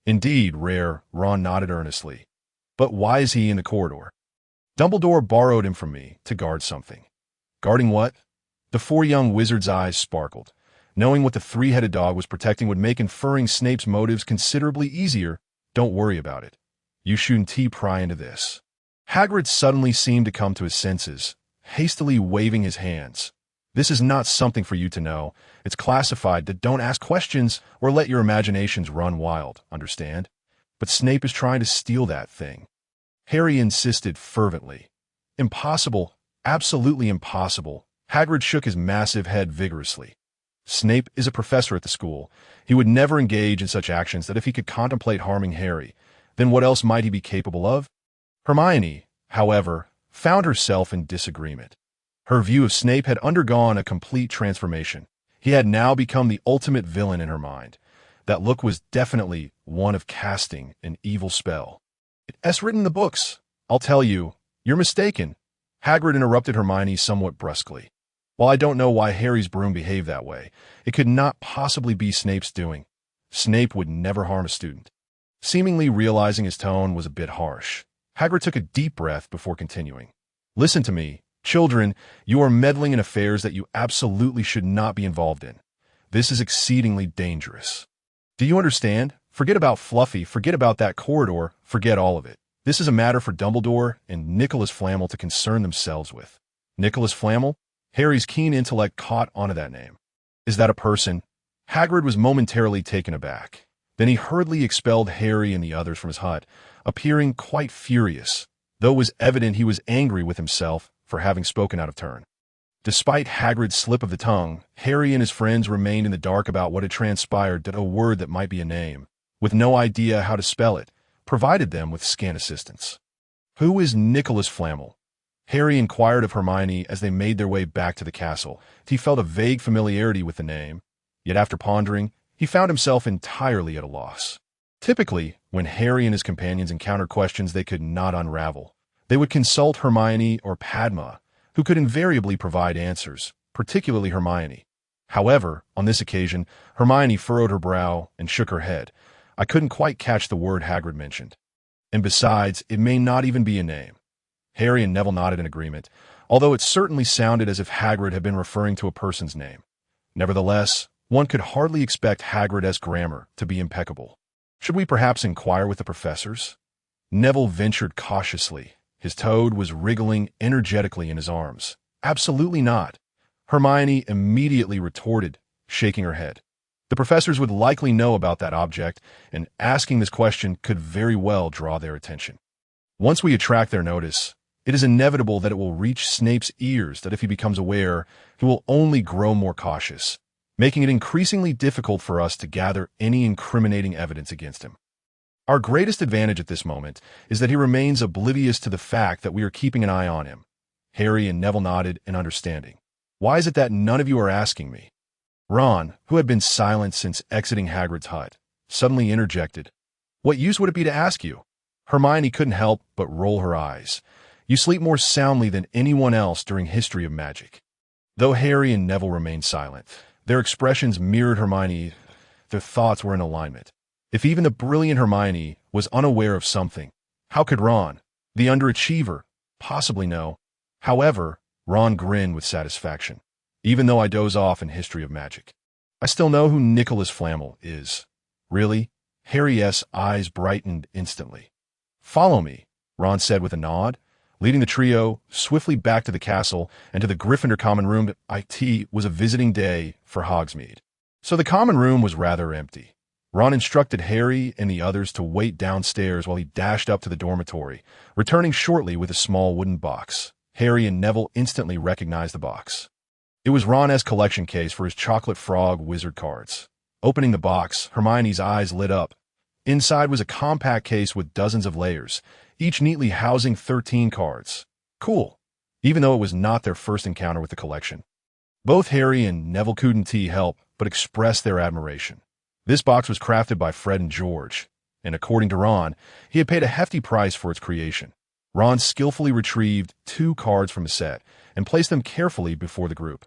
"Indeed, rare," Ron nodded earnestly. "But why is he in the corridor?" "Dumbledore borrowed him from me to guard something." "Guarding what?" The four young wizards' eyes sparkled. Knowing what the three-headed dog was protecting would make inferring Snape's motives considerably easier. "Don't worry about it. You shouldn't pry into this." Hagrid suddenly seemed to come to his senses, hastily waving his hands. "This is not something for you to know. It's classified. Don't ask questions or let your imaginations run wild, understand? But Snape is trying to steal that thing." Harry insisted fervently. Impossible, absolutely impossible. Hagrid shook his massive head vigorously. Snape is a professor at the school. He would never engage in such actions that if he could contemplate harming Harry, then what else might he be capable of? Hermione, however, found herself in disagreement. Her view of Snape had undergone a complete transformation. He had now become the ultimate villain in her mind. That look was definitely one of casting an evil spell. It's written in the books. I'll tell you, you're mistaken. Hagrid interrupted Hermione somewhat brusquely. While I don't know why Harry's broom behaved that way, it could not possibly be Snape's doing. Snape would never harm a student. Seemingly realizing his tone was a bit harsh, Hagrid took a deep breath before continuing. Listen to me. Children, you are meddling in affairs that you absolutely should not be involved in. This is exceedingly dangerous. Do you understand? Forget about Fluffy, forget about that corridor, forget all of it. This is a matter for Dumbledore and Nicholas Flamel to concern themselves with. Nicholas Flamel? Harry's keen intellect caught onto that name. Is that a person? Hagrid was momentarily taken aback. Then he hurriedly expelled Harry and the others from his hut, appearing quite furious, though it was evident he was angry with himself for having spoken out of turn. Despite Hagrid's slip of the tongue, Harry and his friends remained in the dark about what had transpired that a word that might be a name, with no idea how to spell it, provided them with scant assistance. Who is Nicholas Flamel? Harry inquired of Hermione as they made their way back to the castle. He felt a vague familiarity with the name, yet after pondering, he found himself entirely at a loss. Typically, when Harry and his companions encountered questions they could not unravel, they would consult Hermione or Padma, who could invariably provide answers, particularly Hermione. However, on this occasion, Hermione furrowed her brow and shook her head. I couldn't quite catch the word Hagrid mentioned. And besides, it may not even be a name. Harry and Neville nodded in agreement, although it certainly sounded as if Hagrid had been referring to a person's name. Nevertheless, one could hardly expect Hagrid's grammar to be impeccable. Should we perhaps inquire with the professors? Neville ventured cautiously. His toad was wriggling energetically in his arms. Absolutely not. Hermione immediately retorted, shaking her head. The professors would likely know about that object, and asking this question could very well draw their attention. Once we attract their notice, it is inevitable that it will reach Snape's ears that if he becomes aware, he will only grow more cautious, making it increasingly difficult for us to gather any incriminating evidence against him. Our greatest advantage at this moment is that he remains oblivious to the fact that we are keeping an eye on him. Harry and Neville nodded in understanding. Why is it that none of you are asking me? Ron, who had been silent since exiting Hagrid's hut, suddenly interjected. What use would it be to ask you? Hermione couldn't help but roll her eyes. You sleep more soundly than anyone else during history of magic. Though Harry and Neville remained silent, their expressions mirrored Hermione. Their thoughts were in alignment. If even the brilliant Hermione was unaware of something, how could Ron, the underachiever, possibly know? However, Ron grinned with satisfaction. Even though I doze off in history of magic, I still know who Nicholas Flamel is. Really? Harry's eyes brightened instantly. Follow me, Ron said with a nod, leading the trio swiftly back to the castle and to the Gryffindor common room. It was a visiting day for Hogsmeade, so the common room was rather empty. Ron instructed Harry and the others to wait downstairs while he dashed up to the dormitory, returning shortly with a small wooden box. Harry and Neville instantly recognized the box. It was Ron's collection case for his Chocolate Frog wizard cards. Opening the box, Hermione's eyes lit up. Inside was a compact case with dozens of layers, each neatly housing 13 cards. Cool, even though it was not their first encounter with the collection. Both Harry and Neville couldn't help but express their admiration. This box was crafted by Fred and George, and according to Ron, he had paid a hefty price for its creation. Ron skillfully retrieved 2 cards from the set and placed them carefully before the group.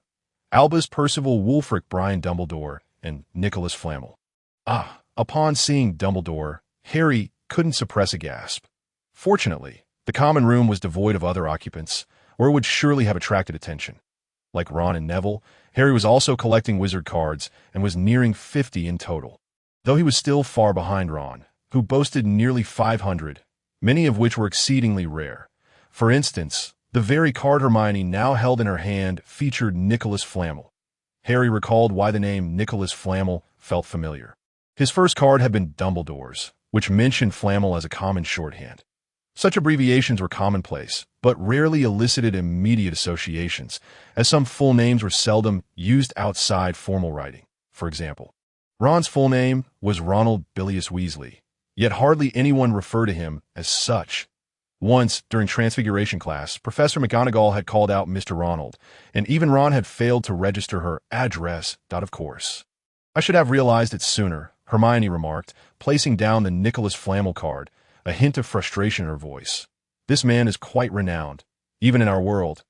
Albus Percival Wulfric Brian Dumbledore and Nicholas Flamel. Upon seeing Dumbledore, Harry couldn't suppress a gasp. Fortunately, the common room was devoid of other occupants, or it would surely have attracted attention. Like Ron and Neville, Harry was also collecting wizard cards and was nearing 50 in total. Though he was still far behind Ron, who boasted nearly 500, many of which were exceedingly rare. For instance, the very card Hermione now held in her hand featured Nicholas Flamel. Harry recalled why the name Nicholas Flamel felt familiar. His first card had been Dumbledore's, which mentioned Flamel as a common shorthand. Such abbreviations were commonplace, but rarely elicited immediate associations, as some full names were seldom used outside formal writing. For example, Ron's full name was Ronald Bilious Weasley, yet hardly anyone referred to him as such. Once, during Transfiguration class, Professor McGonagall had called out Mr. Ronald, and even Ron had failed to register her address. Of course. I should have realized it sooner, Hermione remarked, placing down the Nicholas Flamel card, a hint of frustration in her voice. This man is quite renowned, even in our world.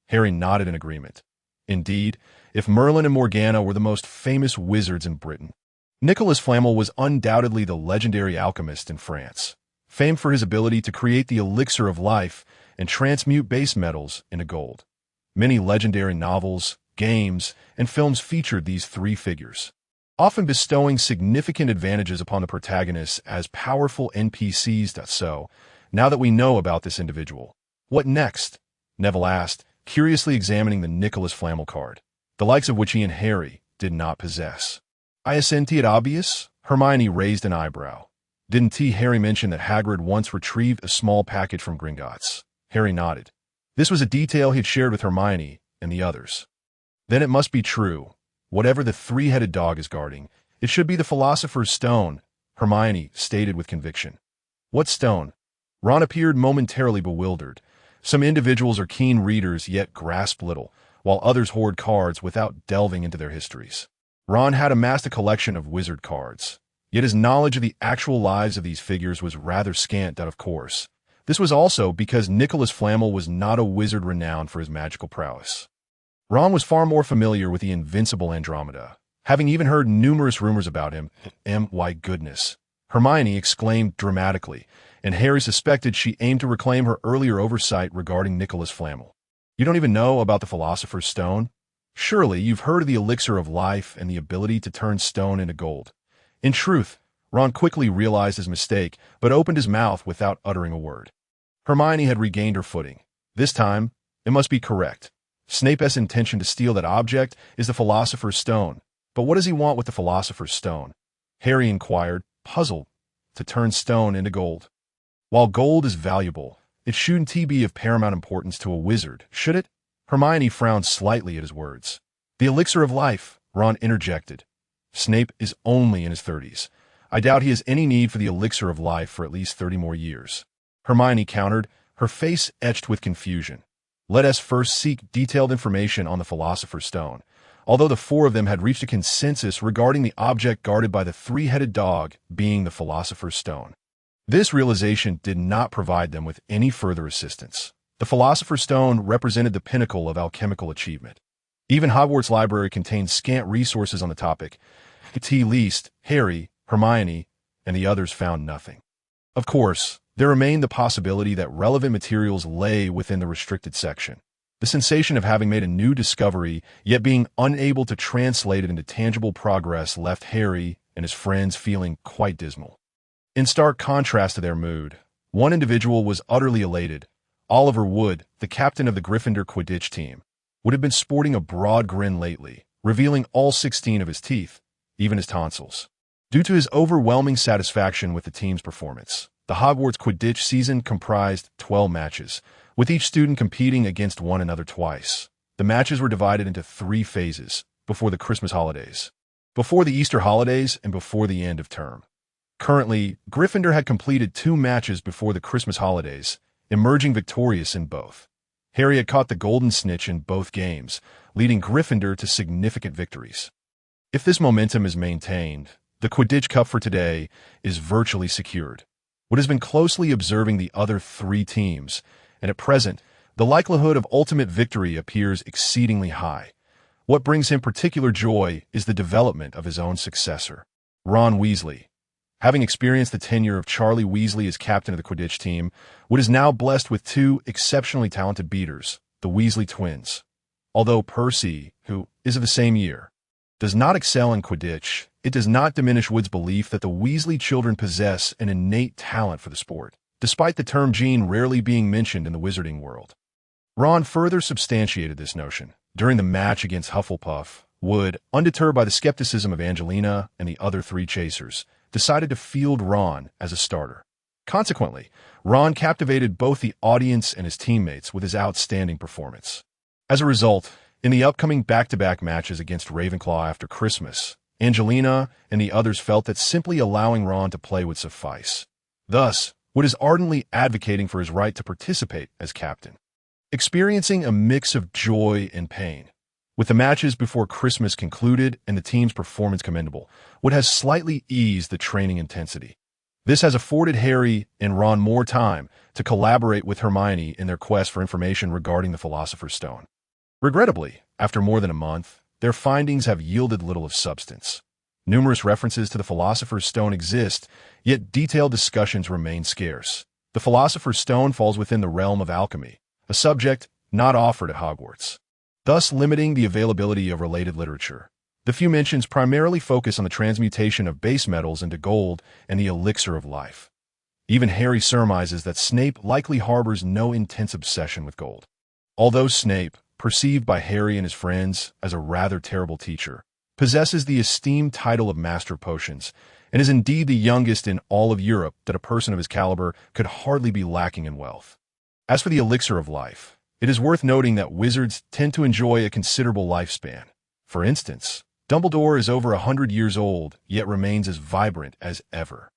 Harry nodded in agreement. Indeed, if Merlin and Morgana were the most famous wizards in Britain, Nicholas Flamel was undoubtedly the legendary alchemist in France, famed for his ability to create the elixir of life and transmute base metals into gold. Many legendary novels, games, and films featured these three figures, often bestowing significant advantages upon the protagonists as powerful NPCs. So, now that we know about this individual, what next? Neville asked, curiously examining the Nicholas Flamel card, the likes of which he and Harry did not possess. Isn't it obvious? Hermione raised an eyebrow. Didn't Harry mention that Hagrid once retrieved a small package from Gringotts? Harry nodded. This was a detail he had shared with Hermione and the others. Then it must be true. Whatever the three-headed dog is guarding, it should be the Philosopher's Stone, Hermione stated with conviction. What stone? Ron appeared momentarily bewildered. Some individuals are keen readers yet grasp little, while others hoard cards without delving into their histories. Ron had amassed a collection of wizard cards, yet his knowledge of the actual lives of these figures was rather scant. Of course, this was also because Nicholas Flamel was not a wizard renowned for his magical prowess. Ron was far more familiar with the invincible Andromeda, having even heard numerous rumors about him. My goodness, Hermione exclaimed dramatically, and Harry suspected she aimed to reclaim her earlier oversight regarding Nicholas Flamel. You don't even know about the Philosopher's Stone? Surely you've heard of the elixir of life and the ability to turn stone into gold. In truth, Ron quickly realized his mistake, but opened his mouth without uttering a word. Hermione had regained her footing. This time, it must be correct. Snape's intention to steal that object is the Philosopher's Stone. But what does he want with the Philosopher's Stone? Harry inquired, puzzled. To turn stone into gold. While gold is valuable, it shouldn't be of paramount importance to a wizard, should it? Hermione frowned slightly at his words. The elixir of life, Ron interjected. Snape is only in his 30s. I doubt he has any need for the elixir of life for at least 30 more years. Hermione countered, her face etched with confusion. Let us first seek detailed information on the Philosopher's Stone, although the four of them had reached a consensus regarding the object guarded by the three-headed dog being the Philosopher's Stone. This realization did not provide them with any further assistance. The Philosopher's Stone represented the pinnacle of alchemical achievement. Even Hogwarts' library contained scant resources on the topic. At least, Harry, Hermione, and the others found nothing. Of course, there remained the possibility that relevant materials lay within the restricted section. The sensation of having made a new discovery, yet being unable to translate it into tangible progress, left Harry and his friends feeling quite dismal. In stark contrast to their mood, one individual was utterly elated. Oliver Wood, the captain of the Gryffindor Quidditch team, would have been sporting a broad grin lately, revealing all 16 of his teeth, even his tonsils. Due to his overwhelming satisfaction with the team's performance, the Hogwarts Quidditch season comprised 12 matches, with each student competing against one another twice. The matches were divided into 3 phases, before the Christmas holidays, before the Easter holidays, and before the end of term. Currently, Gryffindor had completed 2 matches before the Christmas holidays, emerging victorious in both. Harry had caught the golden snitch in both games, leading Gryffindor to significant victories. If this momentum is maintained, the Quidditch Cup for today is virtually secured. Wood has been closely observing the other 3 teams, and at present, the likelihood of ultimate victory appears exceedingly high. What brings him particular joy is the development of his own successor, Ron Weasley. Having experienced the tenure of Charlie Weasley as captain of the Quidditch team, Wood is now blessed with 2 exceptionally talented beaters, the Weasley twins. Although Percy, who is of the same year, does not excel in Quidditch, it does not diminish Wood's belief that the Weasley children possess an innate talent for the sport, despite the term gene rarely being mentioned in the wizarding world. Ron further substantiated this notion. During the match against Hufflepuff, Wood, undeterred by the skepticism of Angelina and the other 3 chasers, decided to field Ron as a starter. Consequently, Ron captivated both the audience and his teammates with his outstanding performance. As a result, in the upcoming back-to-back matches against Ravenclaw after Christmas, Angelina and the others felt that simply allowing Ron to play would suffice. Thus, Wood is ardently advocating for his right to participate as captain. Experiencing a mix of joy and pain. With the matches before Christmas concluded and the team's performance commendable, Wood has slightly eased the training intensity. This has afforded Harry and Ron more time to collaborate with Hermione in their quest for information regarding the Philosopher's Stone. Regrettably, after more than a month, their findings have yielded little of substance. Numerous references to the Philosopher's Stone exist, yet detailed discussions remain scarce. The Philosopher's Stone falls within the realm of alchemy, a subject not offered at Hogwarts, thus limiting the availability of related literature. The few mentions primarily focus on the transmutation of base metals into gold and the elixir of life. Even Harry surmises that Snape likely harbors no intense obsession with gold. Although Snape, perceived by Harry and his friends as a rather terrible teacher, possesses the esteemed title of Master of Potions, and is indeed the youngest in all of Europe that a person of his caliber could hardly be lacking in wealth. As for the elixir of life, it is worth noting that wizards tend to enjoy a considerable lifespan. For instance, Dumbledore is over 100 years old, yet remains as vibrant as ever.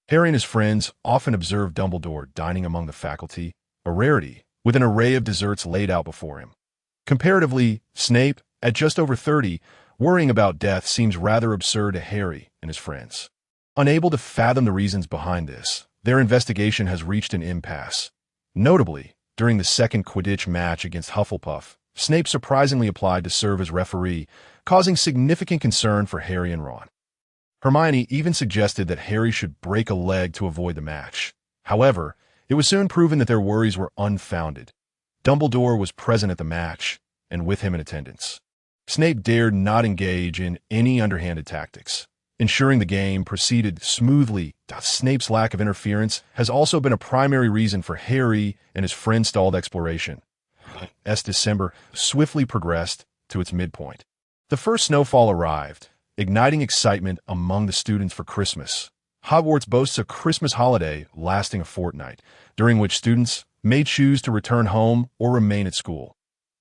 Harry and his friends often observe Dumbledore dining among the faculty, a rarity, with an array of desserts laid out before him. Comparatively, Snape, at just over 30, worrying about death seems rather absurd to Harry and his friends. Unable to fathom the reasons behind this, their investigation has reached an impasse. Notably, during the second Quidditch match against Hufflepuff, Snape surprisingly applied to serve as referee, causing significant concern for Harry and Ron. Hermione even suggested that Harry should break a leg to avoid the match. However, it was soon proven that their worries were unfounded. Dumbledore was present at the match, and with him in attendance. Snape dared not engage in any underhanded tactics, ensuring the game proceeded smoothly. Snape's lack of interference has also been a primary reason for Harry and his friend's stalled exploration. As December swiftly progressed to its midpoint, the first snowfall arrived, igniting excitement among the students for Christmas. Hogwarts boasts a Christmas holiday lasting a fortnight, during which students may choose to return home or remain at school.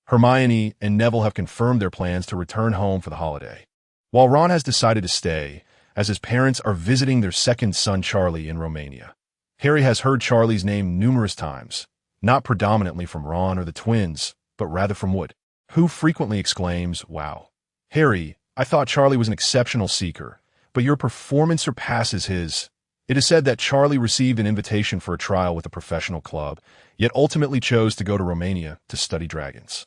Hermione and Neville have confirmed their plans to return home for the holiday, while Ron has decided to stay, as his parents are visiting their second son Charlie in Romania. Harry has heard Charlie's name numerous times, not predominantly from Ron or the twins, but rather from Wood, who frequently exclaims, "Wow, Harry, I thought Charlie was an exceptional seeker, but your performance surpasses his." It is said that Charlie received an invitation for a trial with a professional club, yet ultimately chose to go to Romania to study dragons.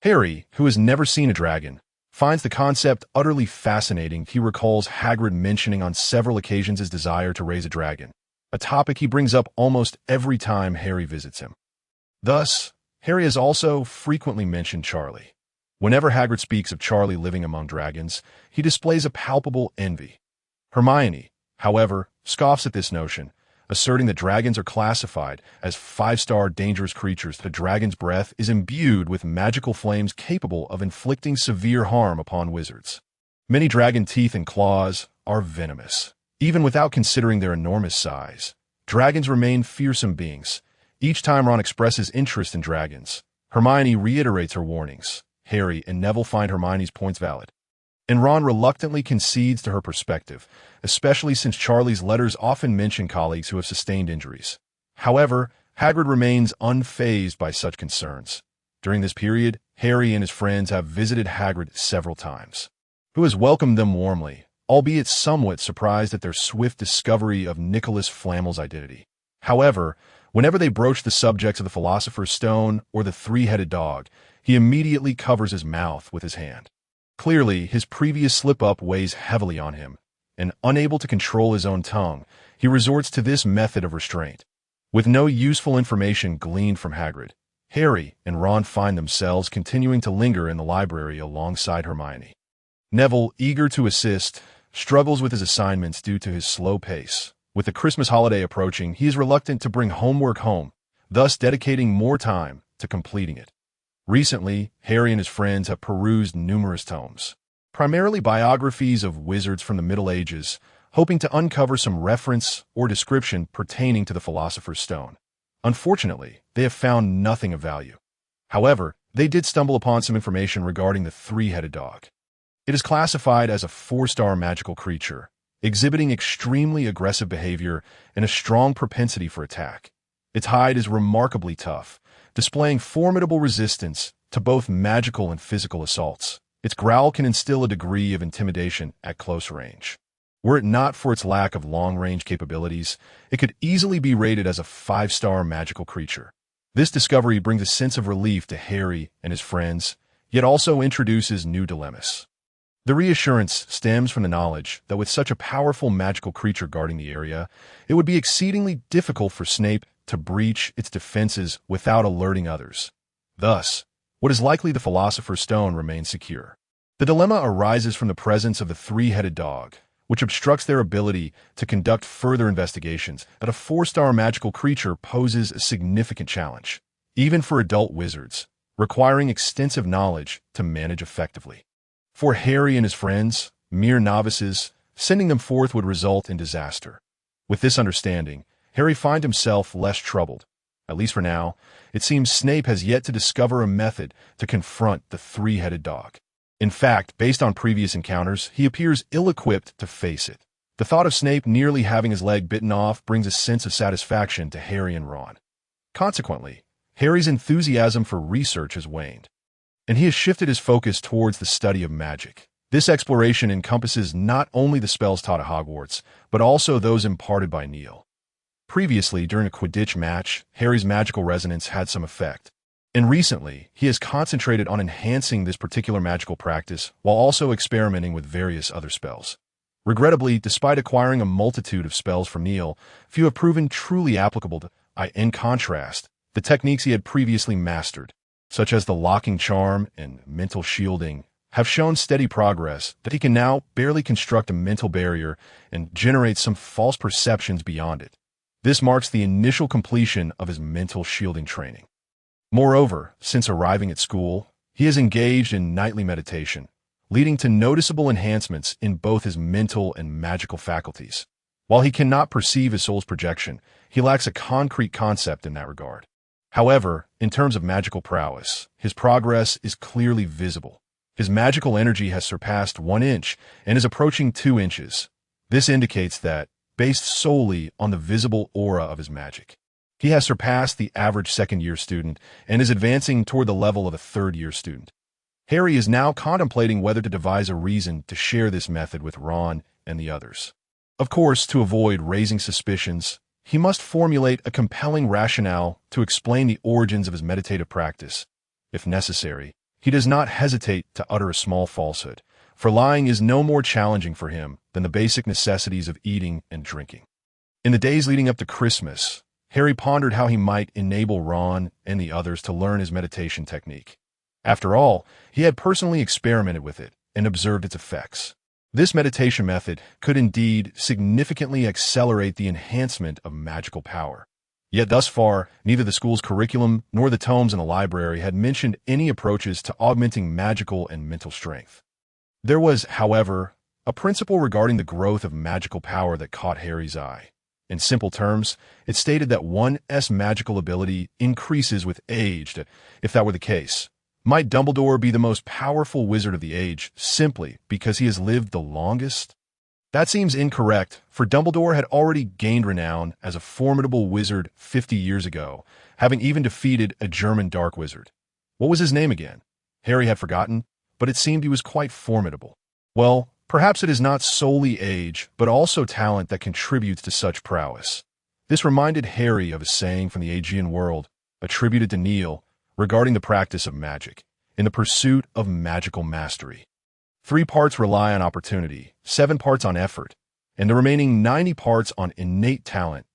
Harry, who has never seen a dragon, finds the concept utterly fascinating. He recalls Hagrid mentioning on several occasions his desire to raise a dragon, a topic he brings up almost every time Harry visits him. Thus, Harry has also frequently mentioned Charlie. Whenever Hagrid speaks of Charlie living among dragons, he displays a palpable envy. Hermione, however, scoffs at this notion, asserting that dragons are classified as 5-star dangerous creatures. The dragon's breath is imbued with magical flames capable of inflicting severe harm upon wizards. Many dragon teeth and claws are venomous. Even without considering their enormous size, dragons remain fearsome beings. Each time Ron expresses interest in dragons, Hermione reiterates her warnings. Harry and Neville find Hermione's points valid, and Ron reluctantly concedes to her perspective, especially since Charlie's letters often mention colleagues who have sustained injuries. However, Hagrid remains unfazed by such concerns. During this period, Harry and his friends have visited Hagrid several times, who has welcomed them warmly, albeit somewhat surprised at their swift discovery of Nicholas Flamel's identity. However, whenever they broach the subjects of the Philosopher's Stone or the three-headed dog, he immediately covers his mouth with his hand. Clearly, his previous slip-up weighs heavily on him, and unable to control his own tongue, he resorts to this method of restraint. With no useful information gleaned from Hagrid, Harry and Ron find themselves continuing to linger in the library alongside Hermione. Neville, eager to assist, struggles with his assignments due to his slow pace. With the Christmas holiday approaching, he is reluctant to bring homework home, thus dedicating more time to completing it. Recently, Harry and his friends have perused numerous tomes, primarily biographies of wizards from the Middle Ages, hoping to uncover some reference or description pertaining to the Philosopher's Stone. Unfortunately, they have found nothing of value. However, they did stumble upon some information regarding the three-headed dog. It is classified as a 4-star magical creature, exhibiting extremely aggressive behavior and a strong propensity for attack. Its hide is remarkably tough, displaying formidable resistance to both magical and physical assaults. Its growl can instill a degree of intimidation at close range. Were it not for its lack of long-range capabilities, it could easily be rated as a 5-star magical creature. This discovery brings a sense of relief to Harry and his friends, yet also introduces new dilemmas. The reassurance stems from the knowledge that with such a powerful magical creature guarding the area, it would be exceedingly difficult for Snape to breach its defenses without alerting others. Thus, what is likely the Philosopher's Stone remains secure. The dilemma arises from the presence of the three-headed dog, which obstructs their ability to conduct further investigations. That a 4-star magical creature poses a significant challenge, even for adult wizards, requiring extensive knowledge to manage effectively. For Harry and his friends, mere novices, sending them forth would result in disaster. With this understanding, Harry finds himself less troubled. At least for now, it seems Snape has yet to discover a method to confront the three-headed dog. In fact, based on previous encounters, he appears ill-equipped to face it. The thought of Snape nearly having his leg bitten off brings a sense of satisfaction to Harry and Ron. Consequently, Harry's enthusiasm for research has waned, and he has shifted his focus towards the study of magic. This exploration encompasses not only the spells taught at Hogwarts, but also those imparted by Neil. Previously, during a Quidditch match, Harry's magical resonance had some effect. And recently, he has concentrated on enhancing this particular magical practice while also experimenting with various other spells. Regrettably, despite acquiring a multitude of spells from Neil, few have proven truly applicable to, in contrast, the techniques he had previously mastered, such as the locking charm and mental shielding, have shown steady progress that he can now barely construct a mental barrier and generate some false perceptions beyond it. This marks the initial completion of his mental shielding training. Moreover, since arriving at school, he has engaged in nightly meditation, leading to noticeable enhancements in both his mental and magical faculties. While he cannot perceive his soul's projection, he lacks a concrete concept in that regard. However, in terms of magical prowess, his progress is clearly visible. His magical energy has surpassed 1 inch and is approaching 2 inches. This indicates that, based solely on the visible aura of his magic, he has surpassed the average second-year student and is advancing toward the level of a third-year student. Harry is now contemplating whether to devise a reason to share this method with Ron and the others. Of course, to avoid raising suspicions, he must formulate a compelling rationale to explain the origins of his meditative practice. If necessary, he does not hesitate to utter a small falsehood, for lying is no more challenging for him than the basic necessities of eating and drinking. In the days leading up to Christmas, Harry pondered how he might enable Ron and the others to learn his meditation technique. After all, he had personally experimented with it and observed its effects. This meditation method could indeed significantly accelerate the enhancement of magical power. Yet thus far, neither the school's curriculum nor the tomes in the library had mentioned any approaches to augmenting magical and mental strength. There was, however, a principle regarding the growth of magical power that caught Harry's eye. In simple terms, it stated that one's magical ability increases with age. If that were the case, might Dumbledore be the most powerful wizard of the age simply because he has lived the longest? That seems incorrect, for Dumbledore had already gained renown as a formidable wizard 50 years ago, having even defeated a German dark wizard. What was his name again? Harry had forgotten, but it seemed he was quite formidable. Well, perhaps it is not solely age, but also talent that contributes to such prowess. This reminded Harry of a saying from the Aegean world, attributed to Neil, regarding the practice of magic, in the pursuit of magical mastery. 3 parts rely on opportunity, 7 parts on effort, and the remaining 90 parts on innate talent.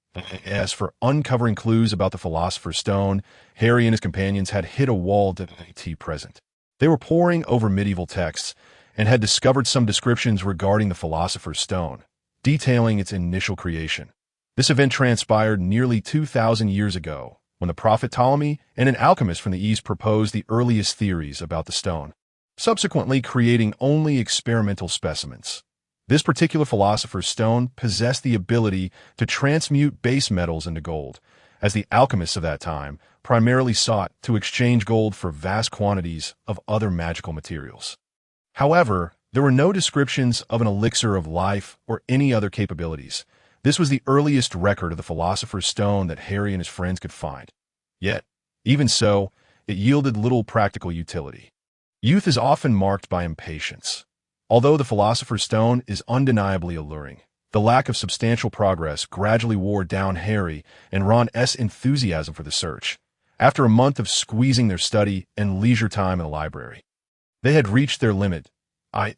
As for uncovering clues about the Philosopher's Stone, Harry and his companions had hit a wall to present. They were poring over medieval texts and had discovered some descriptions regarding the Philosopher's Stone, detailing its initial creation. This event transpired nearly 2,000 years ago, when the prophet Ptolemy and an alchemist from the East proposed the earliest theories about the stone, subsequently creating only experimental specimens. This particular philosopher's stone possessed the ability to transmute base metals into gold, as the alchemists of that time primarily sought to exchange gold for vast quantities of other magical materials. However, there were no descriptions of an elixir of life or any other capabilities. This was the earliest record of the philosopher's stone that Harry and his friends could find. Yet, even so, it yielded little practical utility. Youth is often marked by impatience. Although the philosopher's stone is undeniably alluring, the lack of substantial progress gradually wore down Harry and Ron's enthusiasm for the search. After a month of squeezing their study and leisure time in the library, they had reached their limit.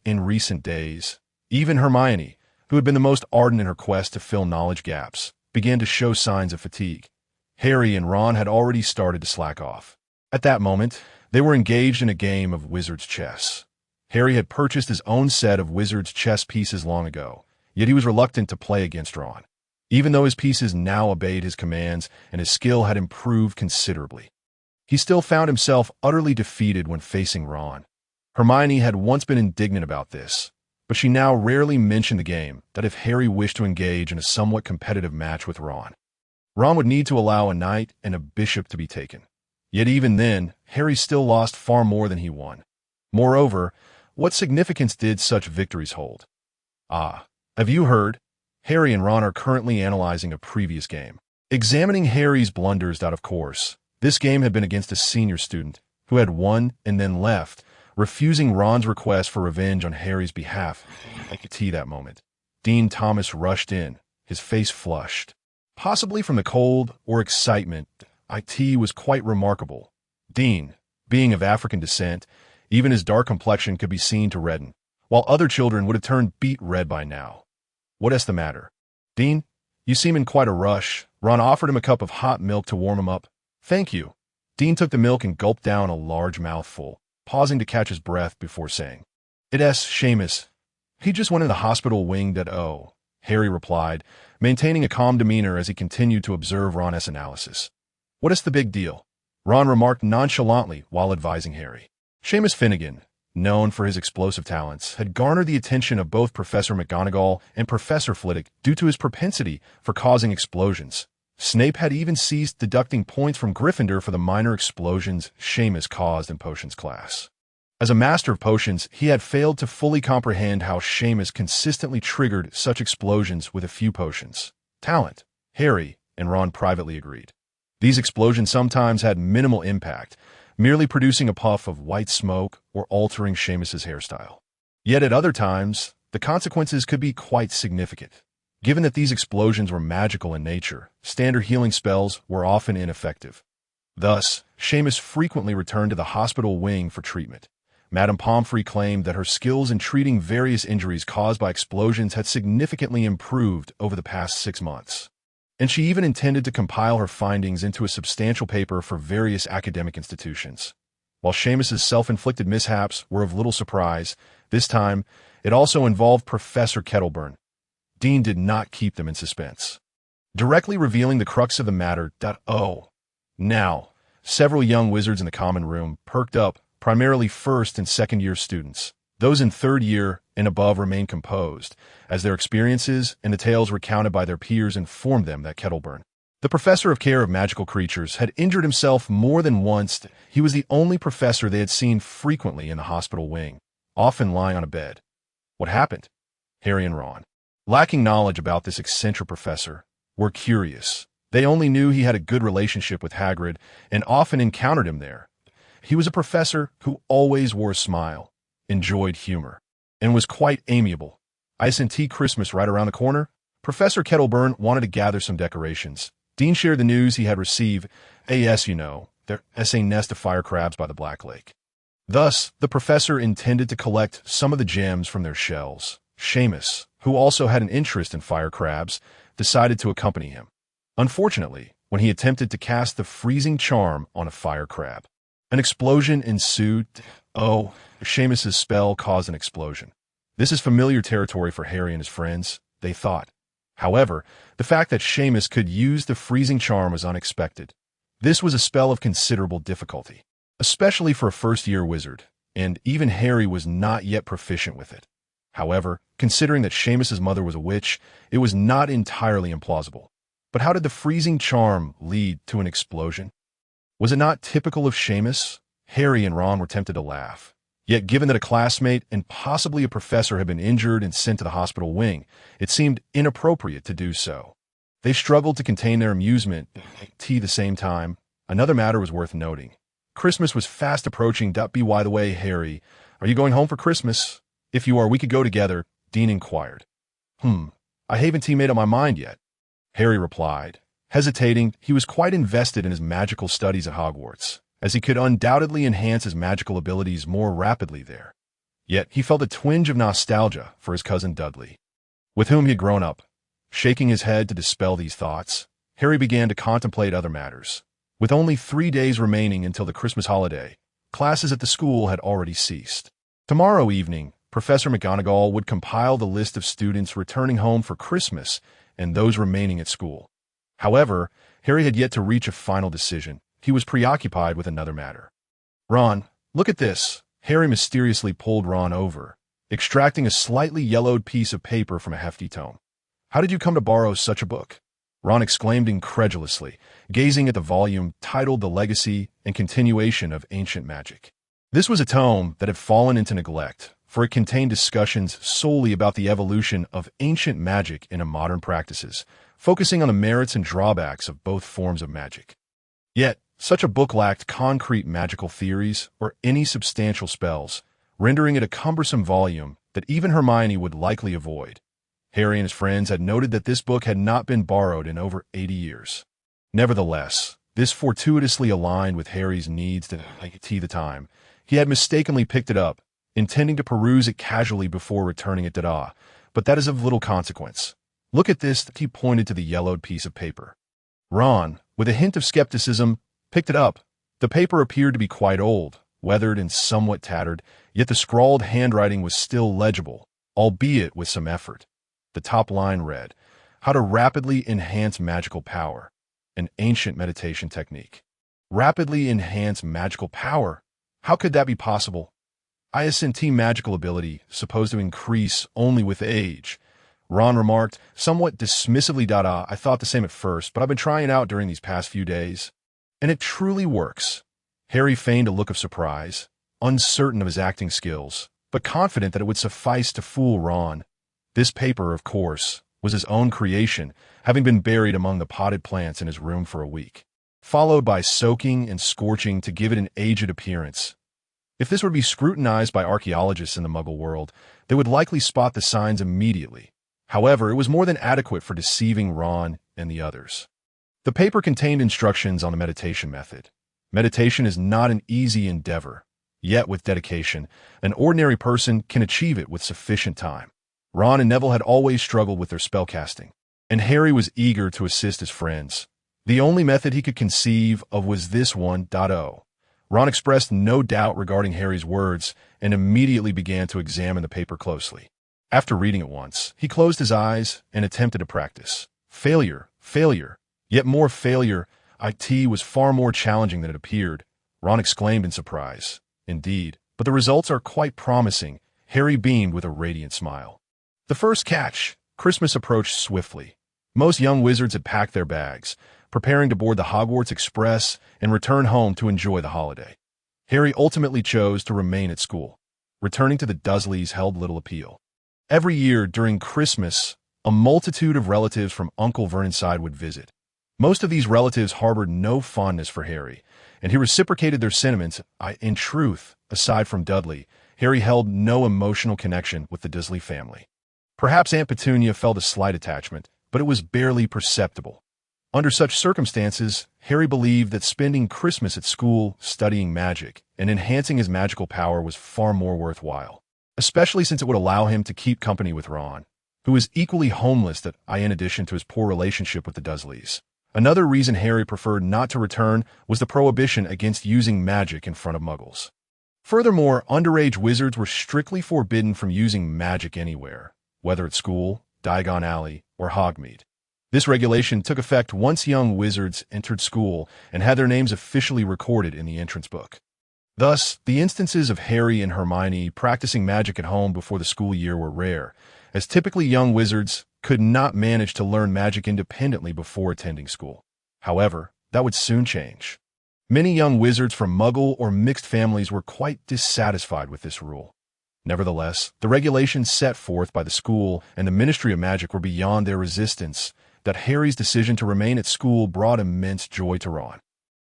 In recent days, even Hermione, who had been the most ardent in her quest to fill knowledge gaps, began to show signs of fatigue. Harry and Ron had already started to slack off. At that moment, they were engaged in a game of wizard's chess. Harry had purchased his own set of wizard's chess pieces long ago, yet he was reluctant to play against Ron, even though his pieces now obeyed his commands and his skill had improved considerably. He still found himself utterly defeated when facing Ron. Hermione had once been indignant about this, but she now rarely mentioned the game that if Harry wished to engage in a somewhat competitive match with Ron would need to allow a knight and a bishop to be taken. Yet even then, Harry still lost far more than he won. Moreover, what significance did such victories hold? Have you heard? Harry and Ron are currently analyzing a previous game. Examining Harry's blunders out of course, this game had been against a senior student who had won and then left, refusing Ron's request for revenge on Harry's behalf. At the tea that moment, Dean Thomas rushed in, his face flushed. Possibly from the cold or excitement, IT was quite remarkable. Dean, being of African descent, even his dark complexion could be seen to redden, while other children would have turned beet red by now. What's the matter? Dean, you seem in quite a rush. Ron offered him a cup of hot milk to warm him up. Thank you. Dean took the milk and gulped down a large mouthful, pausing to catch his breath before saying, "It's Seamus. He just went in the hospital wing that Harry replied, maintaining a calm demeanor as he continued to observe Ron's analysis. What's the big deal? Ron remarked nonchalantly while advising Harry. Seamus Finnegan, known for his explosive talents, had garnered the attention of both Professor McGonagall and Professor Flitwick due to his propensity for causing explosions. Snape had even ceased deducting points from Gryffindor for the minor explosions Seamus caused in potions class. As a master of potions, he had failed to fully comprehend how Seamus consistently triggered such explosions with a few potions. Talent, Harry and Ron privately agreed. These explosions sometimes had minimal impact, merely producing a puff of white smoke or altering Seamus's hairstyle. Yet at other times, the consequences could be quite significant. Given that these explosions were magical in nature, standard healing spells were often ineffective. Thus, Seamus frequently returned to the hospital wing for treatment. Madame Pomfrey claimed that her skills in treating various injuries caused by explosions had significantly improved over the past 6 months. And she even intended to compile her findings into a substantial paper for various academic institutions. While Seamus's self-inflicted mishaps were of little surprise, this time it also involved Professor Kettleburn. Dean did not keep them in suspense, directly revealing the crux of the matter. Now, several young wizards in the common room perked up, primarily first and second year students. Those in third year and above remained composed, as their experiences and the tales recounted by their peers informed them that Kettleburn, the professor of care of magical creatures, had injured himself more than once. He was the only professor they had seen frequently in the hospital wing, often lying on a bed. What happened? Harry and Ron, lacking knowledge about this eccentric professor, were curious. They only knew he had a good relationship with Hagrid and often encountered him there. He was a professor who always wore a smile, enjoyed humor, and was quite amiable. ISNT Christmas right around the corner. Professor Kettleburn wanted to gather some decorations. Dean shared the news he had received. There's a nest of fire crabs by the Black Lake. Thus, the professor intended to collect some of the gems from their shells. Seamus, who also had an interest in fire crabs, decided to accompany him. Unfortunately, when he attempted to cast the freezing charm on a fire crab, an explosion ensued. Seamus's spell caused an explosion. This is familiar territory for Harry and his friends, they thought. However, the fact that Seamus could use the freezing charm was unexpected. This was a spell of considerable difficulty, especially for a first-year wizard, and even Harry was not yet proficient with it. However, considering that Seamus's mother was a witch, it was not entirely implausible. But how did the freezing charm lead to an explosion? Was it not typical of Seamus? Harry and Ron were tempted to laugh. Yet given that a classmate and possibly a professor had been injured and sent to the hospital wing, it seemed inappropriate to do so. They struggled to contain their amusement at the same time. Another matter was worth noting. Christmas was fast approaching. By the way, Harry, are you going home for Christmas? If you are, we could go together, Dean inquired. I haven't made up my mind yet, Harry replied. Hesitating, he was quite invested in his magical studies at Hogwarts, as he could undoubtedly enhance his magical abilities more rapidly there. Yet he felt a twinge of nostalgia for his cousin Dudley, with whom he had grown up. Shaking his head to dispel these thoughts, Harry began to contemplate other matters. With only 3 days remaining until the Christmas holiday, classes at the school had already ceased. Tomorrow evening, Professor McGonagall would compile the list of students returning home for Christmas and those remaining at school. However, Harry had yet to reach a final decision. He was preoccupied with another matter. Ron, look at this. Harry mysteriously pulled Ron over, extracting a slightly yellowed piece of paper from a hefty tome. How did you come to borrow such a book? Ron exclaimed incredulously, gazing at the volume titled The Legacy and Continuation of Ancient Magic. This was a tome that had fallen into neglect, for it contained discussions solely about the evolution of ancient magic into modern practices, focusing on the merits and drawbacks of both forms of magic. Yet, such a book lacked concrete magical theories or any substantial spells, rendering it a cumbersome volume that even Hermione would likely avoid. Harry and his friends had noted that this book had not been borrowed in over 80 years. Nevertheless, this fortuitously aligned with Harry's needs to the time. He had mistakenly picked it up, intending to peruse it casually before returning it to but that is of little consequence. Look at this, he pointed to the yellowed piece of paper. Ron, with a hint of skepticism, picked it up. The paper appeared to be quite old, weathered and somewhat tattered, yet the scrawled handwriting was still legible, albeit with some effort. The top line read, How to Rapidly Enhance Magical Power, an Ancient Meditation Technique. Rapidly enhance magical power? How could that be possible? ISNT magical ability, supposed to increase only with age. Ron remarked, somewhat dismissively. I thought the same at first, but I've been trying it out during these past few days. And it truly works. Harry feigned a look of surprise, uncertain of his acting skills, but confident that it would suffice to fool Ron. This paper, of course, was his own creation, having been buried among the potted plants in his room for a week, followed by soaking and scorching to give it an aged appearance. If this were to be scrutinized by archaeologists in the Muggle world, they would likely spot the signs immediately. However, it was more than adequate for deceiving Ron and the others. The paper contained instructions on the meditation method. Meditation is not an easy endeavor, yet with dedication, an ordinary person can achieve it with sufficient time. Ron and Neville had always struggled with their spellcasting, and Harry was eager to assist his friends. The only method he could conceive of was this one. Ron expressed no doubt regarding Harry's words and immediately began to examine the paper closely. After reading it once, he closed his eyes and attempted to practice. Failure. Yet more failure. It was far more challenging than it appeared. Ron exclaimed in surprise. Indeed, but the results are quite promising. Harry beamed with a radiant smile. The first catch. Christmas approached swiftly. Most young wizards had packed their bags, preparing to board the Hogwarts Express and return home to enjoy the holiday. Harry ultimately chose to remain at school. Returning to the Dursleys held little appeal. Every year during Christmas, a multitude of relatives from Uncle Vernon's side would visit. Most of these relatives harbored no fondness for Harry, and he reciprocated their sentiments. In truth, aside from Dudley, Harry held no emotional connection with the Dursley family. Perhaps Aunt Petunia felt a slight attachment, but it was barely perceptible. Under such circumstances, Harry believed that spending Christmas at school studying magic and enhancing his magical power was far more worthwhile, especially since it would allow him to keep company with Ron, who was equally homeless in addition to his poor relationship with the Dursleys. Another reason Harry preferred not to return was the prohibition against using magic in front of Muggles. Furthermore, underage wizards were strictly forbidden from using magic anywhere, whether at school, Diagon Alley, or Hogsmeade. This regulation took effect once young wizards entered school and had their names officially recorded in the entrance book. Thus, the instances of Harry and Hermione practicing magic at home before the school year were rare, as typically young wizards could not manage to learn magic independently before attending school. However, that would soon change. Many young wizards from Muggle or mixed families were quite dissatisfied with this rule. Nevertheless, the regulations set forth by the school and the Ministry of Magic were beyond their resistance. That Harry's decision to remain at school brought immense joy to Ron.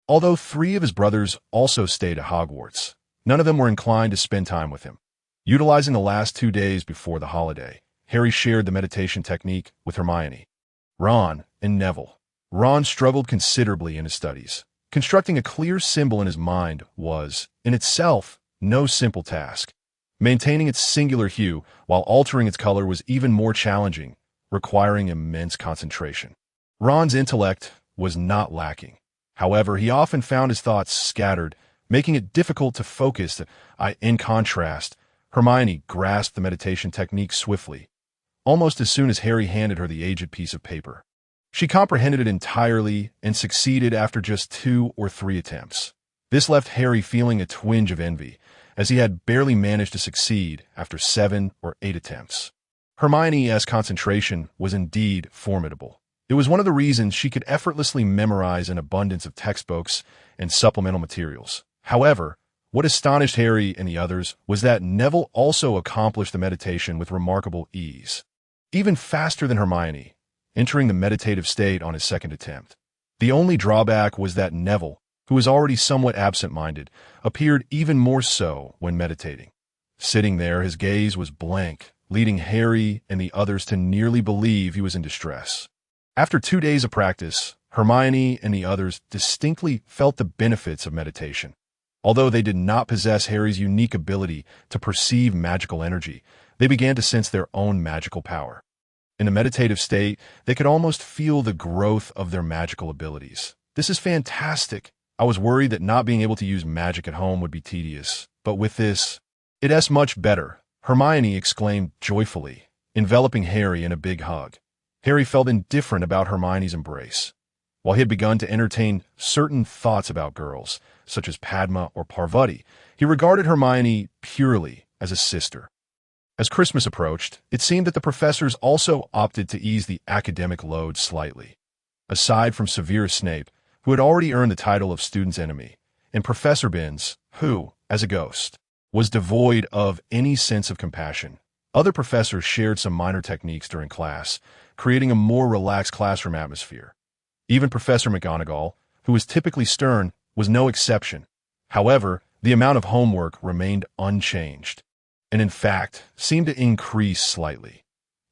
Although 3 of his brothers also stayed at Hogwarts, none of them were inclined to spend time with him. Utilizing the last 2 days before the holiday, Harry shared the meditation technique with Hermione, Ron, and Neville. Ron struggled considerably in his studies. Constructing a clear symbol in his mind was, in itself, no simple task. Maintaining its singular hue while altering its color was even more challenging, requiring immense concentration. Ron's intellect was not lacking. However, he often found his thoughts scattered, making it difficult to focus. In contrast, Hermione grasped the meditation technique swiftly, almost as soon as Harry handed her the aged piece of paper. She comprehended it entirely and succeeded after just 2 or 3 attempts. This left Harry feeling a twinge of envy, as he had barely managed to succeed after 7 or 8 attempts. Hermione's concentration was indeed formidable. It was one of the reasons she could effortlessly memorize an abundance of textbooks and supplemental materials. However, what astonished Harry and the others was that Neville also accomplished the meditation with remarkable ease, even faster than Hermione, entering the meditative state on his 2nd attempt. The only drawback was that Neville, who was already somewhat absent-minded, appeared even more so when meditating. Sitting there, his gaze was blank, leading Harry and the others to nearly believe he was in distress. After 2 days of practice, Hermione and the others distinctly felt the benefits of meditation. Although they did not possess Harry's unique ability to perceive magical energy, they began to sense their own magical power. In a meditative state, they could almost feel the growth of their magical abilities. This is fantastic. I was worried that not being able to use magic at home would be tedious, but with this, it's much better, Hermione exclaimed joyfully, enveloping Harry in a big hug. Harry felt indifferent about Hermione's embrace. While he had begun to entertain certain thoughts about girls, such as Padma or Parvati, he regarded Hermione purely as a sister. As Christmas approached, it seemed that the professors also opted to ease the academic load slightly. Aside from Severus Snape, who had already earned the title of student's enemy, and Professor Binns, who, as a ghost, was devoid of any sense of compassion, other professors shared some minor techniques during class, creating a more relaxed classroom atmosphere. Even Professor McGonagall, who was typically stern, was no exception. However, the amount of homework remained unchanged, and in fact, seemed to increase slightly.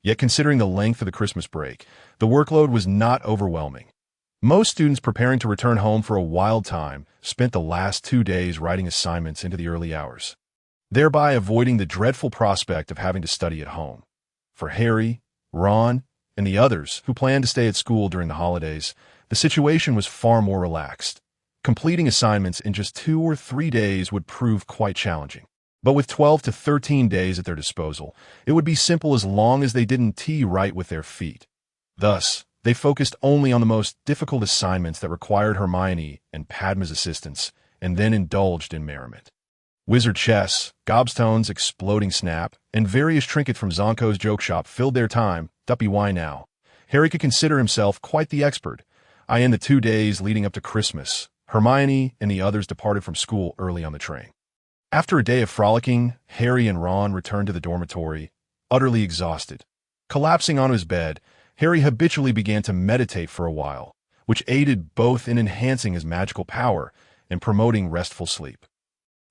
Yet considering the length of the Christmas break, the workload was not overwhelming. Most students preparing to return home for a wild time spent the last 2 days writing assignments into the early hours, thereby avoiding the dreadful prospect of having to study at home. For Harry, Ron, and the others who planned to stay at school during the holidays, the situation was far more relaxed. Completing assignments in just 2 or 3 days would prove quite challenging. But with 12 to 13 days at their disposal, it would be simple as long as they didn't tee right with their feet. Thus, they focused only on the most difficult assignments that required Hermione and Padma's assistance, and then indulged in merriment. Wizard chess, gobstones, exploding snap, and various trinkets from Zonko's joke shop filled their time. Why now? Harry could consider himself quite the expert. In the 2 days leading up to Christmas, Hermione and the others departed from school early on the train. After a day of frolicking, Harry and Ron returned to the dormitory, utterly exhausted. Collapsing on his bed, Harry habitually began to meditate for a while, which aided both in enhancing his magical power and promoting restful sleep.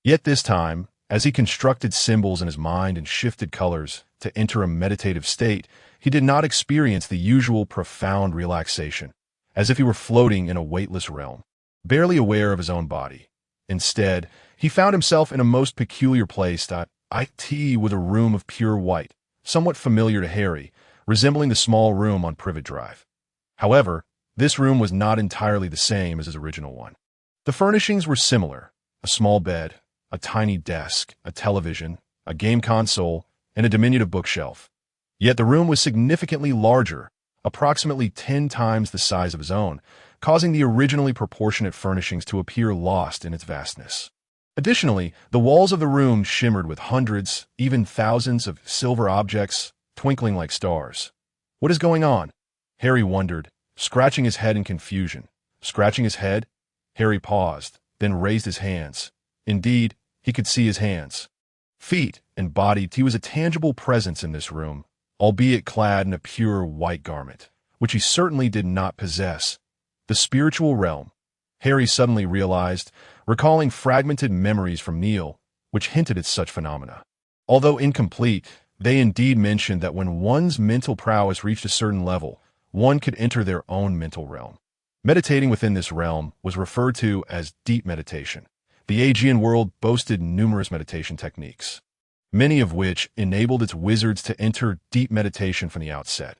Yet this time, as he constructed symbols in his mind and shifted colors to enter a meditative state, he did not experience the usual profound relaxation, as if he were floating in a weightless realm, barely aware of his own body. Instead, he found himself in a most peculiar place. It was a room of pure white, somewhat familiar to Harry, resembling the small room on Privet Drive. However, this room was not entirely the same as his original one. The furnishings were similar: a small bed, a tiny desk, a television, a game console, and a diminutive bookshelf. Yet the room was significantly larger, approximately 10 times the size of his own, causing the originally proportionate furnishings to appear lost in its vastness. Additionally, the walls of the room shimmered with hundreds, even thousands of silver objects twinkling like stars. What is going on? Harry wondered, scratching his head in confusion. Scratching his head? Harry paused, then raised his hands. Indeed, he could see his hands. Feet and body. He was a tangible presence in this room, albeit clad in a pure white garment, which he certainly did not possess. The spiritual realm. Harry suddenly realized, recalling fragmented memories from Neil, which hinted at such phenomena. Although incomplete, they indeed mentioned that when one's mental prowess reached a certain level, one could enter their own mental realm. Meditating within this realm was referred to as deep meditation. The Aegean world boasted numerous meditation techniques, many of which enabled its wizards to enter deep meditation from the outset.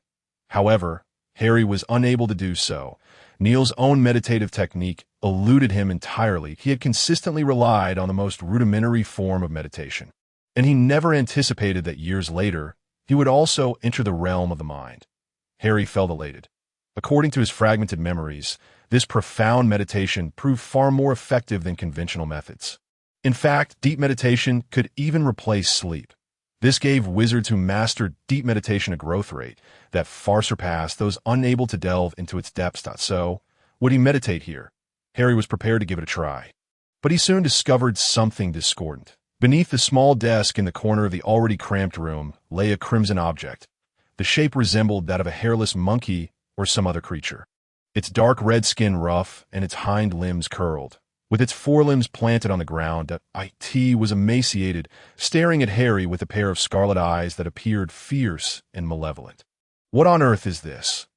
However, Harry was unable to do so. Neil's own meditative technique eluded him entirely. He had consistently relied on the most rudimentary form of meditation, and he never anticipated that years later he would also enter the realm of the mind. Harry felt elated. According to his fragmented memories, this profound meditation proved far more effective than conventional methods. In fact, deep meditation could even replace sleep. This gave wizards who mastered deep meditation a growth rate that far surpassed those unable to delve into its depths. So, would he meditate here? Harry was prepared to give it a try. But he soon discovered something discordant. Beneath the small desk in the corner of the already cramped room lay a crimson object. The shape resembled that of a hairless monkey or some other creature. Its dark red skin rough and its hind limbs curled. With its forelimbs planted on the ground, it was emaciated, staring at Harry with a pair of scarlet eyes that appeared fierce and malevolent. What on earth is this?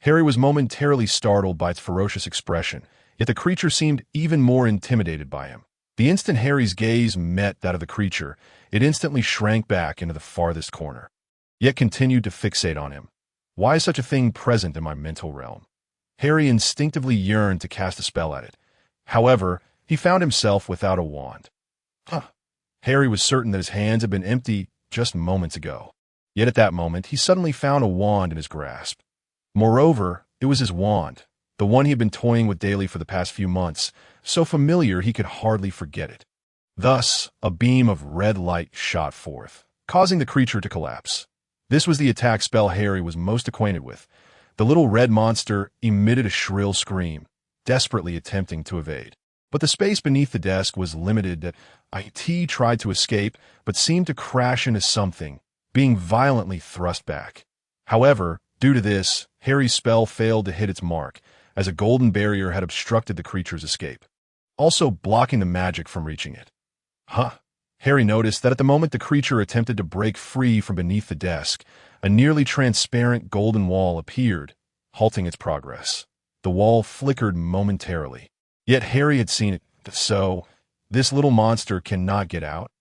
Harry was momentarily startled by its ferocious expression, yet the creature seemed even more intimidated by him. The instant Harry's gaze met that of the creature, it instantly shrank back into the farthest corner, yet continued to fixate on him. Why is such a thing present in my mental realm? Harry instinctively yearned to cast a spell at it. However, he found himself without a wand. Harry was certain that his hands had been empty just moments ago. Yet at that moment, he suddenly found a wand in his grasp. Moreover, it was his wand, the one he had been toying with daily for the past few months, so familiar he could hardly forget it. Thus, a beam of red light shot forth, causing the creature to collapse. This was the attack spell Harry was most acquainted with. The little red monster emitted a shrill scream, desperately attempting to evade. But the space beneath the desk was limited. It tried to escape, but seemed to crash into something, being violently thrust back. However, due to this, Harry's spell failed to hit its mark, as a golden barrier had obstructed the creature's escape, also blocking the magic from reaching it. Harry noticed that at the moment the creature attempted to break free from beneath the desk, a nearly transparent golden wall appeared, halting its progress. The wall flickered momentarily. Yet Harry had seen it, so this little monster cannot get out.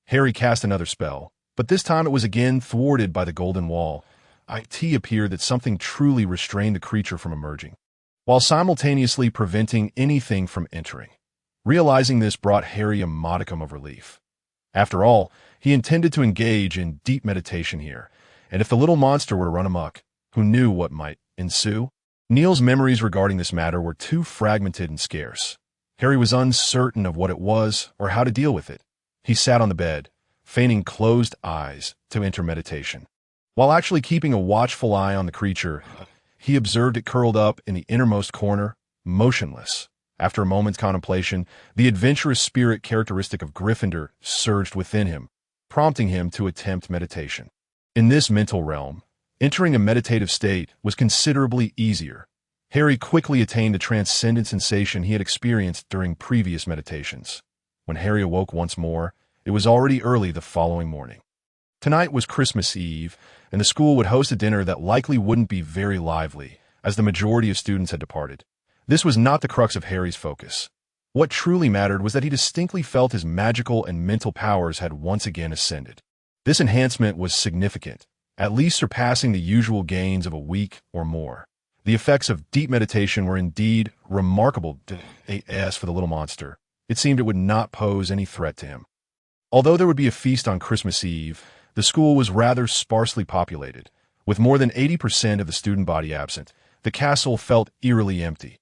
Harry cast another spell, but this time it was again thwarted by the golden wall. It appeared that something truly restrained the creature from emerging, while simultaneously preventing anything from entering. Realizing this brought Harry a modicum of relief. After all, he intended to engage in deep meditation here, and if the little monster were to run amok, who knew what might ensue? Neil's memories regarding this matter were too fragmented and scarce. Harry was uncertain of what it was or how to deal with it. He sat on the bed, feigning closed eyes to enter meditation. While actually keeping a watchful eye on the creature, he observed it curled up in the innermost corner, motionless. After a moment's contemplation, the adventurous spirit characteristic of Gryffindor surged within him, prompting him to attempt meditation. In this mental realm, entering a meditative state was considerably easier. Harry quickly attained the transcendent sensation he had experienced during previous meditations. When Harry awoke once more, it was already early the following morning. Tonight was Christmas Eve, and the school would host a dinner that likely wouldn't be very lively, as the majority of students had departed. This was not the crux of Harry's focus. What truly mattered was that he distinctly felt his magical and mental powers had once again ascended. This enhancement was significant, at least surpassing the usual gains of a week or more. The effects of deep meditation were indeed remarkable. As for the little monster, it seemed it would not pose any threat to him. Although there would be a feast on Christmas Eve, the school was rather sparsely populated. With more than 80% of the student body absent, the castle felt eerily empty.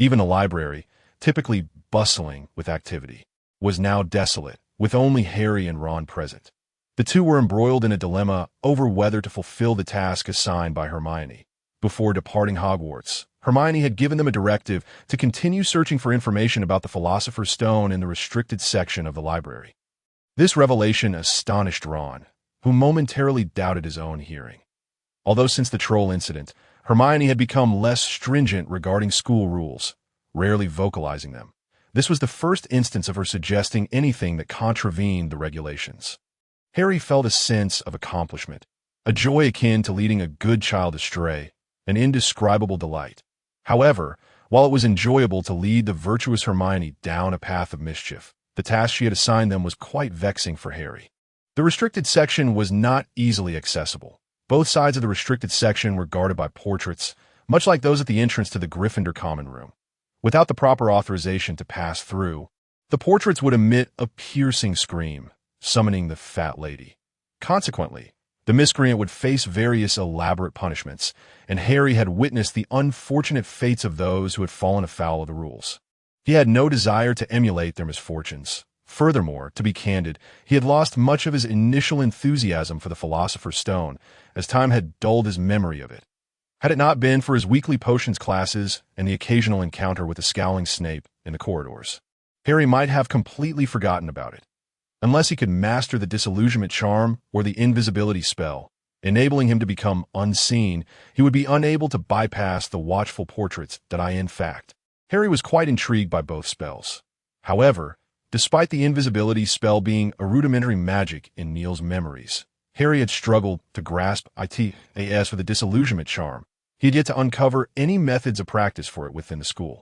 Even the library, typically bustling with activity, was now desolate, with only Harry and Ron present. The two were embroiled in a dilemma over whether to fulfill the task assigned by Hermione. Before departing Hogwarts, Hermione had given them a directive to continue searching for information about the Philosopher's Stone in the restricted section of the library. This revelation astonished Ron, who momentarily doubted his own hearing. Although since the troll incident, Hermione had become less stringent regarding school rules, rarely vocalizing them. This was the first instance of her suggesting anything that contravened the regulations. Harry felt a sense of accomplishment, a joy akin to leading a good child astray, an indescribable delight. However, while it was enjoyable to lead the virtuous Hermione down a path of mischief, the task she had assigned them was quite vexing for Harry. The restricted section was not easily accessible. Both sides of the restricted section were guarded by portraits, much like those at the entrance to the Gryffindor common room. Without the proper authorization to pass through, the portraits would emit a piercing scream, summoning the Fat Lady. Consequently, the miscreant would face various elaborate punishments, and Harry had witnessed the unfortunate fates of those who had fallen afoul of the rules. He had no desire to emulate their misfortunes. Furthermore, to be candid, he had lost much of his initial enthusiasm for the Philosopher's Stone, as time had dulled his memory of it. Had it not been for his weekly potions classes and the occasional encounter with the scowling Snape in the corridors, Harry might have completely forgotten about it. Unless he could master the disillusionment charm or the invisibility spell, enabling him to become unseen, he would be unable to bypass the watchful portraits that in fact. Harry was quite intrigued by both spells. However, despite the invisibility spell being a rudimentary magic in Neil's memories, Harry had struggled to grasp as for the disillusionment charm. He had yet to uncover any methods of practice for it within the school.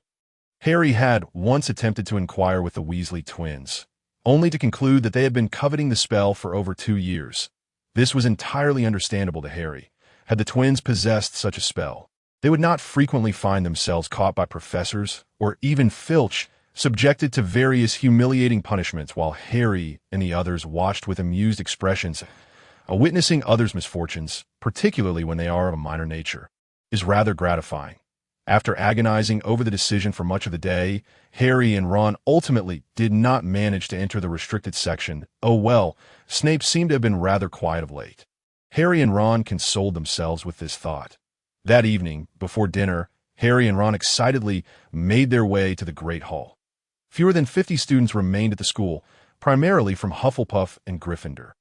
Harry had once attempted to inquire with the Weasley twins, only to conclude that they had been coveting the spell for over 2 years. This was entirely understandable to Harry. Had the twins possessed such a spell, they would not frequently find themselves caught by professors, or even Filch, subjected to various humiliating punishments while Harry and the others watched with amused expressions. Witnessing others' misfortunes, particularly when they are of a minor nature, is rather gratifying. After agonizing over the decision for much of the day, Harry and Ron ultimately did not manage to enter the restricted section. Oh well, Snape seemed to have been rather quiet of late. Harry and Ron consoled themselves with this thought. That evening, before dinner, Harry and Ron excitedly made their way to the Great Hall. Fewer than 50 students remained at the school, primarily from Hufflepuff and Gryffindor.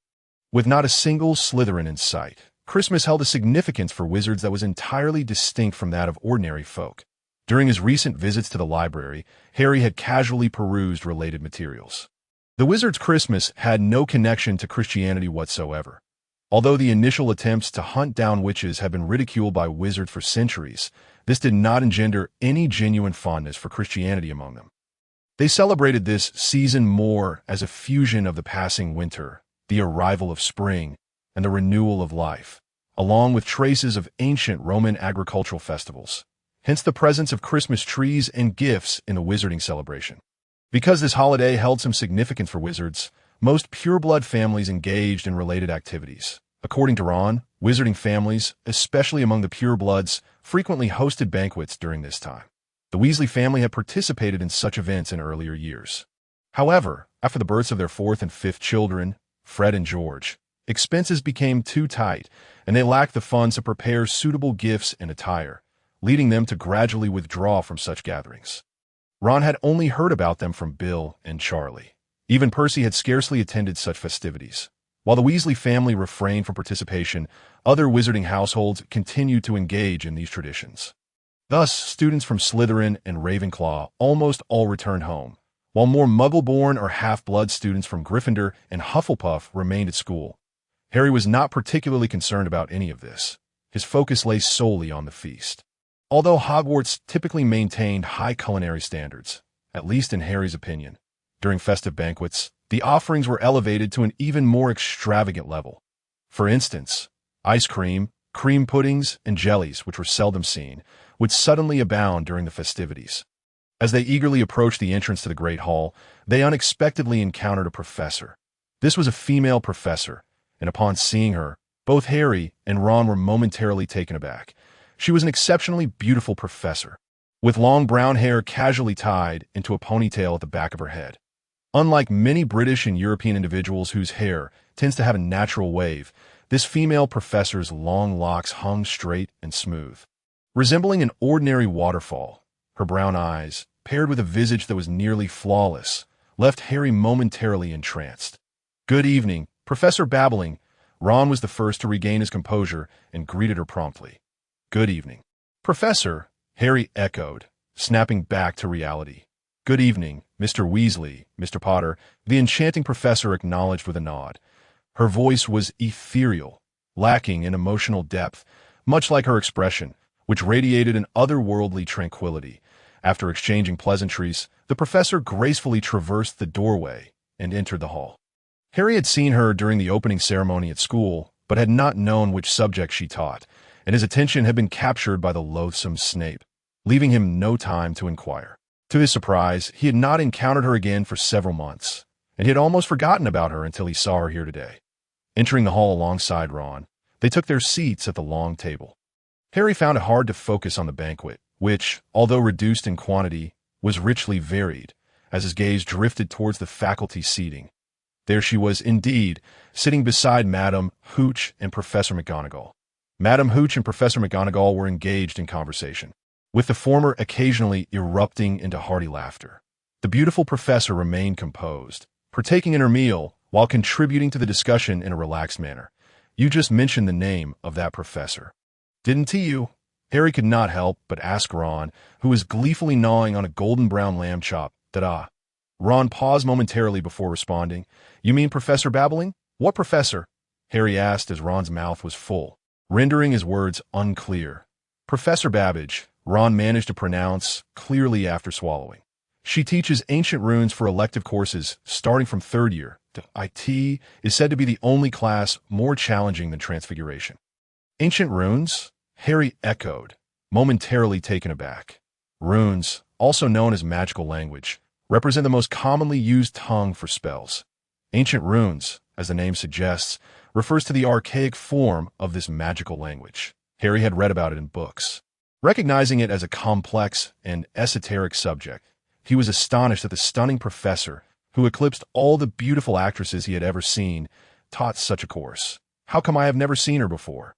With not a single Slytherin in sight, Christmas held a significance for wizards that was entirely distinct from that of ordinary folk. During his recent visits to the library, Harry had casually perused related materials. The wizard's Christmas had no connection to Christianity whatsoever. Although the initial attempts to hunt down witches had been ridiculed by wizards for centuries, this did not engender any genuine fondness for Christianity among them. They celebrated this season more as a fusion of the passing winter, the arrival of spring, and the renewal of life, along with traces of ancient Roman agricultural festivals. Hence the presence of Christmas trees and gifts in the wizarding celebration. Because this holiday held some significance for wizards, most pureblood families engaged in related activities. According to Ron, wizarding families, especially among the purebloods, frequently hosted banquets during this time. The Weasley family had participated in such events in earlier years. However, after the births of their 4th and 5th children, Fred and George, expenses became too tight, and they lacked the funds to prepare suitable gifts and attire, leading them to gradually withdraw from such gatherings. Ron had only heard about them from Bill and Charlie. Even Percy had scarcely attended such festivities. While the Weasley family refrained from participation, other wizarding households continued to engage in these traditions. Thus, students from Slytherin and Ravenclaw almost all returned home, while more Muggle-born or half-blood students from Gryffindor and Hufflepuff remained at school. Harry was not particularly concerned about any of this. His focus lay solely on the feast. Although Hogwarts typically maintained high culinary standards, at least in Harry's opinion, during festive banquets, the offerings were elevated to an even more extravagant level. For instance, ice cream, cream puddings, and jellies, which were seldom seen, would suddenly abound during the festivities. As they eagerly approached the entrance to the Great Hall, they unexpectedly encountered a professor. This was a female professor, and upon seeing her, both Harry and Ron were momentarily taken aback. She was an exceptionally beautiful professor, with long brown hair casually tied into a ponytail at the back of her head. Unlike many British and European individuals whose hair tends to have a natural wave, this female professor's long locks hung straight and smooth. Resembling an ordinary waterfall, her brown eyes, paired with a visage that was nearly flawless, left Harry momentarily entranced. "Good evening, Professor Babbling." Ron was the first to regain his composure and greeted her promptly. "Good evening, Professor," Harry echoed, snapping back to reality. "Good evening, Mr. Weasley, Mr. Potter," the enchanting professor acknowledged with a nod. Her voice was ethereal, lacking in emotional depth, much like her expression, which radiated an otherworldly tranquility. After exchanging pleasantries, the professor gracefully traversed the doorway and entered the hall. Harry had seen her during the opening ceremony at school, but had not known which subject she taught, and his attention had been captured by the loathsome Snape, leaving him no time to inquire. To his surprise, he had not encountered her again for several months, and he had almost forgotten about her until he saw her here today. Entering the hall alongside Ron, they took their seats at the long table. Harry found it hard to focus on the banquet, which, although reduced in quantity, was richly varied, as his gaze drifted towards the faculty seating. There she was indeed, sitting beside Madame Hooch and Professor McGonagall. Madame Hooch and Professor McGonagall were engaged in conversation, with the former occasionally erupting into hearty laughter. The beautiful professor remained composed, partaking in her meal while contributing to the discussion in a relaxed manner. "You just mentioned the name of that professor, didn't you?" Harry could not help but ask Ron, who was gleefully gnawing on a golden brown lamb chop. "Da-da." Ron paused momentarily before responding. "You mean Professor Babbling? What professor?" Harry asked as Ron's mouth was full, rendering his words unclear. "Professor Babbage," Ron managed to pronounce clearly after swallowing. "She teaches ancient runes for elective courses starting from third year. IT is said to be the only class more challenging than Transfiguration." "Ancient runes?" Harry echoed, momentarily taken aback. Runes, also known as magical language, represent the most commonly used tongue for spells. Ancient runes, as the name suggests, refers to the archaic form of this magical language. Harry had read about it in books. Recognizing it as a complex and esoteric subject, he was astonished that the stunning professor, who eclipsed all the beautiful actresses he had ever seen, taught such a course. "How come I have never seen her before?"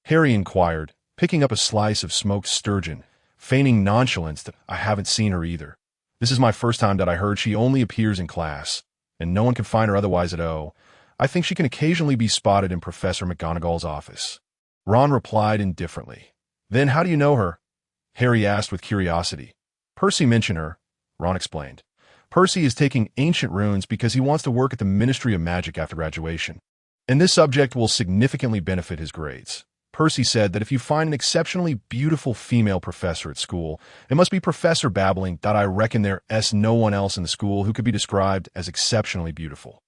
Harry inquired, picking up a slice of smoked sturgeon, feigning nonchalance that "I haven't seen her either. This is my first time that I heard she only appears in class, and no one can find her otherwise at O. I think she can occasionally be spotted in Professor McGonagall's office." Ron replied indifferently. "Then how do you know her?" Harry asked with curiosity. "Percy mentioned her," Ron explained. "Percy is taking ancient runes because he wants to work at the Ministry of Magic after graduation, and this subject will significantly benefit his grades. Percy said that if you find an exceptionally beautiful female professor at school, it must be Professor Babbling. I reckon there's no one else in the school who could be described as exceptionally beautiful."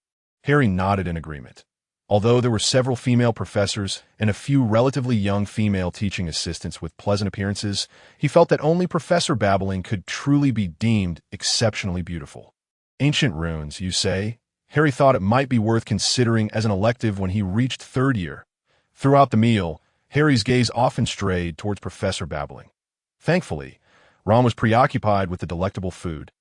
Harry nodded in agreement. Although there were several female professors and a few relatively young female teaching assistants with pleasant appearances, he felt that only Professor Babbling could truly be deemed exceptionally beautiful. "Ancient runes, you say?" Harry thought it might be worth considering as an elective when he reached third year. Throughout the meal, Harry's gaze often strayed towards Professor Babbling. Thankfully, Ron was preoccupied with the delectable food.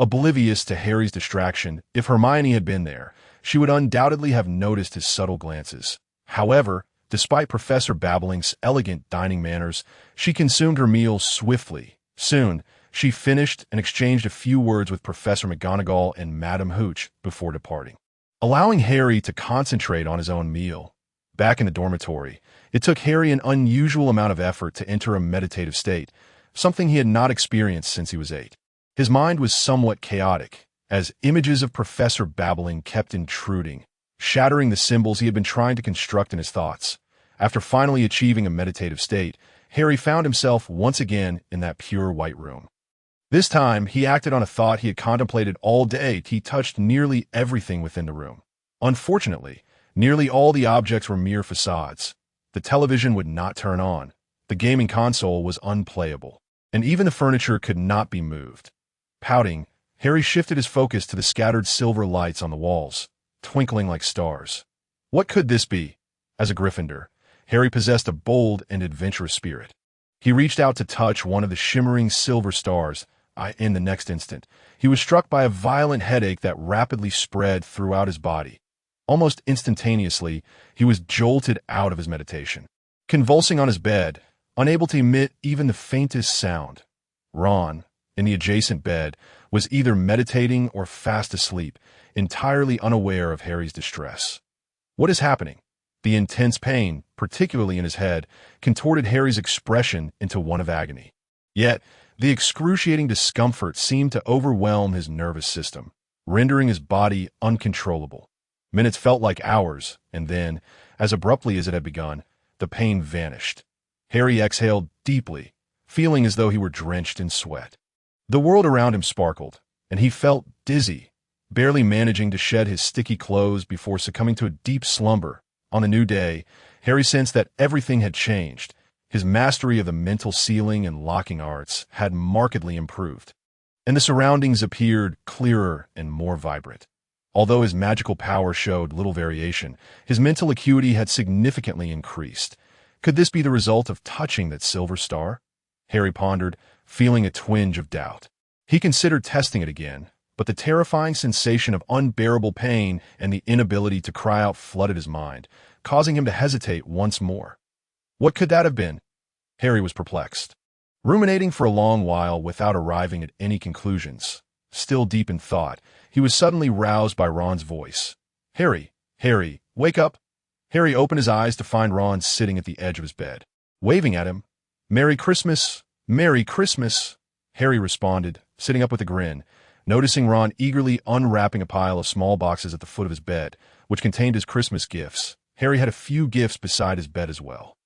Oblivious to Harry's distraction, if Hermione had been there, she would undoubtedly have noticed his subtle glances. However, despite Professor Babbling's elegant dining manners, she consumed her meal swiftly. Soon, she finished and exchanged a few words with Professor McGonagall and Madame Hooch before departing. Allowing Harry to concentrate on his own meal, back in the dormitory, it took Harry an unusual amount of effort to enter a meditative state, something he had not experienced since he was 8. His mind was somewhat chaotic, as images of Professor Babbling kept intruding, shattering the symbols he had been trying to construct in his thoughts. After finally achieving a meditative state, Harry found himself once again in that pure white room. This time, he acted on a thought he had contemplated all day. He touched nearly everything within the room. Unfortunately, nearly all the objects were mere facades. The television would not turn on, the gaming console was unplayable, and even the furniture could not be moved. Pouting, Harry shifted his focus to the scattered silver lights on the walls, twinkling like stars. What could this be? As a Gryffindor, Harry possessed a bold and adventurous spirit. He reached out to touch one of the shimmering silver stars, In the next instant, he was struck by a violent headache that rapidly spread throughout his body. Almost instantaneously, he was jolted out of his meditation. Convulsing on his bed, unable to emit even the faintest sound, Ron, in the adjacent bed, was either meditating or fast asleep, entirely unaware of Harry's distress. What is happening? The intense pain, particularly in his head, contorted Harry's expression into one of agony. Yet, the excruciating discomfort seemed to overwhelm his nervous system, rendering his body uncontrollable. Minutes felt like hours, and then, as abruptly as it had begun, the pain vanished. Harry exhaled deeply, feeling as though he were drenched in sweat. The world around him sparkled, and he felt dizzy, barely managing to shed his sticky clothes before succumbing to a deep slumber. On a new day, Harry sensed that everything had changed. His mastery of the mental sealing and locking arts had markedly improved, and the surroundings appeared clearer and more vibrant. Although his magical power showed little variation, his mental acuity had significantly increased. Could this be the result of touching that silver star? Harry pondered, feeling a twinge of doubt. He considered testing it again, but the terrifying sensation of unbearable pain and the inability to cry out flooded his mind, causing him to hesitate once more. What could that have been? Harry was perplexed. Ruminating for a long while without arriving at any conclusions, still deep in thought, he was suddenly roused by Ron's voice. Harry, wake up! Harry opened his eyes to find Ron sitting at the edge of his bed, waving at him. Merry Christmas! Merry Christmas! Harry responded, sitting up with a grin, noticing Ron eagerly unwrapping a pile of small boxes at the foot of his bed, which contained his Christmas gifts. Harry had a few gifts beside his bed as well.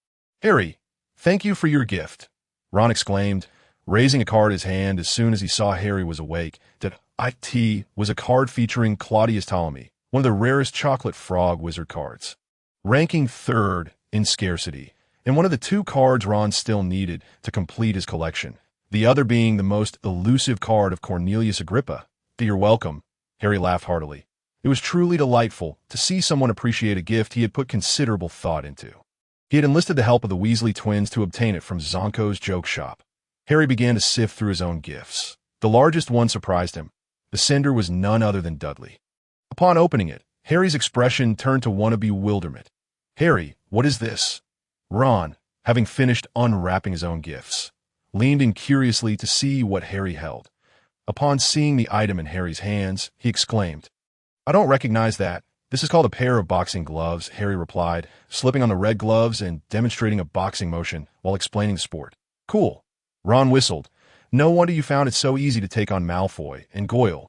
Harry, thank you for your gift, Ron exclaimed, raising a card in his hand as soon as he saw Harry was awake. That it was a card featuring Claudius Ptolemy, one of the rarest chocolate frog wizard cards, ranking third in scarcity, and one of the two cards Ron still needed to complete his collection, the other being the most elusive card of Cornelius Agrippa. You're welcome, Harry laughed heartily. It was truly delightful to see someone appreciate a gift he had put considerable thought into. He had enlisted the help of the Weasley twins to obtain it from Zonko's joke shop. Harry began to sift through his own gifts. The largest one surprised him. The sender was none other than Dudley. Upon opening it, Harry's expression turned to one of bewilderment. Harry, what is this? Ron, having finished unwrapping his own gifts, leaned in curiously to see what Harry held. Upon seeing the item in Harry's hands, he exclaimed, I don't recognize that. This is called a pair of boxing gloves, Harry replied, slipping on the red gloves and demonstrating a boxing motion while explaining the sport. Cool. Ron whistled. No wonder you found it so easy to take on Malfoy and Goyle.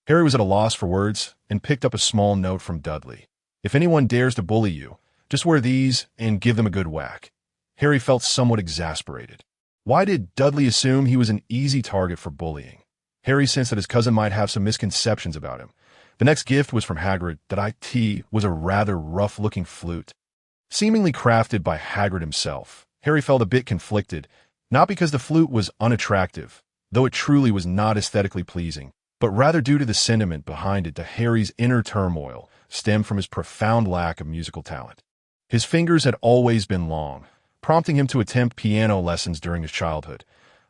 Harry was at a loss for words and picked up a small note from Dudley. If anyone dares to bully you, just wear these and give them a good whack. Harry felt somewhat exasperated. Why did Dudley assume he was an easy target for bullying? Harry sensed that his cousin might have some misconceptions about him. The next gift was from Hagrid. That it was a rather rough-looking flute. Seemingly crafted by Hagrid himself, Harry felt a bit conflicted, not because the flute was unattractive, though it truly was not aesthetically pleasing, but rather due to the sentiment behind it. To Harry's inner turmoil stemmed from his profound lack of musical talent. His fingers had always been long, prompting him to attempt piano lessons during his childhood.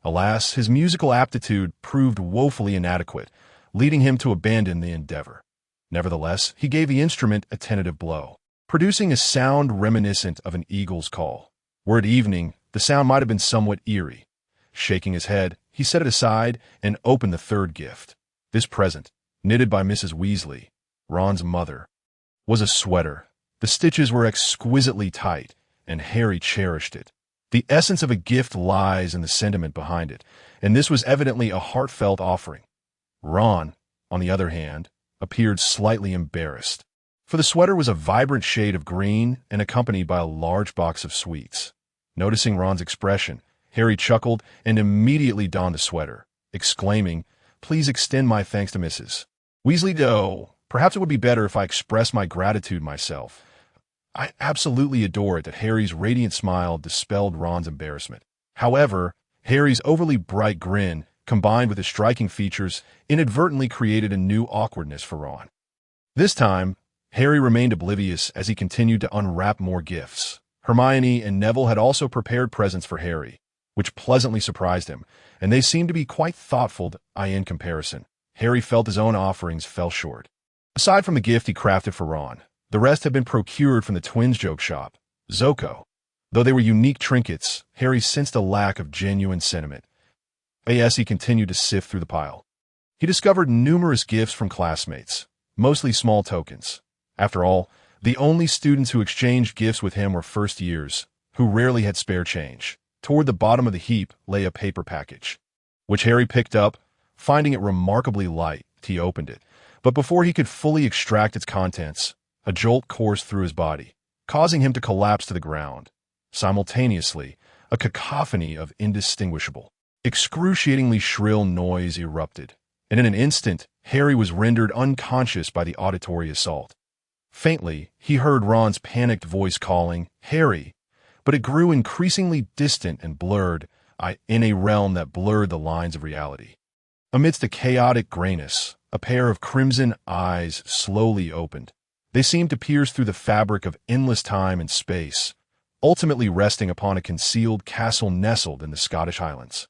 Alas, his musical aptitude proved woefully inadequate, leading him to abandon the endeavor. Nevertheless, he gave the instrument a tentative blow, producing a sound reminiscent of an eagle's call. Were it evening, the sound might have been somewhat eerie. Shaking his head, he set it aside and opened the third gift. This present, knitted by Mrs. Weasley, Ron's mother, was a sweater. The stitches were exquisitely tight, and Harry cherished it. The essence of a gift lies in the sentiment behind it, and this was evidently a heartfelt offering. Ron, on the other hand, appeared slightly embarrassed, for the sweater was a vibrant shade of green and accompanied by a large box of sweets. Noticing Ron's expression, Harry chuckled and immediately donned the sweater, exclaiming, Please extend my thanks to Mrs. Weasley. Perhaps it would be better if I express my gratitude myself. I absolutely adore it. That Harry's radiant smile dispelled Ron's embarrassment. However, Harry's overly bright grin, combined with his striking features, inadvertently created a new awkwardness for Ron. This time, Harry remained oblivious as he continued to unwrap more gifts. Hermione and Neville had also prepared presents for Harry. which pleasantly surprised him, and they seemed to be quite thoughtful in comparison. Harry felt his own offerings fell short. Aside from the gift he crafted for Ron, the rest had been procured from the twins' joke shop, Zoko. Though they were unique trinkets, Harry sensed a lack of genuine sentiment. As he continued to sift through the pile, he discovered numerous gifts from classmates, mostly small tokens. After all, the only students who exchanged gifts with him were first years, who rarely had spare change. Toward the bottom of the heap lay a paper package, which Harry picked up. Finding it remarkably light, he opened it, but before he could fully extract its contents, a jolt coursed through his body, causing him to collapse to the ground. Simultaneously, a cacophony of indistinguishable, excruciatingly shrill noise erupted, and in an instant, Harry was rendered unconscious by the auditory assault. Faintly, he heard Ron's panicked voice calling, "Harry," but it grew increasingly distant and blurred, in a realm that blurred the lines of reality. Amidst a chaotic grayness, a pair of crimson eyes slowly opened. They seemed to pierce through the fabric of endless time and space, ultimately resting upon a concealed castle nestled in the Scottish Highlands.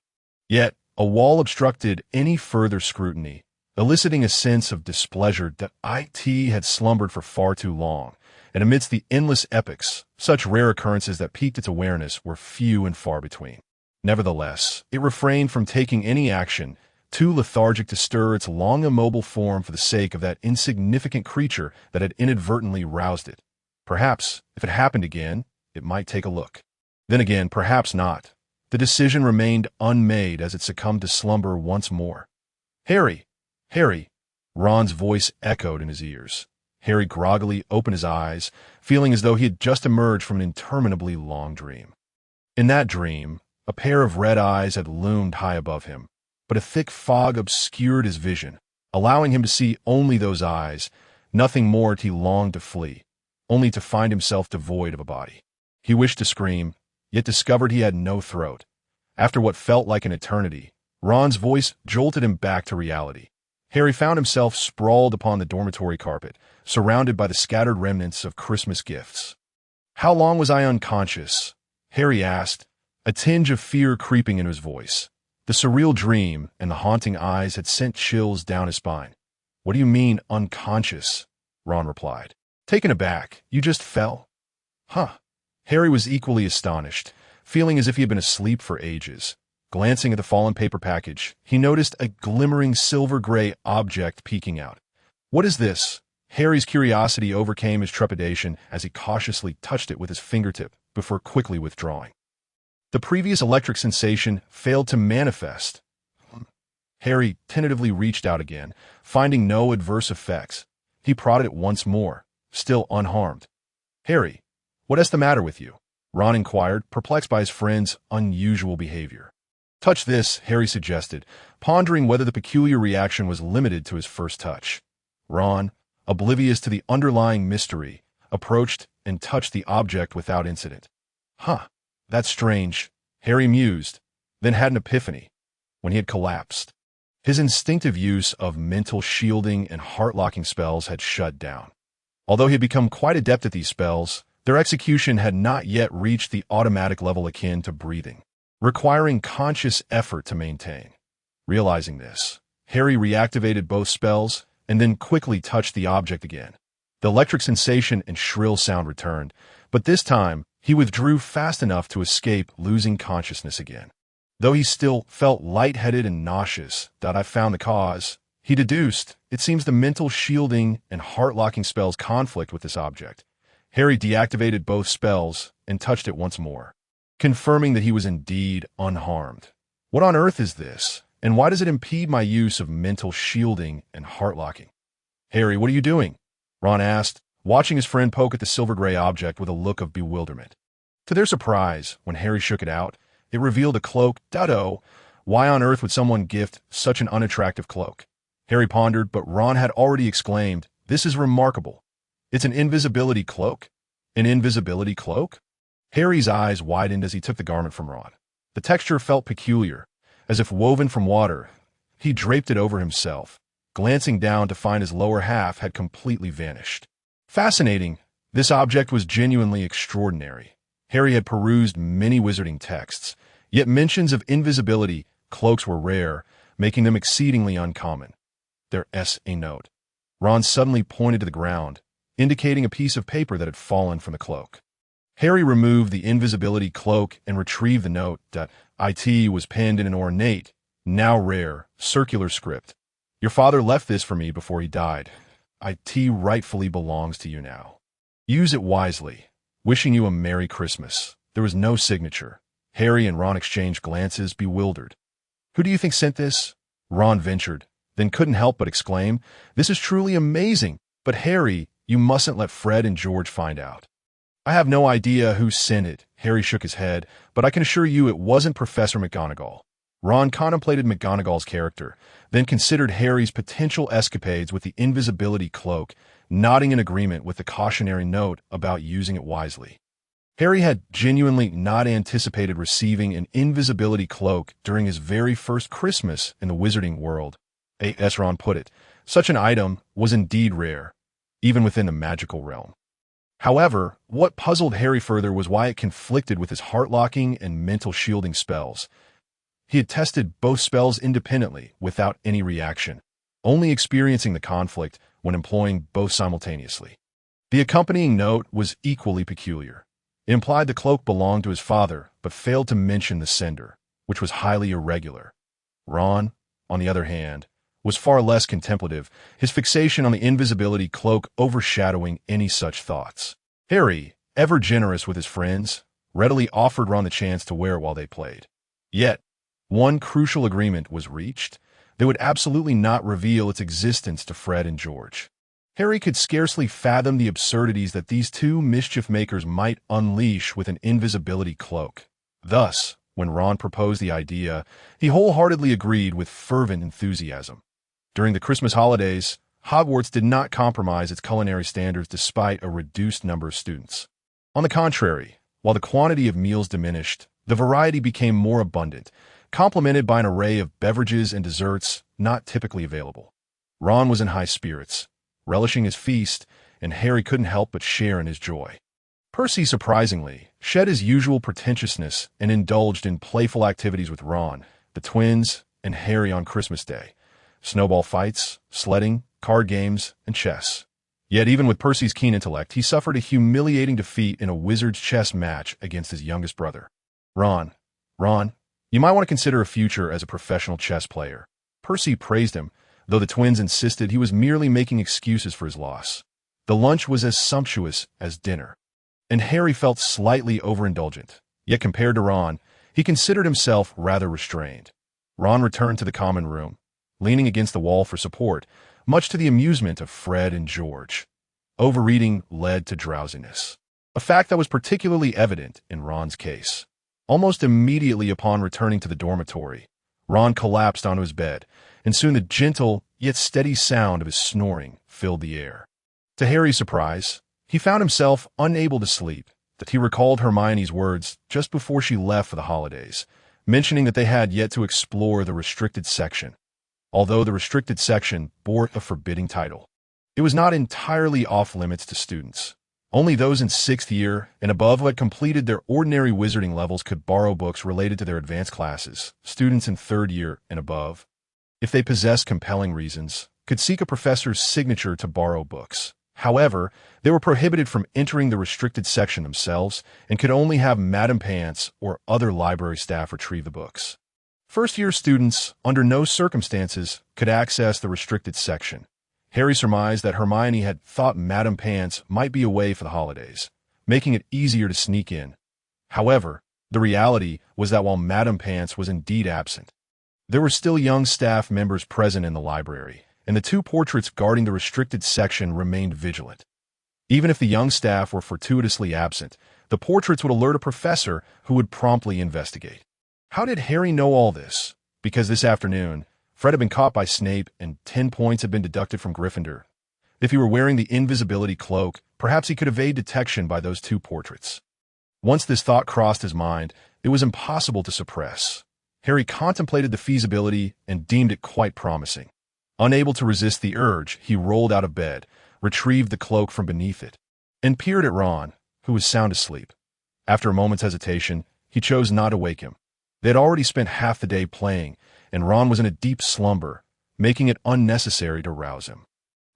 Yet, a wall obstructed any further scrutiny, eliciting a sense of displeasure that it had slumbered for far too long, and amidst the endless epochs, such rare occurrences that piqued its awareness were few and far between. Nevertheless, it refrained from taking any action, too lethargic to stir its long immobile form for the sake of that insignificant creature that had inadvertently roused it. Perhaps, if it happened again, it might take a look. Then again, perhaps not. The decision remained unmade as it succumbed to slumber once more. "Harry! Harry!" Ron's voice echoed in his ears. Harry groggily opened his eyes, feeling as though he had just emerged from an interminably long dream. In that dream, a pair of red eyes had loomed high above him, but a thick fog obscured his vision, allowing him to see only those eyes, nothing more. He longed to flee, only to find himself devoid of a body. He wished to scream, yet discovered he had no throat. After what felt like an eternity, Ron's voice jolted him back to reality. Harry found himself sprawled upon the dormitory carpet, surrounded by the scattered remnants of Christmas gifts. "How long was I unconscious?" Harry asked, a tinge of fear creeping into his voice. The surreal dream and the haunting eyes had sent chills down his spine. "What do you mean, unconscious?" Ron replied. Taken aback, "You just fell?" "Huh." Harry was equally astonished, feeling as if he had been asleep for ages. Glancing at the fallen paper package, he noticed a glimmering silver-gray object peeking out. "What is this?" Harry's curiosity overcame his trepidation as he cautiously touched it with his fingertip before quickly withdrawing. The previous electric sensation failed to manifest. Harry tentatively reached out again, finding no adverse effects. He prodded it once more, still unharmed. "Harry, what's the matter with you?" Ron inquired, perplexed by his friend's unusual behavior. "Touch this," Harry suggested, pondering whether the peculiar reaction was limited to his first touch. Ron, oblivious to the underlying mystery, approached and touched the object without incident. "Huh, that's strange," Harry mused, then had an epiphany. When he had collapsed, his instinctive use of mental shielding and heart-locking spells had shut down. Although he had become quite adept at these spells, their execution had not yet reached the automatic level akin to breathing, requiring conscious effort to maintain. Realizing this, Harry reactivated both spells and then quickly touched the object again. The electric sensation and shrill sound returned, but this time he withdrew fast enough to escape losing consciousness again. Though he still felt lightheaded and nauseous, I found the cause. He deduced, it seems the mental shielding and heart-locking spells conflict with this object. Harry deactivated both spells and touched it once more, confirming that he was indeed unharmed. "What on earth is this, and why does it impede my use of mental shielding and heart-locking?" "Harry, what are you doing?" Ron asked, watching his friend poke at the silver-gray object with a look of bewilderment. To their surprise, when Harry shook it out, it revealed a cloak. Duddo! Why on earth would someone gift such an unattractive cloak? Harry pondered, but Ron had already exclaimed, "This is remarkable. It's an invisibility cloak." "An invisibility cloak?" Harry's eyes widened as he took the garment from Ron. The texture felt peculiar, as if woven from water. He draped it over himself, glancing down to find his lower half had completely vanished. Fascinating. This object was genuinely extraordinary. Harry had perused many wizarding texts, Yet mentions of invisibility cloaks were rare, making them exceedingly uncommon. There's a note. Ron suddenly pointed to the ground, indicating a piece of paper that had fallen from the cloak. Harry removed the invisibility cloak and retrieved the note. It was penned in an ornate, now rare, circular script. Your father left this for me before he died. It rightfully belongs to you now. Use it wisely. Wishing you a Merry Christmas. There was no signature. Harry and Ron exchanged glances, bewildered. Who do you think sent this? Ron ventured, then couldn't help but exclaim, This is truly amazing. But Harry, you mustn't let Fred and George find out. I have no idea who sent it. Harry shook his head, but I can assure you it wasn't Professor McGonagall. Ron contemplated McGonagall's character, then considered Harry's potential escapades with the invisibility cloak, nodding in agreement with the cautionary note about using it wisely. Harry had genuinely not anticipated receiving an invisibility cloak during his very first Christmas in the wizarding world. As Ron put it, such an item was indeed rare, even within the magical realm. However, what puzzled Harry further was why it conflicted with his heart-locking and mental shielding spells. He had tested both spells independently without any reaction, only experiencing the conflict when employing both simultaneously. The accompanying note was equally peculiar. It implied the cloak belonged to his father, but failed to mention the sender, which was highly irregular. Ron, on the other hand, was far less contemplative, his fixation on the invisibility cloak overshadowing any such thoughts. Harry, ever generous with his friends, readily offered Ron the chance to wear it while they played. Yet, one crucial agreement was reached. They would absolutely not reveal its existence to Fred and George. Harry could scarcely fathom the absurdities that these two mischief-makers might unleash with an invisibility cloak. Thus, when Ron proposed the idea, he wholeheartedly agreed with fervent enthusiasm. During the Christmas holidays, Hogwarts did not compromise its culinary standards despite a reduced number of students. On the contrary, while the quantity of meals diminished, the variety became more abundant, complemented by an array of beverages and desserts not typically available. Ron was in high spirits, relishing his feast, and Harry couldn't help but share in his joy. Percy, surprisingly, shed his usual pretentiousness and indulged in playful activities with Ron, the twins, and Harry on Christmas Day. Snowball fights, sledding, card games, and chess. Yet even with Percy's keen intellect, he suffered a humiliating defeat in a wizard's chess match against his youngest brother. Ron, you might want to consider a future as a professional chess player. Percy praised him, though the twins insisted he was merely making excuses for his loss. The lunch was as sumptuous as dinner, and Harry felt slightly overindulgent. Yet compared to Ron, he considered himself rather restrained. Ron returned to the common room, leaning against the wall for support, much to the amusement of Fred and George. Overeating led to drowsiness, a fact that was particularly evident in Ron's case. Almost immediately upon returning to the dormitory, Ron collapsed onto his bed, and soon the gentle yet steady sound of his snoring filled the air. To Harry's surprise, he found himself unable to sleep. That he recalled Hermione's words just before she left for the holidays, mentioning that they had yet to explore the restricted section. Although the restricted section bore a forbidding title, it was not entirely off-limits to students. Only those in 6th year and above who had completed their ordinary wizarding levels could borrow books related to their advanced classes. Students in 3rd year and above, if they possessed compelling reasons, could seek a professor's signature to borrow books. However, they were prohibited from entering the restricted section themselves and could only have Madame Pants or other library staff retrieve the books. First-year students, under no circumstances, could access the restricted section. Harry surmised that Hermione had thought Madame Pants might be away for the holidays, making it easier to sneak in. However, the reality was that while Madame Pants was indeed absent, there were still young staff members present in the library, and the two portraits guarding the restricted section remained vigilant. Even if the young staff were fortuitously absent, the portraits would alert a professor who would promptly investigate. How did Harry know all this? Because this afternoon, Fred had been caught by Snape and 10 points had been deducted from Gryffindor. If he were wearing the invisibility cloak, perhaps he could evade detection by those two portraits. Once this thought crossed his mind, it was impossible to suppress. Harry contemplated the feasibility and deemed it quite promising. Unable to resist the urge, he rolled out of bed, retrieved the cloak from beneath it, and peered at Ron, who was sound asleep. After a moment's hesitation, he chose not to wake him. They had already spent half the day playing, and Ron was in a deep slumber, making it unnecessary to rouse him.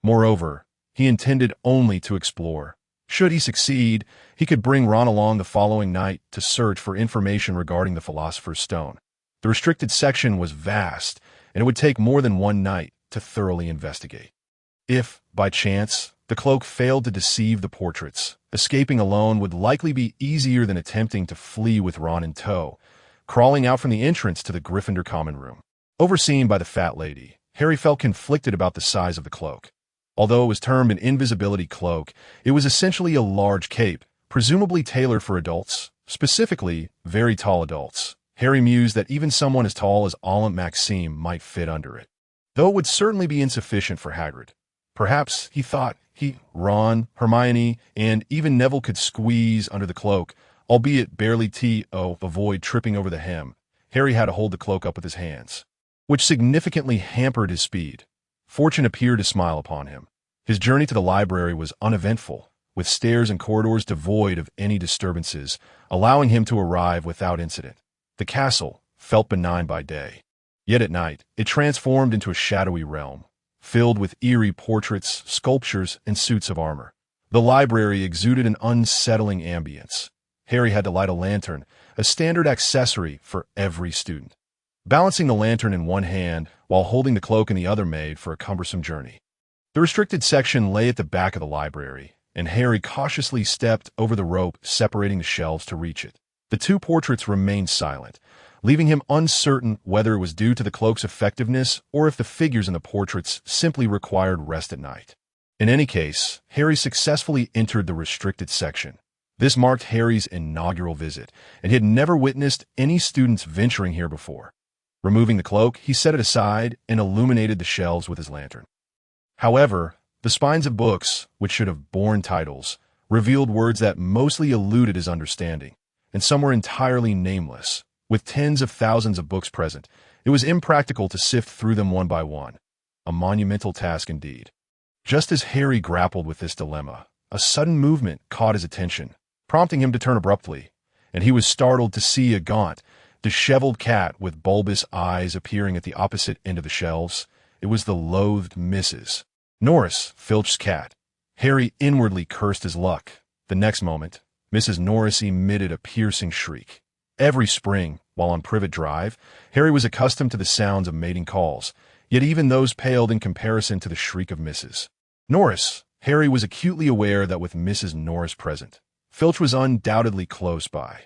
Moreover, he intended only to explore. Should he succeed, he could bring Ron along the following night to search for information regarding the Philosopher's Stone. The restricted section was vast, and it would take more than one night to thoroughly investigate. If, by chance, the cloak failed to deceive the portraits, escaping alone would likely be easier than attempting to flee with Ron in tow, crawling out from the entrance to the Gryffindor common room. Overseen by the fat lady, Harry felt conflicted about the size of the cloak. Although it was termed an invisibility cloak, it was essentially a large cape, presumably tailored for adults, specifically very tall adults. Harry mused that even someone as tall as Aunt Maxime might fit under it. Though it would certainly be insufficient for Hagrid. Perhaps, he thought, Ron, Hermione, and even Neville could squeeze under the cloak, albeit barely to avoid tripping over the hem. Harry had to hold the cloak up with his hands, which significantly hampered his speed. Fortune appeared to smile upon him. His journey to the library was uneventful, with stairs and corridors devoid of any disturbances, allowing him to arrive without incident. The castle felt benign by day. Yet at night, it transformed into a shadowy realm, filled with eerie portraits, sculptures, and suits of armor. The library exuded an unsettling ambience. Harry had to light a lantern, a standard accessory for every student. Balancing the lantern in one hand while holding the cloak in the other made for a cumbersome journey. The restricted section lay at the back of the library, and Harry cautiously stepped over the rope separating the shelves to reach it. The two portraits remained silent, leaving him uncertain whether it was due to the cloak's effectiveness or if the figures in the portraits simply required rest at night. In any case, Harry successfully entered the restricted section. This marked Harry's inaugural visit, and he had never witnessed any students venturing here before. Removing the cloak, he set it aside and illuminated the shelves with his lantern. However, the spines of books, which should have borne titles, revealed words that mostly eluded his understanding, and some were entirely nameless. With tens of thousands of books present, it was impractical to sift through them one by one. A monumental task indeed. Just as Harry grappled with this dilemma, a sudden movement caught his attention, prompting him to turn abruptly, and he was startled to see a gaunt, disheveled cat with bulbous eyes appearing at the opposite end of the shelves. It was the loathed Mrs. Norris, Filch's cat. Harry inwardly cursed his luck. The next moment, Mrs. Norris emitted a piercing shriek. Every spring, while on Privet Drive, Harry was accustomed to the sounds of mating calls, yet even those paled in comparison to the shriek of Mrs. Norris. Harry was acutely aware that with Mrs. Norris present, Filch was undoubtedly close by.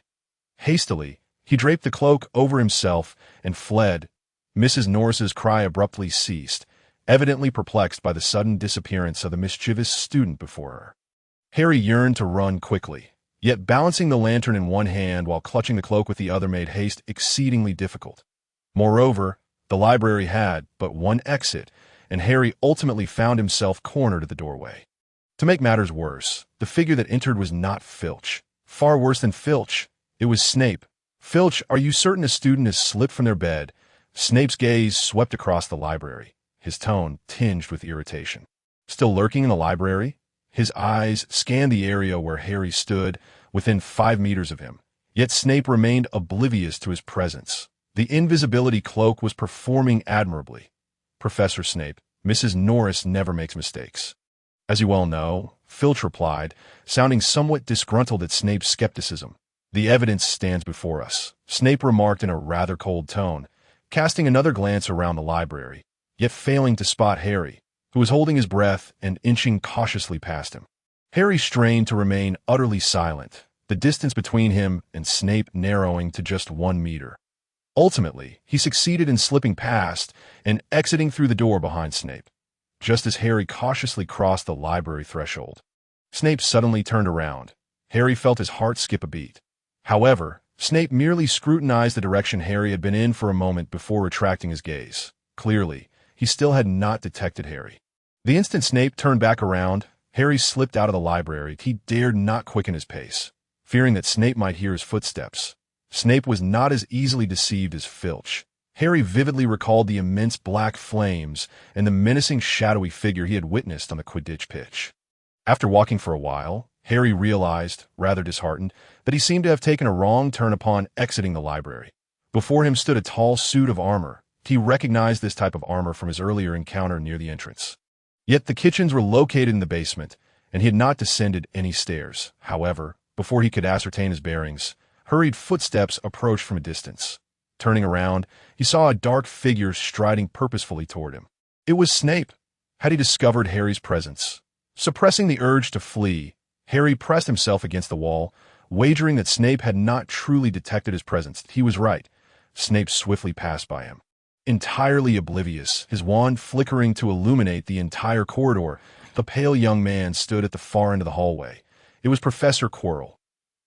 Hastily, he draped the cloak over himself and fled. Mrs. Norris's cry abruptly ceased, evidently perplexed by the sudden disappearance of the mischievous student before her. Harry yearned to run quickly, yet balancing the lantern in one hand while clutching the cloak with the other made haste exceedingly difficult. Moreover, the library had but one exit, and Harry ultimately found himself cornered at the doorway. To make matters worse, the figure that entered was not Filch. Far worse than Filch, it was Snape. "Filch, are you certain a student has slipped from their bed?" Snape's gaze swept across the library, his tone tinged with irritation. Still lurking in the library? His eyes scanned the area where Harry stood, within 5 meters of him. Yet Snape remained oblivious to his presence. The invisibility cloak was performing admirably. "Professor Snape, Mrs. Norris never makes mistakes." "As you well know," Filch replied, sounding somewhat disgruntled at Snape's skepticism. "The evidence stands before us," Snape remarked in a rather cold tone, casting another glance around the library, yet failing to spot Harry, who was holding his breath and inching cautiously past him. Harry strained to remain utterly silent, the distance between him and Snape narrowing to just 1 meter. Ultimately, he succeeded in slipping past and exiting through the door behind Snape. Just as Harry cautiously crossed the library threshold, Snape suddenly turned around. Harry felt his heart skip a beat. However, Snape merely scrutinized the direction Harry had been in for a moment before retracting his gaze. Clearly, he still had not detected Harry. The instant Snape turned back around, Harry slipped out of the library. He dared not quicken his pace, fearing that Snape might hear his footsteps. Snape was not as easily deceived as Filch. Harry vividly recalled the immense black flames and the menacing shadowy figure he had witnessed on the Quidditch pitch. After walking for a while, Harry realized, rather disheartened, that he seemed to have taken a wrong turn upon exiting the library. Before him stood a tall suit of armor. He recognized this type of armor from his earlier encounter near the entrance. Yet the kitchens were located in the basement, and he had not descended any stairs. However, before he could ascertain his bearings, hurried footsteps approached from a distance. Turning around, he saw a dark figure striding purposefully toward him. It was Snape. Had he discovered Harry's presence? Suppressing the urge to flee, Harry pressed himself against the wall, wagering that Snape had not truly detected his presence. He was right. Snape swiftly passed by him. Entirely oblivious, his wand flickering to illuminate the entire corridor, the pale young man stood at the far end of the hallway. It was Professor Quirrell.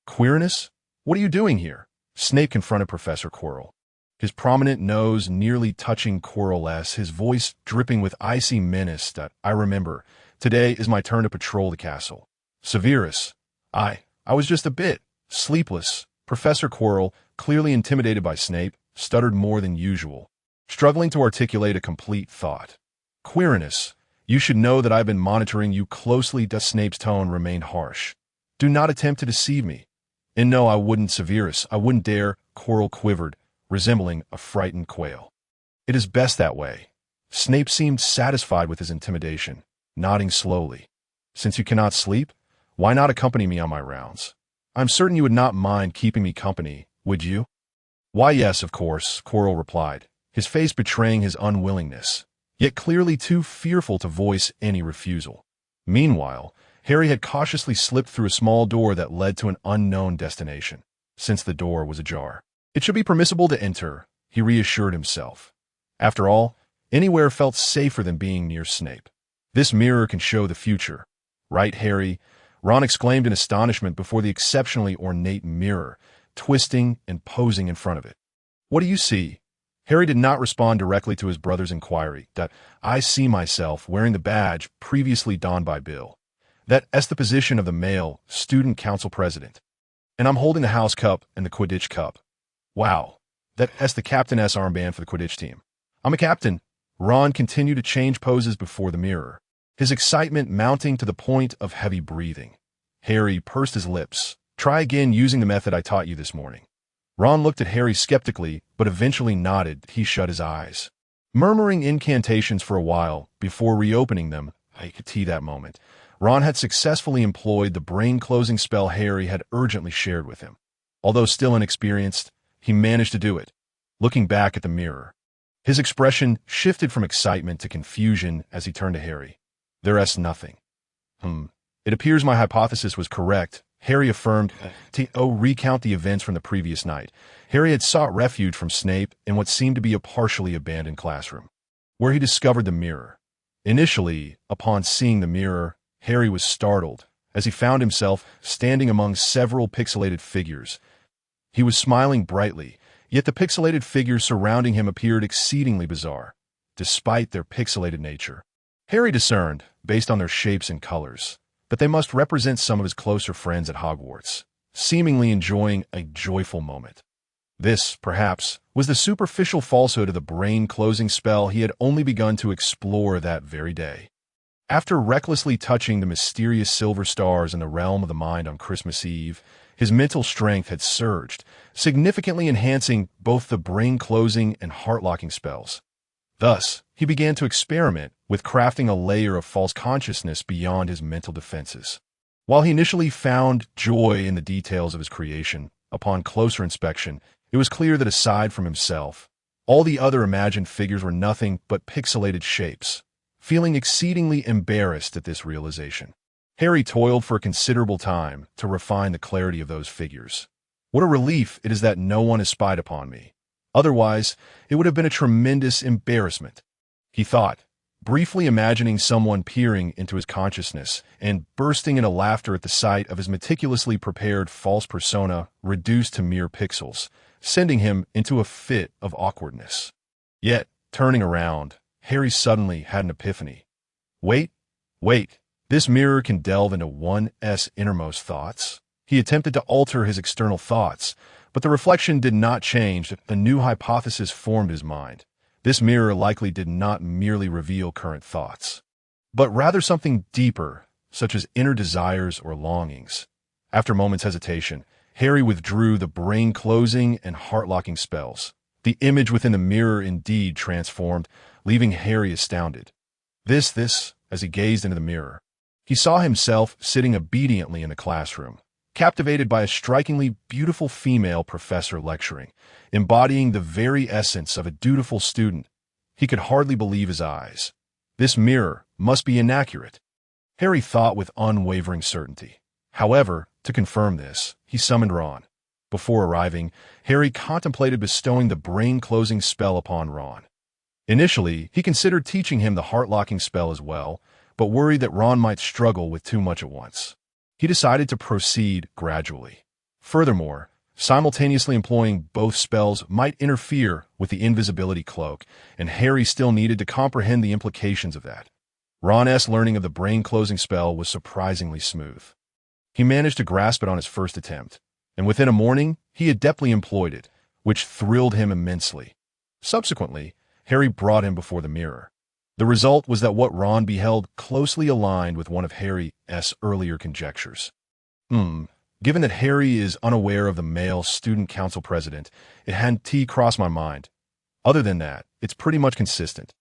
Quirinus? What are you doing here? Snape confronted Professor Quirrell. His prominent nose nearly touching Quirrell's, his voice dripping with icy menace. I remember. Today is my turn to patrol the castle. Severus. I was just a bit sleepless. Professor Quirrell, clearly intimidated by Snape, stuttered more than usual, struggling to articulate a complete thought. Quirinus, you should know that I've been monitoring you closely. Snape's tone remained harsh. Do not attempt to deceive me. And no, I wouldn't, Severus. I wouldn't dare. Quirrell quivered, resembling a frightened quail. It is best that way. Snape seemed satisfied with his intimidation, nodding slowly. Since you cannot sleep, why not accompany me on my rounds? I'm certain you would not mind keeping me company, would you? Why, yes, of course, Quirrell replied, his face betraying his unwillingness, yet clearly too fearful to voice any refusal. Meanwhile, Harry had cautiously slipped through a small door that led to an unknown destination. Since the door was ajar, it should be permissible to enter, he reassured himself. After all, anywhere felt safer than being near Snape. This mirror can show the future. Right, Harry? Ron exclaimed in astonishment before the exceptionally ornate mirror, twisting and posing in front of it. What do you see? Harry did not respond directly to his brother's inquiry. I see myself wearing the badge previously donned by Bill. That's the position of the male student council president. And I'm holding the house cup and the Quidditch cup. Wow. That's the captain's armband for the Quidditch team. I'm a captain. Ron continued to change poses before the mirror, his excitement mounting to the point of heavy breathing. Harry pursed his lips. Try again using the method I taught you this morning. Ron looked at Harry skeptically, but eventually nodded. He shut his eyes, murmuring incantations for a while before reopening them. I could see that moment. Ron had successfully employed the brain-closing spell Harry had urgently shared with him. Although still inexperienced, he managed to do it. Looking back at the mirror, his expression shifted from excitement to confusion as he turned to Harry. There's nothing. It appears my hypothesis was correct, Harry affirmed. To recount the events from the previous night, Harry had sought refuge from Snape in what seemed to be a partially abandoned classroom, where he discovered the mirror. Initially, upon seeing the mirror, Harry was startled as he found himself standing among several pixelated figures. He was smiling brightly, yet the pixelated figures surrounding him appeared exceedingly bizarre, despite their pixelated nature. Harry discerned, based on their shapes and colors, that they must represent some of his closer friends at Hogwarts, seemingly enjoying a joyful moment. This, perhaps, was the superficial falsehood of the brain-closing spell he had only begun to explore that very day. After recklessly touching the mysterious silver stars in the realm of the mind on Christmas Eve, his mental strength had surged, significantly enhancing both the brain-closing and heart-locking spells. Thus, he began to experiment with crafting a layer of false consciousness beyond his mental defenses. While he initially found joy in the details of his creation, upon closer inspection, it was clear that aside from himself, all the other imagined figures were nothing but pixelated shapes. Feeling exceedingly embarrassed at this realization, Harry toiled for a considerable time to refine the clarity of those figures. What a relief it is that no one has spied upon me. Otherwise, it would have been a tremendous embarrassment, he thought, briefly imagining someone peering into his consciousness and bursting into laughter at the sight of his meticulously prepared false persona reduced to mere pixels, sending him into a fit of awkwardness. Yet, turning around, Harry suddenly had an epiphany. Wait, this mirror can delve into one's innermost thoughts? He attempted to alter his external thoughts, but the reflection did not change. A new hypothesis formed his mind. This mirror likely did not merely reveal current thoughts, but rather something deeper, such as inner desires or longings. After a moment's hesitation, Harry withdrew the brain-closing and heart-locking spells. The image within the mirror indeed transformed, leaving Harry astounded. As he gazed into the mirror, he saw himself sitting obediently in the classroom, captivated by a strikingly beautiful female professor lecturing, embodying the very essence of a dutiful student. He could hardly believe his eyes. This mirror must be inaccurate, Harry thought with unwavering certainty. However, to confirm this, he summoned Ron. Before arriving, Harry contemplated bestowing the brain-closing spell upon Ron. Initially, he considered teaching him the heart-locking spell as well, but worried that Ron might struggle with too much at once. He decided to proceed gradually. Furthermore, simultaneously employing both spells might interfere with the invisibility cloak, and Harry still needed to comprehend the implications of that. Ron's learning of the brain-closing spell was surprisingly smooth. He managed to grasp it on his first attempt, and within a morning, he adeptly employed it, which thrilled him immensely. Subsequently, Harry brought him before the mirror. The result was that what Ron beheld closely aligned with one of Harry's earlier conjectures. Given that Harry is unaware of the male student council president, it hadn't crossed my mind. Other than that, it's pretty much consistent.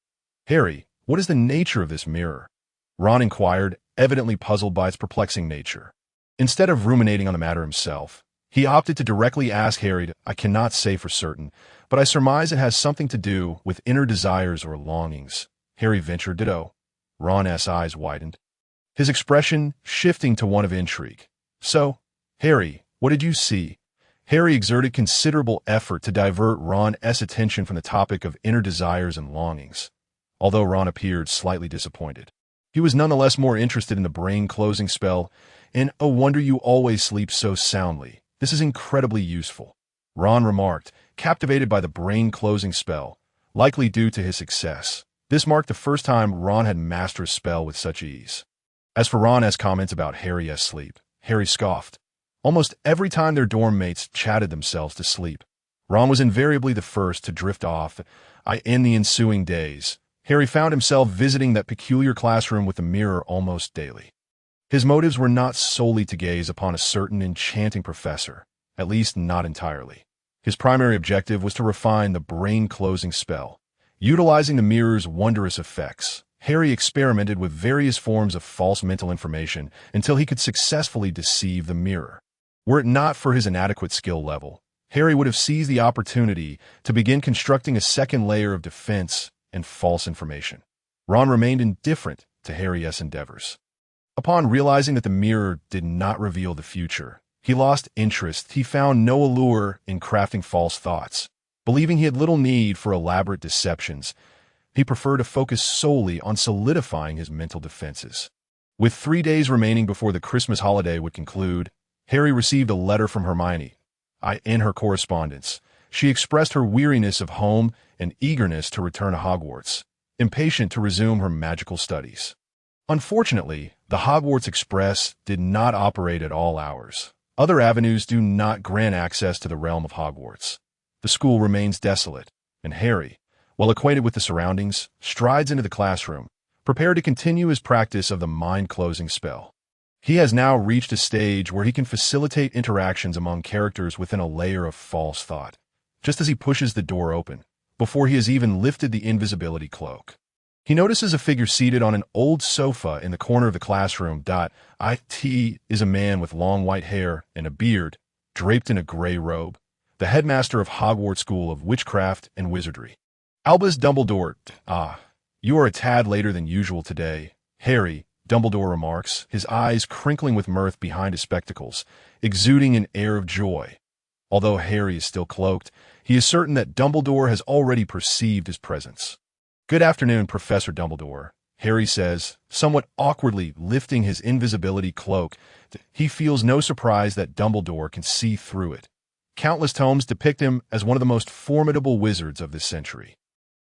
Harry, what is the nature of this mirror? Ron inquired, evidently puzzled by its perplexing nature. Instead of ruminating on the matter himself, he opted to directly ask Harry. I cannot say for certain, but I surmise it has something to do with inner desires or longings. Harry ventured. Ditto. Ron's eyes widened, his expression shifting to one of intrigue. So, Harry, what did you see? Harry exerted considerable effort to divert Ron's attention from the topic of inner desires and longings. Although Ron appeared slightly disappointed, he was nonetheless more interested in the brain-closing spell, and "Oh, wonder you always sleep so soundly. This is incredibly useful," Ron remarked, captivated by the brain-closing spell, likely due to his success. This marked the first time Ron had mastered a spell with such ease. As for Ron's comments about Harry's sleep, Harry scoffed. Almost every time their dorm mates chatted themselves to sleep, Ron was invariably the first to drift off. In the ensuing days, Harry found himself visiting that peculiar classroom with the mirror almost daily. His motives were not solely to gaze upon a certain enchanting professor, at least not entirely. His primary objective was to refine the brain-closing spell. Utilizing the mirror's wondrous effects, Harry experimented with various forms of false mental information until he could successfully deceive the mirror. Were it not for his inadequate skill level, Harry would have seized the opportunity to begin constructing a second layer of defense and false information. Ron remained indifferent to Harry's endeavors. Upon realizing that the mirror did not reveal the future, he lost interest. He found no allure in crafting false thoughts. Believing he had little need for elaborate deceptions, he preferred to focus solely on solidifying his mental defenses. With 3 days remaining before the Christmas holiday would conclude, Harry received a letter from Hermione. In her correspondence, she expressed her weariness of home and eagerness to return to Hogwarts, impatient to resume her magical studies. Unfortunately, the Hogwarts Express did not operate at all hours. Other avenues do not grant access to the realm of Hogwarts. The school remains desolate, and Harry, well acquainted with the surroundings, strides into the classroom, prepared to continue his practice of the mind-closing spell. He has now reached a stage where he can facilitate interactions among characters within a layer of false thought, just as he pushes the door open, before he has even lifted the invisibility cloak. He notices a figure seated on an old sofa in the corner of the classroom. It is a man with long white hair and a beard, draped in a gray robe, the headmaster of Hogwarts School of Witchcraft and Wizardry. Albus Dumbledore. You are a tad later than usual today, Harry, Dumbledore remarks, his eyes crinkling with mirth behind his spectacles, exuding an air of joy. Although Harry is still cloaked, he is certain that Dumbledore has already perceived his presence. Good afternoon, Professor Dumbledore, Harry says, somewhat awkwardly lifting his invisibility cloak. He feels no surprise that Dumbledore can see through it. Countless tomes depict him as one of the most formidable wizards of this century,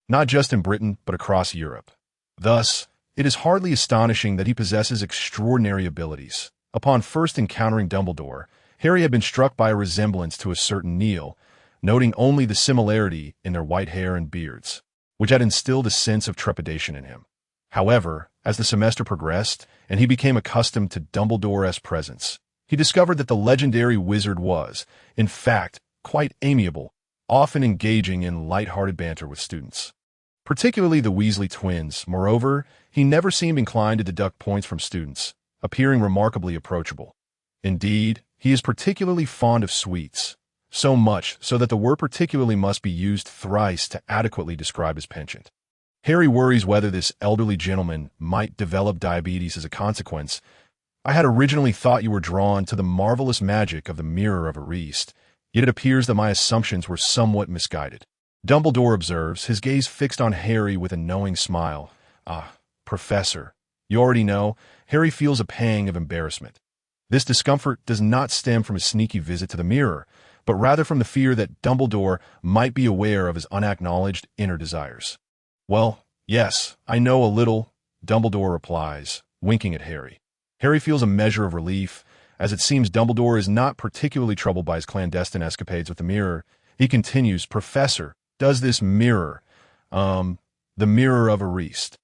not just in Britain, but across Europe. Thus, it is hardly astonishing that he possesses extraordinary abilities. Upon first encountering Dumbledore, Harry had been struck by a resemblance to a certain Neil, noting only the similarity in their white hair and beards, which had instilled a sense of trepidation in him. However, as the semester progressed and he became accustomed to Dumbledore's presence, he discovered that the legendary wizard was, in fact, quite amiable, often engaging in light-hearted banter with students. Particularly the Weasley twins. Moreover, he never seemed inclined to deduct points from students, appearing remarkably approachable. Indeed, he is particularly fond of sweets, so much so that the word particularly must be used thrice to adequately describe his penchant. Harry worries whether this elderly gentleman might develop diabetes as a consequence. I had originally thought you were drawn to the marvelous magic of the Mirror of Erist, yet it appears that my assumptions were somewhat misguided. Dumbledore observes, his gaze fixed on Harry with a knowing smile. Ah, Professor, you already know. Harry feels a pang of embarrassment. This discomfort does not stem from his sneaky visit to the mirror, but rather from the fear that Dumbledore might be aware of his unacknowledged inner desires. Well, yes, I know a little, Dumbledore replies, winking at Harry. Harry feels a measure of relief, as it seems Dumbledore is not particularly troubled by his clandestine escapades with the mirror. He continues, Professor, does this mirror, the Mirror of Erist,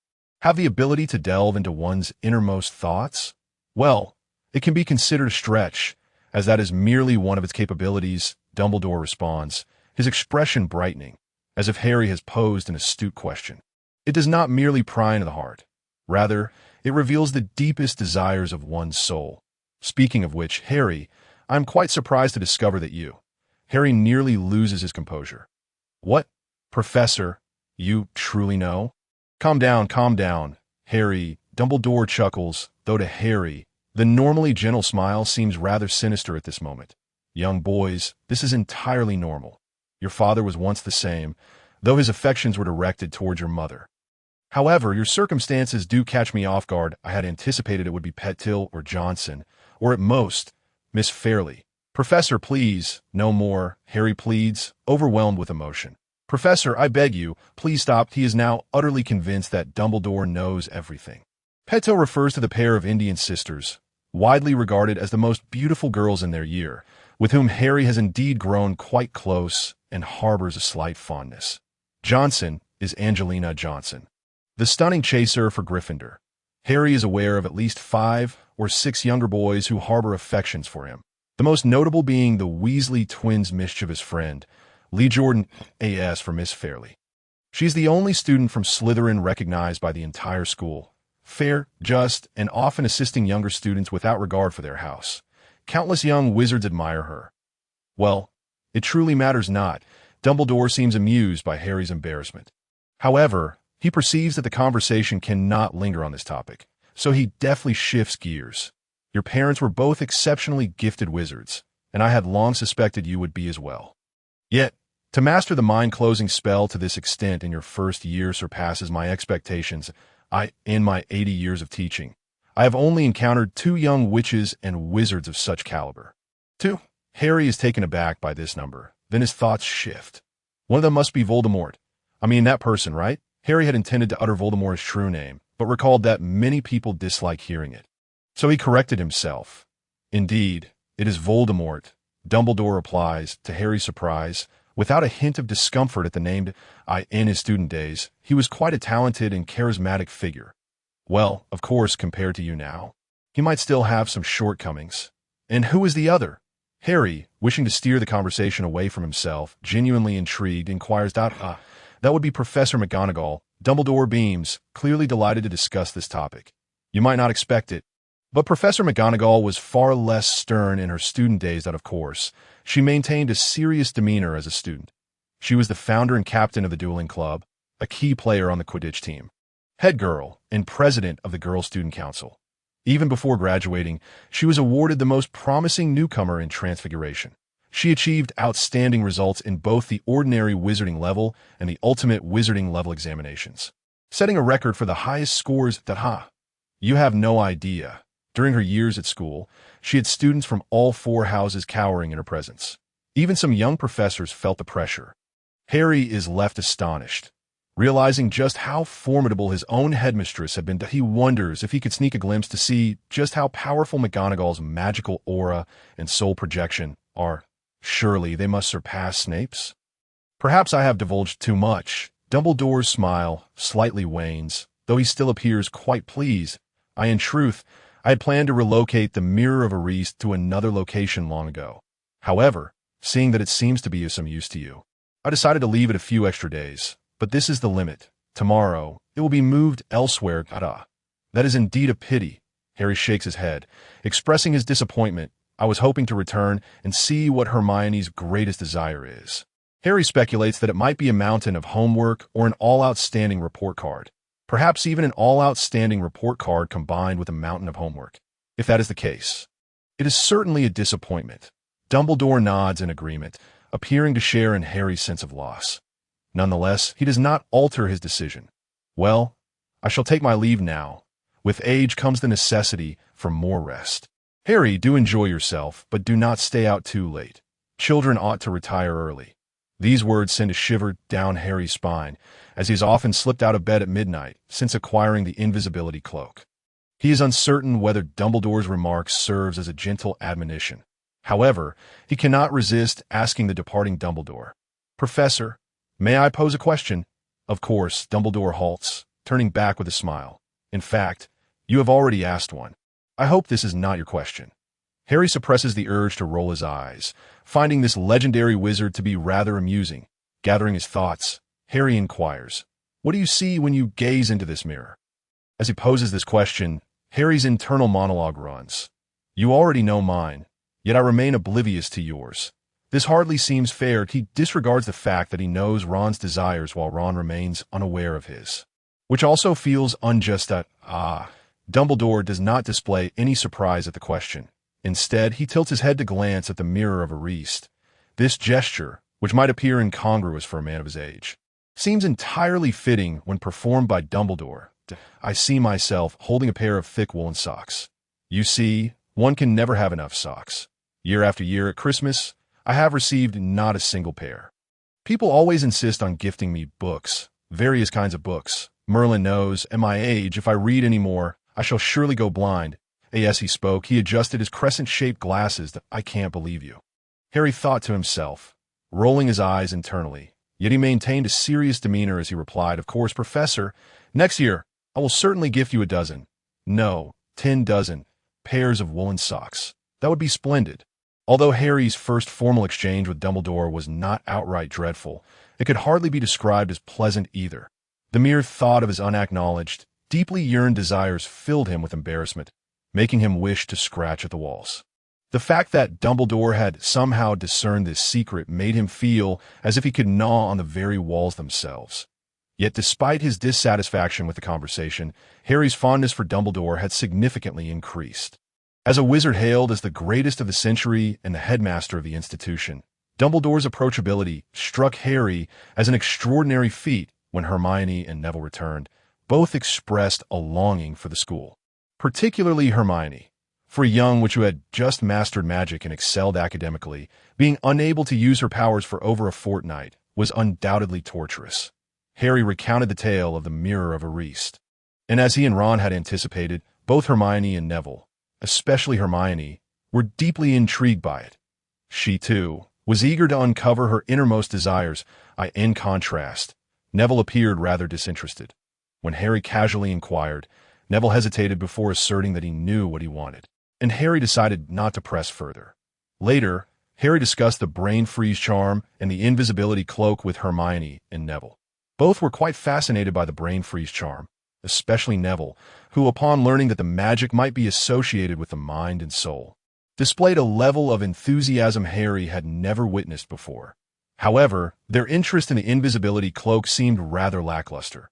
have the ability to delve into one's innermost thoughts? Well, it can be considered a stretch, as that is merely one of its capabilities, Dumbledore responds, his expression brightening, as if Harry has posed an astute question. It does not merely pry into the heart. Rather, it reveals the deepest desires of one's soul. Speaking of which, Harry, I am quite surprised to discover that you. Harry nearly loses his composure. What? Professor, you truly know? Calm down, Harry. Dumbledore chuckles, though to Harry, the normally gentle smile seems rather sinister at this moment. Young boys, this is entirely normal. Your father was once the same, though his affections were directed towards your mother. However, your circumstances do catch me off guard. I had anticipated it would be Pettil or Johnson, or at most, Miss Fairley. Professor, please, no more, Harry pleads, overwhelmed with emotion. Professor, I beg you, please stop. He is now utterly convinced that Dumbledore knows everything. Pettil refers to the pair of Indian sisters, widely regarded as the most beautiful girls in their year, with whom Harry has indeed grown quite close and harbors a slight fondness. Johnson is Angelina Johnson, the stunning chaser for Gryffindor. Harry is aware of at least 5 or 6 younger boys who harbor affections for him, the most notable being the Weasley twins' mischievous friend, Lee Jordan A.S. for Miss Fairley. She's the only student from Slytherin recognized by the entire school, fair, just, and often assisting younger students without regard for their house. Countless young wizards admire her. Well, it truly matters not. Dumbledore seems amused by Harry's embarrassment. However, he perceives that the conversation cannot linger on this topic, so he deftly shifts gears. Your parents were both exceptionally gifted wizards, and I had long suspected you would be as well. Yet, to master the mind-closing spell to this extent in your first year surpasses my expectations. In my 80 years of teaching, I have only encountered 2 young witches and wizards of such caliber. 2. Harry is taken aback by this number. Then his thoughts shift. One of them must be Voldemort. I mean, that person, right? Harry had intended to utter Voldemort's true name, but recalled that many people dislike hearing it. So he corrected himself. Indeed, it is Voldemort, Dumbledore replies, to Harry's surprise, without a hint of discomfort at the name. In his student days, he was quite a talented and charismatic figure. Well, of course, compared to you now, he might still have some shortcomings. And who is the other? Harry, wishing to steer the conversation away from himself, genuinely intrigued, inquires, that would be Professor McGonagall. Dumbledore beams, clearly delighted to discuss this topic. You might not expect it, but Professor McGonagall was far less stern in her student days than, of course. She maintained a serious demeanor as a student. She was the founder and captain of the dueling club, a key player on the Quidditch team, head girl, and president of the Girls' Student Council. Even before graduating, she was awarded the most promising newcomer in Transfiguration. She achieved outstanding results in both the ordinary wizarding level and the ultimate wizarding level examinations, setting a record for the highest scores that, you have no idea. During her years at school, she had students from all 4 houses cowering in her presence. Even some young professors felt the pressure. Harry is left astonished. Realizing just how formidable his own headmistress had been, he wonders if he could sneak a glimpse to see just how powerful McGonagall's magical aura and soul projection are. Surely they must surpass Snape's? Perhaps I have divulged too much. Dumbledore's smile slightly wanes, though he still appears quite pleased. In truth, I had planned to relocate the Mirror of Erised to another location long ago. However, seeing that it seems to be of some use to you, I decided to leave it a few extra days. But this is the limit. Tomorrow, it will be moved elsewhere. That is indeed a pity. Harry shakes his head, expressing his disappointment. I was hoping to return and see what Hermione's greatest desire is. Harry speculates that it might be a mountain of homework or an all-outstanding report card. Perhaps even an all-outstanding report card combined with a mountain of homework. If that is the case, it is certainly a disappointment. Dumbledore nods in agreement, appearing to share in Harry's sense of loss. Nonetheless, he does not alter his decision. Well, I shall take my leave now. With age comes the necessity for more rest. Harry, do enjoy yourself, but do not stay out too late. Children ought to retire early. These words send a shiver down Harry's spine, as he has often slipped out of bed at midnight since acquiring the invisibility cloak. He is uncertain whether Dumbledore's remark serves as a gentle admonition. However, he cannot resist asking the departing Dumbledore, "Professor, may I pose a question?" Of course, Dumbledore halts, turning back with a smile. "In fact, you have already asked one. I hope this is not your question." Harry suppresses the urge to roll his eyes, finding this legendary wizard to be rather amusing. Gathering his thoughts, Harry inquires, "What do you see when you gaze into this mirror?" As he poses this question, Harry's internal monologue runs. "You already know mine, yet I remain oblivious to yours. This hardly seems fair." He disregards the fact that he knows Ron's desires while Ron remains unaware of his, which also feels unjust. Dumbledore does not display any surprise at the question. Instead, he tilts his head to glance at the Mirror of Erised. This gesture, which might appear incongruous for a man of his age, seems entirely fitting when performed by Dumbledore. "I see myself holding a pair of thick woolen socks. You see, one can never have enough socks. Year after year at Christmas, I have received not a single pair. People always insist on gifting me books, various kinds of books. Merlin knows, at my age, if I read any more, I shall surely go blind." As he spoke, he adjusted his crescent-shaped glasses. "I can't believe you," Harry thought to himself, rolling his eyes internally. Yet he maintained a serious demeanor as he replied, "Of course, Professor. Next year, I will certainly gift you a dozen. No, 10 dozen pairs of woolen socks. That would be splendid." Although Harry's first formal exchange with Dumbledore was not outright dreadful, it could hardly be described as pleasant either. The mere thought of his unacknowledged, deeply yearned desires filled him with embarrassment, making him wish to scratch at the walls. The fact that Dumbledore had somehow discerned this secret made him feel as if he could gnaw on the very walls themselves. Yet despite his dissatisfaction with the conversation, Harry's fondness for Dumbledore had significantly increased. As a wizard hailed as the greatest of the century and the headmaster of the institution, Dumbledore's approachability struck Harry as an extraordinary feat. When Hermione and Neville returned, both expressed a longing for the school. Particularly Hermione. For a young witch who had just mastered magic and excelled academically, being unable to use her powers for over a fortnight was undoubtedly torturous. Harry recounted the tale of the Mirror of Erised. And as he and Ron had anticipated, both Hermione and Neville, especially Hermione, were deeply intrigued by it. She, too, was eager to uncover her innermost desires. In contrast, Neville appeared rather disinterested. When Harry casually inquired, Neville hesitated before asserting that he knew what he wanted, and Harry decided not to press further. Later, Harry discussed the brain freeze charm and the invisibility cloak with Hermione and Neville. Both were quite fascinated by the brain freeze charm, especially Neville, who, upon learning that the magic might be associated with the mind and soul, displayed a level of enthusiasm Harry had never witnessed before. However, their interest in the invisibility cloak seemed rather lackluster.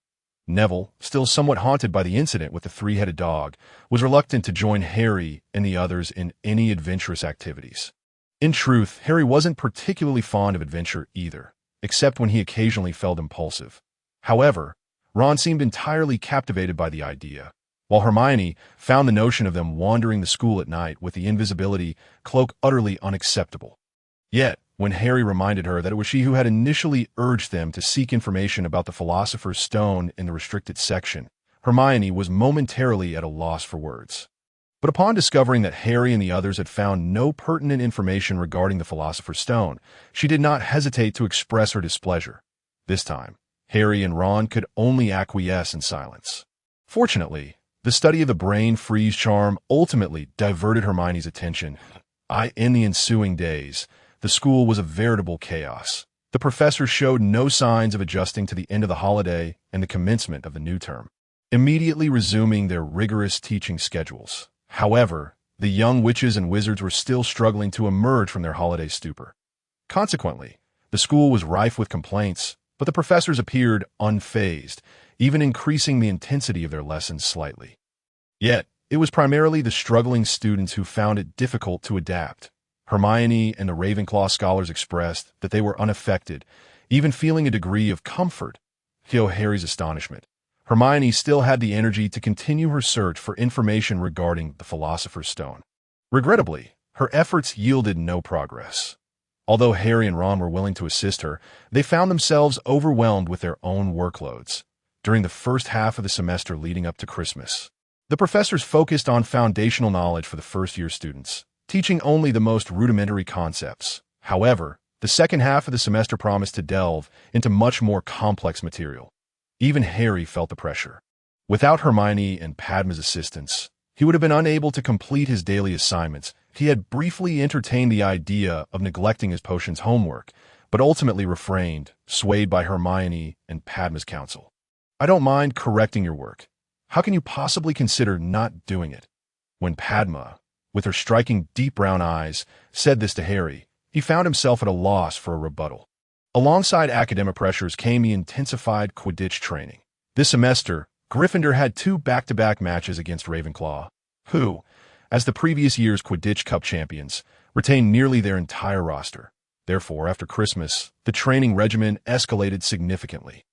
Neville, still somewhat haunted by the incident with the three-headed dog, was reluctant to join Harry and the others in any adventurous activities. In truth, Harry wasn't particularly fond of adventure either, except when he occasionally felt impulsive. However, Ron seemed entirely captivated by the idea, while Hermione found the notion of them wandering the school at night with the invisibility cloak utterly unacceptable. Yet, when Harry reminded her that it was she who had initially urged them to seek information about the Philosopher's Stone in the restricted section, Hermione was momentarily at a loss for words. But upon discovering that Harry and the others had found no pertinent information regarding the Philosopher's Stone, she did not hesitate to express her displeasure. This time, Harry and Ron could only acquiesce in silence. Fortunately, The study of the brain freeze charm ultimately diverted Hermione's attention. In the ensuing days, the school was a veritable chaos. The professors showed no signs of adjusting to the end of the holiday and the commencement of the new term, immediately resuming their rigorous teaching schedules. However, the young witches and wizards were still struggling to emerge from their holiday stupor. Consequently, the school was rife with complaints, but the professors appeared unfazed, even increasing the intensity of their lessons slightly. Yet, it was primarily the struggling students who found it difficult to adapt. Hermione and the Ravenclaw scholars expressed that they were unaffected, even feeling a degree of comfort. To Harry's astonishment, Hermione still had the energy to continue her search for information regarding the Philosopher's Stone. Regrettably, her efforts yielded no progress. Although Harry and Ron were willing to assist her, they found themselves overwhelmed with their own workloads. During the first half of the semester leading up to Christmas, the professors focused on foundational knowledge for the first-year students, teaching only the most rudimentary concepts. However, the second half of the semester promised to delve into much more complex material. Even Harry felt the pressure. Without Hermione and Padma's assistance, he would have been unable to complete his daily assignments. He had briefly entertained the idea of neglecting his potions homework, but ultimately refrained, swayed by Hermione and Padma's counsel. "I don't mind correcting your work. How can you possibly consider not doing it?" When Padma, with her striking deep brown eyes, said this to Harry, he found himself at a loss for a rebuttal. Alongside academic pressures came the intensified Quidditch training. This semester, Gryffindor had 2 back-to-back matches against Ravenclaw, who, as the previous year's Quidditch Cup champions, retained nearly their entire roster. Therefore, after Christmas, the training regimen escalated significantly.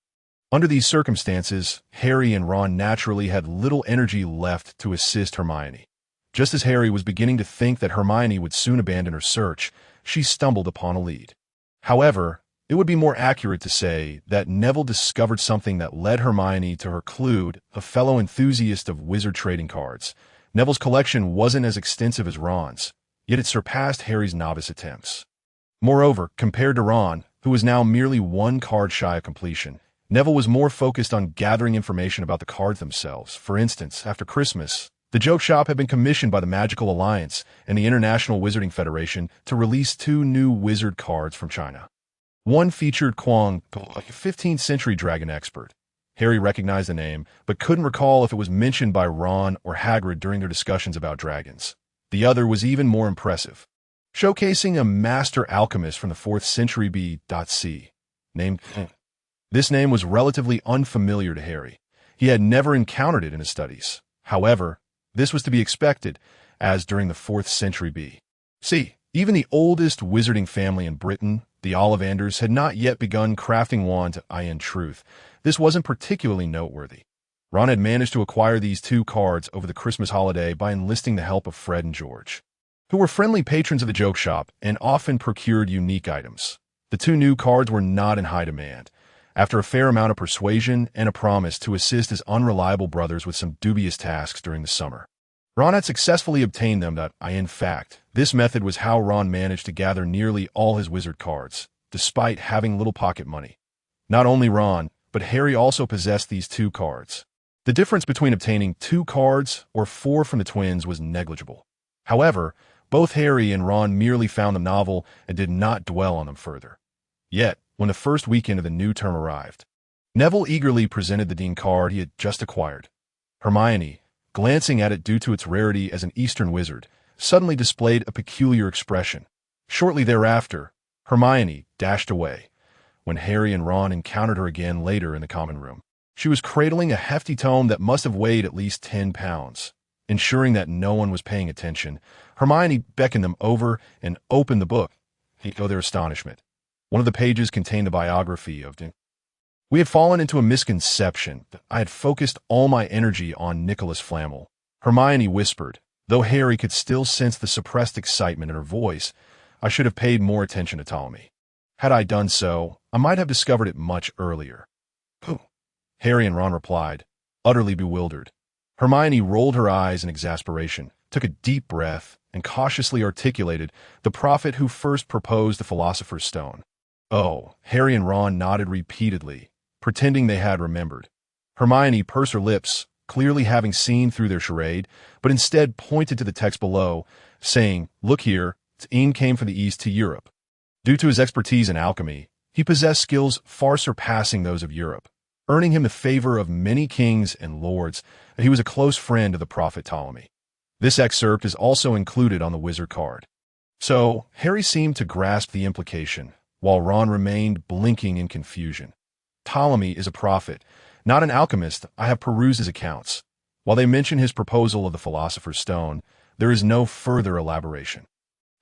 Under these circumstances, Harry and Ron naturally had little energy left to assist Hermione. Just as Harry was beginning to think that Hermione would soon abandon her search, she stumbled upon a lead. However, it would be more accurate to say that Neville discovered something that led Hermione to her clue, a fellow enthusiast of wizard trading cards. Neville's collection wasn't as extensive as Ron's, yet it surpassed Harry's novice attempts. Moreover, compared to Ron, who was now merely 1 card shy of completion, Neville was more focused on gathering information about the cards themselves. For instance, after Christmas, the joke shop had been commissioned by the Magical Alliance and the International Wizarding Federation to release 2 new wizard cards from China. One featured Kwang, a 15th century dragon expert. Harry recognized the name, but couldn't recall if it was mentioned by Ron or Hagrid during their discussions about dragons. The other was even more impressive, showcasing a master alchemist from the 4th century B.C. named This name was relatively unfamiliar to Harry. He had never encountered it in his studies. However, this was to be expected, as during the 4th century B.C., even the oldest wizarding family in Britain, the Ollivanders, had not yet begun crafting wands. In truth, this wasn't particularly noteworthy. Ron had managed to acquire these 2 cards over the Christmas holiday by enlisting the help of Fred and George, who were friendly patrons of the joke shop and often procured unique items. The 2 new cards were not in high demand. After a fair amount of persuasion and a promise to assist his unreliable brothers with some dubious tasks during the summer, Ron had successfully obtained them. In fact, this method was how Ron managed to gather nearly all his wizard cards, despite having little pocket money. Not only Ron, but Harry also possessed these 2 cards. The difference between obtaining 2 cards or 4 from the twins was negligible. However, both Harry and Ron merely found them novel and did not dwell on them further. Yet, when the first weekend of the new term arrived, Neville eagerly presented the Dean card he had just acquired. Hermione, glancing at it due to its rarity as an Eastern wizard, suddenly displayed a peculiar expression. Shortly thereafter, Hermione dashed away. When Harry and Ron encountered her again later in the common room, she was cradling a hefty tome that must have weighed at least 10 pounds. Ensuring that no one was paying attention, Hermione beckoned them over and opened the book. To their astonishment, one of the pages contained a biography of Dean. We had fallen into a misconception. I had focused all my energy on Nicholas Flamel, Hermione whispered, though Harry could still sense the suppressed excitement in her voice. I should have paid more attention to Ptolemy. Had I done so, I might have discovered it much earlier. Who? Harry and Ron replied, utterly bewildered. Hermione rolled her eyes in exasperation, took a deep breath, and cautiously articulated, the prophet who first proposed the Philosopher's Stone. Oh, Harry and Ron nodded repeatedly, pretending they had remembered. Hermione pursed her lips, clearly having seen through their charade, but instead pointed to the text below, saying, "Look here, T'in came from the east to Europe." Due to his expertise in alchemy, he possessed skills far surpassing those of Europe, earning him the favor of many kings and lords, and he was a close friend of the prophet Ptolemy. This excerpt is also included on the wizard card. So, Harry seemed to grasp the implication, while Ron remained blinking in confusion. Ptolemy is a prophet, not an alchemist. I have perused his accounts. While they mention his proposal of the Philosopher's Stone, there is no further elaboration.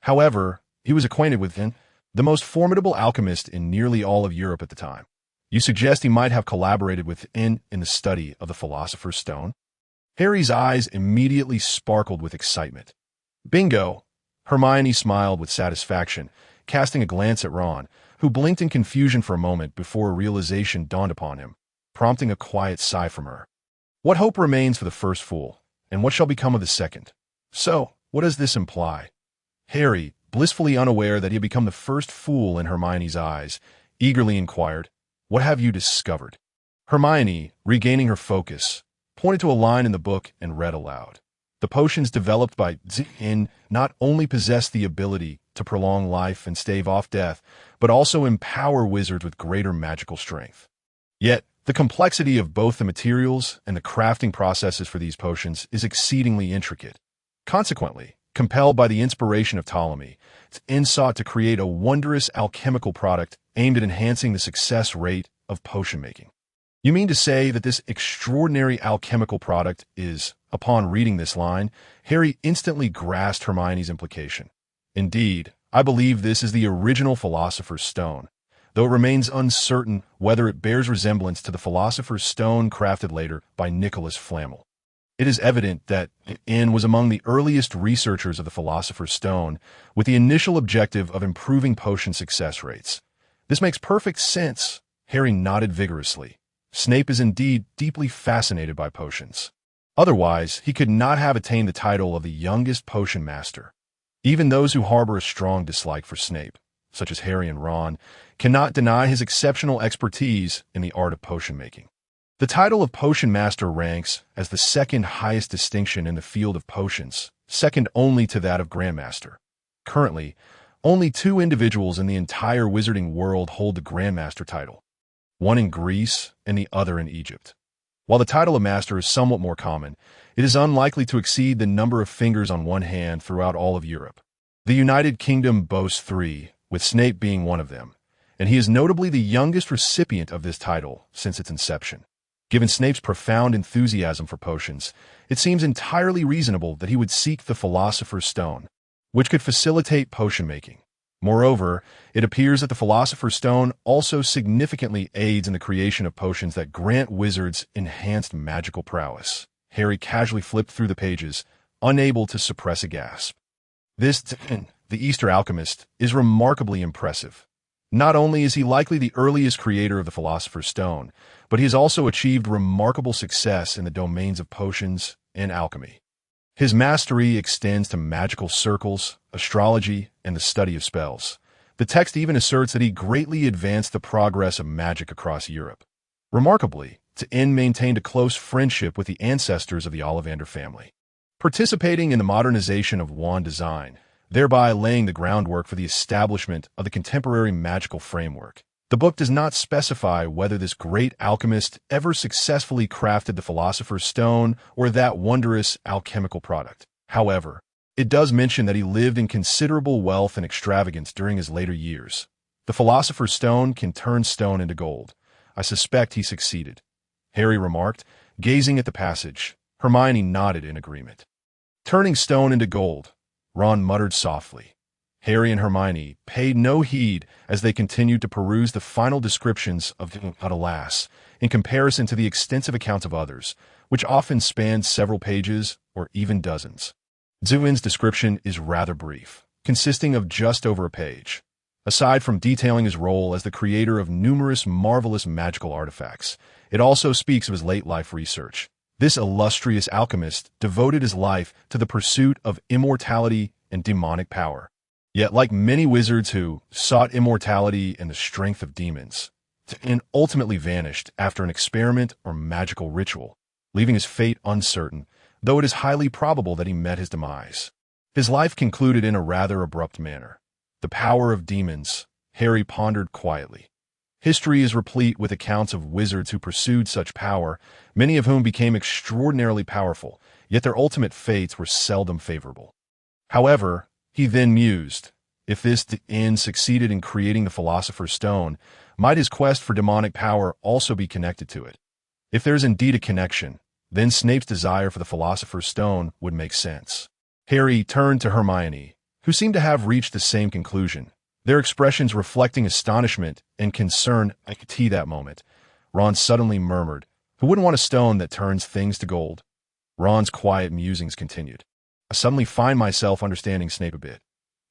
However, he was acquainted with him, the most formidable alchemist in nearly all of Europe at the time. You suggest he might have collaborated with in the study of the Philosopher's Stone? Harry's eyes immediately sparkled with excitement. Bingo! Hermione smiled with satisfaction, casting a glance at Ron, who blinked in confusion for a moment before a realization dawned upon him, prompting a quiet sigh from her. What hope remains for the first fool, and what shall become of the second? So, what does this imply? Harry, blissfully unaware that he had become the first fool in Hermione's eyes, eagerly inquired, "What have you discovered?" Hermione, regaining her focus, pointed to a line in the book and read aloud. The potions developed by T'in not only possess the ability to prolong life and stave off death, but also empower wizards with greater magical strength. Yet, the complexity of both the materials and the crafting processes for these potions is exceedingly intricate. Consequently, compelled by the inspiration of Ptolemy, T'in sought to create a wondrous alchemical product aimed at enhancing the success rate of potion making. You mean to say that this extraordinary alchemical product is, upon reading this line, Harry instantly grasped Hermione's implication. Indeed, I believe this is the original Philosopher's Stone, though it remains uncertain whether it bears resemblance to the Philosopher's Stone crafted later by Nicholas Flamel. It is evident that T'in was among the earliest researchers of the Philosopher's Stone, with the initial objective of improving potion success rates. This makes perfect sense. Harry nodded vigorously. Snape is indeed deeply fascinated by potions. Otherwise, he could not have attained the title of the youngest potion master. Even those who harbor a strong dislike for Snape, such as Harry and Ron, cannot deny his exceptional expertise in the art of potion making. The title of Potion Master ranks as the second highest distinction in the field of potions, second only to that of Grandmaster. Currently, only 2 individuals in the entire wizarding world hold the Grandmaster title, one in Greece and the other in Egypt. While the title of Master is somewhat more common, it is unlikely to exceed the number of fingers on one hand throughout all of Europe. The United Kingdom boasts 3, with Snape being one of them, and he is notably the youngest recipient of this title since its inception. Given Snape's profound enthusiasm for potions, it seems entirely reasonable that he would seek the Philosopher's Stone, which could facilitate potion making. Moreover, it appears that the Philosopher's Stone also significantly aids in the creation of potions that grant wizards enhanced magical prowess. Harry casually flipped through the pages, unable to suppress a gasp. This T'in, the Easter alchemist, is remarkably impressive. Not only is he likely the earliest creator of the Philosopher's Stone, but he has also achieved remarkable success in the domains of potions and alchemy. His mastery extends to magical circles, astrology, and the study of spells. The text even asserts that he greatly advanced the progress of magic across Europe. Remarkably, T'in maintained a close friendship with the ancestors of the Ollivander family, participating in the modernization of wand design, thereby laying the groundwork for the establishment of the contemporary magical framework. The book does not specify whether this great alchemist ever successfully crafted the Philosopher's Stone or that wondrous alchemical product. However, it does mention that he lived in considerable wealth and extravagance during his later years. The Philosopher's Stone can turn stone into gold. I suspect he succeeded, Harry remarked, gazing at the passage. Hermione nodded in agreement. Turning stone into gold, Ron muttered softly. Harry and Hermione paid no heed as they continued to peruse the final descriptions of but alas, in comparison to the extensive accounts of others, which often spanned several pages or even dozens. T'in's description is rather brief, consisting of just over a page. Aside from detailing his role as the creator of numerous marvelous magical artifacts, it also speaks of his late-life research. This illustrious alchemist devoted his life to the pursuit of immortality and demonic power. Yet, like many wizards who sought immortality and the strength of demons, T'in ultimately vanished after an experiment or magical ritual. leaving his fate uncertain, though it is highly probable that he met his demise. His life concluded in a rather abrupt manner. The power of demons, Harry pondered quietly. History is replete with accounts of wizards who pursued such power, many of whom became extraordinarily powerful, yet their ultimate fates were seldom favorable. However, he then mused, if this end succeeded in creating the Philosopher's Stone, might his quest for demonic power also be connected to it? If there is indeed a connection, then Snape's desire for the Philosopher's Stone would make sense. Harry turned to Hermione, who seemed to have reached the same conclusion, their expressions reflecting astonishment and concern. I could see that moment. Ron suddenly murmured, "Who wouldn't want a stone that turns things to gold?" Ron's quiet musings continued. I suddenly find myself understanding Snape a bit.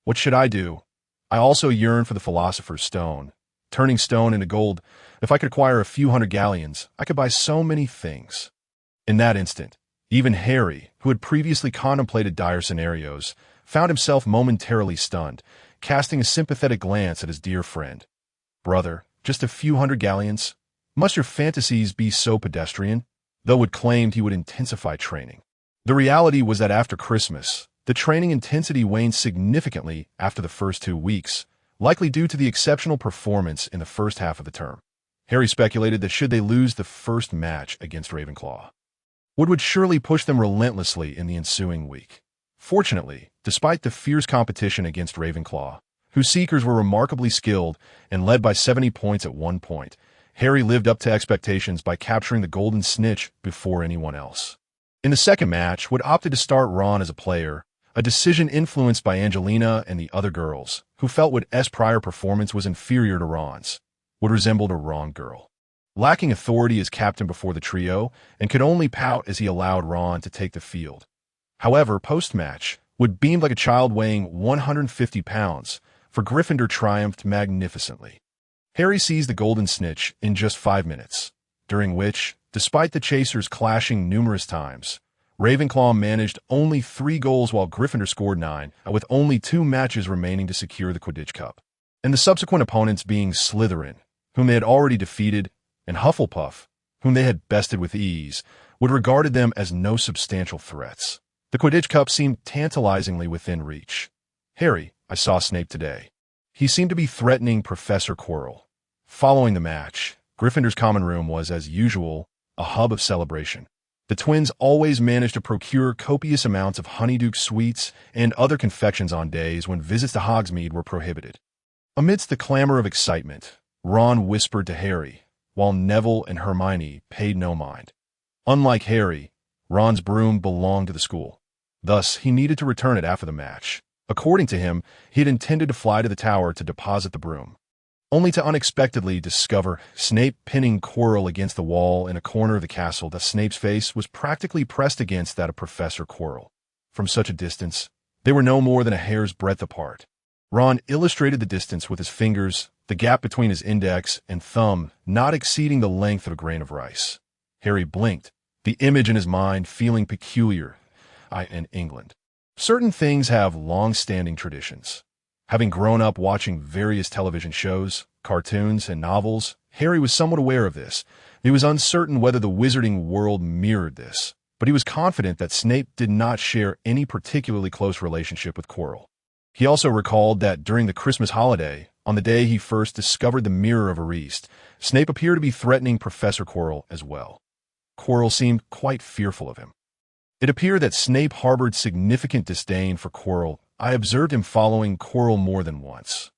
What should I do? I also yearn for the Philosopher's Stone. Turning stone into gold, if I could acquire a few hundred galleons, I could buy so many things. In that instant, even Harry, who had previously contemplated dire scenarios, found himself momentarily stunned, casting a sympathetic glance at his dear friend. Brother, just a few hundred galleons? Must your fantasies be so pedestrian? Though it claimed he would intensify training. The reality was that after Christmas, the training intensity waned significantly after the first 2 weeks, likely due to the exceptional performance in the first half of the term. Harry speculated that should they lose the first match against Ravenclaw, Wood would surely push them relentlessly in the ensuing week. Fortunately, despite the fierce competition against Ravenclaw, whose seekers were remarkably skilled and led by 70 points at one point, Harry lived up to expectations by capturing the Golden Snitch before anyone else. In the second match, Wood opted to start Ron as a player, a decision influenced by Angelina and the other girls, who felt Wood's prior performance was inferior to Ron's. Wood resembled a Ron girl, lacking authority as captain before the trio, and could only pout as he allowed Ron to take the field. However, post-match, Wood beamed like a child weighing 150 pounds, for Gryffindor triumphed magnificently. Harry seized the Golden Snitch in just 5 minutes, during which, despite the chasers clashing numerous times, Ravenclaw managed only 3 goals while Gryffindor scored 9, with only 2 matches remaining to secure the Quidditch Cup. And the subsequent opponents being Slytherin, whom they had already defeated, and Hufflepuff, whom they had bested with ease, Wood regarded them as no substantial threats. The Quidditch Cup seemed tantalizingly within reach. "Harry, I saw Snape today. He seemed to be threatening Professor Quirrell." Following the match, Gryffindor's common room was, as usual, a hub of celebration. The twins always managed to procure copious amounts of honeydew sweets and other confections on days when visits to Hogsmeade were prohibited. Amidst the clamor of excitement, Ron whispered to Harry, while Neville and Hermione paid no mind. Unlike Harry, Ron's broom belonged to the school. Thus, he needed to return it after the match. According to him, he had intended to fly to the tower to deposit the broom, only to unexpectedly discover Snape pinning Quirrell against the wall in a corner of the castle that Snape's face was practically pressed against that of Professor Quirrell. From such a distance, they were no more than a hair's breadth apart. Ron illustrated the distance with his fingers, the gap between his index and thumb not exceeding the length of a grain of rice. Harry blinked, the image in his mind feeling peculiar. In England, certain things have long-standing traditions. Having grown up watching various television shows, cartoons, and novels, Harry was somewhat aware of this. He was uncertain whether the wizarding world mirrored this, but he was confident that Snape did not share any particularly close relationship with Quirrell. He also recalled that during the Christmas holiday, on the day he first discovered the Mirror of Ariste, Snape appeared to be threatening Professor Quirrell as well. Quirrell seemed quite fearful of him. It appeared that Snape harbored significant disdain for Quirrell. I observed him following Quirrell more than once.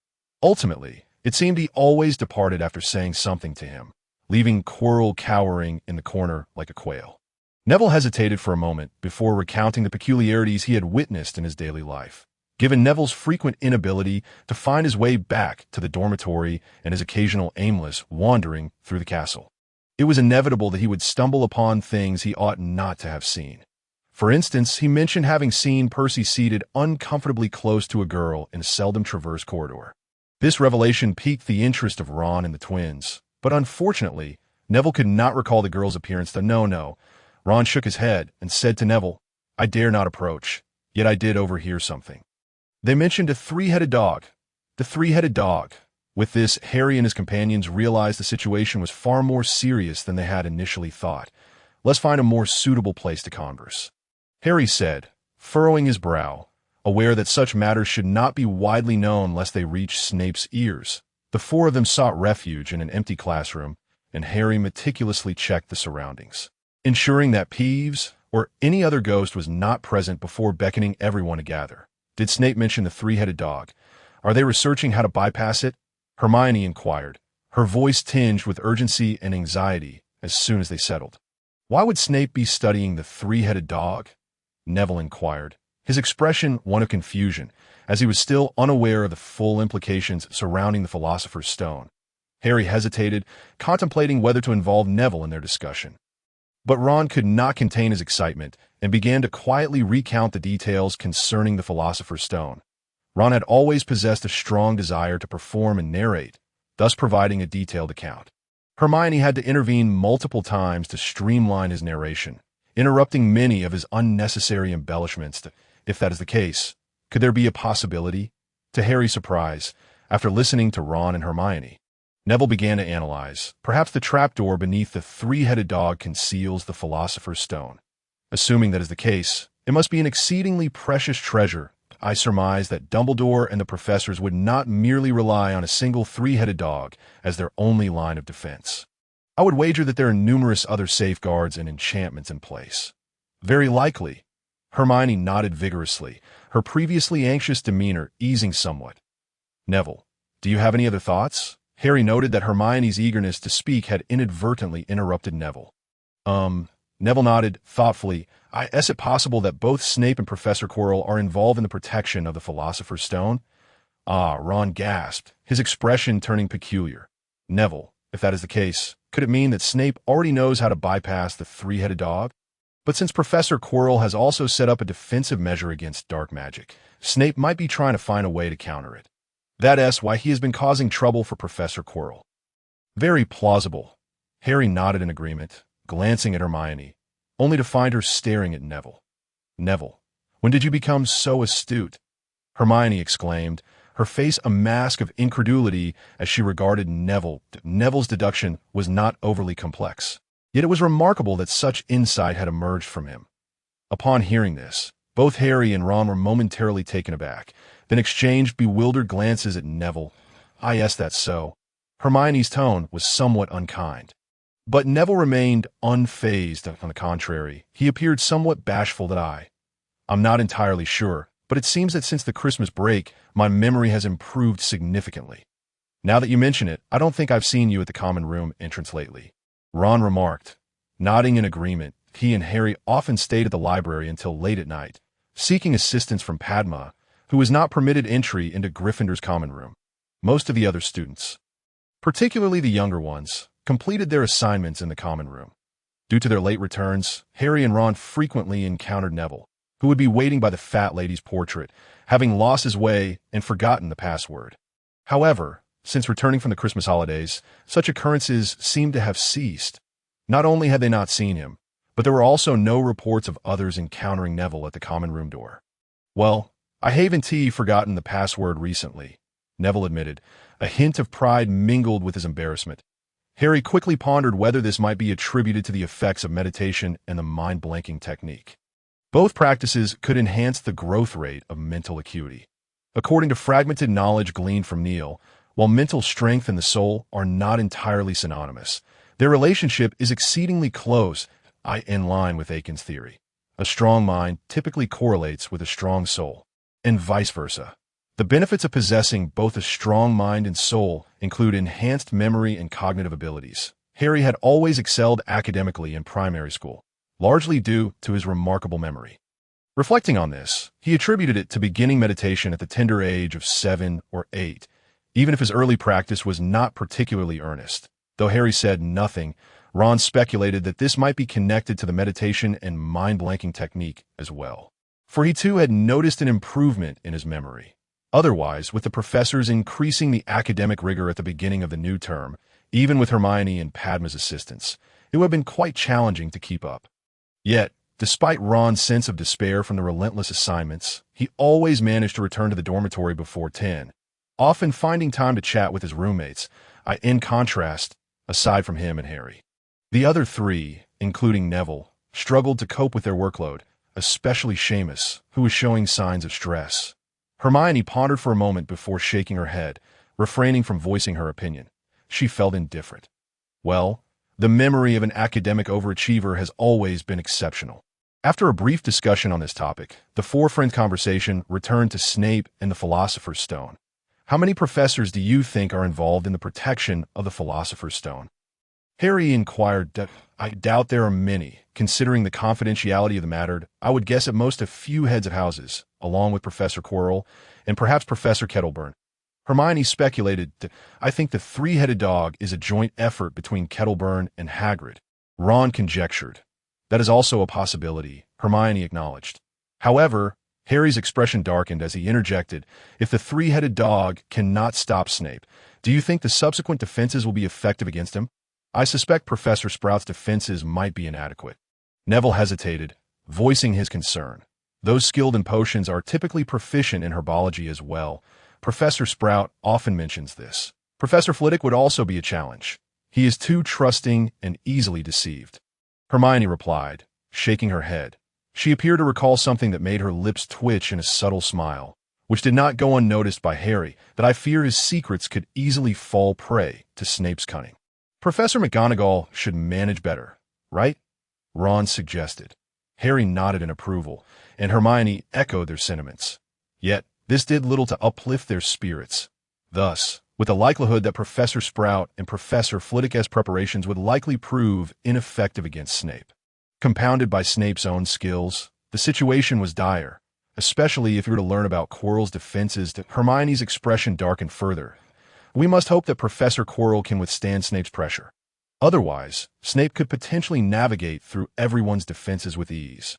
Ultimately, it seemed he always departed after saying something to him, leaving Quirrell cowering in the corner like a quail. Neville hesitated for a moment before recounting the peculiarities he had witnessed in his daily life. Given Neville's frequent inability to find his way back to the dormitory and his occasional aimless wandering through the castle, it was inevitable that he would stumble upon things he ought not to have seen. For instance, he mentioned having seen Percy seated uncomfortably close to a girl in a seldom traversed corridor. This revelation piqued the interest of Ron and the twins, but unfortunately, Neville could not recall the girl's appearance. No. Ron shook his head and said to Neville, "I dare not approach, yet I did overhear something. They mentioned a 3-headed dog. The 3-headed dog." With this, Harry and his companions realized the situation was far more serious than they had initially thought. Let's find a more suitable place to converse," Harry said, furrowing his brow, aware that such matters should not be widely known lest they reach Snape's ears. The four of them sought refuge in an empty classroom, and Harry meticulously checked the surroundings, ensuring that Peeves or any other ghost was not present before beckoning everyone to gather. "Did Snape mention the three-headed dog? Are they researching how to bypass it?" Hermione inquired, her voice tinged with urgency and anxiety as soon as they settled. "Why would Snape be studying the three-headed dog?" Neville inquired, his expression one of confusion, as he was still unaware of the full implications surrounding the Philosopher's Stone. Harry hesitated, contemplating whether to involve Neville in their discussion. But Ron could not contain his excitement and began to quietly recount the details concerning the Philosopher's Stone. Ron had always possessed a strong desire to perform and narrate, thus providing a detailed account. Hermione had to intervene multiple times to streamline his narration, interrupting many of his unnecessary embellishments. If that is the case, could there be a possibility? To Harry's surprise, after listening to Ron and Hermione, Neville began to analyze. Perhaps the trapdoor beneath the three-headed dog conceals the Philosopher's Stone. Assuming that is the case, it must be an exceedingly precious treasure. I surmise that Dumbledore and the professors would not merely rely on a single three-headed dog as their only line of defense. I would wager that there are numerous other safeguards and enchantments in place. Very likely. Hermione nodded vigorously, her previously anxious demeanor easing somewhat. "Neville, do you have any other thoughts?" Harry noted that Hermione's eagerness to speak had inadvertently interrupted Neville. Neville nodded thoughtfully. Is it possible that both Snape and Professor Quirrell are involved in the protection of the Philosopher's Stone?" Ron gasped, his expression turning peculiar. "Neville, if that is the case, could it mean that Snape already knows how to bypass the three-headed dog? But since Professor Quirrell has also set up a defensive measure against dark magic, Snape might be trying to find a way to counter it. That's why he has been causing trouble for Professor Quirrell." "Very plausible." Harry nodded in agreement, glancing at Hermione, only to find her staring at Neville. "Neville, when did you become so astute?" Hermione exclaimed, her face a mask of incredulity as she regarded Neville. Neville's deduction was not overly complex, yet it was remarkable that such insight had emerged from him. Upon hearing this, both Harry and Ron were momentarily taken aback, then exchanged bewildered glances at Neville. Yes, that's so." Hermione's tone was somewhat unkind. But Neville remained unfazed. On the contrary, he appeared somewhat bashful. "I'm not entirely sure, but it seems that since the Christmas break, my memory has improved significantly. Now that you mention it, I don't think I've seen you at the common room entrance lately," Ron remarked. Nodding in agreement, he and Harry often stayed at the library until late at night, seeking assistance from Padma, who was not permitted entry into Gryffindor's common room. Most of the other students, particularly the younger ones, completed their assignments in the common room. Due to their late returns, Harry and Ron frequently encountered Neville, who would be waiting by the fat lady's portrait, having lost his way and forgotten the password. However, since returning from the Christmas holidays, such occurrences seemed to have ceased. Not only had they not seen him, but there were also no reports of others encountering Neville at the common room door. "Well, I haven't forgotten the password recently," Neville admitted, a hint of pride mingled with his embarrassment. Harry quickly pondered whether this might be attributed to the effects of meditation and the mind-blanking technique. Both practices could enhance the growth rate of mental acuity. According to fragmented knowledge gleaned from Neil, while mental strength and the soul are not entirely synonymous, their relationship is exceedingly close, in line with Aiken's theory. A strong mind typically correlates with a strong soul, and vice versa. The benefits of possessing both a strong mind and soul include enhanced memory and cognitive abilities. Harry had always excelled academically in primary school, largely due to his remarkable memory. Reflecting on this, he attributed it to beginning meditation at the tender age of 7 or 8, even if his early practice was not particularly earnest. Though Harry said nothing, Ron speculated that this might be connected to the meditation and mind-blanking technique as well, for he too had noticed an improvement in his memory. Otherwise, with the professors increasing the academic rigor at the beginning of the new term, even with Hermione and Padma's assistance, it would have been quite challenging to keep up. Yet, despite Ron's sense of despair from the relentless assignments, he always managed to return to the dormitory before 10, often finding time to chat with his roommates, in contrast, aside from him and Harry. The other three, including Neville, struggled to cope with their workload, especially Seamus, who was showing signs of stress. Hermione pondered for a moment before shaking her head, refraining from voicing her opinion. She felt indifferent. Well, the memory of an academic overachiever has always been exceptional. After a brief discussion on this topic, the four-friend conversation returned to Snape and the Philosopher's Stone. How many professors do you think are involved in the protection of the Philosopher's Stone? Harry inquired. I doubt there are many. Considering the confidentiality of the matter, I would guess at most a few heads of houses, along with Professor Quirrell and perhaps Professor Kettleburn. Hermione speculated. I think the three-headed dog is a joint effort between Kettleburn and Hagrid. Ron conjectured. That is also a possibility, Hermione acknowledged. However, Harry's expression darkened as he interjected, if the three-headed dog cannot stop Snape, do you think the subsequent defenses will be effective against him? I suspect Professor Sprout's defenses might be inadequate. Neville hesitated, voicing his concern. Those skilled in potions are typically proficient in herbology as well. Professor Sprout often mentions this. Professor Flitwick would also be a challenge. He is too trusting and easily deceived. Hermione replied, shaking her head. She appeared to recall something that made her lips twitch in a subtle smile, which did not go unnoticed by Harry, that I fear his secrets could easily fall prey to Snape's cunning. Professor McGonagall should manage better, right? Ron suggested. Harry nodded in approval, and Hermione echoed their sentiments. Yet, this did little to uplift their spirits. Thus, with the likelihood that Professor Sprout and Professor Flitwick's preparations would likely prove ineffective against Snape. Compounded by Snape's own skills, the situation was dire, especially if you were to learn about Quirrell's defenses. Hermione's expression darkened further. We must hope that Professor Quirrell can withstand Snape's pressure. Otherwise, Snape could potentially navigate through everyone's defenses with ease.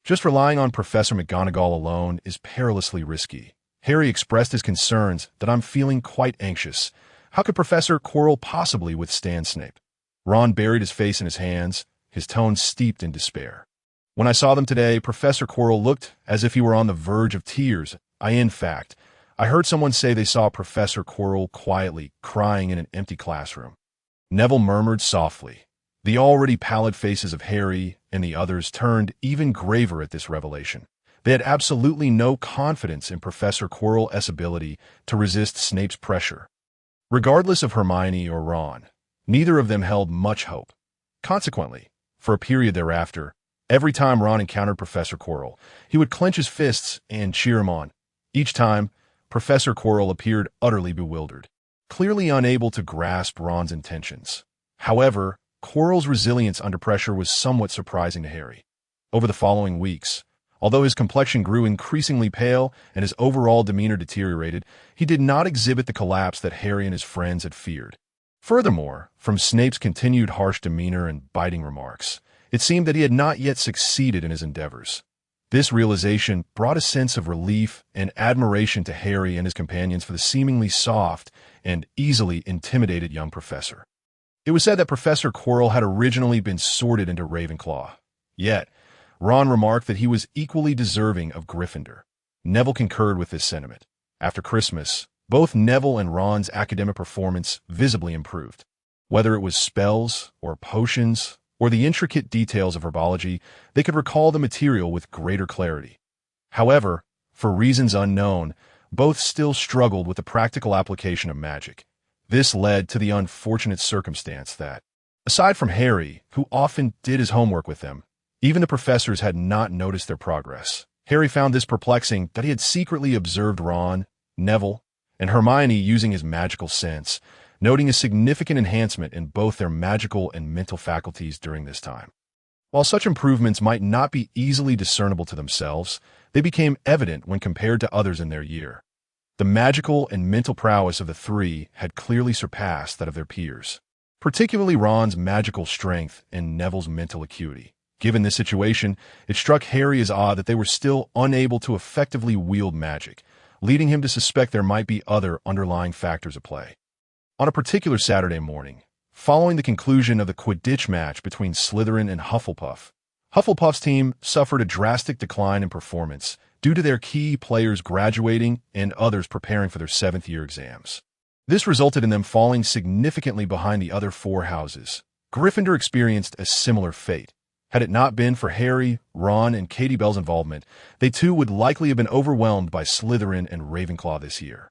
Just relying on Professor McGonagall alone is perilously risky. Harry expressed his concerns that I'm feeling quite anxious. How could Professor Quirrell possibly withstand Snape? Ron buried his face in his hands, his tone steeped in despair. When I saw them today, Professor Quirrell looked as if he were on the verge of tears. In fact, I heard someone say they saw Professor Quirrell quietly crying in an empty classroom. Neville murmured softly. The already pallid faces of Harry and the others turned even graver at this revelation. They had absolutely no confidence in Professor Quirrell's ability to resist Snape's pressure. Regardless of Hermione or Ron, neither of them held much hope. Consequently, for a period thereafter, every time Ron encountered Professor Quirrell, he would clench his fists and cheer him on. Each time, Professor Quirrell appeared utterly bewildered, clearly unable to grasp Ron's intentions. However, Quirrell's resilience under pressure was somewhat surprising to Harry. Over the following weeks, although his complexion grew increasingly pale and his overall demeanor deteriorated, he did not exhibit the collapse that Harry and his friends had feared. Furthermore, from Snape's continued harsh demeanor and biting remarks, it seemed that he had not yet succeeded in his endeavors. This realization brought a sense of relief and admiration to Harry and his companions for the seemingly soft and easily intimidated young professor. It was said that Professor Quirrell had originally been sorted into Ravenclaw. Yet, Ron remarked that he was equally deserving of Gryffindor. Neville concurred with this sentiment. After Christmas, both Neville and Ron's academic performance visibly improved. Whether it was spells or potions or the intricate details of herbology, they could recall the material with greater clarity. However, for reasons unknown, both still struggled with the practical application of magic. This led to the unfortunate circumstance that, aside from Harry, who often did his homework with them, even the professors had not noticed their progress. Harry found this perplexing that he had secretly observed Ron, Neville, and Hermione using his magical sense, noting a significant enhancement in both their magical and mental faculties during this time. While such improvements might not be easily discernible to themselves, they became evident when compared to others in their year. The magical and mental prowess of the three had clearly surpassed that of their peers, particularly Ron's magical strength and Neville's mental acuity. Given this situation, it struck Harry as odd that they were still unable to effectively wield magic, leading him to suspect there might be other underlying factors at play. On a particular Saturday morning, following the conclusion of the Quidditch match between Slytherin and Hufflepuff, Hufflepuff's team suffered a drastic decline in performance due to their key players graduating and others preparing for their seventh-year exams. This resulted in them falling significantly behind the other four houses, Gryffindor experienced a similar fate. Had it not been for Harry, Ron, and Katie Bell's involvement, they too would likely have been overwhelmed by Slytherin and Ravenclaw this year.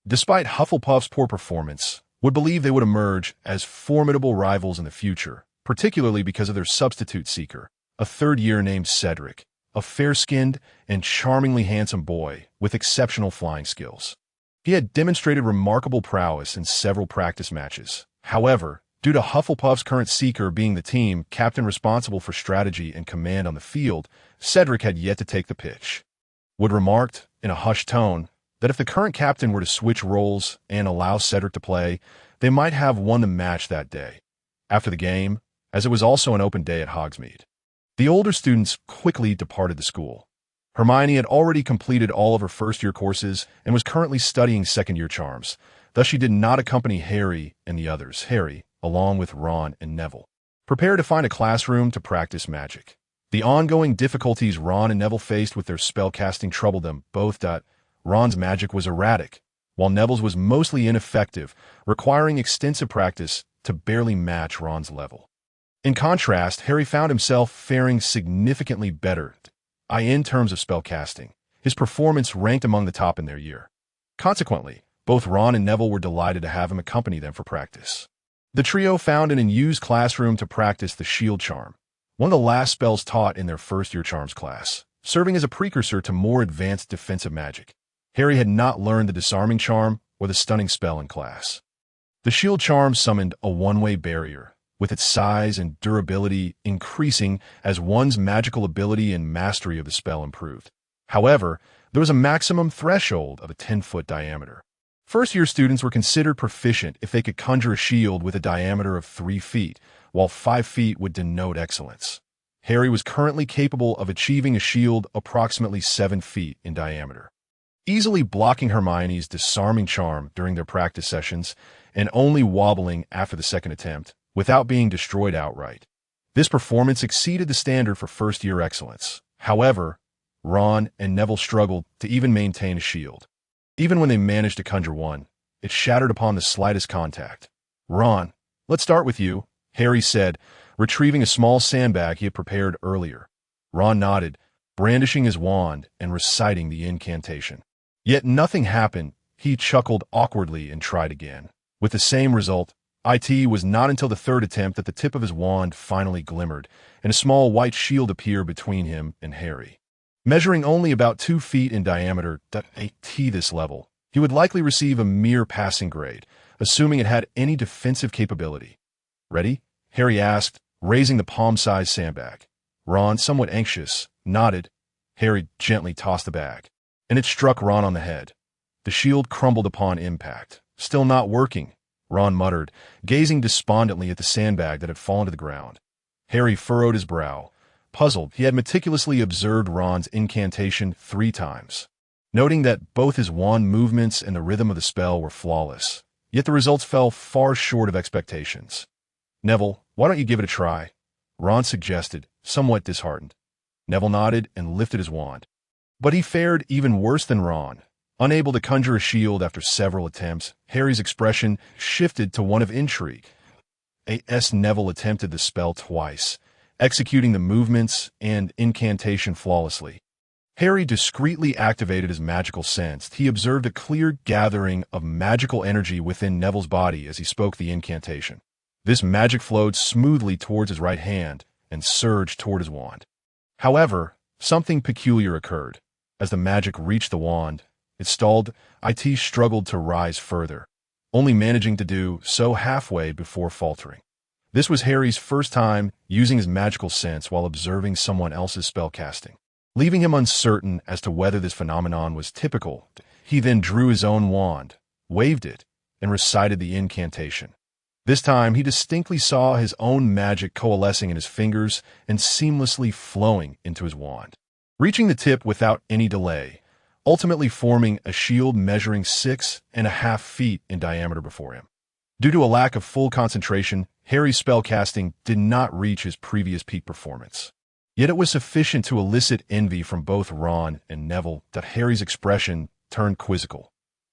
Despite Hufflepuff's poor performance, would believe they would emerge as formidable rivals in the future, particularly because of their substitute seeker, a third-year named Cedric, a fair-skinned and charmingly handsome boy with exceptional flying skills. He had demonstrated remarkable prowess in several practice matches. However, due to Hufflepuff's current seeker being the team captain responsible for strategy and command on the field, Cedric had yet to take the pitch. Wood remarked, in a hushed tone, that if the current captain were to switch roles and allow Cedric to play, they might have won the match that day. After the game, as it was also an open day at Hogsmeade, the older students quickly departed the school. Hermione had already completed all of her first-year courses and was currently studying second-year charms. Thus she did not accompany Harry and the others. Harry, along with Ron and Neville, prepared to find a classroom to practice magic. The ongoing difficulties Ron and Neville faced with their spellcasting troubled them both. Ron's magic was erratic, while Neville's was mostly ineffective, requiring extensive practice to barely match Ron's level. In contrast, Harry found himself faring significantly better, in terms of spellcasting. His performance ranked among the top in their year. Consequently, both Ron and Neville were delighted to have him accompany them for practice. The trio found an unused classroom to practice the shield charm, one of the last spells taught in their first-year charms class, serving as a precursor to more advanced defensive magic. Harry had not learned the disarming charm or the stunning spell in class. The shield charm summoned a one-way barrier, with its size and durability increasing as one's magical ability and mastery of the spell improved. However, there was a maximum threshold of a 10-foot diameter. First-year students were considered proficient if they could conjure a shield with a diameter of 3 feet, while 5 feet would denote excellence. Harry was currently capable of achieving a shield approximately 7 feet in diameter, easily blocking Hermione's disarming charm during their practice sessions and only wobbling after the second attempt, without being destroyed outright. This performance exceeded the standard for first-year excellence. However, Ron and Neville struggled to even maintain a shield. Even when they managed to conjure one, it shattered upon the slightest contact. "Ron, let's start with you," Harry said, retrieving a small sandbag he had prepared earlier. Ron nodded, brandishing his wand and reciting the incantation. Yet nothing happened. He chuckled awkwardly and tried again. With the same result, it was not until the third attempt that the tip of his wand finally glimmered, and a small white shield appeared between him and Harry. Measuring only about 2 feet in diameter, at this level, he would likely receive a mere passing grade, assuming it had any defensive capability. "Ready?" Harry asked, raising the palm-sized sandbag. Ron, somewhat anxious, nodded. Harry gently tossed the bag, and it struck Ron on the head. The shield crumbled upon impact. "Still not working," Ron muttered, gazing despondently at the sandbag that had fallen to the ground. Harry furrowed his brow. Puzzled, he had meticulously observed Ron's incantation 3 times, noting that both his wand movements and the rhythm of the spell were flawless, yet the results fell far short of expectations. "Neville, why don't you give it a try?" Ron suggested, somewhat disheartened. Neville nodded and lifted his wand. But he fared even worse than Ron. Unable to conjure a shield after several attempts, Harry's expression shifted to one of intrigue. Neville attempted the spell twice, executing the movements and incantation flawlessly. Harry discreetly activated his magical sense. He observed a clear gathering of magical energy within Neville's body as he spoke the incantation. This magic flowed smoothly towards his right hand and surged toward his wand. However, something peculiar occurred. As the magic reached the wand, it stalled. It struggled to rise further, only managing to do so halfway before faltering. This was Harry's first time using his magical sense while observing someone else's spellcasting. Leaving him uncertain as to whether this phenomenon was typical, he then drew his own wand, waved it, and recited the incantation. This time, he distinctly saw his own magic coalescing in his fingers and seamlessly flowing into his wand, reaching the tip without any delay, ultimately forming a shield measuring 6.5 feet in diameter before him. Due to a lack of full concentration, Harry's spellcasting did not reach his previous peak performance. Yet it was sufficient to elicit envy from both Ron and Neville that Harry's expression turned quizzical.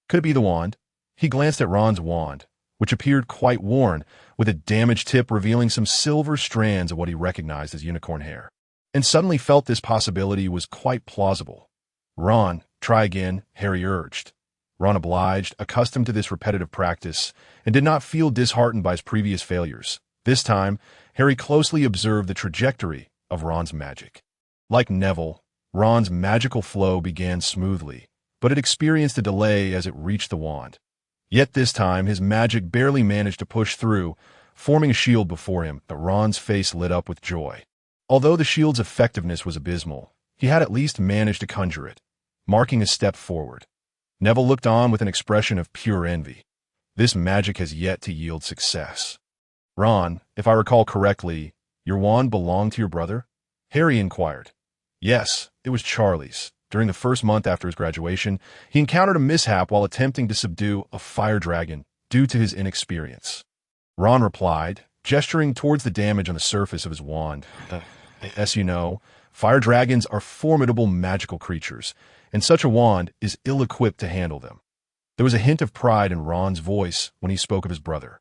Could it be the wand? He glanced at Ron's wand, which appeared quite worn, with a damaged tip revealing some silver strands of what he recognized as unicorn hair, and suddenly felt this possibility was quite plausible. "Ron, try again," Harry urged. Ron obliged, accustomed to this repetitive practice, and did not feel disheartened by his previous failures. This time, Harry closely observed the trajectory of Ron's magic. Like Neville, Ron's magical flow began smoothly, but it experienced a delay as it reached the wand. Yet this time, his magic barely managed to push through, forming a shield before him. Ron's face lit up with joy. Although the shield's effectiveness was abysmal, he had at least managed to conjure it, marking a step forward. Neville looked on with an expression of pure envy. This magic has yet to yield success. "Ron, if I recall correctly, your wand belonged to your brother?" Harry inquired. "Yes, it was Charlie's. During the first month after his graduation, he encountered a mishap while attempting to subdue a fire dragon due to his inexperience." Ron replied, gesturing towards the damage on the surface of his wand. "As you know, fire dragons are formidable magical creatures, and such a wand is ill-equipped to handle them." There was a hint of pride in Ron's voice when he spoke of his brother.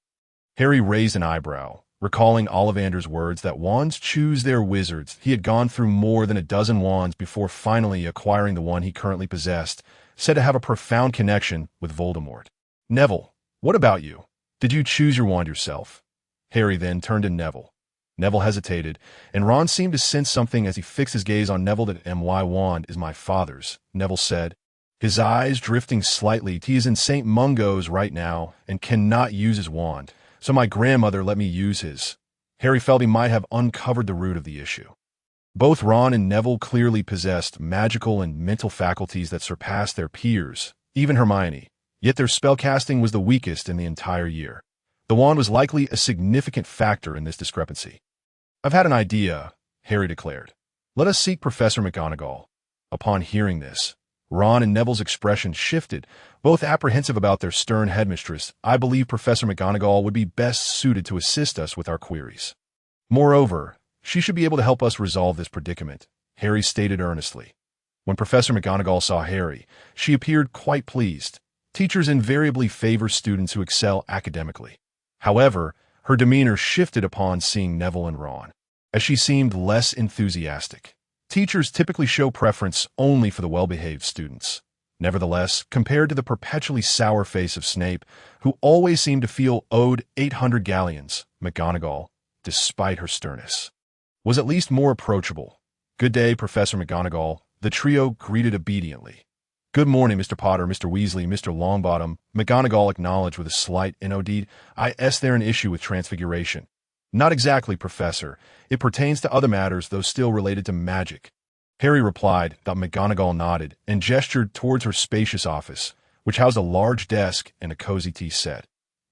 Harry raised an eyebrow, recalling Ollivander's words that wands choose their wizards. He had gone through more than a dozen wands before finally acquiring the one he currently possessed, said to have a profound connection with Voldemort. "Neville, what about you? Did you choose your wand yourself?" Harry then turned to Neville. Neville hesitated, and Ron seemed to sense something as he fixed his gaze on Neville. "That my wand is my father's," Neville said, his eyes drifting slightly. "He is in St. Mungo's right now and cannot use his wand, so my grandmother let me use his." Harry felt he might have uncovered the root of the issue. Both Ron and Neville clearly possessed magical and mental faculties that surpassed their peers, even Hermione, yet their spellcasting was the weakest in the entire year. The wand was likely a significant factor in this discrepancy. "I've had an idea," Harry declared. "Let us seek Professor McGonagall." Upon hearing this, Ron and Neville's expressions shifted, both apprehensive about their stern headmistress. "I believe Professor McGonagall would be best suited to assist us with our queries. Moreover, she should be able to help us resolve this predicament," Harry stated earnestly. When Professor McGonagall saw Harry, she appeared quite pleased. Teachers invariably favor students who excel academically. However, her demeanor shifted upon seeing Neville and Ron, as she seemed less enthusiastic. Teachers typically show preference only for the well-behaved students. Nevertheless, compared to the perpetually sour face of Snape, who always seemed to feel owed 800 galleons, McGonagall, despite her sternness, was at least more approachable. "Good day, Professor McGonagall," the trio greeted obediently. "Good morning, Mr. Potter, Mr. Weasley, Mr. Longbottom," McGonagall acknowledged with a slight nod. "Is there an issue with Transfiguration?" "Not exactly, Professor. It pertains to other matters, though still related to magic," Harry replied. McGonagall nodded and gestured towards her spacious office, which housed a large desk and a cozy tea set.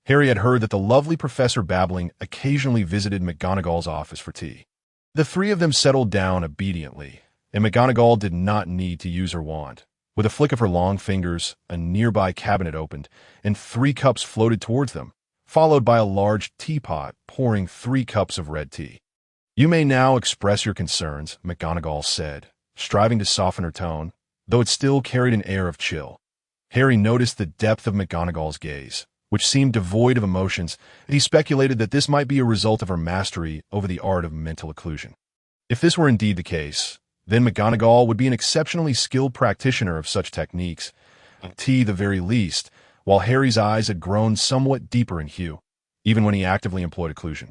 Harry had heard that the lovely Professor Babbling occasionally visited McGonagall's office for tea. The three of them settled down obediently, and McGonagall did not need to use her wand. With a flick of her long fingers, a nearby cabinet opened, and 3 cups floated towards them, followed by a large teapot pouring 3 cups of red tea. "You may now express your concerns," McGonagall said, striving to soften her tone, though it still carried an air of chill. Harry noticed the depth of McGonagall's gaze, which seemed devoid of emotions, and he speculated that this might be a result of her mastery over the art of mental occlusion. If this were indeed the case, then McGonagall would be an exceptionally skilled practitioner of such techniques, to the very least, while Harry's eyes had grown somewhat deeper in hue, even when he actively employed occlusion.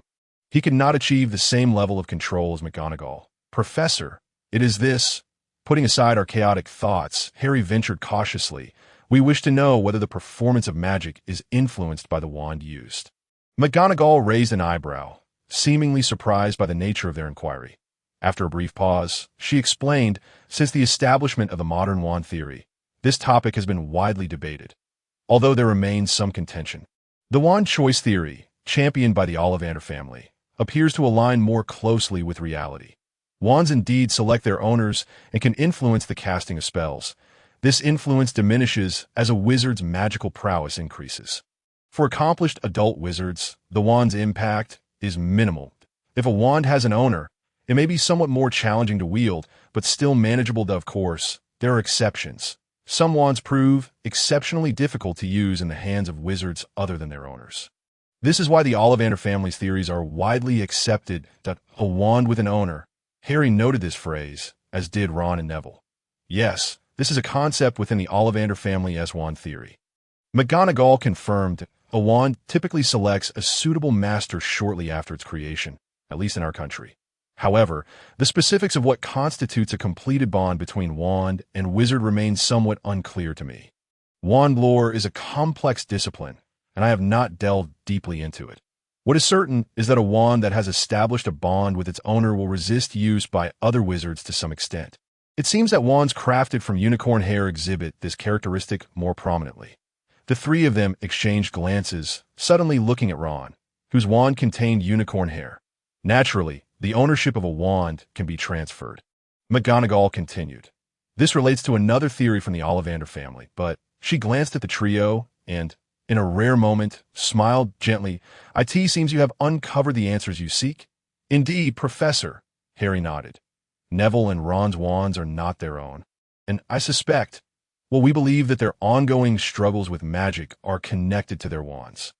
He could not achieve the same level of control as McGonagall. "Professor, it is this." Putting aside our chaotic thoughts, Harry ventured cautiously. "We wish to know whether the performance of magic is influenced by the wand used." McGonagall raised an eyebrow, seemingly surprised by the nature of their inquiry. After a brief pause, she explained, "Since the establishment of the modern wand theory, this topic has been widely debated, although there remains some contention. The wand choice theory, championed by the Ollivander family, appears to align more closely with reality. Wands indeed select their owners and can influence the casting of spells. This influence diminishes as a wizard's magical prowess increases. For accomplished adult wizards, the wand's impact is minimal. If a wand has an owner, it may be somewhat more challenging to wield, but still manageable. Of course, there are exceptions. Some wands prove exceptionally difficult to use in the hands of wizards other than their owners. This is why the Ollivander family's theories are widely accepted that a wand with an owner. Harry noted this phrase, as did Ron and Neville. Yes, this is a concept within the Ollivander family as wand theory. McGonagall confirmed a wand typically selects a suitable master shortly after its creation, at least in our country. However, the specifics of what constitutes a completed bond between wand and wizard remain somewhat unclear to me. Wand lore is a complex discipline, and I have not delved deeply into it. What is certain is that a wand that has established a bond with its owner will resist use by other wizards to some extent. It seems that wands crafted from unicorn hair exhibit this characteristic more prominently. The three of them exchanged glances, suddenly looking at Ron, whose wand contained unicorn hair. Naturally, the ownership of a wand can be transferred. McGonagall continued. This relates to another theory from the Ollivander family, but she glanced at the trio and, in a rare moment, smiled gently. "It seems you have uncovered the answers you seek." "Indeed, Professor," Harry nodded. "Neville and Ron's wands are not their own. And I suspect, we believe that their ongoing struggles with magic are connected to their wands.